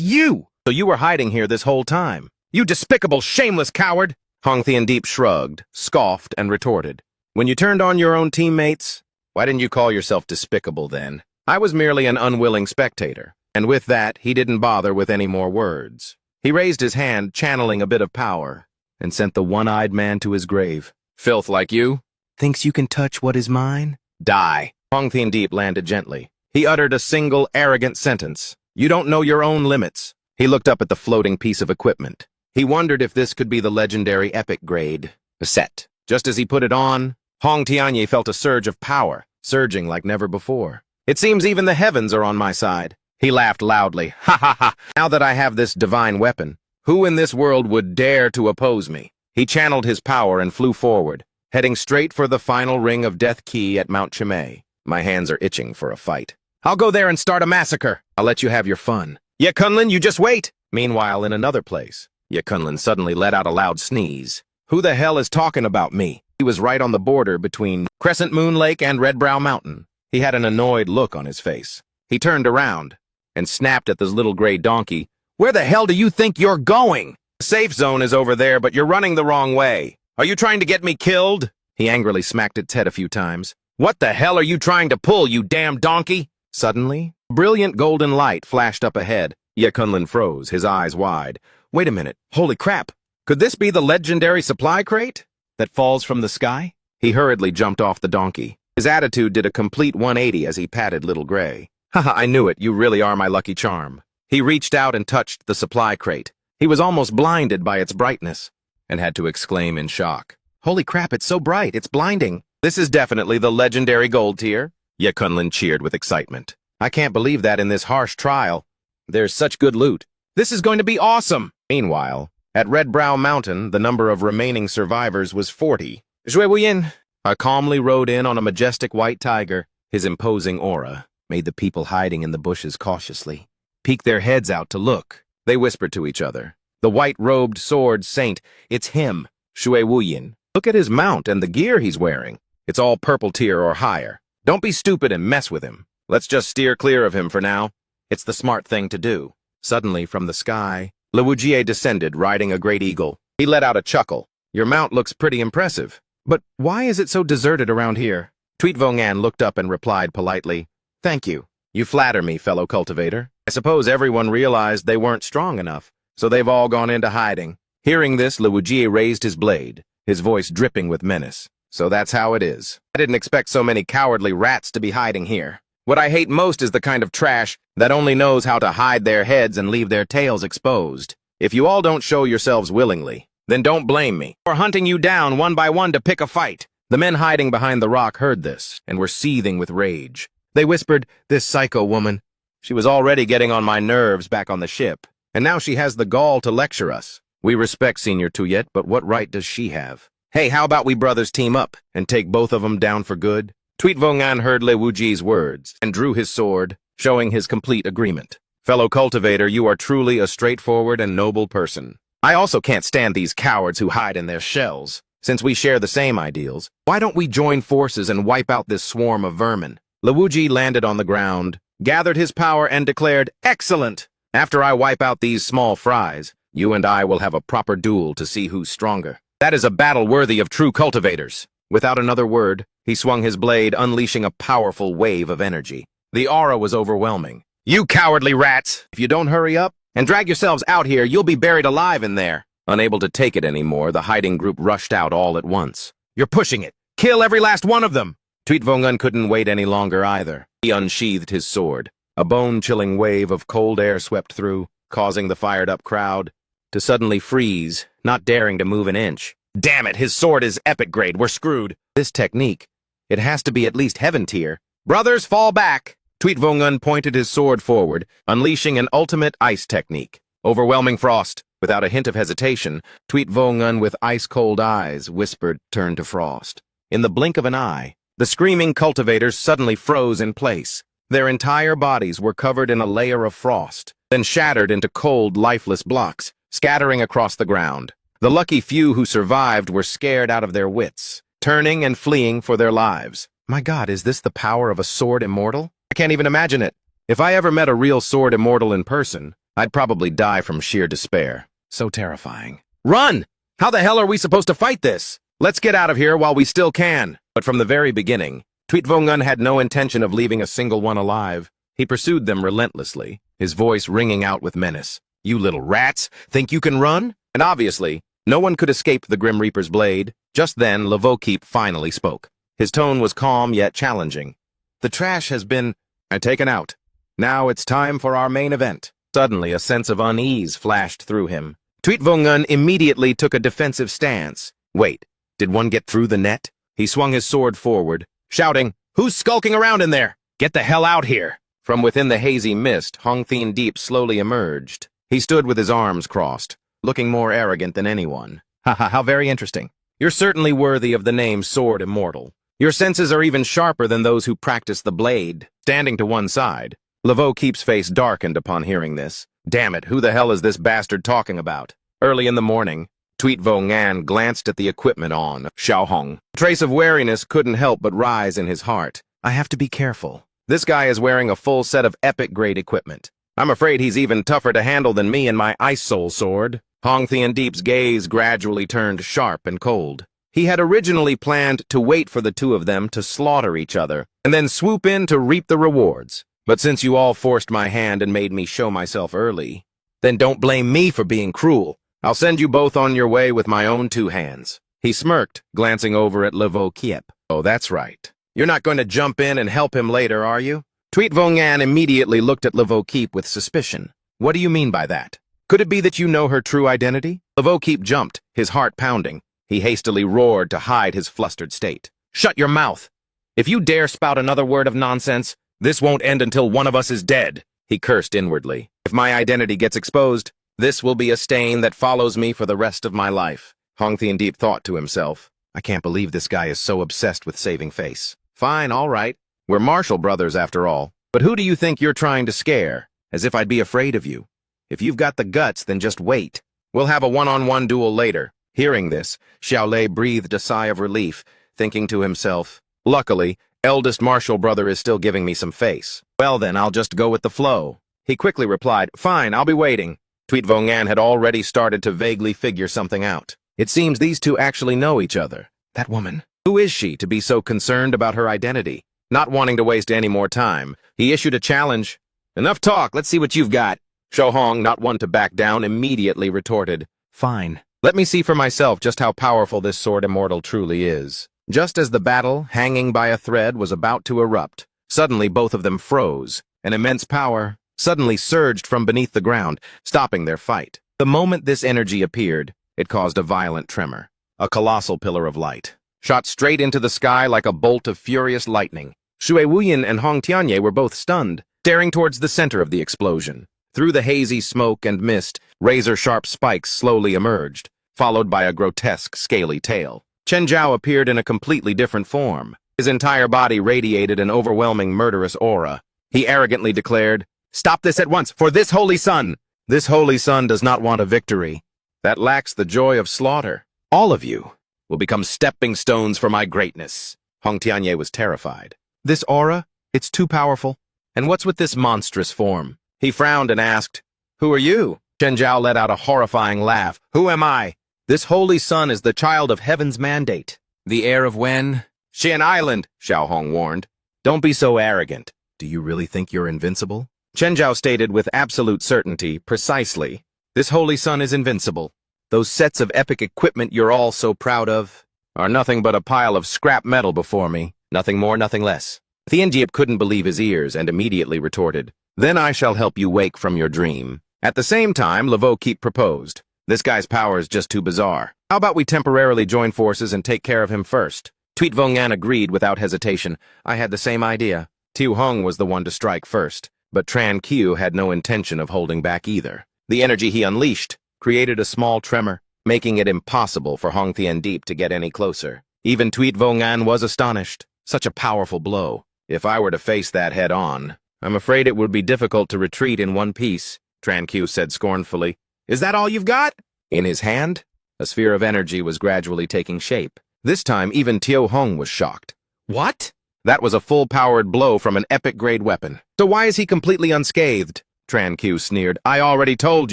you! So you were hiding here this whole time. You despicable, shameless coward! Hong Thien Deep shrugged, scoffed, and retorted. When you turned on your own teammates, why didn't you call yourself despicable then? I was merely an unwilling spectator. And with that, he didn't bother with any more words. He raised his hand, channeling a bit of power, and sent the one-eyed man to his grave. Filth like you? Thinks you can touch what is mine? Die. Hong Thien Deep landed gently. He uttered a single, arrogant sentence. You don't know your own limits. He looked up at the floating piece of equipment. He wondered if this could be the legendary epic grade, a set. Just as he put it on, Hong Tianye felt a surge of power, surging like never before. It seems even the heavens are on my side. He laughed loudly. Ha ha ha! Now that I have this divine weapon, who in this world would dare to oppose me? He channeled his power and flew forward, heading straight for the final ring of Death Key at Mount Chimay. My hands are itching for a fight. I'll go there and start a massacre. I'll let you have your fun. Ye Kunlun, you just wait! Meanwhile, in another place, Ye Kunlun suddenly let out a loud sneeze. Who the hell is talking about me? He was right on the border between Crescent Moon Lake and Red Brow Mountain. He had an annoyed look on his face. He turned around and snapped at this little gray donkey. Where the hell do you think you're going? The safe zone is over there, but you're running the wrong way. Are you trying to get me killed? He angrily smacked its head a few times. What the hell are you trying to pull, you damn donkey? Suddenly, a brilliant golden light flashed up ahead. Ye Kunlun froze, his eyes wide. Wait a minute. Holy crap. Could this be the legendary supply crate that falls from the sky? He hurriedly jumped off the donkey. His attitude did a complete 180 as he patted Little Gray. Haha, I knew it. You really are my lucky charm. He reached out and touched the supply crate. He was almost blinded by its brightness and had to exclaim in shock. Holy crap, it's so bright. It's blinding. This is definitely the legendary gold tier. Ye Kunlun cheered with excitement. I can't believe that in this harsh trial. There's such good loot. This is going to be awesome. Meanwhile, at Red Brow Mountain, the number of remaining survivors was 40. Zhui Wuyin calmly rode in on a majestic white tiger. His imposing aura made the people hiding in the bushes cautiously peek their heads out to look. They whispered to each other. The white-robed sword saint, it's him, Zhui Wuyin. Look at his mount and the gear he's wearing. It's all purple tier or higher. Don't be stupid and mess with him. Let's just steer clear of him for now. It's the smart thing to do. Suddenly, from the sky, Lewujie descended, riding a great eagle. He let out a chuckle. Your mount looks pretty impressive. But why is it so deserted around here? Tweet Vongan looked up and replied politely, Thank you. You flatter me, fellow cultivator. I suppose everyone realized they weren't strong enough, so they've all gone into hiding. Hearing this, Lewujie raised his blade, his voice dripping with menace. So that's how it is. I didn't expect so many cowardly rats to be hiding here. What I hate most is the kind of trash that only knows how to hide their heads and leave their tails exposed. If you all don't show yourselves willingly, then don't blame me for hunting you down one by one to pick a fight. The men hiding behind the rock heard this and were seething with rage. They whispered, This psycho woman. She was already getting on my nerves back on the ship, and now she has the gall to lecture us. We respect Senior Tuyet, but what right does she have? Hey, how about we brothers team up and take both of them down for good? Tweet Vongan heard Lewujie's words and drew his sword, showing his complete agreement. Fellow cultivator, you are truly a straightforward and noble person. I also can't stand these cowards who hide in their shells. Since we share the same ideals, why don't we join forces and wipe out this swarm of vermin? Luigi landed on the ground, gathered his power, and declared, "Excellent! After I wipe out these small fries, you and I will have a proper duel to see who's stronger. That is a battle worthy of true cultivators." Without another word, he swung his blade, unleashing a powerful wave of energy. The aura was overwhelming. "You cowardly rats! If you don't hurry up and drag yourselves out here, you'll be buried alive in there." Unable to take it anymore, the hiding group rushed out all at once. "You're pushing it! Kill every last one of them!" Tweetvongun couldn't wait any longer either. He unsheathed his sword. A bone-chilling wave of cold air swept through, causing the fired-up crowd to suddenly freeze, not daring to move an inch. Damn it, his sword is epic grade, we're screwed. This technique, it has to be at least heaven tier. "Brothers, fall back!" Tweetvongun pointed his sword forward, unleashing an ultimate ice technique. Overwhelming frost. Without a hint of hesitation, Tweetvongun with ice-cold eyes whispered, "Turn to frost." In the blink of an eye, the screaming cultivators suddenly froze in place. Their entire bodies were covered in a layer of frost, then shattered into cold, lifeless blocks, scattering across the ground. The lucky few who survived were scared out of their wits, turning and fleeing for their lives. My God, is this the power of a sword immortal? I can't even imagine it. If I ever met a real sword immortal in person, I'd probably die from sheer despair. So terrifying. Run! How the hell are we supposed to fight this? Let's get out of here while we still can. But from the very beginning, Tweetvongun had no intention of leaving a single one alive. He pursued them relentlessly, his voice ringing out with menace. "You little rats, think you can run?" And obviously, no one could escape the Grim Reaper's blade. Just then, Lavokeep finally spoke. His tone was calm yet challenging. "The trash has been taken out. Now it's time for our main event." Suddenly, a sense of unease flashed through him. Tweetvongun immediately took a defensive stance. Wait, did one get through the net? He swung his sword forward, shouting, "Who's skulking around in there? Get the hell out here!" From within the hazy mist, Hong Thien Deep slowly emerged. He stood with his arms crossed, looking more arrogant than anyone. "Haha, how very interesting. You're certainly worthy of the name Sword Immortal. Your senses are even sharper than those who practice the blade." Standing to one side, Lavokeep's face darkened upon hearing this. Damn it, who the hell is this bastard talking about? Early in the morning, Tweetvongun glanced at the equipment on Xiaohong. A trace of wariness couldn't help but rise in his heart. I have to be careful. This guy is wearing a full set of epic-grade equipment. I'm afraid he's even tougher to handle than me and my Ice Soul sword. Hong Thien Deep's gaze gradually turned sharp and cold. He had originally planned to wait for the two of them to slaughter each other, and then swoop in to reap the rewards. But since you all forced my hand and made me show myself early, then don't blame me for being cruel. I'll send you both on your way with my own two hands. He smirked, glancing over at Lavokeep. Oh, that's right. You're not going to jump in and help him later, are you? Tweetvongun immediately looked at Lavokeep with suspicion. What do you mean by that? Could it be that you know her true identity? Lavokeep jumped, his heart pounding. He hastily roared to hide his flustered state. Shut your mouth! If you dare spout another word of nonsense, this won't end until one of us is dead. He cursed inwardly. If my identity gets exposed, this will be a stain that follows me for the rest of my life. Hong Thien Deep thought to himself. I can't believe this guy is so obsessed with saving face. Fine, all right. We're Marshall brothers after all. But who do you think you're trying to scare? As if I'd be afraid of you. If you've got the guts, then just wait. We'll have a one-on-one duel later. Hearing this, Xiaolei breathed a sigh of relief, thinking to himself, luckily, eldest Marshall brother is still giving me some face. Well then, I'll just go with the flow. He quickly replied, fine, I'll be waiting. Tweetvongun had already started to vaguely figure something out. It seems these two actually know each other. That woman. Who is she to be so concerned about her identity? Not wanting to waste any more time, he issued a challenge. Enough talk, let's see what you've got. Xiaohong, not one to back down, immediately retorted. Fine. Let me see for myself just how powerful this sword immortal truly is. Just as the battle, hanging by a thread, was about to erupt, suddenly both of them froze. An immense power suddenly surged from beneath the ground, stopping their fight. The moment this energy appeared, it caused a violent tremor. A colossal pillar of light shot straight into the sky like a bolt of furious lightning. Shui Wuyin and Hong Tianye were both stunned, staring towards the center of the explosion. Through the hazy smoke and mist, razor-sharp spikes slowly emerged, followed by a grotesque, scaly tail. Chen Zhao appeared in a completely different form. His entire body radiated an overwhelming murderous aura. He arrogantly declared, "Stop this at once, for this holy sun! This holy sun does not want a victory. that lacks the joy of slaughter. All of you will become stepping stones for my greatness. Hong Tianye was terrified. This aura, it's too powerful. And what's with this monstrous form? He frowned and asked, Who are you? Chen Zhao let out a horrifying laugh. Who am I? This holy sun is the child of heaven's mandate. The heir of Wen? Xian Island, Xiao Hong warned. Don't be so arrogant. Do you really think you're invincible? Chen Zhao stated with absolute certainty, precisely. This holy sun is invincible. Those sets of epic equipment you're all so proud of are nothing but a pile of scrap metal before me. Nothing more, nothing less. Thienjiep couldn't believe his ears and immediately retorted, Then I shall help you wake from your dream. At the same time, Laveau Keep proposed, This guy's power is just too bizarre. How about we temporarily join forces and take care of him first? Tweet Vong'an agreed without hesitation. I had the same idea. Tiu Hong was the one to strike first, but Tran Qiu had no intention of holding back either. The energy he unleashed created a small tremor, making it impossible for Hong Tiandeep to get any closer. Even Tweet Vong'an was astonished. Such a powerful blow. If I were to face that head-on, I'm afraid it would be difficult to retreat in one piece, Tran Qiu said scornfully. Is that all you've got? In his hand, a sphere of energy was gradually taking shape. This time, even Tio Hong was shocked. What? That was a full-powered blow from an epic-grade weapon. So why is he completely unscathed? Tran Qiu sneered. I already told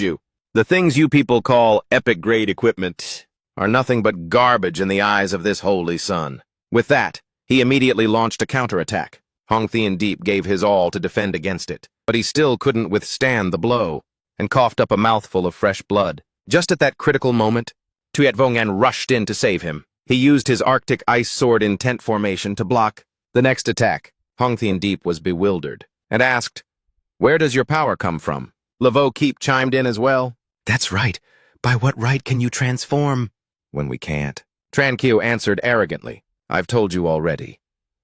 you. The things you people call epic-grade equipment are nothing but garbage in the eyes of this holy sun. With that, he immediately launched a counterattack. Hong Tiandeep gave his all to defend against it, but he still couldn't withstand the blow, and coughed up a mouthful of fresh blood. Just at that critical moment, Tuyet Vong'an rushed in to save him. He used his Arctic ice sword in tent formation to block the next attack. Hong Tiandeep was bewildered, and asked, Where does your power come from? Laveau Keep chimed in as well. That's right. By what right can you transform? When we can't. Tran Qiu answered arrogantly. I've told you already.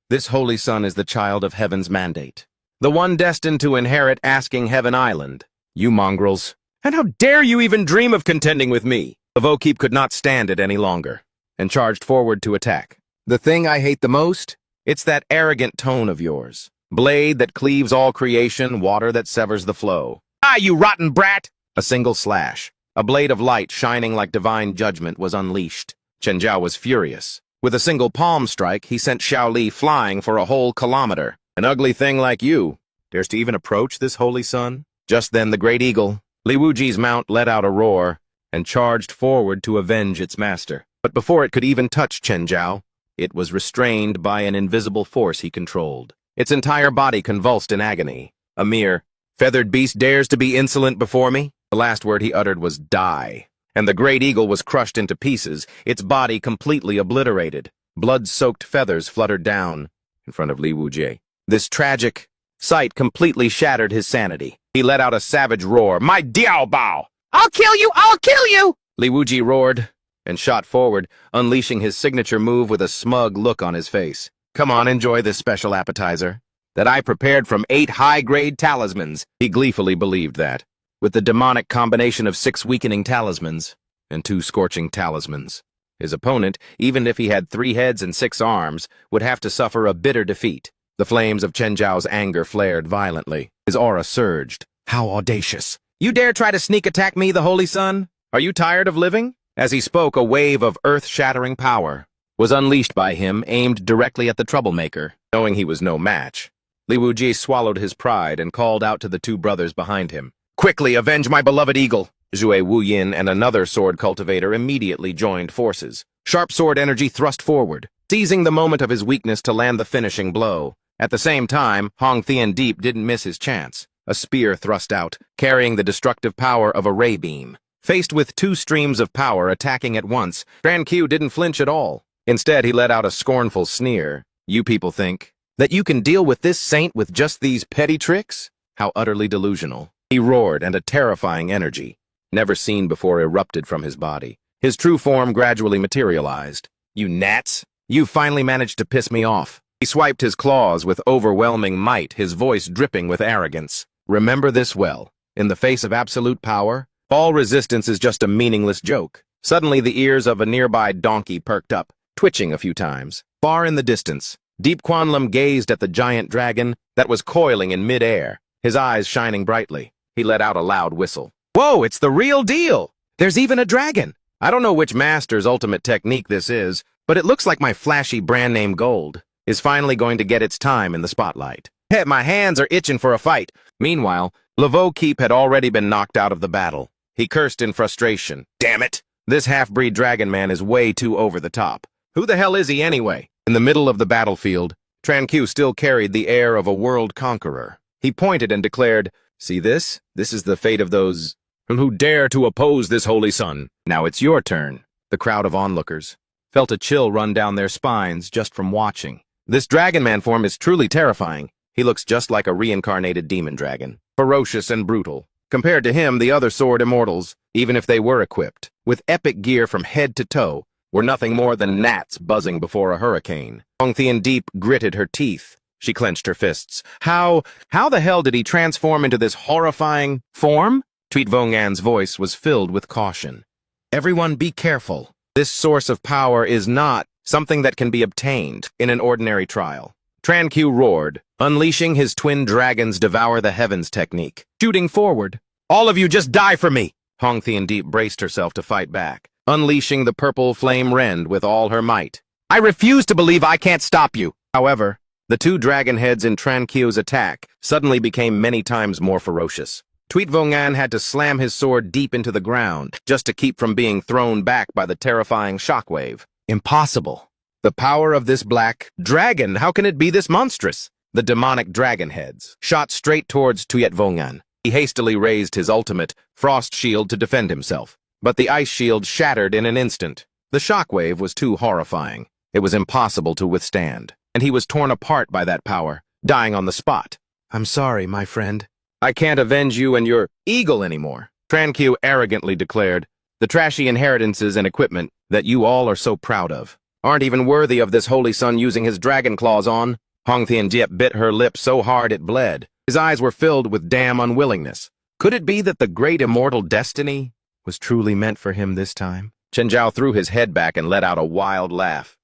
This holy sun is the child of heaven's mandate. The one destined to inherit Asking Heaven Island. You mongrels. And how dare you even dream of contending with me? Laveau Keep could not stand it any longer, and charged forward to attack. The thing I hate the most? It's that arrogant tone of yours. Blade that cleaves all creation, water that severs the flow. Ah, you rotten brat! A single slash. A blade of light shining like divine judgment was unleashed. Chen Zhao was furious. With a single palm strike, he sent Xiao Li flying for a whole kilometer. An ugly thing like you dares to even approach this holy sun? Just then the great eagle, Li Wuji's mount, let out a roar and charged forward to avenge its master. But before it could even touch Chen Zhao, it was restrained by an invisible force he controlled. Its entire body convulsed in agony. A mere feathered beast dares to be insolent before me? The last word he uttered was die, and the great eagle was crushed into pieces, its body completely obliterated. Blood-soaked feathers fluttered down in front of Li Wujie. This tragic sight completely shattered his sanity. He let out a savage roar. My Diao Bao! I'll kill you! I'll kill you! Li Wujie roared and shot forward, unleashing his signature move with a smug look on his face. Come on, enjoy this special appetizer that I prepared from 8 high-grade talismans. He gleefully believed that. With the demonic combination of 6 weakening talismans and 2 scorching talismans, his opponent, even if he had 3 heads and 6 arms, would have to suffer a bitter defeat. The flames of Chen Zhao's anger flared violently. His aura surged. How audacious! You dare try to sneak attack me, the Holy Sun? Are you tired of living? As he spoke, a wave of earth-shattering power was unleashed by him, aimed directly at the troublemaker. Knowing he was no match, Li Wujie swallowed his pride and called out to the 2 brothers behind him. Quickly avenge my beloved eagle! Zhue Wuyin and another sword cultivator immediately joined forces. Sharp sword energy thrust forward, seizing the moment of his weakness to land the finishing blow. At the same time, Hong Tiandeep didn't miss his chance. A spear thrust out, carrying the destructive power of a ray beam. Faced with 2 streams of power attacking at once, Tran Qiu didn't flinch at all. Instead, he let out a scornful sneer. You people think that you can deal with this saint with just these petty tricks? How utterly delusional. He roared, and a terrifying energy, never seen before, erupted from his body. His true form gradually materialized. You gnats! You finally managed to piss me off. He swiped his claws with overwhelming might, his voice dripping with arrogance. Remember this well. In the face of absolute power, all resistance is just a meaningless joke. Suddenly the ears of a nearby donkey perked up, twitching a few times. Far in the distance, Deep Quanlam gazed at the giant dragon that was coiling in mid-air, his eyes shining brightly. He let out a loud whistle. Whoa, it's the real deal! There's even a dragon! I don't know which master's ultimate technique this is, but it looks like my flashy brand name gold is finally going to get its time in the spotlight. Hey, my hands are itching for a fight. Meanwhile, Laveau Keep had already been knocked out of the battle. He cursed in frustration. Damn it! This half-breed dragon man is way too over the top. Who the hell is he anyway? In the middle of the battlefield, Tran Q still carried the air of a world conqueror. He pointed and declared, "See this? This is the fate of those who dare to oppose this holy sun. Now it's your turn." The crowd of onlookers felt a chill run down their spines just from watching. This dragon man form is truly terrifying. He looks just like a reincarnated demon dragon, ferocious and brutal. Compared to him, the other sword immortals, even if they were equipped with epic gear from head to toe, were nothing more than gnats buzzing before a hurricane. Hong Thien Deep gritted her teeth. She clenched her fists. How the hell did he transform into this horrifying form? Tweet Vongan's voice was filled with caution. Everyone be careful. This source of power is not something that can be obtained in an ordinary trial. Tran Q roared, unleashing his twin dragons' devour the heavens technique. Shooting forward. All of you just die for me! Hong Thien Deep braced herself to fight back, unleashing the purple flame rend with all her might. I refuse to believe I can't stop you! However, the two dragon heads in Tran Q's attack suddenly became many times more ferocious. Tweet Vongan had to slam his sword deep into the ground just to keep from being thrown back by the terrifying shockwave. Impossible. The power of this black dragon, how can it be this monstrous? The demonic dragon heads shot straight towards Tuyet Vongan. He hastily raised his ultimate frost shield to defend himself, but the ice shield shattered in an instant. The shockwave was too horrifying. It was impossible to withstand, and he was torn apart by that power, dying on the spot. I'm sorry, my friend. I can't avenge you and your eagle anymore, Tran Q arrogantly declared. The trashy inheritances and equipment that you all are so proud of aren't even worthy of this holy sun using his dragon claws on. Hong Thien Deep bit her lip so hard it bled. His eyes were filled with damn unwillingness. Could it be that the great immortal destiny was truly meant for him this time? Chen Zhao threw his head back and let out a wild laugh.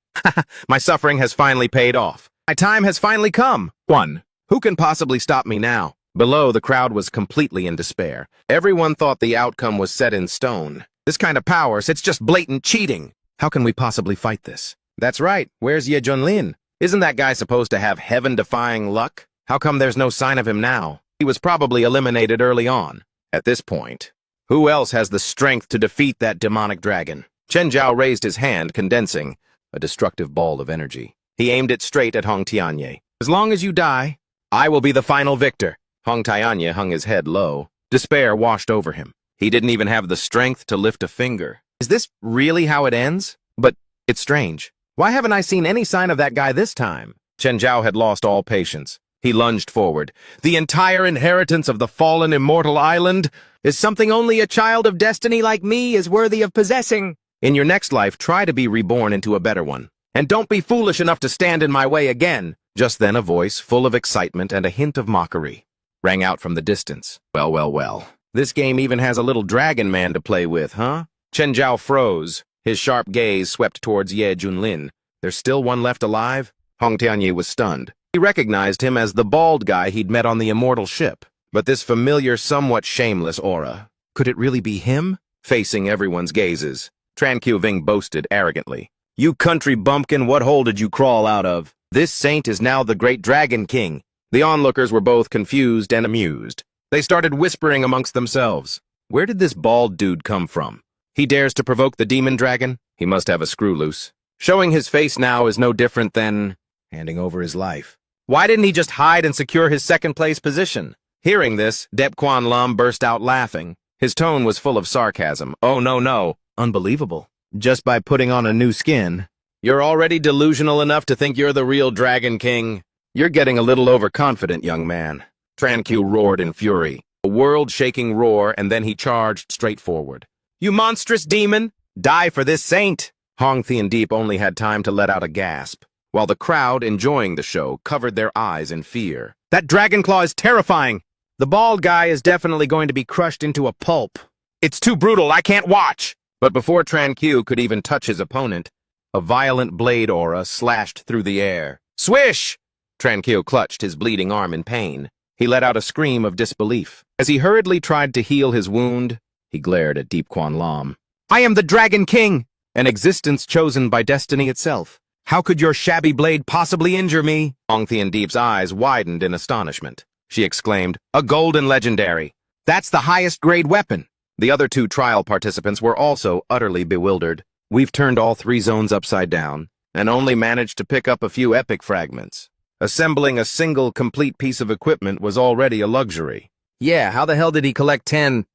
My suffering has finally paid off. My time has finally come. One. Who can possibly stop me now? Below, the crowd was completely in despair. Everyone thought the outcome was set in stone. This kind of power, it's just blatant cheating. How can we possibly fight this? That's right. Where's Ye Junlin? Isn't that guy supposed to have heaven-defying luck? How come there's no sign of him now? He was probably eliminated early on. At this point, who else has the strength to defeat that demonic dragon? Chen Zhao raised his hand, condensing a destructive ball of energy. He aimed it straight at Hong Tianye. As long as you die, I will be the final victor. Hong Tianye hung his head low. Despair washed over him. He didn't even have the strength to lift a finger. Is this really how it ends? But it's strange. Why haven't I seen any sign of that guy this time? Chen Zhao had lost all patience. He lunged forward. The entire inheritance of the fallen immortal island is something only a child of destiny like me is worthy of possessing. In your next life, try to be reborn into a better one. And don't be foolish enough to stand in my way again. Just then a voice, full of excitement and a hint of mockery, rang out from the distance. Well, well, well. This game even has a little dragon man to play with, huh? Chen Zhao froze. His sharp gaze swept towards Ye Junlin. There's still one left alive? Hong Tianye was stunned. He recognized him as the bald guy he'd met on the immortal ship. But this familiar, somewhat shameless aura, could it really be him? Facing everyone's gazes, Tran Q Ving boasted arrogantly. You country bumpkin, what hole did you crawl out of? This saint is now the great Dragon King. The onlookers were both confused and amused. They started whispering amongst themselves. Where did this bald dude come from? He dares to provoke the demon dragon? He must have a screw loose. Showing his face now is no different than handing over his life. Why didn't he just hide and secure his second-place position? Hearing this, Dep Quan Lam burst out laughing. His tone was full of sarcasm. Oh, no. Unbelievable. Just by putting on a new skin, you're already delusional enough to think you're the real Dragon King. You're getting a little overconfident, young man. Tran Q roared in fury. A world-shaking roar, and then he charged straight forward. You monstrous demon! Die for this saint! Hong Thien Deep only had time to let out a gasp, while the crowd, enjoying the show, covered their eyes in fear. That dragon claw is terrifying! The bald guy is definitely going to be crushed into a pulp. It's too brutal, I can't watch! But before Tran Q could even touch his opponent, a violent blade aura slashed through the air. Swish! Tran Q clutched his bleeding arm in pain. He let out a scream of disbelief. As he hurriedly tried to heal his wound, He glared at Deep Quan Lam. I am the Dragon King, an existence chosen by destiny itself. How could your shabby blade possibly injure me? Hong Thien Deep's eyes widened in astonishment. She exclaimed, a golden legendary. That's the highest grade weapon. The other two trial participants were also utterly bewildered. We've turned all 3 zones upside down, and only managed to pick up a few epic fragments. Assembling a single complete piece of equipment was already a luxury. Yeah, how the hell did he collect 10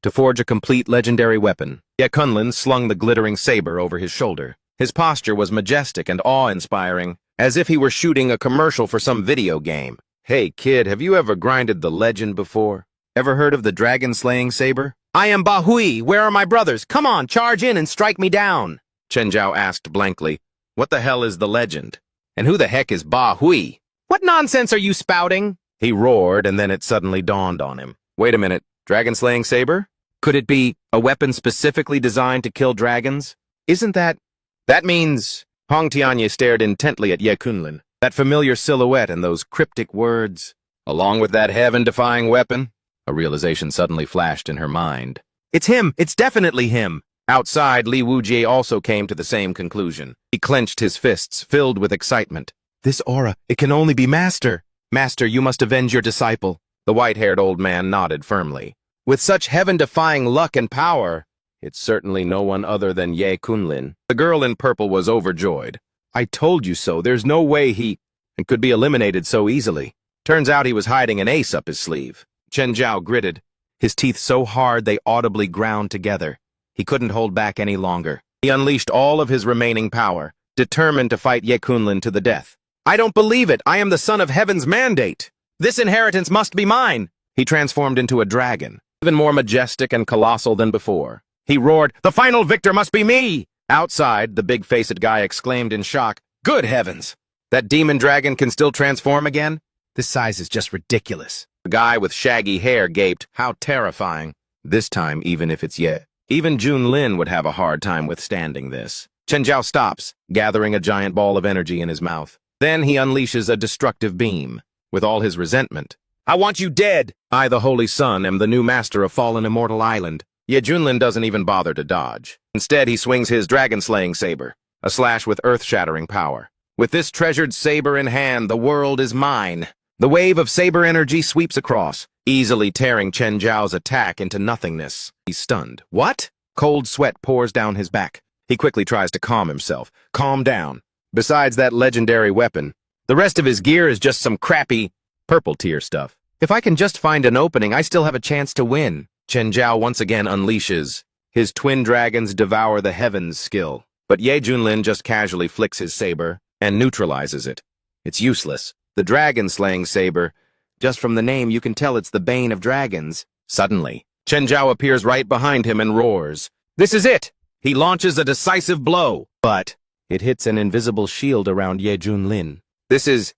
to forge a complete legendary weapon? Ye Kunlun slung the glittering saber over his shoulder. His posture was majestic and awe-inspiring, as if he were shooting a commercial for some video game. Hey kid, have you ever grinded the legend before? Ever heard of the dragon-slaying saber? I am Ba Hui. Where are my brothers? Come on, charge in and strike me down. Chen Zhao asked blankly, what the hell is the legend? And who the heck is Ba Hui? What nonsense are you spouting? He roared, and then it suddenly dawned on him. Wait a minute, dragon-slaying saber? Could it be a weapon specifically designed to kill dragons? Isn't that... That means... Hong Tianye stared intently at Ye Kunlun. That familiar silhouette and those cryptic words, along with that heaven-defying weapon. A realization suddenly flashed in her mind. It's him! It's definitely him! Outside, Li Wujie also came to the same conclusion. He clenched his fists, filled with excitement. This aura, it can only be Master! Master, you must avenge your disciple. The white-haired old man nodded firmly. With such heaven-defying luck and power, it's certainly no one other than Ye Kunlun. The girl in purple was overjoyed. I told you so, there's no way he could be eliminated so easily. Turns out he was hiding an ace up his sleeve. Chen Zhao gritted, his teeth so hard they audibly ground together. He couldn't hold back any longer. He unleashed all of his remaining power, determined to fight Ye Kunlun to the death. I don't believe it! I am the son of heaven's mandate! This inheritance must be mine! He transformed into a dragon, even more majestic and colossal than before. He roared, the final victor must be me! Outside, the big-faced guy exclaimed in shock, good heavens! That demon dragon can still transform again? This size is just ridiculous. The guy with shaggy hair gaped, how terrifying. This time, even if it's Ye. Even Jun Lin would have a hard time withstanding this. Chen Zhao stops, gathering a giant ball of energy in his mouth. Then he unleashes a destructive beam, with all his resentment. I want you dead! I, the Holy Sun, am the new master of Fallen Immortal Island. Ye Junlin doesn't even bother to dodge. Instead, he swings his dragon-slaying saber, a slash with earth-shattering power. With this treasured saber in hand, the world is mine. The wave of saber energy sweeps across, easily tearing Chen Zhao's attack into nothingness. He's stunned. What? Cold sweat pours down his back. He quickly tries to calm himself. Calm down. Besides that legendary weapon, the rest of his gear is just some crappy purple tier stuff. If I can just find an opening, I still have a chance to win. Chen Zhao once again unleashes. His twin dragons devour the heavens skill. But Ye Junlin just casually flicks his saber and neutralizes it. It's useless. The dragon-slaying saber. Just from the name, you can tell it's the bane of dragons. Suddenly, Chen Zhao appears right behind him and roars. This is it! He launches a decisive blow, but it hits an invisible shield around Ye Junlin. This is...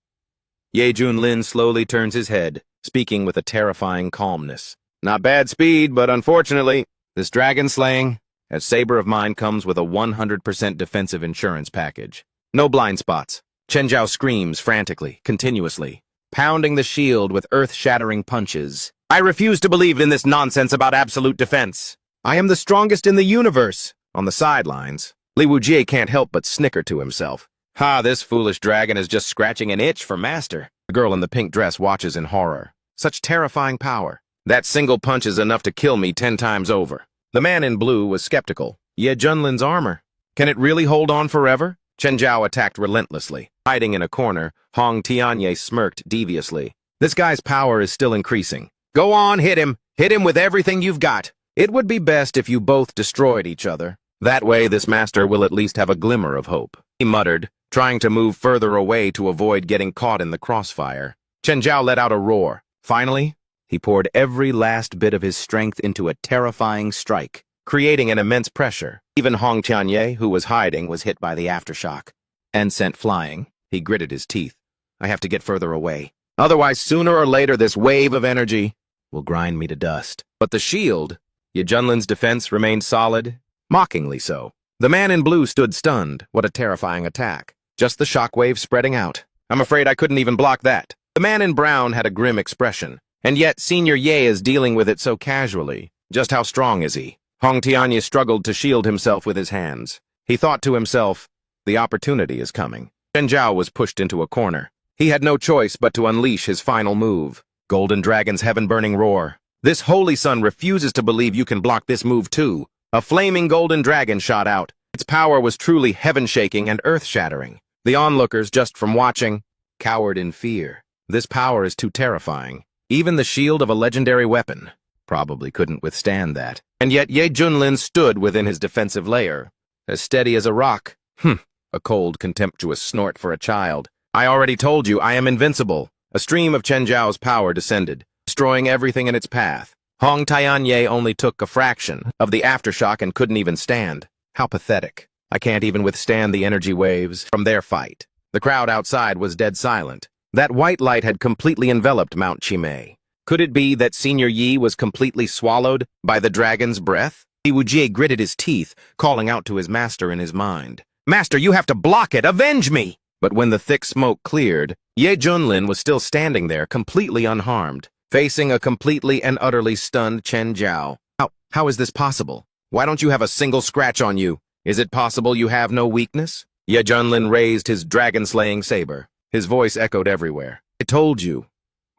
Ye Junlin slowly turns his head, speaking with a terrifying calmness. Not bad speed, but unfortunately, this dragon-slaying, that saber of mine comes with a 100% defensive insurance package. No blind spots. Chen Zhao screams frantically, continuously, pounding the shield with earth-shattering punches. I refuse to believe in this nonsense about absolute defense. I am the strongest in the universe. On the sidelines, Li Wujie can't help but snicker to himself. Ha, this foolish dragon is just scratching an itch for master. The girl in the pink dress watches in horror. Such terrifying power. That single punch is enough to kill me 10 times over. The man in blue was skeptical. Ye Junlin's armor. Can it really hold on forever? Chen Zhao attacked relentlessly. Hiding in a corner, Hong Tianye smirked deviously. This guy's power is still increasing. Go on, hit him. Hit him with everything you've got. It would be best if you both destroyed each other. That way, this master will at least have a glimmer of hope. He muttered, trying to move further away to avoid getting caught in the crossfire. Chen Zhao let out a roar. Finally, he poured every last bit of his strength into a terrifying strike, creating an immense pressure. Even Hong Tianye, who was hiding, was hit by the aftershock and sent flying. He gritted his teeth. I have to get further away. Otherwise, sooner or later, this wave of energy will grind me to dust. But the shield, Ye Junlin's defense remained solid, mockingly so. The man in blue stood stunned. What a terrifying attack. Just the shockwave spreading out. I'm afraid I couldn't even block that. The man in brown had a grim expression. And yet Senior Ye is dealing with it so casually. Just how strong is he? Hong Tianyi struggled to shield himself with his hands. He thought to himself, the opportunity is coming. Chen Zhao was pushed into a corner. He had no choice but to unleash his final move. Golden Dragon's heaven-burning roar. This holy sun refuses to believe you can block this move too. A flaming golden dragon shot out. Its power was truly heaven-shaking and earth-shattering. The onlookers, just from watching, cowered in fear. This power is too terrifying. Even the shield of a legendary weapon probably couldn't withstand that. And yet Ye Junlin stood within his defensive layer, as steady as a rock. A cold, contemptuous snort for a child. I already told you I am invincible. A stream of Chen Zhao's power descended, destroying everything in its path. Hong Tianyi only took a fraction of the aftershock and couldn't even stand. How pathetic. I can't even withstand the energy waves from their fight. The crowd outside was dead silent. That white light had completely enveloped Mount Chimay. Could it be that Senior Yi was completely swallowed by the dragon's breath? Li Wujie gritted his teeth, calling out to his master in his mind. Master, you have to block it! Avenge me! But when the thick smoke cleared, Ye Junlin was still standing there, completely unharmed, facing a completely and utterly stunned Chen Zhao. How is this possible? Why don't you have a single scratch on you? Is it possible you have no weakness? Ye Junlin raised his dragon-slaying saber. His voice echoed everywhere. I told you.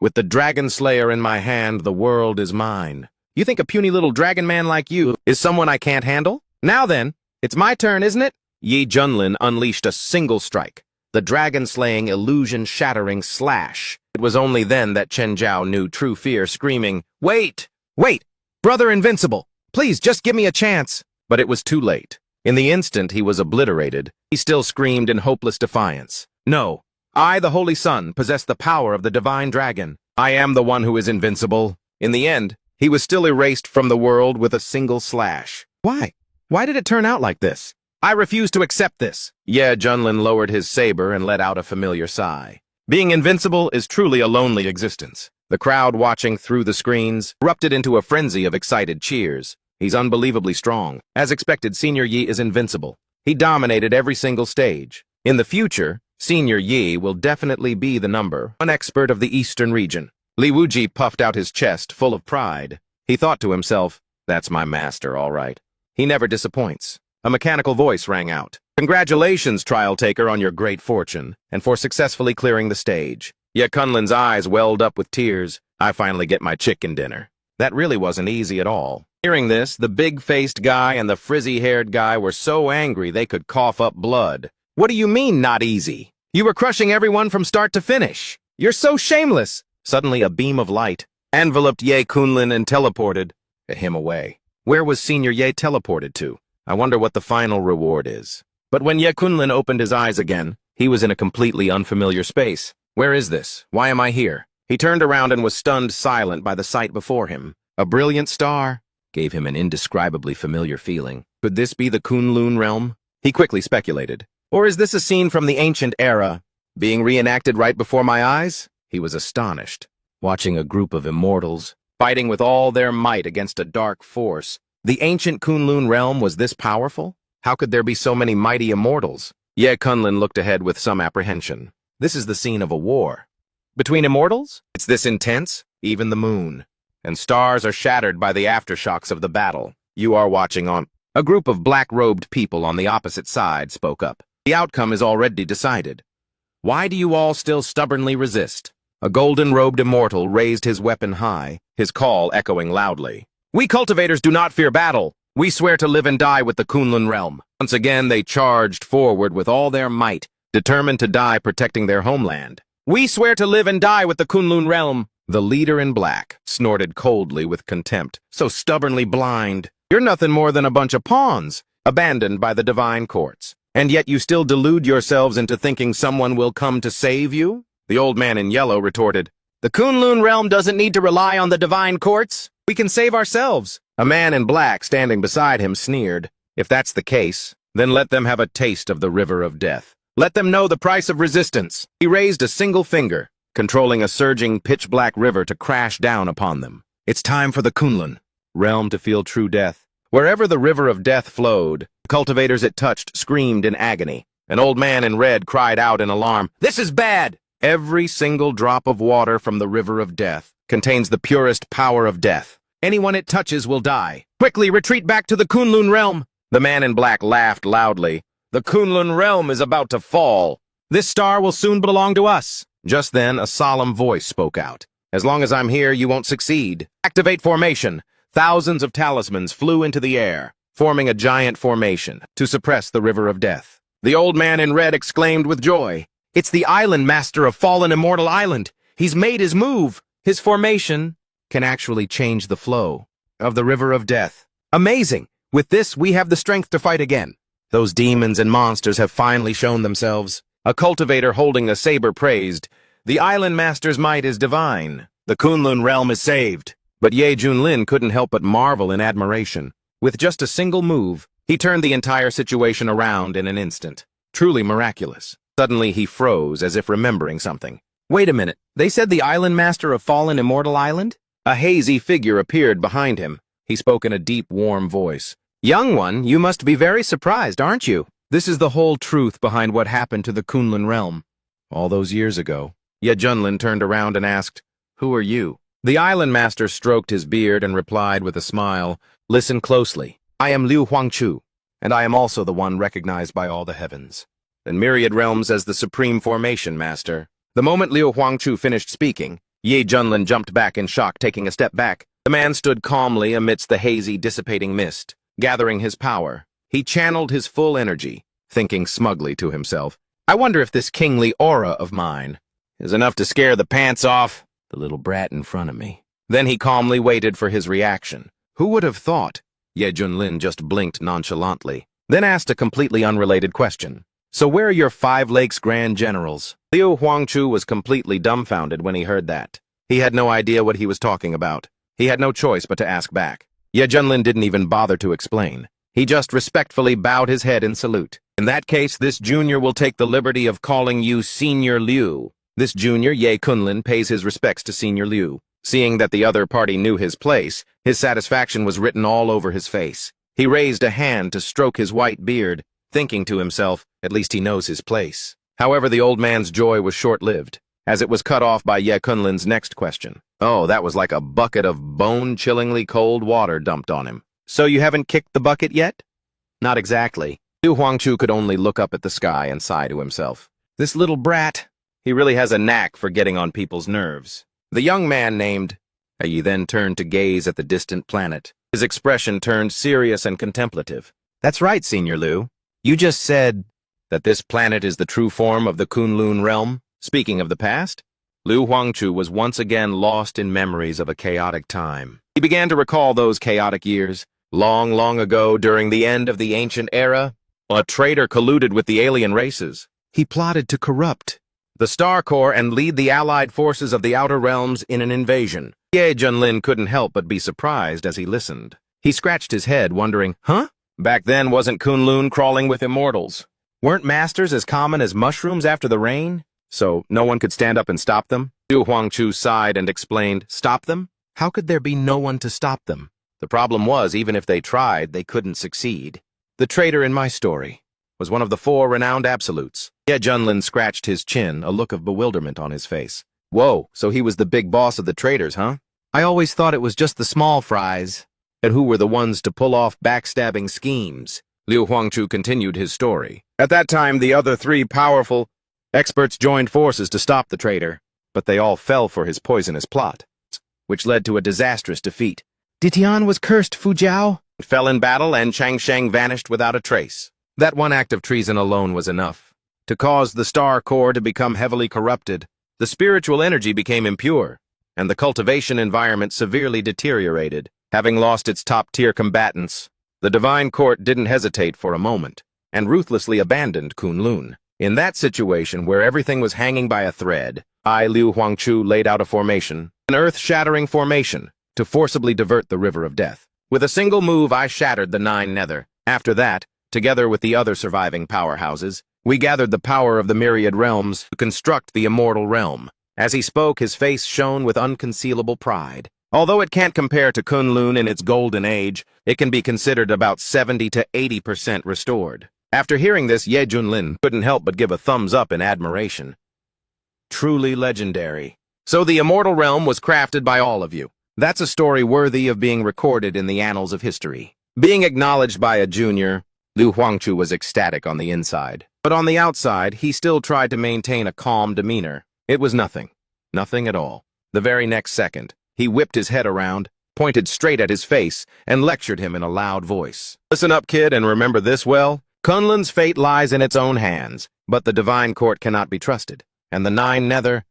With the dragon slayer in my hand, the world is mine. You think a puny little dragon man like you is someone I can't handle? Now then, it's my turn, isn't it? Ye Junlin unleashed a single strike. The dragon-slaying, illusion-shattering slash. It was only then that Chen Zhao knew true fear, screaming, Wait! Wait! Brother Invincible! Please, just give me a chance! But it was too late. In the instant he was obliterated, he still screamed in hopeless defiance. No! I, the Holy Sun, possess the power of the Divine Dragon. I am the one who is invincible. In the end, he was still erased from the world with a single slash. Why? Why did it turn out like this? I refuse to accept this. Ye Junlin lowered his saber and let out a familiar sigh. Being invincible is truly a lonely existence. The crowd watching through the screens erupted into a frenzy of excited cheers. He's unbelievably strong. As expected, Senior Yi is invincible. He dominated every single stage. In the future, Senior Yi will definitely be the #1 expert of the Eastern region. Li Wujie puffed out his chest, full of pride. He thought to himself, that's my master, all right. He never disappoints. A mechanical voice rang out. Congratulations, trial taker, on your great fortune, and for successfully clearing the stage. Ye Junlin's eyes welled up with tears. I finally get my chicken dinner. That really wasn't easy at all. Hearing this, the big-faced guy and the frizzy-haired guy were so angry they could cough up blood. What do you mean, not easy? You were crushing everyone from start to finish. You're so shameless. Suddenly, a beam of light enveloped Ye Junlin and teleported him away. Where was Senior Ye teleported to? I wonder what the final reward is. But when Ye Junlin opened his eyes again, he was in a completely unfamiliar space. Where is this? Why am I here? He turned around and was stunned silent by the sight before him. A brilliant star gave him an indescribably familiar feeling. Could this be the Kunlun realm? He quickly speculated. Or is this a scene from the ancient era, being reenacted right before my eyes? He was astonished, watching a group of immortals, fighting with all their might against a dark force. The ancient Kunlun realm was this powerful? How could there be so many mighty immortals? Ye Junlin looked ahead with some apprehension. This is the scene of a war. Between immortals? It's this intense? Even the moon and stars are shattered by the aftershocks of the battle. You are watching on. A group of black-robed people on the opposite side spoke up. The outcome is already decided. Why do you all still stubbornly resist? A golden-robed immortal raised his weapon high, his call echoing loudly. We cultivators do not fear battle. We swear to live and die with the Kunlun realm. Once again, they charged forward with all their might, determined to die protecting their homeland. We swear to live and die with the Kunlun realm. The leader in black snorted coldly with contempt. So stubbornly blind. You're nothing more than a bunch of pawns, abandoned by the divine courts. And yet you still delude yourselves into thinking someone will come to save you? The old man in yellow retorted, The Kunlun realm doesn't need to rely on the divine courts. We can save ourselves. A man in black standing beside him sneered. If that's the case, then let them have a taste of the river of death. Let them know the price of resistance. He raised a single finger, controlling a surging pitch-black river to crash down upon them. It's time for the Kunlun realm to feel true death. Wherever the river of death flowed, cultivators it touched screamed in agony. An old man in red cried out in alarm, This is bad! Every single drop of water from the river of death contains the purest power of death. Anyone it touches will die. Quickly retreat back to the Kunlun realm. The man in black laughed loudly. The Kunlun realm is about to fall. This star will soon belong to us. Just then, a solemn voice spoke out. As long as I'm here, you won't succeed. Activate formation. Thousands of talismans flew into the air, forming a giant formation to suppress the river of death. The old man in red exclaimed with joy. It's the island master of fallen immortal island. He's made his move. His formation can actually change the flow of the river of death. Amazing! With this, we have the strength to fight again. Those demons and monsters have finally shown themselves. A cultivator holding a saber praised, the island master's might is divine. The Kunlun realm is saved. But Ye Junlin couldn't help but marvel in admiration. With just a single move, he turned the entire situation around in an instant. Truly miraculous. Suddenly he froze as if remembering something. Wait a minute, they said the island master of fallen immortal island? A hazy figure appeared behind him. He spoke in a deep, warm voice. Young one, you must be very surprised, aren't you? This is the whole truth behind what happened to the Kunlun realm. All those years ago. Ye Junlin turned around and asked, Who are you? The island master stroked his beard and replied with a smile, Listen closely. I am Liu Huangchu, and I am also the one recognized by all the heavens, and myriad realms as the supreme formation master. The moment Liu Huangchu finished speaking, Ye Junlin jumped back in shock, taking a step back. The man stood calmly amidst the hazy, dissipating mist, gathering his power. He channeled his full energy, thinking smugly to himself, I wonder if this kingly aura of mine is enough to scare the pants off the little brat in front of me. Then he calmly waited for his reaction. Who would have thought? Ye Junlin just blinked nonchalantly, then asked a completely unrelated question. So where are your 5 Lakes Grand Generals? Liu Huangchu was completely dumbfounded when he heard that. He had no idea what he was talking about. He had no choice but to ask back. Ye Junlin didn't even bother to explain. He just respectfully bowed his head in salute. In that case, this junior will take the liberty of calling you Senior Liu. This junior, Ye Kunlin, pays his respects to Senior Liu. Seeing that the other party knew his place, his satisfaction was written all over his face. He raised a hand to stroke his white beard, thinking to himself, at least he knows his place. However, the old man's joy was short-lived, as it was cut off by Ye Kunlin's next question. Oh, that was like a bucket of bone-chillingly cold water dumped on him. So you haven't kicked the bucket yet? Not exactly. Liu Huangchu could only look up at the sky and sigh to himself. This little brat, he really has a knack for getting on people's nerves. The young man named He then turned to gaze at the distant planet. His expression turned serious and contemplative. That's right, Senior Liu. You just said that this planet is the true form of the Kunlun realm. Speaking of the past, Liu Huangchu was once again lost in memories of a chaotic time. He began to recall those chaotic years. Long, long ago, during the end of the ancient era, a traitor colluded with the alien races. He plotted to corrupt the Star Corps and lead the allied forces of the Outer Realms in an invasion. Ye Junlin couldn't help but be surprised as he listened. He scratched his head, wondering, huh? Back then, wasn't Kunlun crawling with immortals? Weren't masters as common as mushrooms after the rain? So no one could stand up and stop them? Liu Huangchu sighed and explained, Stop them? How could there be no one to stop them? The problem was, even if they tried, they couldn't succeed. The traitor in my story was one of the 4 renowned absolutes. Ye Junlin scratched his chin, a look of bewilderment on his face. Whoa, so he was the big boss of the traitors, huh? I always thought it was just the small fries, and who were the ones to pull off backstabbing schemes. Liu Huangchu continued his story. At that time, the other 3 powerful experts joined forces to stop the traitor, but they all fell for his poisonous plot, which led to a disastrous defeat. Ditian was cursed, Fujiao fell in battle, and Changsheng vanished without a trace. That one act of treason alone was enough to cause the Star Corps to become heavily corrupted. The spiritual energy became impure, and the cultivation environment severely deteriorated. Having lost its top-tier combatants, the Divine Court didn't hesitate for a moment, and ruthlessly abandoned Kunlun. In that situation, where everything was hanging by a thread, I, Liu Huangchu, laid out a formation, an earth-shattering formation, to forcibly divert the river of death. With a single move, I shattered the 9 nether. After that, together with the other surviving powerhouses, we gathered the power of the myriad realms to construct the immortal realm. As he spoke, his face shone with unconcealable pride. Although it can't compare to Kunlun in its golden age, it can be considered about 70 to 80% restored. After hearing this, Ye Junlin couldn't help but give a thumbs up in admiration. Truly legendary. So the immortal realm was crafted by all of you. That's a story worthy of being recorded in the annals of history. Being acknowledged by a junior, Liu Huangchu was ecstatic on the inside. But on the outside, he still tried to maintain a calm demeanor. It was nothing. Nothing at all. The very next second, he whipped his head around, pointed straight at his face, and lectured him in a loud voice. Listen up, kid, and remember this well. Kunlun's fate lies in its own hands, but the divine court cannot be trusted. And the Nine Nether,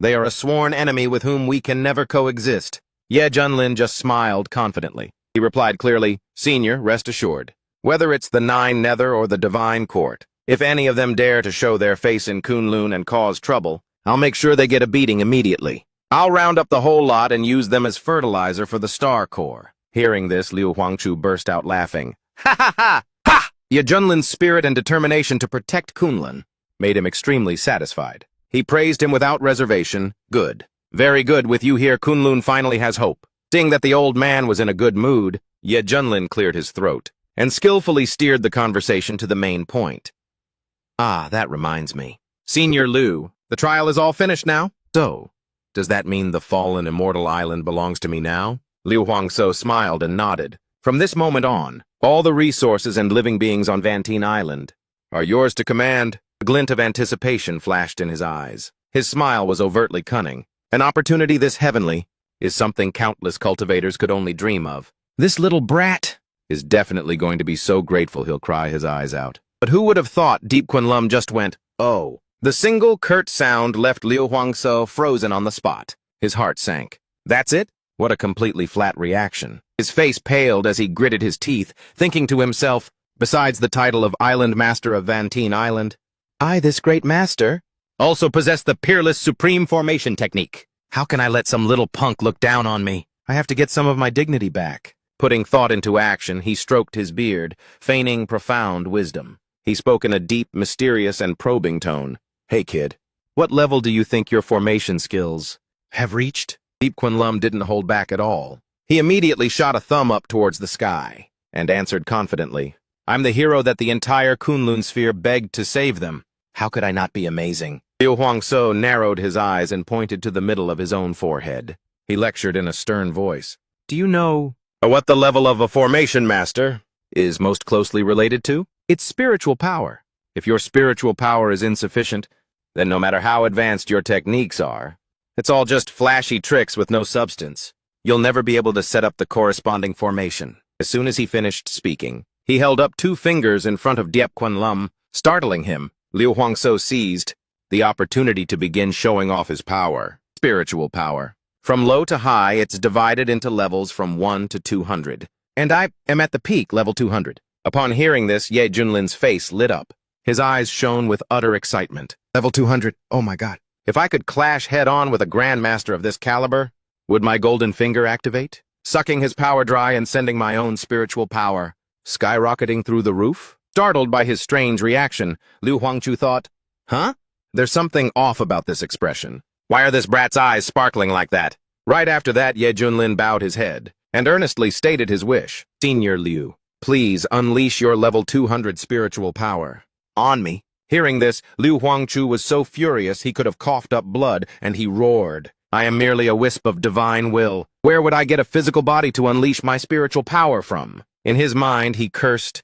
they are a sworn enemy with whom we can never coexist. Ye Junlin just smiled confidently. He replied clearly, Senior, rest assured. Whether it's the Nine Nether or the divine court, if any of them dare to show their face in Kunlun and cause trouble, I'll make sure they get a beating immediately. I'll round up the whole lot and use them as fertilizer for the Star Core. Hearing this, Liu Huangchu burst out laughing. Ha ha ha! Ha! Ye Junlin's spirit and determination to protect Kunlun made him extremely satisfied. He praised him without reservation. Good. Very good, with you here, Kunlun finally has hope. Seeing that the old man was in a good mood, Ye Junlin cleared his throat and skillfully steered the conversation to the main point. Ah, that reminds me. Senior Liu, the trial is all finished now? So, does that mean the fallen immortal island belongs to me now? Liu Huangso smiled and nodded. From this moment on, all the resources and living beings on Vantine Island are yours to command. A glint of anticipation flashed in his eyes. His smile was overtly cunning. An opportunity this heavenly is something countless cultivators could only dream of. This little brat is definitely going to be so grateful he'll cry his eyes out. But who would have thought Deep Kunlun just went, oh. The single curt sound left Liu Huangso frozen on the spot. His heart sank. That's it? What a completely flat reaction. His face paled as he gritted his teeth, thinking to himself, besides the title of Island Master of Vantine Island, I, this great master, also possess the peerless supreme formation technique. How can I let some little punk look down on me? I have to get some of my dignity back. Putting thought into action, he stroked his beard, feigning profound wisdom. He spoke in a deep, mysterious, and probing tone. Hey, kid, what level do you think your formation skills have reached? Deep Kunlun didn't hold back at all. He immediately shot a thumb up towards the sky and answered confidently, I'm the hero that the entire Kunlun sphere begged to save them. How could I not be amazing? Liu Huangso narrowed his eyes and pointed to the middle of his own forehead. He lectured in a stern voice. Do you know what the level of a formation master is most closely related to? It's spiritual power. If your spiritual power is insufficient, then no matter how advanced your techniques are, it's all just flashy tricks with no substance. You'll never be able to set up the corresponding formation. As soon as he finished speaking, he held up 2 fingers in front of Deep Kunlun, startling him. Liu Huangso seized the opportunity to begin showing off his power. Spiritual power. From low to high, it's divided into levels from 1 to 200. And I am at the peak, level 200. Upon hearing this, Ye Junlin's face lit up. His eyes shone with utter excitement. Level 200, oh my god. If I could clash head-on with a Grandmaster of this caliber, would my golden finger activate? Sucking his power dry and sending my own spiritual power skyrocketing through the roof? Startled by his strange reaction, Liu Huangchu thought, huh? There's something off about this expression. Why are this brat's eyes sparkling like that? Right after that, Ye Junlin bowed his head and earnestly stated his wish. Senior Liu, please unleash your level 200 spiritual power on me. Hearing this, Liu Huangchu was so furious he could have coughed up blood, and he roared. I am merely a wisp of divine will. Where would I get a physical body to unleash my spiritual power from? In his mind, he cursed.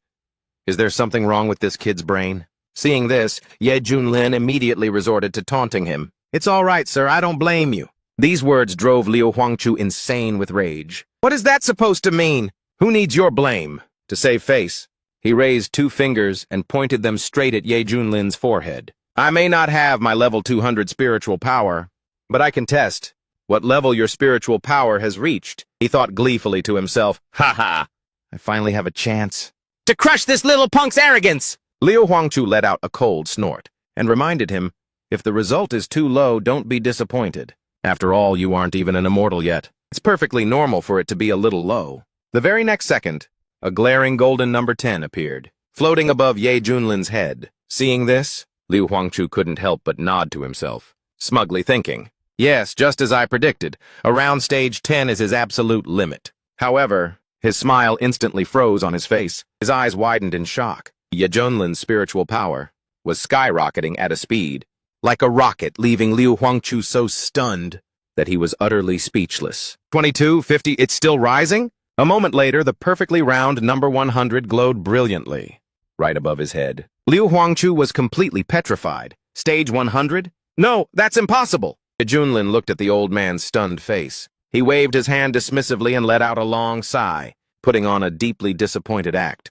Is there something wrong with this kid's brain? Seeing this, Ye Junlin immediately resorted to taunting him. It's all right, sir, I don't blame you. These words drove Liu Huangchu insane with rage. What is that supposed to mean? Who needs your blame? To save face, he raised 2 fingers and pointed them straight at Ye Junlin's forehead. I may not have my level 200 spiritual power, but I can test what level your spiritual power has reached. He thought gleefully to himself, ha ha, I finally have a chance to crush this little punk's arrogance. Liu Huangchu let out a cold snort and reminded him, if the result is too low, don't be disappointed. After all, you aren't even an immortal yet. It's perfectly normal for it to be a little low. The very next second, a glaring golden number 10 appeared, floating above Ye Junlin's head. Seeing this, Liu Huangchu couldn't help but nod to himself, smugly thinking, yes, just as I predicted, around stage 10 is his absolute limit. However, his smile instantly froze on his face. His eyes widened in shock. Ye Junlin's spiritual power was skyrocketing at a speed, like a rocket, leaving Liu Huangchu so stunned that he was utterly speechless. 22, 50, it's still rising? A moment later, the perfectly round number 100 glowed brilliantly, right above his head. Liu Huangchu was completely petrified. Stage 100? No, that's impossible! Junlin looked at the old man's stunned face. He waved his hand dismissively and let out a long sigh, putting on a deeply disappointed act.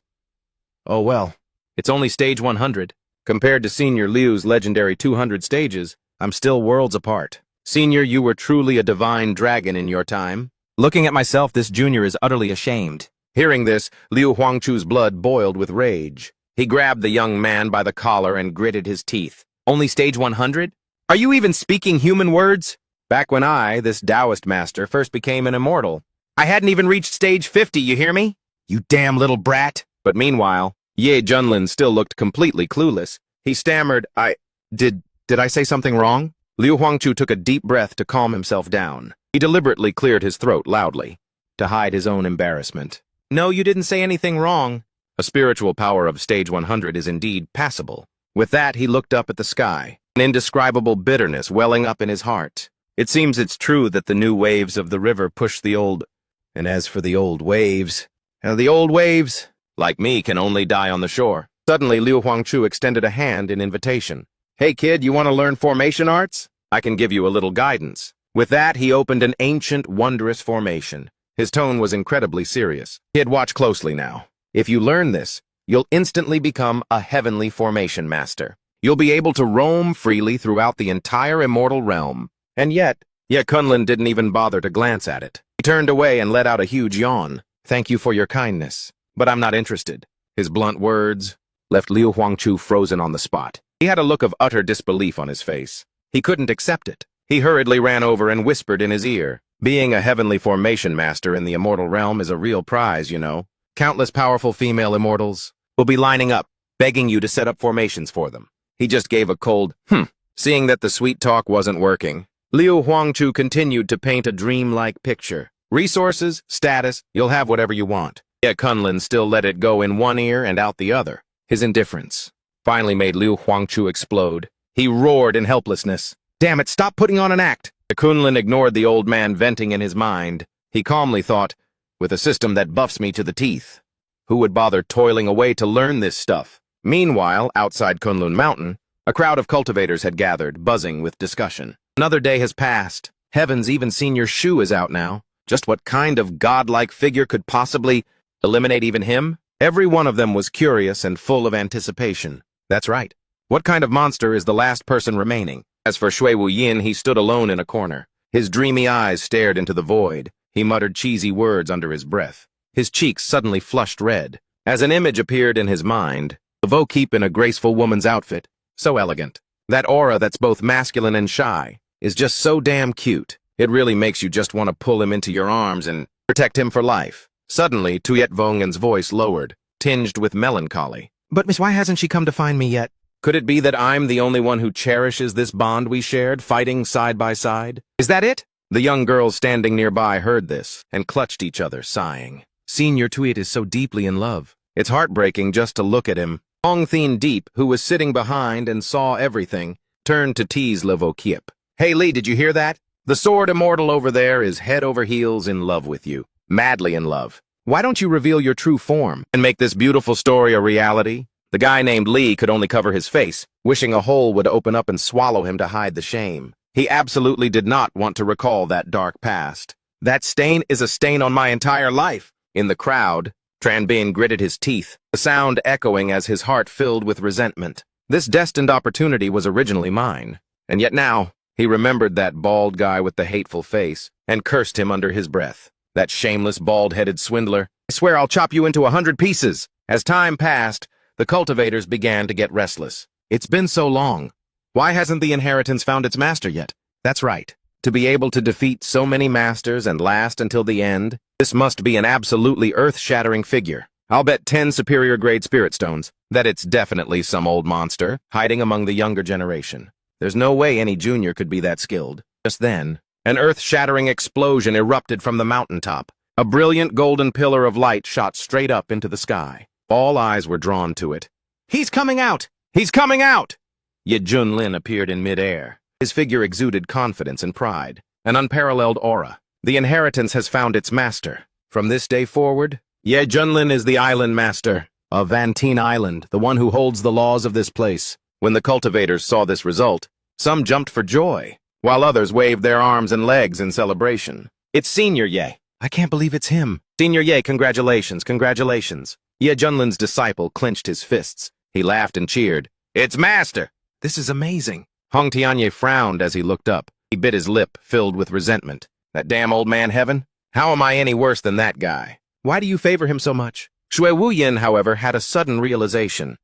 Oh well, it's only stage 100. Compared to Senior Liu's legendary 200 stages, I'm still worlds apart. Senior, you were truly a divine dragon in your time. Looking at myself, this junior is utterly ashamed. Hearing this, Liu Huangchu's blood boiled with rage. He grabbed the young man by the collar and gritted his teeth. Only stage 100? Are you even speaking human words? Back when I, this Taoist master, first became an immortal, I hadn't even reached stage 50, you hear me? You damn little brat. But meanwhile, Ye Junlin still looked completely clueless. He stammered, Did I say something wrong? Liu Huangchu took a deep breath to calm himself down. He deliberately cleared his throat loudly, to hide his own embarrassment. No, you didn't say anything wrong. A spiritual power of stage 100 is indeed passable. With that, he looked up at the sky, an indescribable bitterness welling up in his heart. It seems it's true that the new waves of the river push the old... And as for the old waves, like me, can only die on the shore. Suddenly, Liu Huangchu extended a hand in invitation. Hey kid, you want to learn formation arts? I can give you a little guidance. With that, he opened an ancient, wondrous formation. His tone was incredibly serious. Kid, watch closely now. If you learn this, you'll instantly become a heavenly formation master. You'll be able to roam freely throughout the entire immortal realm. And yet Kunlun didn't even bother to glance at it. He turned away and let out a huge yawn. Thank you for your kindness, but I'm not interested. His blunt words left Liu Huangchu frozen on the spot. He had a look of utter disbelief on his face. He couldn't accept it. He hurriedly ran over and whispered in his ear. Being a heavenly formation master in the immortal realm is a real prize, you know. Countless powerful female immortals will be lining up, begging you to set up formations for them. He just gave a cold, Seeing that the sweet talk wasn't working, Liu Huangchu continued to paint a dreamlike picture. Resources, status, you'll have whatever you want. Yet Kunlun still let it go in one ear and out the other. His indifference finally made Liu Huangchu explode. He roared in helplessness. Damn it, stop putting on an act! The Kunlun ignored the old man venting in his mind. He calmly thought, with a system that buffs me to the teeth, who would bother toiling away to learn this stuff? Meanwhile, outside Kunlun Mountain, a crowd of cultivators had gathered, buzzing with discussion. Another day has passed. Heavens, even Senior Shu is out now. Just what kind of godlike figure could possibly eliminate even him? Every one of them was curious and full of anticipation. That's right. What kind of monster is the last person remaining? As for Shui Wu Yin, he stood alone in a corner. His dreamy eyes stared into the void. He muttered cheesy words under his breath. His cheeks suddenly flushed red. As an image appeared in his mind, Vo Keep in a graceful woman's outfit. So elegant. That aura that's both masculine and shy is just so damn cute. It really makes you just want to pull him into your arms and protect him for life. Suddenly, Tuyet Vongan's voice lowered, tinged with melancholy. But miss, why hasn't she come to find me yet? Could it be that I'm the only one who cherishes this bond we shared, fighting side by side? Is that it? The young girls standing nearby heard this and clutched each other, sighing. Senior Tuyet is so deeply in love. It's heartbreaking just to look at him. Ong Thien Deep, who was sitting behind and saw everything, turned to tease Vo Kiep. Hey Lee, did you hear that? The sword immortal over there is head over heels in love with you. Madly in love. Why don't you reveal your true form and make this beautiful story a reality? The guy named Lee could only cover his face, wishing a hole would open up and swallow him to hide the shame. He absolutely did not want to recall that dark past. That stain is a stain on my entire life. In the crowd, Tranbin gritted his teeth, the sound echoing as his heart filled with resentment. This destined opportunity was originally mine, and yet now he remembered that bald guy with the hateful face and cursed him under his breath. That shameless, bald-headed swindler. I swear I'll chop you into 100 pieces. As time passed, the cultivators began to get restless. It's been so long. Why hasn't the inheritance found its master yet? That's right. To be able to defeat so many masters and last until the end, this must be an absolutely earth-shattering figure. I'll bet 10 superior-grade spirit stones that it's definitely some old monster hiding among the younger generation. There's no way any junior could be that skilled. Just then, an earth-shattering explosion erupted from the mountaintop. A brilliant golden pillar of light shot straight up into the sky. All eyes were drawn to it. He's coming out! He's coming out! Ye Junlin appeared in midair. His figure exuded confidence and pride. an unparalleled aura. The inheritance has found its master. From this day forward, Ye Junlin is the island master of Vantine Island, the one who holds the laws of this place. When the cultivators saw this result, some jumped for joy, while others waved their arms and legs in celebration. It's Senior Ye. I can't believe it's him. Senior Ye, congratulations, congratulations. Ye Junlin's disciple clenched his fists. He laughed and cheered. It's Master! This is amazing. Hong Tianye frowned as he looked up. He bit his lip, filled with resentment. That damn old man Heaven? How am I any worse than that guy? Why do you favor him so much? Shui Wuyin, however, had a sudden realization.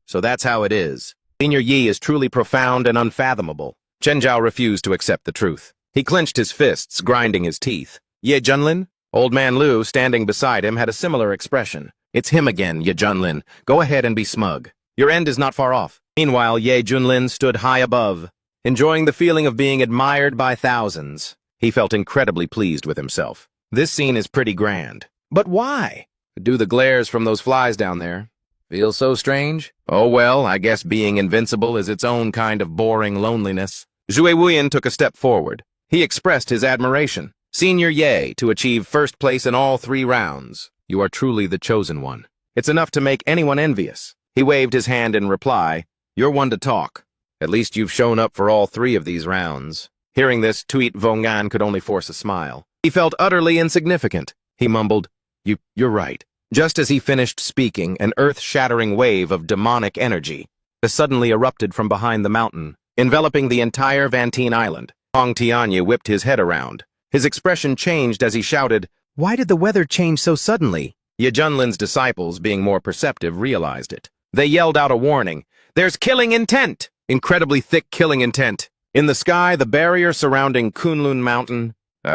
So that's how it is. Senior Yi is truly profound and unfathomable. Chen Zhao refused to accept the truth. He clenched his fists, grinding his teeth. Ye Junlin? Old man Lu, standing beside him, had a similar expression. It's him again, Ye Junlin. Go ahead and be smug. Your end is not far off. Meanwhile, Ye Junlin stood high above, enjoying the feeling of being admired by thousands. He felt incredibly pleased with himself. This scene is pretty grand. But why? Do the glares from those flies down there feel so strange? Oh well, I guess being invincible is its own kind of boring loneliness. Zhui Wuyin took a step forward. He expressed his admiration. Senior Ye, to achieve first place in all 3 rounds. You are truly the chosen one. It's enough to make anyone envious. He waved his hand in reply. You're one to talk. At least you've shown up for all 3 of these rounds. Hearing this, Tuit Vongan could only force a smile. He felt utterly insignificant. He mumbled, You're right. Just as he finished speaking, an earth-shattering wave of demonic energy suddenly erupted from behind the mountain, enveloping the entire Vantine Island. Hong Tianye whipped his head around. His expression changed as he shouted, Why did the weather change so suddenly? Ye Junlin's disciples, being more perceptive, realized it. They yelled out a warning. There's killing intent! Incredibly thick killing intent. In the sky, the barrier surrounding Kunlun Mountain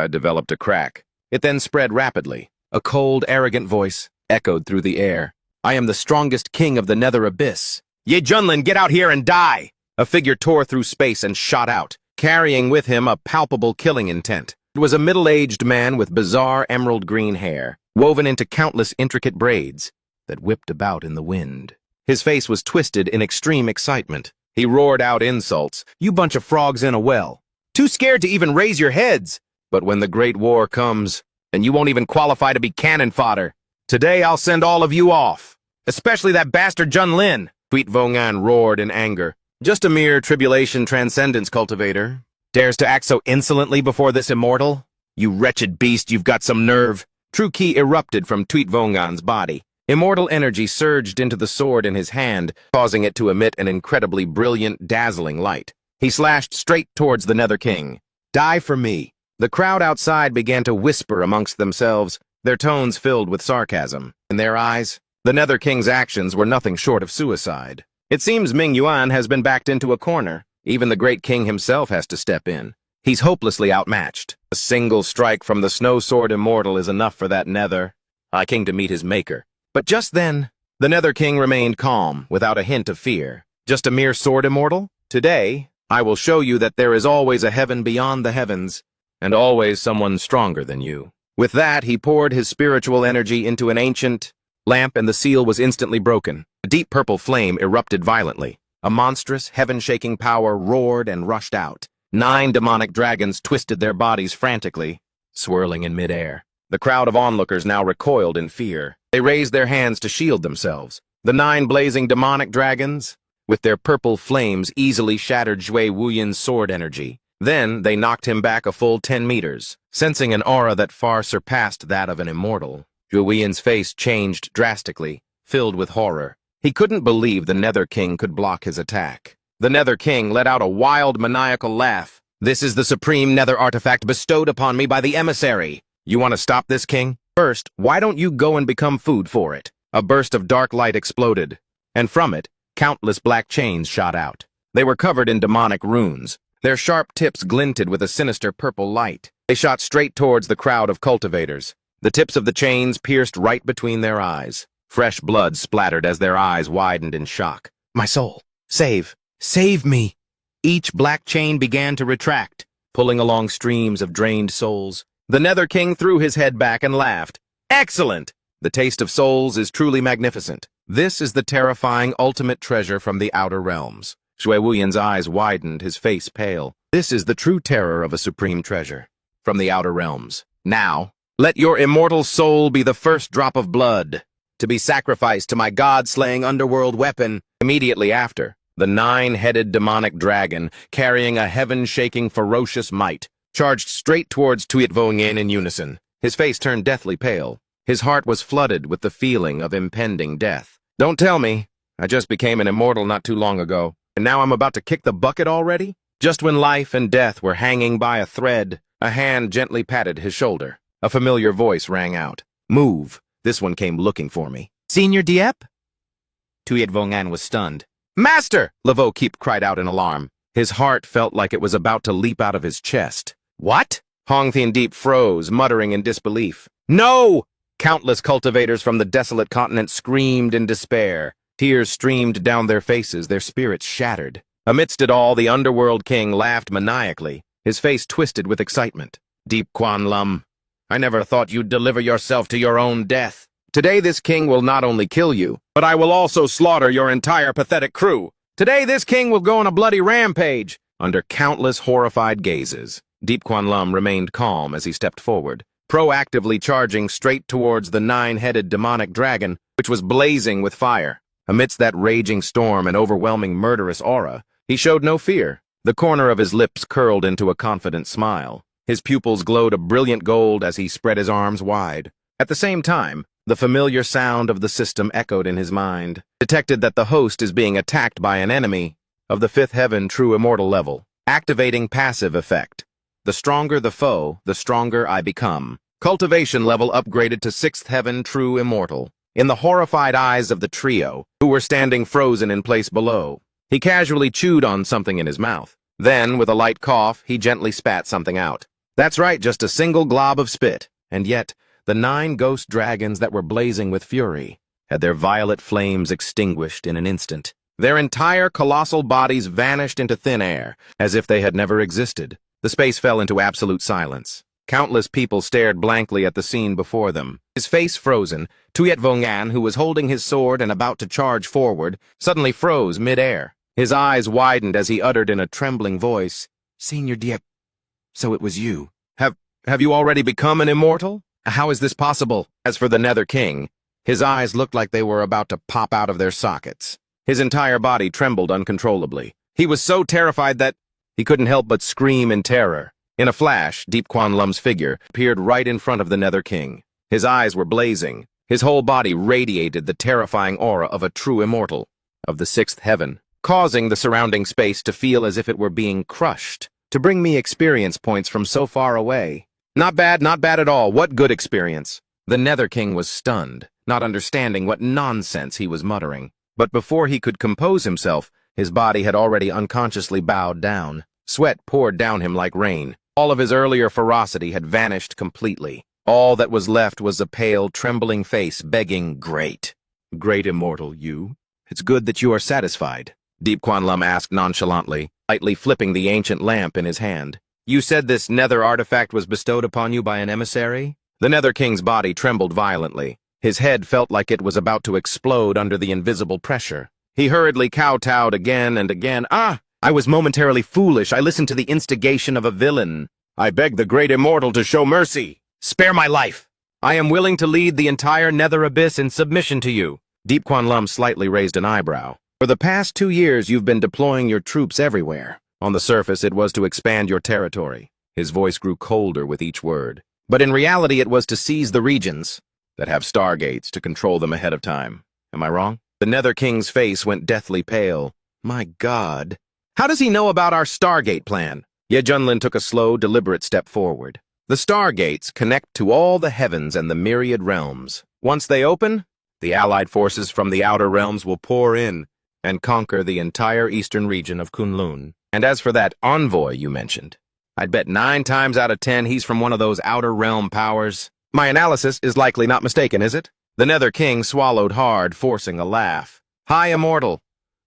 developed a crack. It then spread rapidly. A cold, arrogant voice echoed through the air. I am the strongest king of the nether abyss. Ye Junlin, get out here and die! A figure tore through space and shot out, carrying with him a palpable killing intent. It was a middle-aged man with bizarre emerald green hair, woven into countless intricate braids that whipped about in the wind. His face was twisted in extreme excitement. He roared out insults. You bunch of frogs in a well. Too scared to even raise your heads. But when the Great War comes, and you won't even qualify to be cannon fodder, today I'll send all of you off. Especially that bastard Junlin. Tuit Vongan roared in anger. Just a mere tribulation transcendence cultivator. Dares to act so insolently before this immortal? You wretched beast, you've got some nerve. True ki erupted from Tuit Vongan's body. Immortal energy surged into the sword in his hand, causing it to emit an incredibly brilliant, dazzling light. He slashed straight towards the Nether King. Die for me. The crowd outside began to whisper amongst themselves, their tones filled with sarcasm. In their eyes, the Nether King's actions were nothing short of suicide. It seems Ming Yuan has been backed into a corner. Even the great king himself has to step in. He's hopelessly outmatched. A single strike from the Snow Sword Immortal is enough for that Nether. I came to meet his maker. But just then, the Nether King remained calm, without a hint of fear. Just a mere sword immortal? Today, I will show you that there is always a heaven beyond the heavens, and always someone stronger than you. With that, he poured his spiritual energy into an ancient lamp, and the seal was instantly broken. A deep purple flame erupted violently. A monstrous, heaven-shaking power roared and rushed out. 9 demonic dragons twisted their bodies frantically, swirling in midair. The crowd of onlookers now recoiled in fear. They raised their hands to shield themselves. The 9 blazing demonic dragons, with their purple flames, easily shattered Zhui Wuyin's sword energy. Then they knocked him back a full 10 meters, sensing an aura that far surpassed that of an immortal. Zhui Wuyin's face changed drastically, filled with horror. He couldn't believe the Nether King could block his attack. The Nether King let out a wild, maniacal laugh. This is the supreme Nether artifact bestowed upon me by the emissary. You want to stop this, King? First, why don't you go and become food for it? A burst of dark light exploded, and from it, countless black chains shot out. They were covered in demonic runes. Their sharp tips glinted with a sinister purple light. They shot straight towards the crowd of cultivators. The tips of the chains pierced right between their eyes. Fresh blood splattered as their eyes widened in shock. My soul, save me! Each black chain began to retract, pulling along streams of drained souls. The Nether King threw his head back and laughed. Excellent! The taste of souls is truly magnificent. This is the terrifying ultimate treasure from the outer realms. Zhui Wuyin's eyes widened, his face pale. This is the true terror of a supreme treasure. From the outer realms. Now, let your immortal soul be the first drop of blood, to be sacrificed to my god-slaying underworld weapon. Immediately after, the 9-headed demonic dragon, carrying a heaven-shaking ferocious might, charged straight towards Tuitvongin in unison. His face turned deathly pale. His heart was flooded with the feeling of impending death. Don't tell me. I just became an immortal not too long ago, and now I'm about to kick the bucket already? Just when life and death were hanging by a thread, a hand gently patted his shoulder. A familiar voice rang out. Move. This one came looking for me. Senior Diep? Tuitvongin was stunned. Master! Lavo Keep cried out in alarm. His heart felt like it was about to leap out of his chest. What? Hong Thien Deep froze, muttering in disbelief. No! Countless cultivators from the desolate continent screamed in despair. Tears streamed down their faces, their spirits shattered. Amidst it all, the underworld king laughed maniacally, his face twisted with excitement. Deep Quan Lum, I never thought you'd deliver yourself to your own death. Today this king will not only kill you, but I will also slaughter your entire pathetic crew. Today this king will go on a bloody rampage. Under countless horrified gazes, Deep Quan Lum remained calm as he stepped forward, proactively charging straight towards the 9-headed demonic dragon, which was blazing with fire. Amidst that raging storm and overwhelming murderous aura, he showed no fear. The corner of his lips curled into a confident smile. His pupils glowed a brilliant gold as he spread his arms wide. At the same time, the familiar sound of the system echoed in his mind, detected that the host is being attacked by an enemy of the 5th heaven true immortal level. Activating passive effect. The stronger the foe, the stronger I become. Cultivation level upgraded to 6th heaven true immortal. In the horrified eyes of the trio, who were standing frozen in place below, he casually chewed on something in his mouth. Then, with a light cough, he gently spat something out. That's right, just a single glob of spit. And yet, the 9 ghost dragons that were blazing with fury had their violet flames extinguished in an instant. Their entire colossal bodies vanished into thin air, as if they had never existed. The space fell into absolute silence. Countless people stared blankly at the scene before them. His face frozen, Tuitvongin, who was holding his sword and about to charge forward, suddenly froze mid-air. His eyes widened as he uttered in a trembling voice, Senior Diep, so it was you. Have you already become an immortal? How is this possible? As for the Nether King, his eyes looked like they were about to pop out of their sockets. His entire body trembled uncontrollably. He was so terrified that he couldn't help but scream in terror. In a flash, Deep Quan Lum's figure appeared right in front of the Nether King. His eyes were blazing. His whole body radiated the terrifying aura of a true immortal, of the 6th heaven, causing the surrounding space to feel as if it were being crushed. To bring me experience points from so far away. Not bad at all. What good experience? The Nether King was stunned, not understanding what nonsense he was muttering. But before he could compose himself, his body had already unconsciously bowed down. Sweat poured down him like rain. All of his earlier ferocity had vanished completely. All that was left was a pale, trembling face begging, Great immortal, you. It's good that you are satisfied, Deep Quan Lum asked nonchalantly, lightly flipping the ancient lamp in his hand. You said this nether artifact was bestowed upon you by an emissary? The Nether King's body trembled violently. His head felt like it was about to explode under the invisible pressure. He hurriedly kowtowed again and again. I was momentarily foolish. I listened to the instigation of a villain. I beg the great immortal to show mercy. Spare my life. I am willing to lead the entire nether abyss in submission to you. Deep Quan Lum slightly raised an eyebrow. For the past 2 years, you've been deploying your troops everywhere. On the surface, it was to expand your territory. His voice grew colder with each word. But in reality, it was to seize the regions that have stargates to control them ahead of time. Am I wrong? The Nether King's face went deathly pale. My God. How does he know about our stargate plan? Ye Junlin took a slow, deliberate step forward. The stargates connect to all the heavens and the myriad realms. Once they open, the allied forces from the outer realms will pour in and conquer the entire eastern region of Kunlun. And as for that envoy you mentioned, I'd bet 9 times out of 10 he's from one of those outer realm powers. My analysis is likely not mistaken, is it? The Nether King swallowed hard, forcing a laugh. Hi, Immortal.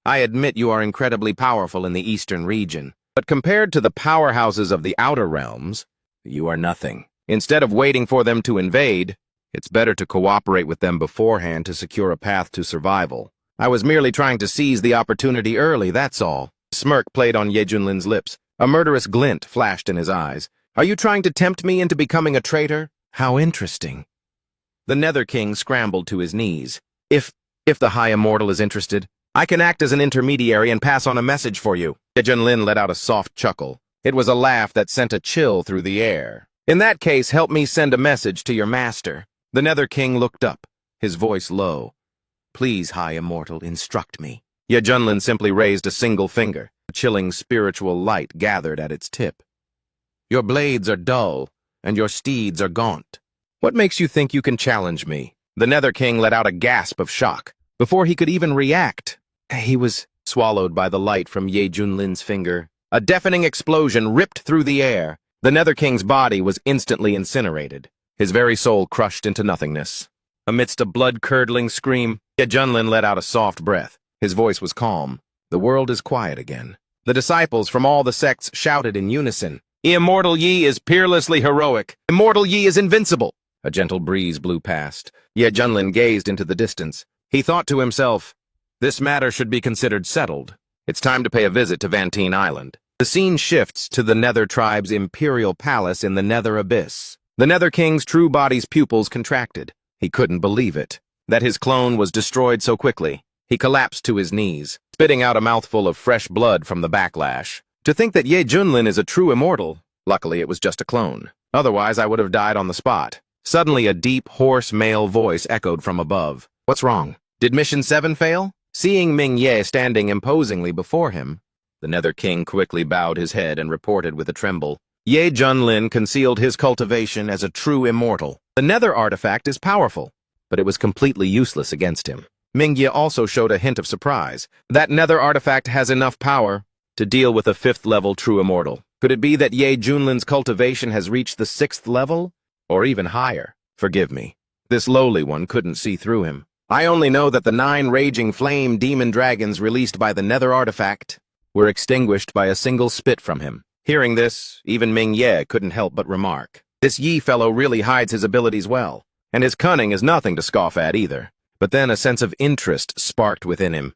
I admit you are incredibly powerful in the eastern region, but compared to the powerhouses of the outer realms, you are nothing. Instead of waiting for them to invade, it's better to cooperate with them beforehand to secure a path to survival. I was merely trying to seize the opportunity early, that's all. A smirk played on Ye Junlin's lips. A murderous glint flashed in his eyes. Are you trying to tempt me into becoming a traitor? How interesting. The Nether King scrambled to his knees. If the High Immortal is interested, I can act as an intermediary and pass on a message for you. Ye Junlin let out a soft chuckle. It was a laugh that sent a chill through the air. In that case, help me send a message to your master. The Nether King looked up, his voice low. Please, High Immortal, instruct me. Ye Junlin simply raised a single finger. A chilling spiritual light gathered at its tip. Your blades are dull, and your steeds are gaunt. What makes you think you can challenge me? The Nether King let out a gasp of shock. Before he could even react, he was swallowed by the light from Ye Junlin's finger. A deafening explosion ripped through the air. The Nether King's body was instantly incinerated, his very soul crushed into nothingness. Amidst a blood-curdling scream, Ye Junlin let out a soft breath. His voice was calm. The world is quiet again. The disciples from all the sects shouted in unison. Immortal Yi is peerlessly heroic. Immortal Yi is invincible. A gentle breeze blew past. Ye Junlin gazed into the distance. He thought to himself, this matter should be considered settled. It's time to pay a visit to Vantine Island. The scene shifts to the Nether tribe's imperial palace in the Nether Abyss. The Nether King's true body's pupils contracted. He couldn't believe it, that his clone was destroyed so quickly. He collapsed to his knees, spitting out a mouthful of fresh blood from the backlash. To think that Ye Junlin is a true immortal. Luckily, it was just a clone. Otherwise, I would have died on the spot. Suddenly, a deep, hoarse male voice echoed from above. What's wrong? Did Mission 7 fail? Seeing Ming Ye standing imposingly before him, the Nether King quickly bowed his head and reported with a tremble. Ye Junlin concealed his cultivation as a true immortal. The Nether artifact is powerful, but it was completely useless against him. Ming Ye also showed a hint of surprise. That Nether artifact has enough power to deal with a 5th-level true immortal. Could it be that Ye Junlin's cultivation has reached the 6th level? Or even higher? Forgive me. This lowly one couldn't see through him. I only know that the 9 raging flame demon dragons released by the Nether artifact were extinguished by a single spit from him. Hearing this, even Ming Ye couldn't help but remark. This Yi fellow really hides his abilities well, and his cunning is nothing to scoff at either. But then a sense of interest sparked within him.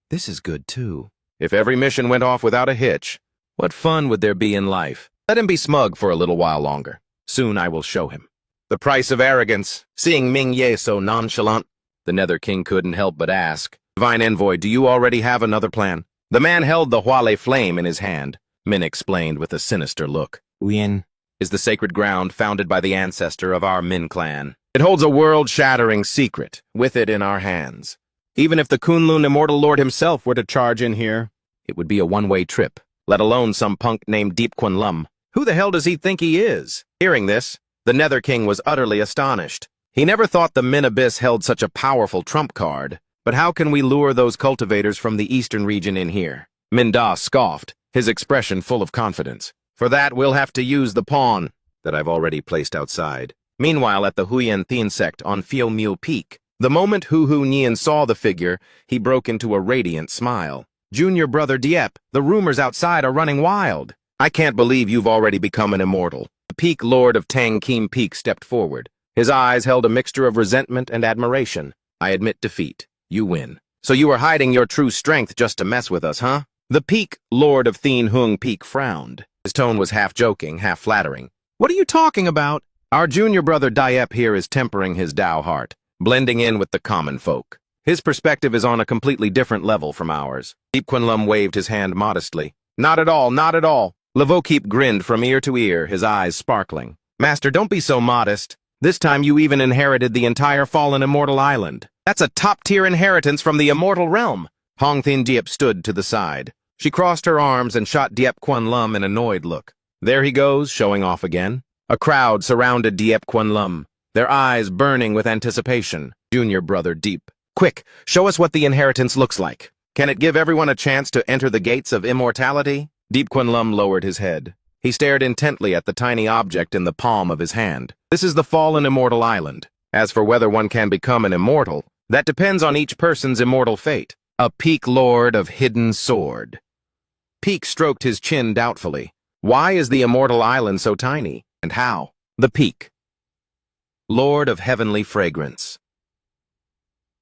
This is good too. If every mission went off without a hitch, what fun would there be in life? Let him be smug for a little while longer. Soon I will show him. The price of arrogance. Seeing Ming Ye so nonchalant, the Nether King couldn't help but ask, Divine Envoy, do you already have another plan? The man held the Huale flame in his hand. Min explained with a sinister look. Uyen is the sacred ground founded by the ancestor of our Min clan. It holds a world-shattering secret, with it in our hands. Even if the Kunlun Immortal Lord himself were to charge in here, it would be a one-way trip, let alone some punk named Deep Quan Lum. Who the hell does he think he is? Hearing this, the Nether King was utterly astonished. He never thought the Min Abyss held such a powerful trump card. But how can we lure those cultivators from the eastern region in here? Min Da scoffed, his expression full of confidence. For that, we'll have to use the pawn that I've already placed outside. Meanwhile, at the Huyen Thien sect on Phio Miu Peak, the moment Hu Nian saw the figure, he broke into a radiant smile. Junior brother Diep, the rumors outside are running wild. I can't believe you've already become an immortal. The Peak Lord of Tang Kim Peak stepped forward. His eyes held a mixture of resentment and admiration. I admit defeat. You win. So you are hiding your true strength just to mess with us, huh? The Peak Lord of Thien Hung Peak frowned. His tone was half joking, half flattering. What are you talking about? Our junior brother Diep here is tempering his Tao heart, blending in with the common folk. His perspective is on a completely different level from ours. Deep Quan Lum waved his hand modestly. Not at all, not at all. Lavokeep grinned from ear to ear, his eyes sparkling. Master, don't be so modest. This time you even inherited the entire fallen immortal island. That's a top-tier inheritance from the immortal realm. Hong Thien Diep stood to the side. She crossed her arms and shot Diep Quan Lum an annoyed look. There he goes, showing off again. A crowd surrounded Diep Quan Lum, their eyes burning with anticipation. Junior brother Deep. Quick, show us what the inheritance looks like. Can it give everyone a chance to enter the gates of immortality? Deep Quan Lum lowered his head. He stared intently at the tiny object in the palm of his hand. This is the fallen immortal island. As for whether one can become an immortal, that depends on each person's immortal fate. A Peak Lord of Hidden Sword. Peak stroked his chin doubtfully. Why is the immortal island so tiny? And how? The Peak. Lord of Heavenly Fragrance.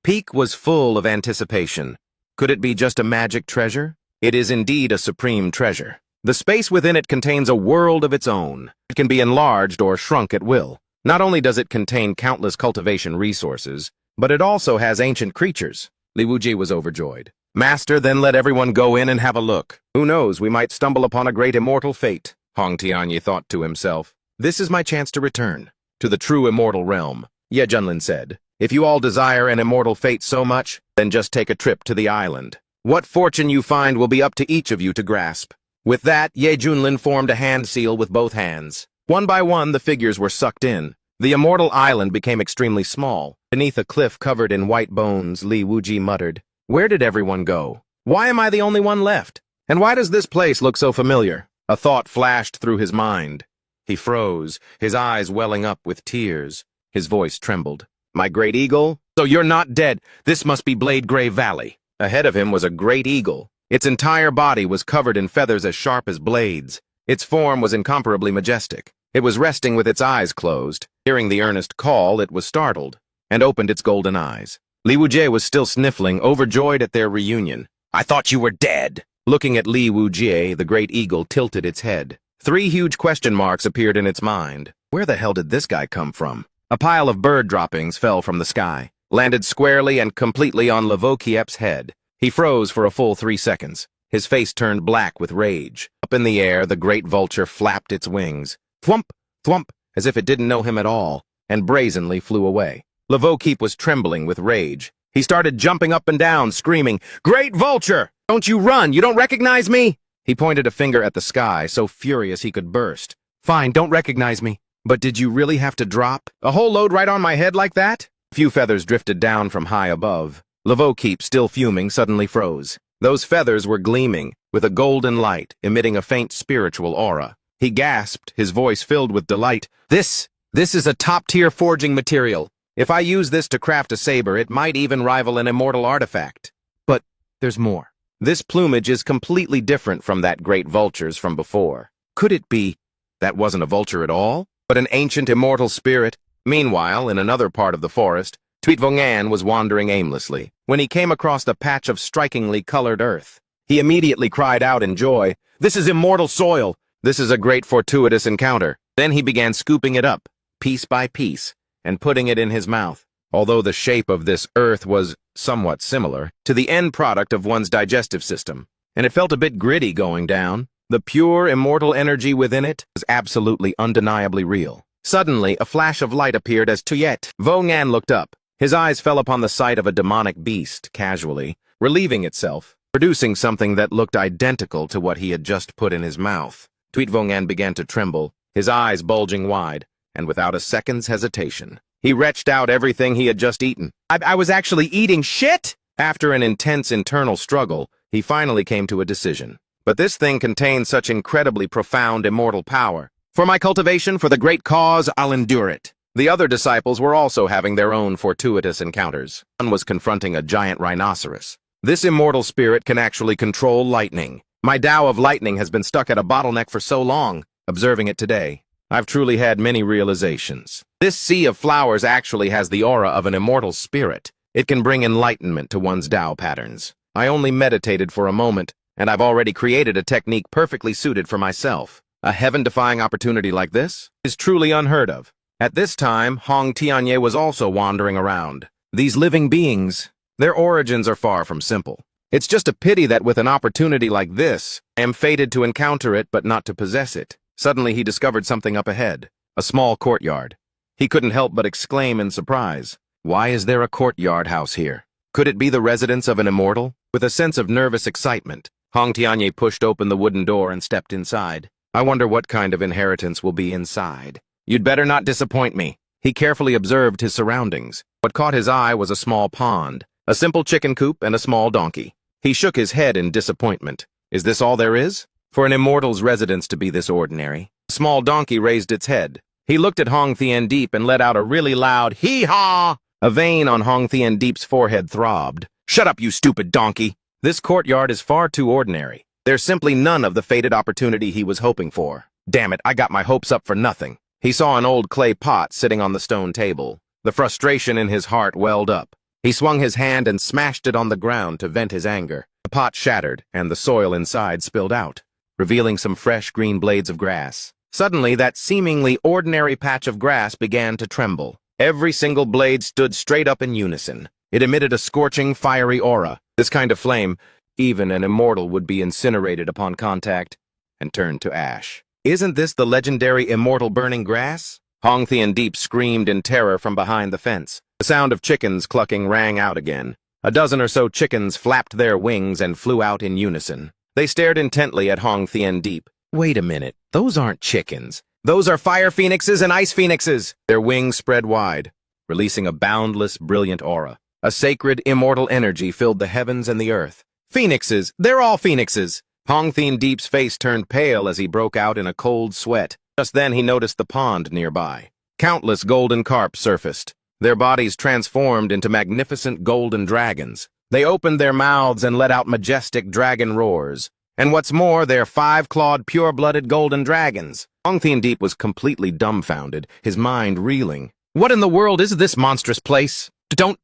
Peak was full of anticipation. Could it be just a magic treasure? It is indeed a supreme treasure. The space within it contains a world of its own. It can be enlarged or shrunk at will. Not only does it contain countless cultivation resources, but it also has ancient creatures. Li Wuji was overjoyed. Master then let everyone go in and have a look. Who knows, we might stumble upon a great immortal fate, Hong Tianyi thought to himself. This is my chance to return to the true immortal realm. Ye Junlin said, if you all desire an immortal fate so much, then just take a trip to the island. What fortune you find will be up to each of you to grasp. With that, Ye Junlin formed a hand seal with both hands. One by one, the figures were sucked in. The immortal island became extremely small. Beneath a cliff covered in white bones, Li Wuji muttered, where did everyone go? Why am I the only one left? And why does this place look so familiar? A thought flashed through his mind. He froze, his eyes welling up with tears. His voice trembled. My great eagle? So you're not dead. This must be Blade Grave Valley. Ahead of him was a great eagle. Its entire body was covered in feathers as sharp as blades. Its form was incomparably majestic. It was resting with its eyes closed. Hearing the earnest call, it was startled, and opened its golden eyes. Li Wujie was still sniffling, overjoyed at their reunion. I thought you were dead. Looking at Li Wujie, the great eagle tilted its head. 3 huge question marks appeared in its mind. Where the hell did this guy come from? A pile of bird droppings fell from the sky, landed squarely and completely on Lavokiep's head. He froze for a full 3 seconds. His face turned black with rage. Up in the air, the great vulture flapped its wings. Thwump, thwump, as if it didn't know him at all, and brazenly flew away. Lavokiep was trembling with rage. He started jumping up and down, screaming, Great vulture! Don't you run! You don't recognize me? He pointed a finger at the sky, so furious he could burst. Fine, don't recognize me. But did you really have to drop a whole load right on my head like that? A few feathers drifted down from high above. Lavokiep, still fuming, suddenly froze. Those feathers were gleaming, with a golden light, emitting a faint spiritual aura. He gasped, his voice filled with delight. This is a top-tier forging material. If I use this to craft a saber, it might even rival an immortal artifact. But there's more. This plumage is completely different from that great vulture's from before. Could it be that wasn't a vulture at all, but an ancient immortal spirit? Meanwhile, in another part of the forest, Tuitvongan was wandering aimlessly when he came across a patch of strikingly colored earth. He immediately cried out in joy, This is immortal soil! This is a great fortuitous encounter. Then he began scooping it up, piece by piece, and putting it in his mouth. Although the shape of this earth was somewhat similar to the end product of one's digestive system, and it felt a bit gritty going down, the pure, immortal energy within it was absolutely undeniably real. Suddenly, a flash of light appeared as Tuyet Vongan looked up. His eyes fell upon the sight of a demonic beast, casually, relieving itself, producing something that looked identical to what he had just put in his mouth. Tuitvongan began to tremble, his eyes bulging wide, and without a second's hesitation, he retched out everything he had just eaten. I was actually eating shit! After an intense internal struggle, he finally came to a decision. But this thing contains such incredibly profound immortal power. For my cultivation, for the great cause, I'll endure it. The other disciples were also having their own fortuitous encounters. One was confronting a giant rhinoceros. This immortal spirit can actually control lightning. My Tao of lightning has been stuck at a bottleneck for so long. Observing it today, I've truly had many realizations. This sea of flowers actually has the aura of an immortal spirit. It can bring enlightenment to one's Tao patterns. I only meditated for a moment, and I've already created a technique perfectly suited for myself. A heaven-defying opportunity like this is truly unheard of. At this time, Hong Tianyi was also wandering around. These living beings, their origins are far from simple. It's just a pity that with an opportunity like this, I am fated to encounter it but not to possess it. Suddenly he discovered something up ahead, a small courtyard. He couldn't help but exclaim in surprise. Why is there a courtyard house here? Could it be the residence of an immortal? With a sense of nervous excitement, Hong Tianyi pushed open the wooden door and stepped inside. I wonder what kind of inheritance will be inside. You'd better not disappoint me. He carefully observed his surroundings. What caught his eye was a small pond, a simple chicken coop, and a small donkey. He shook his head in disappointment. Is this all there is? For an immortal's residence to be this ordinary? The small donkey raised its head. He looked at Hong Tiandeep and let out a really loud hee-haw. A vein on Hong Tiandeep's forehead throbbed. Shut up, you stupid donkey! This courtyard is far too ordinary. There's simply none of the fated opportunity he was hoping for. Damn it, I got my hopes up for nothing. He saw an old clay pot sitting on the stone table. The frustration in his heart welled up. He swung his hand and smashed it on the ground to vent his anger. The pot shattered, and the soil inside spilled out. revealing some fresh green blades of grass. Suddenly, that seemingly ordinary patch of grass began to tremble. Every single blade stood straight up in unison. It emitted a scorching, fiery aura. This kind of flame, even an immortal would be incinerated upon contact and turned to ash. Isn't this the legendary immortal burning grass? Hong Thean-Deep screamed in terror from behind the fence. The sound of chickens clucking rang out again. A dozen or so chickens flapped their wings and flew out in unison. They stared intently at Hong Thean-Deep. Wait a minute, those aren't chickens. Those are fire phoenixes and ice phoenixes. Their wings spread wide, releasing a boundless, brilliant aura. A sacred, immortal energy filled the heavens and the earth. Phoenixes! They're all phoenixes! Hong Thean-Deep's face turned pale as he broke out in a cold sweat. Just then he noticed the pond nearby. Countless golden carp surfaced. Their bodies transformed into magnificent golden dragons. They opened their mouths and let out majestic dragon roars. And what's more, they're 5-clawed, pure-blooded golden dragons. Hong Thean-Deep was completely dumbfounded, his mind reeling. What in the world is this monstrous place? Don't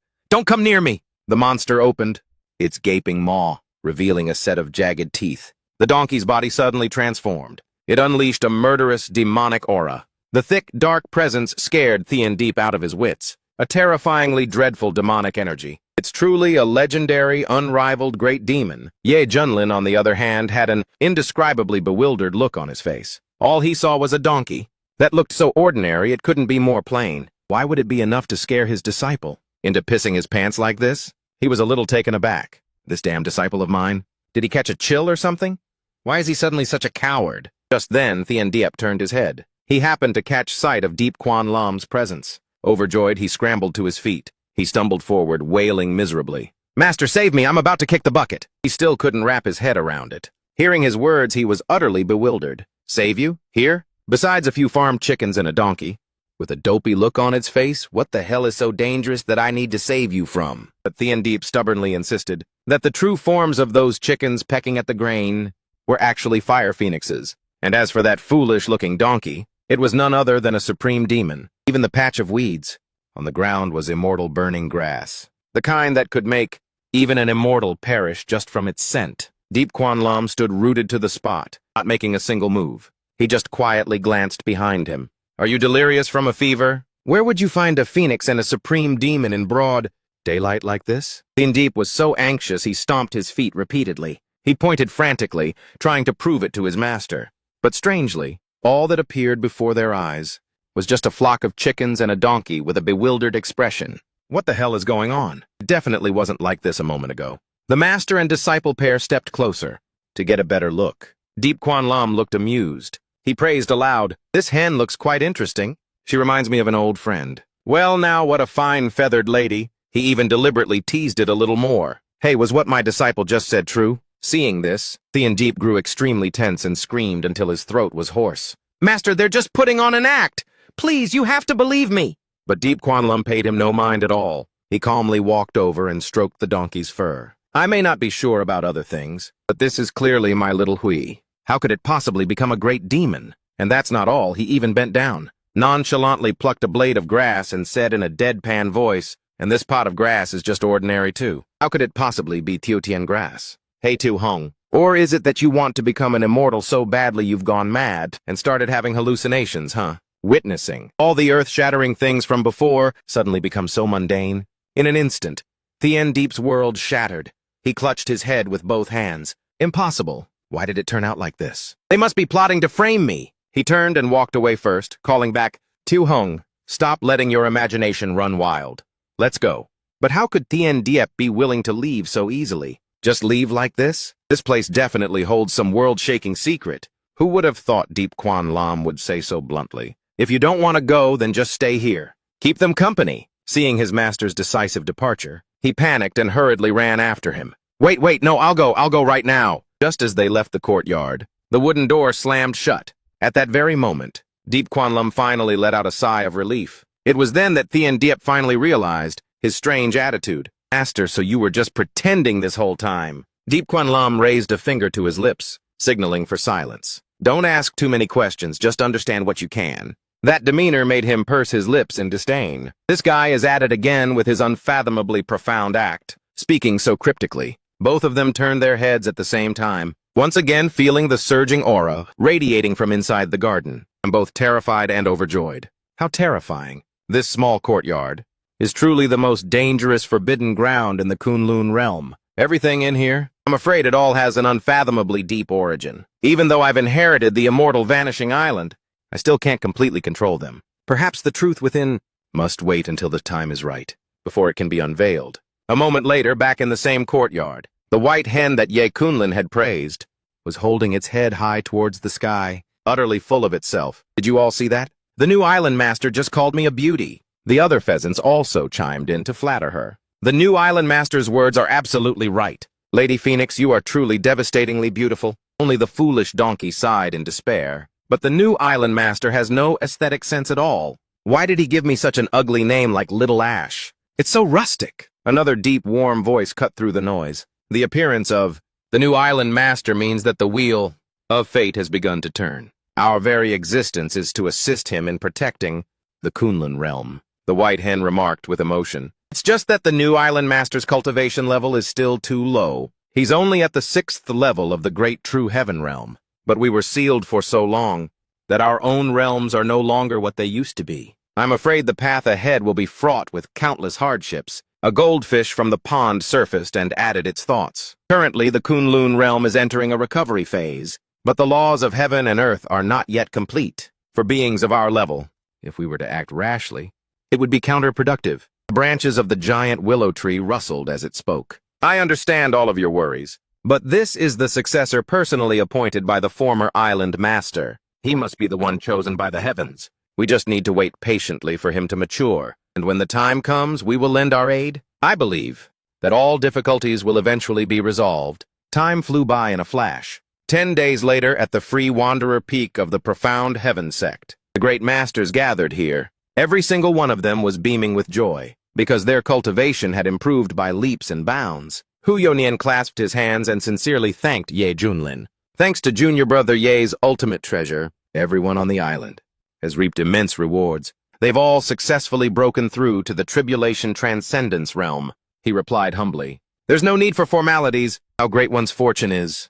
come near me! The monster opened its gaping maw, revealing a set of jagged teeth. The donkey's body suddenly transformed. It unleashed a murderous, demonic aura. The thick, dark presence scared Thean-Deep out of his wits. A terrifyingly dreadful demonic energy. It's truly a legendary, unrivaled great demon. Ye Junlin, on the other hand, had an indescribably bewildered look on his face. All he saw was a donkey that looked so ordinary it couldn't be more plain. Why would it be enough to scare his disciple into pissing his pants like this? He was a little taken aback. This damn disciple of mine? Did he catch a chill or something? Why is he suddenly such a coward? Just then, Thean-Deep turned his head. He happened to catch sight of Deep Quan Lam's presence. Overjoyed, he scrambled to his feet. He stumbled forward, wailing miserably. "Master, save me! I'm about to kick the bucket!" He still couldn't wrap his head around it. Hearing his words, he was utterly bewildered. Save you? Here? Besides a few farm chickens and a donkey. With a dopey look on its face, what the hell is so dangerous that I need to save you from? But Thean-Deep stubbornly insisted that the true forms of those chickens pecking at the grain were actually fire phoenixes. And as for that foolish-looking donkey, it was none other than a supreme demon. Even the patch of weeds on the ground was immortal burning grass. The kind that could make even an immortal perish just from its scent. Deep Quan Lam stood rooted to the spot, not making a single move. He just quietly glanced behind him. Are you delirious from a fever? Where would you find a phoenix and a supreme demon in broad daylight like this? Thean-Deep was so anxious he stomped his feet repeatedly. He pointed frantically, trying to prove it to his master. But strangely, all that appeared before their eyes was just a flock of chickens and a donkey with a bewildered expression. What the hell is going on? It definitely wasn't like this a moment ago. The master and disciple pair stepped closer to get a better look. Deep Quan Lam looked amused. He praised aloud, "This hen looks quite interesting. She reminds me of an old friend." Well now, what a fine feathered lady. He even deliberately teased it a little more. Hey, was what my disciple just said true? Seeing this, Thean-Deep grew extremely tense and screamed until his throat was hoarse. "Master, they're just putting on an act! Please, you have to believe me!" But Deep Quan Lam paid him no mind at all. He calmly walked over and stroked the donkey's fur. "I may not be sure about other things, but this is clearly my little Hui. How could it possibly become a great demon? And that's not all, he even bent down, nonchalantly plucked a blade of grass and said in a deadpan voice, and this pot of grass is just ordinary too. How could it possibly be Teotian grass? Hey Tu Hong, or is it that you want to become an immortal so badly you've gone mad and started having hallucinations, huh? Witnessing all the earth-shattering things from before suddenly become so mundane. In an instant, Thean-Deep's world shattered. He clutched his head with both hands. Impossible. Why did it turn out like this? They must be plotting to frame me. He turned and walked away first, calling back, Tu Hong, stop letting your imagination run wild. Let's go. But how could Thean-Deep be willing to leave so easily? Just leave like this? This place definitely holds some world-shaking secret. Who would have thought Deep Quan Lam would say so bluntly? If you don't want to go, then just stay here. Keep them company. Seeing his master's decisive departure, he panicked and hurriedly ran after him. Wait, no, I'll go right now. Just as they left the courtyard, the wooden door slammed shut. At that very moment, Deep Quan Lam finally let out a sigh of relief. It was then that Thean-Deep finally realized his strange attitude. Master, so you were just pretending this whole time. Deep Quan Lam raised a finger to his lips, signaling for silence. Don't ask too many questions, just understand what you can. That demeanor made him purse his lips in disdain. This guy is at it again with his unfathomably profound act, speaking so cryptically. Both of them turned their heads at the same time. once again feeling the surging aura radiating from inside the garden. I'm both terrified and overjoyed. How terrifying. This small courtyard is truly the most dangerous forbidden ground in the Kunlun realm. Everything in here, I'm afraid it all has an unfathomably deep origin. Even though I've inherited the immortal Vanishing Island, I still can't completely control them. Perhaps the truth within must wait until the time is right, before it can be unveiled. A moment later, back in the same courtyard, the white hen that Ye Kunlun had praised was holding its head high towards the sky, utterly full of itself. Did you all see that? The new island master just called me a beauty. The other pheasants also chimed in to flatter her. The new island master's words are absolutely right. Lady Phoenix, you are truly devastatingly beautiful. Only the foolish donkey sighed in despair. But the new island master has no aesthetic sense at all. Why did he give me such an ugly name like Little Ash? It's so rustic. Another deep, warm voice cut through the noise. The appearance of the new island master means that the wheel of fate has begun to turn. Our very existence is to assist him in protecting the Kunlun realm, the white hen remarked with emotion. It's just that the new island master's cultivation level is still too low. He's only at the 6th level of the great true heaven realm. But we were sealed for so long that our own realms are no longer what they used to be. I'm afraid the path ahead will be fraught with countless hardships. A goldfish from the pond surfaced and added its thoughts. Currently, the Kunlun realm is entering a recovery phase. But the laws of heaven and earth are not yet complete. For beings of our level, if we were to act rashly, it would be counterproductive. The branches of the giant willow tree rustled as it spoke. I understand all of your worries, but this is the successor personally appointed by the former island master. He must be the one chosen by the heavens. We just need to wait patiently for him to mature, and when the time comes, we will lend our aid. I believe that all difficulties will eventually be resolved. Time flew by in a flash. 10 days later, at the free wanderer peak of the profound heaven sect, the great masters gathered here. Every single one of them was beaming with joy, because their cultivation had improved by leaps and bounds. Hu Yonian clasped his hands and sincerely thanked Ye Junlin. Thanks to junior brother Ye's ultimate treasure, everyone on the island has reaped immense rewards. They've all successfully broken through to the tribulation transcendence realm, he replied humbly. There's no need for formalities. How great one's fortune is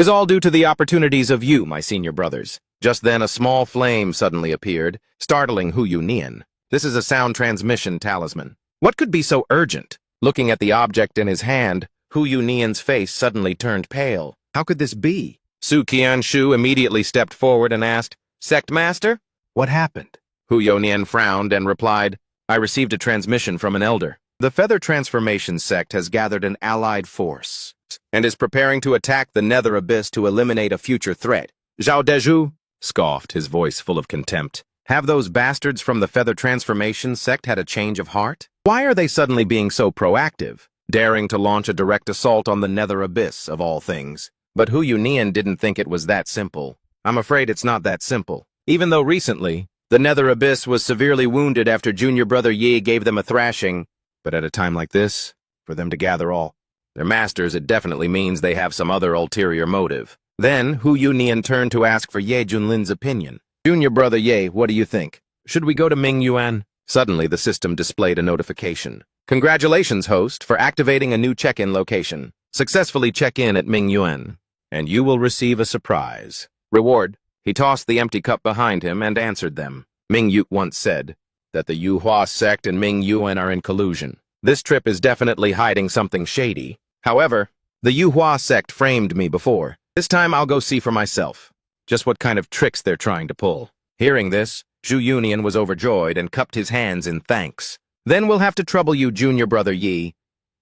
all due to the opportunities of you, my senior brothers. Just then a small flame suddenly appeared, startling Hu Yunian. This is a sound transmission talisman. What could be so urgent? Looking at the object in his hand, Hu Yunian's face suddenly turned pale. How could this be? Su Qianshu immediately stepped forward and asked, Sect Master? What happened? Hu Yonian frowned and replied, I received a transmission from an elder. The Feather Transformation sect has gathered an allied force and is preparing to attack the Nether Abyss to eliminate a future threat. Zhao Deju scoffed, his voice full of contempt. Have those bastards from the Feather Transformation sect had a change of heart? Why are they suddenly being so proactive, daring to launch a direct assault on the Nether Abyss, of all things? But Hu Yunian didn't think it was that simple. I'm afraid it's not that simple. Even though recently, the Nether Abyss was severely wounded after junior brother Yi gave them a thrashing, but at a time like this, for them to gather all their masters, it definitely means they have some other ulterior motive. Then, Hu Yunian turned to ask for Ye Junlin's opinion. Junior brother Ye, what do you think? Should we go to Ming Yuan? Suddenly, the system displayed a notification. Congratulations, host, for activating a new check-in location. Successfully check in at Ming Yuan, and you will receive a surprise. Reward. He tossed the empty cup behind him and answered them. Ming Yu once said that the Yuhua sect and Ming Yuan are in collusion. This trip is definitely hiding something shady. However, the Yuhua sect framed me before. This time I'll go see for myself just what kind of tricks they're trying to pull. Hearing this, Zhu Yunian was overjoyed and cupped his hands in thanks. Then we'll have to trouble you, junior brother Yi.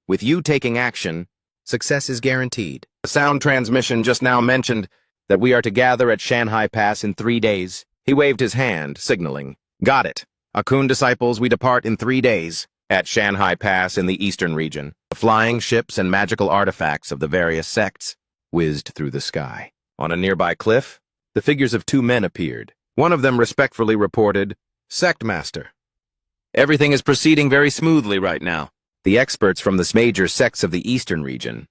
With you taking action, success is guaranteed. The sound transmission just now mentioned that we are to gather at Shanhai Pass in 3 days. He waved his hand, signaling. Got it. Akun disciples, we depart in 3 days. At Shanhai Pass in the eastern region, the flying ships and magical artifacts of the various sects whizzed through the sky. On a nearby cliff, the figures of 2 men appeared. One of them respectfully reported, Sect Master. Everything is proceeding very smoothly right now. The experts from the major sects of the eastern region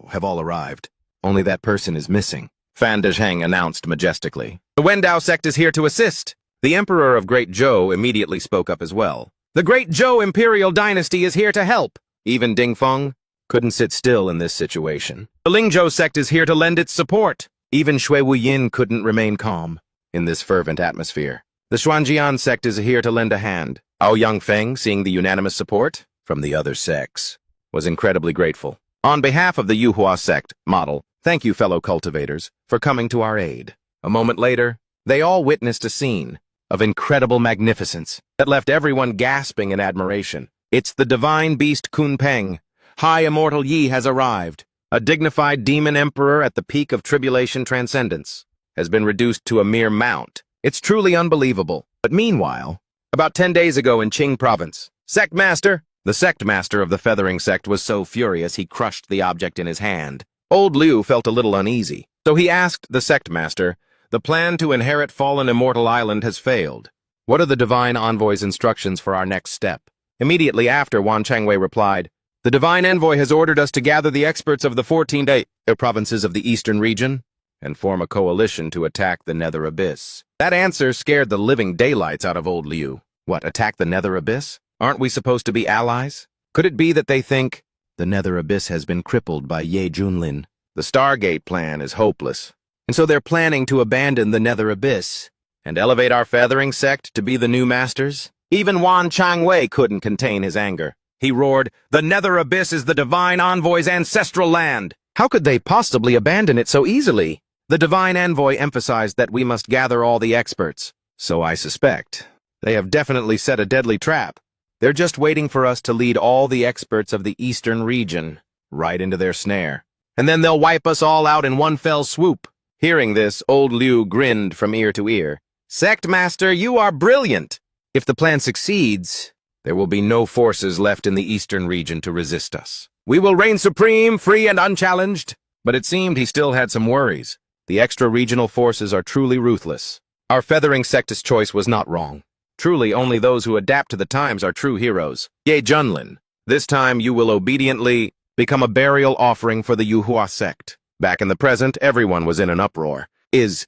have all arrived. Only that person is missing, Fan Dezheng announced majestically. The Wendao sect is here to assist. The Emperor of Great Zhou immediately spoke up as well. The Great Zhou Imperial Dynasty is here to help. Even Ding Feng, couldn't sit still in this situation. The Lingzhou sect is here to lend its support. Even Shui Wuyin couldn't remain calm in this fervent atmosphere. The Xuanjian sect is here to lend a hand. Ouyang Feng, seeing the unanimous support from the other sects, was incredibly grateful. On behalf of the Yuhua sect model, thank you, fellow cultivators, for coming to our aid. A moment later, they all witnessed a scene of incredible magnificence that left everyone gasping in admiration. It's the divine beast Kunpeng. High Immortal Yi has arrived. A dignified demon emperor at the peak of tribulation transcendence has been reduced to a mere mount. It's truly unbelievable. But meanwhile, about 10 days ago in Qing province, the sect master of the feathering sect was so furious he crushed the object in his hand. Old Liu felt a little uneasy, so he asked the sect master, "The plan to inherit fallen Immortal Island has failed. What are the divine envoy's instructions for our next step?" Immediately after, Wan Changwei replied, "The divine envoy has ordered us to gather the experts of the 14 provinces of the eastern region and form a coalition to attack the Nether Abyss." That answer scared the living daylights out of old Liu. What, attack the Nether Abyss? Aren't we supposed to be allies? Could it be that they think the Nether Abyss has been crippled by Ye Junlin? The Stargate plan is hopeless, and so they're planning to abandon the Nether Abyss and elevate our feathering sect to be the new masters? Even Wan Changwei couldn't contain his anger. He roared, "The Nether Abyss is the divine envoy's ancestral land. How could they possibly abandon it so easily?" The divine envoy emphasized that we must gather all the experts. So I suspect they have definitely set a deadly trap. They're just waiting for us to lead all the experts of the eastern region right into their snare. And then they'll wipe us all out in one fell swoop. Hearing this, old Liu grinned from ear to ear. "Sect Master, you are brilliant. If the plan succeeds, there will be no forces left in the eastern region to resist us. We will reign supreme, free and unchallenged." But it seemed he still had some worries. The extra-regional forces are truly ruthless. Our feathering sect's choice was not wrong. Truly, only those who adapt to the times are true heroes. Ye Junlin, this time you will obediently become a burial offering for the Yuhua sect. Back in the present, everyone was in an uproar. Is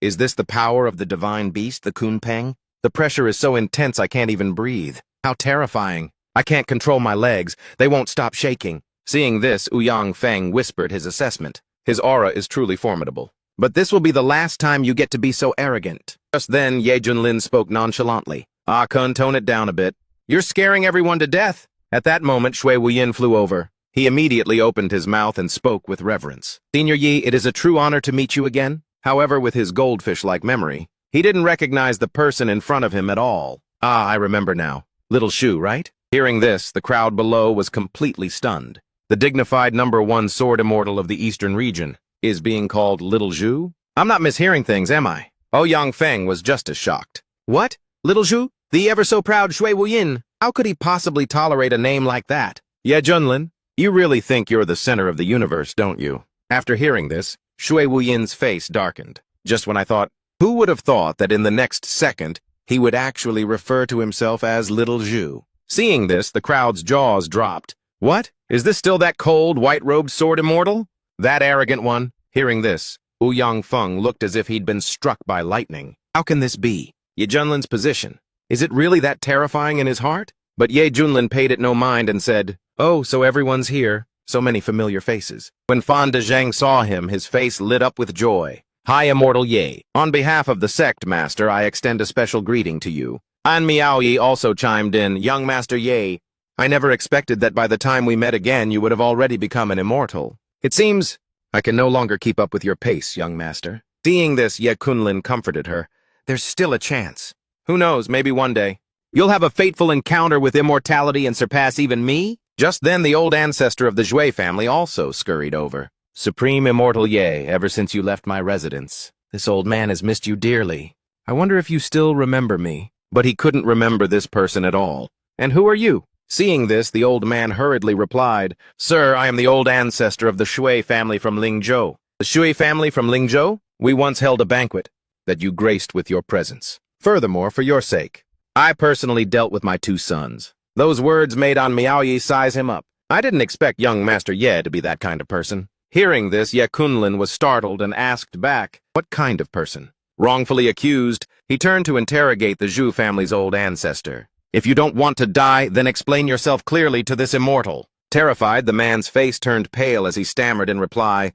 this the power of the divine beast, the Kunpeng? The pressure is so intense I can't even breathe. How terrifying. I can't control my legs. They won't stop shaking. Seeing this, Ouyang Feng whispered his assessment. His aura is truly formidable. "But this will be the last time you get to be so arrogant." Just then, Ye Junlin spoke nonchalantly. "Ah, Kun, tone it down a bit. You're scaring everyone to death." At that moment, Shui Wuyin flew over. He immediately opened his mouth and spoke with reverence. "Senior Yi, it is a true honor to meet you again." However, with his goldfish-like memory, he didn't recognize the person in front of him at all. "Ah, I remember now. Little Shu, right?" Hearing this, the crowd below was completely stunned. The dignified #1 sword immortal of the eastern region is being called Little Zhu? I'm not mishearing things, am I? Ouyang Feng was just as shocked. "What? Little Zhu? The ever-so-proud Shui Wuyin? How could he possibly tolerate a name like that?" "Ye Junlin, you really think you're the center of the universe, don't you?" After hearing this, Shui Wuyin's face darkened. Just when I thought, who would have thought that in the next second, he would actually refer to himself as Little Zhu? Seeing this, the crowd's jaws dropped. "What? Is this still that cold, white-robed sword immortal? That arrogant one?" Hearing this, Ouyang Feng looked as if he'd been struck by lightning. How can this be? Ye Junlin's position. Is it really that terrifying in his heart? But Ye Junlin paid it no mind and said, "Oh, so everyone's here. So many familiar faces." When Fan Dezheng saw him, his face lit up with joy. "High Immortal Ye, on behalf of the sect master, I extend a special greeting to you." An Miaoyi also chimed in, "Young Master Ye, I never expected that by the time we met again you would have already become an immortal. It seems I can no longer keep up with your pace, young master." Seeing this, Ye Kunlin comforted her. "There's still a chance. Who knows, maybe one day you'll have a fateful encounter with immortality and surpass even me?" Just then the old ancestor of the Zhui family also scurried over. "Supreme Immortal Ye, ever since you left my residence, this old man has missed you dearly. I wonder if you still remember me." But he couldn't remember this person at all. "And who are you?" Seeing this, the old man hurriedly replied, "Sir, I am the old ancestor of the Shui family from Lingzhou." "The Shui family from Lingzhou? We once held a banquet that you graced with your presence. Furthermore, for your sake, I personally dealt with my 2 sons. Those words made An Miaoyi size him up. I didn't expect young Master Ye to be that kind of person." Hearing this, Ye Kunlin was startled and asked back, "What kind of person?" Wrongfully accused, he turned to interrogate the Zhu family's old ancestor. "If you don't want to die, then explain yourself clearly to this immortal." Terrified, the man's face turned pale as he stammered in reply,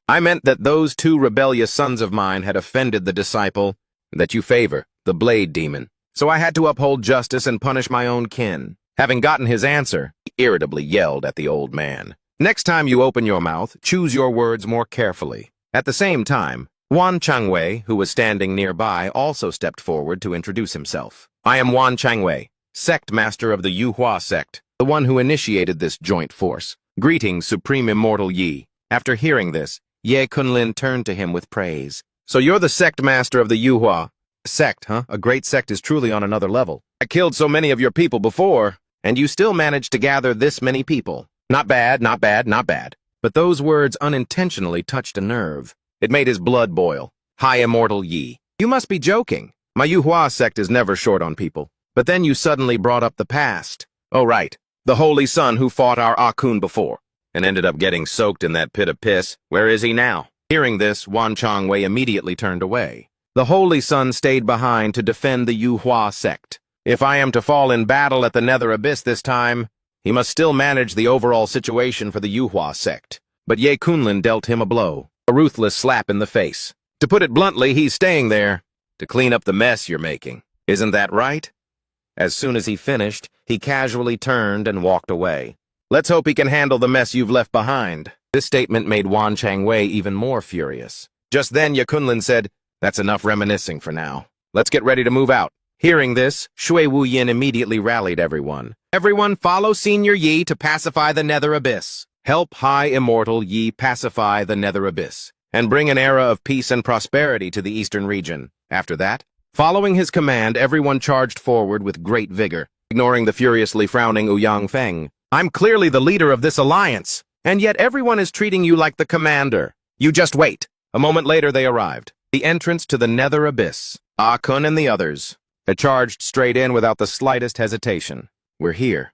I meant that those two rebellious sons of mine had offended the disciple that you favor, the blade demon. So I had to uphold justice and punish my own kin. Having gotten his answer, he irritably yelled at the old man. Next time you open your mouth, choose your words more carefully. At the same time, Wan Changwei, who was standing nearby, also stepped forward to introduce himself. I am Wan Changwei, sect master of the Yuhua sect, the one who initiated this joint force. Greetings, Supreme Immortal Yi. After hearing this, Ye Kunlin turned to him with praise. So you're the sect master of the Yuhua sect, huh? A great sect is truly on another level. I killed so many of your people before, and you still managed to gather this many people. Not bad, not bad, not bad. But those words unintentionally touched a nerve. It made his blood boil. High Immortal Yi. You must be joking. My Yuhua sect is never short on people. But then you suddenly brought up the past. Oh, right. The Holy Son who fought our Akun before, and ended up getting soaked in that pit of piss. Where is he now? Hearing this, Wan Changwei immediately turned away. The Holy Son stayed behind to defend the Yuhua sect. If I am to fall in battle at the Nether Abyss this time, he must still manage the overall situation for the Yuhua sect. But Ye Kunlin dealt him a blow, a ruthless slap in the face. To put it bluntly, he's staying there to clean up the mess you're making. Isn't that right? As soon as he finished, he casually turned and walked away. Let's hope he can handle the mess you've left behind. This statement made Wan Changwei even more furious. Just then, Ye Kunlin said, that's enough reminiscing for now. Let's get ready to move out. Hearing this, Shui Wu Yin immediately rallied everyone. Everyone follow Senior Yi to pacify the Nether Abyss. Help High Immortal Yi pacify the Nether Abyss, and bring an era of peace and prosperity to the eastern region. After that, following his command, everyone charged forward with great vigor, ignoring the furiously frowning Ouyang Feng. I'm clearly the leader of this alliance, and yet everyone is treating you like the commander. You just wait. A moment later they arrived. The entrance to the Nether Abyss. Ah Kun and the others had charged straight in without the slightest hesitation. We're here.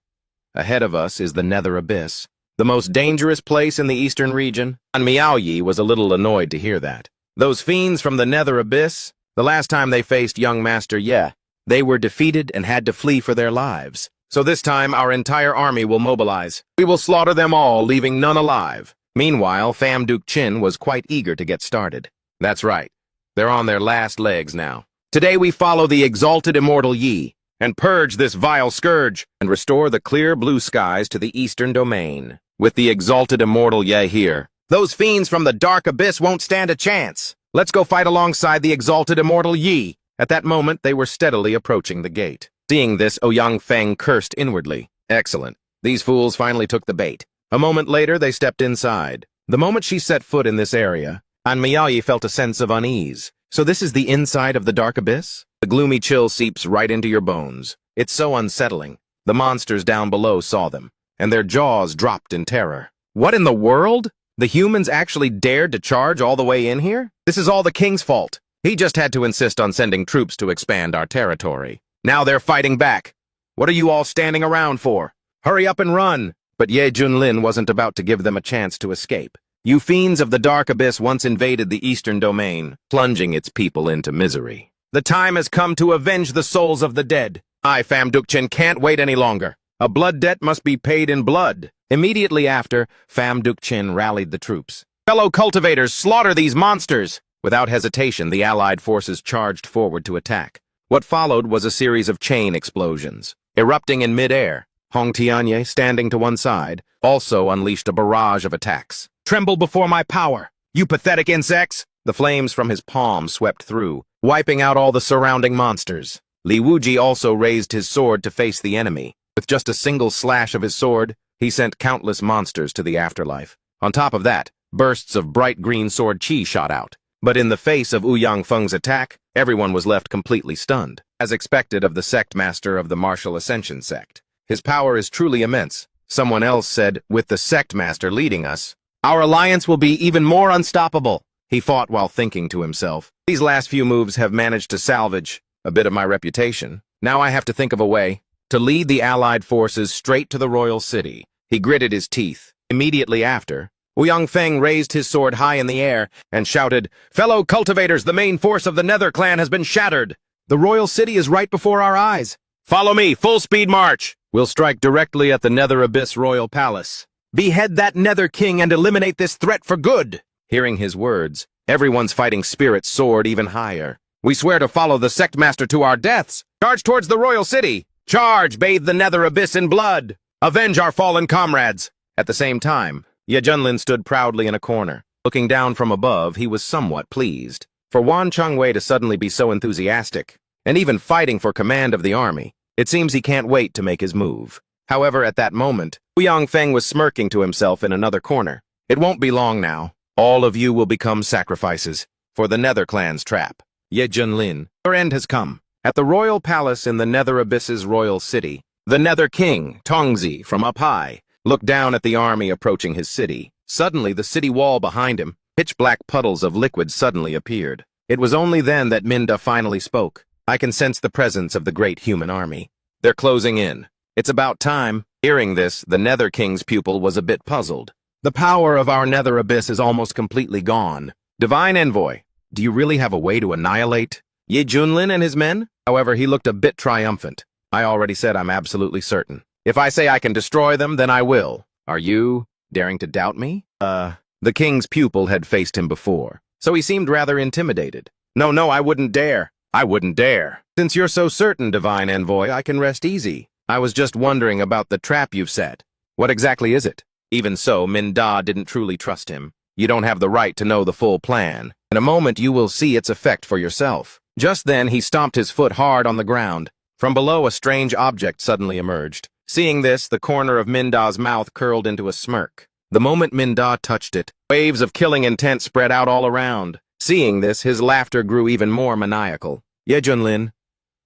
Ahead of us is the Nether Abyss, the most dangerous place in the eastern region. And Miao Yi was a little annoyed to hear that. Those fiends from the Nether Abyss, the last time they faced young Master Ye, they were defeated and had to flee for their lives. So this time our entire army will mobilize. We will slaughter them all, leaving none alive. Meanwhile, Pham Duc Chin was quite eager to get started. That's right. They're on their last legs now. Today we follow the exalted Immortal Yi, and purge this vile scourge, and restore the clear blue skies to the eastern domain. With the exalted Immortal Ye here, those fiends from the dark abyss won't stand a chance. Let's go fight alongside the exalted Immortal Yi. At that moment, they were steadily approaching the gate. Seeing this, Ouyang Feng cursed inwardly. Excellent. These fools finally took the bait. A moment later, they stepped inside. The moment she set foot in this area, An Miaoyi felt a sense of unease. So this is the inside of the dark abyss? The gloomy chill seeps right into your bones. It's so unsettling. The monsters down below saw them, and their jaws dropped in terror. What in the world? The humans actually dared to charge all the way in here? This is all the king's fault. He just had to insist on sending troops to expand our territory. Now they're fighting back. What are you all standing around for? Hurry up and run! But Ye Junlin wasn't about to give them a chance to escape. You fiends of the dark abyss once invaded the eastern domain, plunging its people into misery. The time has come to avenge the souls of the dead. I, Pham Duc Chin, can't wait any longer. A blood debt must be paid in blood. Immediately after, Pham Duc Chin rallied the troops. Fellow cultivators, slaughter these monsters! Without hesitation, the allied forces charged forward to attack. What followed was a series of chain explosions. Erupting in mid-air, Hong Tianye, standing to one side, also unleashed a barrage of attacks. Tremble before my power, you pathetic insects! The flames from his palm swept through, wiping out all the surrounding monsters. Li Wuji also raised his sword to face the enemy. With just a single slash of his sword, he sent countless monsters to the afterlife. On top of that, bursts of bright green sword chi shot out. But in the face of Ouyang Feng's attack, everyone was left completely stunned, as expected of the sect master of the Martial Ascension sect. His power is truly immense. Someone else said, with the sect master leading us, our alliance will be even more unstoppable. He fought while thinking to himself, these last few moves have managed to salvage a bit of my reputation. Now I have to think of a way to lead the allied forces straight to the royal city. He gritted his teeth. Immediately after, Ouyang Feng raised his sword high in the air and shouted, fellow cultivators, the main force of the Nether clan has been shattered. The royal city is right before our eyes. Follow me, full speed march! We'll strike directly at the Nether Abyss Royal Palace. Behead that Nether King and eliminate this threat for good. Hearing his words, everyone's fighting spirit soared even higher. We swear to follow the Sect Master to our deaths. Charge towards the royal city. Charge, bathe the Nether Abyss in blood. Avenge our fallen comrades. At the same time, Ye Junlin stood proudly in a corner. Looking down from above, he was somewhat pleased. For Wan Changwei to suddenly be so enthusiastic, and even fighting for command of the army, it seems he can't wait to make his move. However, at that moment, Wu Yongfeng was smirking to himself in another corner. It won't be long now. All of you will become sacrifices for the Nether Clan's trap. Ye Junlin, your end has come. At the royal palace in the Nether Abyss's royal city, the Nether King, Tongzi, from up high, looked down at the army approaching his city. Suddenly, the city wall behind him, pitch-black puddles of liquid suddenly appeared. It was only then that Minda finally spoke. I can sense the presence of the great human army. They're closing in. It's about time. Hearing this, the Nether King's pupil was a bit puzzled. The power of our Nether Abyss is almost completely gone. Divine Envoy, do you really have a way to annihilate Ye Junlin and his men? However, he looked a bit triumphant. I already said I'm absolutely certain. If I say I can destroy them, then I will. Are you daring to doubt me? The king's pupil had faced him before, so he seemed rather intimidated. No, I wouldn't dare. I wouldn't dare. Since you're so certain, Divine Envoy, I can rest easy. I was just wondering about the trap you've set. What exactly is it? Even so, Minda didn't truly trust him. You don't have the right to know the full plan. In a moment, you will see its effect for yourself. Just then, he stomped his foot hard on the ground. From below, a strange object suddenly emerged. Seeing this, the corner of Minda's mouth curled into a smirk. The moment Minda touched it, waves of killing intent spread out all around. Seeing this, his laughter grew even more maniacal. Ye Junlin,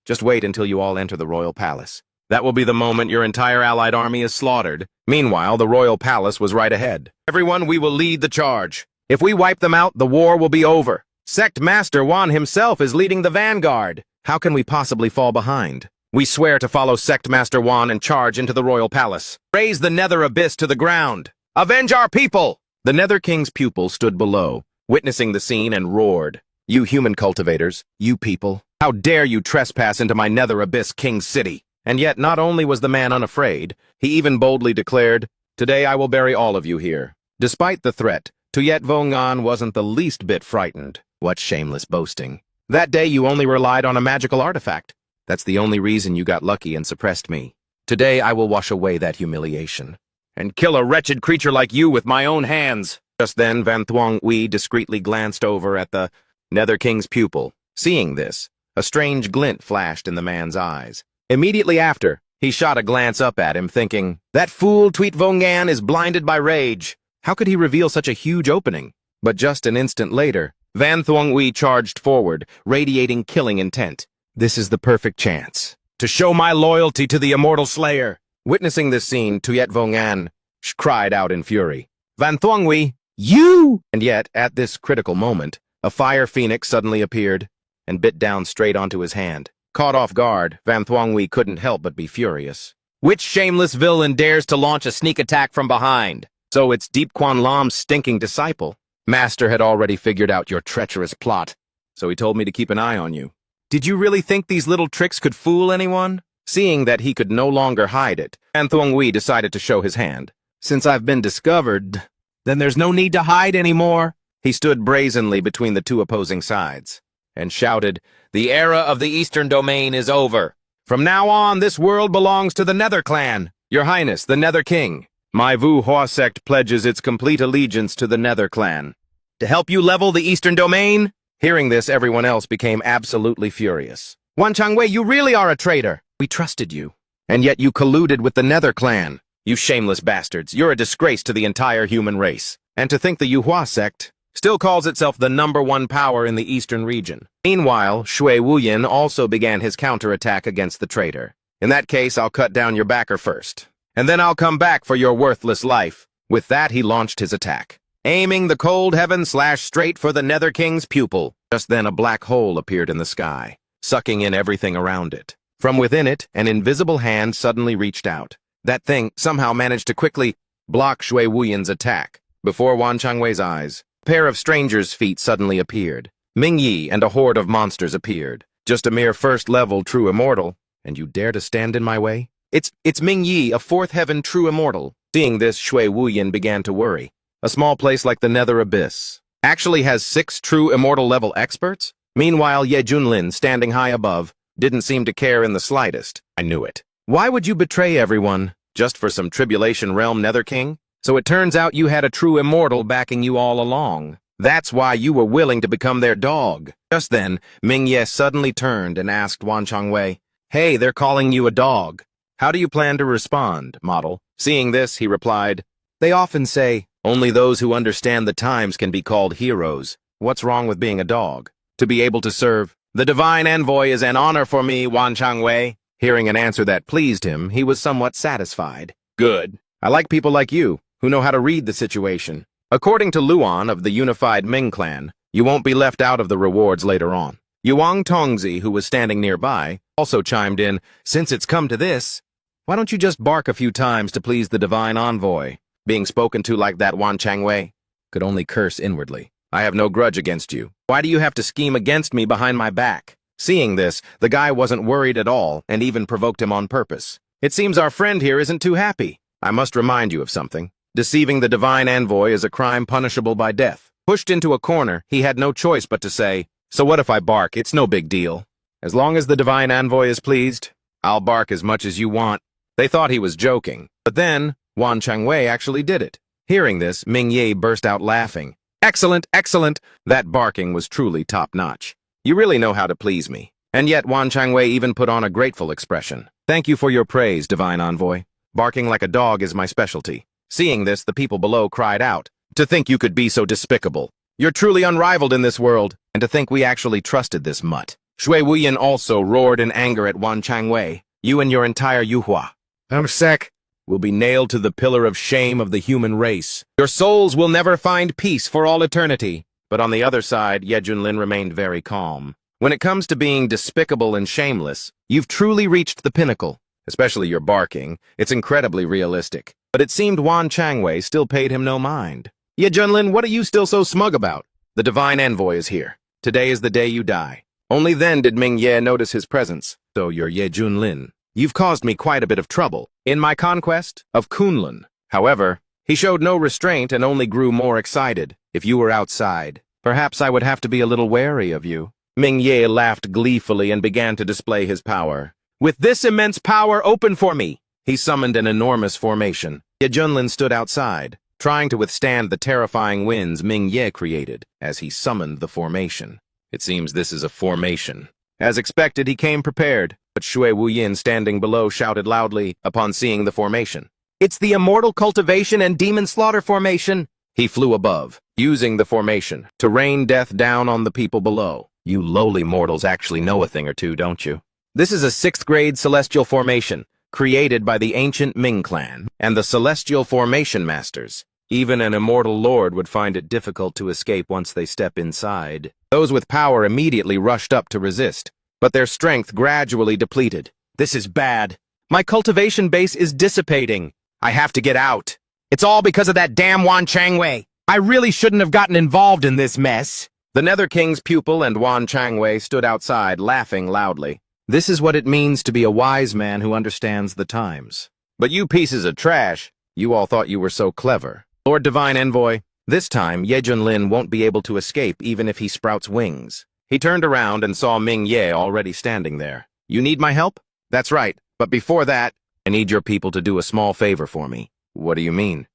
just wait until you all enter the royal palace. That will be the moment your entire allied army is slaughtered. Meanwhile, the royal palace was right ahead. Everyone, we will lead the charge. If we wipe them out, the war will be over. Sect Master Wan himself is leading the vanguard. How can we possibly fall behind? We swear to follow Sect Master Wan and charge into the royal palace. Raise the Nether Abyss to the ground. Avenge our people! The Nether King's pupil stood below, witnessing the scene, and roared. You human cultivators, you people, how dare you trespass into my Nether Abyss King's city? And yet not only was the man unafraid, he even boldly declared, Today I will bury all of you here. Despite the threat, Tuyet Vongan wasn't the least bit frightened. What shameless boasting. That day you only relied on a magical artifact. That's the only reason you got lucky and suppressed me. Today I will wash away that humiliation and kill a wretched creature like you with my own hands. Just then Van Thuong Uy discreetly glanced over at the Nether King's pupil. Seeing this, a strange glint flashed in the man's eyes. Immediately after, he shot a glance up at him, thinking, that fool Tweet Vongan is blinded by rage. How could he reveal such a huge opening? But just an instant later, Van Thuong Uy charged forward, radiating killing intent. This is the perfect chance to show my loyalty to the immortal slayer. Witnessing this scene, Tuyet Vongan cried out in fury. Van Thuong Uy, you! And yet, at this critical moment, a fire phoenix suddenly appeared and bit down straight onto his hand. Caught off guard, Van Thuong Uy couldn't help but be furious. Which shameless villain dares to launch a sneak attack from behind? So it's Deep Quan Lam's stinking disciple. Master had already figured out your treacherous plot, so he told me to keep an eye on you. Did you really think these little tricks could fool anyone? Seeing that he could no longer hide it, Van Thuong Uy decided to show his hand. Since I've been discovered, then there's no need to hide anymore. He stood brazenly between the two opposing sides and shouted, The era of the Eastern Domain is over. From now on, this world belongs to the Nether Clan. Your Highness, the Nether King. My Vu Hua sect pledges its complete allegiance to the Nether Clan. To help you level the Eastern Domain? Hearing this, everyone else became absolutely furious. Wan Changwei, you really are a traitor. We trusted you. And yet you colluded with the Nether Clan. You shameless bastards. You're a disgrace to the entire human race. And to think the Yuhua sect still calls itself the #1 power in the Eastern region. Meanwhile, Shui Wuyin also began his counterattack against the traitor. In that case, I'll cut down your backer first. And then I'll come back for your worthless life. With that, he launched his attack, aiming the cold heaven slash straight for the Nether King's pupil. Just then, a black hole appeared in the sky, sucking in everything around it. From within it, an invisible hand suddenly reached out. That thing somehow managed to quickly block Shui Wuyin's attack. Before Wan Changwei's eyes, a pair of strangers' feet suddenly appeared. Ming Yi and a horde of monsters appeared. Just a mere first-level true immortal, and you dare to stand in my way? It's Ming Yi, a fourth heaven true immortal. Seeing this, Shui Wuyin began to worry. A small place like the Nether Abyss actually has 6 true immortal level experts? Meanwhile, Ye Junlin, standing high above, didn't seem to care in the slightest. I knew it. Why would you betray everyone, just for some Tribulation Realm Nether King? So it turns out you had a true immortal backing you all along. That's why you were willing to become their dog. Just then, Ming Ye suddenly turned and asked Wan Changwei, "Hey, they're calling you a dog. How do you plan to respond, model?" Seeing this, he replied, "They often say, only those who understand the times can be called heroes. What's wrong with being a dog? To be able to serve the divine envoy is an honor for me, Wan Changwei." Hearing an answer that pleased him, he was somewhat satisfied. Good. I like people like you, who know how to read the situation. According to Luan of the unified Ming clan, you won't be left out of the rewards later on. Yuang Tongzi, who was standing nearby, also chimed in, "Since it's come to this, why don't you just bark a few times to please the divine envoy?" Being spoken to like that, Wan Changwei could only curse inwardly. "I have no grudge against you. Why do you have to scheme against me behind my back?" Seeing this, the guy wasn't worried at all and even provoked him on purpose. "It seems our friend here isn't too happy. I must remind you of something. Deceiving the divine envoy is a crime punishable by death." Pushed into a corner, he had no choice but to say, "So what if I bark? It's no big deal. As long as the divine envoy is pleased, I'll bark as much as you want." They thought he was joking, but then Wan Changwei actually did it. Hearing this, Ming Ye burst out laughing. "Excellent, excellent!" That barking was truly top-notch. "You really know how to please me." And yet Wan Changwei even put on a grateful expression. "Thank you for your praise, divine envoy. Barking like a dog is my specialty." Seeing this, the people below cried out, "To think you could be so despicable. You're truly unrivaled in this world, and to think we actually trusted this mutt." Shui Wuyin also roared in anger at Wan Changwei. "You and your entire Yuhua, I'm sick, will be nailed to the pillar of shame of the human race. Your souls will never find peace for all eternity." But on the other side, Ye Junlin remained very calm. "When it comes to being despicable and shameless, you've truly reached the pinnacle. Especially your barking. It's incredibly realistic." But it seemed Wan Changwei still paid him no mind. "Ye Junlin, what are you still so smug about? The divine envoy is here. Today is the day you die." Only then did Ming Ye notice his presence. "So you're Ye Junlin. You've caused me quite a bit of trouble in my conquest of Kunlun." However, he showed no restraint and only grew more excited. "If you were outside, perhaps I would have to be a little wary of you." Ming Ye laughed gleefully and began to display his power. "With this immense power, open for me!" He summoned an enormous formation. Ye Junlin stood outside, trying to withstand the terrifying winds Ming Ye created as he summoned the formation. It seems this is a formation. As expected, he came prepared, but Shui Wuyin standing below shouted loudly upon seeing the formation. "It's the Immortal Cultivation and Demon Slaughter formation!" He flew above, using the formation to rain death down on the people below. You lowly mortals actually know a thing or two, don't you? This is a 6th grade celestial formation, created by the ancient Ming clan and the celestial formation masters. Even an immortal lord would find it difficult to escape once they step inside. Those with power immediately rushed up to resist, but their strength gradually depleted. "This is bad. My cultivation base is dissipating. I have to get out. It's all because of that damn Wan Changwei. I really shouldn't have gotten involved in this mess." The Nether King's pupil and Wan Changwei stood outside, laughing loudly. This is what it means to be a wise man who understands the times. "But you pieces of trash, you all thought you were so clever. Lord Divine Envoy, this time Ye Junlin won't be able to escape even if he sprouts wings." He turned around and saw Ming Ye already standing there. "You need my help?" "That's right, but before that, I need your people to do a small favor for me." "What do you mean?"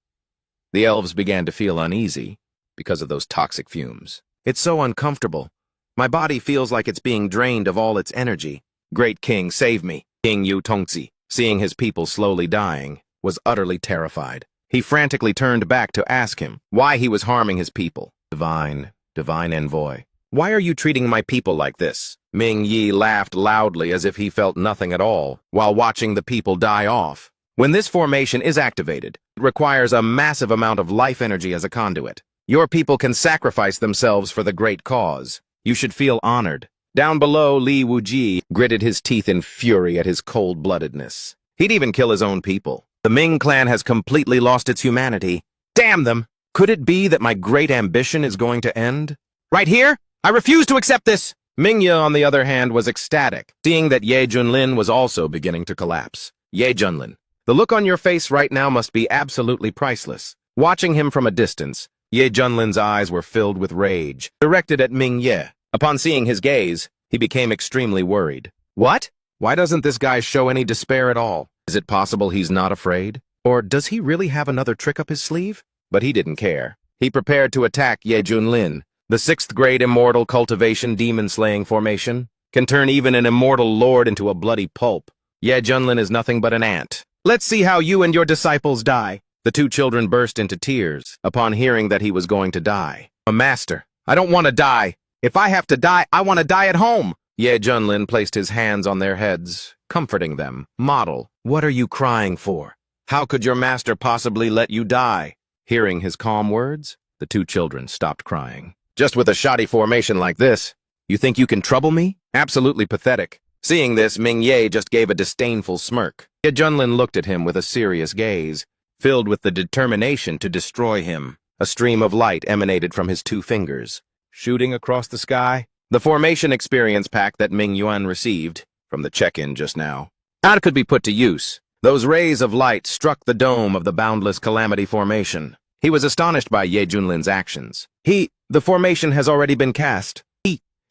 The elves began to feel uneasy because of those toxic fumes. "It's so uncomfortable. My body feels like it's being drained of all its energy. Great King, save me." King Yu Tongzi, seeing his people slowly dying, was utterly terrified. He frantically turned back to ask him why he was harming his people. Divine Envoy, why are you treating my people like this?" Ming Yi laughed loudly as if he felt nothing at all, while watching the people die off. "When this formation is activated, it requires a massive amount of life energy as a conduit. Your people can sacrifice themselves for the great cause. You should feel honored." Down below, Li Wuji gritted his teeth in fury at his cold-bloodedness. He'd even kill his own people. The Ming clan has completely lost its humanity. Damn them! Could it be that my great ambition is going to end? Right here? I refuse to accept this! Mingya, on the other hand, was ecstatic, seeing that Ye Junlin was also beginning to collapse. Ye Junlin. The look on your face right now must be absolutely priceless. Watching him from a distance, Ye Junlin's eyes were filled with rage, directed at Ming Ye. Upon seeing his gaze, he became extremely worried. What? Why doesn't this guy show any despair at all? Is it possible he's not afraid? Or does he really have another trick up his sleeve? But he didn't care. He prepared to attack Ye Junlin. The 6th grade immortal cultivation demon-slaying formation can turn even an immortal lord into a bloody pulp. Ye Junlin is nothing but an ant. Let's see how you and your disciples die. The 2 children burst into tears upon hearing that he was going to die. Master, I don't want to die. If I have to die, I want to die at home. Ye Junlin placed his hands on their heads, comforting them. Model, what are you crying for? How could your master possibly let you die? Hearing his calm words, the 2 children stopped crying. Just with a shoddy formation like this, you think you can trouble me? Absolutely pathetic. Seeing this, Ming Ye just gave a disdainful smirk. Ye Junlin looked at him with a serious gaze, filled with the determination to destroy him. A stream of light emanated from his 2 fingers, shooting across the sky. The formation experience pack that Ming Yuan received from the check-in just now. How it could be put to use. Those rays of light struck the dome of the boundless calamity formation. He was astonished by Ye Junlin's actions. The formation has already been cast.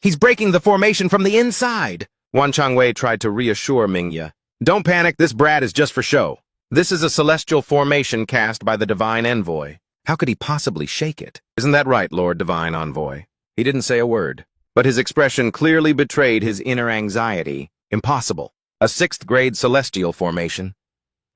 He's breaking the formation from the inside. Wan Changwei tried to reassure Ming Ye. Don't panic, this brat is just for show. This is a celestial formation cast by the Divine Envoy. How could he possibly shake it? Isn't that right, Lord Divine Envoy? He didn't say a word, but his expression clearly betrayed his inner anxiety. Impossible. A 6th grade celestial formation.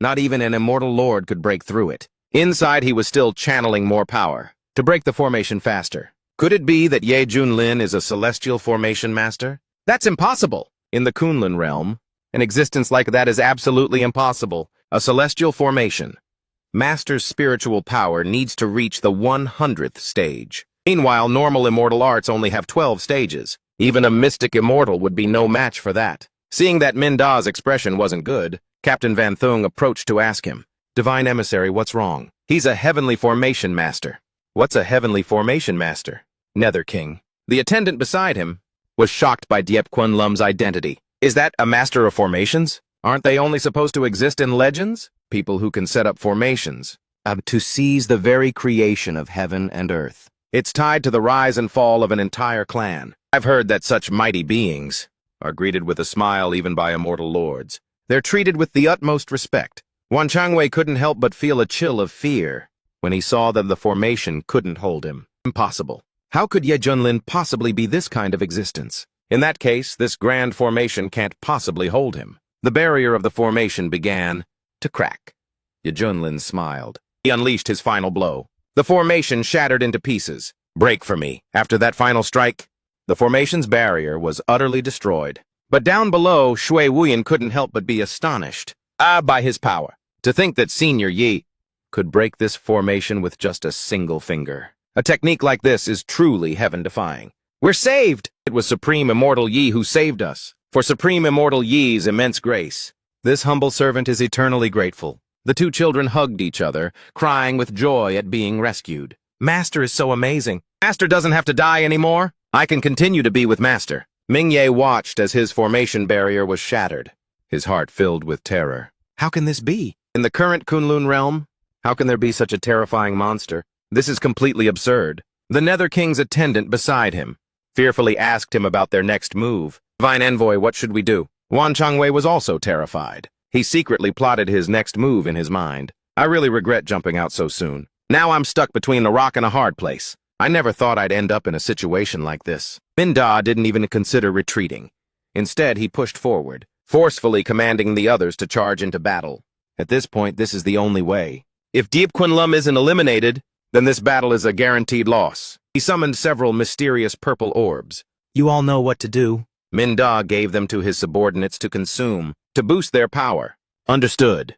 Not even an immortal lord could break through it. Inside, he was still channeling more power to break the formation faster. Could it be that Ye Junlin is a celestial formation master? That's impossible. In the Kunlun realm, an existence like that is absolutely impossible. A celestial formation. Master's spiritual power needs to reach the 100th stage. Meanwhile, normal immortal arts only have 12 stages. Even a mystic immortal would be no match for that. Seeing that Min Da's expression wasn't good, Captain Van Thung approached to ask him, Divine Emissary, what's wrong? He's a heavenly formation master. What's a heavenly formation master? Nether King. The attendant beside him was shocked by Diep Kunlum's identity. Is that a master of formations? Aren't they only supposed to exist in legends? People who can set up formations. To seize the very creation of heaven and earth. It's tied to the rise and fall of an entire clan. I've heard that such mighty beings are greeted with a smile even by immortal lords. They're treated with the utmost respect. Wan Changwei couldn't help but feel a chill of fear when he saw that the formation couldn't hold him. Impossible. How could Ye Junlin possibly be this kind of existence? In that case, this grand formation can't possibly hold him. The barrier of the formation began to crack. Ye Junlin smiled. He unleashed his final blow. The formation shattered into pieces. Break for me. After that final strike, the formation's barrier was utterly destroyed. But down below, Shui Wuyan couldn't help but be astonished. By his power. To think that Senior Yi could break this formation with just a single finger. A technique like this is truly heaven-defying. We're saved! It was Supreme Immortal Yi who saved us. For Supreme Immortal Yi's immense grace, this humble servant is eternally grateful. The 2 children hugged each other, crying with joy at being rescued. Master is so amazing. Master doesn't have to die anymore. I can continue to be with Master. Ming Ye watched as his formation barrier was shattered, his heart filled with terror. How can this be? In the current Kunlun realm, how can there be such a terrifying monster? This is completely absurd. The Nether King's attendant beside him fearfully asked him about their next move. Divine Envoy, what should we do? Wan Changwei was also terrified. He secretly plotted his next move in his mind. I really regret jumping out so soon. Now I'm stuck between a rock and a hard place. I never thought I'd end up in a situation like this. Min Da didn't even consider retreating. Instead, he pushed forward, forcefully commanding the others to charge into battle. At this point, this is the only way. If Diep Kunlum isn't eliminated, then this battle is a guaranteed loss. He summoned several mysterious purple orbs. You all know what to do. Min Da gave them to his subordinates to consume, to boost their power. Understood.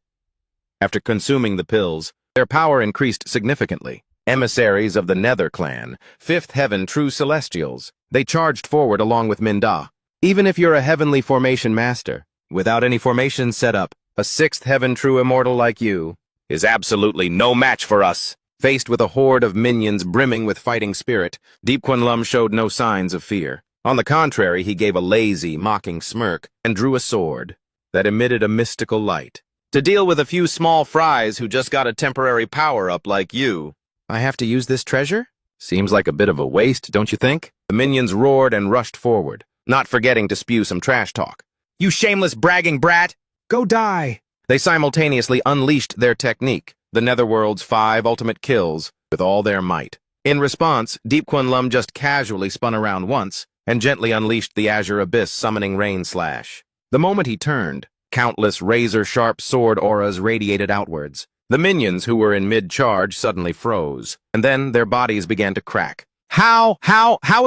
After consuming the pills, their power increased significantly. Emissaries of the Nether clan, 5th Heaven True Celestials, they charged forward along with Min Da. Even if you're a heavenly formation master, without any formation set up, a 6th Heaven True Immortal like you is absolutely no match for us. Faced with a horde of minions brimming with fighting spirit, Diep Kunlum showed no signs of fear. On the contrary, he gave a lazy, mocking smirk and drew a sword that emitted a mystical light. to deal with a few small fries who just got a temporary power-up like you. I have to use this treasure? Seems like a bit of a waste, don't you think? The minions roared and rushed forward, not forgetting to spew some trash talk. You shameless bragging brat! Go die! They simultaneously unleashed their technique, the Netherworld's 5 ultimate kills, with all their might. In response, Deep Kunlum just casually spun around once and gently unleashed the Azure Abyss summoning Rain Slash. The moment he turned, countless razor-sharp sword auras radiated outwards. The minions who were in mid-charge suddenly froze, and then their bodies began to crack. How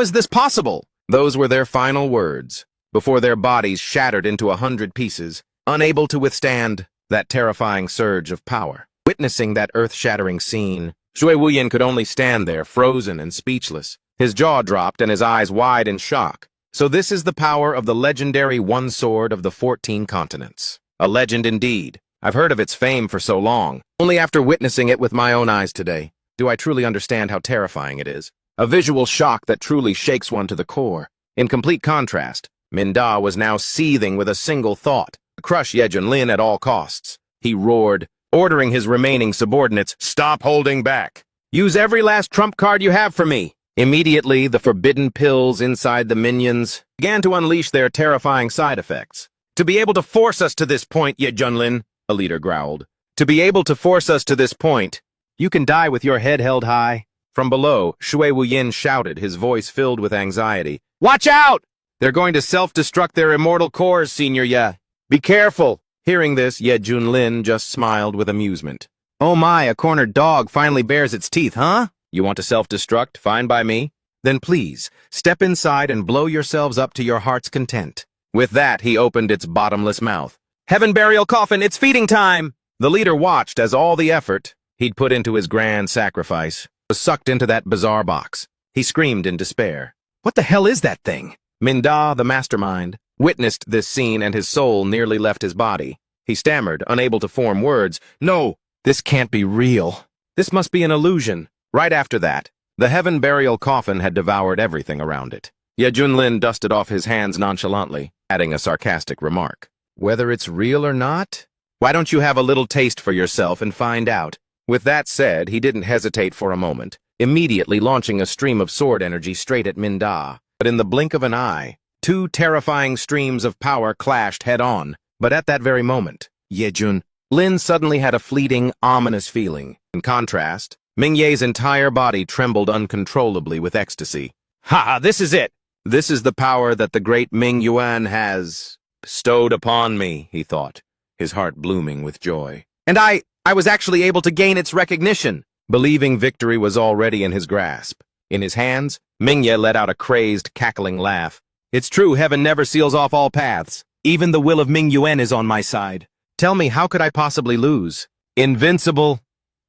is this possible? Those were their final words, before their bodies shattered into 100 pieces, unable to withstand that terrifying surge of power. Witnessing that earth-shattering scene, Shui Wuyin could only stand there, frozen and speechless. His jaw dropped and his eyes wide in shock. So this is the power of the legendary One Sword of the 14 continents. A legend indeed. I've heard of its fame for so long. Only after witnessing it with my own eyes today do I truly understand how terrifying it is. A visual shock that truly shakes one to the core. In complete contrast, Min Da was now seething with a single thought: to crush Ye Junlin at all costs. He roared, ordering his remaining subordinates, "Stop holding back! Use every last trump card you have for me!" Immediately, the forbidden pills inside the minions began to unleash their terrifying side effects. To be able to force us to this point, Ye Junlin, a leader growled. To be able to force us to this point, you can die with your head held high. From below, Shui Wuyin shouted, his voice filled with anxiety. Watch out! They're going to self-destruct their immortal cores, Senior Ye. Be careful! Hearing this, Ye Junlin just smiled with amusement. Oh my, a cornered dog finally bares its teeth, huh? You want to self-destruct? Fine by me. Then please, step inside and blow yourselves up to your heart's content. With that, he opened its bottomless mouth. Heaven Burial Coffin, it's feeding time! The leader watched as all the effort he'd put into his grand sacrifice was sucked into that bizarre box. He screamed in despair. What the hell is that thing? Min Da, the mastermind, witnessed this scene and his soul nearly left his body. He stammered, unable to form words. No, this can't be real. This must be an illusion. Right after that, the Heaven Burial Coffin had devoured everything around it. Ye Junlin dusted off his hands nonchalantly, adding a sarcastic remark. Whether it's real or not? Why don't you have a little taste for yourself and find out? With that said, he didn't hesitate for a moment, immediately launching a stream of sword energy straight at Min Da. But in the blink of an eye, 2 terrifying streams of power clashed head-on. But at that very moment, Ye Junlin suddenly had a fleeting, ominous feeling. In contrast, Ming Ye's entire body trembled uncontrollably with ecstasy. Ha! This is it! This is the power that the great Ming Yuan has bestowed upon me, he thought, his heart blooming with joy. And I was actually able to gain its recognition. Believing victory was already in his grasp. In his hands, Ming Ye let out a crazed, cackling laugh. It's true, heaven never seals off all paths. Even the will of Ming Yuan is on my side. Tell me, how could I possibly lose? Invincible.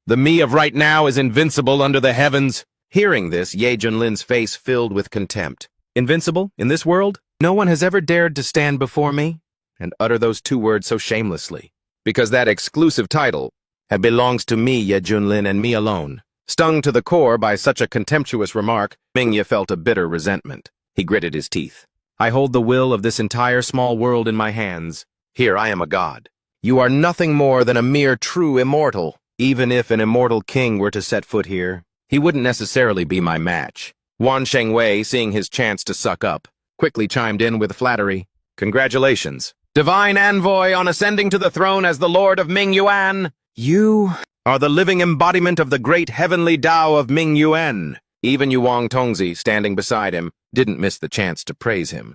The me of right now is invincible under the heavens. Hearing this, Ye Junlin's face filled with contempt. Invincible? In this world? No one has ever dared to stand before me and utter those 2 words so shamelessly. Because that exclusive title belongs to me, Ye Junlin, and me alone. Stung to the core by such a contemptuous remark, Ming Ye felt a bitter resentment. He gritted his teeth. I hold the will of this entire small world in my hands. Here I am a god. You are nothing more than a mere true immortal. Even if an immortal king were to set foot here, he wouldn't necessarily be my match. Wan Shengwei, seeing his chance to suck up, quickly chimed in with flattery. Congratulations. Divine envoy on ascending to the throne as the Lord of Ming Yuan. You are the living embodiment of the great heavenly Tao of Ming Yuan. Even Yuang Tongzi, standing beside him, didn't miss the chance to praise him.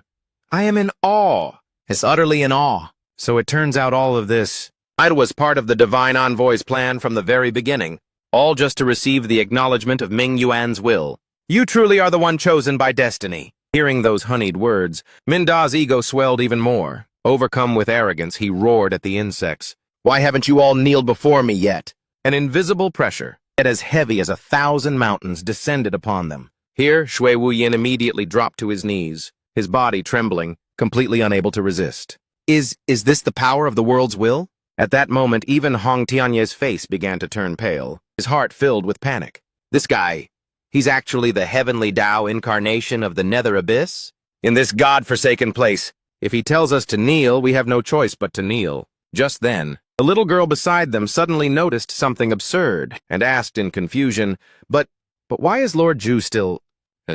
I am in awe. It's utterly in awe. So it turns out all of this, it was part of the Divine Envoy's plan from the very beginning, all just to receive the acknowledgement of Ming Yuan's will. You truly are the one chosen by destiny. Hearing those honeyed words, Min Da's ego swelled even more. Overcome with arrogance, he roared at the insects. Why haven't you all kneeled before me yet? An invisible pressure, yet as heavy as 1,000 mountains, descended upon them. Here, Shui Wuyin immediately dropped to his knees, his body trembling, completely unable to resist. Is this the power of the world's will? At that moment, even Hong Tianye's face began to turn pale, his heart filled with panic. This guy, he's actually the heavenly Tao incarnation of the Nether Abyss? In this god-forsaken place, if he tells us to kneel, we have no choice but to kneel. Just then, The little girl beside them suddenly noticed something absurd and asked in confusion, But why is Lord Zhu still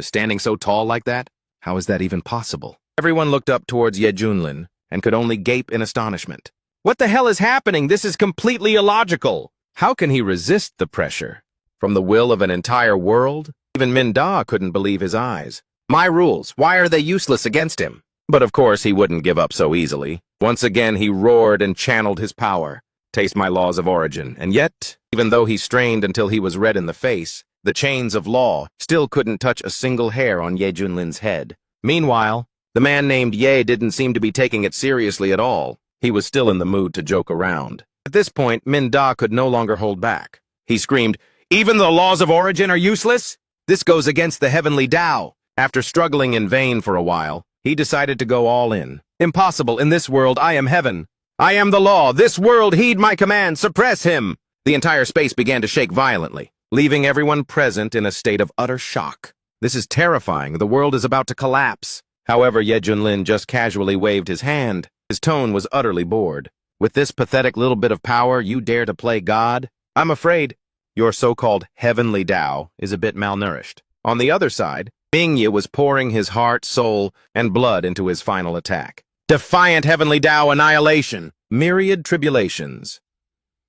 standing so tall like that? How is that even possible? Everyone looked up towards Ye Junlin and could only gape in astonishment. What the hell is happening? This is completely illogical. How can he resist the pressure from the will of an entire world? Even Min Da couldn't believe his eyes. My rules, why are they useless against him? But of course he wouldn't give up so easily. Once again he roared and channeled his power. Taste my laws of origin. And yet, even though he strained until he was red in the face, the chains of law still couldn't touch a single hair on Ye Junlin's head. Meanwhile, the man named Ye didn't seem to be taking it seriously at all. He was still in the mood to joke around. At this point, Min Da could no longer hold back. He screamed, Even the laws of origin are useless? This goes against the heavenly Tao. After struggling in vain for a while, he decided to go all in. Impossible, in this world I am heaven. I am the law. This world heed my command. Suppress him. The entire space began to shake violently, leaving everyone present in a state of utter shock. This is terrifying. The world is about to collapse. However, Ye Junlin just casually waved his hand. His tone was utterly bored. With this pathetic little bit of power, you dare to play God? I'm afraid your so-called heavenly Tao is a bit malnourished. On the other side, Mingye was pouring his heart, soul, and blood into his final attack. Defiant heavenly Tao annihilation. Myriad tribulations.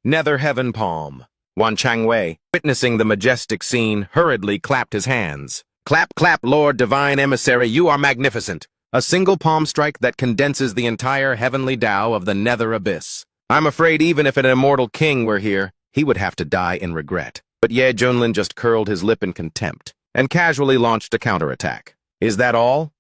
Nether heaven palm. Wan Changwei, witnessing the majestic scene, hurriedly clapped his hands. Clap, clap, Lord Divine Emissary, you are magnificent. A single palm strike that condenses the entire heavenly Tao of the nether abyss. I'm afraid even if an immortal king were here, he would have to die in regret. But Ye Junlin just curled his lip in contempt and casually launched a counterattack. Is that all?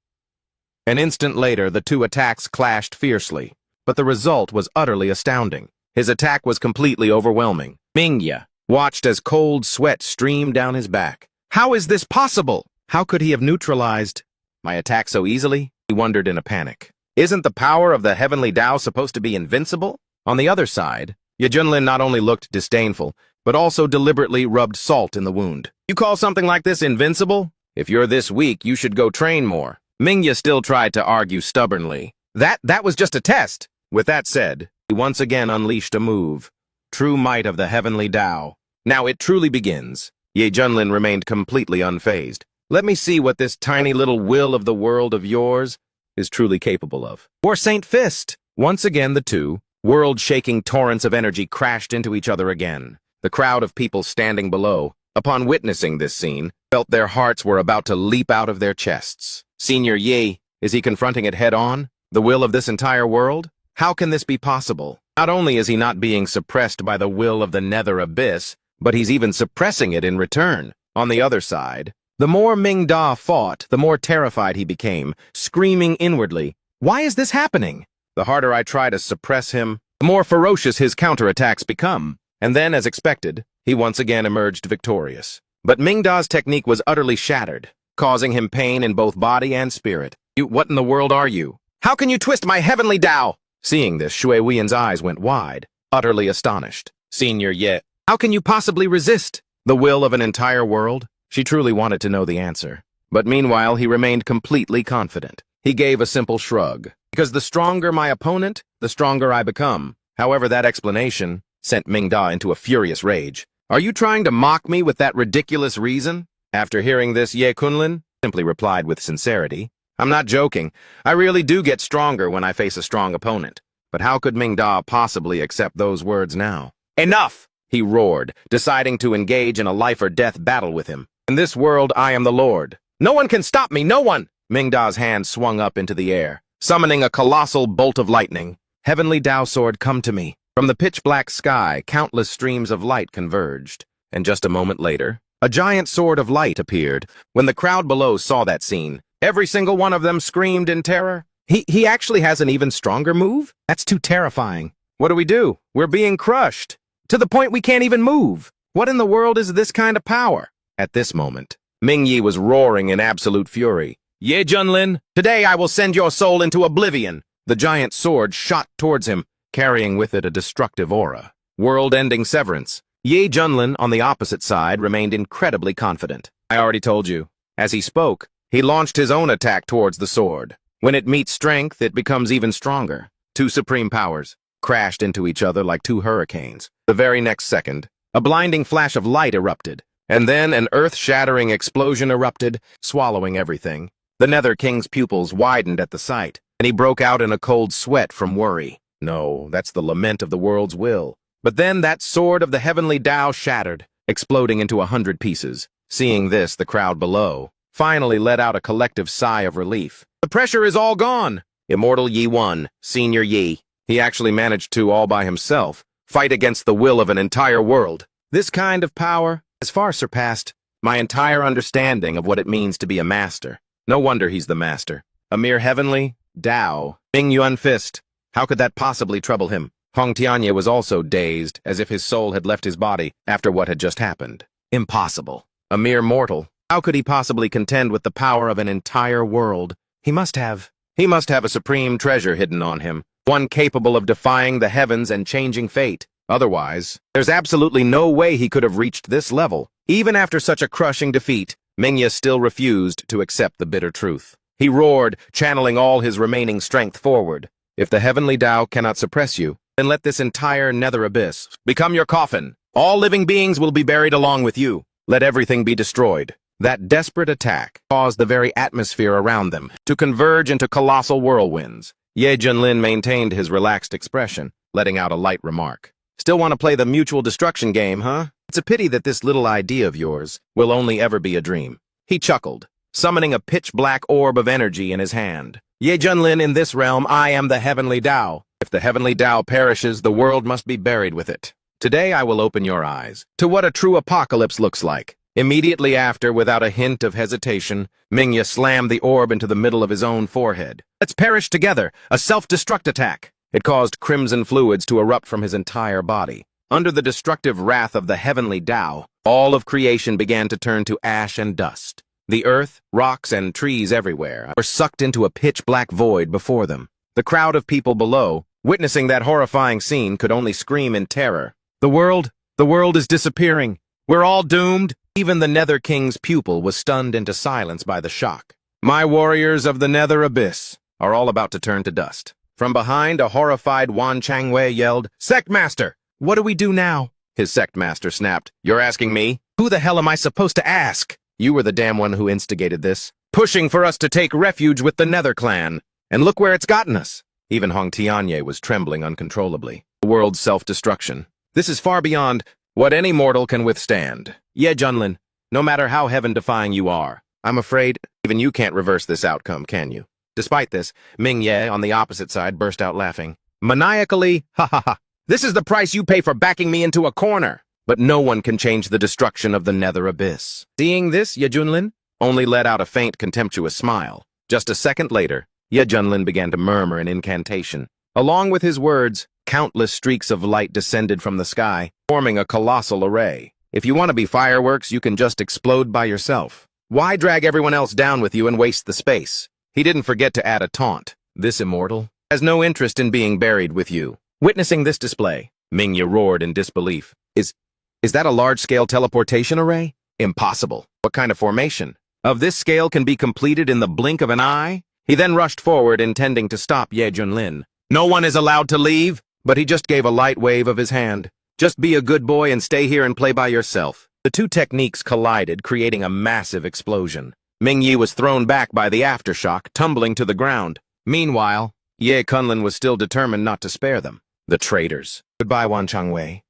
An instant later, the two attacks clashed fiercely, but the result was utterly astounding. His attack was completely overwhelming. Mingye watched as cold sweat streamed down his back. How is this possible? How could he have neutralized my attack so easily? He wondered in a panic. Isn't the power of the heavenly Tao supposed to be invincible? On the other side, Ye Junlin not only looked disdainful, but also deliberately rubbed salt in the wound. You call something like this invincible? If you're this weak, you should go train more. Mingye still tried to argue stubbornly. That was just a test. With that said, he once again unleashed a move. True might of the heavenly Tao. Now it truly begins. Ye Junlin remained completely unfazed. Let me see what this tiny little will of the world of yours is truly capable of. Or Saint Fist! Once again the two, world-shaking torrents of energy crashed into each other again. The crowd of people standing below, upon witnessing this scene, felt their hearts were about to leap out of their chests. Senior Ye, is he confronting it head-on? The will of this entire world? How can this be possible? Not only is he not being suppressed by the will of the nether abyss, but he's even suppressing it in return. On the other side, the more Ming Da fought, the more terrified he became, screaming inwardly, Why is this happening? The harder I try to suppress him, the more ferocious his counterattacks become. And then, as expected, he once again emerged victorious. But Ming Da's technique was utterly shattered, causing him pain in both body and spirit. What in the world are you? How can you twist my heavenly Tao? Seeing this, Shui Wuyan's eyes went wide, utterly astonished. Senior Ye, how can you possibly resist the will of an entire world? She truly wanted to know the answer. But meanwhile, he remained completely confident. He gave a simple shrug. Because the stronger my opponent, the stronger I become. However, that explanation sent Ming Da into a furious rage. Are you trying to mock me with that ridiculous reason? After hearing this, Ye Junlin simply replied with sincerity. I'm not joking. I really do get stronger when I face a strong opponent. But how could Ming Da possibly accept those words now? Enough! He roared, deciding to engage in a life-or-death battle with him. In this world, I am the Lord. No one can stop me, no one! Ming Da's hand swung up into the air, summoning a colossal bolt of lightning. Heavenly Tao sword, come to me. From the pitch-black sky, countless streams of light converged. And just a moment later, a giant sword of light appeared. When the crowd below saw that scene, every single one of them screamed in terror. He actually has an even stronger move? That's too terrifying. What do? We're being crushed. To the point we can't even move. What in the world is this kind of power? At this moment, Mingye was roaring in absolute fury. Ye Junlin, today I will send your soul into oblivion. The giant sword shot towards him, carrying with it a destructive aura. World-ending severance. Ye Junlin, on the opposite side, remained incredibly confident. I already told you. As he spoke, he launched his own attack towards the sword. When it meets strength, it becomes even stronger. Two supreme powers crashed into each other like two hurricanes. The very next second, a blinding flash of light erupted, and then an earth-shattering explosion erupted, swallowing everything. The Nether King's pupils widened at the sight, and he broke out in a cold sweat from worry. No, that's the lament of the world's will. But then that sword of the heavenly Tao shattered, exploding into 100 pieces. Seeing this, the crowd below finally let out a collective sigh of relief. The pressure is all gone! Immortal Yi won, Senior Yi. He actually managed to, all by himself, fight against the will of an entire world. This kind of power has far surpassed my entire understanding of what it means to be a master. No wonder he's the master. A mere heavenly Tao, Ming Yuan fist. How could that possibly trouble him? Hong Tianye was also dazed, as if his soul had left his body after what had just happened. Impossible. A mere mortal. How could he possibly contend with the power of an entire world? He must have a supreme treasure hidden on him, one capable of defying the heavens and changing fate. Otherwise, there's absolutely no way he could have reached this level. Even after such a crushing defeat, Mingya still refused to accept the bitter truth. He roared, channeling all his remaining strength forward. If the heavenly Tao cannot suppress you, then let this entire nether abyss become your coffin. All living beings will be buried along with you. Let everything be destroyed. That desperate attack caused the very atmosphere around them to converge into colossal whirlwinds. Ye Junlin maintained his relaxed expression, letting out a light remark. Still want to play the mutual destruction game, huh? It's a pity that this little idea of yours will only ever be a dream. He chuckled, summoning a pitch-black orb of energy in his hand. Ye Junlin, in this realm, I am the heavenly Tao. If the heavenly Tao perishes, the world must be buried with it. Today I will open your eyes to what a true apocalypse looks like. Immediately after, without a hint of hesitation, Mingya slammed the orb into the middle of his own forehead. Let's perish together, a self-destruct attack. It caused crimson fluids to erupt from his entire body. Under the destructive wrath of the heavenly Tao, all of creation began to turn to ash and dust. The earth, rocks, and trees everywhere were sucked into a pitch-black void before them. The crowd of people below, witnessing that horrifying scene, could only scream in terror. The world is disappearing. We're all doomed. Even the Nether King's pupil was stunned into silence by the shock. My warriors of the Nether Abyss are all about to turn to dust. From behind, a horrified Wan Changwei yelled, "Sect Master! What do we do now?" His Sect Master snapped, "You're asking me? Who the hell am I supposed to ask? You were the damn one who instigated this, pushing for us to take refuge with the Nether Clan. And look where it's gotten us." Even Hong Tianye was trembling uncontrollably. The world's self-destruction. This is far beyond what any mortal can withstand. Ye Junlin, no matter how heaven-defying you are, I'm afraid even you can't reverse this outcome, can you? Despite this, Ming Ye, on the opposite side, burst out laughing. Maniacally, ha ha ha. This is the price you pay for backing me into a corner. But no one can change the destruction of the Nether Abyss. Seeing this, Ye Junlin only let out a faint, contemptuous smile. Just a second later, Ye Junlin began to murmur an incantation. Along with his words, countless streaks of light descended from the sky, forming a colossal array. If you want to be fireworks, you can just explode by yourself. Why drag everyone else down with you and waste the space? He didn't forget to add a taunt. This immortal has no interest in being buried with you. Witnessing this display, Mingya roared in disbelief. Is that a large-scale teleportation array? Impossible. What kind of formation of this scale can be completed in the blink of an eye? He then rushed forward, intending to stop Ye Junlin. No one is allowed to leave, but he just gave a light wave of his hand. Just be a good boy and stay here and play by yourself. The two techniques collided, creating a massive explosion. Ming Yi was thrown back by the aftershock, tumbling to the ground. Meanwhile, Ye Kunlin was still determined not to spare them. The traitors. Goodbye, Wan Changwei.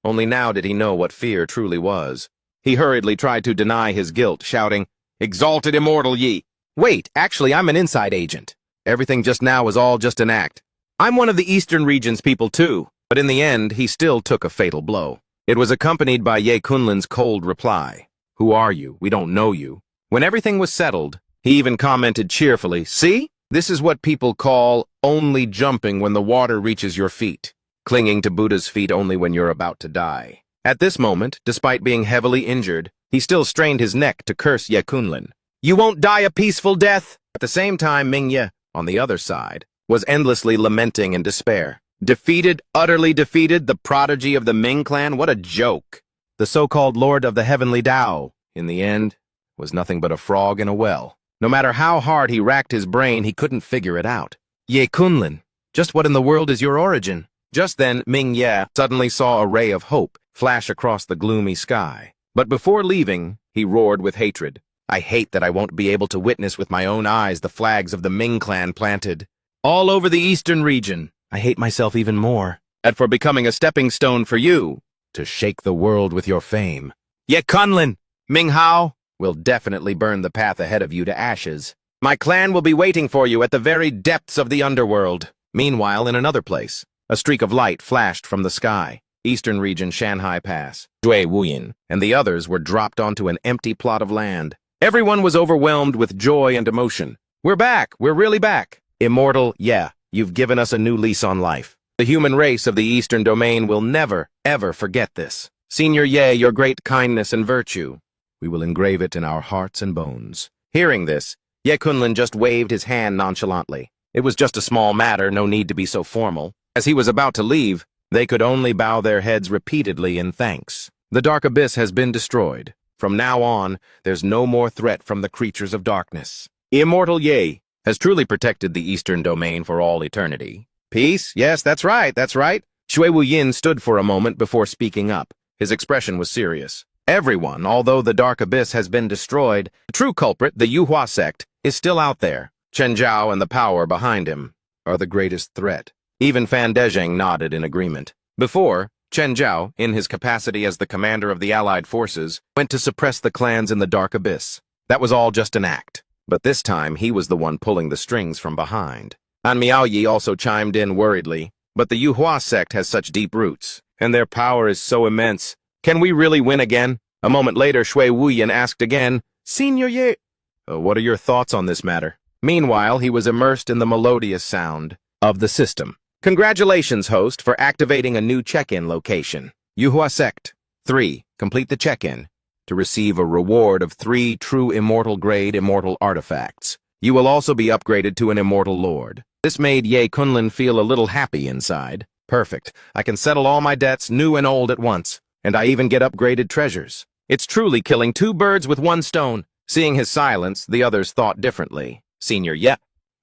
Only now did he know what fear truly was. He hurriedly tried to deny his guilt, shouting, "Exalted immortal Yi! Wait, actually, I'm an inside agent. Everything just now was all just an act. I'm one of the Eastern region's people too." But in the end, he still took a fatal blow. It was accompanied by Ye Kunlin's cold reply. "Who are you? We don't know you." When everything was settled, he even commented cheerfully, "See? This is what people call only jumping when the water reaches your feet. Clinging to Buddha's feet only when you're about to die." At this moment, despite being heavily injured, he still strained his neck to curse Ye Kunlin. "You won't die a peaceful death!" At the same time, Mingya, on the other side, was endlessly lamenting in despair. Defeated, utterly defeated, the prodigy of the Ming clan, what a joke. The so-called Lord of the Heavenly Tao, in the end, was nothing but a frog in a well. No matter how hard he racked his brain, he couldn't figure it out. Ye Kunlin, Just what in the world is your origin? Just then, Ming Ye suddenly saw a ray of hope flash across the gloomy sky. But before leaving, he roared with hatred. I hate that I won't be able to witness with my own eyes the flags of the Ming clan planted all over the eastern region. I hate myself even more, and for becoming a stepping stone for you to shake the world with your fame. Ye Kunlun, Ming Hao will definitely burn the path ahead of you to ashes. My clan will be waiting for you at the very depths of the underworld. Meanwhile, in another place, a streak of light flashed from the sky. Eastern region Shanhai Pass, Zhui Wuyin, and the others were dropped onto an empty plot of land. Everyone was overwhelmed with joy and emotion. We're back! We're really back! Immortal, yeah, you've given us a new lease on life. The human race of the Eastern Domain will never, ever forget this. Senior Ye, your great kindness and virtue. We will engrave it in our hearts and bones. Hearing this, Ye Kunlun just waved his hand nonchalantly. It was just a small matter, no need to be so formal. As he was about to leave, they could only bow their heads repeatedly in thanks. The dark abyss has been destroyed. From now on, there's no more threat from the creatures of darkness. Immortal Ye has truly protected the Eastern Domain for all eternity. Peace? Yes, that's right, that's right. Shui Wuyin stood for a moment before speaking up. His expression was serious. Everyone, although the dark abyss has been destroyed, the true culprit, the Yuhua sect, is still out there. Chen Zhao and the power behind him are the greatest threat. Even Fan Dezheng nodded in agreement. Before, Chen Zhao, in his capacity as the commander of the Allied forces, went to suppress the clans in the dark abyss. That was all just an act. But this time, he was the one pulling the strings from behind. An Miaoyi also chimed in worriedly. But the Yuhua sect has such deep roots, and their power is so immense. Can we really win again? A moment later, Shui Wuyin asked again, Senior Ye, what are your thoughts on this matter? Meanwhile, he was immersed in the melodious sound of the system. Congratulations, host, for activating a new check-in location. Yuhua Sect 3. Complete the check-in to receive a reward of 3 true immortal-grade immortal artifacts. You will also be upgraded to an immortal lord. This made Ye Kunlun feel a little happy inside. Perfect. I can settle all my debts, new and old, at once. And I even get upgraded treasures. It's truly killing 2 birds with 1 stone. Seeing his silence, the others thought differently. Senior Ye,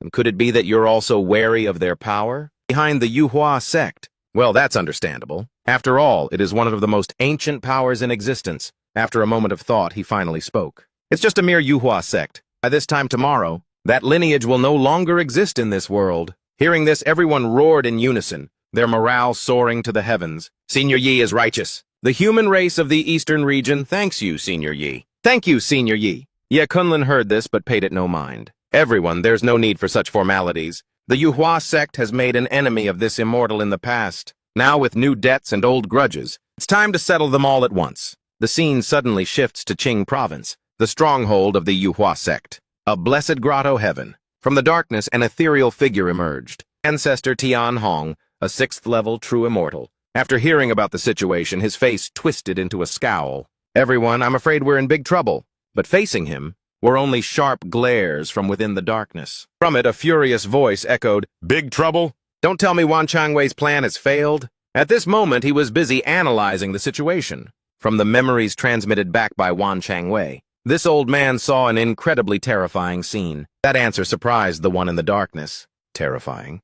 and could it be that you're also wary of their power? Behind the Yuhua sect? Well, that's understandable. After all, it is one of the most ancient powers in existence. After a moment of thought, he finally spoke. It's just a mere Yuhua sect. By this time tomorrow, that lineage will no longer exist in this world. Hearing this, everyone roared in unison, their morale soaring to the heavens. Senior Yi is righteous. The human race of the Eastern region thanks you, Senior Yi. Thank you, Senior Yi. Ye Kunlun heard this but paid it no mind. Everyone, there's no need for such formalities. The Yuhua sect has made an enemy of this immortal in the past. Now with new debts and old grudges, it's time to settle them all at once. The scene suddenly shifts to Qing province, the stronghold of the Yuhua sect. A blessed grotto heaven. From the darkness, an ethereal figure emerged. Ancestor Tian Hong, a 6th-level true immortal. After hearing about the situation, his face twisted into a scowl. Everyone, I'm afraid we're in big trouble. But facing him were only sharp glares from within the darkness. From it, a furious voice echoed, Big trouble? Don't tell me Wan Changwei's plan has failed. At this moment, he was busy analyzing the situation. From the memories transmitted back by Wan Changwei, this old man saw an incredibly terrifying scene. That answer surprised the one in the darkness. Terrifying.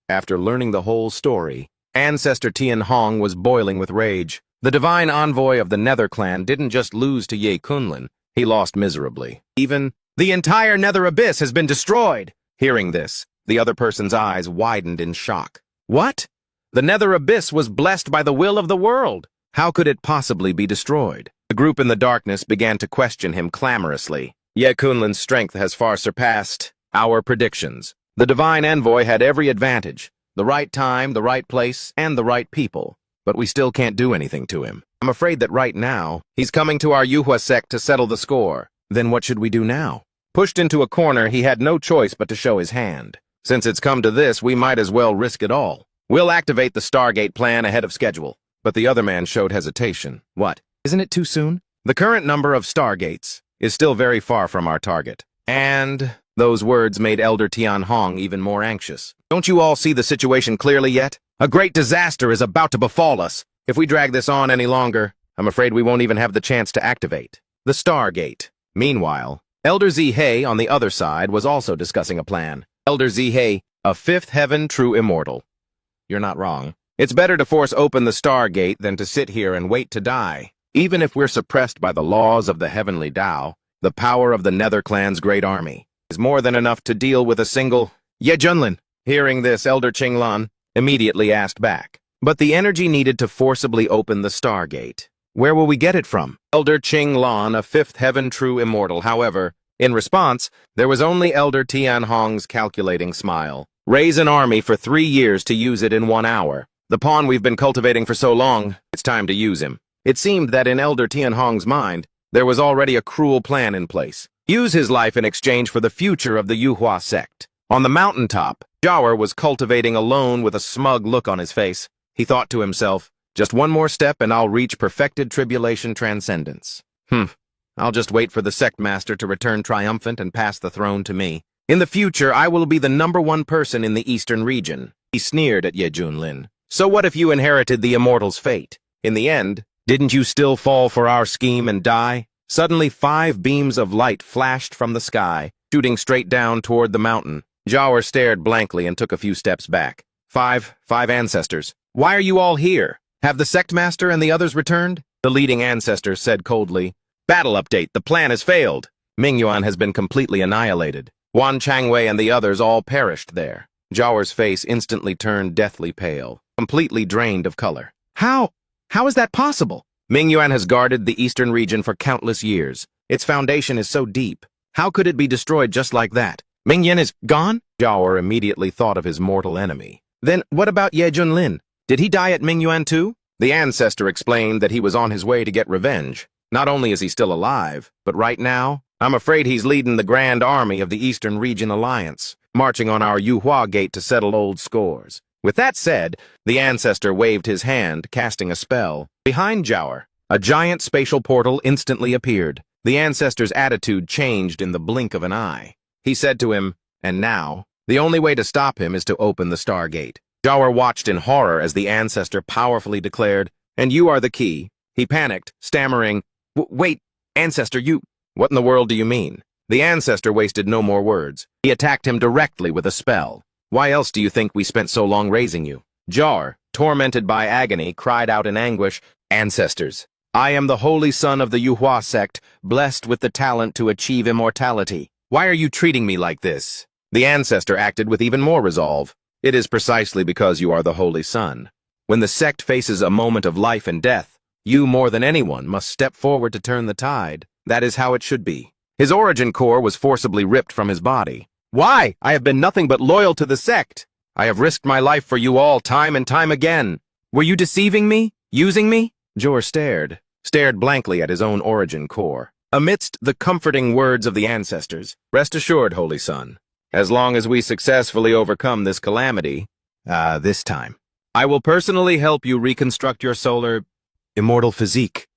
After learning the whole story, Ancestor Tian Hong was boiling with rage. The divine envoy of the Nether clan didn't just lose to Ye Kunlun, he lost miserably. Even, the entire Nether Abyss has been destroyed! Hearing this, the other person's eyes widened in shock. What? The Nether Abyss was blessed by the will of the world. How could it possibly be destroyed? The group in the darkness began to question him clamorously. Ye Kunlun's strength has far surpassed our predictions. The divine envoy had every advantage. The right time, the right place, and the right people. But we still can't do anything to him. I'm afraid that right now, he's coming to our Yuhua sect to settle the score. Then what should we do now? Pushed into a corner, he had no choice but to show his hand. Since it's come to this, we might as well risk it all. We'll activate the Stargate plan ahead of schedule. But the other man showed hesitation. What? Isn't it too soon? The current number of Stargates is still very far from our target. And those words made Elder Tian Hong even more anxious. Don't you all see the situation clearly yet? A great disaster is about to befall us. If we drag this on any longer, I'm afraid we won't even have the chance to activate the Stargate. Meanwhile, Elder Zihei on the other side was also discussing a plan. Elder Zihei, A fifth heaven true immortal. You're not wrong. It's better to force open the Stargate than to sit here and wait to die. Even if we're suppressed by the laws of the heavenly Tao, the power of the Nether Clan's great army is more than enough to deal with a single... Ye Junlin. Hearing this, Elder Qinglan immediately asked back. But the energy needed to forcibly open the Stargate. Where will we get it from? Elder Qinglan, a fifth heaven true immortal. However, in response, there was only Elder Tianhong's calculating smile. Raise an army for 3 years to use it in 1 hour. The pawn we've been cultivating for so long, it's time to use him. It seemed that in Elder Tianhong's mind, there was already a cruel plan in place. Use his life in exchange for the future of the Yuhua sect. On the mountaintop, Jiawer was cultivating alone with a smug look on his face. He thought to himself, just 1 more step and I'll reach perfected tribulation transcendence. I'll just wait for the sect master to return triumphant and pass the throne to me. In the future, I will be the #1 person in the eastern region. He sneered at Ye Junlin. So what if you inherited the immortal's fate? In the end, didn't you still fall for our scheme and die? Suddenly 5 beams of light flashed from the sky, shooting straight down toward the mountain. Jiawer stared blankly and took a few steps back. Five ancestors. Why are you all here? Have the sect master and the others returned? The leading ancestor said coldly. Battle update, the plan has failed. Mingyuan has been completely annihilated. Wan Changwei and the others all perished there. Jiawer's face instantly turned deathly pale, completely drained of color. How is that possible? Mingyuan has guarded the eastern region for countless years. Its foundation is so deep. How could it be destroyed just like that? Mingyuan is gone? Jiawer immediately thought of his mortal enemy. Then what about Ye Junlin? Did he die at Mingyuan too? The ancestor explained that he was on his way to get revenge. Not only is he still alive, but right now, I'm afraid he's leading the Grand Army of the Eastern Region Alliance, marching on our Yuhua Gate to settle old scores. With that said, the ancestor waved his hand, casting a spell. Behind Jiawer, a giant spatial portal instantly appeared. The ancestor's attitude changed in the blink of an eye. He said to him, and now, the only way to stop him is to open the Stargate. Jiawer watched in horror as the ancestor powerfully declared, and you are the key. He panicked, stammering, Wait, ancestor, you... What in the world do you mean? The ancestor wasted no more words. He attacked him directly with a spell. Why else do you think we spent so long raising you? Jiawer, tormented by agony, cried out in anguish, Ancestors, I am the holy son of the Yuhua sect, blessed with the talent to achieve immortality. Why are you treating me like this? The ancestor acted with even more resolve. It is precisely because you are the holy son. When the sect faces a moment of life and death, you more than anyone must step forward to turn the tide. That is how it should be. His origin core was forcibly ripped from his body. Why? I have been nothing but loyal to the sect. I have risked my life for you all time and time again. Were you deceiving me? Using me? Jiawer stared blankly at his own origin core. Amidst the comforting words of the ancestors, rest assured, holy son, as long as we successfully overcome this calamity, this time, I will personally help you reconstruct your solar, immortal physique.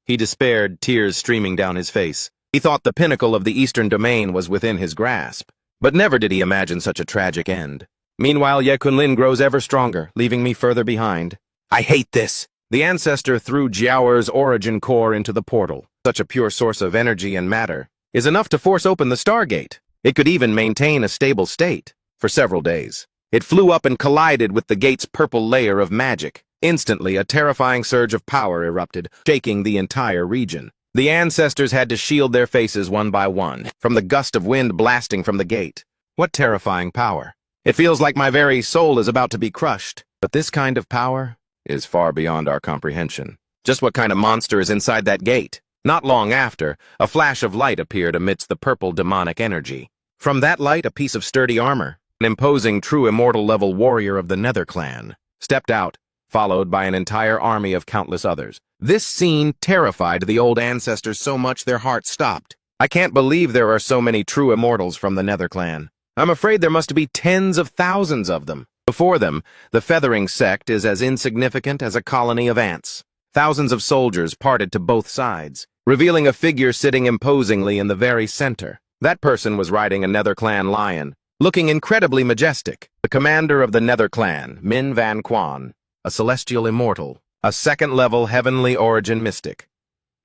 He despaired, tears streaming down his face. He thought the pinnacle of the eastern domain was within his grasp, but never did he imagine such a tragic end. Meanwhile, Ye Junlin grows ever stronger, leaving me further behind. I hate this! The ancestor threw Jiawer's origin core into the portal. Such a pure source of energy and matter is enough to force open the Stargate. It could even maintain a stable state for several days. It flew up and collided with the gate's purple layer of magic. Instantly, a terrifying surge of power erupted, shaking the entire region. The ancestors had to shield their faces one by one from the gust of wind blasting from the gate. What terrifying power! It feels like my very soul is about to be crushed. But this kind of power is far beyond our comprehension. Just what kind of monster is inside that gate? Not long after, a flash of light appeared amidst the purple demonic energy. From that light, a piece of sturdy armor, an imposing true immortal-level warrior of the Nether Clan, stepped out, followed by an entire army of countless others. This scene terrified the old ancestors so much their hearts stopped. I can't believe there are so many true immortals from the Nether Clan. I'm afraid there must be tens of thousands of them. Before them, the Feathering sect is as insignificant as a colony of ants. Thousands of soldiers parted to both sides, revealing a figure sitting imposingly in the very center. That person was riding a Nether Clan lion, looking incredibly majestic. The commander of the Nether Clan, Min Van Quan, a celestial immortal, a second-level heavenly origin mystic.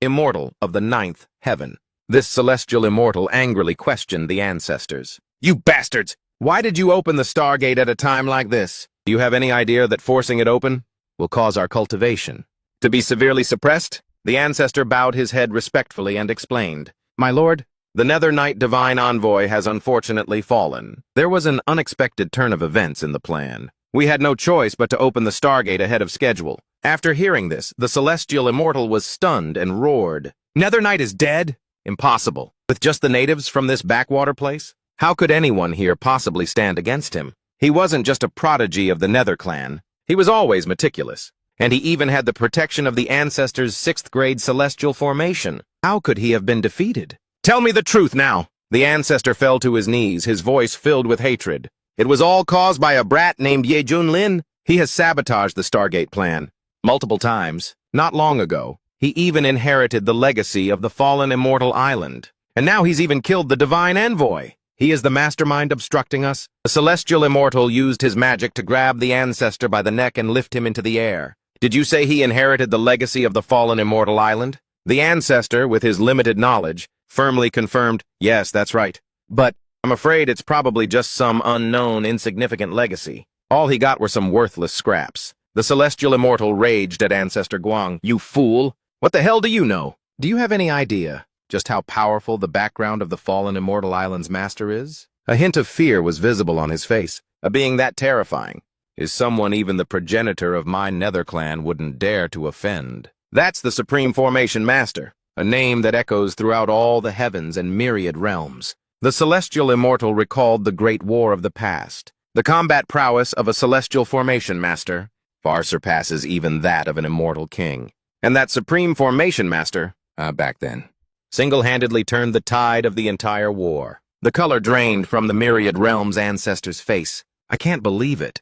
Immortal of the 9th heaven. This celestial immortal angrily questioned the ancestors. You bastards! Why did you open the Stargate at a time like this? Do you have any idea that forcing it open will cause our cultivation to be severely suppressed? The ancestor bowed his head respectfully and explained, My lord, the Nether Knight Divine Envoy has unfortunately fallen. There was an unexpected turn of events in the plan. We had no choice but to open the Stargate ahead of schedule. After hearing this, the Celestial Immortal was stunned and roared. Nether Knight is dead? Impossible. With just the natives from this backwater place? How could anyone here possibly stand against him? He wasn't just a prodigy of the Nether clan. He was always meticulous. And he even had the protection of the ancestors' 6th grade celestial formation. How could he have been defeated? Tell me the truth now! The ancestor fell to his knees, his voice filled with hatred. It was all caused by a brat named Ye Junlin. He has sabotaged the Stargate plan multiple times. Not long ago, he even inherited the legacy of the fallen immortal island. And now he's even killed the Divine Envoy. He is the mastermind obstructing us. The Celestial Immortal used his magic to grab the ancestor by the neck and lift him into the air. Did you say he inherited the legacy of the fallen immortal island? The ancestor, with his limited knowledge, firmly confirmed, yes, that's right. But I'm afraid it's probably just some unknown, insignificant legacy. All he got were some worthless scraps. The Celestial Immortal raged at Ancestor Guang. You fool! What the hell do you know? Do you have any idea just how powerful the background of the fallen immortal island's master is? A hint of fear was visible on his face. A being that terrifying is someone even the progenitor of my Nether clan wouldn't dare to offend. That's the Supreme Formation Master, a name that echoes throughout all the heavens and myriad realms. The Celestial Immortal recalled the Great War of the past. The combat prowess of a Celestial Formation Master far surpasses even that of an immortal king. And that Supreme Formation Master, back then, single-handedly turned the tide of the entire war. The color drained from the myriad realms' ancestor's face. I can't believe it.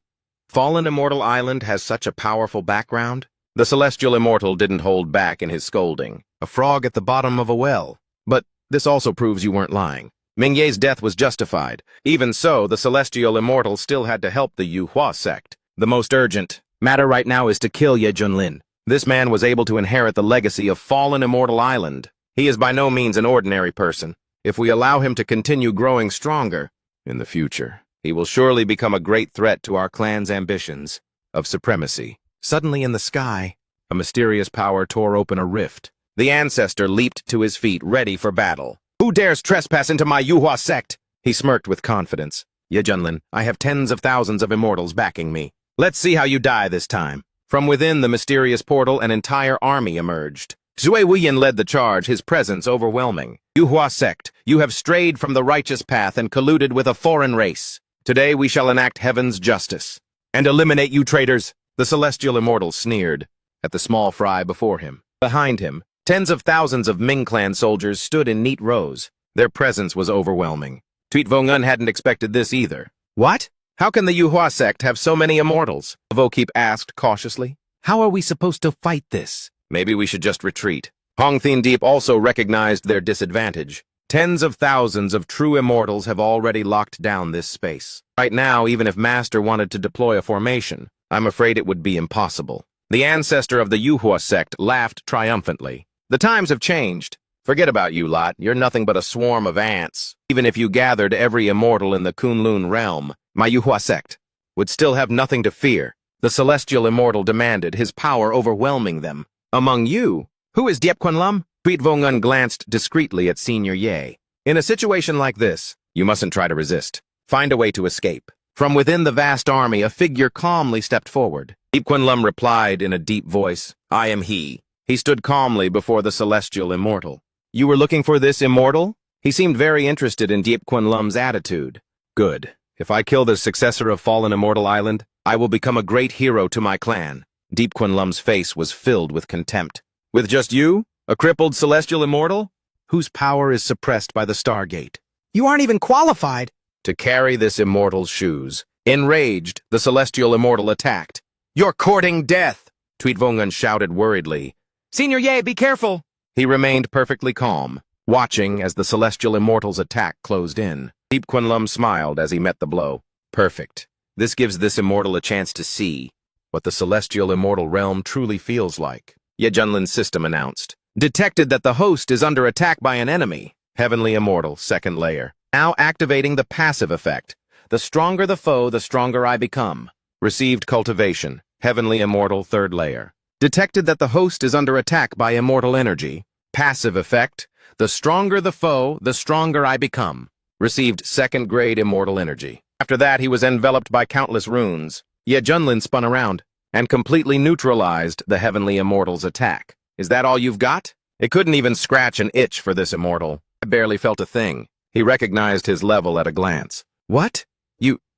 Fallen Immortal Island has such a powerful background? The Celestial Immortal didn't hold back in his scolding. A frog at the bottom of a well. But this also proves you weren't lying. Mingye's death was justified. Even so, the Celestial Immortal still had to help the Yuhua sect. The most urgent matter right now is to kill Ye Junlin. This man was able to inherit the legacy of Fallen Immortal Island. He is by no means an ordinary person. If we allow him to continue growing stronger in the future, he will surely become a great threat to our clan's ambitions of supremacy. Suddenly in the sky, a mysterious power tore open a rift. The ancestor leaped to his feet, ready for battle. Who dares trespass into my Yuhua sect? He smirked with confidence. Ye Junlin, I have tens of thousands of immortals backing me. Let's see how you die this time. From within the mysterious portal, an entire army emerged. Zhui Wuyin led the charge, his presence overwhelming. Yuhua sect, you have strayed from the righteous path and colluded with a foreign race. Today we shall enact heaven's justice and eliminate you traitors. The Celestial Immortal sneered at the small fry before him. Behind him, tens of thousands of Ming clan soldiers stood in neat rows. Their presence was overwhelming. Tuit Vongun hadn't expected this either. What? How can the Yuhua sect have so many immortals? Vokeep asked cautiously. How are we supposed to fight this? Maybe we should just retreat. Hong Thien Deep also recognized their disadvantage. Tens of thousands of true immortals have already locked down this space. Right now, even if Master wanted to deploy a formation, I'm afraid it would be impossible. The ancestor of the Yuhua sect laughed triumphantly. The times have changed. Forget about you lot, you're nothing but a swarm of ants. Even if you gathered every immortal in the Kunlun realm, my Yuhua sect would still have nothing to fear. The Celestial Immortal demanded, his power overwhelming them. Among you, who is Diep Quanlum? Tuit Vongun glanced discreetly at Senior Ye. In a situation like this, you mustn't try to resist. Find a way to escape. From within the vast army, a figure calmly stepped forward. Diep Quanlum replied in a deep voice, I am he. He stood calmly before the Celestial Immortal. You were looking for this immortal? He seemed very interested in Diep Quanlum's attitude. Good. If I kill the successor of Fallen Immortal Island, I will become a great hero to my clan. Diep Quanlum's face was filled with contempt. With just you? A crippled Celestial Immortal? Whose power is suppressed by the Stargate? You aren't even qualified to carry this immortal's shoes. Enraged, the Celestial Immortal attacked. You're courting death! Tuit Vongun shouted worriedly. Senior Ye, be careful! He remained perfectly calm, watching as the Celestial Immortal's attack closed in. Diep Quanlum smiled as he met the blow. Perfect. This gives this immortal a chance to see what the Celestial Immortal realm truly feels like. Ye Junlin's system announced. Detected that the host is under attack by an enemy. Heavenly Immortal, second layer. Now activating the passive effect. The stronger the foe, the stronger I become. Received cultivation. Heavenly Immortal 3rd layer. Detected that the host is under attack by immortal energy. Passive effect. The stronger the foe, the stronger I become. Received 2nd grade immortal energy. After that, he was enveloped by countless runes. Yet Junlin spun around and completely neutralized the Heavenly Immortal's attack. Is that all you've got? It couldn't even scratch an itch for this immortal. I barely felt a thing. He recognized his level at a glance. What?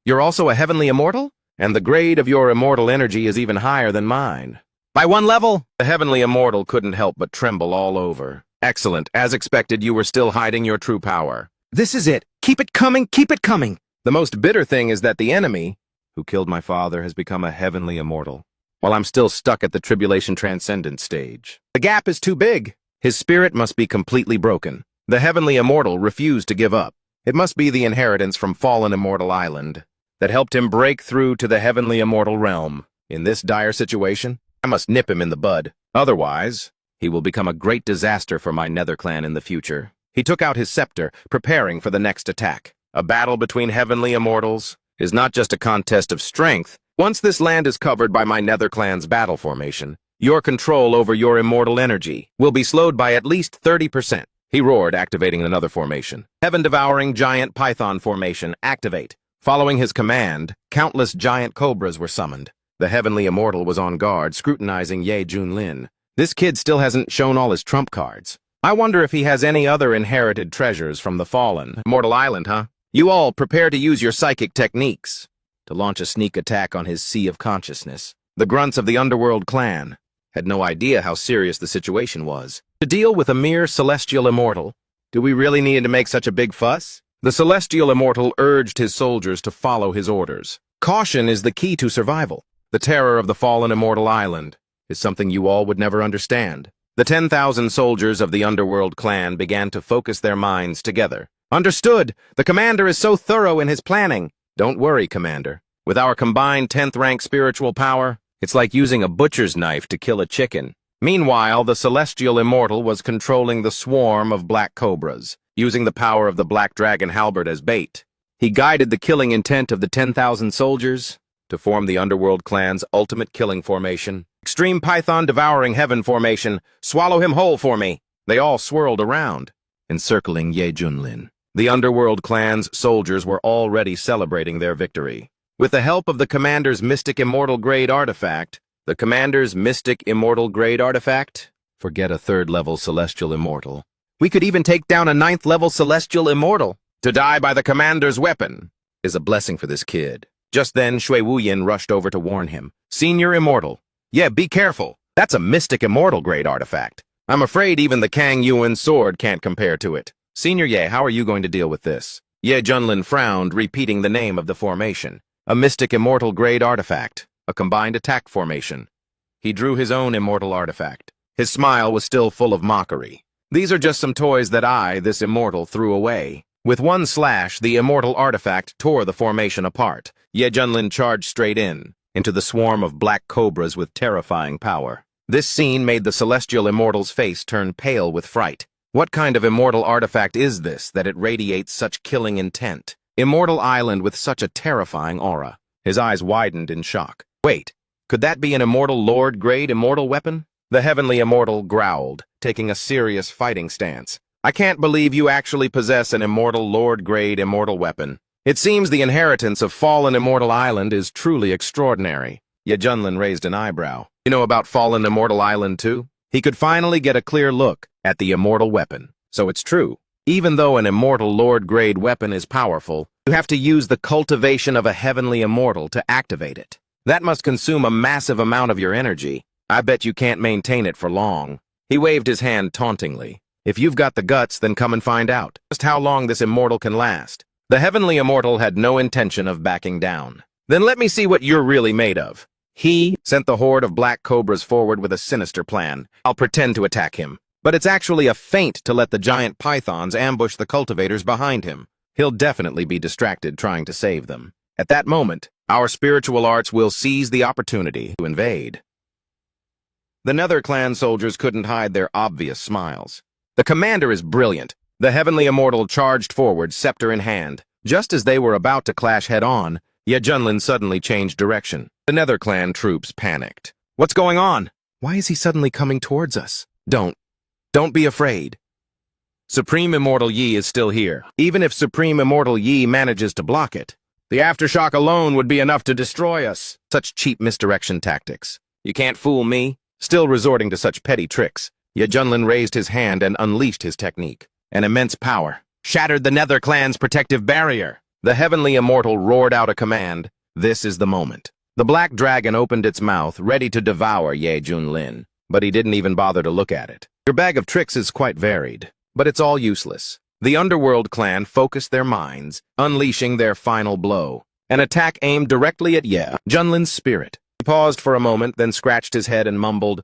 You're also a Heavenly Immortal? And the grade of your immortal energy is even higher than mine. By 1 level? The Heavenly Immortal couldn't help but tremble all over. Excellent. As expected, you were still hiding your true power. This is it. Keep it coming, keep it coming. The most bitter thing is that the enemy, who killed my father, has become a Heavenly Immortal, while I'm still stuck at the Tribulation Transcendent stage. The gap is too big. His spirit must be completely broken. The Heavenly Immortal refused to give up. It must be the inheritance from fallen Immortal Island that helped him break through to the Heavenly Immortal realm. In this dire situation, I must nip him in the bud. Otherwise, he will become a great disaster for my Nether clan in the future. He took out his scepter, preparing for the next attack. A battle between Heavenly Immortals is not just a contest of strength. Once this land is covered by my Nether clan's battle formation, your control over your immortal energy will be slowed by at least 30%. He roared, activating another formation. Heaven-devouring giant python formation, activate. Following his command, countless giant cobras were summoned. The Heavenly Immortal was on guard, scrutinizing Ye Junlin. This kid still hasn't shown all his trump cards. I wonder if he has any other inherited treasures from the fallen Immortal Island, huh? You all prepare to use your psychic techniques to launch a sneak attack on his sea of consciousness. The grunts of the Underworld clan had no idea how serious the situation was. To deal with a mere celestial immortal, do we really need to make such a big fuss? The celestial immortal urged his soldiers to follow his orders. Caution is the key to survival. The terror of the fallen Immortal Island is something you all would never understand. The 10,000 soldiers of the Underworld clan began to focus their minds together. Understood. The commander is so thorough in his planning. Don't worry, Commander. With our combined 10th rank spiritual power, it's like using a butcher's knife to kill a chicken. Meanwhile, the celestial immortal was controlling the swarm of black cobras, using the power of the black dragon halberd as bait. He guided the killing intent of the 10,000 soldiers to form the Underworld clan's ultimate killing formation. Extreme Python Devouring Heaven formation. Swallow him whole for me. They all swirled around, encircling Ye Junlin. The Underworld clan's soldiers were already celebrating their victory. With the help of the commander's Mystic Immortal Grade artifact, forget a 3rd level Celestial Immortal. We could even take down a 9th level Celestial Immortal. To die by the commander's weapon is a blessing for this kid. Just then, Shui Wuyin rushed over to warn him. Senior Immortal. Yeah, be careful. That's a Mystic Immortal Grade artifact. I'm afraid even the Kang Yuan sword can't compare to it. Senior Ye, how are you going to deal with this? Ye Junlin frowned, repeating the name of the formation. A Mystic Immortal Grade artifact. A combined attack formation. He drew his own immortal artifact. His smile was still full of mockery. These are just some toys that I, this immortal, threw away. With one slash, the immortal artifact tore the formation apart. Ye Junlin charged straight into the swarm of black cobras with terrifying power. This scene made the celestial immortal's face turn pale with fright. What kind of immortal artifact is this that it radiates such killing intent? Immortal Island with such a terrifying aura. His eyes widened in shock. Wait, could that be an Immortal Lord Grade immortal weapon? The Heavenly Immortal growled, taking a serious fighting stance. I can't believe you actually possess an Immortal Lord Grade immortal weapon. It seems the inheritance of fallen Immortal Island is truly extraordinary. Ye Junlin raised an eyebrow. You know about fallen Immortal Island too? He could finally get a clear look at the immortal weapon. So it's true. Even though an Immortal Lord Grade weapon is powerful, you have to use the cultivation of a Heavenly Immortal to activate it. That must consume a massive amount of your energy. I bet you can't maintain it for long. He waved his hand tauntingly. If you've got the guts, then come and find out just how long this immortal can last. The Heavenly Immortal had no intention of backing down. Then let me see what you're really made of. He sent the horde of black cobras forward with a sinister plan. I'll pretend to attack him. But it's actually a feint to let the giant pythons ambush the cultivators behind him. He'll definitely be distracted trying to save them. At that moment, our spiritual arts will seize the opportunity to invade. The Nether clan soldiers couldn't hide their obvious smiles. The commander is brilliant. The Heavenly Immortal charged forward, scepter in hand. Just as they were about to clash head-on, Ye Junlin suddenly changed direction. The Nether Clan troops panicked. What's going on? Why is he suddenly coming towards us? Don't be afraid. Supreme Immortal Yi is still here. Even if Supreme Immortal Yi manages to block it, the aftershock alone would be enough to destroy us. Such cheap misdirection tactics. You can't fool me. Still resorting to such petty tricks, Ye Junlin raised his hand and unleashed his technique. An immense power shattered the Nether Clan's protective barrier. The Heavenly Immortal roared out a command. This is the moment. The black dragon opened its mouth, ready to devour Ye Junlin, but he didn't even bother to look at it. Your bag of tricks is quite varied, but it's all useless. The Underworld clan focused their minds, unleashing their final blow. An attack aimed directly at Ye Junlin's spirit. He paused for a moment, then scratched his head and mumbled,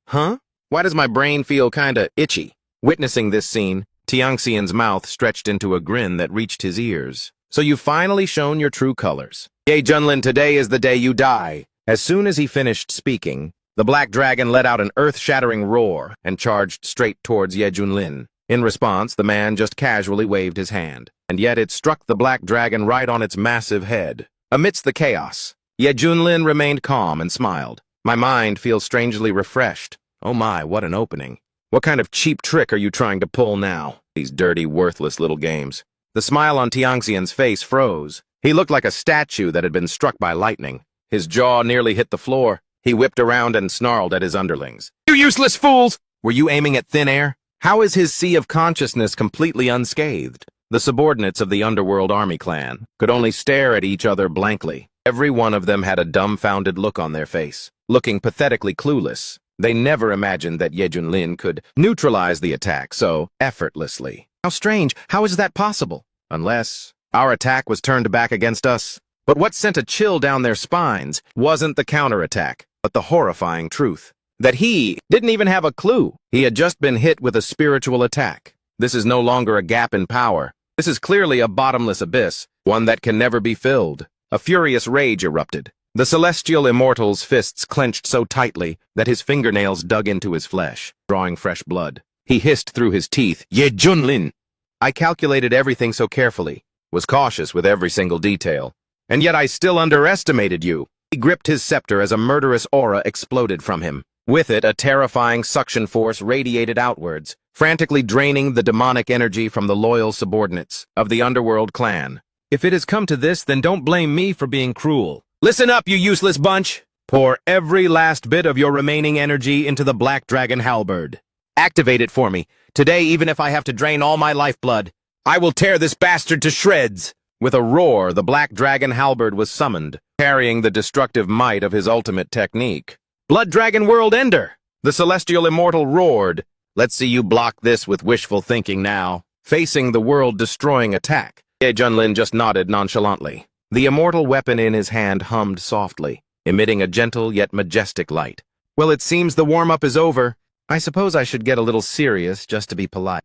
"Huh? Why does my brain feel kinda itchy?" Witnessing this scene, Tianxian's mouth stretched into a grin that reached his ears. So you've finally shown your true colors. Ye Junlin, today is the day you die. As soon as he finished speaking, the black dragon let out an earth-shattering roar and charged straight towards Ye Junlin. In response, the man just casually waved his hand, and yet it struck the black dragon right on its massive head. Amidst the chaos, Ye Junlin remained calm and smiled. My mind feels strangely refreshed. Oh my, what an opening. What kind of cheap trick are you trying to pull now? These dirty, worthless little games. The smile on Tianxian's face froze. He looked like a statue that had been struck by lightning. His jaw nearly hit the floor. He whipped around and snarled at his underlings. You useless fools! Were you aiming at thin air? How is his sea of consciousness completely unscathed? The subordinates of the Underworld Army clan could only stare at each other blankly. Every one of them had a dumbfounded look on their face, looking pathetically clueless. They never imagined that Ye Junlin could neutralize the attack so effortlessly. How strange, how is that possible? Unless our attack was turned back against us. But what sent a chill down their spines wasn't the counterattack, but the horrifying truth. That he didn't even have a clue. He had just been hit with a spiritual attack. This is no longer a gap in power. This is clearly a bottomless abyss, one that can never be filled. A furious rage erupted. The celestial immortal's fists clenched so tightly that his fingernails dug into his flesh, drawing fresh blood. He hissed through his teeth, Ye Junlin! I calculated everything so carefully, was cautious with every single detail, and yet I still underestimated you. He gripped his scepter as a murderous aura exploded from him. With it, a terrifying suction force radiated outwards, frantically draining the demonic energy from the loyal subordinates of the Underworld clan. If it has come to this, then don't blame me for being cruel. Listen up, you useless bunch! Pour every last bit of your remaining energy into the Black Dragon Halberd. Activate it for me. Today, even if I have to drain all my lifeblood, I will tear this bastard to shreds! With a roar, the Black Dragon Halberd was summoned, carrying the destructive might of his ultimate technique. Blood Dragon World Ender! The Celestial Immortal roared. Let's see you block this with wishful thinking now. Facing the world-destroying attack, Ye Junlin just nodded nonchalantly. The immortal weapon in his hand hummed softly, emitting a gentle yet majestic light. Well, it seems the warm-up is over. I suppose I should get a little serious just to be polite.